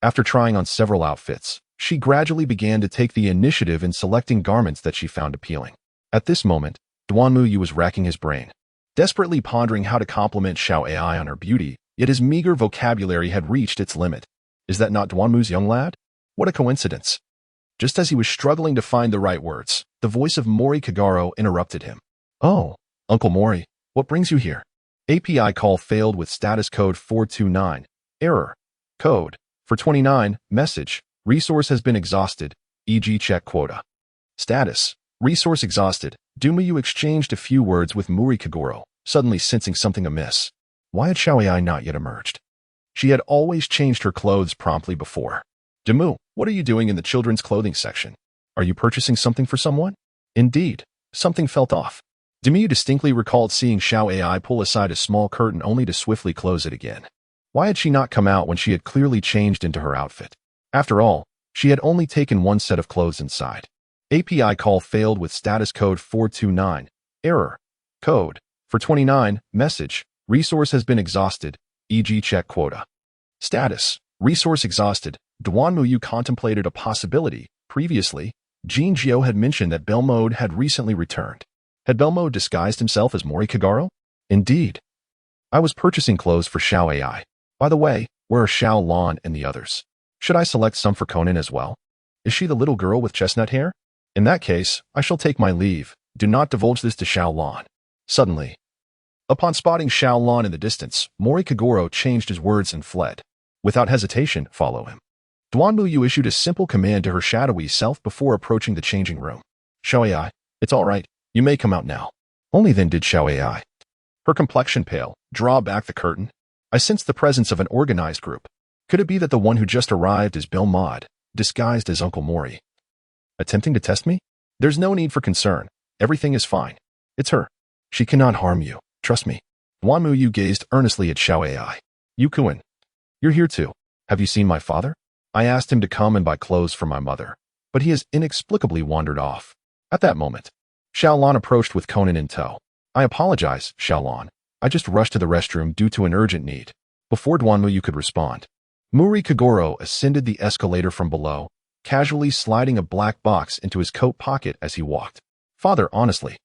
after trying on several outfits, she gradually began to take the initiative in selecting garments that she found appealing. At this moment, Duanmu Yu was racking his brain, desperately pondering how to compliment Xiao Ai on her beauty, yet his meager vocabulary had reached its limit. Is that not Duanmu's young lad? What a coincidence. Just as he was struggling to find the right words, the voice of Mori Kagaro interrupted him. "Oh, Uncle Mori, what brings you here?" API call failed with status code 429. Error. Code. For 29. Message. Resource has been exhausted, e.g. check quota. Status. Resource exhausted. Dumayu exchanged a few words with Mori Kagoro, suddenly sensing something amiss. Why had Xiao Ai not yet emerged? She had always changed her clothes promptly before. "Dumu, what are you doing in the children's clothing section? Are you purchasing something for someone?" Indeed, something felt off. Dumu distinctly recalled seeing Xiao Ai pull aside a small curtain only to swiftly close it again. Why had she not come out when she had clearly changed into her outfit? After all, she had only taken one set of clothes inside. API call failed with status code 429. Error. Code. For 29. Message. Resource has been exhausted, e.g. check quota. Status. Resource exhausted. Duanmu Yu contemplated a possibility. Previously, Jin Jiao had mentioned that Belmode had recently returned. Had Belmode disguised himself as Mori Kagaro? Indeed. I was purchasing clothes for Xiao Ai. By the way, where are Xiao Lan and the others? Should I select some for Conan as well? Is she the little girl with chestnut hair? In that case, I shall take my leave. Do not divulge this to Xiao Lan. Suddenly, upon spotting Xiao Lan in the distance, Mori Kagoro changed his words and fled. Without hesitation, follow him. Duanmu Yu issued a simple command to her shadowy self before approaching the changing room. Xiao Ai, it's all right. You may come out now. Only then did Xiao Ai, her complexion pale, draw back the curtain. I sensed the presence of an organized group. Could it be that the one who just arrived is Bill Maud, disguised as Uncle Mori? Attempting to test me? There's no need for concern. Everything is fine. It's her. She cannot harm you. Trust me. Duan Muyu gazed earnestly at Xiao Ai. You Kuan. You're here too. Have you seen my father? I asked him to come and buy clothes for my mother, but he has inexplicably wandered off. At that moment, Xiaolan approached with Conan in tow. I apologize, Xiaolan. I just rushed to the restroom due to an urgent need. Before Duan Muyu could respond, Muri Kagoro ascended the escalator from below, casually sliding a black box into his coat pocket as he walked. Father, honestly,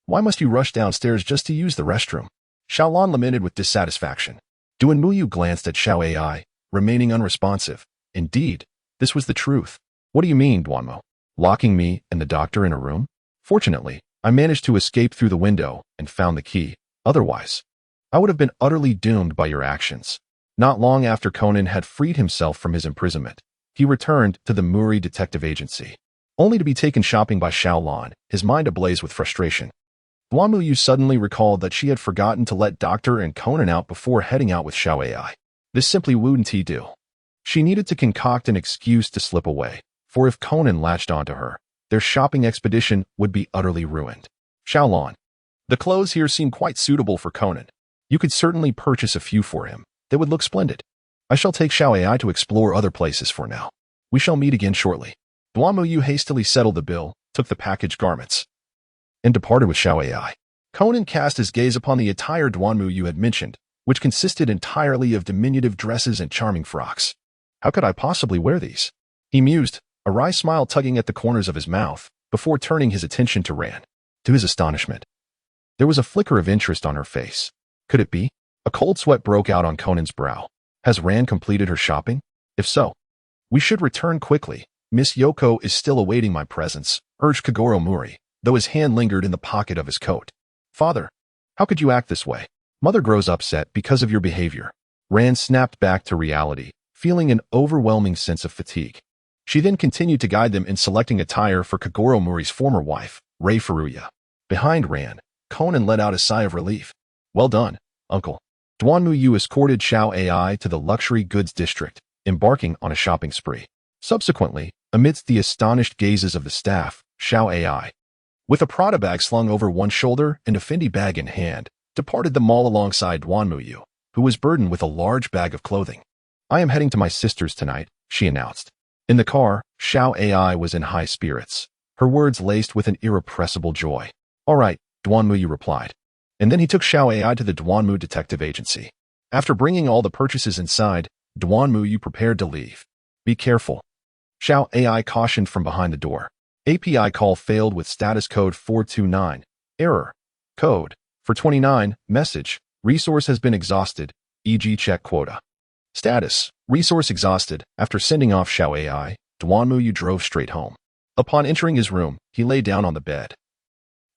why must you rush downstairs just to use the restroom? Xiaolan lamented with dissatisfaction. Duan Muyu glanced at Xiao Ai, remaining unresponsive. Indeed, this was the truth. What do you mean, Duanmo? Locking me and the doctor in a room? Fortunately, I managed to escape through the window and found the key. Otherwise, I would have been utterly doomed by your actions. Not long after Conan had freed himself from his imprisonment, he returned to the Muri Detective Agency, only to be taken shopping by Xiaolan, his mind ablaze with frustration. Duan Muyu suddenly recalled that she had forgotten to let Doctor and Conan out before heading out with Xiao Ai. This simply wouldn't he do. She needed to concoct an excuse to slip away, for if Conan latched onto her, their shopping expedition would be utterly ruined. Xiaolan. The clothes here seem quite suitable for Conan. You could certainly purchase a few for him. They would look splendid. I shall take Xiao Ai to explore other places for now. We shall meet again shortly. Duan Muyu hastily settled the bill, took the packaged garments, and departed with Xiao Ai. Conan cast his gaze upon the attire Duan Muyu had mentioned, which consisted entirely of diminutive dresses and charming frocks. How could I possibly wear these? He mused, a wry smile tugging at the corners of his mouth, before turning his attention to Ran. To his astonishment, there was a flicker of interest on her face. Could it be? A cold sweat broke out on Conan's brow. Has Ran completed her shopping? If so, we should return quickly. Miss Yoko is still awaiting my presence, urged Kagoro Muri, though his hand lingered in the pocket of his coat. Father, how could you act this way? Mother grows upset because of your behavior. Ran snapped back to reality, feeling an overwhelming sense of fatigue. She then continued to guide them in selecting attire for Kagoro Muri's former wife, Rei Furuya. Behind Ran, Conan let out a sigh of relief. Well done, uncle. Duan Muyu escorted Xiao Ai to the luxury goods district, embarking on a shopping spree. Subsequently, amidst the astonished gazes of the staff, Xiao Ai, with a Prada bag slung over one shoulder and a Fendi bag in hand, departed the mall alongside Duan Muyu, who was burdened with a large bag of clothing. I am heading to my sister's tonight, she announced. In the car, Xiao Ai was in high spirits, her words laced with an irrepressible joy. All right, Duan Muyu replied. And then he took Xiao Ai to the Duanmu Detective Agency. After bringing all the purchases inside, Duan Muyu prepared to leave. Be careful. Xiao Ai cautioned from behind the door. API call failed with status code 429. Error. Code. For 29. Message. Resource has been exhausted. E.g. check quota. Status. Resource exhausted. After sending off Xiao Ai, Duan Muyu drove straight home. Upon entering his room, he lay down on the bed,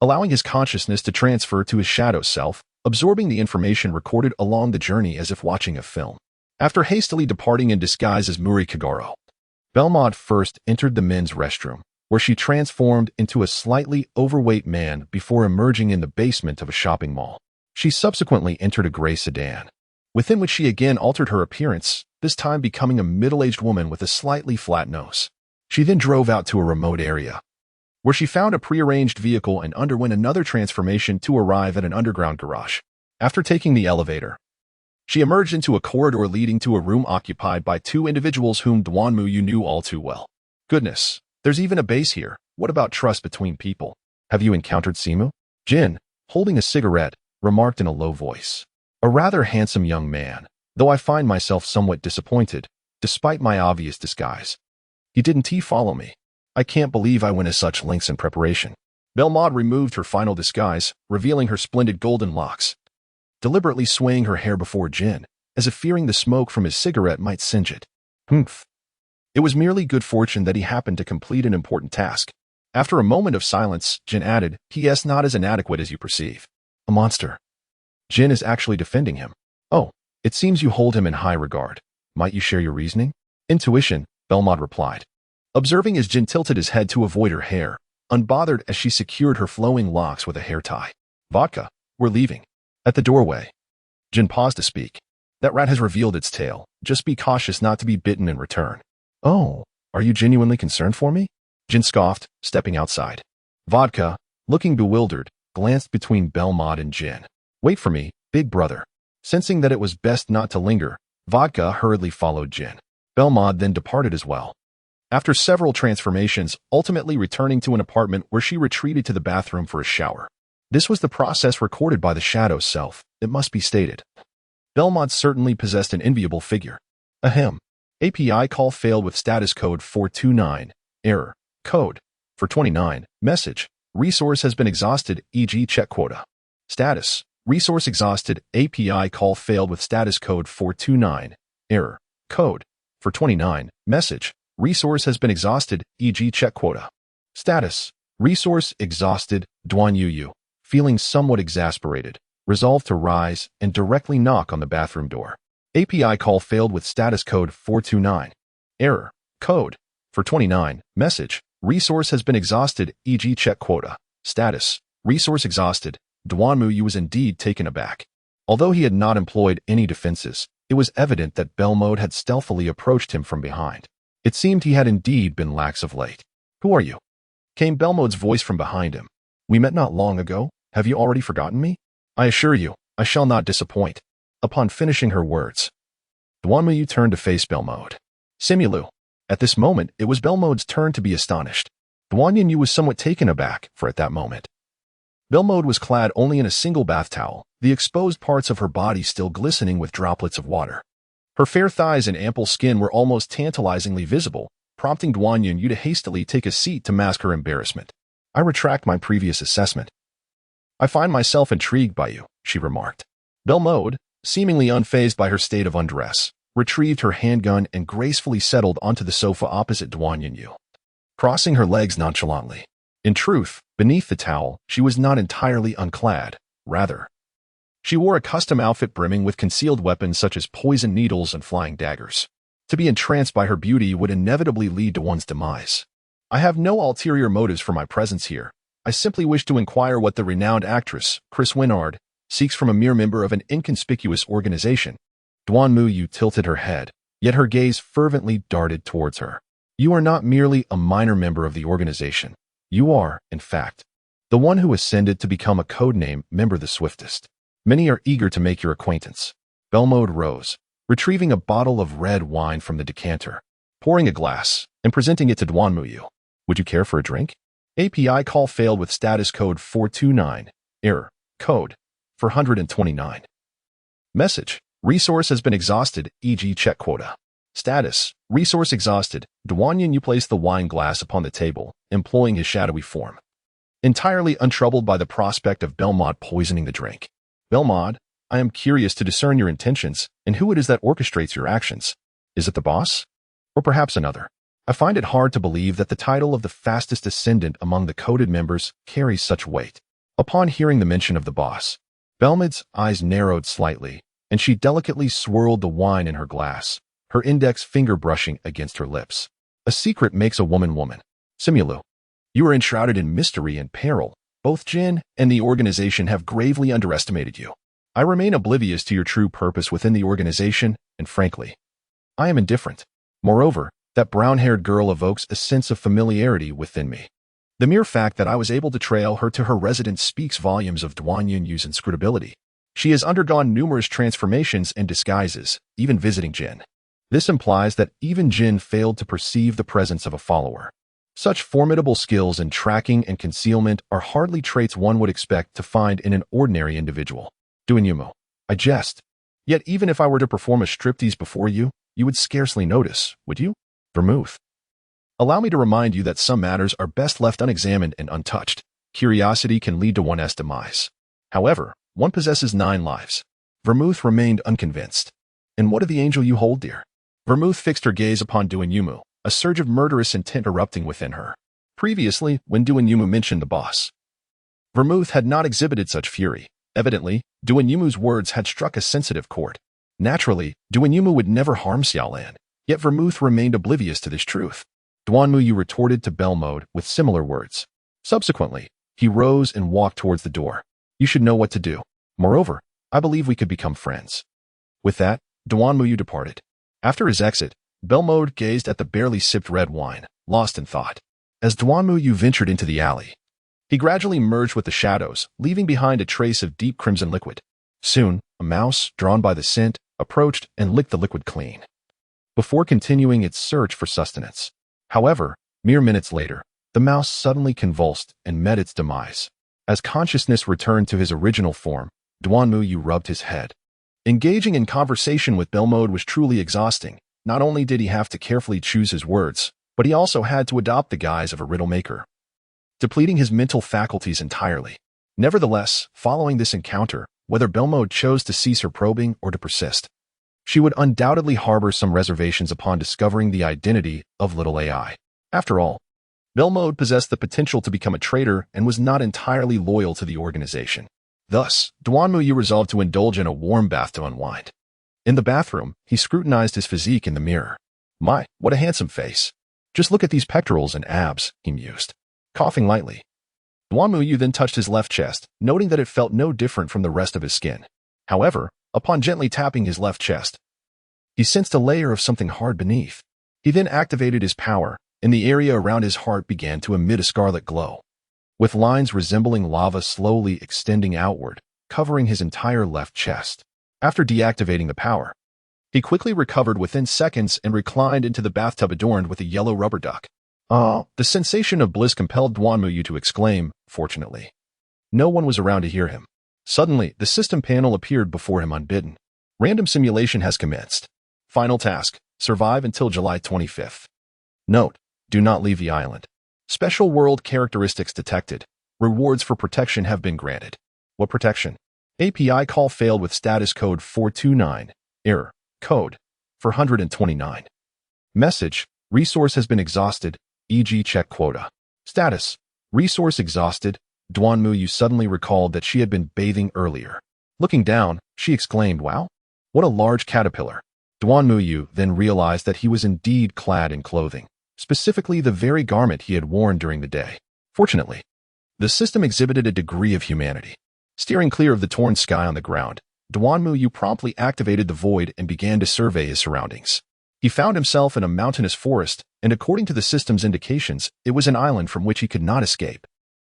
allowing his consciousness to transfer to his shadow self, absorbing the information recorded along the journey as if watching a film. After hastily departing in disguise as Muri Kagoro, Belmont first entered the men's restroom, where she transformed into a slightly overweight man before emerging in the basement of a shopping mall. She subsequently entered a gray sedan, within which she again altered her appearance, this time becoming a middle-aged woman with a slightly flat nose. She then drove out to a remote area, where she found a prearranged vehicle and underwent another transformation to arrive at an underground garage. After taking the elevator, she emerged into a corridor leading to a room occupied by two individuals whom Duan Muyu knew all too well. Goodness, there's even a base here. What about trust between people? Have you encountered Simu? Jin, holding a cigarette, remarked in a low voice. A rather handsome young man, though I find myself somewhat disappointed, despite my obvious disguise. Didn't he follow me? I can't believe I went to such lengths in preparation. Belmont removed her final disguise, revealing her splendid golden locks, deliberately swaying her hair before Jin, as if fearing the smoke from his cigarette might singe it. Humph. It was merely good fortune that he happened to complete an important task. After a moment of silence, Jin added, he is not as inadequate as you perceive. A monster. Jin is actually defending him. Oh, it seems you hold him in high regard. Might you share your reasoning? Intuition, Belmont replied. Observing as Jin tilted his head to avoid her hair, unbothered as she secured her flowing locks with a hair tie. Vodka, we're leaving. At the doorway, Jin paused to speak. That rat has revealed its tail. Just be cautious not to be bitten in return. Oh, are you genuinely concerned for me? Jin scoffed, stepping outside. Vodka, looking bewildered, glanced between Belmod and Jin. Wait for me, big brother. Sensing that it was best not to linger, Vodka hurriedly followed Jin. Belmod then departed as well. After several transformations, ultimately returning to an apartment where she retreated to the bathroom for a shower. This was the process recorded by the Shadow's self, it must be stated. Belmod certainly possessed an enviable figure. Ahem. API call failed with status code 429. Error. Code. For 29. Message. Resource has been exhausted, e.g. check quota. Status. Resource exhausted. API call failed with status code 429. Error. Code. For 29. Message. Resource has been exhausted, e.g. check quota. Status. Resource exhausted. Duan Yuyu, feeling somewhat exasperated, resolved to rise and directly knock on the bathroom door. API call failed with status code 429. Error. Code. For 29. Message. Resource has been exhausted, e.g. check quota. Status. Resource exhausted. Duan Yuyu was indeed taken aback. Although he had not employed any defenses, it was evident that Belmod had stealthily approached him from behind. It seemed he had indeed been lax of late. Who are you? Came Belmod's voice from behind him. We met not long ago. Have you already forgotten me? I assure you, I shall not disappoint. Upon finishing her words, Duan Yuyu turned to face Belmod. Simulu. At this moment, it was Belmod's turn to be astonished. Duan Yuyu was somewhat taken aback, for at that moment, Belmod was clad only in a single bath towel, the exposed parts of her body still glistening with droplets of water. Her fair thighs and ample skin were almost tantalizingly visible, prompting Duan Yuyu to hastily take a seat to mask her embarrassment. I retract my previous assessment. I find myself intrigued by you, she remarked. Belmod, seemingly unfazed by her state of undress, retrieved her handgun and gracefully settled onto the sofa opposite Duan Yuyu, crossing her legs nonchalantly. In truth, beneath the towel, she was not entirely unclad. Rather, she wore a custom outfit brimming with concealed weapons such as poison needles and flying daggers. To be entranced by her beauty would inevitably lead to one's demise. I have no ulterior motives for my presence here. I simply wish to inquire what the renowned actress, Chris Winard, seeks from a mere member of an inconspicuous organization. Duan Yuyu tilted her head, yet her gaze fervently darted towards her. You are not merely a minor member of the organization. You are, in fact, the one who ascended to become a codename member the swiftest. Many are eager to make your acquaintance. Belmod rose, retrieving a bottle of red wine from the decanter, pouring a glass, and presenting it to Duan Yuyu. Would you care for a drink? API call failed with status code 429. Error. Code. For 129. Message. Resource has been exhausted, e.g. check quota. Status. Resource exhausted. Duan Yuyu placed the wine glass upon the table, employing his shadowy form. Entirely untroubled by the prospect of Belmod poisoning the drink. Belmod, I am curious to discern your intentions and who it is that orchestrates your actions. Is it the boss? Or perhaps another? I find it hard to believe that the title of the fastest ascendant among the coded members carries such weight. Upon hearing the mention of the boss, Belmod's eyes narrowed slightly, and she delicately swirled the wine in her glass, her index finger brushing against her lips. A secret makes a woman woman. Simulu, you are enshrouded in mystery and peril. Both Jin and the organization have gravely underestimated you. I remain oblivious to your true purpose within the organization, and frankly, I am indifferent. Moreover, that brown-haired girl evokes a sense of familiarity within me. The mere fact that I was able to trail her to her residence speaks volumes of Duan Yuyu's inscrutability. She has undergone numerous transformations and disguises, even visiting Jin. This implies that even Jin failed to perceive the presence of a follower. Such formidable skills in tracking and concealment are hardly traits one would expect to find in an ordinary individual. Duan Yuyu, I jest. Yet even if I were to perform a striptease before you, you would scarcely notice, would you? Vermouth. Allow me to remind you that some matters are best left unexamined and untouched. Curiosity can lead to one's demise. However, one possesses 9 lives. Vermouth remained unconvinced. And what of the angel you hold dear? Vermouth fixed her gaze upon Duan Yuyu, a surge of murderous intent erupting within her. Previously, when Duan Yuyu mentioned the boss, Vermouth had not exhibited such fury. Evidently, Duan Yuyu's words had struck a sensitive chord. Naturally, Duan Yuyu would never harm Xiaolan, yet Vermouth remained oblivious to this truth. Duan Yuyu retorted to Belmod with similar words. Subsequently, he rose and walked towards the door. You should know what to do. Moreover, I believe we could become friends. With that, Duan Muyu departed. After his exit, Belmode gazed at the barely sipped red wine, lost in thought. As Duan Muyu ventured into the alley, he gradually merged with the shadows, leaving behind a trace of deep crimson liquid. Soon, a mouse, drawn by the scent, approached and licked the liquid clean, before continuing its search for sustenance. However, mere minutes later, the mouse suddenly convulsed and met its demise. As consciousness returned to his original form, Duan Muyu rubbed his head. Engaging in conversation with Belmode was truly exhausting. Not only did he have to carefully choose his words, but he also had to adopt the guise of a riddle maker, depleting his mental faculties entirely. Nevertheless, following this encounter, whether Belmode chose to cease her probing or to persist, she would undoubtedly harbor some reservations upon discovering the identity of little AI. After all, Belmode possessed the potential to become a traitor and was not entirely loyal to the organization. Thus, Duan Muyu resolved to indulge in a warm bath to unwind. In the bathroom, he scrutinized his physique in the mirror. My, what a handsome face. Just look at these pectorals and abs, he mused, coughing lightly. Duan Muyu then touched his left chest, noting that it felt no different from the rest of his skin. However, upon gently tapping his left chest, he sensed a layer of something hard beneath. He then activated his power, and the area around his heart began to emit a scarlet glow, with lines resembling lava slowly extending outward, covering his entire left chest. After deactivating the power, he quickly recovered within seconds and reclined into the bathtub adorned with a yellow rubber duck. The sensation of bliss compelled Duan Muyu to exclaim, fortunately. No one was around to hear him. Suddenly, the system panel appeared before him unbidden. Random simulation has commenced. Final task, survive until July 25th. Note, do not leave the island. Special world characteristics detected. Rewards for protection have been granted. What protection? API call failed with status code 429. Error. Code 429. Message. Resource has been exhausted, e.g. check quota. Status. Resource exhausted. Duan Muyu suddenly recalled that she had been bathing earlier. Looking down, she exclaimed, wow, what a large caterpillar. Duan Muyu then realized that he was indeed clad in clothing, specifically the very garment he had worn during the day. Fortunately, the system exhibited a degree of humanity. Steering clear of the torn sky on the ground, Duan Muyu promptly activated the void and began to survey his surroundings. He found himself in a mountainous forest, and according to the system's indications, it was an island from which he could not escape.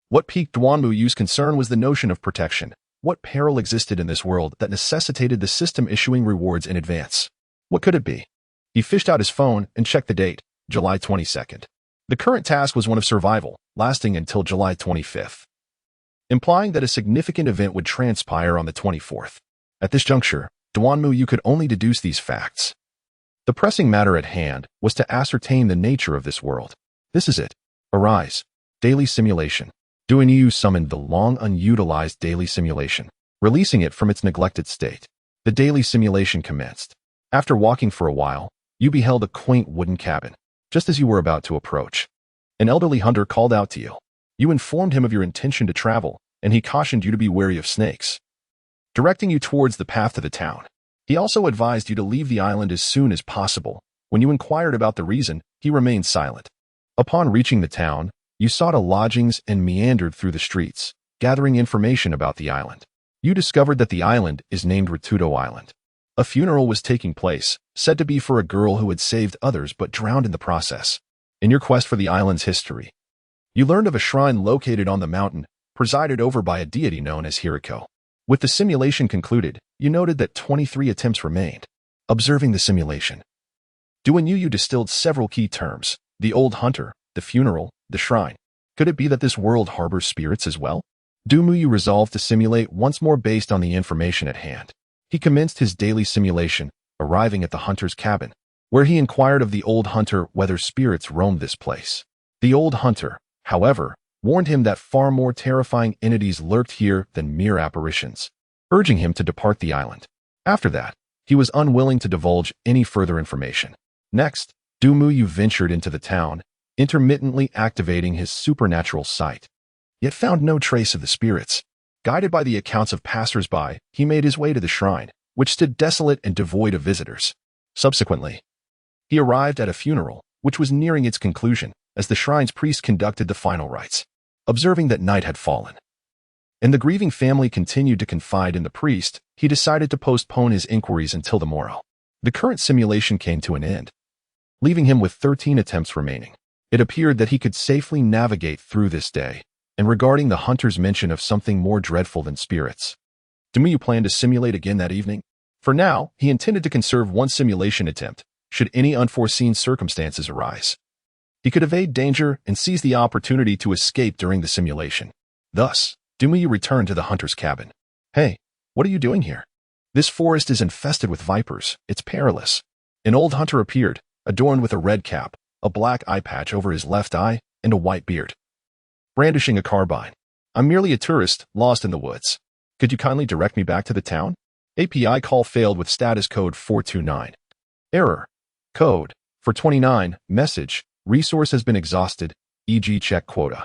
What piqued Duan Muyu's concern was the notion of protection. What peril existed in this world that necessitated the system issuing rewards in advance? What could it be? He fished out his phone and checked the date, July 22nd. The current task was one of survival, lasting until July 25th, implying that a significant event would transpire on the 24th. At this juncture, Duan Muyu could only deduce these facts. The pressing matter at hand was to ascertain the nature of this world. This is it. Arise. Daily simulation. Duan Muyu summoned the long unutilized daily simulation, releasing it from its neglected state. The daily simulation commenced. After walking for a while, you beheld a quaint wooden cabin. Just as you were about to approach, an elderly hunter called out to you. You informed him of your intention to travel, and he cautioned you to be wary of snakes, directing you towards the path to the town. He also advised you to leave the island as soon as possible. When you inquired about the reason, he remained silent. Upon reaching the town, you sought a lodgings and meandered through the streets, gathering information about the island. You discovered that the island is named Ritudo Island. A funeral was taking place, said to be for a girl who had saved others but drowned in the process. In your quest for the island's history, you learned of a shrine located on the mountain, presided over by a deity known as Hiriko. With the simulation concluded, you noted that 23 attempts remained. Observing the simulation, Duan Muyu distilled several key terms: the old hunter, the funeral, the shrine. Could it be that this world harbors spirits as well? Duan Muyu resolved to simulate once more based on the information at hand. He commenced his daily simulation, arriving at the hunter's cabin, where he inquired of the old hunter whether spirits roamed this place. The old hunter, however, warned him that far more terrifying entities lurked here than mere apparitions, urging him to depart the island. After that, he was unwilling to divulge any further information. Next, Duan Muyu ventured into the town, intermittently activating his supernatural sight, yet found no trace of the spirits. Guided by the accounts of passers-by, he made his way to the shrine, which stood desolate and devoid of visitors. Subsequently, he arrived at a funeral, which was nearing its conclusion, as the shrine's priest conducted the final rites. observing that night had fallen. And the grieving family continued to confide in the priest, he decided to postpone his inquiries until the morrow. The current simulation came to an end, leaving him with 13 attempts remaining. It appeared that he could safely navigate through this day, and regarding the hunter's mention of something more dreadful than spirits, Dumu planned to simulate again that evening. For now, he intended to conserve one simulation attempt, should any unforeseen circumstances arise. He could evade danger and seize the opportunity to escape during the simulation. Thus, Dumu returned to the hunter's cabin. "Hey, what are you doing here? This forest is infested with vipers. It's perilous." An old hunter appeared, adorned with a red cap, a black eye patch over his left eye, and a white beard, brandishing a carbine. "I'm merely a tourist, lost in the woods. Could you kindly direct me back to the town?" API call failed with status code 429. Error. Code 429. Message. Resource has been exhausted, e.g. check quota.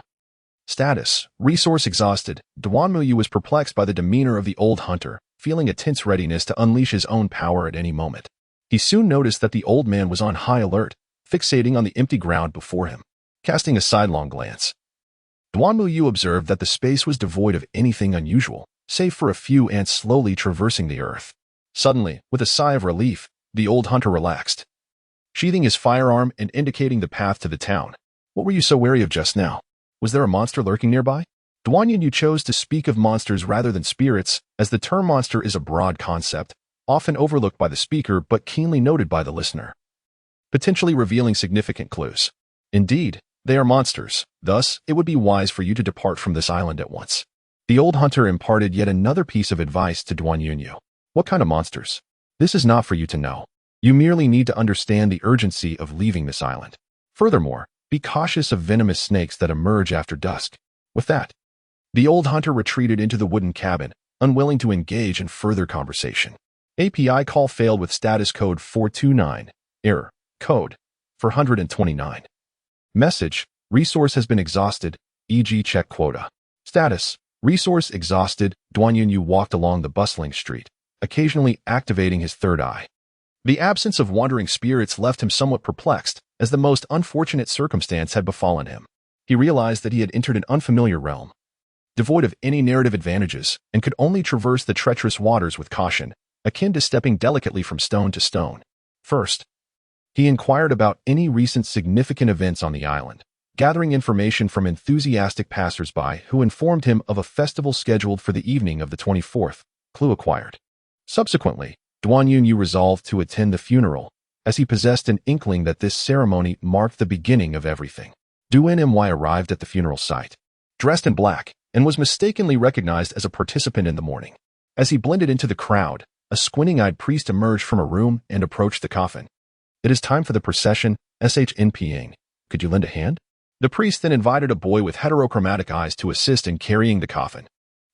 Status. Resource exhausted. Duanmuyu was perplexed by the demeanor of the old hunter, feeling a tense readiness to unleash his own power at any moment. He soon noticed that the old man was on high alert, fixating on the empty ground before him. Casting a sidelong glance, Duanmuyu observed that the space was devoid of anything unusual, save for a few ants slowly traversing the earth. Suddenly, with a sigh of relief, the old hunter relaxed, sheathing his firearm and indicating the path to the town. "What were you so wary of just now? Was there a monster lurking nearby?" Duanmuyu chose to speak of monsters rather than spirits, as the term monster is a broad concept, often overlooked by the speaker but keenly noted by the listener, potentially revealing significant clues. Indeed, they are monsters, thus it would be wise for you to depart from this island at once. The old hunter imparted yet another piece of advice to Duanmuyu. "What kind of monsters? This is not for you to know. You merely need to understand the urgency of leaving this island. Furthermore, be cautious of venomous snakes that emerge after dusk." With that, the old hunter retreated into the wooden cabin, unwilling to engage in further conversation. API call failed with status code 429. Error. Code 429. Message. Resource has been exhausted, e.g. check quota. Status. Resource exhausted. Duanmuyu walked along the bustling street, occasionally activating his third eye. The absence of wandering spirits left him somewhat perplexed, as the most unfortunate circumstance had befallen him. He realized that he had entered an unfamiliar realm, devoid of any narrative advantages, and could only traverse the treacherous waters with caution, akin to stepping delicately from stone to stone. First, he inquired about any recent significant events on the island, gathering information from enthusiastic passers-by who informed him of a festival scheduled for the evening of the 24th, clue acquired. Subsequently, Duanmuyu resolved to attend the funeral, as he possessed an inkling that this ceremony marked the beginning of everything. Duanmuyu arrived at the funeral site, dressed in black, and was mistakenly recognized as a participant in the mourning. As he blended into the crowd, a squinting-eyed priest emerged from a room and approached the coffin. "It is time for the procession, SHNPing. Could you lend a hand?" The priest then invited a boy with heterochromatic eyes to assist in carrying the coffin.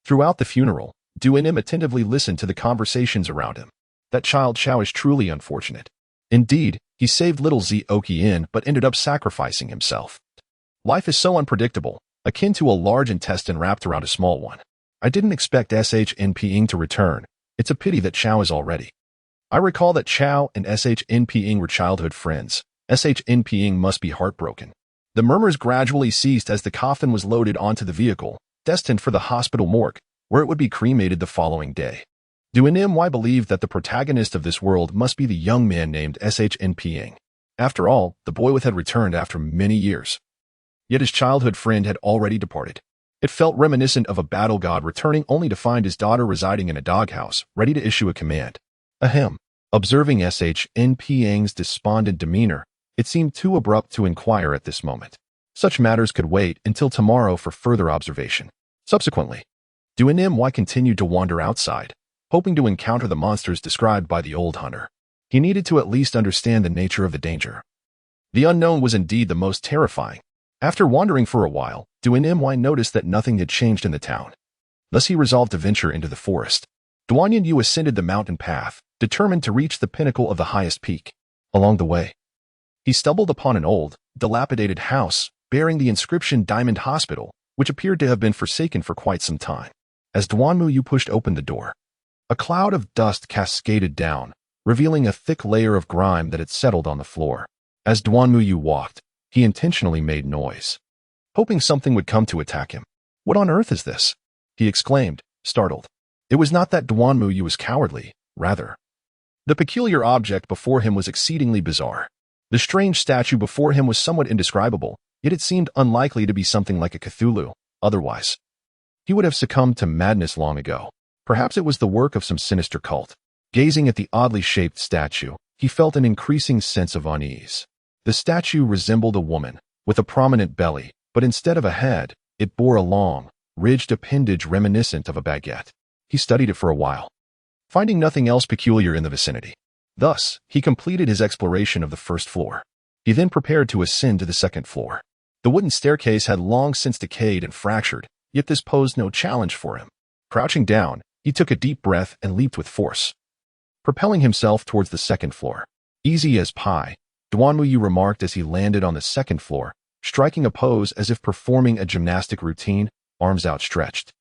Throughout the funeral, Duanmuyu attentively listened to the conversations around him. That child Chao is truly unfortunate. Indeed, he saved little Zioki but ended up sacrificing himself. Life is so unpredictable, akin to a large intestine wrapped around a small one. I didn't expect SHNPing to return. It's a pity that Chao is already. I recall that Chao and SHNPing were childhood friends. SHNPing must be heartbroken. The murmurs gradually ceased as the coffin was loaded onto the vehicle, destined for the hospital morgue, where it would be cremated the following day. Duanmuyu believed that the protagonist of this world must be the young man named SHNPing. After all, the boy had returned after many years. Yet his childhood friend had already departed. It felt reminiscent of a battle god returning only to find his daughter residing in a doghouse, ready to issue a command. Ahem. Observing SHNPing's despondent demeanor, it seemed too abrupt to inquire at this moment. Such matters could wait until tomorrow for further observation. Subsequently, Duanmuyu continued to wander outside, hoping to encounter the monsters described by the old hunter. He needed to at least understand the nature of the danger. The unknown was indeed the most terrifying. After wandering for a while, Duanmuyu noticed that nothing had changed in the town. Thus he resolved to venture into the forest. Duanmuyu ascended the mountain path, determined to reach the pinnacle of the highest peak. Along the way, he stumbled upon an old, dilapidated house bearing the inscription Diamond Hospital, which appeared to have been forsaken for quite some time. As Duanmuyu pushed open the door, a cloud of dust cascaded down, revealing a thick layer of grime that had settled on the floor. As Duanmuyu walked, he intentionally made noise, hoping something would come to attack him. "What on earth is this?" he exclaimed, startled. It was not that Duanmu was cowardly, rather. The peculiar object before him was exceedingly bizarre. The strange statue before him was somewhat indescribable, yet it seemed unlikely to be something like a Cthulhu. Otherwise, he would have succumbed to madness long ago. Perhaps it was the work of some sinister cult. Gazing at the oddly shaped statue, he felt an increasing sense of unease. The statue resembled a woman, with a prominent belly, but instead of a head, it bore a long, ridged appendage reminiscent of a baguette. He studied it for a while, finding nothing else peculiar in the vicinity. Thus, he completed his exploration of the first floor. He then prepared to ascend to the second floor. The wooden staircase had long since decayed and fractured, yet this posed no challenge for him. Crouching down, he took a deep breath and leaped with force, propelling himself towards the second floor. "Easy as pie," Duanmu remarked as he landed on the second floor, striking a pose as if performing a gymnastic routine, arms outstretched,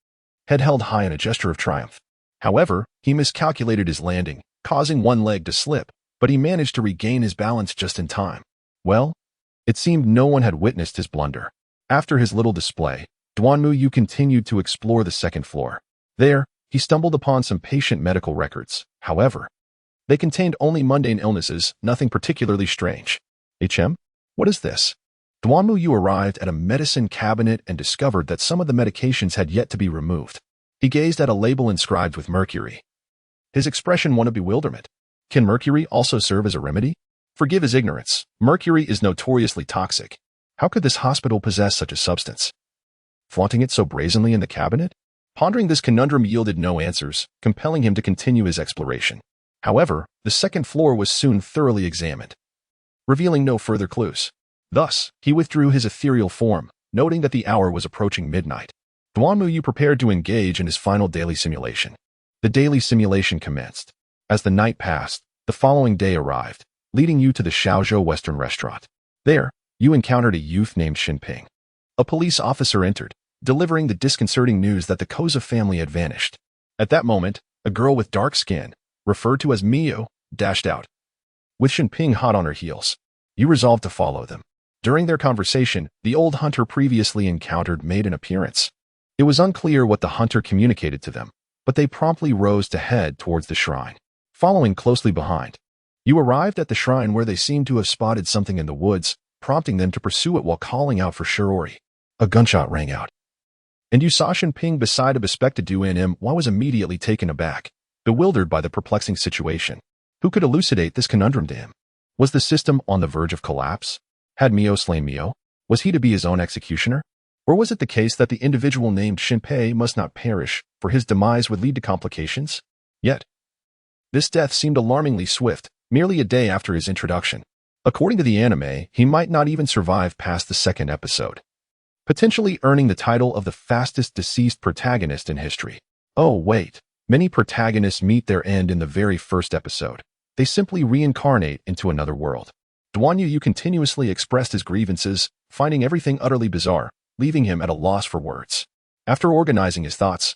head held high in a gesture of triumph. However, he miscalculated his landing, causing one leg to slip, but he managed to regain his balance just in time. Well, it seemed no one had witnessed his blunder. After his little display, Duanmu continued to explore the second floor. There, he stumbled upon some patient medical records. However, they contained only mundane illnesses, nothing particularly strange. What is this? Duanmu arrived at a medicine cabinet and discovered that some of the medications had yet to be removed. He gazed at a label inscribed with mercury. His expression one of bewilderment. Can mercury also serve as a remedy? Forgive his ignorance. Mercury is notoriously toxic. How could this hospital possess such a substance? Flaunting it so brazenly in the cabinet? Pondering this conundrum yielded no answers, compelling him to continue his exploration. However, the second floor was soon thoroughly examined, revealing no further clues. Thus, he withdrew his ethereal form, noting that the hour was approaching midnight. Duanmu prepared to engage in his final daily simulation. The daily simulation commenced. As the night passed, the following day arrived, leading you to the Shaozhou Western restaurant. There, you encountered a youth named Xinping. A police officer entered, delivering the disconcerting news that the Koza family had vanished. At that moment, a girl with dark skin, referred to as Mio, dashed out. With Xinping hot on her heels, you resolved to follow them. During their conversation, the old hunter previously encountered made an appearance. It was unclear what the hunter communicated to them, but they promptly rose to head towards the shrine. Following closely behind, you arrived at the shrine where they seemed to have spotted something in the woods, prompting them to pursue it while calling out for Shirori. A gunshot rang out, and you saw Xinping beside a bespectacled NM. Was immediately taken aback, bewildered by the perplexing situation. Who could elucidate this conundrum to him? Was the system on the verge of collapse? Had Mio slain Mio? Was he to be his own executioner? Or was it the case that the individual named Xinpei must not perish, for his demise would lead to complications? Yet, this death seemed alarmingly swift, merely a day after his introduction. According to the anime, he might not even survive past the second episode, potentially earning the title of the fastest deceased protagonist in history. Oh wait, many protagonists meet their end in the very first episode. They simply reincarnate into another world. Duanyu continuously expressed his grievances, finding everything utterly bizarre, leaving him at a loss for words. After organizing his thoughts,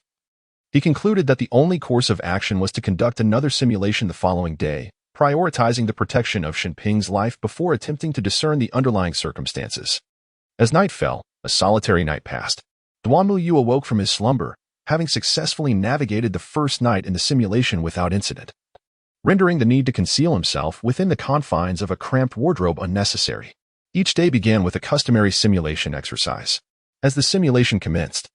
he concluded that the only course of action was to conduct another simulation the following day, prioritizing the protection of Xinping's life before attempting to discern the underlying circumstances. As night fell, a solitary night passed. Duanmu awoke from his slumber, having successfully navigated the first night in the simulation without incident, rendering the need to conceal himself within the confines of a cramped wardrobe unnecessary. Each day began with a customary simulation exercise. As the simulation commenced,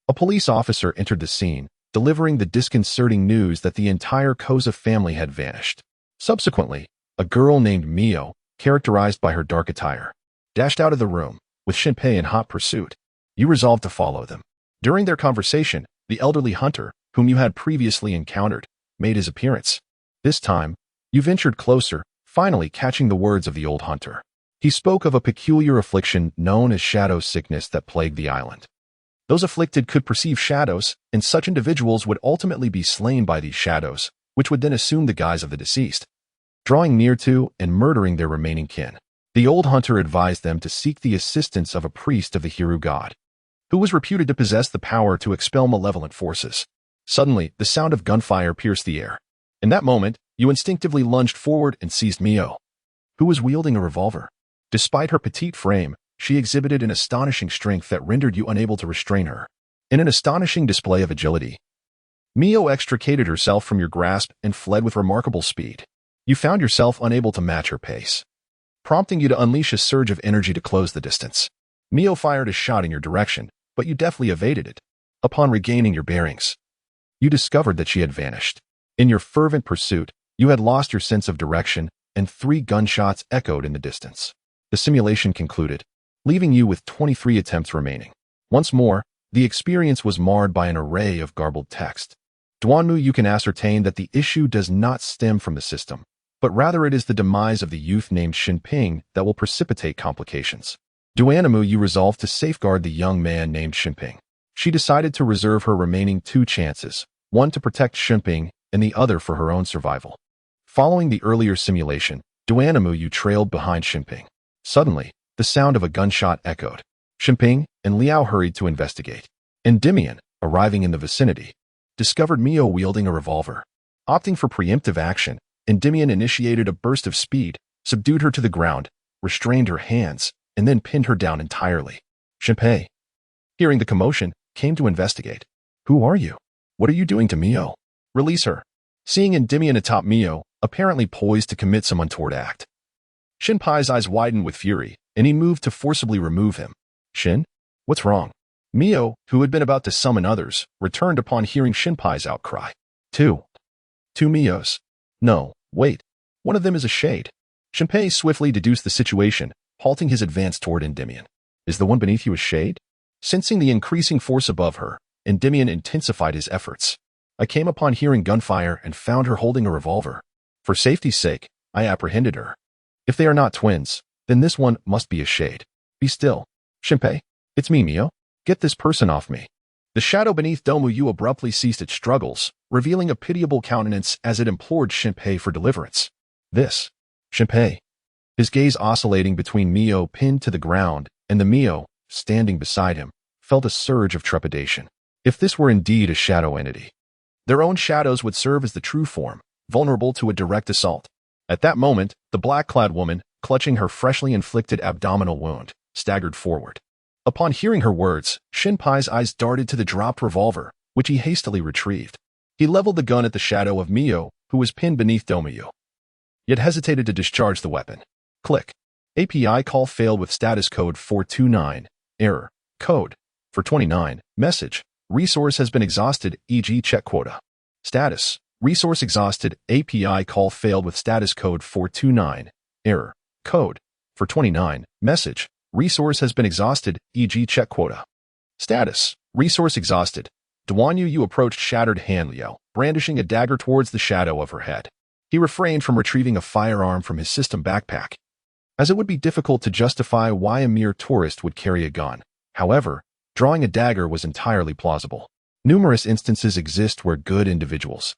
a police officer entered the scene, delivering the disconcerting news that the entire Koza family had vanished. Subsequently, a girl named Mio, characterized by her dark attire, dashed out of the room, with Xinpei in hot pursuit. You resolved to follow them. During their conversation, the elderly hunter, whom you had previously encountered, made his appearance. This time, you ventured closer, finally catching the words of the old hunter. He spoke of a peculiar affliction known as shadow sickness that plagued the island. Those afflicted could perceive shadows, and such individuals would ultimately be slain by these shadows, which would then assume the guise of the deceased, drawing near to and murdering their remaining kin. The old hunter advised them to seek the assistance of a priest of the Hiru god, who was reputed to possess the power to expel malevolent forces. Suddenly, the sound of gunfire pierced the air. In that moment, you instinctively lunged forward and seized Mio, who was wielding a revolver. Despite her petite frame, she exhibited an astonishing strength that rendered you unable to restrain her. In an astonishing display of agility, Mio extricated herself from your grasp and fled with remarkable speed. You found yourself unable to match her pace, prompting you to unleash a surge of energy to close the distance. Mio fired a shot in your direction, but you deftly evaded it. Upon regaining your bearings, you discovered that she had vanished. In your fervent pursuit, you had lost your sense of direction, and 3 gunshots echoed in the distance. The simulation concluded, leaving you with 23 attempts remaining. Once more, the experience was marred by an array of garbled text. Duanmu, you can ascertain that the issue does not stem from the system, but rather it is the demise of the youth named Xinping that will precipitate complications. Duanmu, you resolved to safeguard the young man named Xinping. She decided to reserve her remaining 2 chances, one to protect Xinping and the other for her own survival. Following the earlier simulation, Duanmu, you trailed behind Xinping. Suddenly, the sound of a gunshot echoed. Xinping and Liao hurried to investigate. Endymion, arriving in the vicinity, discovered Mio wielding a revolver. Opting for preemptive action, Endymion initiated a burst of speed, subdued her to the ground, restrained her hands, and then pinned her down entirely. Xinpei, hearing the commotion, came to investigate. Who are you? What are you doing to Mio? Release her. Seeing Endymion atop Mio, apparently poised to commit some untoward act, Xinpei's eyes widened with fury, and he moved to forcibly remove him. Xin? What's wrong? Mio, who had been about to summon others, returned upon hearing Xinpei's outcry. Two Mios. No, wait. One of them is a shade. Xinpei swiftly deduced the situation, halting his advance toward Endymion. Is the one beneath you a shade? Sensing the increasing force above her, Endymion intensified his efforts. I came upon hearing gunfire and found her holding a revolver. For safety's sake, I apprehended her. If they are not twins, then this one must be a shade. Be still. Xinpei, it's me, Mio. Get this person off me. The shadow beneath Domu abruptly ceased its struggles, revealing a pitiable countenance as it implored Xinpei for deliverance. This. Xinpei. His gaze oscillating between Mio pinned to the ground and the Mio, standing beside him, felt a surge of trepidation. If this were indeed a shadow entity, their own shadows would serve as the true form, vulnerable to a direct assault. At that moment, the black-clad woman, clutching her freshly inflicted abdominal wound, staggered forward. Upon hearing her words, Xinpei's eyes darted to the dropped revolver, which he hastily retrieved. He leveled the gun at the shadow of Mio, who was pinned beneath Domu, yet hesitated to discharge the weapon. Click. API call failed with status code 429. Error. Code. For 29. Message. Resource has been exhausted, e.g. check quota. Status. Resource exhausted. API call failed with status code 429. Error. Code. For 29. Message. Resource has been exhausted, e.g. check quota. Status. Resource exhausted. Duanyu Yu approached shattered hand Liao, brandishing a dagger towards the shadow of her head. He refrained from retrieving a firearm from his system backpack, as it would be difficult to justify why a mere tourist would carry a gun. However, drawing a dagger was entirely plausible. Numerous instances exist where good individuals,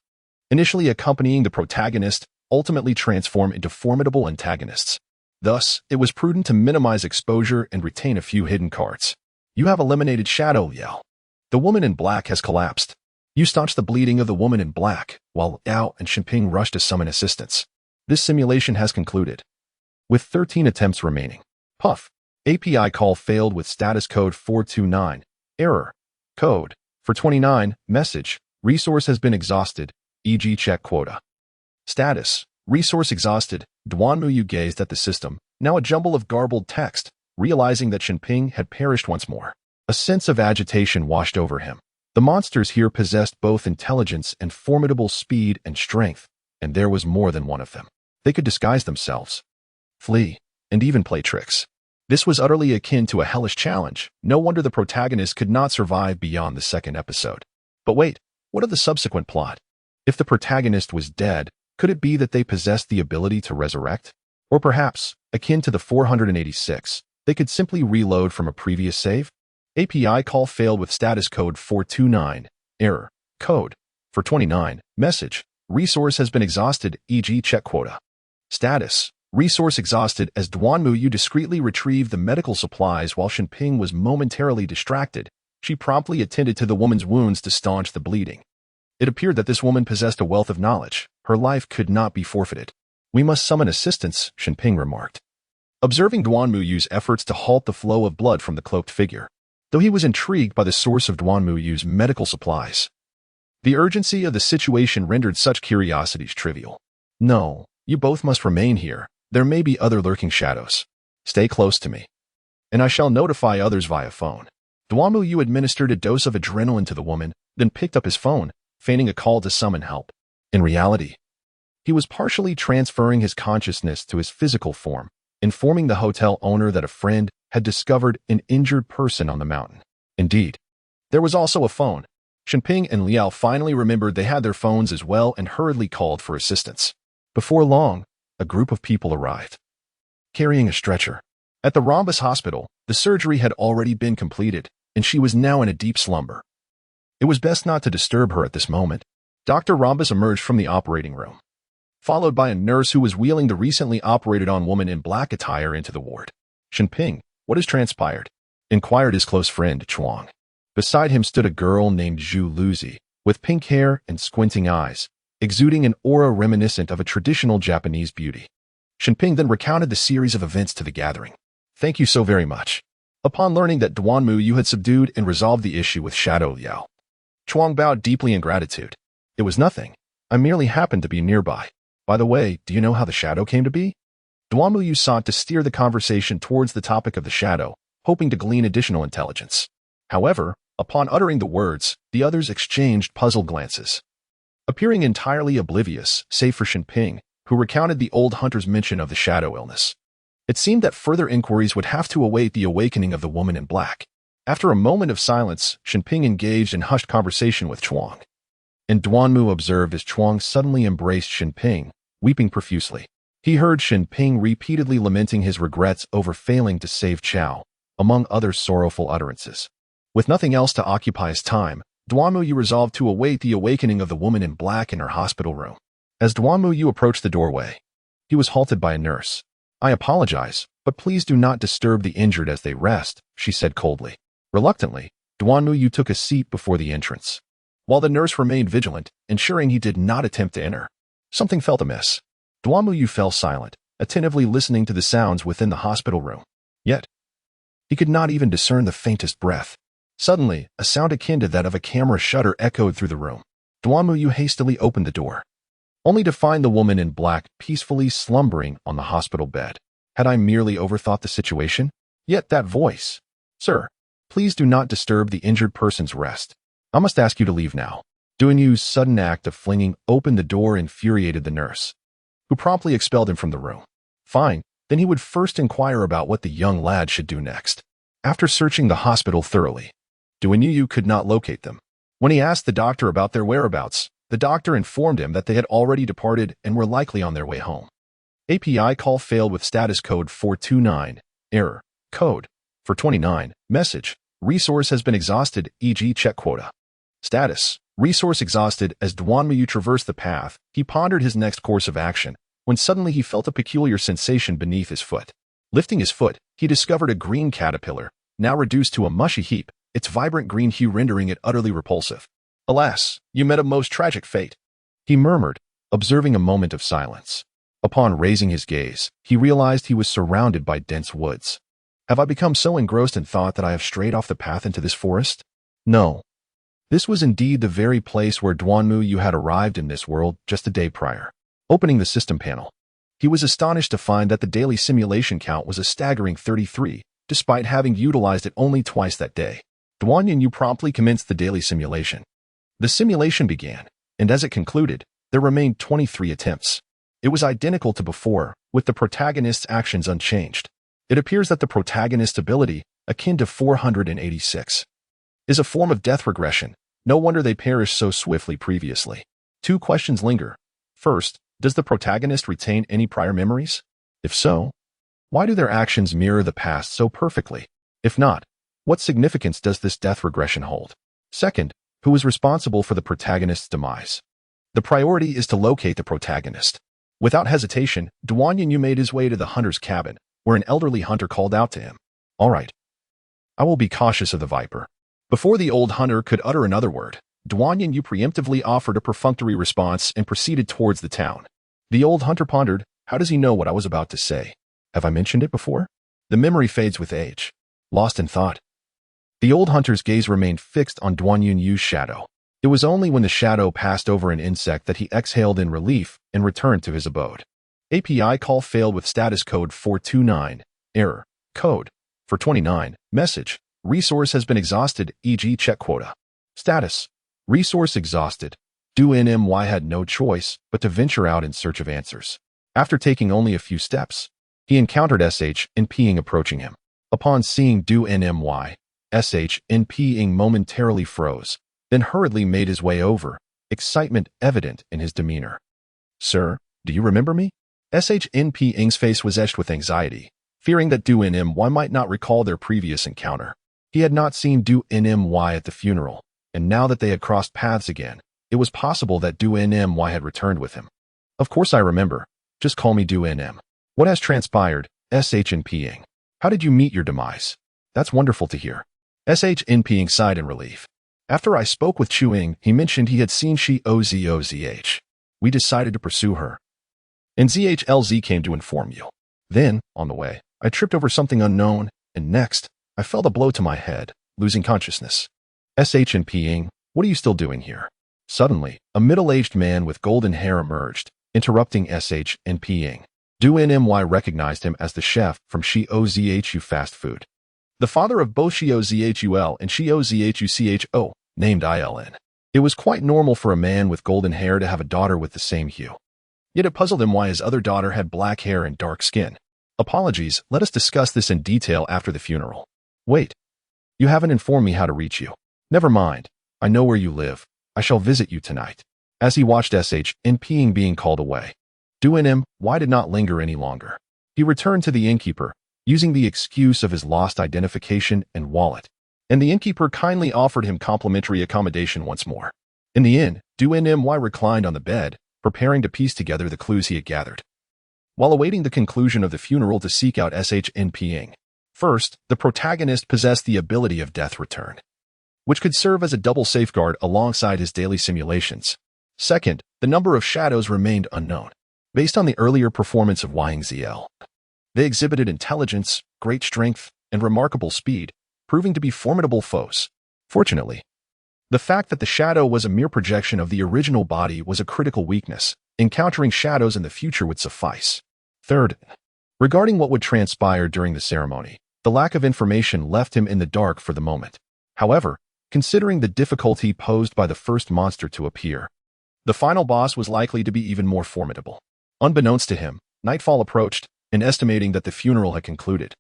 initially accompanying the protagonist, ultimately transform into formidable antagonists. Thus, it was prudent to minimize exposure and retain a few hidden cards. You have eliminated Shadow Liao. The woman in black has collapsed. You staunched the bleeding of the woman in black, while Liao and Xinping rushed to summon assistance. This simulation has concluded, with 13 attempts remaining. Puff. API call failed with status code 429. Error. Code. For 29. Message. Resource has been exhausted, e.g. check quota. Status. Resource exhausted. Duanmu Yu gazed at the system, now a jumble of garbled text, realizing that Xinping had perished once more. A sense of agitation washed over him. The monsters here possessed both intelligence and formidable speed and strength, and there was more than one of them. They could disguise themselves, flee, and even play tricks. This was utterly akin to a hellish challenge. No wonder the protagonist could not survive beyond the second episode. But wait, what of the subsequent plot? If the protagonist was dead, could it be that they possessed the ability to resurrect? Or perhaps, akin to the 486, they could simply reload from a previous save? API call failed with status code 429. Error. Code. For 29. Message. Resource has been exhausted, e.g. check quota. Status. Resource exhausted as Duanmu Yu discreetly retrieved the medical supplies while Xinping was momentarily distracted. She promptly attended to the woman's wounds to staunch the bleeding. It appeared that this woman possessed a wealth of knowledge. Her life could not be forfeited. We must summon assistance, Xinping remarked. observing Duan Muyu's efforts to halt the flow of blood from the cloaked figure, though he was intrigued by the source of Duan Muyu's medical supplies. The urgency of the situation rendered such curiosities trivial. No, you both must remain here. There may be other lurking shadows. Stay close to me, and I shall notify others via phone. Duan Muyu administered a dose of adrenaline to the woman, then picked up his phone, feigning a call to summon help. In reality, he was partially transferring his consciousness to his physical form, informing the hotel owner that a friend had discovered an injured person on the mountain. Indeed, there was also a phone. Shenping and Liao finally remembered they had their phones as well and hurriedly called for assistance. Before long, a group of people arrived, carrying a stretcher. At the Rhombus Hospital, the surgery had already been completed, and she was now in a deep slumber. It was best not to disturb her at this moment. Dr. Rhombus emerged from the operating room, followed by a nurse who was wheeling the recently operated-on woman in black attire into the ward. Shenping, what has transpired? Inquired his close friend, Chuang. Beside him stood a girl named Zhu Luzi, with pink hair and squinting eyes, exuding an aura reminiscent of a traditional Japanese beauty. Shenping then recounted the series of events to the gathering. Thank you so very much. Upon learning that Duan Muyu had subdued and resolved the issue with Shadow Liao, Chuang bowed deeply in gratitude. It was nothing. I merely happened to be nearby. By the way, do you know how the shadow came to be? Duan Muyu sought to steer the conversation towards the topic of the shadow, hoping to glean additional intelligence. However, upon uttering the words, the others exchanged puzzled glances, appearing entirely oblivious, save for Shenping, who recounted the old hunter's mention of the shadow illness. It seemed that further inquiries would have to await the awakening of the woman in black. After a moment of silence, Shenping engaged in hushed conversation with Chuang. And Duan Mu observed as Chuang suddenly embraced Shenping, weeping profusely. He heard Shenping repeatedly lamenting his regrets over failing to save Chao, among other sorrowful utterances. With nothing else to occupy his time, Duan Muyu resolved to await the awakening of the woman in black in her hospital room. As Duan Muyu approached the doorway, he was halted by a nurse. I apologize, but please do not disturb the injured as they rest, she said coldly. Reluctantly, Duan Muyu took a seat before the entrance, while the nurse remained vigilant, ensuring he did not attempt to enter. Something felt amiss. Duan Muyu fell silent, attentively listening to the sounds within the hospital room. Yet, he could not even discern the faintest breath. Suddenly, a sound akin to that of a camera shutter echoed through the room. Duan Muyu hastily opened the door, only to find the woman in black peacefully slumbering on the hospital bed. Had I merely overthought the situation? Yet that voice. Sir, please do not disturb the injured person's rest. I must ask you to leave now. Duan Yu's sudden act of flinging open the door infuriated the nurse, who promptly expelled him from the room. Fine, then he would first inquire about what the young lad should do next. After searching the hospital thoroughly, Duan Yu could not locate them. When he asked the doctor about their whereabouts, the doctor informed him that they had already departed and were likely on their way home. API call failed with status code 429. Error. Code 429. Message. Resource has been exhausted, e.g. check quota. Status. Resource exhausted. As Duan Muyu traversed the path, he pondered his next course of action, when suddenly he felt a peculiar sensation beneath his foot. Lifting his foot, he discovered a green caterpillar, now reduced to a mushy heap, its vibrant green hue rendering it utterly repulsive. Alas, you met a most tragic fate, he murmured, observing a moment of silence. Upon raising his gaze, he realized he was surrounded by dense woods. Have I become so engrossed in thought that I have strayed off the path into this forest? No. This was indeed the very place where Duan Muyu had arrived in this world just a day prior. Opening the system panel, he was astonished to find that the daily simulation count was a staggering 33, despite having utilized it only twice that day. Duan Yu promptly commenced the daily simulation. The simulation began, and as it concluded, there remained 23 attempts. It was identical to before, with the protagonist's actions unchanged. It appears that the protagonist's ability, akin to 486, is a form of death regression. No wonder they perished so swiftly previously. Two questions linger. First, does the protagonist retain any prior memories? If so, why do their actions mirror the past so perfectly? If not, what significance does this death regression hold? Second, who is responsible for the protagonist's demise? The priority is to locate the protagonist. Without hesitation, Duan Yu made his way to the hunter's cabin, where an elderly hunter called out to him. All right. I will be cautious of the viper. Before the old hunter could utter another word, Duan Yu preemptively offered a perfunctory response and proceeded towards the town. The old hunter pondered, how does he know what I was about to say? Have I mentioned it before? The memory fades with age. Lost in thought. The old hunter's gaze remained fixed on Duan Yu's shadow. It was only when the shadow passed over an insect that he exhaled in relief and returned to his abode. API call failed with status code 429. Error. Code. 429. Message. Resource has been exhausted, e.g. check quota. Status. Resource exhausted. DuNMY had no choice but to venture out in search of answers. After taking only a few steps, he encountered SHNPing approaching him. Upon seeing DuNMY, SHNPing momentarily froze, then hurriedly made his way over, excitement evident in his demeanor. Sir, do you remember me? SHNPing's face was etched with anxiety, fearing that DuNMY might not recall their previous encounter. He had not seen DuNMY at the funeral, and now that they had crossed paths again, it was possible that DuNMY had returned with him. Of course I remember. Just call me DuNM. What has transpired, SHNPing? How did you meet your demise? That's wonderful to hear. SHNPing sighed in relief. After I spoke with Chuing, he mentioned he had seen she OZOZH. We decided to pursue her. And ZHLZ came to inform you. Then, on the way, I tripped over something unknown, and next, I felt a blow to my head, losing consciousness. SHNPing, what are you still doing here? Suddenly, a middle-aged man with golden hair emerged, interrupting SHNPing. DuNMY recognized him as the chef from ShiOZHU Fast Food. The father of both ShiOZHUL and ShiOZHUCHO, named ILN. It was quite normal for a man with golden hair to have a daughter with the same hue. Yet it puzzled him why his other daughter had black hair and dark skin. Apologies, let us discuss this in detail after the funeral. Wait. You haven't informed me how to reach you. Never mind. I know where you live. I shall visit you tonight. As he watched SHNPing being called away, DuNMY did not linger any longer. He returned to the innkeeper, using the excuse of his lost identification and wallet, and the innkeeper kindly offered him complimentary accommodation once more. In the inn, DuNMY reclined on the bed, preparing to piece together the clues he had gathered. While awaiting the conclusion of the funeral to seek out SHNPing, first, the protagonist possessed the ability of Death Return, which could serve as a double safeguard alongside his daily simulations. Second, the number of shadows remained unknown. Based on the earlier performance of YingZL, they exhibited intelligence, great strength, and remarkable speed, proving to be formidable foes. Fortunately, the fact that the shadow was a mere projection of the original body was a critical weakness. Encountering shadows in the future would suffice. Third, regarding what would transpire during the ceremony, the lack of information left him in the dark for the moment. However, considering the difficulty posed by the first monster to appear, the final boss was likely to be even more formidable. Unbeknownst to him, nightfall approached, and estimating that the funeral had concluded,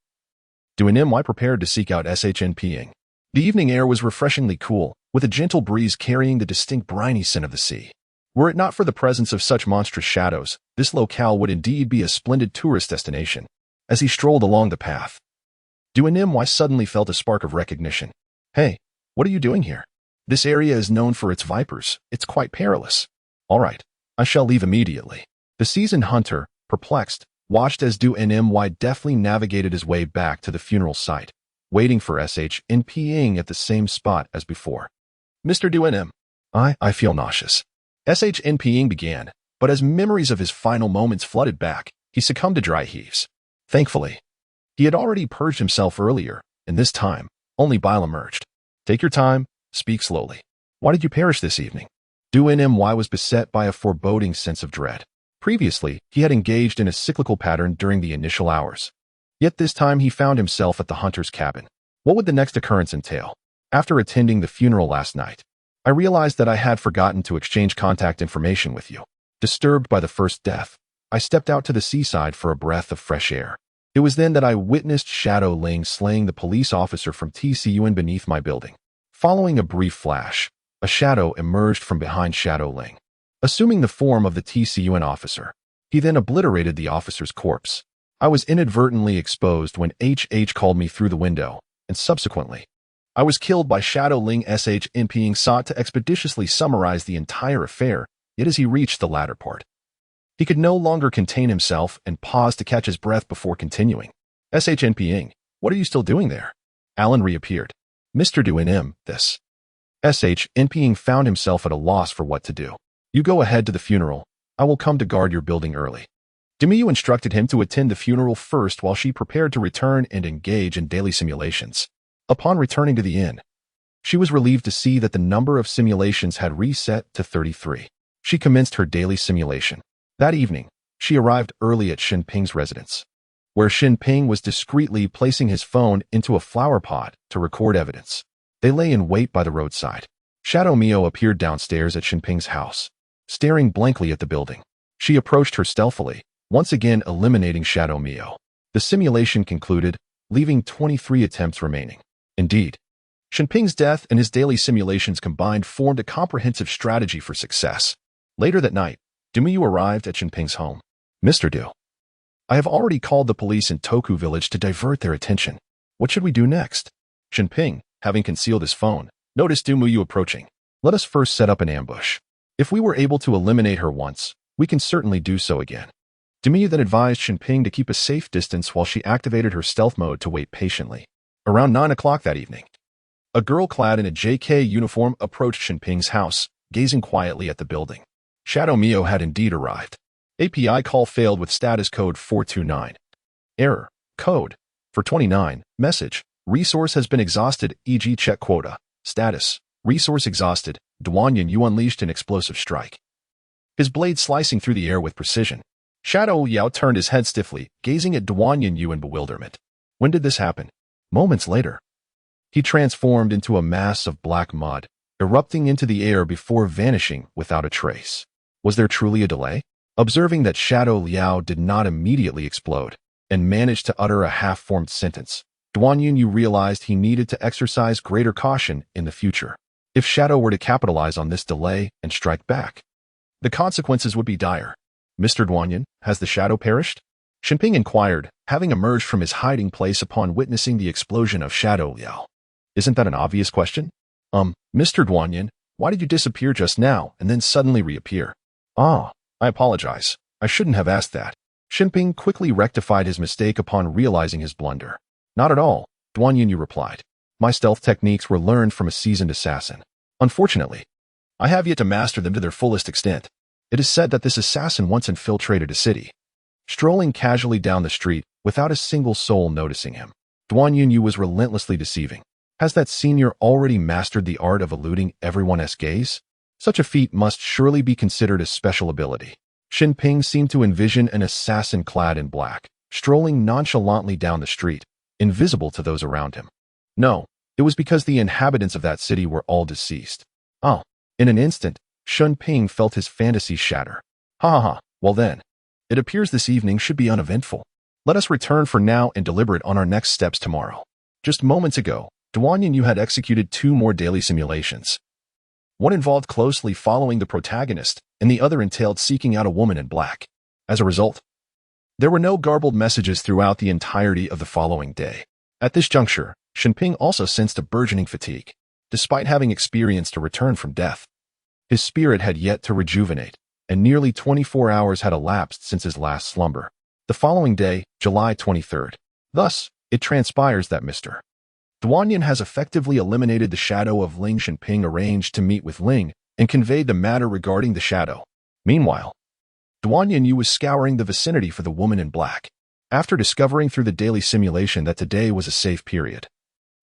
DuNMY prepared to seek out SHNPing. The evening air was refreshingly cool, with a gentle breeze carrying the distinct briny scent of the sea. Were it not for the presence of such monstrous shadows, this locale would indeed be a splendid tourist destination. As he strolled along the path, DuNMY suddenly felt a spark of recognition. Hey, what are you doing here? This area is known for its vipers. It's quite perilous. All right, I shall leave immediately. The seasoned hunter, perplexed, watched as DuNMY deftly navigated his way back to the funeral site, waiting for SHNPing at the same spot as before. Mr. DuNM, I feel nauseous. SHNPing began, but as memories of his final moments flooded back, he succumbed to dry heaves. Thankfully, he had already purged himself earlier, and this time, only bile emerged. Take your time, speak slowly. Why did you perish this evening? DuNMY was beset by a foreboding sense of dread. Previously, he had engaged in a cyclical pattern during the initial hours. Yet this time he found himself at the hunter's cabin. What would the next occurrence entail? After attending the funeral last night, I realized that I had forgotten to exchange contact information with you. Disturbed by the first death, I stepped out to the seaside for a breath of fresh air. It was then that I witnessed Shadow Ling slaying the police officer from TCUN beneath my building. Following a brief flash, a shadow emerged from behind Shadow Ling, assuming the form of the TCUN officer. He then obliterated the officer's corpse. I was inadvertently exposed when HH called me through the window, and subsequently, I was killed by Shadow Ling. SHNPing sought to expeditiously summarize the entire affair, yet as he reached the latter part, he could no longer contain himself and paused to catch his breath before continuing. SHNPing, what are you still doing there? Alan reappeared. Mr. DuNM, this. SHNPing found himself at a loss for what to do. You go ahead to the funeral. I will come to guard your building early. Demiyu instructed him to attend the funeral first while she prepared to return and engage in daily simulations. Upon returning to the inn, she was relieved to see that the number of simulations had reset to 33. She commenced her daily simulation. That evening, she arrived early at Shinping's residence, where Shinping was discreetly placing his phone into a flower pot to record evidence. They lay in wait by the roadside. Shadow Mio appeared downstairs at Shinping's house, staring blankly at the building. She approached her stealthily, once again eliminating Shadow Mio. The simulation concluded, leaving 23 attempts remaining. Indeed, Shinping's death and his daily simulations combined formed a comprehensive strategy for success. Later that night, Demiyu arrived at Shinping's home. Mr. Du, I have already called the police in Toku Village to divert their attention. What should we do next? Shinping, having concealed his phone, noticed Demiyu approaching. Let us first set up an ambush. If we were able to eliminate her once, we can certainly do so again. Demiyu then advised Shinping to keep a safe distance while she activated her stealth mode to wait patiently. Around 9 o'clock that evening, a girl clad in a JK uniform approached Shinping's house, gazing quietly at the building. Shadow Mio had indeed arrived. API call failed with status code 429. Error. Code. 429. Message. Resource has been exhausted, e.g. check quota. Status. Resource exhausted. Duanyan, you unleashed an explosive strike. His blade slicing through the air with precision. Shadow Yao turned his head stiffly, gazing at Duanyan Yu in bewilderment. When did this happen? Moments later, he transformed into a mass of black mud, erupting into the air before vanishing without a trace. Was there truly a delay? Observing that Shadow Liao did not immediately explode and managed to utter a half-formed sentence, Duanyan Yu realized he needed to exercise greater caution in the future. If Shadow were to capitalize on this delay and strike back, the consequences would be dire. Mr. Duanyan, has the Shadow perished? Shinping inquired, having emerged from his hiding place upon witnessing the explosion of Shadow Liao. Isn't that an obvious question? Mr. Duanyan, why did you disappear just now and then suddenly reappear? Ah, I apologize. I shouldn't have asked that. Shinping quickly rectified his mistake upon realizing his blunder. Not at all, Duanyan Yu replied. My stealth techniques were learned from a seasoned assassin. Unfortunately, I have yet to master them to their fullest extent. It is said that this assassin once infiltrated a city, strolling casually down the street without a single soul noticing him. Duanyan Yu was relentlessly deceiving. Has that senior already mastered the art of eluding everyone's gaze? Such a feat must surely be considered a special ability. Shinping seemed to envision an assassin clad in black, strolling nonchalantly down the street, invisible to those around him. No, it was because the inhabitants of that city were all deceased. Oh, in an instant, Shinping felt his fantasy shatter. Ha ha ha, well then, it appears this evening should be uneventful. Let us return for now and deliberate on our next steps tomorrow. Just moments ago, Duanyan Yu had executed 2 more daily simulations. One involved closely following the protagonist, and the other entailed seeking out a woman in black. As a result, there were no garbled messages throughout the entirety of the following day. At this juncture, Shinping also sensed a burgeoning fatigue. Despite having experienced a return from death, his spirit had yet to rejuvenate, and nearly 24 hours had elapsed since his last slumber. The following day, July 23rd. Thus, it transpires that Mr. Duanyan has effectively eliminated the shadow of Ling. Shinping arranged to meet with Ling and conveyed the matter regarding the shadow. Meanwhile, Duanyan Yu was scouring the vicinity for the woman in black. After discovering through the daily simulation that today was a safe period,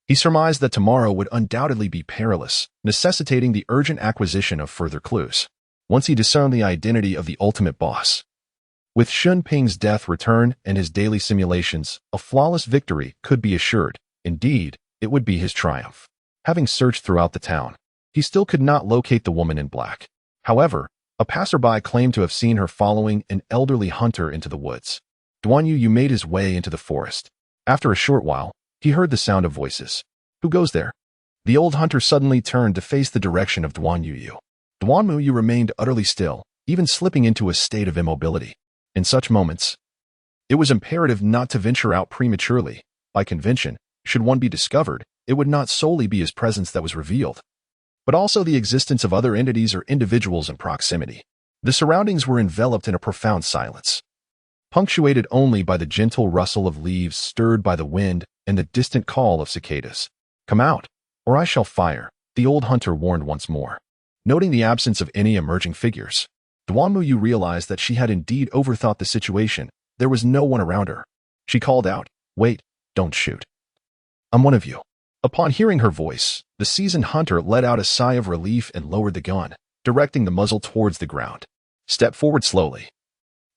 he surmised that tomorrow would undoubtedly be perilous, necessitating the urgent acquisition of further clues. Once he discerned the identity of the ultimate boss, with Shinping's death return and his daily simulations, a flawless victory could be assured. Indeed, it would be his triumph. Having searched throughout the town, he still could not locate the woman in black. However, a passerby claimed to have seen her following an elderly hunter into the woods. Duanyan Yu made his way into the forest. After a short while, he heard the sound of voices. Who goes there? The old hunter suddenly turned to face the direction of Duanyan Yu. Duanyan Yu remained utterly still, even slipping into a state of immobility. In such moments, it was imperative not to venture out prematurely. By convention, should one be discovered, it would not solely be his presence that was revealed, but also the existence of other entities or individuals in proximity. The surroundings were enveloped in a profound silence, punctuated only by the gentle rustle of leaves stirred by the wind and the distant call of cicadas. Come out, or I shall fire, the old hunter warned once more. Noting the absence of any emerging figures, Duanmuyu realized that she had indeed overthought the situation. There was no one around her. She called out, "Wait, don't shoot. I'm one of you." Upon hearing her voice, the seasoned hunter let out a sigh of relief and lowered the gun, directing the muzzle towards the ground. "Step forward slowly.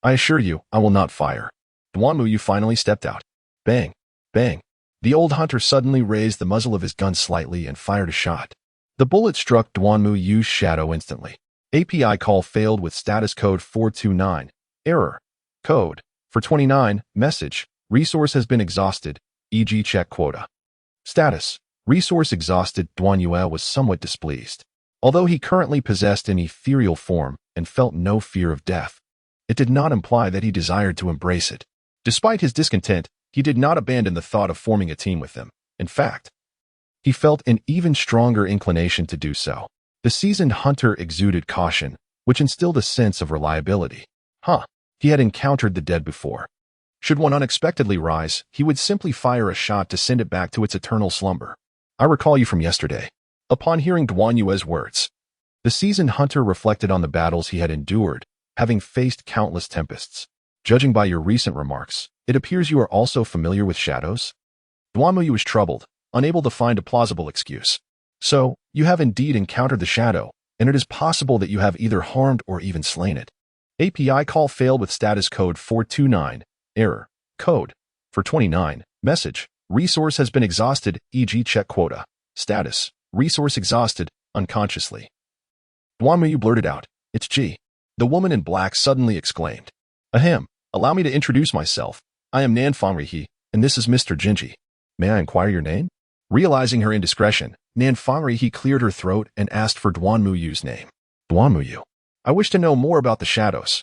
I assure you, I will not fire." Duanmuyu finally stepped out. Bang! Bang! The old hunter suddenly raised the muzzle of his gun slightly and fired a shot. The bullet struck Duanmuyu's shadow instantly. API call failed with status code 429. Error. Code. For 29. Message. Resource has been exhausted, e.g. check quota. Status. Resource exhausted. Duanyue was somewhat displeased. Although he currently possessed an ethereal form and felt no fear of death, it did not imply that he desired to embrace it. Despite his discontent, he did not abandon the thought of forming a team with them. In fact, he felt an even stronger inclination to do so. The seasoned hunter exuded caution, which instilled a sense of reliability. He had encountered the dead before. Should one unexpectedly rise, he would simply fire a shot to send it back to its eternal slumber. "I recall you from yesterday." Upon hearing Duanyue's words, the seasoned hunter reflected on the battles he had endured, having faced countless tempests. "Judging by your recent remarks, it appears you are also familiar with shadows?" Duanmuyu was troubled, unable to find a plausible excuse. "So, you have indeed encountered the shadow, and it is possible that you have either harmed or even slain it." API call failed with status code 429. Error. Code. For 29. Message. Resource has been exhausted, e.g. check quota. Status. Resource exhausted, unconsciously. Duanmuyu blurted out, "It's G." The woman in black suddenly exclaimed, "Ahem, allow me to introduce myself. I am Nanfangrihi, and this is Mr. Jinji. May I inquire your name?" Realizing her indiscretion, Nanfangrihi cleared her throat and asked for Duanmuyu's name. "Duanmuyu. I wish to know more about the shadows.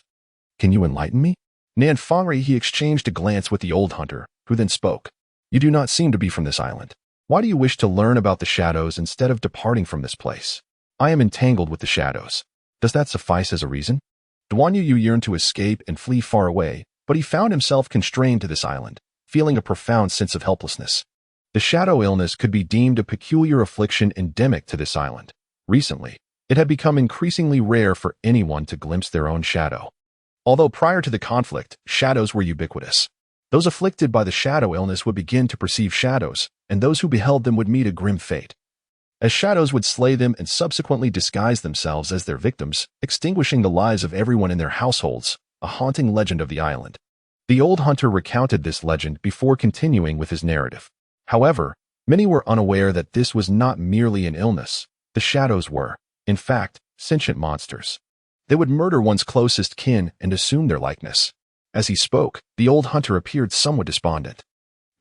Can you enlighten me?" Nanfangrihi exchanged a glance with the old hunter, who then spoke. "You do not seem to be from this island. Why do you wish to learn about the shadows instead of departing from this place?" "I am entangled with the shadows." "Does that suffice as a reason?" Duanyu yearned to escape and flee far away, but he found himself constrained to this island, feeling a profound sense of helplessness. The shadow illness could be deemed a peculiar affliction endemic to this island. Recently, it had become increasingly rare for anyone to glimpse their own shadow. Although prior to the conflict, shadows were ubiquitous. Those afflicted by the shadow illness would begin to perceive shadows, and those who beheld them would meet a grim fate, as shadows would slay them and subsequently disguise themselves as their victims, extinguishing the lives of everyone in their households, a haunting legend of the island. The old hunter recounted this legend before continuing with his narrative. However, many were unaware that this was not merely an illness. The shadows were, in fact, sentient monsters. They would murder one's closest kin and assume their likeness. As he spoke, the old hunter appeared somewhat despondent.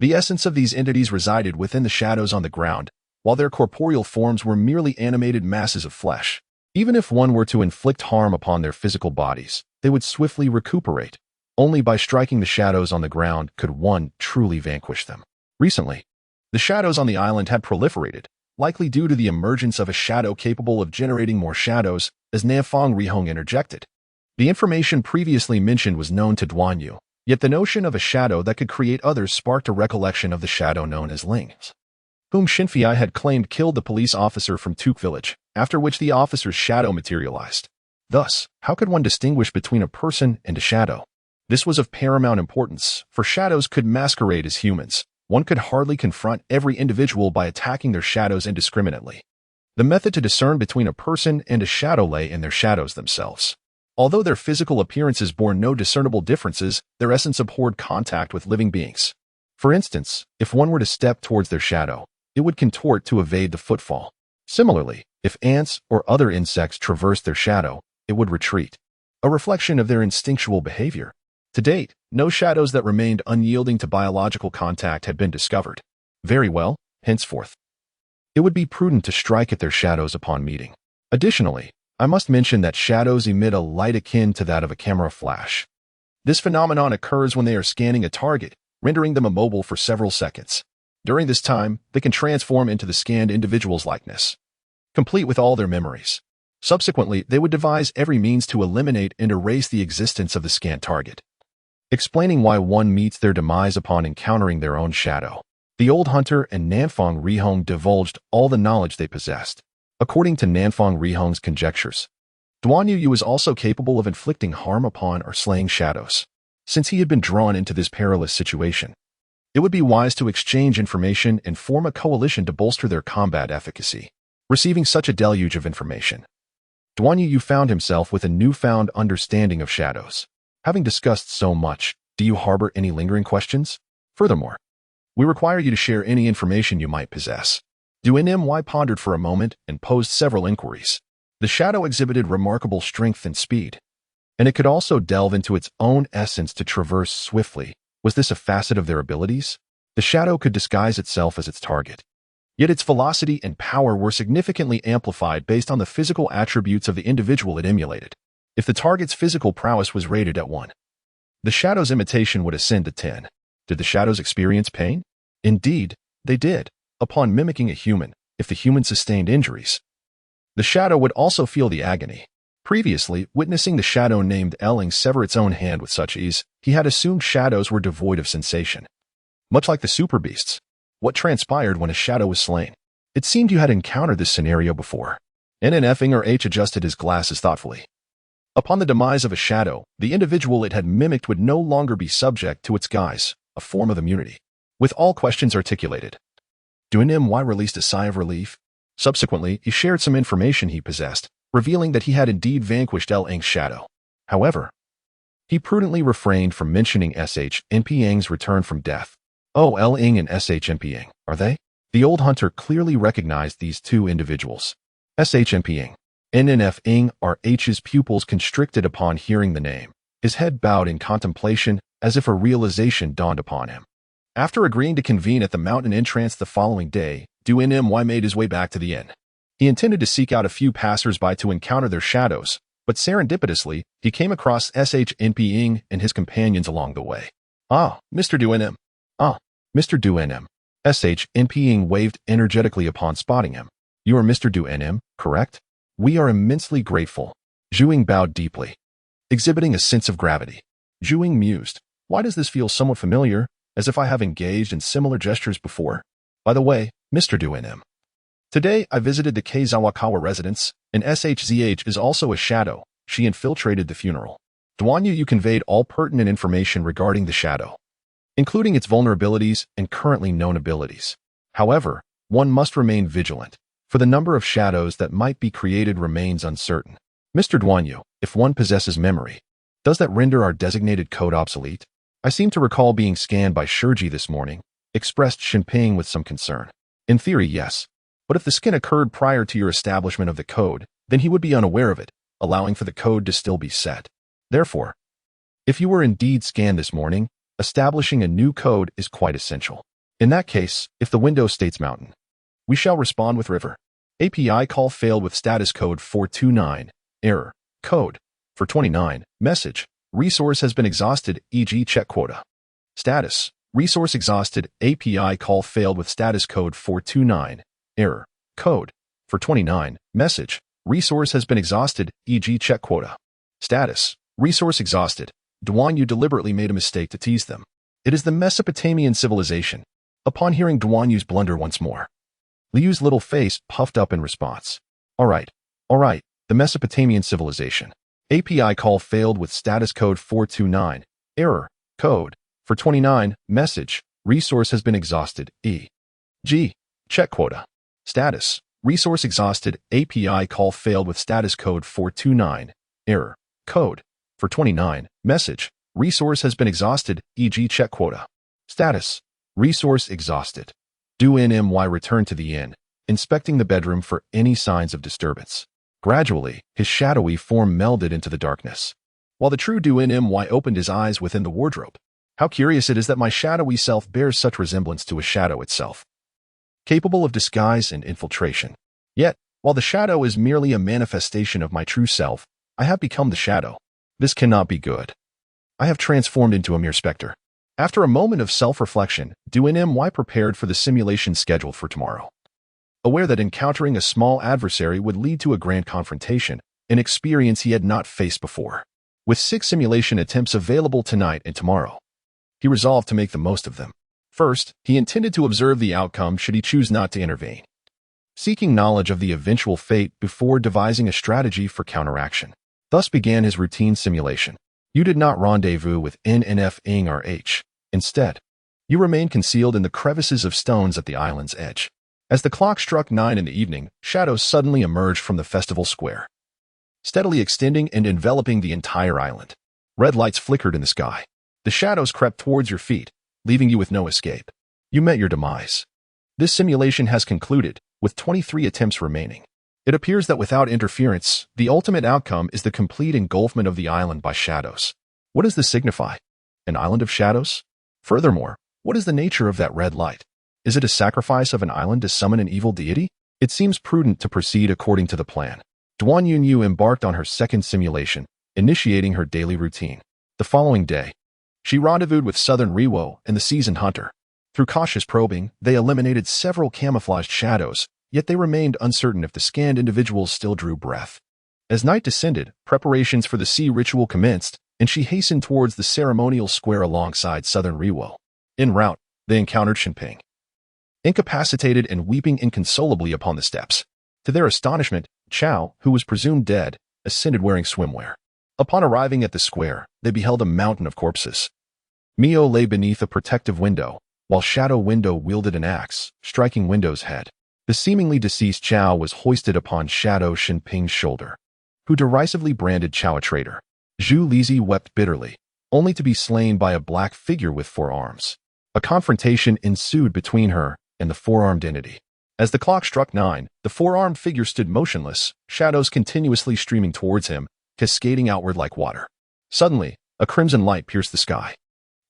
The essence of these entities resided within the shadows on the ground, while their corporeal forms were merely animated masses of flesh. Even if one were to inflict harm upon their physical bodies, they would swiftly recuperate. Only by striking the shadows on the ground could one truly vanquish them. Recently, the shadows on the island had proliferated, likely due to the emergence of a shadow capable of generating more shadows, as Nanfangrihi interjected. The information previously mentioned was known to Duanyu, yet the notion of a shadow that could create others sparked a recollection of the shadow known as Lings, whom Shinfei had claimed killed the police officer from Tuk village, after which the officer's shadow materialized. Thus, how could one distinguish between a person and a shadow? This was of paramount importance, for shadows could masquerade as humans. One could hardly confront every individual by attacking their shadows indiscriminately. The method to discern between a person and a shadow lay in their shadows themselves. Although their physical appearances bore no discernible differences, their essence abhorred contact with living beings. For instance, if one were to step towards their shadow, it would contort to evade the footfall. Similarly, if ants or other insects traversed their shadow, it would retreat, a reflection of their instinctual behavior. To date, no shadows that remained unyielding to biological contact had been discovered. Very well, henceforth, it would be prudent to strike at their shadows upon meeting. Additionally, I must mention that shadows emit a light akin to that of a camera flash. This phenomenon occurs when they are scanning a target, rendering them immobile for several seconds. During this time, they can transform into the scanned individual's likeness, complete with all their memories. Subsequently, they would devise every means to eliminate and erase the existence of the scanned target, explaining why one meets their demise upon encountering their own shadow. The old hunter and Nanfangrihi divulged all the knowledge they possessed. According to Nanfangrihi's conjectures, Duan Yu was also capable of inflicting harm upon or slaying shadows. Since he had been drawn into this perilous situation, it would be wise to exchange information and form a coalition to bolster their combat efficacy. Receiving such a deluge of information, Duan Yu found himself with a newfound understanding of shadows. Having discussed so much, do you harbor any lingering questions? Furthermore, we require you to share any information you might possess. Duan pondered for a moment and posed several inquiries. The shadow exhibited remarkable strength and speed, and it could also delve into its own essence to traverse swiftly. Was this a facet of their abilities? The shadow could disguise itself as its target, yet its velocity and power were significantly amplified based on the physical attributes of the individual it emulated. If the target's physical prowess was rated at 1, the shadow's imitation would ascend to 10. Did the shadows experience pain? Indeed, they did. Upon mimicking a human, if the human sustained injuries, the shadow would also feel the agony. Previously, witnessing the shadow named Elling sever its own hand with such ease, he had assumed shadows were devoid of sensation. Much like the super beasts, what transpired when a shadow was slain? It seemed you had encountered this scenario before. NNF adjusted his glasses thoughtfully. Upon the demise of a shadow, the individual it had mimicked would no longer be subject to its guise, a form of immunity. With all questions articulated, Duan released a sigh of relief. Subsequently, he shared some information he possessed, revealing that he had indeed vanquished L-Ing's shadow. However, he prudently refrained from mentioning SH-NPing's return from death. Oh, L-Ing and SH-NPing, are they? The old hunter clearly recognized these two individuals. SH-NPing. NNF-ing are H's pupils constricted upon hearing the name. His head bowed in contemplation as if a realization dawned upon him. After agreeing to convene at the mountain entrance the following day, Duan made his way back to the inn. He intended to seek out a few passers-by to encounter their shadows, but serendipitously, he came across SH-NPing and his companions along the way. Ah, Mr. Duan. Ah, Mr. Duan. SH-NPing waved energetically upon spotting him. You are Mr. Duan, correct? We are immensely grateful. Zhuing bowed deeply, exhibiting a sense of gravity. Zhuing mused, why does this feel somewhat familiar, as if I have engaged in similar gestures before? By the way, Mr. Duan. Today, I visited the Keizawakawa residence, and SHZH is also a shadow. She infiltrated the funeral. Duan Yu conveyed all pertinent information regarding the shadow, including its vulnerabilities and currently known abilities. However, one must remain vigilant, for the number of shadows that might be created remains uncertain. Mr. Duan Yu, if one possesses memory, does that render our designated code obsolete? I seem to recall being scanned by Shurji this morning, expressed Shinping with some concern. In theory, yes. But if the scan occurred prior to your establishment of the code, then he would be unaware of it, allowing for the code to still be set. Therefore, if you were indeed scanned this morning, establishing a new code is quite essential. In that case, if the window states mountain, we shall respond with river. API call failed with status code 429, error, code, for 29, message, resource has been exhausted, e.g. check quota. Status, resource exhausted, API call failed with status code 429, error, code, for 29, message, resource has been exhausted, e.g. check quota. Status, resource exhausted. Duan Yu deliberately made a mistake to tease them. It is the Mesopotamian civilization. Upon hearing Duan Yu's blunder once more, Liu's little face puffed up in response. All right, the Mesopotamian civilization. API call failed with status code 429, error, code, for 29, message, resource has been exhausted, e.g. check quota. Status, resource exhausted, API call failed with status code 429, error, code, for 29, message, resource has been exhausted, e.g. check quota. Status, resource exhausted. Duan returned to the inn, inspecting the bedroom for any signs of disturbance. Gradually, his shadowy form melded into the darkness, while the true Duan opened his eyes within the wardrobe. How curious it is that my shadowy self bears such resemblance to a shadow itself, capable of disguise and infiltration. Yet, while the shadow is merely a manifestation of my true self, I have become the shadow. This cannot be good. I have transformed into a mere specter. After a moment of self-reflection, Duan prepared for the simulation scheduled for tomorrow. Aware that encountering a small adversary would lead to a grand confrontation, an experience he had not faced before. With 6 simulation attempts available tonight and tomorrow, he resolved to make the most of them. First, he intended to observe the outcome should he choose not to intervene. seeking knowledge of the eventual fate before devising a strategy for counteraction. Thus began his routine simulation. You did not rendezvous with NNF Ing or H. Instead, you remained concealed in the crevices of stones at the island's edge. As the clock struck 9 in the evening, shadows suddenly emerged from the festival square, steadily extending and enveloping the entire island. Red lights flickered in the sky. The shadows crept towards your feet, leaving you with no escape. You met your demise. This simulation has concluded, with 23 attempts remaining. It appears that without interference, the ultimate outcome is the complete engulfment of the island by shadows. What does this signify? An island of shadows? Furthermore, what is the nature of that red light? Is it a sacrifice of an island to summon an evil deity? It seems prudent to proceed according to the plan. Duan Yunyu embarked on her second simulation, initiating her daily routine. The following day, she rendezvoused with Southern Riwo and the Seasoned Hunter. Through cautious probing, they eliminated several camouflaged shadows, yet they remained uncertain if the scanned individuals still drew breath. As night descended, preparations for the sea ritual commenced, and she hastened towards the ceremonial square alongside Southern Riwo. En route, they encountered Shinping, incapacitated and weeping inconsolably upon the steps. To their astonishment, Chao, who was presumed dead, ascended wearing swimwear. Upon arriving at the square, they beheld a mountain of corpses. Mio lay beneath a protective window, while Shadow Window wielded an axe, striking Window's head. The seemingly deceased Chao was hoisted upon Shadow Shinping's shoulder, who derisively branded Chao a traitor. Zhu Lizi wept bitterly, only to be slain by a black figure with 4 arms. A confrontation ensued between her and the 4-armed entity. As the clock struck 9, the 4-armed figure stood motionless, shadows continuously streaming towards him, cascading outward like water. Suddenly, a crimson light pierced the sky.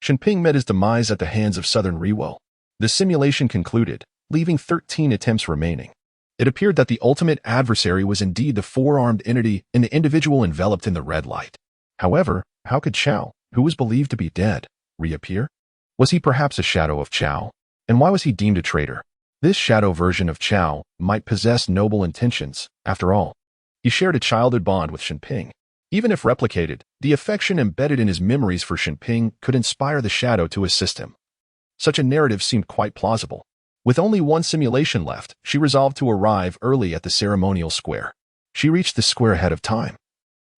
Shinping met his demise at the hands of Southern Riwo. The simulation concluded, leaving 13 attempts remaining. It appeared that the ultimate adversary was indeed the 4-armed entity and the individual enveloped in the red light. However, how could Chao, who was believed to be dead, reappear? Was he perhaps a shadow of Chao? And why was he deemed a traitor? This shadow version of Chao might possess noble intentions. After all, he shared a childhood bond with Shinping. Even if replicated, the affection embedded in his memories for Shinping could inspire the shadow to assist him. Such a narrative seemed quite plausible. With only one simulation left, she resolved to arrive early at the ceremonial square. She reached the square ahead of time,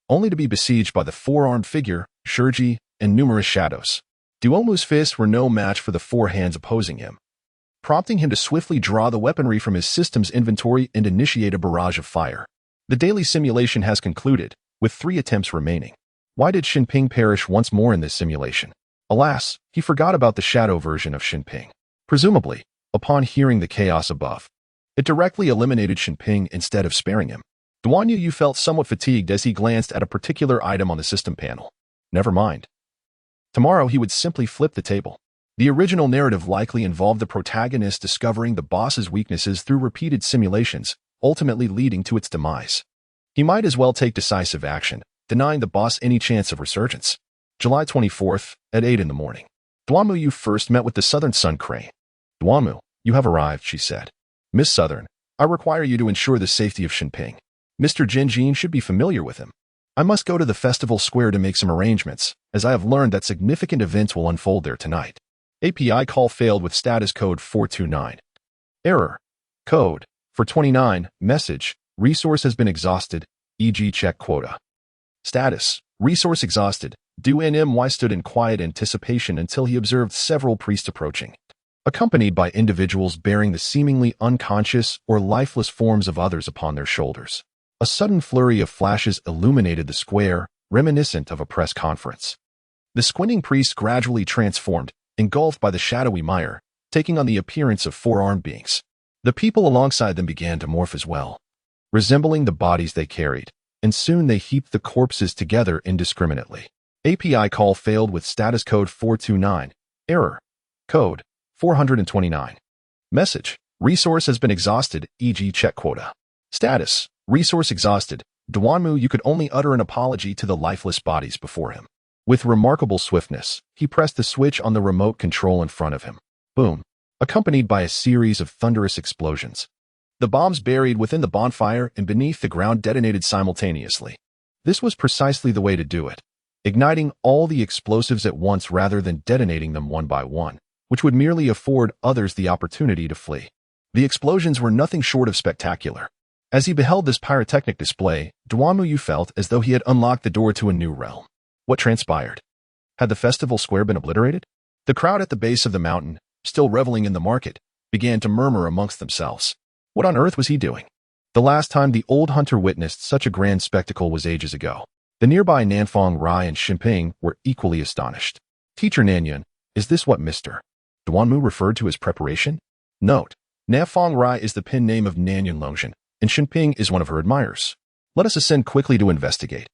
only to be besieged by the 4-armed figure, Shurji, and numerous shadows. Duomu's fists were no match for the 4 hands opposing him, prompting him to swiftly draw the weaponry from his system's inventory and initiate a barrage of fire. The daily simulation has concluded, with 3 attempts remaining. Why did Shinping perish once more in this simulation? Alas, he forgot about the shadow version of Shinping. Presumably, upon hearing the chaos above, it directly eliminated Shinping instead of sparing him. Duan Yu felt somewhat fatigued as he glanced at a particular item on the system panel. Never mind. Tomorrow he would simply flip the table. The original narrative likely involved the protagonist discovering the boss's weaknesses through repeated simulations, ultimately leading to its demise. He might as well take decisive action, denying the boss any chance of resurgence. July 24th, at 8 in the morning. Duanmu Yu first met with the Southern Sun Crane. Duanmu, you have arrived, she said. Miss Southern, I require you to ensure the safety of Shinping. Mr. Jinjin should be familiar with him. I must go to the festival square to make some arrangements, as I have learned that significant events will unfold there tonight. API call failed with status code 429. Error. Code. 429. Message. Resource has been exhausted, e.g. check quota. Status. Resource exhausted. Du Nmy stood in quiet anticipation until he observed several priests approaching, accompanied by individuals bearing the seemingly unconscious or lifeless forms of others upon their shoulders. A sudden flurry of flashes illuminated the square, reminiscent of a press conference. The squinting priests gradually transformed, engulfed by the shadowy mire, taking on the appearance of 4-armed beings. The people alongside them began to morph as well, resembling the bodies they carried, and soon they heaped the corpses together indiscriminately. API call failed with status code 429. Error. Code. 429. Message. Resource has been exhausted, e.g. check quota. Status. Resource exhausted. Duanmu, you could only utter an apology to the lifeless bodies before him. With remarkable swiftness, he pressed the switch on the remote control in front of him. Boom. Accompanied by a series of thunderous explosions. The bombs buried within the bonfire and beneath the ground detonated simultaneously. This was precisely the way to do it, igniting all the explosives at once rather than detonating them one by one, which would merely afford others the opportunity to flee. The explosions were nothing short of spectacular. As he beheld this pyrotechnic display, Duanmuyu felt as though he had unlocked the door to a new realm. What transpired? Had the festival square been obliterated? The crowd at the base of the mountain, still reveling in the market, began to murmur amongst themselves. What on earth was he doing? The last time the old hunter witnessed such a grand spectacle was ages ago. The nearby Nanfang Rai and Xinping were equally astonished. Teacher Nanyun, is this what Mr. Duanmu referred to as preparation? Note, Nanfang Rai is the pen name of Nanyun Longshan, and Xinping is one of her admirers. Let us ascend quickly to investigate.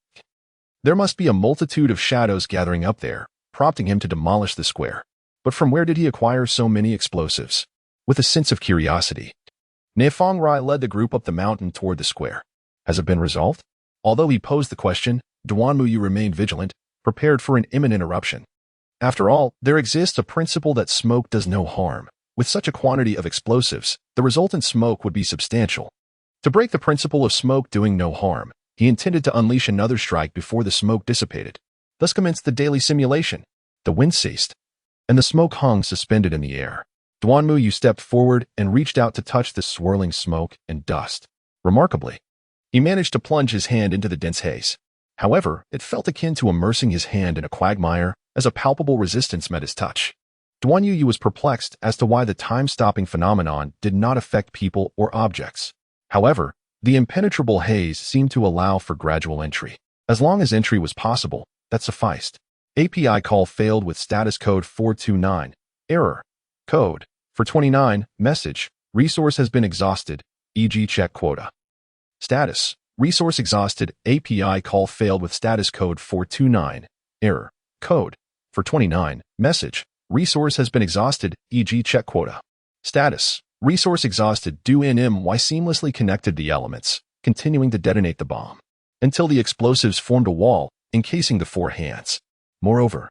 There must be a multitude of shadows gathering up there, prompting him to demolish the square. But from where did he acquire so many explosives? With a sense of curiosity, Nanfang Rai led the group up the mountain toward the square. Has it been resolved? Although he posed the question, Duanmuyu remained vigilant, prepared for an imminent eruption. After all, there exists a principle that smoke does no harm. With such a quantity of explosives, the resultant smoke would be substantial. To break the principle of smoke doing no harm, he intended to unleash another strike before the smoke dissipated. Thus commenced the daily simulation. The wind ceased, and the smoke hung suspended in the air. Duanmuyu stepped forward and reached out to touch the swirling smoke and dust. Remarkably, he managed to plunge his hand into the dense haze. However, it felt akin to immersing his hand in a quagmire as a palpable resistance met his touch. Duanmuyu was perplexed as to why the time-stopping phenomenon did not affect people or objects. However, the impenetrable haze seemed to allow for gradual entry. As long as entry was possible, that sufficed. API call failed with status code 429. Error. Code. For 29. Message. Resource has been exhausted, e.g. check quota. Status. Resource exhausted. API call failed with status code 429. Error. Code. For 29. Message. Resource has been exhausted, e.g. check quota. Status. Resource exhausted. DUNMY seamlessly connected the elements, continuing to detonate the bomb, until the explosives formed a wall, encasing the four hands. Moreover,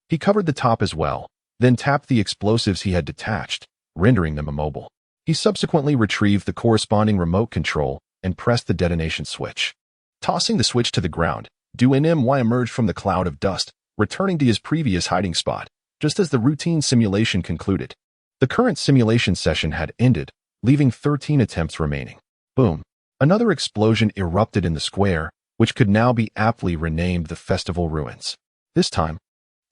he covered the top as well, then tapped the explosives he had detached, rendering them immobile. He subsequently retrieved the corresponding remote control and pressed the detonation switch. Tossing the switch to the ground, DUNMY emerged from the cloud of dust, returning to his previous hiding spot, just as the routine simulation concluded. The current simulation session had ended, leaving 13 attempts remaining. Boom. Another explosion erupted in the square, which could now be aptly renamed the Festival Ruins. This time,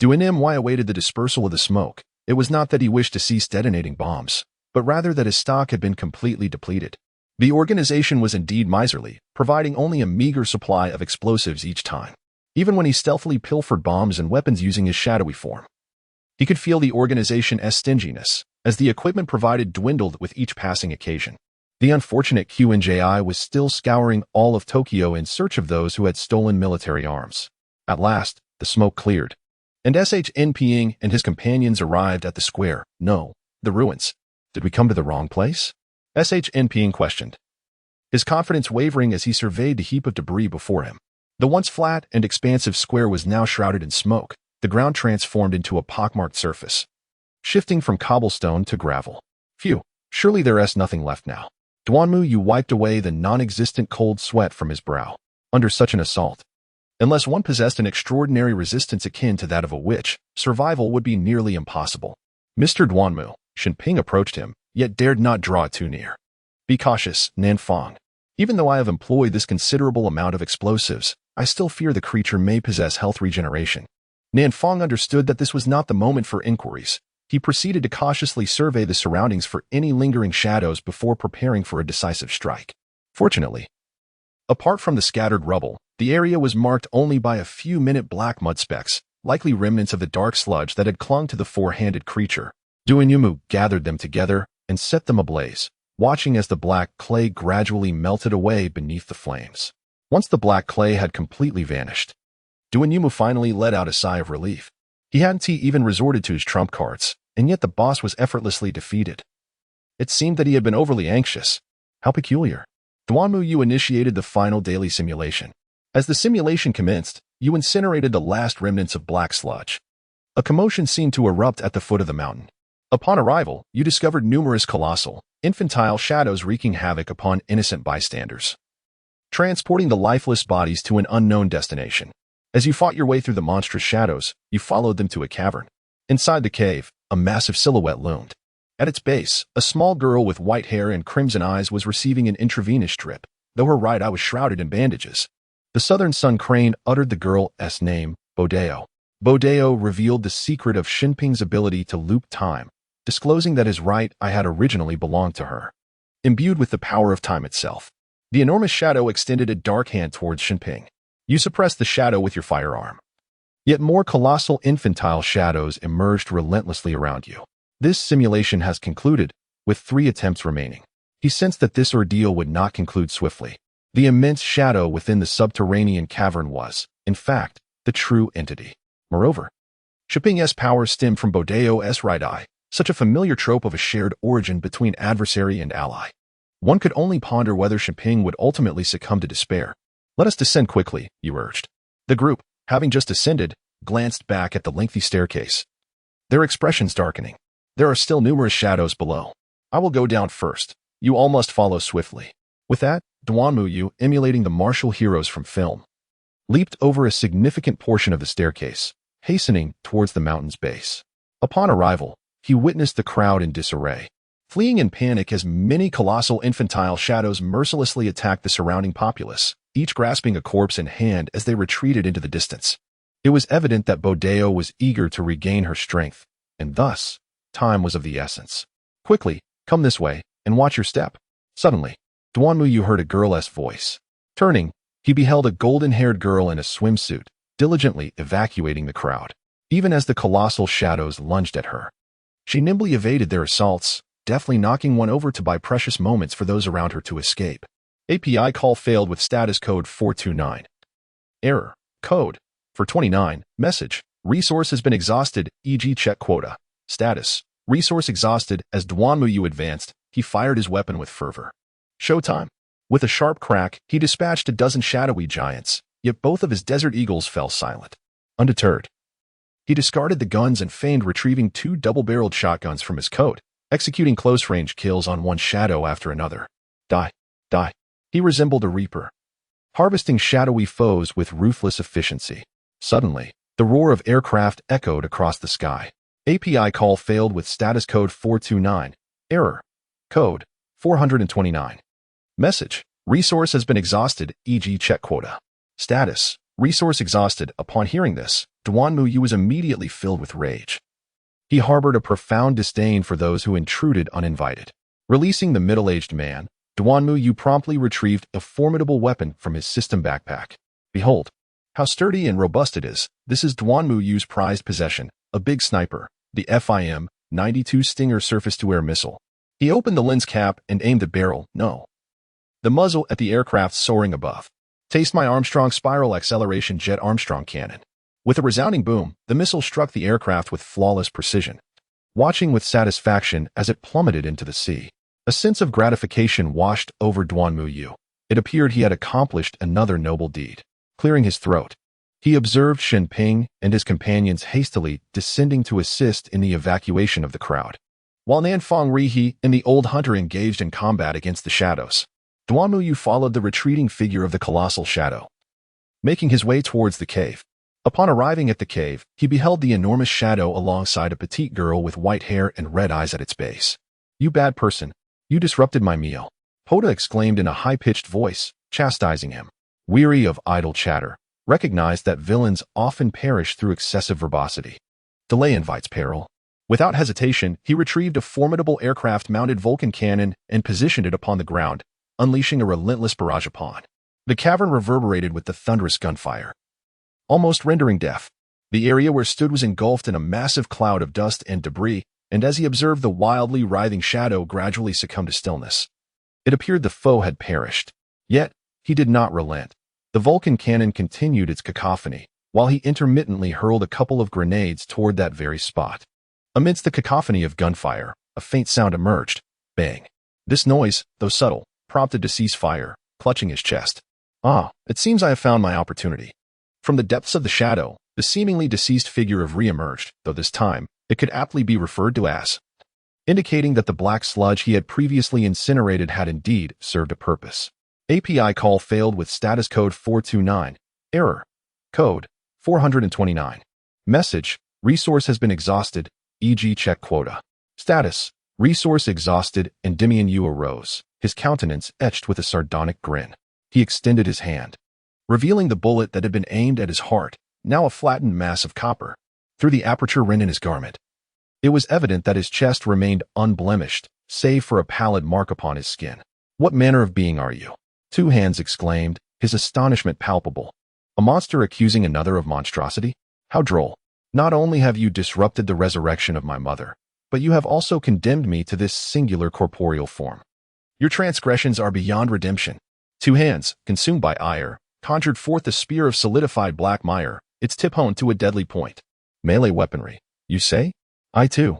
DUNMY awaited the dispersal of the smoke. It was not that he wished to cease detonating bombs, but rather that his stock had been completely depleted. The organization was indeed miserly, providing only a meager supply of explosives each time, even when he stealthily pilfered bombs and weapons using his shadowy form. He could feel the organization's stinginess, as the equipment provided dwindled with each passing occasion. The unfortunate QNJI was still scouring all of Tokyo in search of those who had stolen military arms. At last, the smoke cleared, and SHNPing and his companions arrived at the square. No, the ruins. Did we come to the wrong place? SHNPing questioned, his confidence wavering as he surveyed the heap of debris before him. The once flat and expansive square was now shrouded in smoke, the ground transformed into a pockmarked surface, shifting from cobblestone to gravel. Phew, surely there's nothing left now. Duanmuyu wiped away the non-existent cold sweat from his brow. Under such an assault, unless one possessed an extraordinary resistance akin to that of a witch, survival would be nearly impossible. Mr. Duanmu, Xinping approached him, yet dared not draw too near. Be cautious, Nanfang. Even though I have employed this considerable amount of explosives, I still fear the creature may possess health regeneration. Nanfang understood that this was not the moment for inquiries. He proceeded to cautiously survey the surroundings for any lingering shadows before preparing for a decisive strike. Fortunately, apart from the scattered rubble, the area was marked only by a few minute black mud specks, likely remnants of the dark sludge that had clung to the four-handed creature. Duanyumu gathered them together and set them ablaze, watching as the black clay gradually melted away beneath the flames. Once the black clay had completely vanished, Duanyumu finally let out a sigh of relief. He hadn't even resorted to his trump cards, and yet the boss was effortlessly defeated. It seemed that he had been overly anxious. How peculiar. Duanmuyu initiated the final daily simulation. As the simulation commenced, you incinerated the last remnants of black sludge. A commotion seemed to erupt at the foot of the mountain. Upon arrival, you discovered numerous colossal, infantile shadows wreaking havoc upon innocent bystanders, transporting the lifeless bodies to an unknown destination. As you fought your way through the monstrous shadows, you followed them to a cavern. Inside the cave, a massive silhouette loomed. At its base, a small girl with white hair and crimson eyes was receiving an intravenous drip, though her right eye was shrouded in bandages. The Southern Sun Crane uttered the girl's name, Bodeo. Bodeo revealed the secret of Shinping's ability to loop time, disclosing that his right eye had originally belonged to her. Imbued with the power of time itself, the enormous shadow extended a dark hand towards Shinping. You suppressed the shadow with your firearm. Yet more colossal infantile shadows emerged relentlessly around you. This simulation has concluded, with 3 attempts remaining. He sensed that this ordeal would not conclude swiftly. The immense shadow within the subterranean cavern was, in fact, the true entity. Moreover, Shinping's power stemmed from Bodeo's right eye, such a familiar trope of a shared origin between adversary and ally. One could only ponder whether Shinping would ultimately succumb to despair. Let us descend quickly, you urged. The group, having just ascended, glanced back at the lengthy staircase, their expressions darkening. There are still numerous shadows below. I will go down first. You all must follow swiftly. With that, Duanmuyu, emulating the martial heroes from film, leaped over a significant portion of the staircase, hastening towards the mountain's base. Upon arrival, he witnessed the crowd in disarray, fleeing in panic as many colossal infantile shadows mercilessly attacked the surrounding populace, each grasping a corpse in hand as they retreated into the distance. It was evident that Bodeo was eager to regain her strength, and thus, time was of the essence. Quickly, come this way, and watch your step. Suddenly, Duanmuyu heard a girl's voice. Turning, he beheld a golden-haired girl in a swimsuit, diligently evacuating the crowd, even as the colossal shadows lunged at her. She nimbly evaded their assaults, deftly knocking one over to buy precious moments for those around her to escape. API call failed with status code 429. Error. Code 429. Message. Resource has been exhausted, e.g. check quota. Status. Resource exhausted. As Duanmuyu advanced, he fired his weapon with fervor. Showtime. With a sharp crack, he dispatched a dozen shadowy giants, yet both of his desert eagles fell silent. Undeterred, he discarded the guns and feigned retrieving 2 double-barreled shotguns from his coat, executing close-range kills on one shadow after another. Die. Die. He resembled a reaper, harvesting shadowy foes with ruthless efficiency. Suddenly, the roar of aircraft echoed across the sky. API call failed with status code 429. Error. Code 429. Message. Resource has been exhausted, e.g. check quota. Status. Resource exhausted. Upon hearing this, Duanmuyu was immediately filled with rage. He harbored a profound disdain for those who intruded uninvited. Releasing the middle-aged man, Duanmuyu promptly retrieved a formidable weapon from his system backpack. Behold, how sturdy and robust it is. This is Duanmuyu's prized possession, a big sniper, the FIM-92 Stinger surface-to-air missile. He opened the lens cap and aimed the barrel, the muzzle at the aircraft soaring above. Taste my Armstrong spiral acceleration jet Armstrong cannon. With a resounding boom, the missile struck the aircraft with flawless precision. Watching with satisfaction as it plummeted into the sea, a sense of gratification washed over Duanmuyu. It appeared he had accomplished another noble deed. Clearing his throat, he observed Shinping and his companions hastily descending to assist in the evacuation of the crowd, while Nanfang Rihe and the old hunter engaged in combat against the shadows. Duanmuyu followed the retreating figure of the colossal shadow, making his way towards the cave. Upon arriving at the cave, he beheld the enormous shadow alongside a petite girl with white hair and red eyes at its base. You bad person, you disrupted my meal, Hoda exclaimed in a high-pitched voice, chastising him. Weary of idle chatter, recognized that villains often perish through excessive verbosity. Delay invites peril. Without hesitation, he retrieved a formidable aircraft-mounted Vulcan cannon and positioned it upon the ground, unleashing a relentless barrage upon. The cavern reverberated with the thunderous gunfire, almost rendering deaf. The area where stood was engulfed in a massive cloud of dust and debris, and as he observed the wildly writhing shadow gradually succumb to stillness, it appeared the foe had perished. Yet, he did not relent. The Vulcan cannon continued its cacophony, while he intermittently hurled a couple of grenades toward that very spot. Amidst the cacophony of gunfire, a faint sound emerged. Bang. This noise, though subtle, prompted to cease fire, clutching his chest. Ah, it seems I have found my opportunity. From the depths of the shadow, the seemingly deceased figure reemerged, though this time, it could aptly be referred to as, indicating that the black sludge he had previously incinerated had indeed served a purpose. API call failed with status code 429. Error. Code 429. Message. Resource has been exhausted, e.g. check quota. Status. Resource exhausted, and Dimian Yu arose, his countenance etched with a sardonic grin. He extended his hand, revealing the bullet that had been aimed at his heart, now a flattened mass of copper, through the aperture rent in his garment. It was evident that his chest remained unblemished, save for a pallid mark upon his skin. "What manner of being are you?" Two Hands exclaimed, his astonishment palpable. "A monster accusing another of monstrosity? How droll! Not only have you disrupted the resurrection of my mother, but you have also condemned me to this singular corporeal form. Your transgressions are beyond redemption." Two Hands, consumed by ire, conjured forth a spear of solidified black mire, its tip honed to a deadly point. "Melee weaponry, you say? I, too,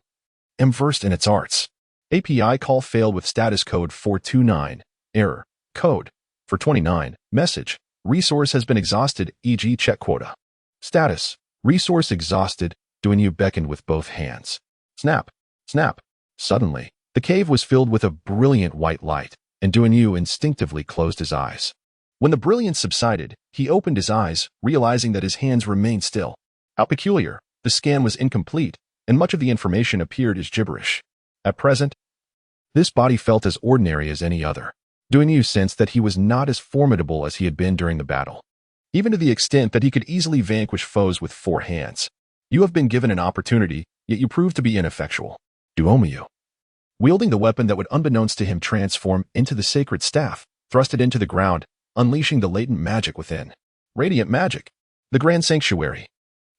am versed in its arts." API call failed with status code 429. Error. Code 429. Message. Resource has been exhausted, e.g. check quota. Status. Resource exhausted. Duanyu beckoned with both hands. Snap. Snap. Suddenly, the cave was filled with a brilliant white light, and Duanyu instinctively closed his eyes. When the brilliance subsided, he opened his eyes, realizing that his hands remained still. How peculiar. The scan was incomplete, and much of the information appeared as gibberish. At present, this body felt as ordinary as any other. Duanyu sensed that he was not as formidable as he had been during the battle, even to the extent that he could easily vanquish foes with 4 hands. "You have been given an opportunity, yet you proved to be ineffectual." Duomiyu, wielding the weapon that would unbeknownst to him transform into the sacred staff, thrust it into the ground, unleashing the latent magic within. Radiant magic. The grand sanctuary.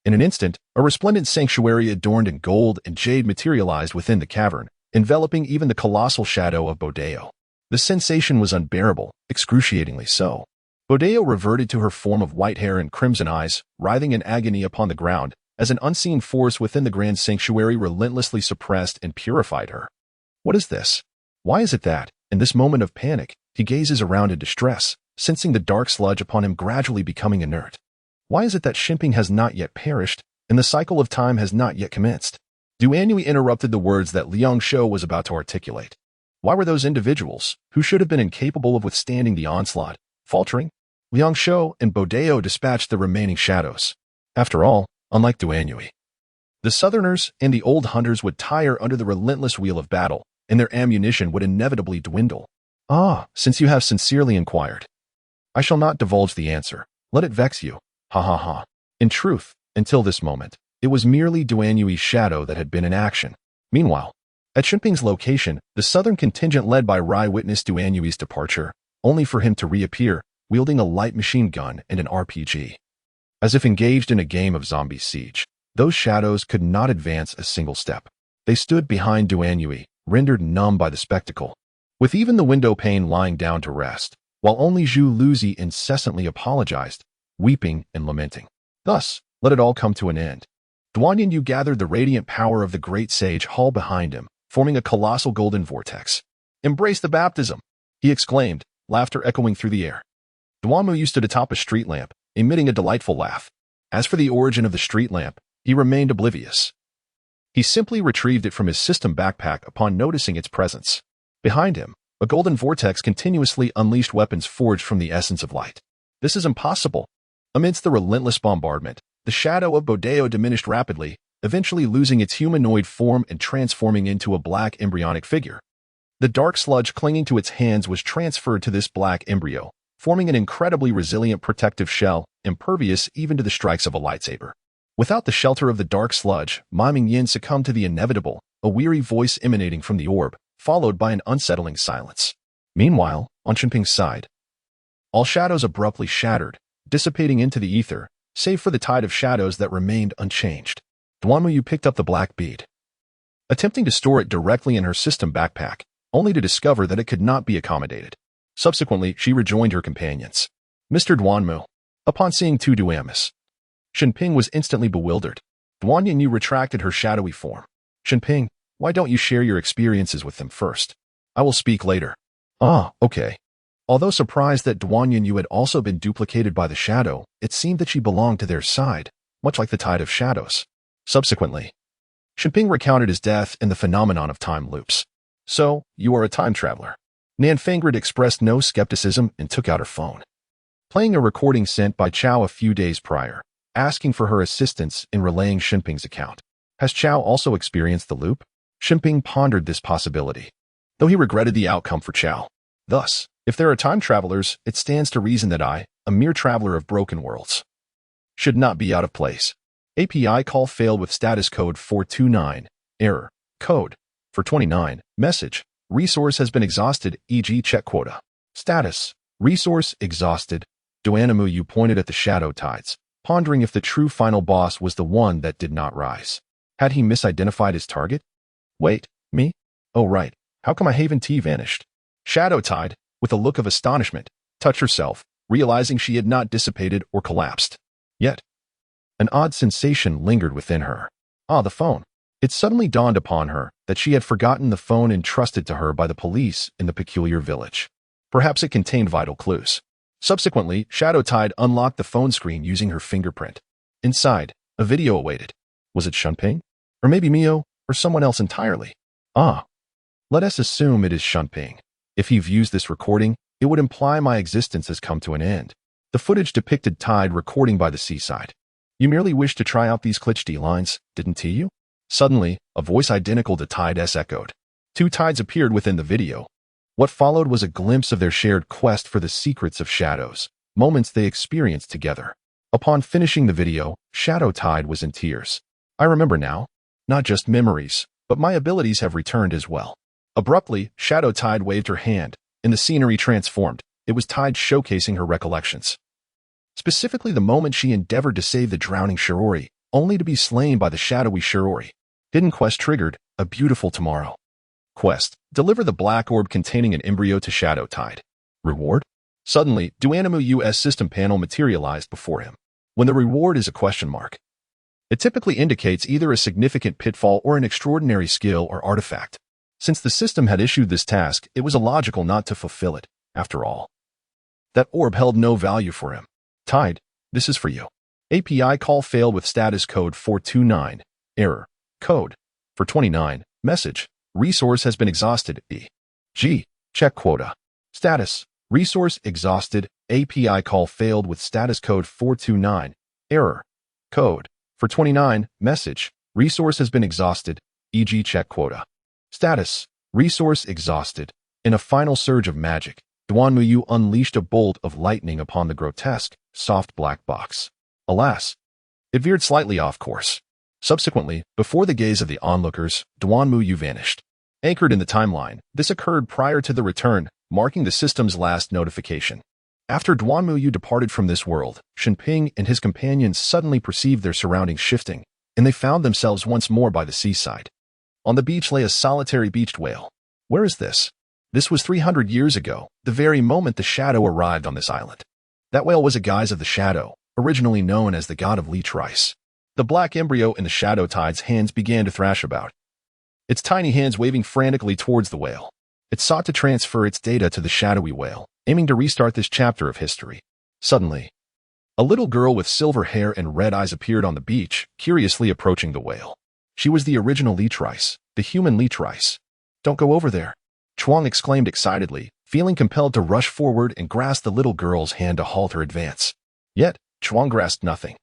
In an instant, a resplendent sanctuary adorned in gold and jade materialized within the cavern, enveloping even the colossal shadow of Bodeo. The sensation was unbearable, excruciatingly so. Bodeo reverted to her form of white hair and crimson eyes, writhing in agony upon the ground, as an unseen force within the grand sanctuary relentlessly suppressed and purified her. What is this? Why is it that, in this moment of panic, he gazes around in distress, sensing the dark sludge upon him gradually becoming inert? Why is it that Shinping has not yet perished, and the cycle of time has not yet commenced? Duanyu interrupted the words that Liang Shou was about to articulate. Why were those individuals, who should have been incapable of withstanding the onslaught, faltering? Liang Shou and Bodeo dispatched the remaining shadows. After all, unlike Duanyu, the Southerners and the old hunters would tire under the relentless wheel of battle, and their ammunition would inevitably dwindle. "Ah, since you have sincerely inquired, I shall not divulge the answer. Let it vex you. Ha ha ha." In truth, until this moment, it was merely Duanyu's shadow that had been in action. Meanwhile, at Shinping's location, the southern contingent led by Rai witnessed Duanyu's departure, only for him to reappear, wielding a light machine gun and an RPG. As if engaged in a game of zombie siege, those shadows could not advance a single step. They stood behind Duanyu, rendered numb by the spectacle, with even the window pane lying down to rest, while only Zhu Luzi incessantly apologized, weeping and lamenting. Thus, let it all come to an end. Duanyu gathered the radiant power of the great sage Hall behind him, forming a colossal golden vortex. "Embrace the baptism!" he exclaimed, laughter echoing through the air. Duanyu stood atop a street lamp, emitting a delightful laugh. As for the origin of the street lamp, he remained oblivious. He simply retrieved it from his system backpack upon noticing its presence. Behind him, a golden vortex continuously unleashed weapons forged from the essence of light. This is impossible. Amidst the relentless bombardment, the shadow of Bodeo diminished rapidly, eventually losing its humanoid form and transforming into a black embryonic figure. The dark sludge clinging to its hands was transferred to this black embryo, forming an incredibly resilient protective shell, impervious even to the strikes of a lightsaber. Without the shelter of the dark sludge, Miming Yin succumbed to the inevitable, a weary voice emanating from the orb, followed by an unsettling silence. Meanwhile, on Shinping's side, all shadows abruptly shattered, dissipating into the ether, save for the tide of shadows that remained unchanged. Duanyu picked up the black bead, attempting to store it directly in her system backpack, only to discover that it could not be accommodated. Subsequently, she rejoined her companions. "Mr. Duanmu." Upon seeing two Duamus, Shinping was instantly bewildered. Duanyu retracted her shadowy form. "Shinping, why don't you share your experiences with them first? I will speak later." "Ah, okay." Although surprised that Duanyu had also been duplicated by the shadow, it seemed that she belonged to their side, much like the tide of shadows. Subsequently, Shinping recounted his death and the phenomenon of time loops. "So, you are a time traveler." Nan Fangrid expressed no skepticism and took out her phone, playing a recording sent by Chow a few days prior, asking for her assistance in relaying Shinping's account. "Has Chow also experienced the loop?" Shinping pondered this possibility, though he regretted the outcome for Chao. Thus, if there are time travelers, it stands to reason that I, a mere traveler of broken worlds, should not be out of place. API call failed with status code 429. Error. Code. For 29. Message. Resource has been exhausted, e.g. check quota. Status. Resource exhausted. Duanamuyu pointed at the shadow tides, pondering if the true final boss was the one that did not rise. Had he misidentified his target? Wait, me? Oh right, how come my Haven tea vanished? Shadow Tide, with a look of astonishment, touched herself, realizing she had not dissipated or collapsed. Yet, an odd sensation lingered within her. Ah, the phone. It suddenly dawned upon her that she had forgotten the phone entrusted to her by the police in the peculiar village. Perhaps it contained vital clues. Subsequently, Shadow Tide unlocked the phone screen using her fingerprint. Inside, a video awaited. Was it Shinping? Or maybe Mio, or someone else entirely? Ah. Let us assume it is Shinping. If he views this recording, it would imply my existence has come to an end. The footage depicted Tide recording by the seaside. You merely wished to try out these glitched lines, didn't you? Suddenly, a voice identical to Tide's echoed. Two Tides appeared within the video. What followed was a glimpse of their shared quest for the secrets of shadows, moments they experienced together. Upon finishing the video, Shadow Tide was in tears. I remember now. Not just memories, but my abilities have returned as well. Abruptly, Shadow Tide waved her hand, and the scenery transformed. It was Tide showcasing her recollections. Specifically the moment she endeavored to save the drowning Shiori, only to be slain by the shadowy Shiori. Hidden quest triggered, a beautiful tomorrow. Quest, deliver the black orb containing an embryo to Shadow Tide. Reward? Suddenly, Duanamuyu's system panel materialized before him. When the reward is a question mark, it typically indicates either a significant pitfall or an extraordinary skill or artifact. Since the system had issued this task, it was illogical not to fulfill it. After all, that orb held no value for him. Tide, this is for you. API call failed with status code 429. Error. Code. For 29. Message. Resource has been exhausted. E.g. check quota. Status. Resource exhausted. API call failed with status code 429. Error. Code. For 29. Message. Resource has been exhausted. E.g. check quota. Status. Resource exhausted. In a final surge of magic, Duanmuyu unleashed a bolt of lightning upon the grotesque, soft black box. Alas, it veered slightly off course. Subsequently, before the gaze of the onlookers, Duanmuyu vanished. Anchored in the timeline, this occurred prior to the return, marking the system's last notification. After Duanmuyu departed from this world, Shinping and his companions suddenly perceived their surroundings shifting, and they found themselves once more by the seaside. On the beach lay a solitary beached whale. Where is this? This was 300 years ago, the very moment the shadow arrived on this island. That whale was a guise of the shadow, originally known as the god of leech rice. The black embryo in the Shadow Tide's hands began to thrash about, its tiny hands waving frantically towards the whale. It sought to transfer its data to the shadowy whale, aiming to restart this chapter of history. Suddenly, a little girl with silver hair and red eyes appeared on the beach, curiously approaching the whale. She was the original leech rice, the human leech rice. Don't go over there, Chuang exclaimed excitedly, feeling compelled to rush forward and grasp the little girl's hand to halt her advance. Yet, Chuang grasped nothing.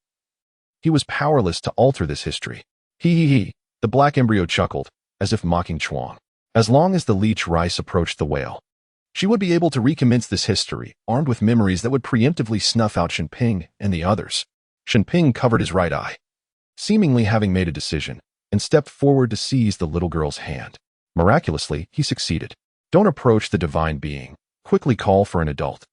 He was powerless to alter this history. He, the black embryo chuckled, as if mocking Chuang. As long as the leech rice approached the whale, she would be able to recommence this history, armed with memories that would preemptively snuff out Shinping and the others. Shinping covered his right eye, seemingly having made a decision, and stepped forward to seize the little girl's hand. Miraculously, he succeeded. Don't approach the divine being. Quickly call for an adult.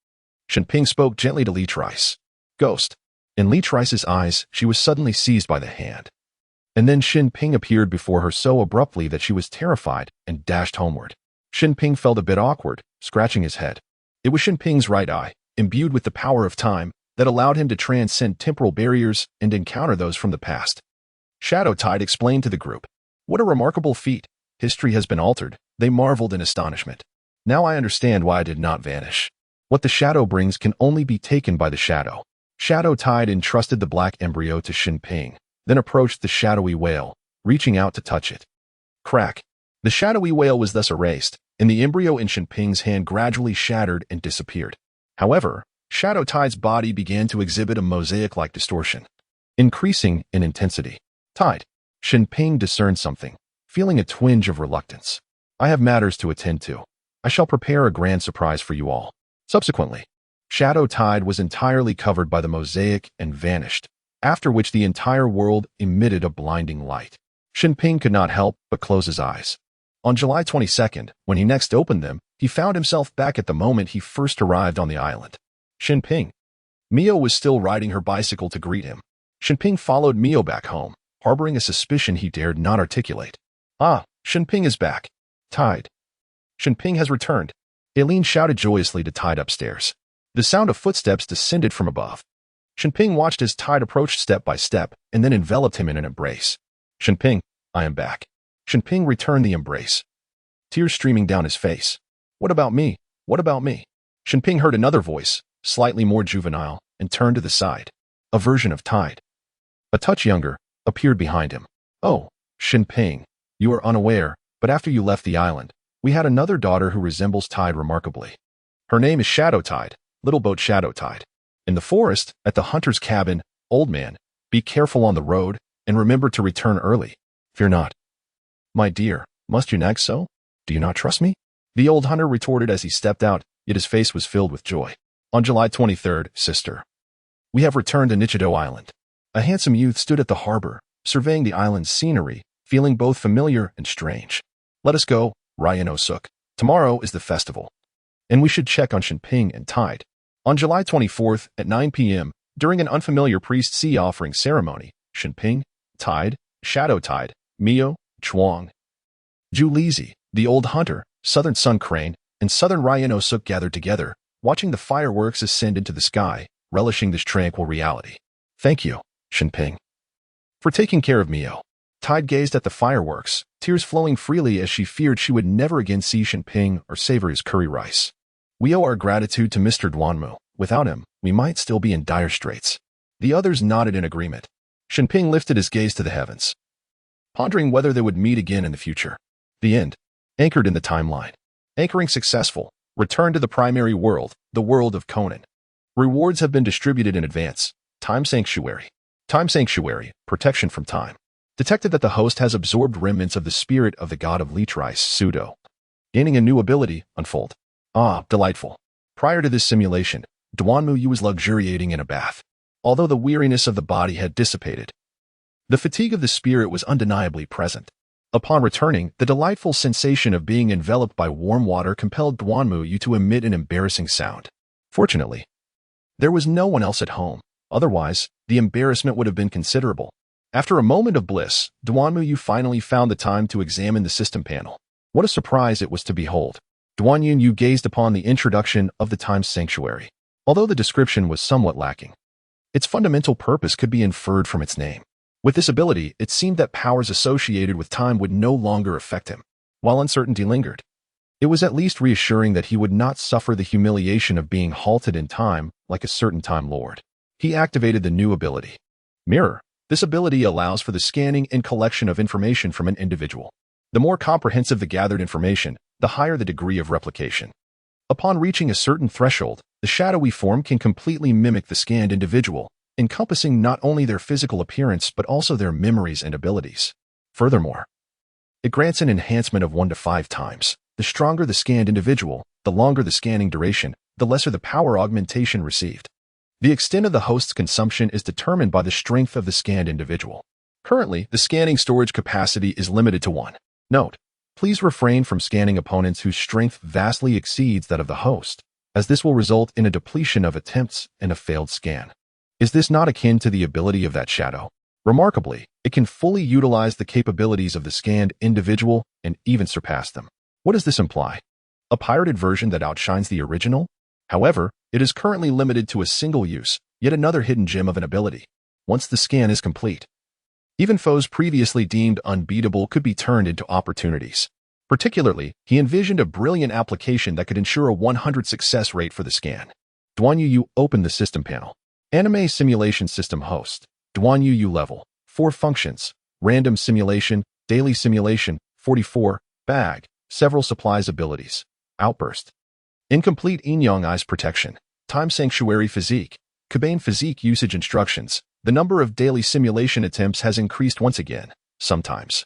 Shinping spoke gently to Leech Rice. Ghost. In Leech Rice's eyes, she was suddenly seized by the hand. And then Shinping appeared before her so abruptly that she was terrified and dashed homeward. Shinping felt a bit awkward, scratching his head. It was Shinping's right eye, imbued with the power of time, that allowed him to transcend temporal barriers and encounter those from the past. Shadow Tide explained to the group. What a remarkable feat. History has been altered. They marveled in astonishment. Now I understand why I did not vanish. What the shadow brings can only be taken by the shadow. Shadow Tide entrusted the black embryo to Shinping, then approached the shadowy whale, reaching out to touch it. Crack. The shadowy whale was thus erased, and the embryo in Shinping's hand gradually shattered and disappeared. However, Shadow Tide's body began to exhibit a mosaic-like distortion, increasing in intensity. Tide. Shinping discerned something. feeling a twinge of reluctance. I have matters to attend to. I shall prepare a grand surprise for you all. Subsequently, Shadow Tide was entirely covered by the mosaic and vanished, after which the entire world emitted a blinding light. Shinping could not help but close his eyes. On July 22nd, when he next opened them, he found himself back at the moment he first arrived on the island. Shinping. Mio was still riding her bicycle to greet him. Shinping followed Mio back home, harboring a suspicion he dared not articulate. Ah, Shinping is back. Tide. Shinping has returned. Aileen shouted joyously to Tide upstairs. The sound of footsteps descended from above. Shinping watched as Tide approached step by step and then enveloped him in an embrace. Shinping, I am back. Shinping returned the embrace, tears streaming down his face. What about me? What about me? Shinping heard another voice, slightly more juvenile, and turned to the side. A version of Tide, a touch younger, appeared behind him. Oh, Shinping, you are unaware, but after you left the island, we had another daughter who resembles Tide remarkably. Her name is Shadow Tide, Little Boat Shadow Tide. In the forest, at the hunter's cabin, old man, be careful on the road, and remember to return early. Fear not. My dear, must you nag so? Do you not trust me? The old hunter retorted as he stepped out, yet his face was filled with joy. On July 23rd, sister. We have returned to Nichido Island. A handsome youth stood at the harbor, surveying the island's scenery, feeling both familiar and strange. Let us go, Ryan-O-Suk. Tomorrow is the festival, and we should check on Shinping and Tide. On July 24th at 9 p.m., during an unfamiliar priest sea offering ceremony, Shinping, Tide, Shadow Tide, Mio, Chuang, Julizi, the old hunter, Southern Sun Crane, and Southern Ryan-O-Suk gathered together, watching the fireworks ascend into the sky, relishing this tranquil reality. Thank you, Shinping, for taking care of Mio. Tide gazed at the fireworks, tears flowing freely as she feared she would never again see Shinping or savor his curry rice. We owe our gratitude to Mr. Duanmu. Without him, we might still be in dire straits. The others nodded in agreement. Shinping lifted his gaze to the heavens, pondering whether they would meet again in the future. The end. Anchored in the timeline. Anchoring successful. Return to the primary world, the world of Conan. Rewards have been distributed in advance. Time Sanctuary. Time Sanctuary. Protection from time. Detected that the host has absorbed remnants of the spirit of the god of leech rice, Pseudo. Gaining a new ability, Unfold. Ah, delightful. Prior to this simulation, Duanmu Yu was luxuriating in a bath. Although the weariness of the body had dissipated, the fatigue of the spirit was undeniably present. Upon returning, the delightful sensation of being enveloped by warm water compelled Duanmu Yu to emit an embarrassing sound. Fortunately, there was no one else at home. Otherwise, the embarrassment would have been considerable. After a moment of bliss, Duanmu Yu finally found the time to examine the system panel. What a surprise it was to behold. Duanmu Yu gazed upon the introduction of the Time Sanctuary. Although the description was somewhat lacking, its fundamental purpose could be inferred from its name. With this ability, it seemed that powers associated with time would no longer affect him. While uncertainty lingered, it was at least reassuring that he would not suffer the humiliation of being halted in time like a certain Time Lord. He activated the new ability, Mirror. This ability allows for the scanning and collection of information from an individual. The more comprehensive the gathered information, the higher the degree of replication. Upon reaching a certain threshold, the shadowy form can completely mimic the scanned individual, encompassing not only their physical appearance but also their memories and abilities. Furthermore, it grants an enhancement of 1 to 5 times. The stronger the scanned individual, the longer the scanning duration, the lesser the power augmentation received. The extent of the host's consumption is determined by the strength of the scanned individual. Currently, the scanning storage capacity is limited to 1. Note: please refrain from scanning opponents whose strength vastly exceeds that of the host, as this will result in a depletion of attempts and a failed scan. Is this not akin to the ability of that shadow? Remarkably, it can fully utilize the capabilities of the scanned individual and even surpass them. What does this imply? A pirated version that outshines the original? However, it is currently limited to a single use, yet another hidden gem of an ability. Once the scan is complete, even foes previously deemed unbeatable could be turned into opportunities. Particularly, he envisioned a brilliant application that could ensure a 100 success rate for the scan. Duanmu Yu opened the system panel. Anime Simulation System Host. Duanmu Yu level. 4 functions. Random Simulation, Daily Simulation, 44, Bag, Several Supplies Abilities. Outburst. Incomplete Inyong Eyes Protection. Time Sanctuary Physique. Kabane Physique Usage Instructions. The number of daily simulation attempts has increased once again. Sometimes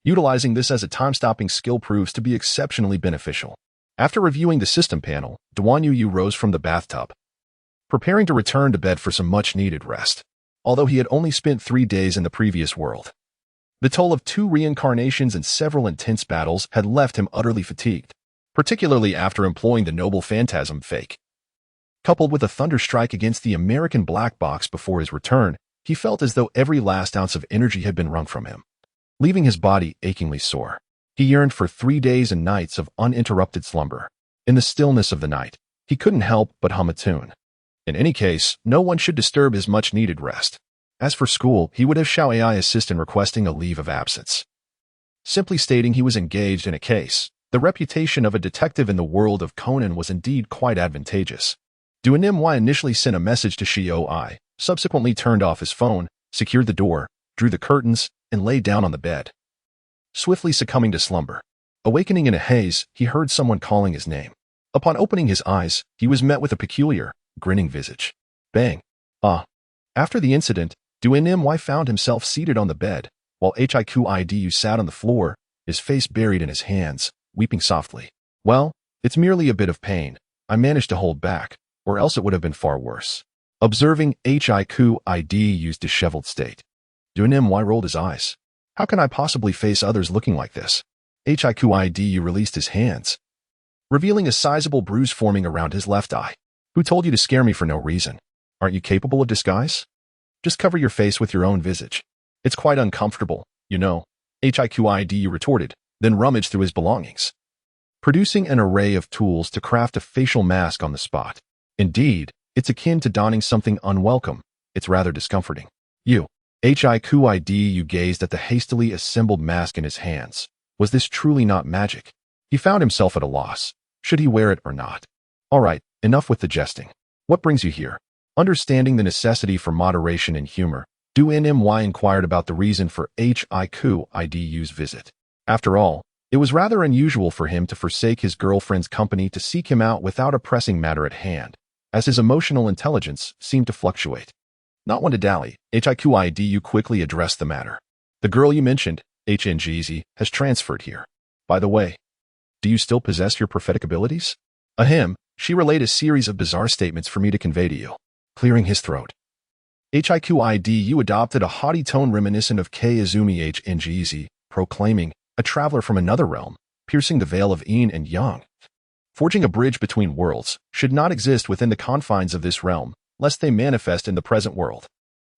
Utilizing this as a time-stopping skill proves to be exceptionally beneficial. After reviewing the system panel, Duan Yu rose from the bathtub, preparing to return to bed for some much-needed rest. Although he had only spent 3 days in the previous world, the toll of 2 reincarnations and several intense battles had left him utterly fatigued, particularly after employing the noble phantasm fake. Coupled with a thunder strike against the American black box before his return, he felt as though every last ounce of energy had been wrung from him, leaving his body achingly sore. He yearned for 3 days and nights of uninterrupted slumber. In the stillness of the night, he couldn't help but hum a tune. In any case, no one should disturb his much-needed rest. As for school, he would have Xiao AI assist in requesting a leave of absence, simply stating he was engaged in a case. The reputation of a detective in the world of Conan was indeed quite advantageous. Duanim Y initially sent a message to Xiao AI, subsequently turned off his phone, secured the door, drew the curtains, and lay down on the bed, swiftly succumbing to slumber. Awakening in a haze, he heard someone calling his name. Upon opening his eyes, he was met with a peculiar, grinning visage. Bang! Ah! After the incident, Duanim Y found himself seated on the bed, while Hiqidu sat on the floor, his face buried in his hands, weeping softly. Well, it's merely a bit of pain. I managed to hold back, or else it would have been far worse. Observing Hiqidu's disheveled state, Duanim Y rolled his eyes. How can I possibly face others looking like this? Hiqidu released his hands, revealing a sizable bruise forming around his left eye. Who told you to scare me for no reason? Aren't you capable of disguise? Just cover your face with your own visage. It's quite uncomfortable, you know, Hiqidu retorted, then rummaged through his belongings, producing an array of tools to craft a facial mask on the spot. Indeed, it's akin to donning something unwelcome. It's rather discomforting. Hiqidu gazed at the hastily assembled mask in his hands. Was this truly not magic? He found himself at a loss. Should he wear it or not? All right, enough with the jesting. What brings you here? Understanding the necessity for moderation and humor, Duanim Y inquired about the reason for Hiqidu's visit. After all, it was rather unusual for him to forsake his girlfriend's company to seek him out without a pressing matter at hand, as his emotional intelligence seemed to fluctuate. Not one to dally, Hiqidu quickly addressed the matter. The girl you mentioned, HNGZ, has transferred here. By the way, do you still possess your prophetic abilities? Ahem, she relayed a series of bizarre statements for me to convey to you. Clearing his throat, Hiqidu adopted a haughty tone reminiscent of K. Izumi HNGZ, proclaiming, a traveler from another realm, piercing the veil of yin and yang. Forging a bridge between worlds should not exist within the confines of this realm, lest they manifest in the present world.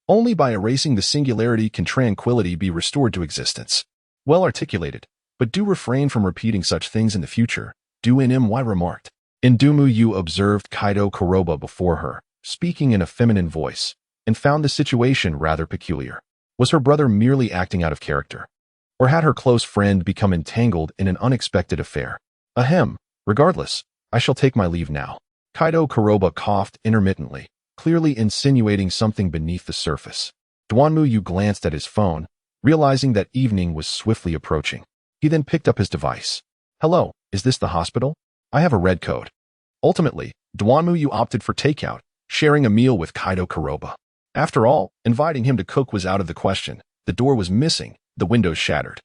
Only by erasing the singularity can tranquility be restored to existence. Well articulated, but do refrain from repeating such things in the future, Duanim Y remarked. Indumu Yu observed Kaido Kuroba before her, speaking in a feminine voice, and found the situation rather peculiar. Was her brother merely acting out of character? Or had her close friend become entangled in an unexpected affair? Ahem, regardless, I shall take my leave now. Kaido Kuroba coughed intermittently, clearly insinuating something beneath the surface. Duanmu Yu glanced at his phone, realizing that evening was swiftly approaching. He then picked up his device. Hello, is this the hospital? I have a red code. Ultimately, Duanmu Yu opted for takeout, sharing a meal with Kaido Kuroba. After all, inviting him to cook was out of the question. The door was missing, the windows shattered,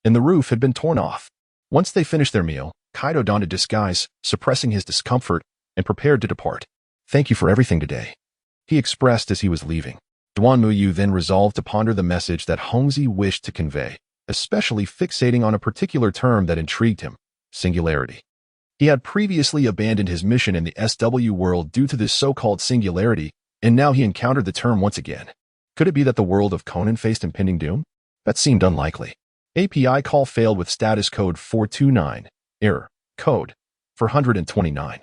and the roof had been torn off. Once they finished their meal, Kaido donned a disguise, suppressing his discomfort, and prepared to depart. Thank you for everything today, he expressed as he was leaving. Duanmu Yu then resolved to ponder the message that Hongzi wished to convey, especially fixating on a particular term that intrigued him, singularity. He had previously abandoned his mission in the SW world due to this so-called singularity, and now he encountered the term once again. Could it be that the world of Conan faced impending doom? That seemed unlikely. API call failed with status code 429. Error. Code 429.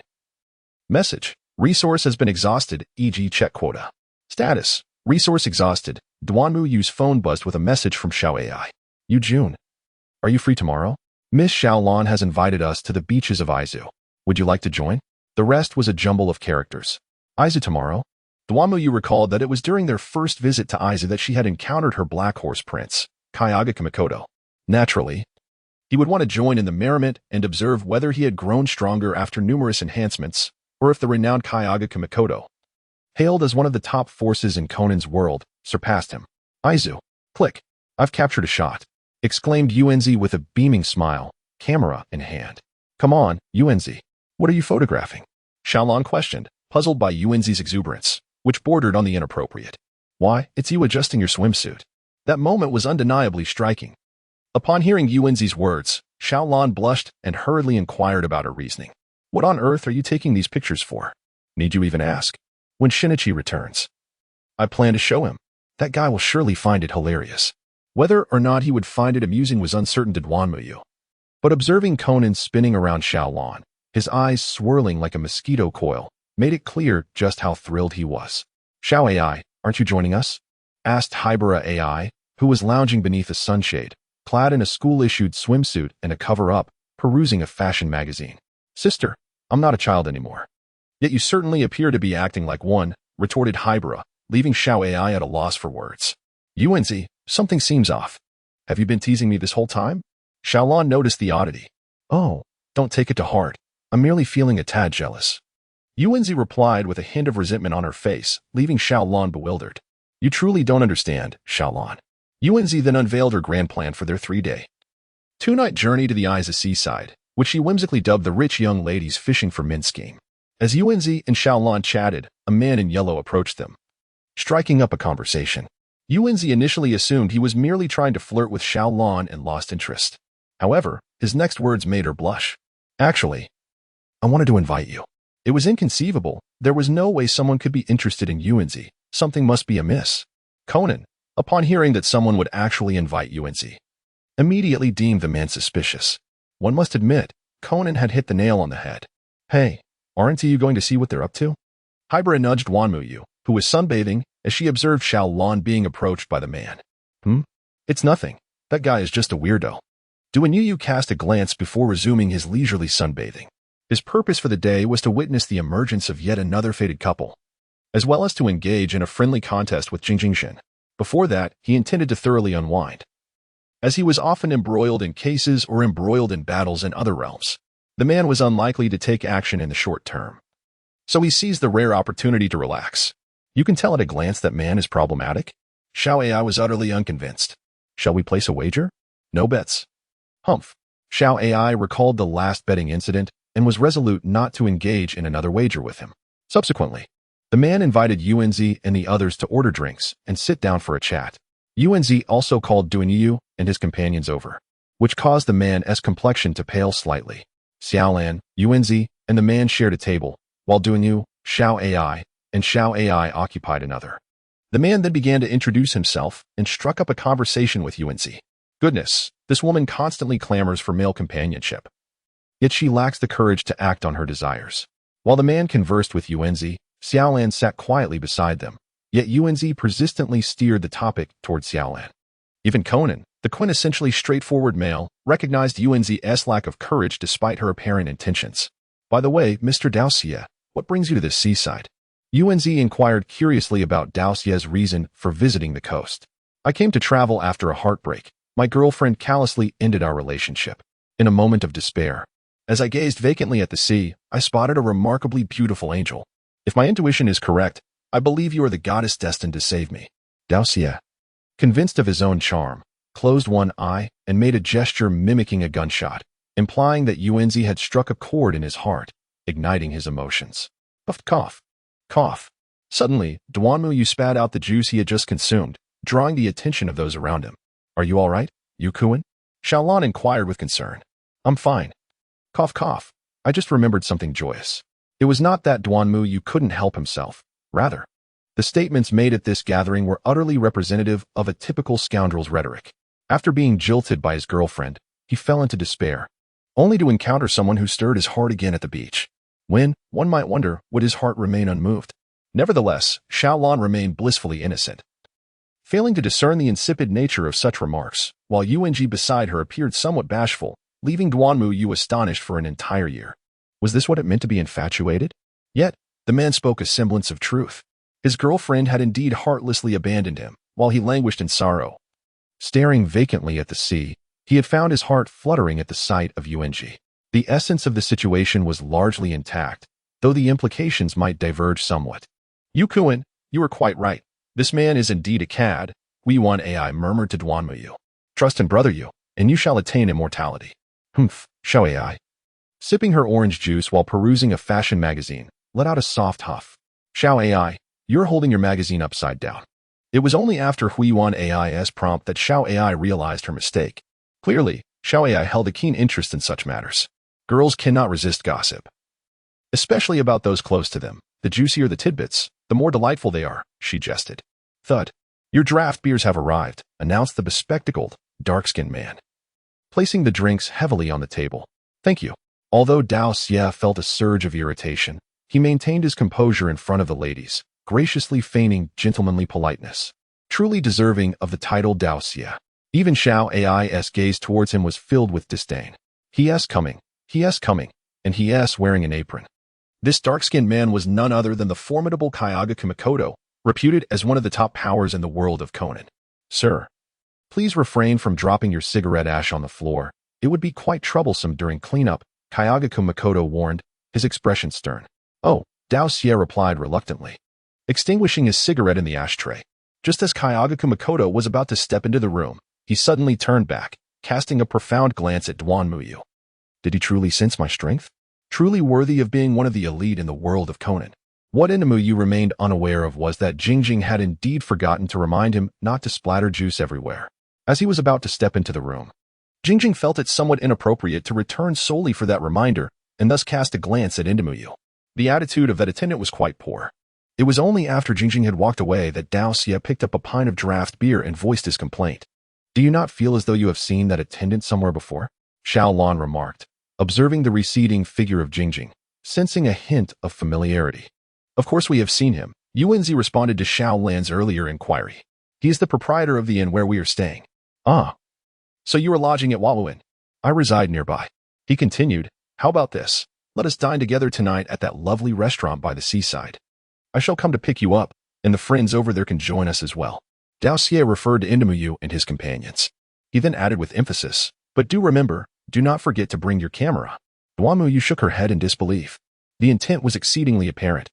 Message. Resource has been exhausted, e.g. check quota. Status. Resource exhausted. Duanmu Yu's phone buzzed with a message from Xiao AI. Yu Jun. Are you free tomorrow? Miss Xiaolan has invited us to the beaches of Aizu. Would you like to join? The rest was a jumble of characters. Aizu tomorrow? Duanmu Yu recalled that it was during their first visit to Aizu that she had encountered her Black Horse Prince, Kyaga Kimikoto. Naturally, he would want to join in the merriment and observe whether he had grown stronger after numerous enhancements, or if the renowned Kyaga Kimikoto, hailed as one of the top forces in Conan's world, surpassed him. Aizu. Click. I've captured a shot. exclaimed Yuanzi with a beaming smile, camera in hand. Come on, Yuanzi. What are you photographing? Xiaolon questioned, puzzled by Yuanzi's exuberance, which bordered on the inappropriate. Why, it's you adjusting your swimsuit. That moment was undeniably striking. Upon hearing Yuanzi's words, Xiaolon blushed and hurriedly inquired about her reasoning. What on earth are you taking these pictures for? Need you even ask? When Shinichi returns, I plan to show him. That guy will surely find it hilarious. Whether or not he would find it amusing was uncertain to Duanmuyu. But observing Conan spinning around Xiaolon, his eyes swirling like a mosquito coil, made it clear just how thrilled he was. Xiao AI, aren't you joining us? Asked Hybera AI, who was lounging beneath a sunshade, clad in a school-issued swimsuit and a cover-up, perusing a fashion magazine. Sister, I'm not a child anymore. Yet you certainly appear to be acting like one, retorted Hybera, leaving Xiao AI at a loss for words. Yuanzi, something seems off. Have you been teasing me this whole time? Xiaolon noticed the oddity. Oh, don't take it to heart. I'm merely feeling a tad jealous. Yuanzi replied with a hint of resentment on her face, leaving Xiaolon bewildered. You truly don't understand, Xiaolon. Yuanzi then unveiled her grand plan for their 3-day, 2-night journey to the Isa seaside, which she whimsically dubbed the Rich Young Ladies Fishing for Men scheme. As Yuanzi and Xiaolon chatted, a man in yellow approached them, striking up a conversation. Yuanzi initially assumed he was merely trying to flirt with Xiaolon and lost interest. However, his next words made her blush. Actually, I wanted to invite you. It was inconceivable. There was no way someone could be interested in Yuanzi. Something must be amiss. Conan, upon hearing that someone would actually invite Yuanzi, immediately deemed the man suspicious. One must admit, Conan had hit the nail on the head. Hey, aren't you going to see what they're up to? Hybera nudged Wanmuyu, who was sunbathing, as she observed Xiaolon being approached by the man. It's nothing. That guy is just a weirdo. Duanyu cast a glance before resuming his leisurely sunbathing. His purpose for the day was to witness the emergence of yet another fated couple, as well as to engage in a friendly contest with Jingjingxin. Before that, he intended to thoroughly unwind, as he was often embroiled in cases or embroiled in battles in other realms. The man was unlikely to take action in the short term, so he seized the rare opportunity to relax. You can tell at a glance that man is problematic. Xiao AI was utterly unconvinced. Shall we place a wager? No bets. Humph. Xiao AI recalled the last betting incident and was resolute not to engage in another wager with him. Subsequently, the man invited Yuanzi and the others to order drinks and sit down for a chat. Yuanzi also called Duanyu and his companions over, which caused the man's complexion to pale slightly. Xiaolan, Yuanzi, and the man shared a table, while Duanyu, Xiao AI, and Xiao AI occupied another. The man then began to introduce himself and struck up a conversation with Yuanzi. Goodness, this woman constantly clamors for male companionship, yet she lacks the courage to act on her desires. While the man conversed with Yuanzi, Xiaolan sat quietly beside them, yet Yuanzi persistently steered the topic toward Xiaolan. Even Conan, the quintessentially straightforward male, recognized Yuanzi's lack of courage despite her apparent intentions. By the way, Mr. Daoxia, what brings you to this seaside? Yuanzi inquired curiously about Daoxia's reason for visiting the coast. I came to travel after a heartbreak. My girlfriend callously ended our relationship. In a moment of despair, as I gazed vacantly at the sea, I spotted a remarkably beautiful angel. If my intuition is correct, I believe you are the goddess destined to save me. Daoxia, convinced of his own charm, closed one eye and made a gesture mimicking a gunshot, implying that Yuanzi had struck a chord in his heart, igniting his emotions. Puffed cough. Cough. Suddenly, Duanmuyu spat out the juice he had just consumed, drawing the attention of those around him. Are you all right, Yukuin? Xiaolon inquired with concern. I'm fine. Cough cough. I just remembered something joyous. It was not that Duanmuyu couldn't help himself. Rather, the statements made at this gathering were utterly representative of a typical scoundrel's rhetoric. After being jilted by his girlfriend, he fell into despair, only to encounter someone who stirred his heart again at the beach. When, one might wonder, would his heart remain unmoved? Nevertheless, Xiaolon remained blissfully innocent, failing to discern the insipid nature of such remarks, while Yuanji beside her appeared somewhat bashful, leaving Duanmuyu astonished for an entire year. Was this what it meant to be infatuated? Yet, the man spoke a semblance of truth. His girlfriend had indeed heartlessly abandoned him, while he languished in sorrow. Staring vacantly at the sea, he had found his heart fluttering at the sight of Yuanji. The essence of the situation was largely intact, though the implications might diverge somewhat. Yukuin, you were quite right. This man is indeed a cad, Wei Wan AI murmured to Duanmuyu. Trust and brother you, and you shall attain immortality. Humph, Xiao Ai. Sipping her orange juice while perusing a fashion magazine, let out a soft huff. Xiao Ai, you're holding your magazine upside down. It was only after Huiyuan AI's prompt that Xiao Ai realized her mistake. Clearly, Xiao Ai held a keen interest in such matters. Girls cannot resist gossip, especially about those close to them. The juicier the tidbits, the more delightful they are, she jested. Thud. Your draft beers have arrived, announced the bespectacled, dark-skinned man, placing the drinks heavily on the table. Thank you. Although Dao Xie felt a surge of irritation, he maintained his composure in front of the ladies, graciously feigning gentlemanly politeness. Truly deserving of the title Dao Xie. Even Xiao Ai's gaze towards him was filled with disdain. He coming, and he wearing an apron. This dark-skinned man was none other than the formidable Kyaga Kumikoto, reputed as one of the top powers in the world of Conan. Sir, please refrain from dropping your cigarette ash on the floor. It would be quite troublesome during cleanup, Kyaga Kumikoto warned, his expression stern. Oh, Dao Xie replied reluctantly, extinguishing his cigarette in the ashtray. Just as Kyaga Kumikoto was about to step into the room, he suddenly turned back, casting a profound glance at Duan Muyu. Did he truly sense my strength? Truly worthy of being one of the elite in the world of Conan. What Muyu remained unaware of was that Jingjing had indeed forgotten to remind him not to splatter juice everywhere. As he was about to step into the room, Jingjing felt it somewhat inappropriate to return solely for that reminder, and thus cast a glance at Muyu. The attitude of that attendant was quite poor. It was only after Jingjing had walked away that Dao Xie picked up a pint of draft beer and voiced his complaint. Do you not feel as though you have seen that attendant somewhere before? Xiao Lan remarked, observing the receding figure of Jingjing, sensing a hint of familiarity. Of course we have seen him, Yuanzi responded to Xiao Lan's earlier inquiry. He is the proprietor of the inn where we are staying. Ah. So you are lodging at Waluin. I reside nearby. He continued, how about this? Let us dine together tonight at that lovely restaurant by the seaside. I shall come to pick you up, and the friends over there can join us as well. Dao Xie referred to Muyu and his companions. He then added with emphasis, but do remember, do not forget to bring your camera. Duan Muyu shook her head in disbelief. The intent was exceedingly apparent.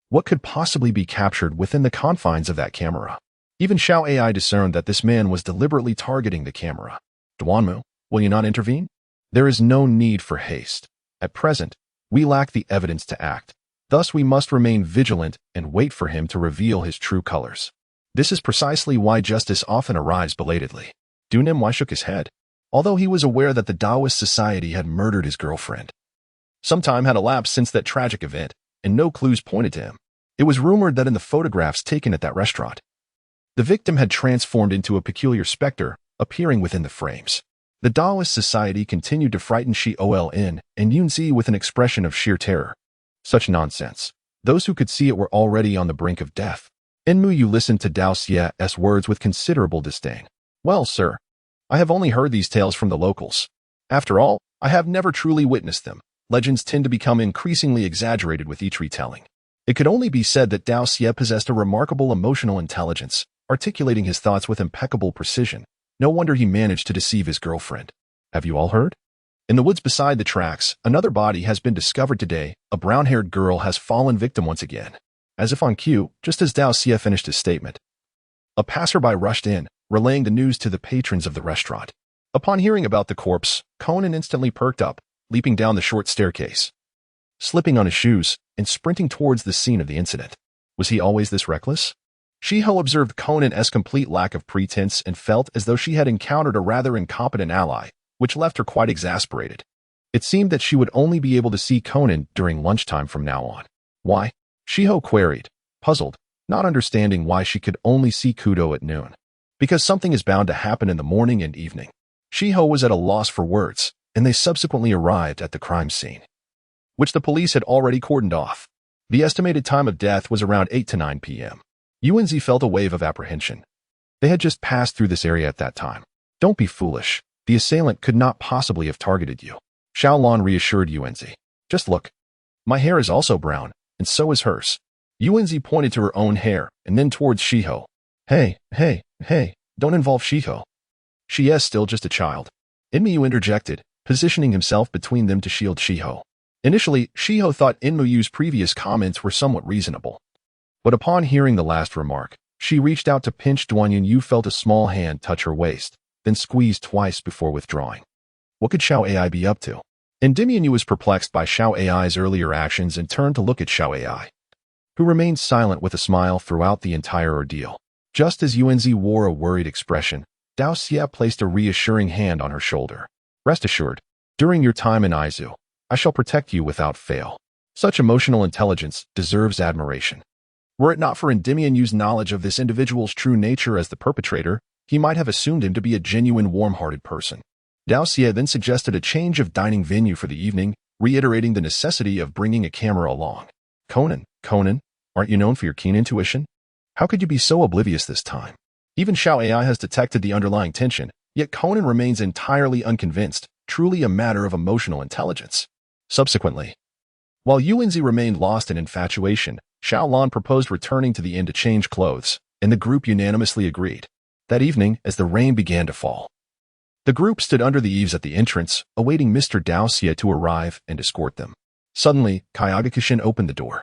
What could possibly be captured within the confines of that camera? Even Xiao Ai discerned that this man was deliberately targeting the camera. Duanmu, will you not intervene? There is no need for haste. At present, we lack the evidence to act. Thus we must remain vigilant and wait for him to reveal his true colors. This is precisely why justice often arrives belatedly. Du Nimwai shook his head. Although he was aware that the Taoist society had murdered his girlfriend. Some time had elapsed since that tragic event, and no clues pointed to him. It was rumored that in the photographs taken at that restaurant, the victim had transformed into a peculiar specter, appearing within the frames. The Taoist society continued to frighten Shi Oln and Yunzi with an expression of sheer terror. Such nonsense. Those who could see it were already on the brink of death. Muyu listened to Dao Xie's words with considerable disdain. Well, sir, I have only heard these tales from the locals. After all, I have never truly witnessed them. Legends tend to become increasingly exaggerated with each retelling. It could only be said that Dao Xie possessed a remarkable emotional intelligence, articulating his thoughts with impeccable precision. No wonder he managed to deceive his girlfriend. Have you all heard? In the woods beside the tracks, another body has been discovered today. A brown-haired girl has fallen victim once again. As if on cue, just as Dao Xie finished his statement, a passerby rushed in, relaying the news to the patrons of the restaurant. Upon hearing about the corpse, Conan instantly perked up, leaping down the short staircase, slipping on his shoes, and sprinting towards the scene of the incident. Was he always this reckless? Shiho observed Conan's complete lack of pretense and felt as though she had encountered a rather incompetent ally, which left her quite exasperated. It seemed that she would only be able to see Conan during lunchtime from now on. Why? Shiho queried, puzzled, not understanding why she could only see Kudo at noon. Because something is bound to happen in the morning and evening. Shiho was at a loss for words, and they subsequently arrived at the crime scene, which the police had already cordoned off. The estimated time of death was around 8 to 9 p.m. Yuanzi felt a wave of apprehension. They had just passed through this area at that time. Don't be foolish. The assailant could not possibly have targeted you. Xiaolan reassured Yuanzi. Just look. My hair is also brown, and so is hers. Yuanzi pointed to her own hair, and then towards Shiho. Hey, don't involve Shiho. She is still just a child. Inmuyu interjected, positioning himself between them to shield Shiho. Initially, Shiho thought Inmuyu's previous comments were somewhat reasonable. But upon hearing the last remark, she reached out to pinch Duan Yu felt a small hand touch her waist, then squeezed twice before withdrawing. What could Xiao AI be up to? Endymion was perplexed by Xiao AI's earlier actions and turned to look at Xiao AI, who remained silent with a smile throughout the entire ordeal. Just as Yuanzi wore a worried expression, Dao Xie placed a reassuring hand on her shoulder. Rest assured, during your time in Aizu, I shall protect you without fail. Such emotional intelligence deserves admiration. Were it not for Endymion's knowledge of this individual's true nature as the perpetrator, he might have assumed him to be a genuine warm-hearted person. Dao Xie then suggested a change of dining venue for the evening, reiterating the necessity of bringing a camera along. Conan, aren't you known for your keen intuition? How could you be so oblivious this time? Even Xiao AI has detected the underlying tension, yet Conan remains entirely unconvinced, truly a matter of emotional intelligence. Subsequently, while Yuanzi remained lost in infatuation, Xiaolan proposed returning to the inn to change clothes, and the group unanimously agreed. That evening, as the rain began to fall, the group stood under the eaves at the entrance, awaiting Mr. Dao Xie to arrive and escort them. Suddenly, Kayagakishin opened the door,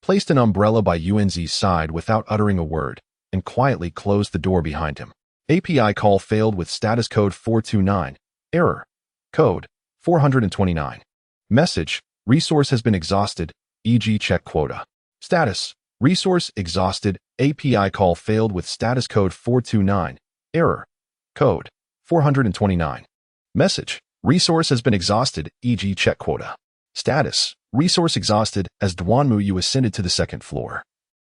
placed an umbrella by Yuanzi's side without uttering a word, and quietly closed the door behind him. API call failed with status code 429. Error. Code 429. Message. Resource has been exhausted, e.g. check quota. Status. Resource exhausted. API call failed with status code 429. Error. Code 429. Message. Resource has been exhausted, e.g. check quota. Status. Resource exhausted as Duanmu ascended to the second floor.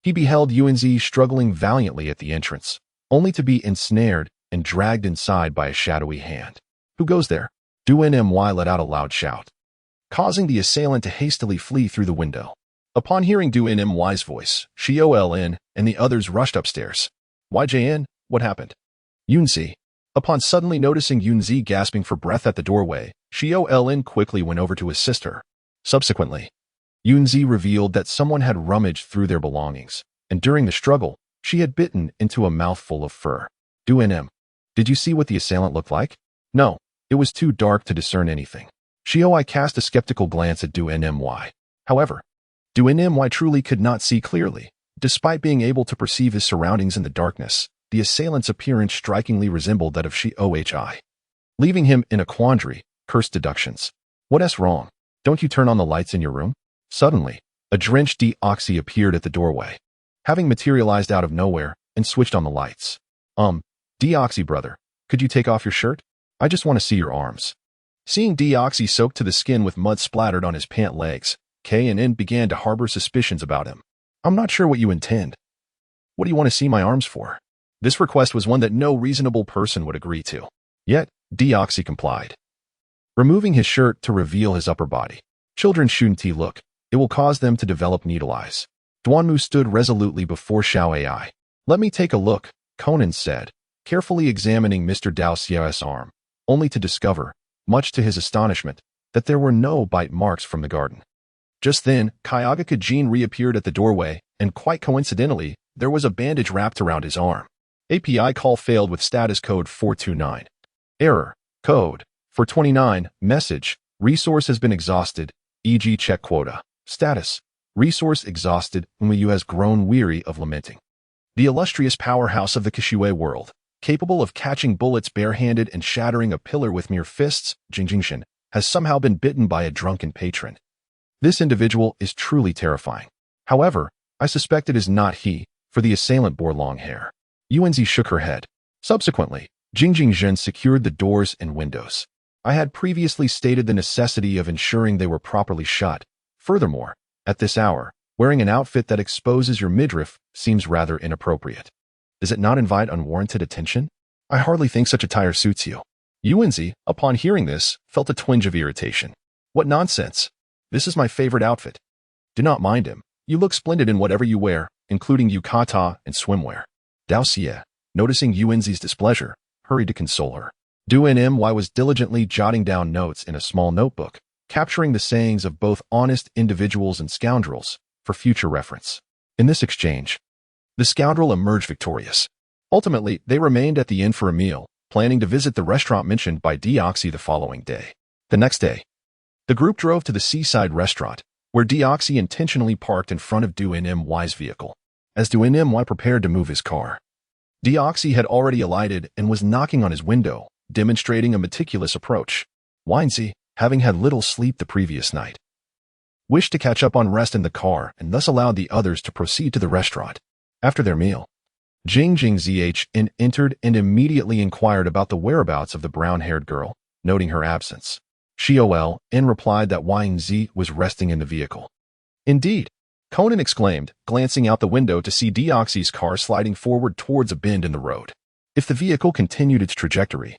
He beheld Yuanzi struggling valiantly at the entrance, only to be ensnared and dragged inside by a shadowy hand. Who goes there? Duanmu let out a loud shout, causing the assailant to hastily flee through the window. Upon hearing Duanmu's voice, Xiao and the others rushed upstairs. YJN, what happened? Yunzi. Upon suddenly noticing Yunzi gasping for breath at the doorway, Xiao quickly went over to assist her. Subsequently, Yunzi revealed that someone had rummaged through their belongings, and during the struggle, she had bitten into a mouthful of fur. Duanm, did you see what the assailant looked like? No, it was too dark to discern anything. Xiaoi cast a skeptical glance at Duanmy. However, Duanmy truly could not see clearly. Despite being able to perceive his surroundings in the darkness, the assailant's appearance strikingly resembled that of Xioi. Leaving him in a quandary, cursed deductions. What's wrong? Don't you turn on the lights in your room? Suddenly, a drenched Deoxy appeared at the doorway, having materialized out of nowhere, and switched on the lights. Deoxy brother, could you take off your shirt? I just want to see your arms. Seeing Deoxy soaked to the skin with mud splattered on his pant legs, K&N began to harbor suspicions about him. I'm not sure what you intend. What do you want to see my arms for? This request was one that no reasonable person would agree to. Yet, Deoxy complied, removing his shirt to reveal his upper body. Children shouldn't look. It will cause them to develop needle eyes. Duanmu stood resolutely before Xiao AI. Let me take a look, Conan said, carefully examining Mr. Dao Xie's arm, only to discover, much to his astonishment, that there were no bite marks from the garden. Just then, Kayagaka Jin reappeared at the doorway, and quite coincidentally, there was a bandage wrapped around his arm. API call failed with status code 429. Error. Code 429. Message. Resource has been exhausted, e.g. check quota. Status. Resource exhausted. Umayu has grown weary of lamenting. The illustrious powerhouse of the Kishiue world, capable of catching bullets barehanded and shattering a pillar with mere fists, Jingjingshan, has somehow been bitten by a drunken patron. This individual is truly terrifying. However, I suspect it is not he, for the assailant bore long hair. Yuanzi shook her head. Subsequently, Jingjingshan secured the doors and windows. I had previously stated the necessity of ensuring they were properly shut. Furthermore, at this hour, wearing an outfit that exposes your midriff seems rather inappropriate. Does it not invite unwarranted attention? I hardly think such attire suits you. Yuanzi, upon hearing this, felt a twinge of irritation. What nonsense! This is my favorite outfit. Do not mind him. You look splendid in whatever you wear, including yukata and swimwear. Dao Xie, noticing Yuanzi's displeasure, hurried to console her. Duanmy was diligently jotting down notes in a small notebook, capturing the sayings of both honest individuals and scoundrels for future reference. In this exchange, the scoundrel emerged victorious. Ultimately, they remained at the inn for a meal, planning to visit the restaurant mentioned by Deoxy the following day. The next day, the group drove to the seaside restaurant, where Deoxy intentionally parked in front of Duanmy's vehicle. As Duanmy prepared to move his car, Deoxy had already alighted and was knocking on his window, demonstrating a meticulous approach. Winesy, having had little sleep the previous night, wished to catch up on rest in the car and thus allowed the others to proceed to the restaurant. After their meal, Jing Zhn entered and immediately inquired about the whereabouts of the brown-haired girl, noting her absence. Xiao replied that Winesy was resting in the vehicle. Indeed, Conan exclaimed, glancing out the window to see Deoxy's car sliding forward towards a bend in the road. If the vehicle continued its trajectory,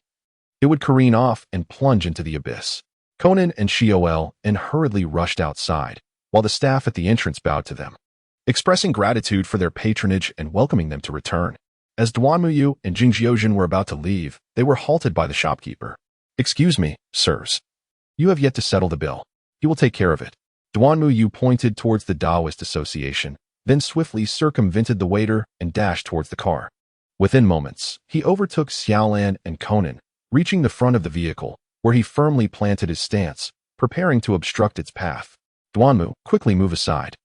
it would careen off and plunge into the abyss. Conan and Xiao hurriedly rushed outside, while the staff at the entrance bowed to them, expressing gratitude for their patronage and welcoming them to return. As Duanmuyu and Jing Jiozhen were about to leave, they were halted by the shopkeeper. "Excuse me, sirs. You have yet to settle the bill. He will take care of it." Duanmuyu pointed towards the Taoist Association, then swiftly circumvented the waiter and dashed towards the car. Within moments, he overtook Xiaolan and Conan, reaching the front of the vehicle, where he firmly planted his stance, preparing to obstruct its path. "Duanmu, quickly move aside.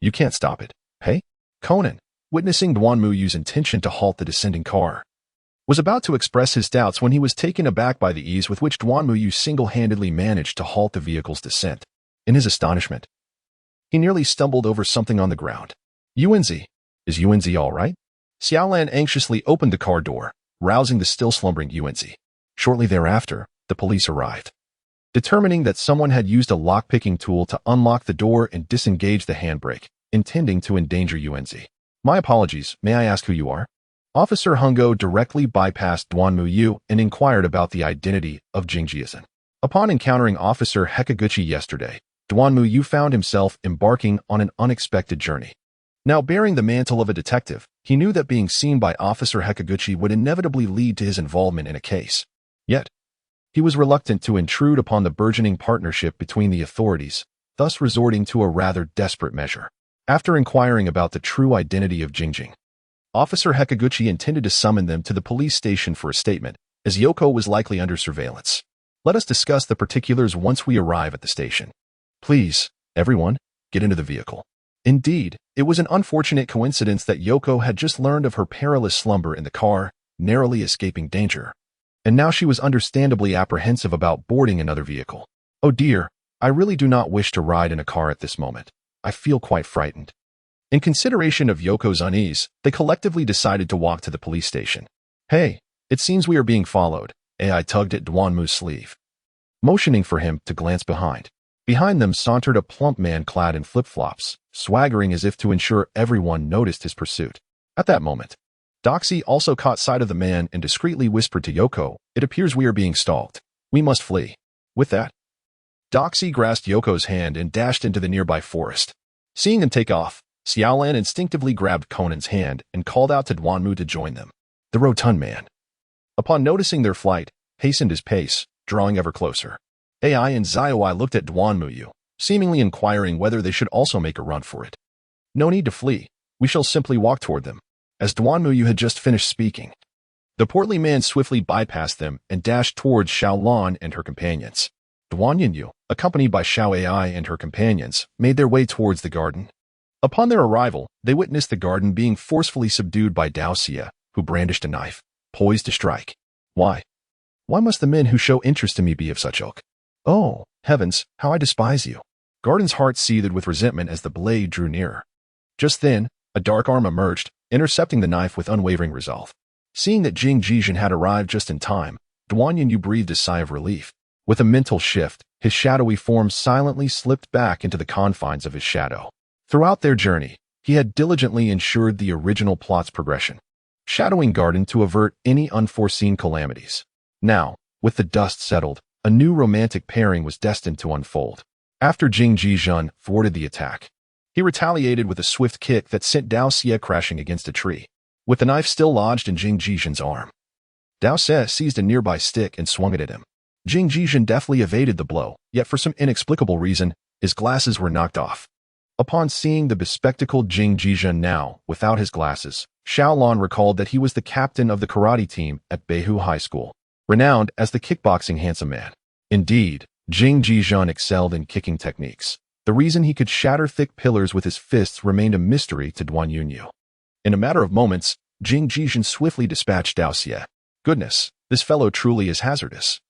You can't stop it." "Hey?" Conan, witnessing Duanmuyu's intention to halt the descending car, was about to express his doubts when he was taken aback by the ease with which Duanmuyu single-handedly managed to halt the vehicle's descent. In his astonishment, he nearly stumbled over something on the ground. "Yuanzi, is Yuanzi all right?" Xiaolan anxiously opened the car door, rousing the still slumbering Yuanzi. Shortly thereafter, the police arrived, determining that someone had used a lock-picking tool to unlock the door and disengage the handbrake, intending to endanger Yuanzi. "My apologies, may I ask who you are?" Officer Hungo directly bypassed Duanmuyu and inquired about the identity of Jing Jiozhen. Upon encountering Officer Hekaguchi yesterday, Duanmuyu found himself embarking on an unexpected journey. Now bearing the mantle of a detective, he knew that being seen by Officer Hekaguchi would inevitably lead to his involvement in a case. Yet, he was reluctant to intrude upon the burgeoning partnership between the authorities, thus resorting to a rather desperate measure. After inquiring about the true identity of Jingjing, Officer Hekaguchi intended to summon them to the police station for a statement, as Yoko was likely under surveillance. "Let us discuss the particulars once we arrive at the station. Please, everyone, get into the vehicle." Indeed, it was an unfortunate coincidence that Yoko had just learned of her perilous slumber in the car, narrowly escaping danger, and now she was understandably apprehensive about boarding another vehicle. "Oh dear, I really do not wish to ride in a car at this moment. I feel quite frightened." In consideration of Yoko's unease, they collectively decided to walk to the police station. "Hey, it seems we are being followed." AI tugged at Duanmu's sleeve, motioning for him to glance behind. Behind them sauntered a plump man clad in flip-flops, swaggering as if to ensure everyone noticed his pursuit. At that moment, Doxy also caught sight of the man and discreetly whispered to Yoko, "It appears we are being stalked. We must flee." With that, Doxy grasped Yoko's hand and dashed into the nearby forest. Seeing them take off, Xiaolan instinctively grabbed Conan's hand and called out to Duanmu to join them. The rotund man, upon noticing their flight, hastened his pace, drawing ever closer. AI and Xiaowai looked at Duanmuyu, seemingly inquiring whether they should also make a run for it. "No need to flee. We shall simply walk toward them." As Duanmuyu had just finished speaking, the portly man swiftly bypassed them and dashed towards Xiaolan and her companions. Duanyu, accompanied by Xiao AI and her companions, made their way towards the garden. Upon their arrival, they witnessed the garden being forcefully subdued by Dao Xia, who brandished a knife, poised to strike. Why must the men who show interest in me be of such ilk? Oh, heavens, how I despise you." Garden's heart seethed with resentment as the blade drew nearer. Just then, a dark arm emerged, intercepting the knife with unwavering resolve. Seeing that Jing Jiozhen had arrived just in time, Duanyu breathed a sigh of relief. With a mental shift, his shadowy form silently slipped back into the confines of his shadow. Throughout their journey, he had diligently ensured the original plot's progression, shadowing Garden to avert any unforeseen calamities. Now, with the dust settled, a new romantic pairing was destined to unfold. After Jing Jiozhen thwarted the attack, he retaliated with a swift kick that sent Dao Xia crashing against a tree. With the knife still lodged in Jing Jiozhen's arm, Dao Xia seized a nearby stick and swung it at him. Jing Jiozhen deftly evaded the blow, yet for some inexplicable reason, his glasses were knocked off. Upon seeing the bespectacled Jing Jiozhen now, without his glasses, Xiaolan recalled that he was the captain of the karate team at Beihu High School, renowned as the kickboxing handsome man. Indeed, Jing Jiozhen excelled in kicking techniques. The reason he could shatter thick pillars with his fists remained a mystery to Duanyu. In a matter of moments, Jing Jijin swiftly dispatched Dao Xie. Goodness, this fellow truly is hazardous.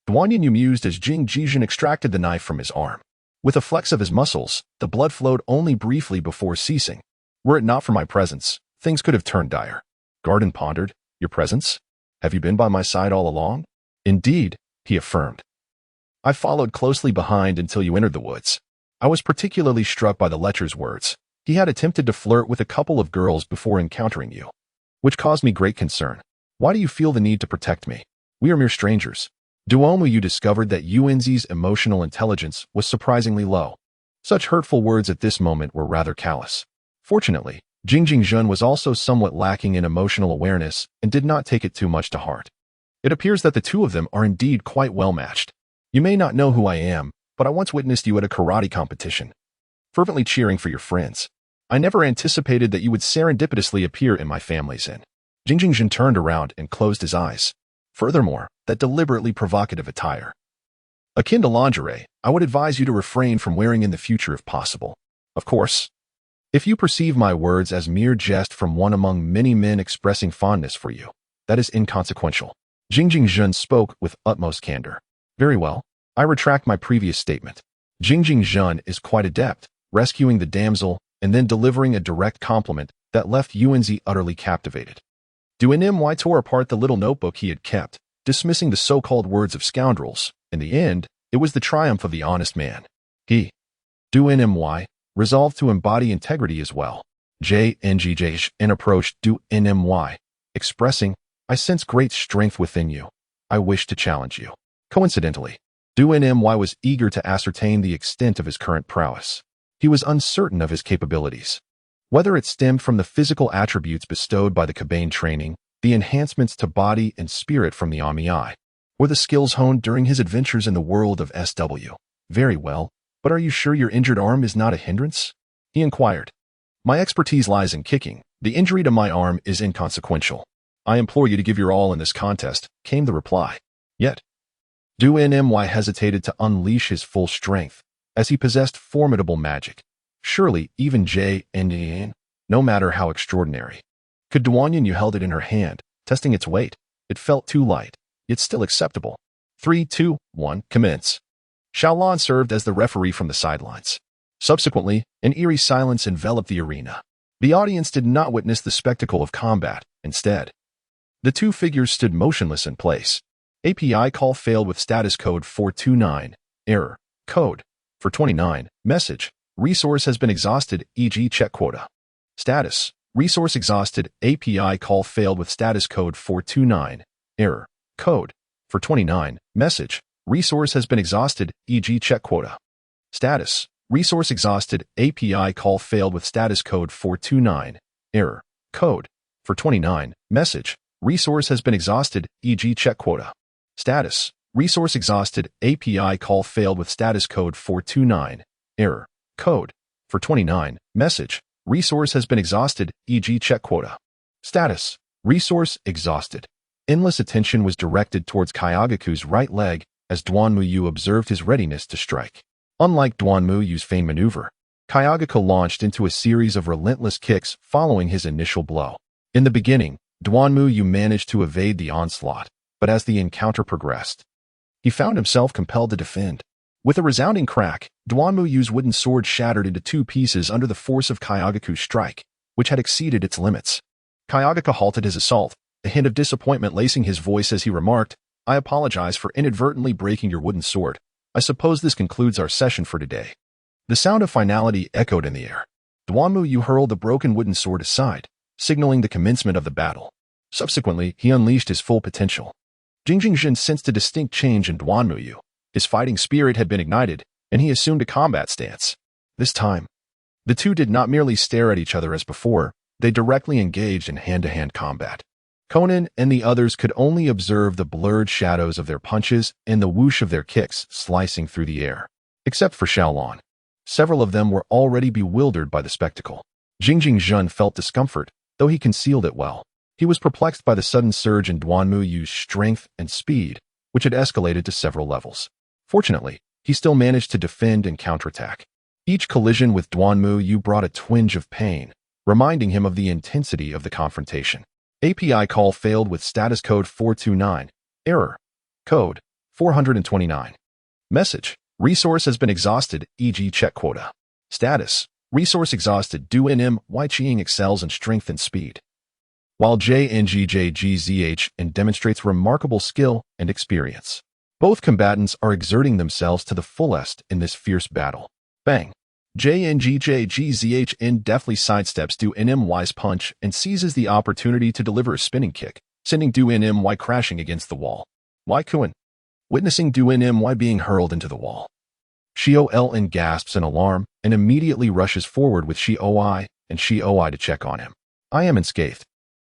Duan Yin mused as Jing Jijin extracted the knife from his arm. With a flex of his muscles, the blood flowed only briefly before ceasing. Were it not for my presence, things could have turned dire. Garden pondered. Your presence? Have you been by my side all along? Indeed, he affirmed. I followed closely behind until you entered the woods. I was particularly struck by the lecher's words. He had attempted to flirt with a couple of girls before encountering you, which caused me great concern. Why do you feel the need to protect me? We are mere strangers. Duomu, you discovered that Yuanzi's emotional intelligence was surprisingly low. Such hurtful words at this moment were rather callous. Fortunately, Jing Jingzhen was also somewhat lacking in emotional awareness and did not take it too much to heart. It appears that the two of them are indeed quite well matched. You may not know who I am, but I once witnessed you at a karate competition, fervently cheering for your friends. I never anticipated that you would serendipitously appear in my family's inn. Jing Jingzhen turned around and closed his eyes. Furthermore, that deliberately provocative attire, akin to lingerie, I would advise you to refrain from wearing in the future if possible. Of course, if you perceive my words as mere jest from one among many men expressing fondness for you, that is inconsequential. Jing Jingzhen spoke with utmost candor. Very well, I retract my previous statement. Jing Jingzhen is quite adept, rescuing the damsel and then delivering a direct compliment that left Yuanzi utterly captivated. Duanim tore apart the little notebook he had kept, dismissing the so-called words of scoundrels. In the end, it was the triumph of the honest man. He, Duanim, resolved to embody integrity as well. JNGJ approached Duanim, expressing, I sense great strength within you. I wish to challenge you. Coincidentally, Duanim was eager to ascertain the extent of his current prowess. He was uncertain of his capabilities. Whether it stemmed from the physical attributes bestowed by the Kabaneri training, the enhancements to body and spirit from the Amii, or the skills honed during his adventures in the world of SW. Very well, but are you sure your injured arm is not a hindrance? He inquired. My expertise lies in kicking. The injury to my arm is inconsequential. I implore you to give your all in this contest, came the reply. Yet, Duanim hesitated to unleash his full strength, as he possessed formidable magic. Surely, even JNGN, no matter how extraordinary. Could Duanyin, you held it in her hand, testing its weight. It felt too light, yet still acceptable. 3, 2, 1, commence. Xiaolan served as the referee from the sidelines. Subsequently, an eerie silence enveloped the arena. The audience did not witness the spectacle of combat. Instead, the two figures stood motionless in place. API call failed with status code 429. Error. Code. For 29. Message. Resource has been exhausted, e.g. check quota. Status. Resource exhausted. API call failed with status code 429. Error. Code. For 29. Message. Resource has been exhausted, e.g. check quota. Status. Resource exhausted. API call failed with status code 429. Error. Code. For 29. Message. Resource has been exhausted, e.g. check quota. Status. Resource exhausted. API call failed with status code 429. Error. Code. For 29. Message. Resource has been exhausted, e.g. check quota. Status. Resource exhausted. Endless attention was directed towards Kayagaku's right leg as Duanmu observed his readiness to strike. Unlike Duanmu's feigned maneuver, Kayagaku launched into a series of relentless kicks following his initial blow. In the beginning, Duanmu managed to evade the onslaught, but as the encounter progressed, he found himself compelled to defend. With a resounding crack, Duanmu's wooden sword shattered into two pieces under the force of Kayagaku's strike, which had exceeded its limits. Kayagaku halted his assault, a hint of disappointment lacing his voice as he remarked, I apologize for inadvertently breaking your wooden sword. I suppose this concludes our session for today. The sound of finality echoed in the air. Duanmu hurled the broken wooden sword aside, signaling the commencement of the battle. Subsequently, he unleashed his full potential. Jing Jingzhen sensed a distinct change in Duanmu. His fighting spirit had been ignited, and he assumed a combat stance. This time, the two did not merely stare at each other as before, they directly engaged in hand-to-hand combat. Conan and the others could only observe the blurred shadows of their punches and the whoosh of their kicks slicing through the air. Except for Xiaolan. Several of them were already bewildered by the spectacle. Jing Jingzhen felt discomfort, though he concealed it well. He was perplexed by the sudden surge in Duanmu's strength and speed, which had escalated to several levels. Fortunately, he still managed to defend and counterattack. Each collision with Duanmu brought a twinge of pain, reminding him of the intensity of the confrontation. API call failed with status code 429. Error. Code 429. Message. Resource has been exhausted, e.g. check quota. Status. Resource exhausted. Do NM Y Chiing excels in strength and speed, while JNGJGZH and demonstrates remarkable skill and experience. Both combatants are exerting themselves to the fullest in this fierce battle. Bang! JNGJGZH deftly sidesteps Do NMY's punch and seizes the opportunity to deliver a spinning kick, sending Do NMY crashing against the wall. Y Kuan, witnessing Do NMY being hurled into the wall, Shio LN gasps in alarm and immediately rushes forward with Shioi and Shioi to check on him. I am unscathed.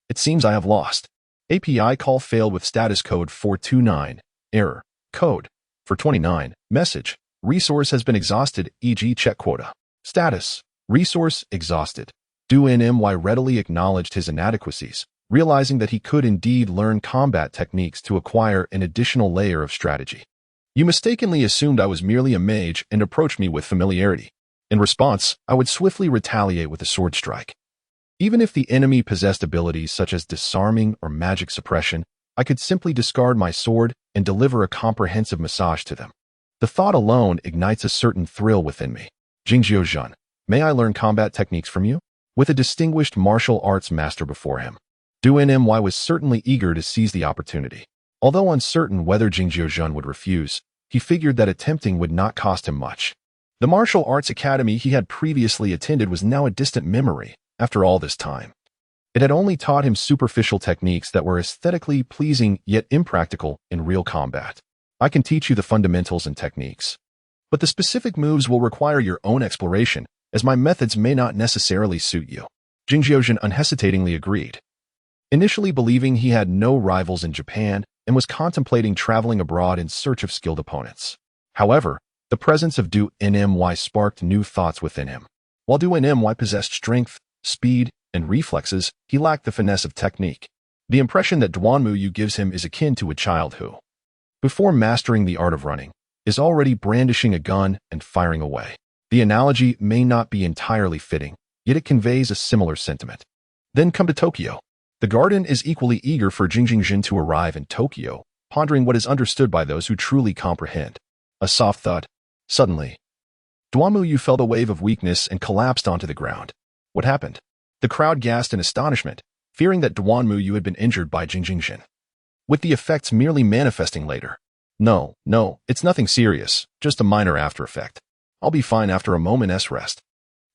It seems I have lost. API call failed with status code 429. Error. Code 429. Message. Resource has been exhausted, e.g. check quota. Status. Resource exhausted. Do NMY readily acknowledged his inadequacies, realizing that he could indeed learn combat techniques to acquire an additional layer of strategy. You mistakenly assumed I was merely a mage and approached me with familiarity. In response, I would swiftly retaliate with a sword strike. Even if the enemy possessed abilities such as disarming or magic suppression, I could simply discard my sword and deliver a comprehensive massage to them. The thought alone ignites a certain thrill within me. Jingjiu Zhen, may I learn combat techniques from you? With a distinguished martial arts master before him, Du NMY was certainly eager to seize the opportunity. Although uncertain whether Jingjiu Zhen would refuse, he figured that attempting would not cost him much. The martial arts academy he had previously attended was now a distant memory after all this time. It had only taught him superficial techniques that were aesthetically pleasing yet impractical in real combat. I can teach you the fundamentals and techniques, but the specific moves will require your own exploration, as my methods may not necessarily suit you. Jingjiu Zhen unhesitatingly agreed. Initially believing he had no rivals in Japan and was contemplating traveling abroad in search of skilled opponents. However, the presence of Du NMY sparked new thoughts within him. While Du NMY possessed strength, speed, and reflexes, he lacked the finesse of technique. The impression that Duanmu gives him is akin to a child who, before mastering the art of running, is already brandishing a gun and firing away. The analogy may not be entirely fitting, yet it conveys a similar sentiment. Then come to Tokyo. The garden is equally eager for Jingjiu Zhen to arrive in Tokyo, pondering what is understood by those who truly comprehend. A soft thud. Suddenly, Duanmu felt a wave of weakness and collapsed onto the ground. What happened? The crowd gasped in astonishment, fearing that Duanmu had been injured by Jingjiu Zhen, with the effects merely manifesting later. No, it's nothing serious, just a minor after effect. I'll be fine after a moment's rest.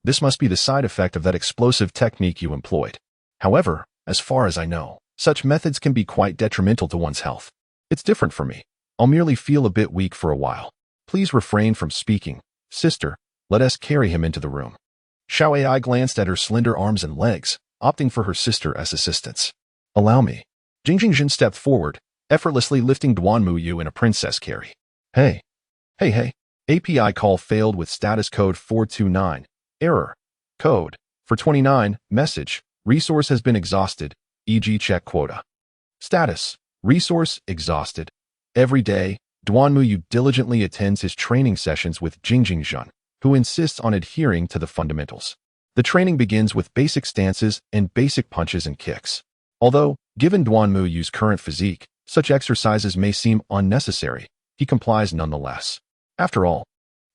This must be the side effect of that explosive technique you employed. However, as far as I know, such methods can be quite detrimental to one's health. It's different for me. I'll merely feel a bit weak for a while. Please refrain from speaking. Sister, let us carry him into the room. Xiao Ai glanced at her slender arms and legs, opting for her sister as assistance. Allow me. Jingjiu Zhen stepped forward, effortlessly lifting Duanmu in a princess carry. Hey. API call failed with status code 429. Error. Code 429. Message. Resource has been exhausted, e.g. check quota. Status. Resource exhausted. Every day, Duanmu diligently attends his training sessions with Jingjiu Zhen, who insists on adhering to the fundamentals. The training begins with basic stances and basic punches and kicks. Although, given Duanmu's current physique, such exercises may seem unnecessary, he complies nonetheless. After all,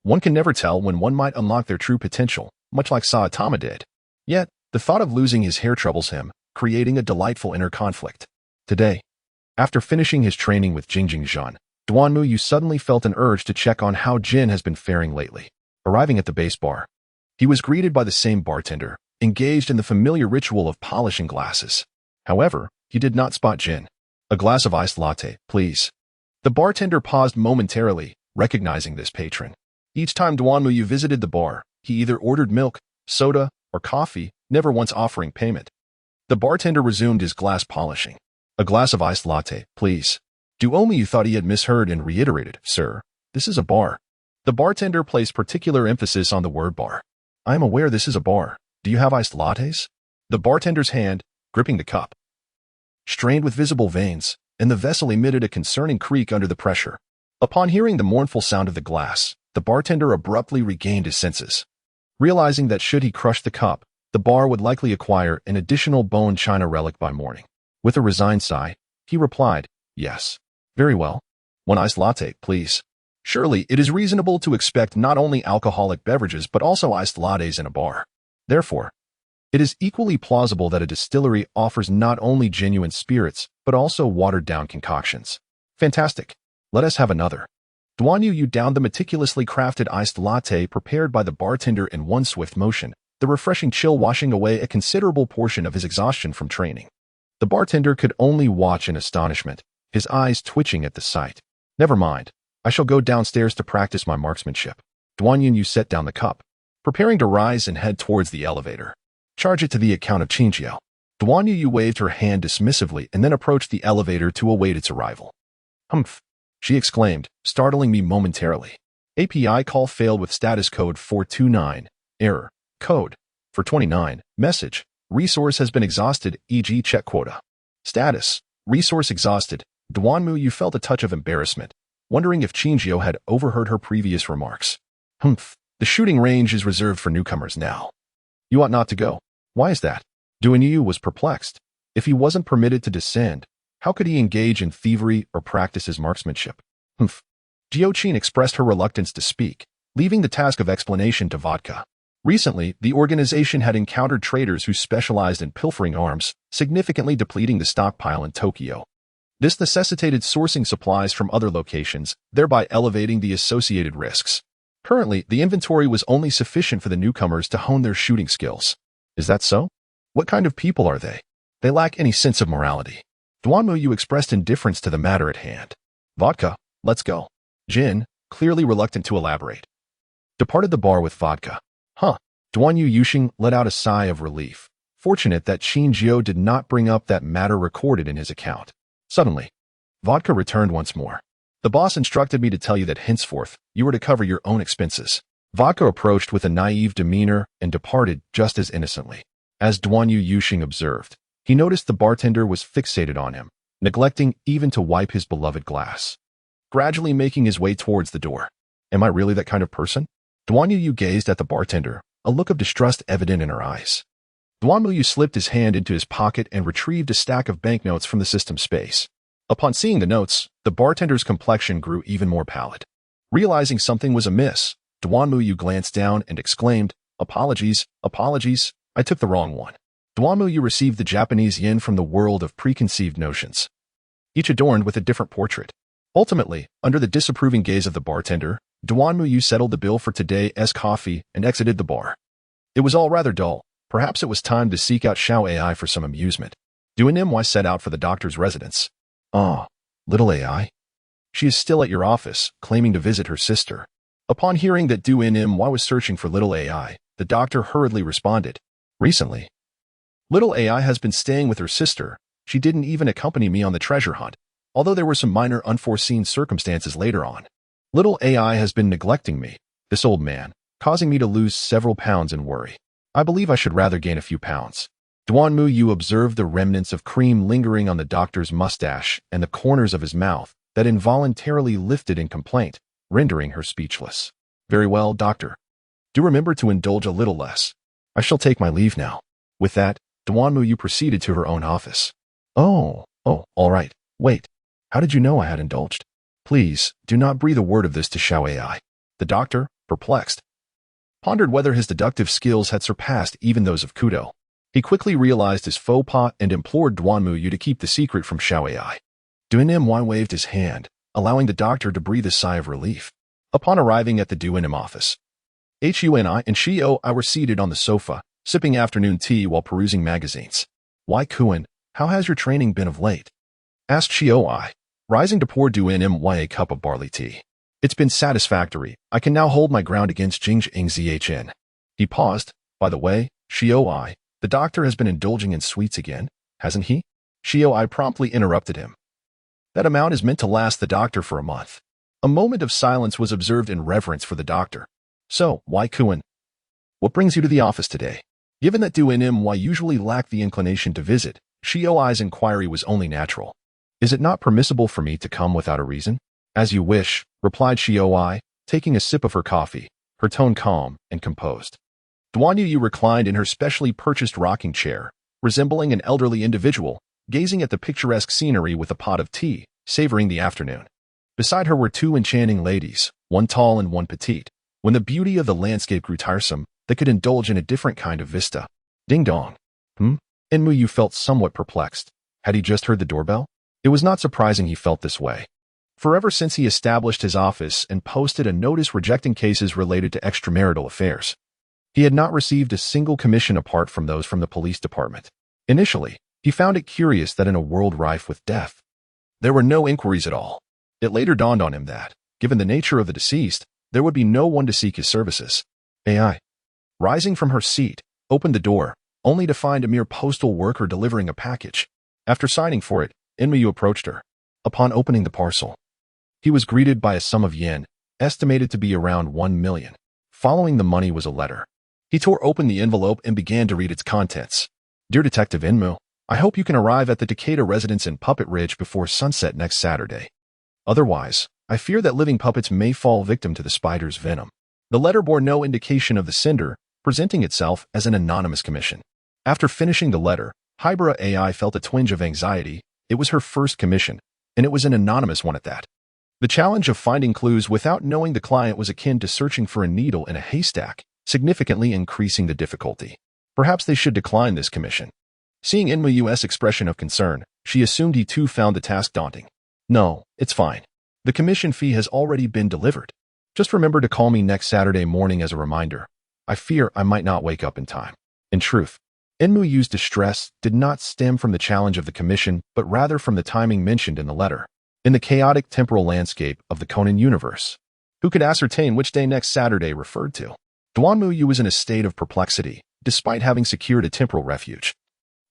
one can never tell when one might unlock their true potential, much like Saitama did. Yet, the thought of losing his hair troubles him, creating a delightful inner conflict. Today, after finishing his training with Jingjiu Zhen, Duanmu suddenly felt an urge to check on how Jin has been faring lately. Arriving at the base bar, he was greeted by the same bartender, engaged in the familiar ritual of polishing glasses. However, he did not spot Jin. A glass of iced latte, please. The bartender paused momentarily, recognizing this patron. Each time Duanmu visited the bar, he either ordered milk, soda, or coffee, never once offering payment. The bartender resumed his glass polishing. A glass of iced latte, please. Duanmu thought he had misheard and reiterated, Sir, this is a bar. The bartender placed particular emphasis on the word bar. I am aware this is a bar. Do you have iced lattes? The bartender's hand, gripping the cup, strained with visible veins, and the vessel emitted a concerning creak under the pressure. Upon hearing the mournful sound of the glass, the bartender abruptly regained his senses. Realizing that should he crush the cup, The bar would likely acquire an additional bone china relic by morning. With a resigned sigh, he replied, "Yes. Very well. One iced latte, please." Surely, it is reasonable to expect not only alcoholic beverages but also iced lattes in a bar. Therefore, it is equally plausible that a distillery offers not only genuine spirits but also watered-down concoctions. Fantastic. Let us have another. Duan Yu downed the meticulously crafted iced latte prepared by the bartender in one swift motion, the refreshing chill washing away a considerable portion of his exhaustion from training. The bartender could only watch in astonishment, his eyes twitching at the sight. Never mind. I shall go downstairs to practice my marksmanship. Duan Yu set down the cup, preparing to rise and head towards the elevator. Charge it to the account of Qingjiao. Duan Yu waved her hand dismissively and then approached the elevator to await its arrival. Humph, she exclaimed, startling me momentarily. API call failed with status code 429. Error. Code. 429. Message. Resource has been exhausted, e.g. check quota. Status. Resource exhausted. Duan Yu felt a touch of embarrassment, wondering if Qingjiao had overheard her previous remarks. Humph. The shooting range is reserved for newcomers now. You ought not to go. Why is that? Duan Yu was perplexed. If he wasn't permitted to descend, how could he engage in thievery or practice his marksmanship? Humph. Jiao Qin expressed her reluctance to speak, leaving the task of explanation to Vodka. Recently, the organization had encountered traders who specialized in pilfering arms, significantly depleting the stockpile in Tokyo. This necessitated sourcing supplies from other locations, thereby elevating the associated risks. Currently, the inventory was only sufficient for the newcomers to hone their shooting skills. Is that so? What kind of people are they? They lack any sense of morality. Duan Yu expressed indifference to the matter at hand. Vodka, let's go. Jin, clearly reluctant to elaborate, departed the bar with vodka. Huh. Duan Yu let out a sigh of relief, fortunate that Qingjiao did not bring up that matter recorded in his account. Suddenly, Vodka returned once more. The boss instructed me to tell you that henceforth, you were to cover your own expenses. Vodka approached with a naive demeanor and departed just as innocently. As Duan Yu observed, he noticed the bartender was fixated on him, neglecting even to wipe his beloved glass. Gradually making his way towards the door. Am I really that kind of person? Duan Yu gazed at the bartender, a look of distrust evident in her eyes. Duan Yu slipped his hand into his pocket and retrieved a stack of banknotes from the system space. Upon seeing the notes, the bartender's complexion grew even more pallid. Realizing something was amiss, Duan Yu glanced down and exclaimed, Apologies, I took the wrong one. Duan Yu received the Japanese yen from the world of preconceived notions, each adorned with a different portrait. Ultimately, under the disapproving gaze of the bartender, Duan Yu settled the bill for today's coffee and exited the bar. It was all rather dull. Perhaps it was time to seek out Xiao AI for some amusement. Duan set out for the doctor's residence. Ah, little AI. She is still at your office, claiming to visit her sister. Upon hearing that Duan was searching for little AI, the doctor hurriedly responded. Recently, little AI has been staying with her sister. She didn't even accompany me on the treasure hunt, although there were some minor unforeseen circumstances later on. Little AI has been neglecting me, this old man, causing me to lose several pounds in worry. I believe I should rather gain a few pounds. Duan Yu observed the remnants of cream lingering on the doctor's mustache and the corners of his mouth that involuntarily lifted in complaint, rendering her speechless. Very well, doctor. Do remember to indulge a little less. I shall take my leave now. With that, Duan Yu proceeded to her own office. Oh, all right. Wait. How did you know I had indulged? Please, do not breathe a word of this to Xiao AI. The doctor, perplexed, pondered whether his deductive skills had surpassed even those of Kudo. He quickly realized his faux pas and implored Duan Yu to keep the secret from Xiao AI. Duan waved his hand, allowing the doctor to breathe a sigh of relief. Upon arriving at the Duan office, Huni and Xiao were seated on the sofa, sipping afternoon tea while perusing magazines. Why, Kuan, how has your training been of late? Asked Xiao, rising to pour Duan a cup of barley tea. It's been satisfactory. I can now hold my ground against Zheng. He paused. By the way, Xiao, the doctor has been indulging in sweets again, hasn't he? Xiao promptly interrupted him. That amount is meant to last the doctor for a month. A moment of silence was observed in reverence for the doctor. So, why Kuan? What brings you to the office today? Given that Duan usually lacked the inclination to visit, Xiao's inquiry was only natural. Is it not permissible for me to come without a reason? As you wish, replied Xiao, taking a sip of her coffee, her tone calm and composed. Duan Yu reclined in her specially purchased rocking chair, resembling an elderly individual, gazing at the picturesque scenery with a pot of tea, savoring the afternoon. Beside her were two enchanting ladies, one tall and one petite. When the beauty of the landscape grew tiresome, they could indulge in a different kind of vista. Ding dong. Enmu felt somewhat perplexed. Had he just heard the doorbell? It was not surprising he felt this way. For ever since he established his office and posted a notice rejecting cases related to extramarital affairs, he had not received a single commission apart from those from the police department. Initially, he found it curious that in a world rife with death, there were no inquiries at all. It later dawned on him that, given the nature of the deceased, there would be no one to seek his services. AI, rising from her seat, opened the door, only to find a mere postal worker delivering a package. After signing for it, Enmu approached her. Upon opening the parcel, he was greeted by a sum of yen, estimated to be around 1 million. Following the money was a letter. He tore open the envelope and began to read its contents. Dear Detective Enmu, I hope you can arrive at the Takeda residence in Puppet Ridge before sunset next Saturday. Otherwise, I fear that living puppets may fall victim to the spider's venom. The letter bore no indication of the sender, presenting itself as an anonymous commission. After finishing the letter, Hybera AI felt a twinge of anxiety. It was her first commission, and it was an anonymous one at that. The challenge of finding clues without knowing the client was akin to searching for a needle in a haystack, significantly increasing the difficulty. Perhaps they should decline this commission. Seeing Enmu's expression of concern, she assumed he too found the task daunting. No, it's fine. The commission fee has already been delivered. Just remember to call me next Saturday morning as a reminder. I fear I might not wake up in time. In truth, Enmu's distress did not stem from the challenge of the commission, but rather from the timing mentioned in the letter. In the chaotic temporal landscape of the Conan universe, who could ascertain which day next Saturday referred to? Duanmu was in a state of perplexity, despite having secured a temporal refuge.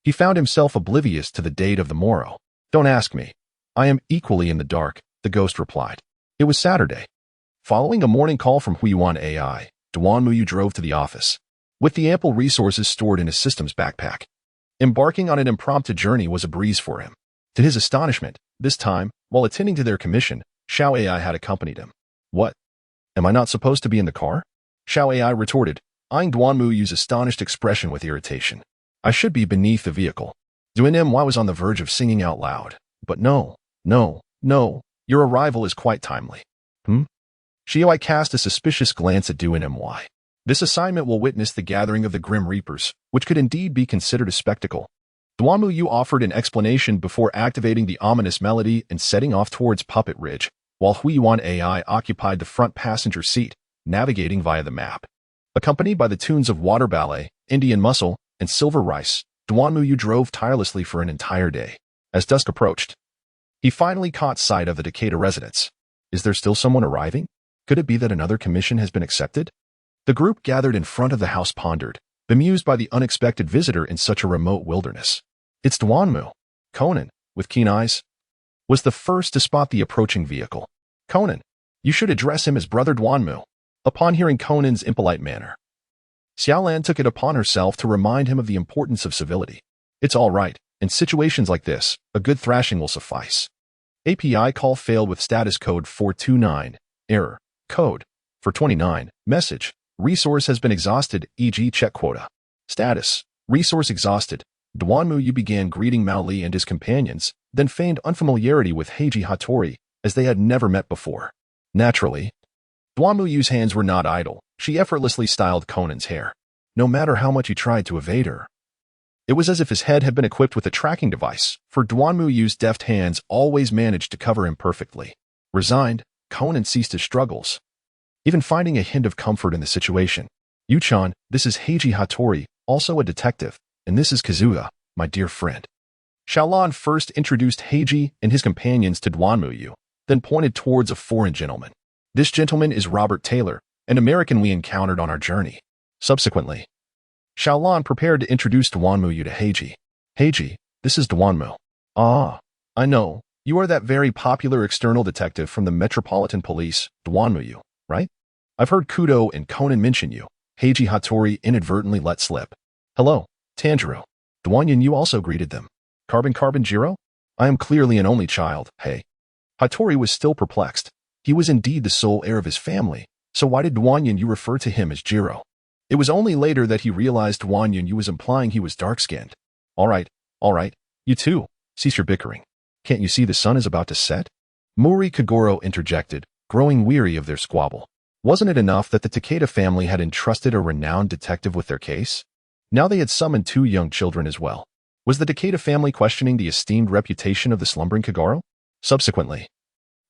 He found himself oblivious to the date of the morrow. Don't ask me. I am equally in the dark, the ghost replied. It was Saturday. Following a morning call from Huiyuan AI, Duanmu drove to the office. With the ample resources stored in his system's backpack, embarking on an impromptu journey was a breeze for him. To his astonishment, this time, while attending to their commission, Xiao AI had accompanied him. What? Am I not supposed to be in the car? Xiao AI retorted, eyeing Duanmu's astonished expression with irritation. I should be beneath the vehicle. Duanmu was on the verge of singing out loud. But no, your arrival is quite timely. Xiao cast a suspicious glance at Duanmu. This assignment will witness the gathering of the Grim Reapers, which could indeed be considered a spectacle. Duanmu offered an explanation before activating the ominous melody and setting off towards Puppet Ridge, while Huiyuan AI occupied the front passenger seat, navigating via the map. Accompanied by the tunes of Water Ballet, Indian Muscle, and Silver Rice, Duanmu drove tirelessly for an entire day. As dusk approached, he finally caught sight of the Takeda residence. Is there still someone arriving? Could it be that another commission has been accepted? The group gathered in front of the house pondered, bemused by the unexpected visitor in such a remote wilderness. It's Duanmu. Conan, with keen eyes, was the first to spot the approaching vehicle. Conan, you should address him as Brother Duanmu. Upon hearing Conan's impolite manner, Xiaolan took it upon herself to remind him of the importance of civility. It's all right. In situations like this, a good thrashing will suffice. API call failed with status code 429. Error. Code. 429. Message. Resource has been exhausted, e.g. check quota. Status. Resource exhausted. Duanmu began greeting Mao Li and his companions, then feigned unfamiliarity with Heiji Hattori, as they had never met before. Naturally, Duanmu's hands were not idle. She effortlessly styled Conan's hair. No matter how much he tried to evade her, it was as if his head had been equipped with a tracking device, for Duanmu's deft hands always managed to cover him perfectly. Resigned, Conan ceased his struggles, even finding a hint of comfort in the situation. Yu-chan, this is Heiji Hattori, also a detective, and this is Kazuya, my dear friend. Xiaolan first introduced Heiji and his companions to Duanmu, then pointed towards a foreign gentleman. This gentleman is Robert Taylor, an American we encountered on our journey. Subsequently, Xiaolan prepared to introduce Duanmu to Heiji. Heiji, this is Duanmu. Ah, I know. You are that very popular external detective from the Metropolitan Police, Duanmu, right? I've heard Kudo and Conan mention you. Heiji Hattori inadvertently let slip. Hello, Tanjiro. Duanyu also greeted them. Carbon Jiro? I am clearly an only child, hey. Hattori was still perplexed. He was indeed the sole heir of his family, so why did Duanyu refer to him as Jiro? It was only later that he realized Duan Yunyu was implying he was dark-skinned. All right, you two, cease your bickering. Can't you see the sun is about to set? Mori Kagoro interjected, growing weary of their squabble. Wasn't it enough that the Takeda family had entrusted a renowned detective with their case? Now they had summoned 2 young children as well. Was the Takeda family questioning the esteemed reputation of the slumbering Kagoro? Subsequently,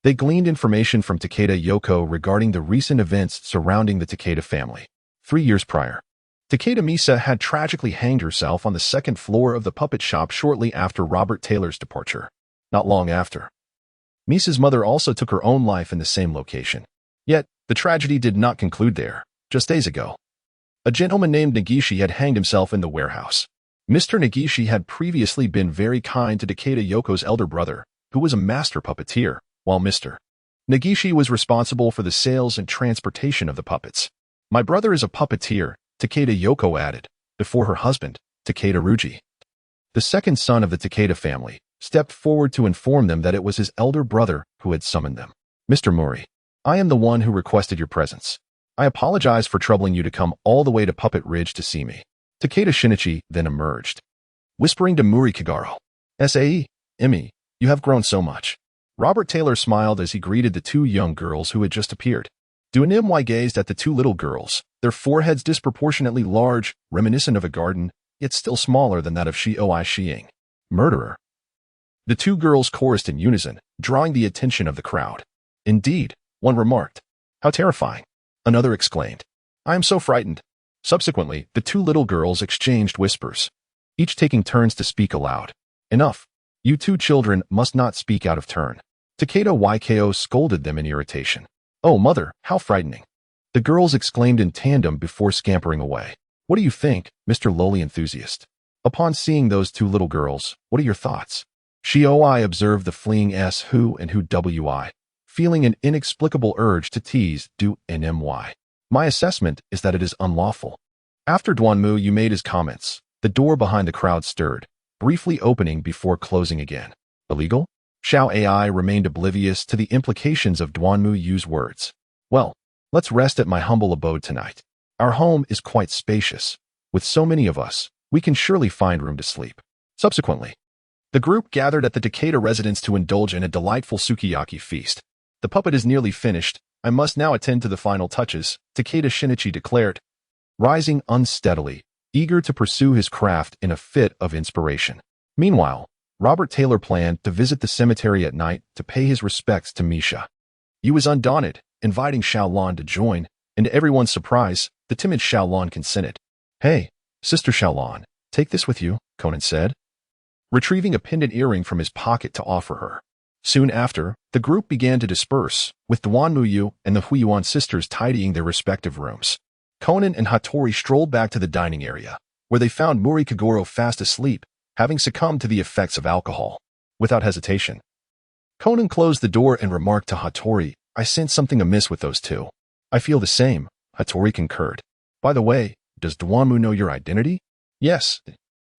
they gleaned information from Takeda Yoko regarding the recent events surrounding the Takeda family. 3 years prior, Takeda Misa had tragically hanged herself on the 2nd floor of the puppet shop shortly after Robert Taylor's departure. Not long after, Misa's mother also took her own life in the same location. Yet, the tragedy did not conclude there. Just days ago, a gentleman named Nagishi had hanged himself in the warehouse. Mr. Nagishi had previously been very kind to Takeda Yoko's elder brother, who was a master puppeteer, while Mr. Nagishi was responsible for the sales and transportation of the puppets. My brother is a puppeteer, Takeda Yoko added, before her husband, Takeda Ruji, the second son of the Takeda family, stepped forward to inform them that it was his elder brother who had summoned them. Mr. Mori, I am the one who requested your presence. I apologize for troubling you to come all the way to Puppet Ridge to see me. Takeda Shinichi then emerged, whispering to Mori Kagoro, "Sae, Emmy, you have grown so much." Robert Taylor smiled as he greeted the 2 young girls who had just appeared. Duanmy gazed at the 2 little girls, their foreheads disproportionately large, reminiscent of a garden, yet still smaller than that of Shioi Shiying. Murderer. The 2 girls chorused in unison, drawing the attention of the crowd. Indeed, one remarked. How terrifying. Another exclaimed. I am so frightened. Subsequently, the 2 little girls exchanged whispers, each taking turns to speak aloud. Enough. You 2 children must not speak out of turn. Takeda Yko scolded them in irritation. Oh, mother, how frightening. The girls exclaimed in tandem before scampering away. What do you think, Mr. Lowly Enthusiast? Upon seeing those 2 little girls, what are your thoughts? Shioi observed the fleeing S who and who wi, feeling an inexplicable urge to tease do nmy. My assessment is that it is unlawful. After Duanmu Yu made his comments, the door behind the crowd stirred, briefly opening before closing again. Illegal? Xiao Ai remained oblivious to the implications of Duanmu Yu's words. Well, let's rest at my humble abode tonight. Our home is quite spacious. With so many of us, we can surely find room to sleep. Subsequently, the group gathered at the Takeda residence to indulge in a delightful sukiyaki feast. The puppet is nearly finished. I must now attend to the final touches, Takeda Shinichi declared, rising unsteadily, eager to pursue his craft in a fit of inspiration. Meanwhile, Robert Taylor planned to visit the cemetery at night to pay his respects to Misha. He was undaunted, inviting Xiaolon to join, and to everyone's surprise, the timid Xiaolon consented. Hey, Sister Xiaolon, take this with you, Conan said, retrieving a pendant earring from his pocket to offer her. Soon after, the group began to disperse, with Duanmu Yu and the Huiyuan sisters tidying their respective rooms. Conan and Hattori strolled back to the dining area, where they found Mori Kagoro fast asleep, having succumbed to the effects of alcohol. Without hesitation, Conan closed the door and remarked to Hattori, I sense something amiss with those 2. I feel the same, Hattori concurred. By the way, does Duanmu know your identity? Yes.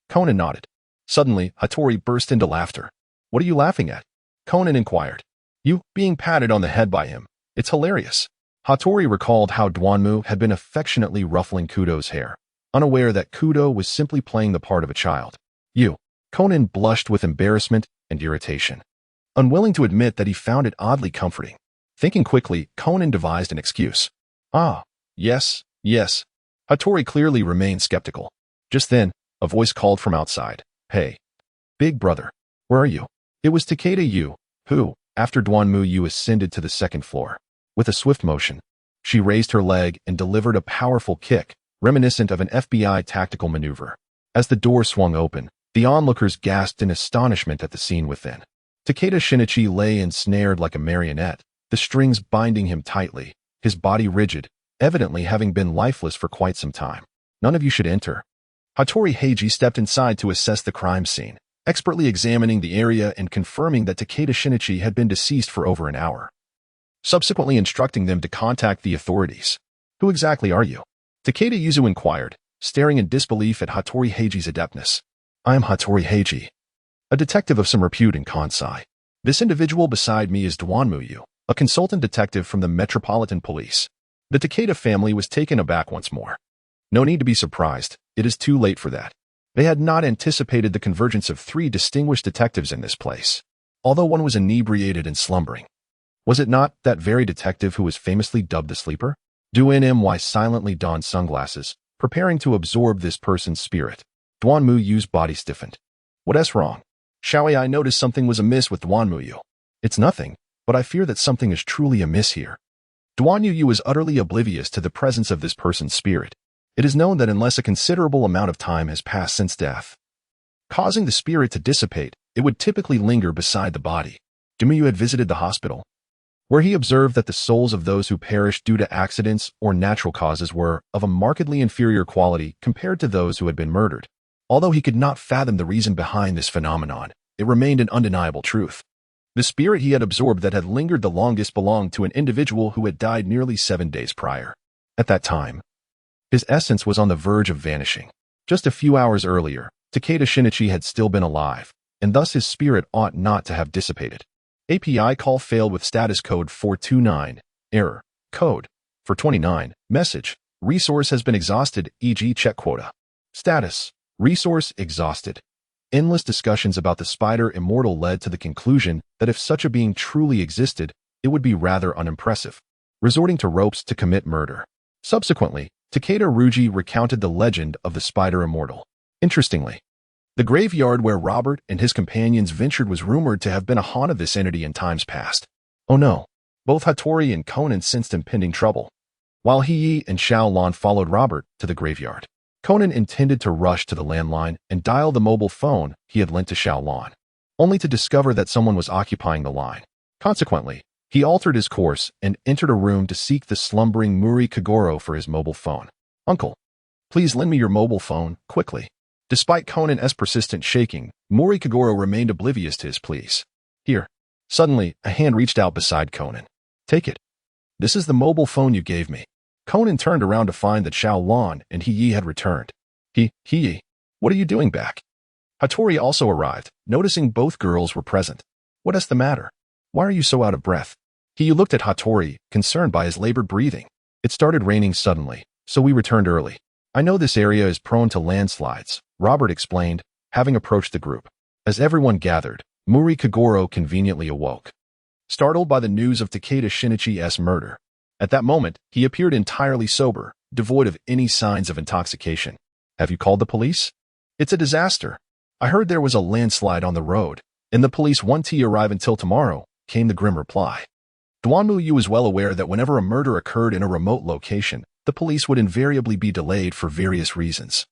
Conan nodded. Suddenly, Hattori burst into laughter. What are you laughing at? Conan inquired. You, being patted on the head by him. It's hilarious. Hattori recalled how Duanmu had been affectionately ruffling Kudo's hair, unaware that Kudo was simply playing the part of a child. You. Conan blushed with embarrassment and irritation, unwilling to admit that he found it oddly comforting. Thinking quickly, Conan devised an excuse. Ah, yes. Hattori clearly remained skeptical. Just then, a voice called from outside. Hey, big brother, where are you? It was Takeda Yu, who, after Duanmu Yu ascended to the 2nd floor. With a swift motion, she raised her leg and delivered a powerful kick, reminiscent of an FBI tactical maneuver. As the door swung open, the onlookers gasped in astonishment at the scene within. Takeda Shinichi lay ensnared like a marionette, the strings binding him tightly, his body rigid, evidently having been lifeless for quite some time. None of you should enter. Hattori Heiji stepped inside to assess the crime scene, expertly examining the area and confirming that Takeda Shinichi had been deceased for over an hour, subsequently instructing them to contact the authorities. Who exactly are you? Takeda Yuzu inquired, staring in disbelief at Hattori Heiji's adeptness. I am Hattori Heiji, a detective of some repute in Kansai. This individual beside me is Duanmu Yu, a consultant detective from the Metropolitan Police. The Takeda family was taken aback once more. No need to be surprised. It is too late for that. They had not anticipated the convergence of 3 distinguished detectives in this place, although one was inebriated and slumbering. Was it not that very detective who was famously dubbed the Sleeper? Du-Ny silently donned sunglasses, preparing to absorb this person's spirit. Duan Muyu's body stiffened. What's wrong? I noticed something was amiss with Duan Muyu. It's nothing, but I fear that something is truly amiss here. Duan Muyu is utterly oblivious to the presence of this person's spirit. It is known that unless a considerable amount of time has passed since death, causing the spirit to dissipate, it would typically linger beside the body. Muyu had visited the hospital, where he observed that the souls of those who perished due to accidents or natural causes were of a markedly inferior quality compared to those who had been murdered. Although he could not fathom the reason behind this phenomenon, it remained an undeniable truth. The spirit he had absorbed that had lingered the longest belonged to an individual who had died nearly 7 days prior. At that time, his essence was on the verge of vanishing. Just a few hours earlier, Takeda Shinichi had still been alive, and thus his spirit ought not to have dissipated. API call failed with status code 429. Error. Code 429. Message. Resource has been exhausted, e.g. check quota. Status. Resource exhausted. Endless discussions about the spider immortal led to the conclusion that if such a being truly existed, it would be rather unimpressive, resorting to ropes to commit murder. Subsequently, Takeda Ruji recounted the legend of the spider immortal. Interestingly, the graveyard where Robert and his companions ventured was rumored to have been a haunt of this entity in times past. Oh no. Both Hattori and Conan sensed impending trouble. While Hiyi and Xiaolon followed Robert to the graveyard, Conan intended to rush to the landline and dial the mobile phone he had lent to Xiaolon, only to discover that someone was occupying the line. Consequently, he altered his course and entered a room to seek the slumbering Muri Kagoro for his mobile phone. Uncle, please lend me your mobile phone, quickly. Despite Conan's persistent shaking, Muri Kagoro remained oblivious to his pleas. Here. Suddenly, a hand reached out beside Conan. Take it. This is the mobile phone you gave me. Conan turned around to find that Xiaolon and Hiyi had returned. Hiyi, what are you doing back? Hattori also arrived, noticing both girls were present. What's the matter? Why are you so out of breath? Hiyi looked at Hattori, concerned by his labored breathing. It started raining suddenly, so we returned early. I know this area is prone to landslides, Robert explained, having approached the group. As everyone gathered, Muri Kagoro conveniently awoke, startled by the news of Takeda Shinichi's murder. At that moment, he appeared entirely sober, devoid of any signs of intoxication. Have you called the police? It's a disaster. I heard there was a landslide on the road, and the police won't arrive until tomorrow, came the grim reply. Duan Muyu was well aware that whenever a murder occurred in a remote location, the police would invariably be delayed for various reasons,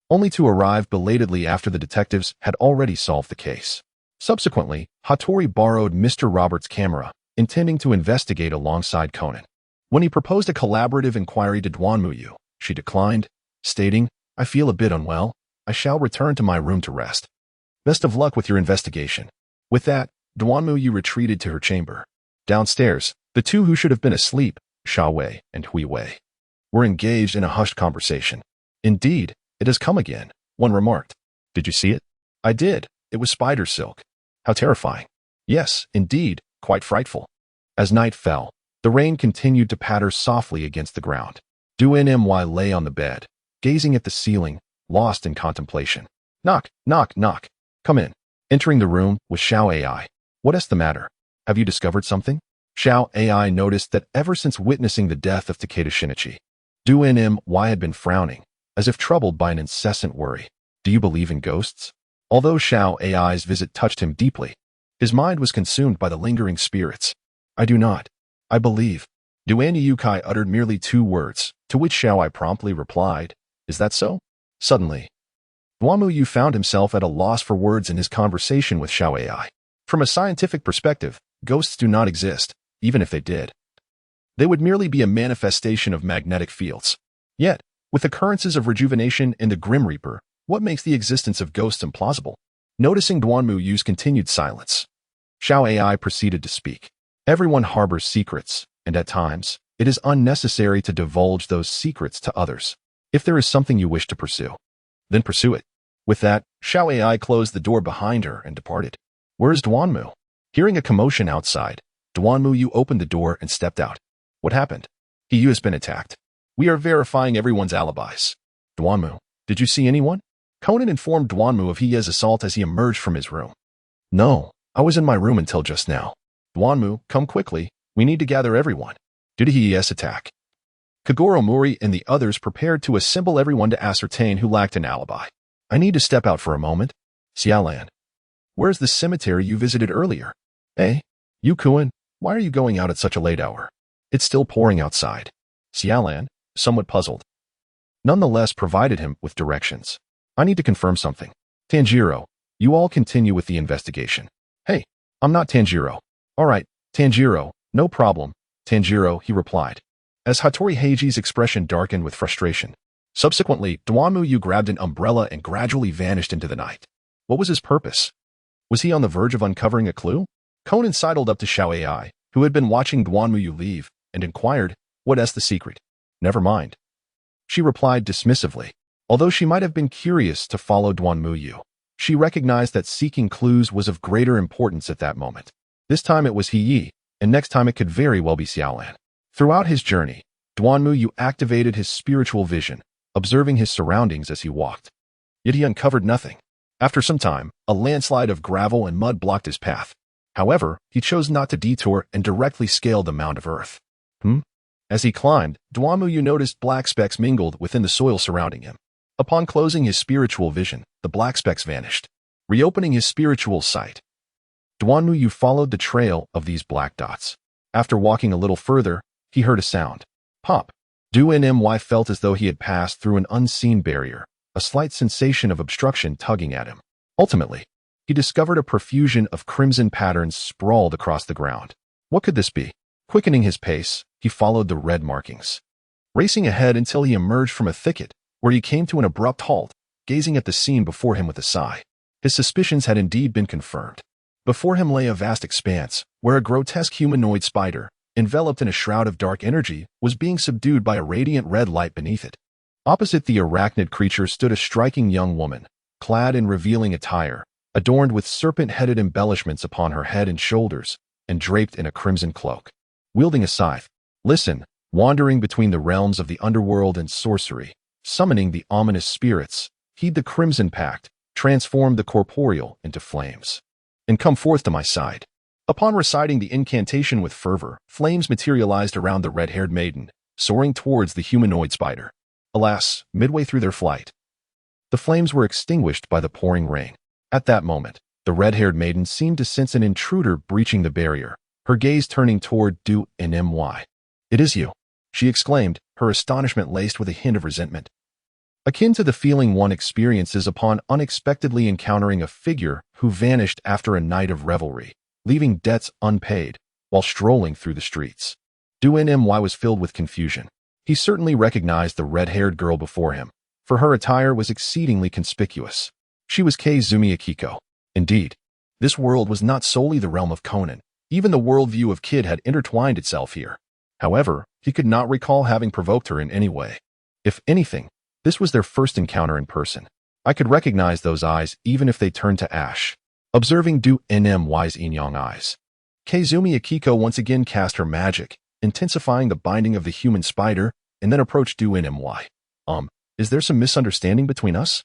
only to arrive belatedly after the detectives had already solved the case. Subsequently, Hattori borrowed Mr. Roberts' camera, intending to investigate alongside Conan. When he proposed a collaborative inquiry to Duan Muyu, she declined, stating, I feel a bit unwell. I shall return to my room to rest. Best of luck with your investigation. With that, Duan Muyu retreated to her chamber. Downstairs, the two who should have been asleep, Sha Wei and Hui Wei, were engaged in a hushed conversation. Indeed, it has come again, one remarked. Did you see it? I did. It was spider silk. How terrifying. Yes, indeed, quite frightful. As night fell, the rain continued to patter softly against the ground. Du-Ny lay on the bed, gazing at the ceiling, lost in contemplation. Knock, knock, knock. Come in. Entering the room was Xiao Ai. What's the matter? Have you discovered something? Xiao Ai noticed that ever since witnessing the death of Takeda Shinichi, Du-Ny had been frowning, as if troubled by an incessant worry. Do you believe in ghosts? Although Xiao Ai's visit touched him deeply, his mind was consumed by the lingering spirits. I do not. I believe. Du-Ny uttered merely 2 words, to which Xiao Ai promptly replied, Is that so? Suddenly, Duan Muyu found himself at a loss for words in his conversation with Xiao Ai. From a scientific perspective, ghosts do not exist, even if they did. They would merely be a manifestation of magnetic fields. Yet, with occurrences of rejuvenation in the Grim Reaper, what makes the existence of ghosts implausible? Noticing Duan Muyu's continued silence, Xiao Ai proceeded to speak. Everyone harbors secrets, and at times, it is unnecessary to divulge those secrets to others. If there is something you wish to pursue, then pursue it. With that, Xiao Ai closed the door behind her and departed. Where is Duan Mu? Hearing a commotion outside, Duan Muyu opened the door and stepped out. What happened? Hiyu has been attacked. We are verifying everyone's alibis. Duanmu, did you see anyone? Conan informed Duanmu of Heye's assault as he emerged from his room. No, I was in my room until just now. Duanmu, come quickly. We need to gather everyone. Due to Heye's attack. Kagoro Mori and the others prepared to assemble everyone to ascertain who lacked an alibi. I need to step out for a moment. Xiaolan. Where's the cemetery you visited earlier? Eh? You Kuan, why are you going out at such a late hour? It's still pouring outside. Xiaolan, somewhat puzzled, nonetheless provided him with directions. I need to confirm something. Tanjiro, you all continue with the investigation. Hey, I'm not Tanjiro. All right, Tanjiro, no problem. Tanjiro, he replied, as Hattori Heiji's expression darkened with frustration. Subsequently, Duanmu grabbed an umbrella and gradually vanished into the night. What was his purpose? Was he on the verge of uncovering a clue? Conan sidled up to Xiao Ai, who had been watching Duanmu leave, and inquired, "What's the secret?" "Never mind." She replied dismissively. Although she might have been curious to follow Duanmu, she recognized that seeking clues was of greater importance at that moment. This time it was Heyi, and next time it could very well be Xiaolan. Throughout his journey, Duanmu activated his spiritual vision, observing his surroundings as he walked. Yet he uncovered nothing. After some time, a landslide of gravel and mud blocked his path. However, he chose not to detour and directly scaled the mound of earth. As he climbed, Duanmu noticed black specks mingled within the soil surrounding him. Upon closing his spiritual vision, the black specks vanished. Reopening his spiritual sight, Duanmu followed the trail of these black dots. After walking a little further, he heard a sound. Pop. Duanmu felt as though he had passed through an unseen barrier, a slight sensation of obstruction tugging at him. Ultimately, he discovered a profusion of crimson patterns sprawled across the ground. What could this be? Quickening his pace, he followed the red markings, racing ahead until he emerged from a thicket, where he came to an abrupt halt, gazing at the scene before him with a sigh. His suspicions had indeed been confirmed. Before him lay a vast expanse, where a grotesque humanoid spider, enveloped in a shroud of dark energy, was being subdued by a radiant red light beneath it. Opposite the arachnid creature stood a striking young woman, clad in revealing attire, adorned with serpent-headed embellishments upon her head and shoulders, and draped in a crimson cloak. Wielding a scythe, listen, wandering between the realms of the underworld and sorcery, summoning the ominous spirits, heed the crimson pact, transform the corporeal into flames, and come forth to my side. Upon reciting the incantation with fervor, flames materialized around the red-haired maiden, soaring towards the humanoid spider. Alas, midway through their flight, the flames were extinguished by the pouring rain. At that moment, the red-haired maiden seemed to sense an intruder breaching the barrier, her gaze turning toward Duanmu. "It is you," she exclaimed, her astonishment laced with a hint of resentment, akin to the feeling one experiences upon unexpectedly encountering a figure who vanished after a night of revelry, leaving debts unpaid, while strolling through the streets. Duanmu was filled with confusion. He certainly recognized the red-haired girl before him, for her attire was exceedingly conspicuous. She was Kaizumi Akiko. Indeed, this world was not solely the realm of Conan. Even the worldview of Kid had intertwined itself here. However, he could not recall having provoked her in any way. If anything, this was their first encounter in person. I could recognize those eyes even if they turned to ash. Observing Duanmu's yin-yang eyes, Kaizumi Akiko once again cast her magic, intensifying the binding of the human spider, and then approached Duanmu. Is there some misunderstanding between us?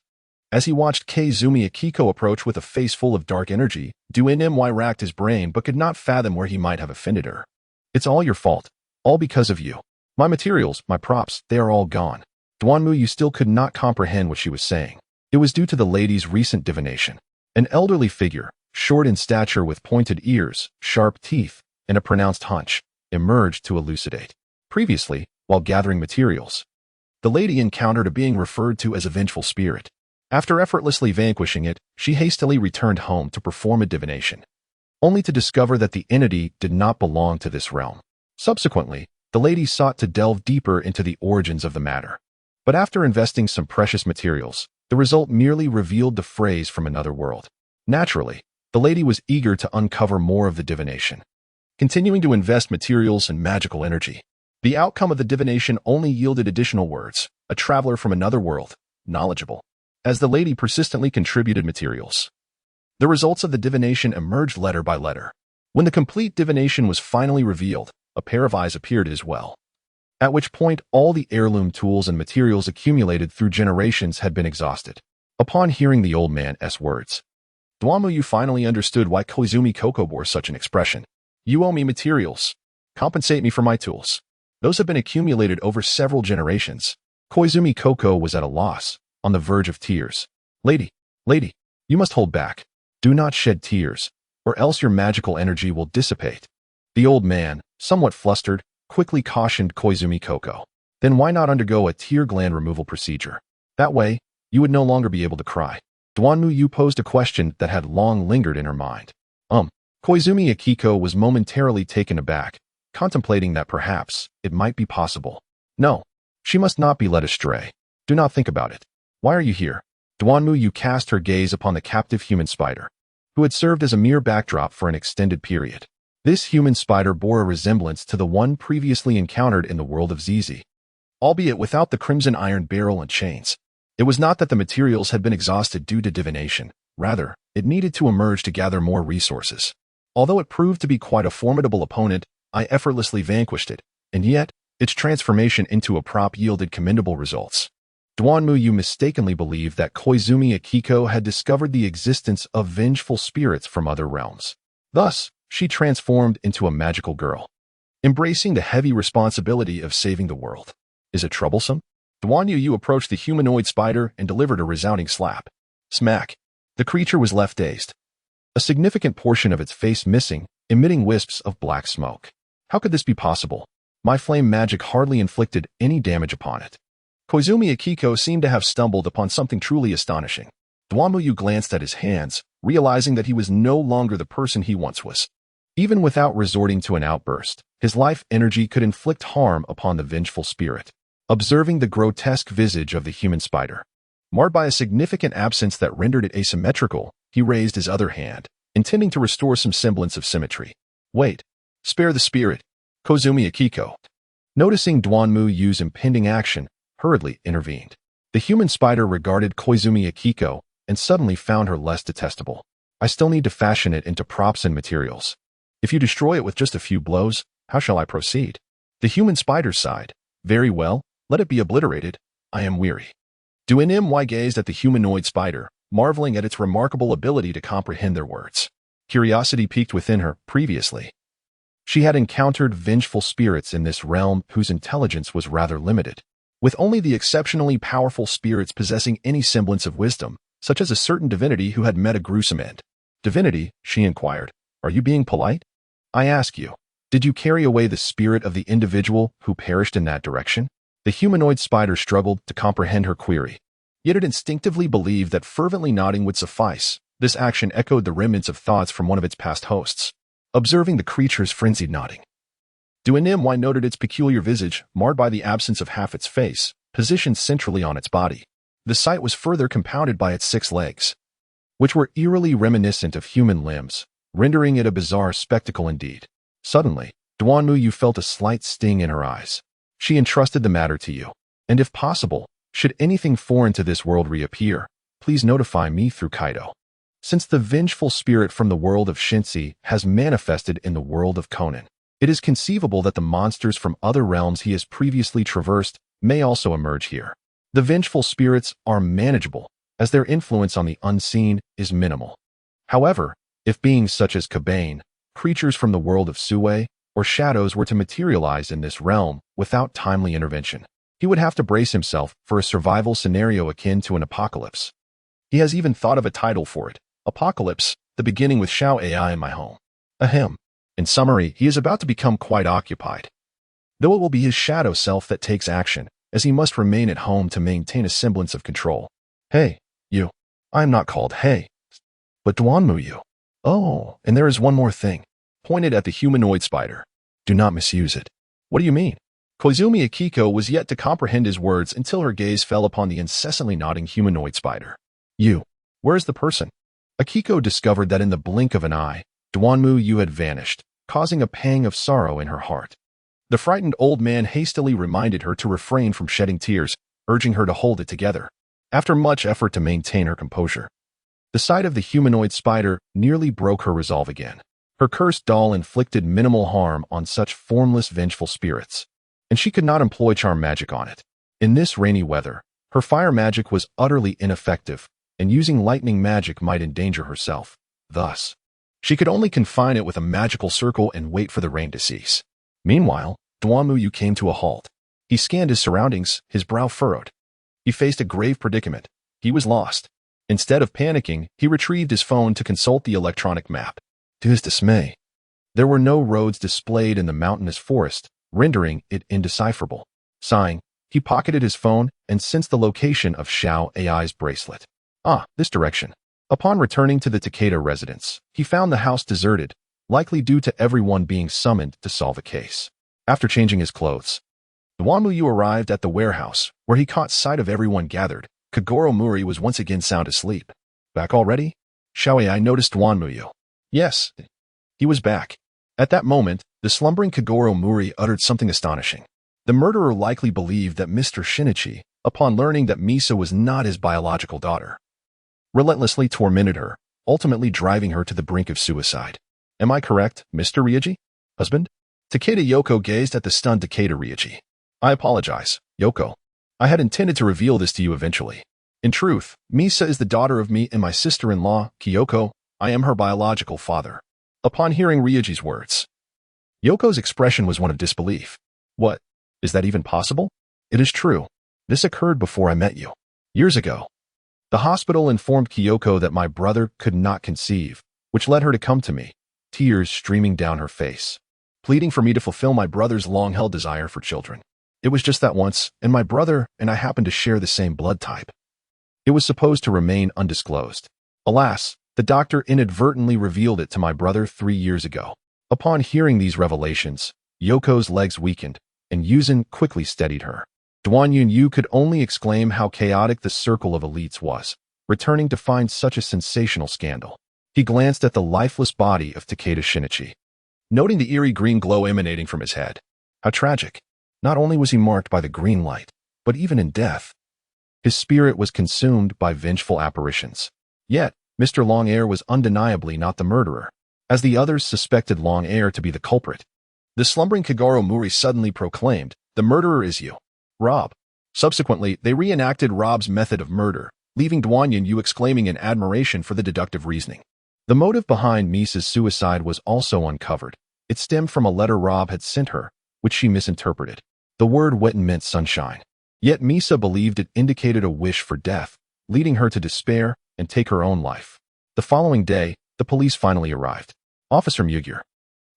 As he watched Kaizumi Akiko approach with a face full of dark energy, Duanmu racked his brain but could not fathom where he might have offended her. "It's all your fault. All because of you. My materials, my props, they are all gone." Duanmu still could not comprehend what she was saying. It was due to the lady's recent divination. An elderly figure, short in stature with pointed ears, sharp teeth, and a pronounced hunch, emerged to elucidate. Previously, while gathering materials, the lady encountered a being referred to as a vengeful spirit. After effortlessly vanquishing it, she hastily returned home to perform a divination, only to discover that the entity did not belong to this realm. Subsequently, the lady sought to delve deeper into the origins of the matter. But after investing some precious materials, the result merely revealed the phrase from another world. Naturally, the lady was eager to uncover more of the divination. Continuing to invest materials and magical energy, the outcome of the divination only yielded additional words, a traveler from another world, knowledgeable. As the lady persistently contributed materials, the results of the divination emerged letter by letter. When the complete divination was finally revealed, a pair of eyes appeared as well. at which point all the heirloom tools and materials accumulated through generations had been exhausted. Upon hearing the old man's words, Duanmu finally understood why Koizumi Koko bore such an expression. You owe me materials. Compensate me for my tools. Those have been accumulated over several generations. Koizumi Koko was at a loss, on the verge of tears. Lady, you must hold back. Do not shed tears, or else your magical energy will dissipate. The old man, somewhat flustered, quickly cautioned Koizumi Koko. Then why not undergo a tear gland removal procedure? That way, you would no longer be able to cry. Duanmu posed a question that had long lingered in her mind. Koizumi Akiko was momentarily taken aback, contemplating that perhaps it might be possible. No, she must not be led astray. Do not think about it. Why are you here? Duanmu cast her gaze upon the captive human spider, who had served as a mere backdrop for an extended period. This human spider bore a resemblance to the one previously encountered in the world of ZZ, albeit without the crimson iron barrel and chains. It was not that the materials had been exhausted due to divination. Rather, it needed to emerge to gather more resources. Although it proved to be quite a formidable opponent, I effortlessly vanquished it, and yet, its transformation into a prop yielded commendable results. Duanmu mistakenly believed that Koizumi Akiko had discovered the existence of vengeful spirits from other realms. Thus, she transformed into a magical girl, embracing the heavy responsibility of saving the world. Is it troublesome? Duanmu approached the humanoid spider and delivered a resounding slap. Smack. The creature was left dazed, a significant portion of its face missing, emitting wisps of black smoke. How could this be possible? My flame magic hardly inflicted any damage upon it. Koizumi Akiko seemed to have stumbled upon something truly astonishing. Duanmu glanced at his hands, realizing that he was no longer the person he once was. Even without resorting to an outburst, his life energy could inflict harm upon the vengeful spirit. Observing the grotesque visage of the human spider, marred by a significant absence that rendered it asymmetrical, he raised his other hand, intending to restore some semblance of symmetry. Wait, spare the spirit, Koizumi Akiko. Noticing Duanmu's impending action, hurriedly intervened. The human spider regarded Koizumi Akiko and suddenly found her less detestable. I still need to fashion it into props and materials. If you destroy it with just a few blows, how shall I proceed? The human spider sighed. Very well, let it be obliterated. I am weary. Duanmu gazed at the humanoid spider, marveling at its remarkable ability to comprehend their words. Curiosity piqued within her. Previously, she had encountered vengeful spirits in this realm whose intelligence was rather limited, with only the exceptionally powerful spirits possessing any semblance of wisdom, such as a certain divinity who had met a gruesome end. Divinity, she inquired, are you being polite? I ask you, did you carry away the spirit of the individual who perished in that direction? The humanoid spider struggled to comprehend her query, yet it instinctively believed that fervently nodding would suffice. This action echoed the remnants of thoughts from one of its past hosts. Observing the creature's frenzied nodding, Duanmu noted its peculiar visage, marred by the absence of half its face, positioned centrally on its body. The sight was further compounded by its 6 legs, which were eerily reminiscent of human limbs, rendering it a bizarre spectacle indeed. Suddenly, Duanmu felt a slight sting in her eyes. She entrusted the matter to you, and if possible, should anything foreign to this world reappear, please notify me through Kaido. Since the vengeful spirit from the world of Shinsi has manifested in the world of Conan, it is conceivable that the monsters from other realms he has previously traversed may also emerge here. The vengeful spirits are manageable, as their influence on the unseen is minimal. However, if beings such as Kabaneri, creatures from the world of Suhui, or shadows were to materialize in this realm without timely intervention, he would have to brace himself for a survival scenario akin to an apocalypse. He has even thought of a title for it, Apocalypse, the beginning with Shao AI in my home. Ahem. In summary, he is about to become quite occupied, though it will be his shadow self that takes action, as he must remain at home to maintain a semblance of control. Hey, you. I am not called Hey, but Duanmu. Oh, and there is one more thing. Pointed at the humanoid spider. Do not misuse it. What do you mean? Koizumi Akiko was yet to comprehend his words until her gaze fell upon the incessantly nodding humanoid spider. Where is the person? Akiko discovered that in the blink of an eye, Duanmu had vanished, causing a pang of sorrow in her heart. The frightened old man hastily reminded her to refrain from shedding tears, urging her to hold it together. After much effort to maintain her composure, the sight of the humanoid spider nearly broke her resolve again. Her cursed doll inflicted minimal harm on such formless, vengeful spirits. and she could not employ charm magic on it. In this rainy weather, her fire magic was utterly ineffective, and using lightning magic might endanger herself. Thus, she could only confine it with a magical circle and wait for the rain to cease. Meanwhile, Duanmuyu came to a halt. He scanned his surroundings, his brow furrowed. He faced a grave predicament. He was lost. Instead of panicking, he retrieved his phone to consult the electronic map. To his dismay, there were no roads displayed in the mountainous forest, rendering it indecipherable. Sighing, he pocketed his phone and sensed the location of Xiao Ai's bracelet. Ah, this direction. Upon returning to the Takeda residence, he found the house deserted, likely due to everyone being summoned to solve a case. After changing his clothes, Duanmuyu arrived at the warehouse, where he caught sight of everyone gathered. Kagoro Muri was once again sound asleep. Back already? Xiao Ai noticed Duanmuyu. Yes, he was back. At that moment, the slumbering Kagoro Muri uttered something astonishing. The murderer likely believed that Mr. Shinichi, upon learning that Misa was not his biological daughter, relentlessly tormented her, ultimately driving her to the brink of suicide. Am I correct, Mr. Ryuji? Husband? Takeda Yoko gazed at the stunned Takeda Ryuji. I apologize, Yoko. I had intended to reveal this to you eventually. In truth, Misa is the daughter of me and my sister-in-law, Kyoko. I am her biological father. Upon hearing Ryuji's words, Yoko's expression was one of disbelief. What? Is that even possible? It is true. This occurred before I met you. Years ago. The hospital informed Kyoko that my brother could not conceive, which led her to come to me, tears streaming down her face, pleading for me to fulfill my brother's long-held desire for children. It was just that once, and my brother and I happened to share the same blood type. It was supposed to remain undisclosed. Alas, the doctor inadvertently revealed it to my brother 3 years ago. Upon hearing these revelations, Yoko's legs weakened, and Yuzin quickly steadied her. Duan Yunyu could only exclaim how chaotic the circle of elites was, returning to find such a sensational scandal. He glanced at the lifeless body of Takeda Shinichi, noting the eerie green glow emanating from his head. How tragic. Not only was he marked by the green light, but even in death, his spirit was consumed by vengeful apparitions. Yet, Mr. Longair was undeniably not the murderer, as the others suspected Longair to be the culprit. The slumbering Kagoro Muri suddenly proclaimed, "The murderer is you, Rob." Subsequently, they reenacted Rob's method of murder, leaving Duan Yunyu exclaiming in admiration for the deductive reasoning. The motive behind Misa's suicide was also uncovered. It stemmed from a letter Rob had sent her, which she misinterpreted. The word Wetten meant sunshine. Yet Misa believed it indicated a wish for death, leading her to despair and take her own life. The following day, the police finally arrived. Officer Mugir,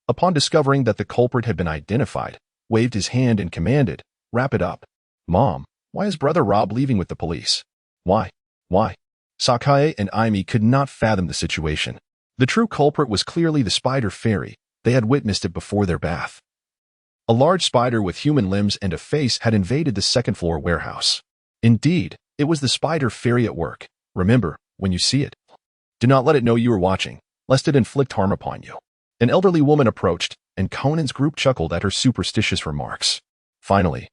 upon discovering that the culprit had been identified, waved his hand and commanded, "Wrap it up." Mom, why is brother Rob leaving with the police? Why? Sakae and Aimi could not fathom the situation. The true culprit was clearly the spider fairy. They had witnessed it before their bath. A large spider with human limbs and a face had invaded the second-floor warehouse. Indeed, it was the spider fairy at work. Remember, when you see it, do not let it know you are watching, lest it inflict harm upon you. An elderly woman approached, and Conan's group chuckled at her superstitious remarks. Finally,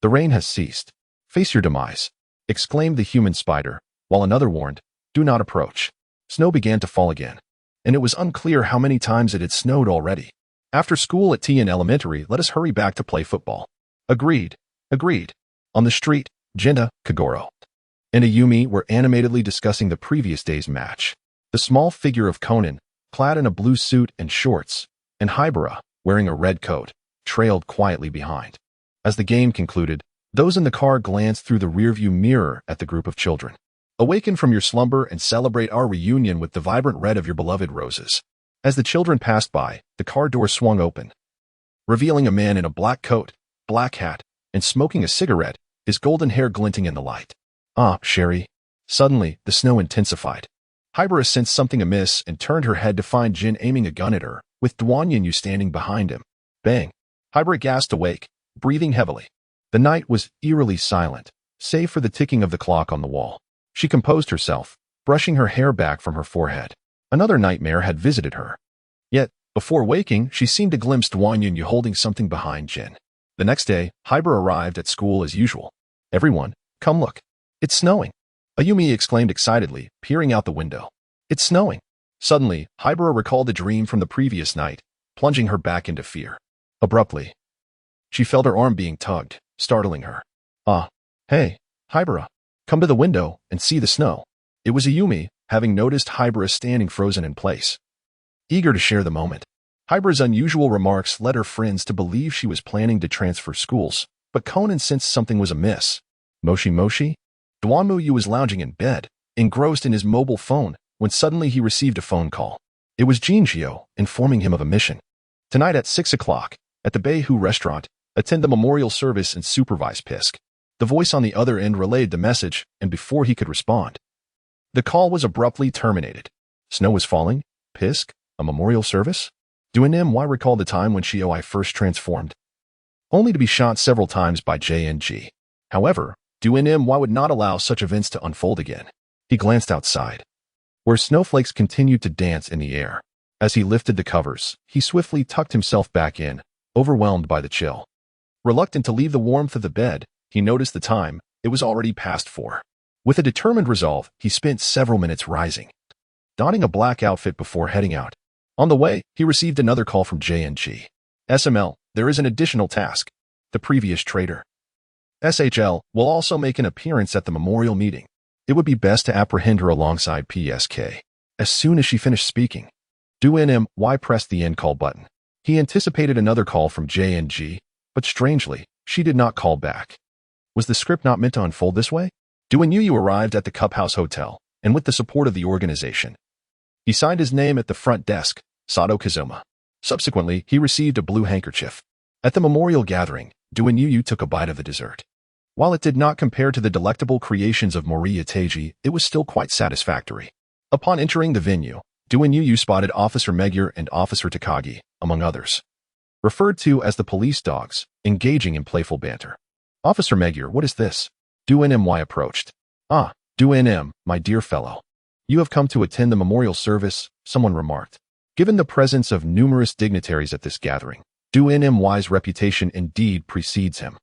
"The rain has ceased. Face your demise," exclaimed the human spider, while another warned, "Do not approach." Snow began to fall again, and it was unclear how many times it had snowed already. After school at Tian Elementary, let us hurry back to play football. Agreed. On the street, Jinda, Kagoro, and Ayumi were animatedly discussing the previous day's match. The small figure of Conan, clad in a blue suit and shorts, and Hibara, wearing a red coat, trailed quietly behind. As the game concluded, those in the car glanced through the rearview mirror at the group of children. Awaken from your slumber and celebrate our reunion with the vibrant red of your beloved roses. As the children passed by, the car door swung open, revealing a man in a black coat, black hat, and smoking a cigarette, his golden hair glinting in the light. "Ah, Sherry." Suddenly, the snow intensified. Hibara sensed something amiss and turned her head to find Jin aiming a gun at her, with Duan Yunyu standing behind him. Bang! Hibara gasped awake, breathing heavily. The night was eerily silent, save for the ticking of the clock on the wall. She composed herself, brushing her hair back from her forehead. Another nightmare had visited her. Yet, before waking, she seemed to glimpse Duan Yunyu holding something behind Jin. The next day, Hibara arrived at school as usual. "Everyone, come look. It's snowing." Ayumi exclaimed excitedly, peering out the window. "It's snowing." Suddenly, Hibara recalled a dream from the previous night, plunging her back into fear. Abruptly, She felt her arm being tugged, startling her. "Ah, hey, Hibara. Come to the window and see the snow." It was Ayumi, having noticed Hibara standing frozen in place, eager to share the moment. Hibara's unusual remarks led her friends to believe she was planning to transfer schools, but Conan sensed something was amiss. Moshi Moshi? Duanmuyu was lounging in bed, engrossed in his mobile phone, when suddenly he received a phone call. It was Jinjio, informing him of a mission. Tonight at 6 o'clock, at the Beihu restaurant, attend the memorial service and supervise Pisk. The voice on the other end relayed the message, and before he could respond, the call was abruptly terminated. Snow was falling? Pisk? A memorial service? Duanim recalled the time when Shioi first transformed, only to be shot several times by JNG. However, Duanim would not allow such events to unfold again. He glanced outside, where snowflakes continued to dance in the air. As he lifted the covers, he swiftly tucked himself back in, overwhelmed by the chill. Reluctant to leave the warmth of the bed, he noticed the time. It was already past 4. With a determined resolve, he spent several minutes rising, donning a black outfit before heading out. On the way, he received another call from JNG. SML, there is an additional task. The previous traitor, SHL, will also make an appearance at the memorial meeting. It would be best to apprehend her alongside PSK. As soon as she finished speaking, Duanim pressed the end call button. He anticipated another call from JNG, but strangely, she did not call back. Was the script not meant to unfold this way? Duanyu arrived at the Cup House Hotel, and with the support of the organization, he signed his name at the front desk, Sato Kazuma. Subsequently, he received a blue handkerchief. At the memorial gathering, Duanyu took a bite of the dessert. While it did not compare to the delectable creations of Moriya Teiji, it was still quite satisfactory. Upon entering the venue, Duanyu spotted Officer Meguer and Officer Takagi, among others, referred to as the police dogs, engaging in playful banter. "Officer Meguer, what is this?" Duanim approached. "Ah, Duanim, my dear fellow. You have come to attend the memorial service," someone remarked. Given the presence of numerous dignitaries at this gathering, Duanim's reputation indeed precedes him.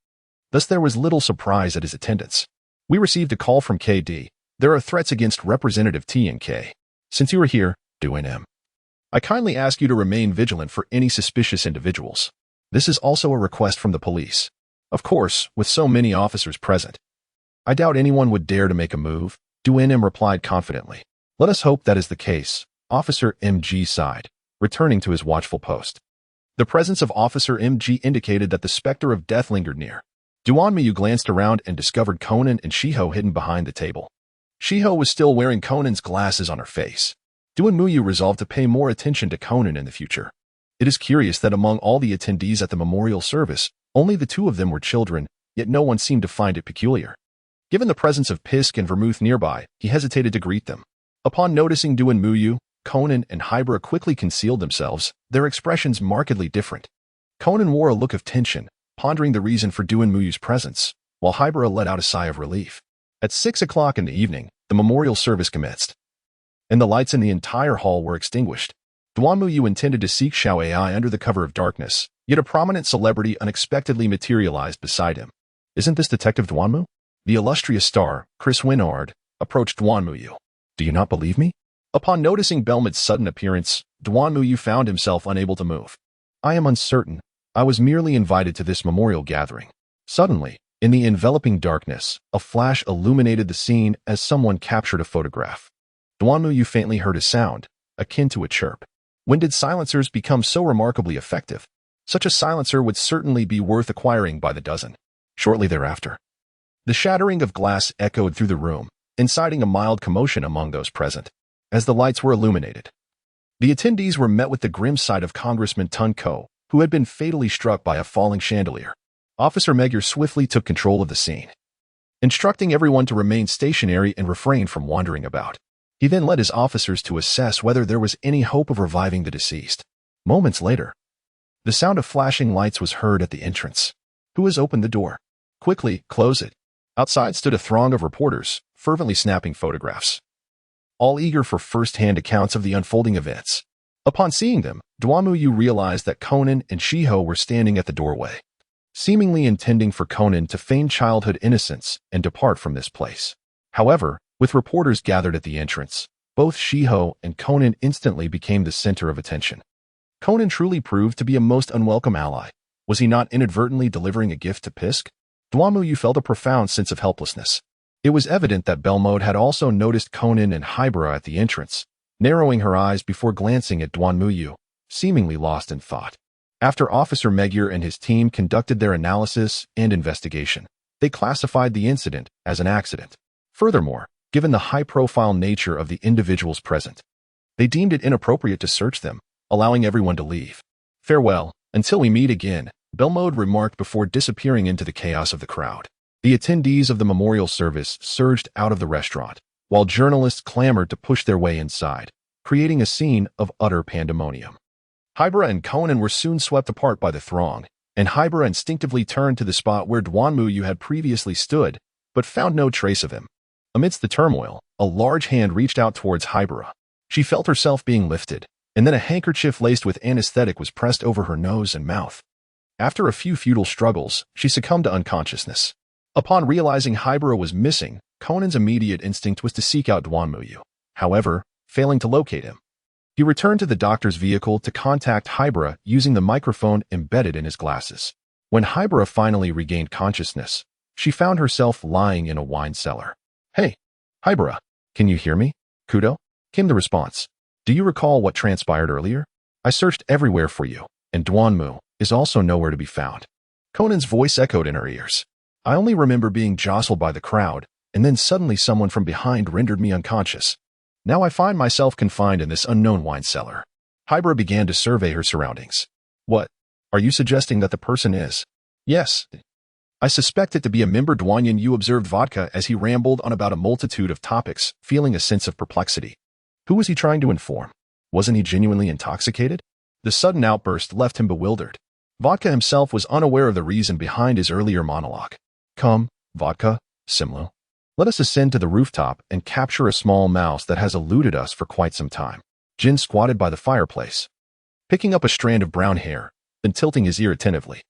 Thus there was little surprise at his attendance. "We received a call from KD. There are threats against Representative T and K. Since you are here, Duanim, I kindly ask you to remain vigilant for any suspicious individuals. This is also a request from the police. Of course, with so many officers present, I doubt anyone would dare to make a move," Duanim replied confidently. "Let us hope that is the case," Officer MG sighed, returning to his watchful post. The presence of Officer MG indicated that the specter of death lingered near. Duanmu glanced around and discovered Conan and Shiho hidden behind the table. Shiho was still wearing Conan's glasses on her face. Duanmu resolved to pay more attention to Conan in the future. It is curious that among all the attendees at the memorial service, only the 2 of them were children, yet no one seemed to find it peculiar. Given the presence of Pisk and Vermouth nearby, he hesitated to greet them. Upon noticing Duanmu, Conan and Hibara quickly concealed themselves, their expressions markedly different. Conan wore a look of tension, pondering the reason for Duanmu's presence, while Hibara let out a sigh of relief. At 6 o'clock in the evening, the memorial service commenced, and the lights in the entire hall were extinguished. Duanmu intended to seek Xiao Ai under the cover of darkness, yet a prominent celebrity unexpectedly materialized beside him. "Isn't this Detective Duanmu?" The illustrious star, Chris Winard, approached Duanmu. "Do you not believe me?" Upon noticing Belmont's sudden appearance, Duanmu found himself unable to move. "I am uncertain. I was merely invited to this memorial gathering." Suddenly, in the enveloping darkness, a flash illuminated the scene as someone captured a photograph. Duanmu faintly heard a sound, akin to a chirp. When did silencers become so remarkably effective? Such a silencer would certainly be worth acquiring by the dozen. Shortly thereafter, the shattering of glass echoed through the room, inciting a mild commotion among those present. As the lights were illuminated, the attendees were met with the grim sight of Congressman Tun Ko, who had been fatally struck by a falling chandelier. Officer Meguer swiftly took control of the scene, instructing everyone to remain stationary and refrain from wandering about. He then led his officers to assess whether there was any hope of reviving the deceased. Moments later, the sound of flashing lights was heard at the entrance. "Who has opened the door? Quickly, close it." Outside stood a throng of reporters, fervently snapping photographs, all eager for first-hand accounts of the unfolding events. Upon seeing them, Duanmu realized that Conan and Shiho were standing at the doorway, seemingly intending for Conan to feign childhood innocence and depart from this place. However, with reporters gathered at the entrance, both Shiho and Conan instantly became the center of attention. Conan truly proved to be a most unwelcome ally. Was he not inadvertently delivering a gift to Pisk? Duanmu felt a profound sense of helplessness. It was evident that Belmode had also noticed Conan and Hybera at the entrance, narrowing her eyes before glancing at Duanmu, seemingly lost in thought. After Officer Magyar and his team conducted their analysis and investigation, they classified the incident as an accident. Furthermore, given the high-profile nature of the individuals present, they deemed it inappropriate to search them, allowing everyone to leave. "Farewell, until we meet again," Belmode remarked before disappearing into the chaos of the crowd. The attendees of the memorial service surged out of the restaurant, while journalists clamored to push their way inside, creating a scene of utter pandemonium. Hybera and Conan were soon swept apart by the throng, and Hybera instinctively turned to the spot where Duanmu had previously stood, but found no trace of him. Amidst the turmoil, a large hand reached out towards Hybera. She felt herself being lifted, and then a handkerchief laced with anesthetic was pressed over her nose and mouth. After a few futile struggles, she succumbed to unconsciousness. Upon realizing Hybera was missing, Conan's immediate instinct was to seek out Duanmu. However, failing to locate him, he returned to the doctor's vehicle to contact Hybera using the microphone embedded in his glasses. When Hybera finally regained consciousness, she found herself lying in a wine cellar. "Hey, Hybera, can you hear me?" "Kudo," came the response. "Do you recall what transpired earlier? I searched everywhere for you, and Duanmu is also nowhere to be found." Conan's voice echoed in her ears. "I only remember being jostled by the crowd, and then suddenly someone from behind rendered me unconscious. Now I find myself confined in this unknown wine cellar." Hybera began to survey her surroundings. "What? Are you suggesting that the person is?" "Yes. I suspect it to be a member." Duanmu observed Vodka as he rambled on about a multitude of topics, feeling a sense of perplexity. Who was he trying to inform? Wasn't he genuinely intoxicated? The sudden outburst left him bewildered. Vodka himself was unaware of the reason behind his earlier monologue. "Come, Vodka, Simlo. Let us ascend to the rooftop and capture a small mouse that has eluded us for quite some time." Jin squatted by the fireplace, picking up a strand of brown hair, then tilting his ear attentively.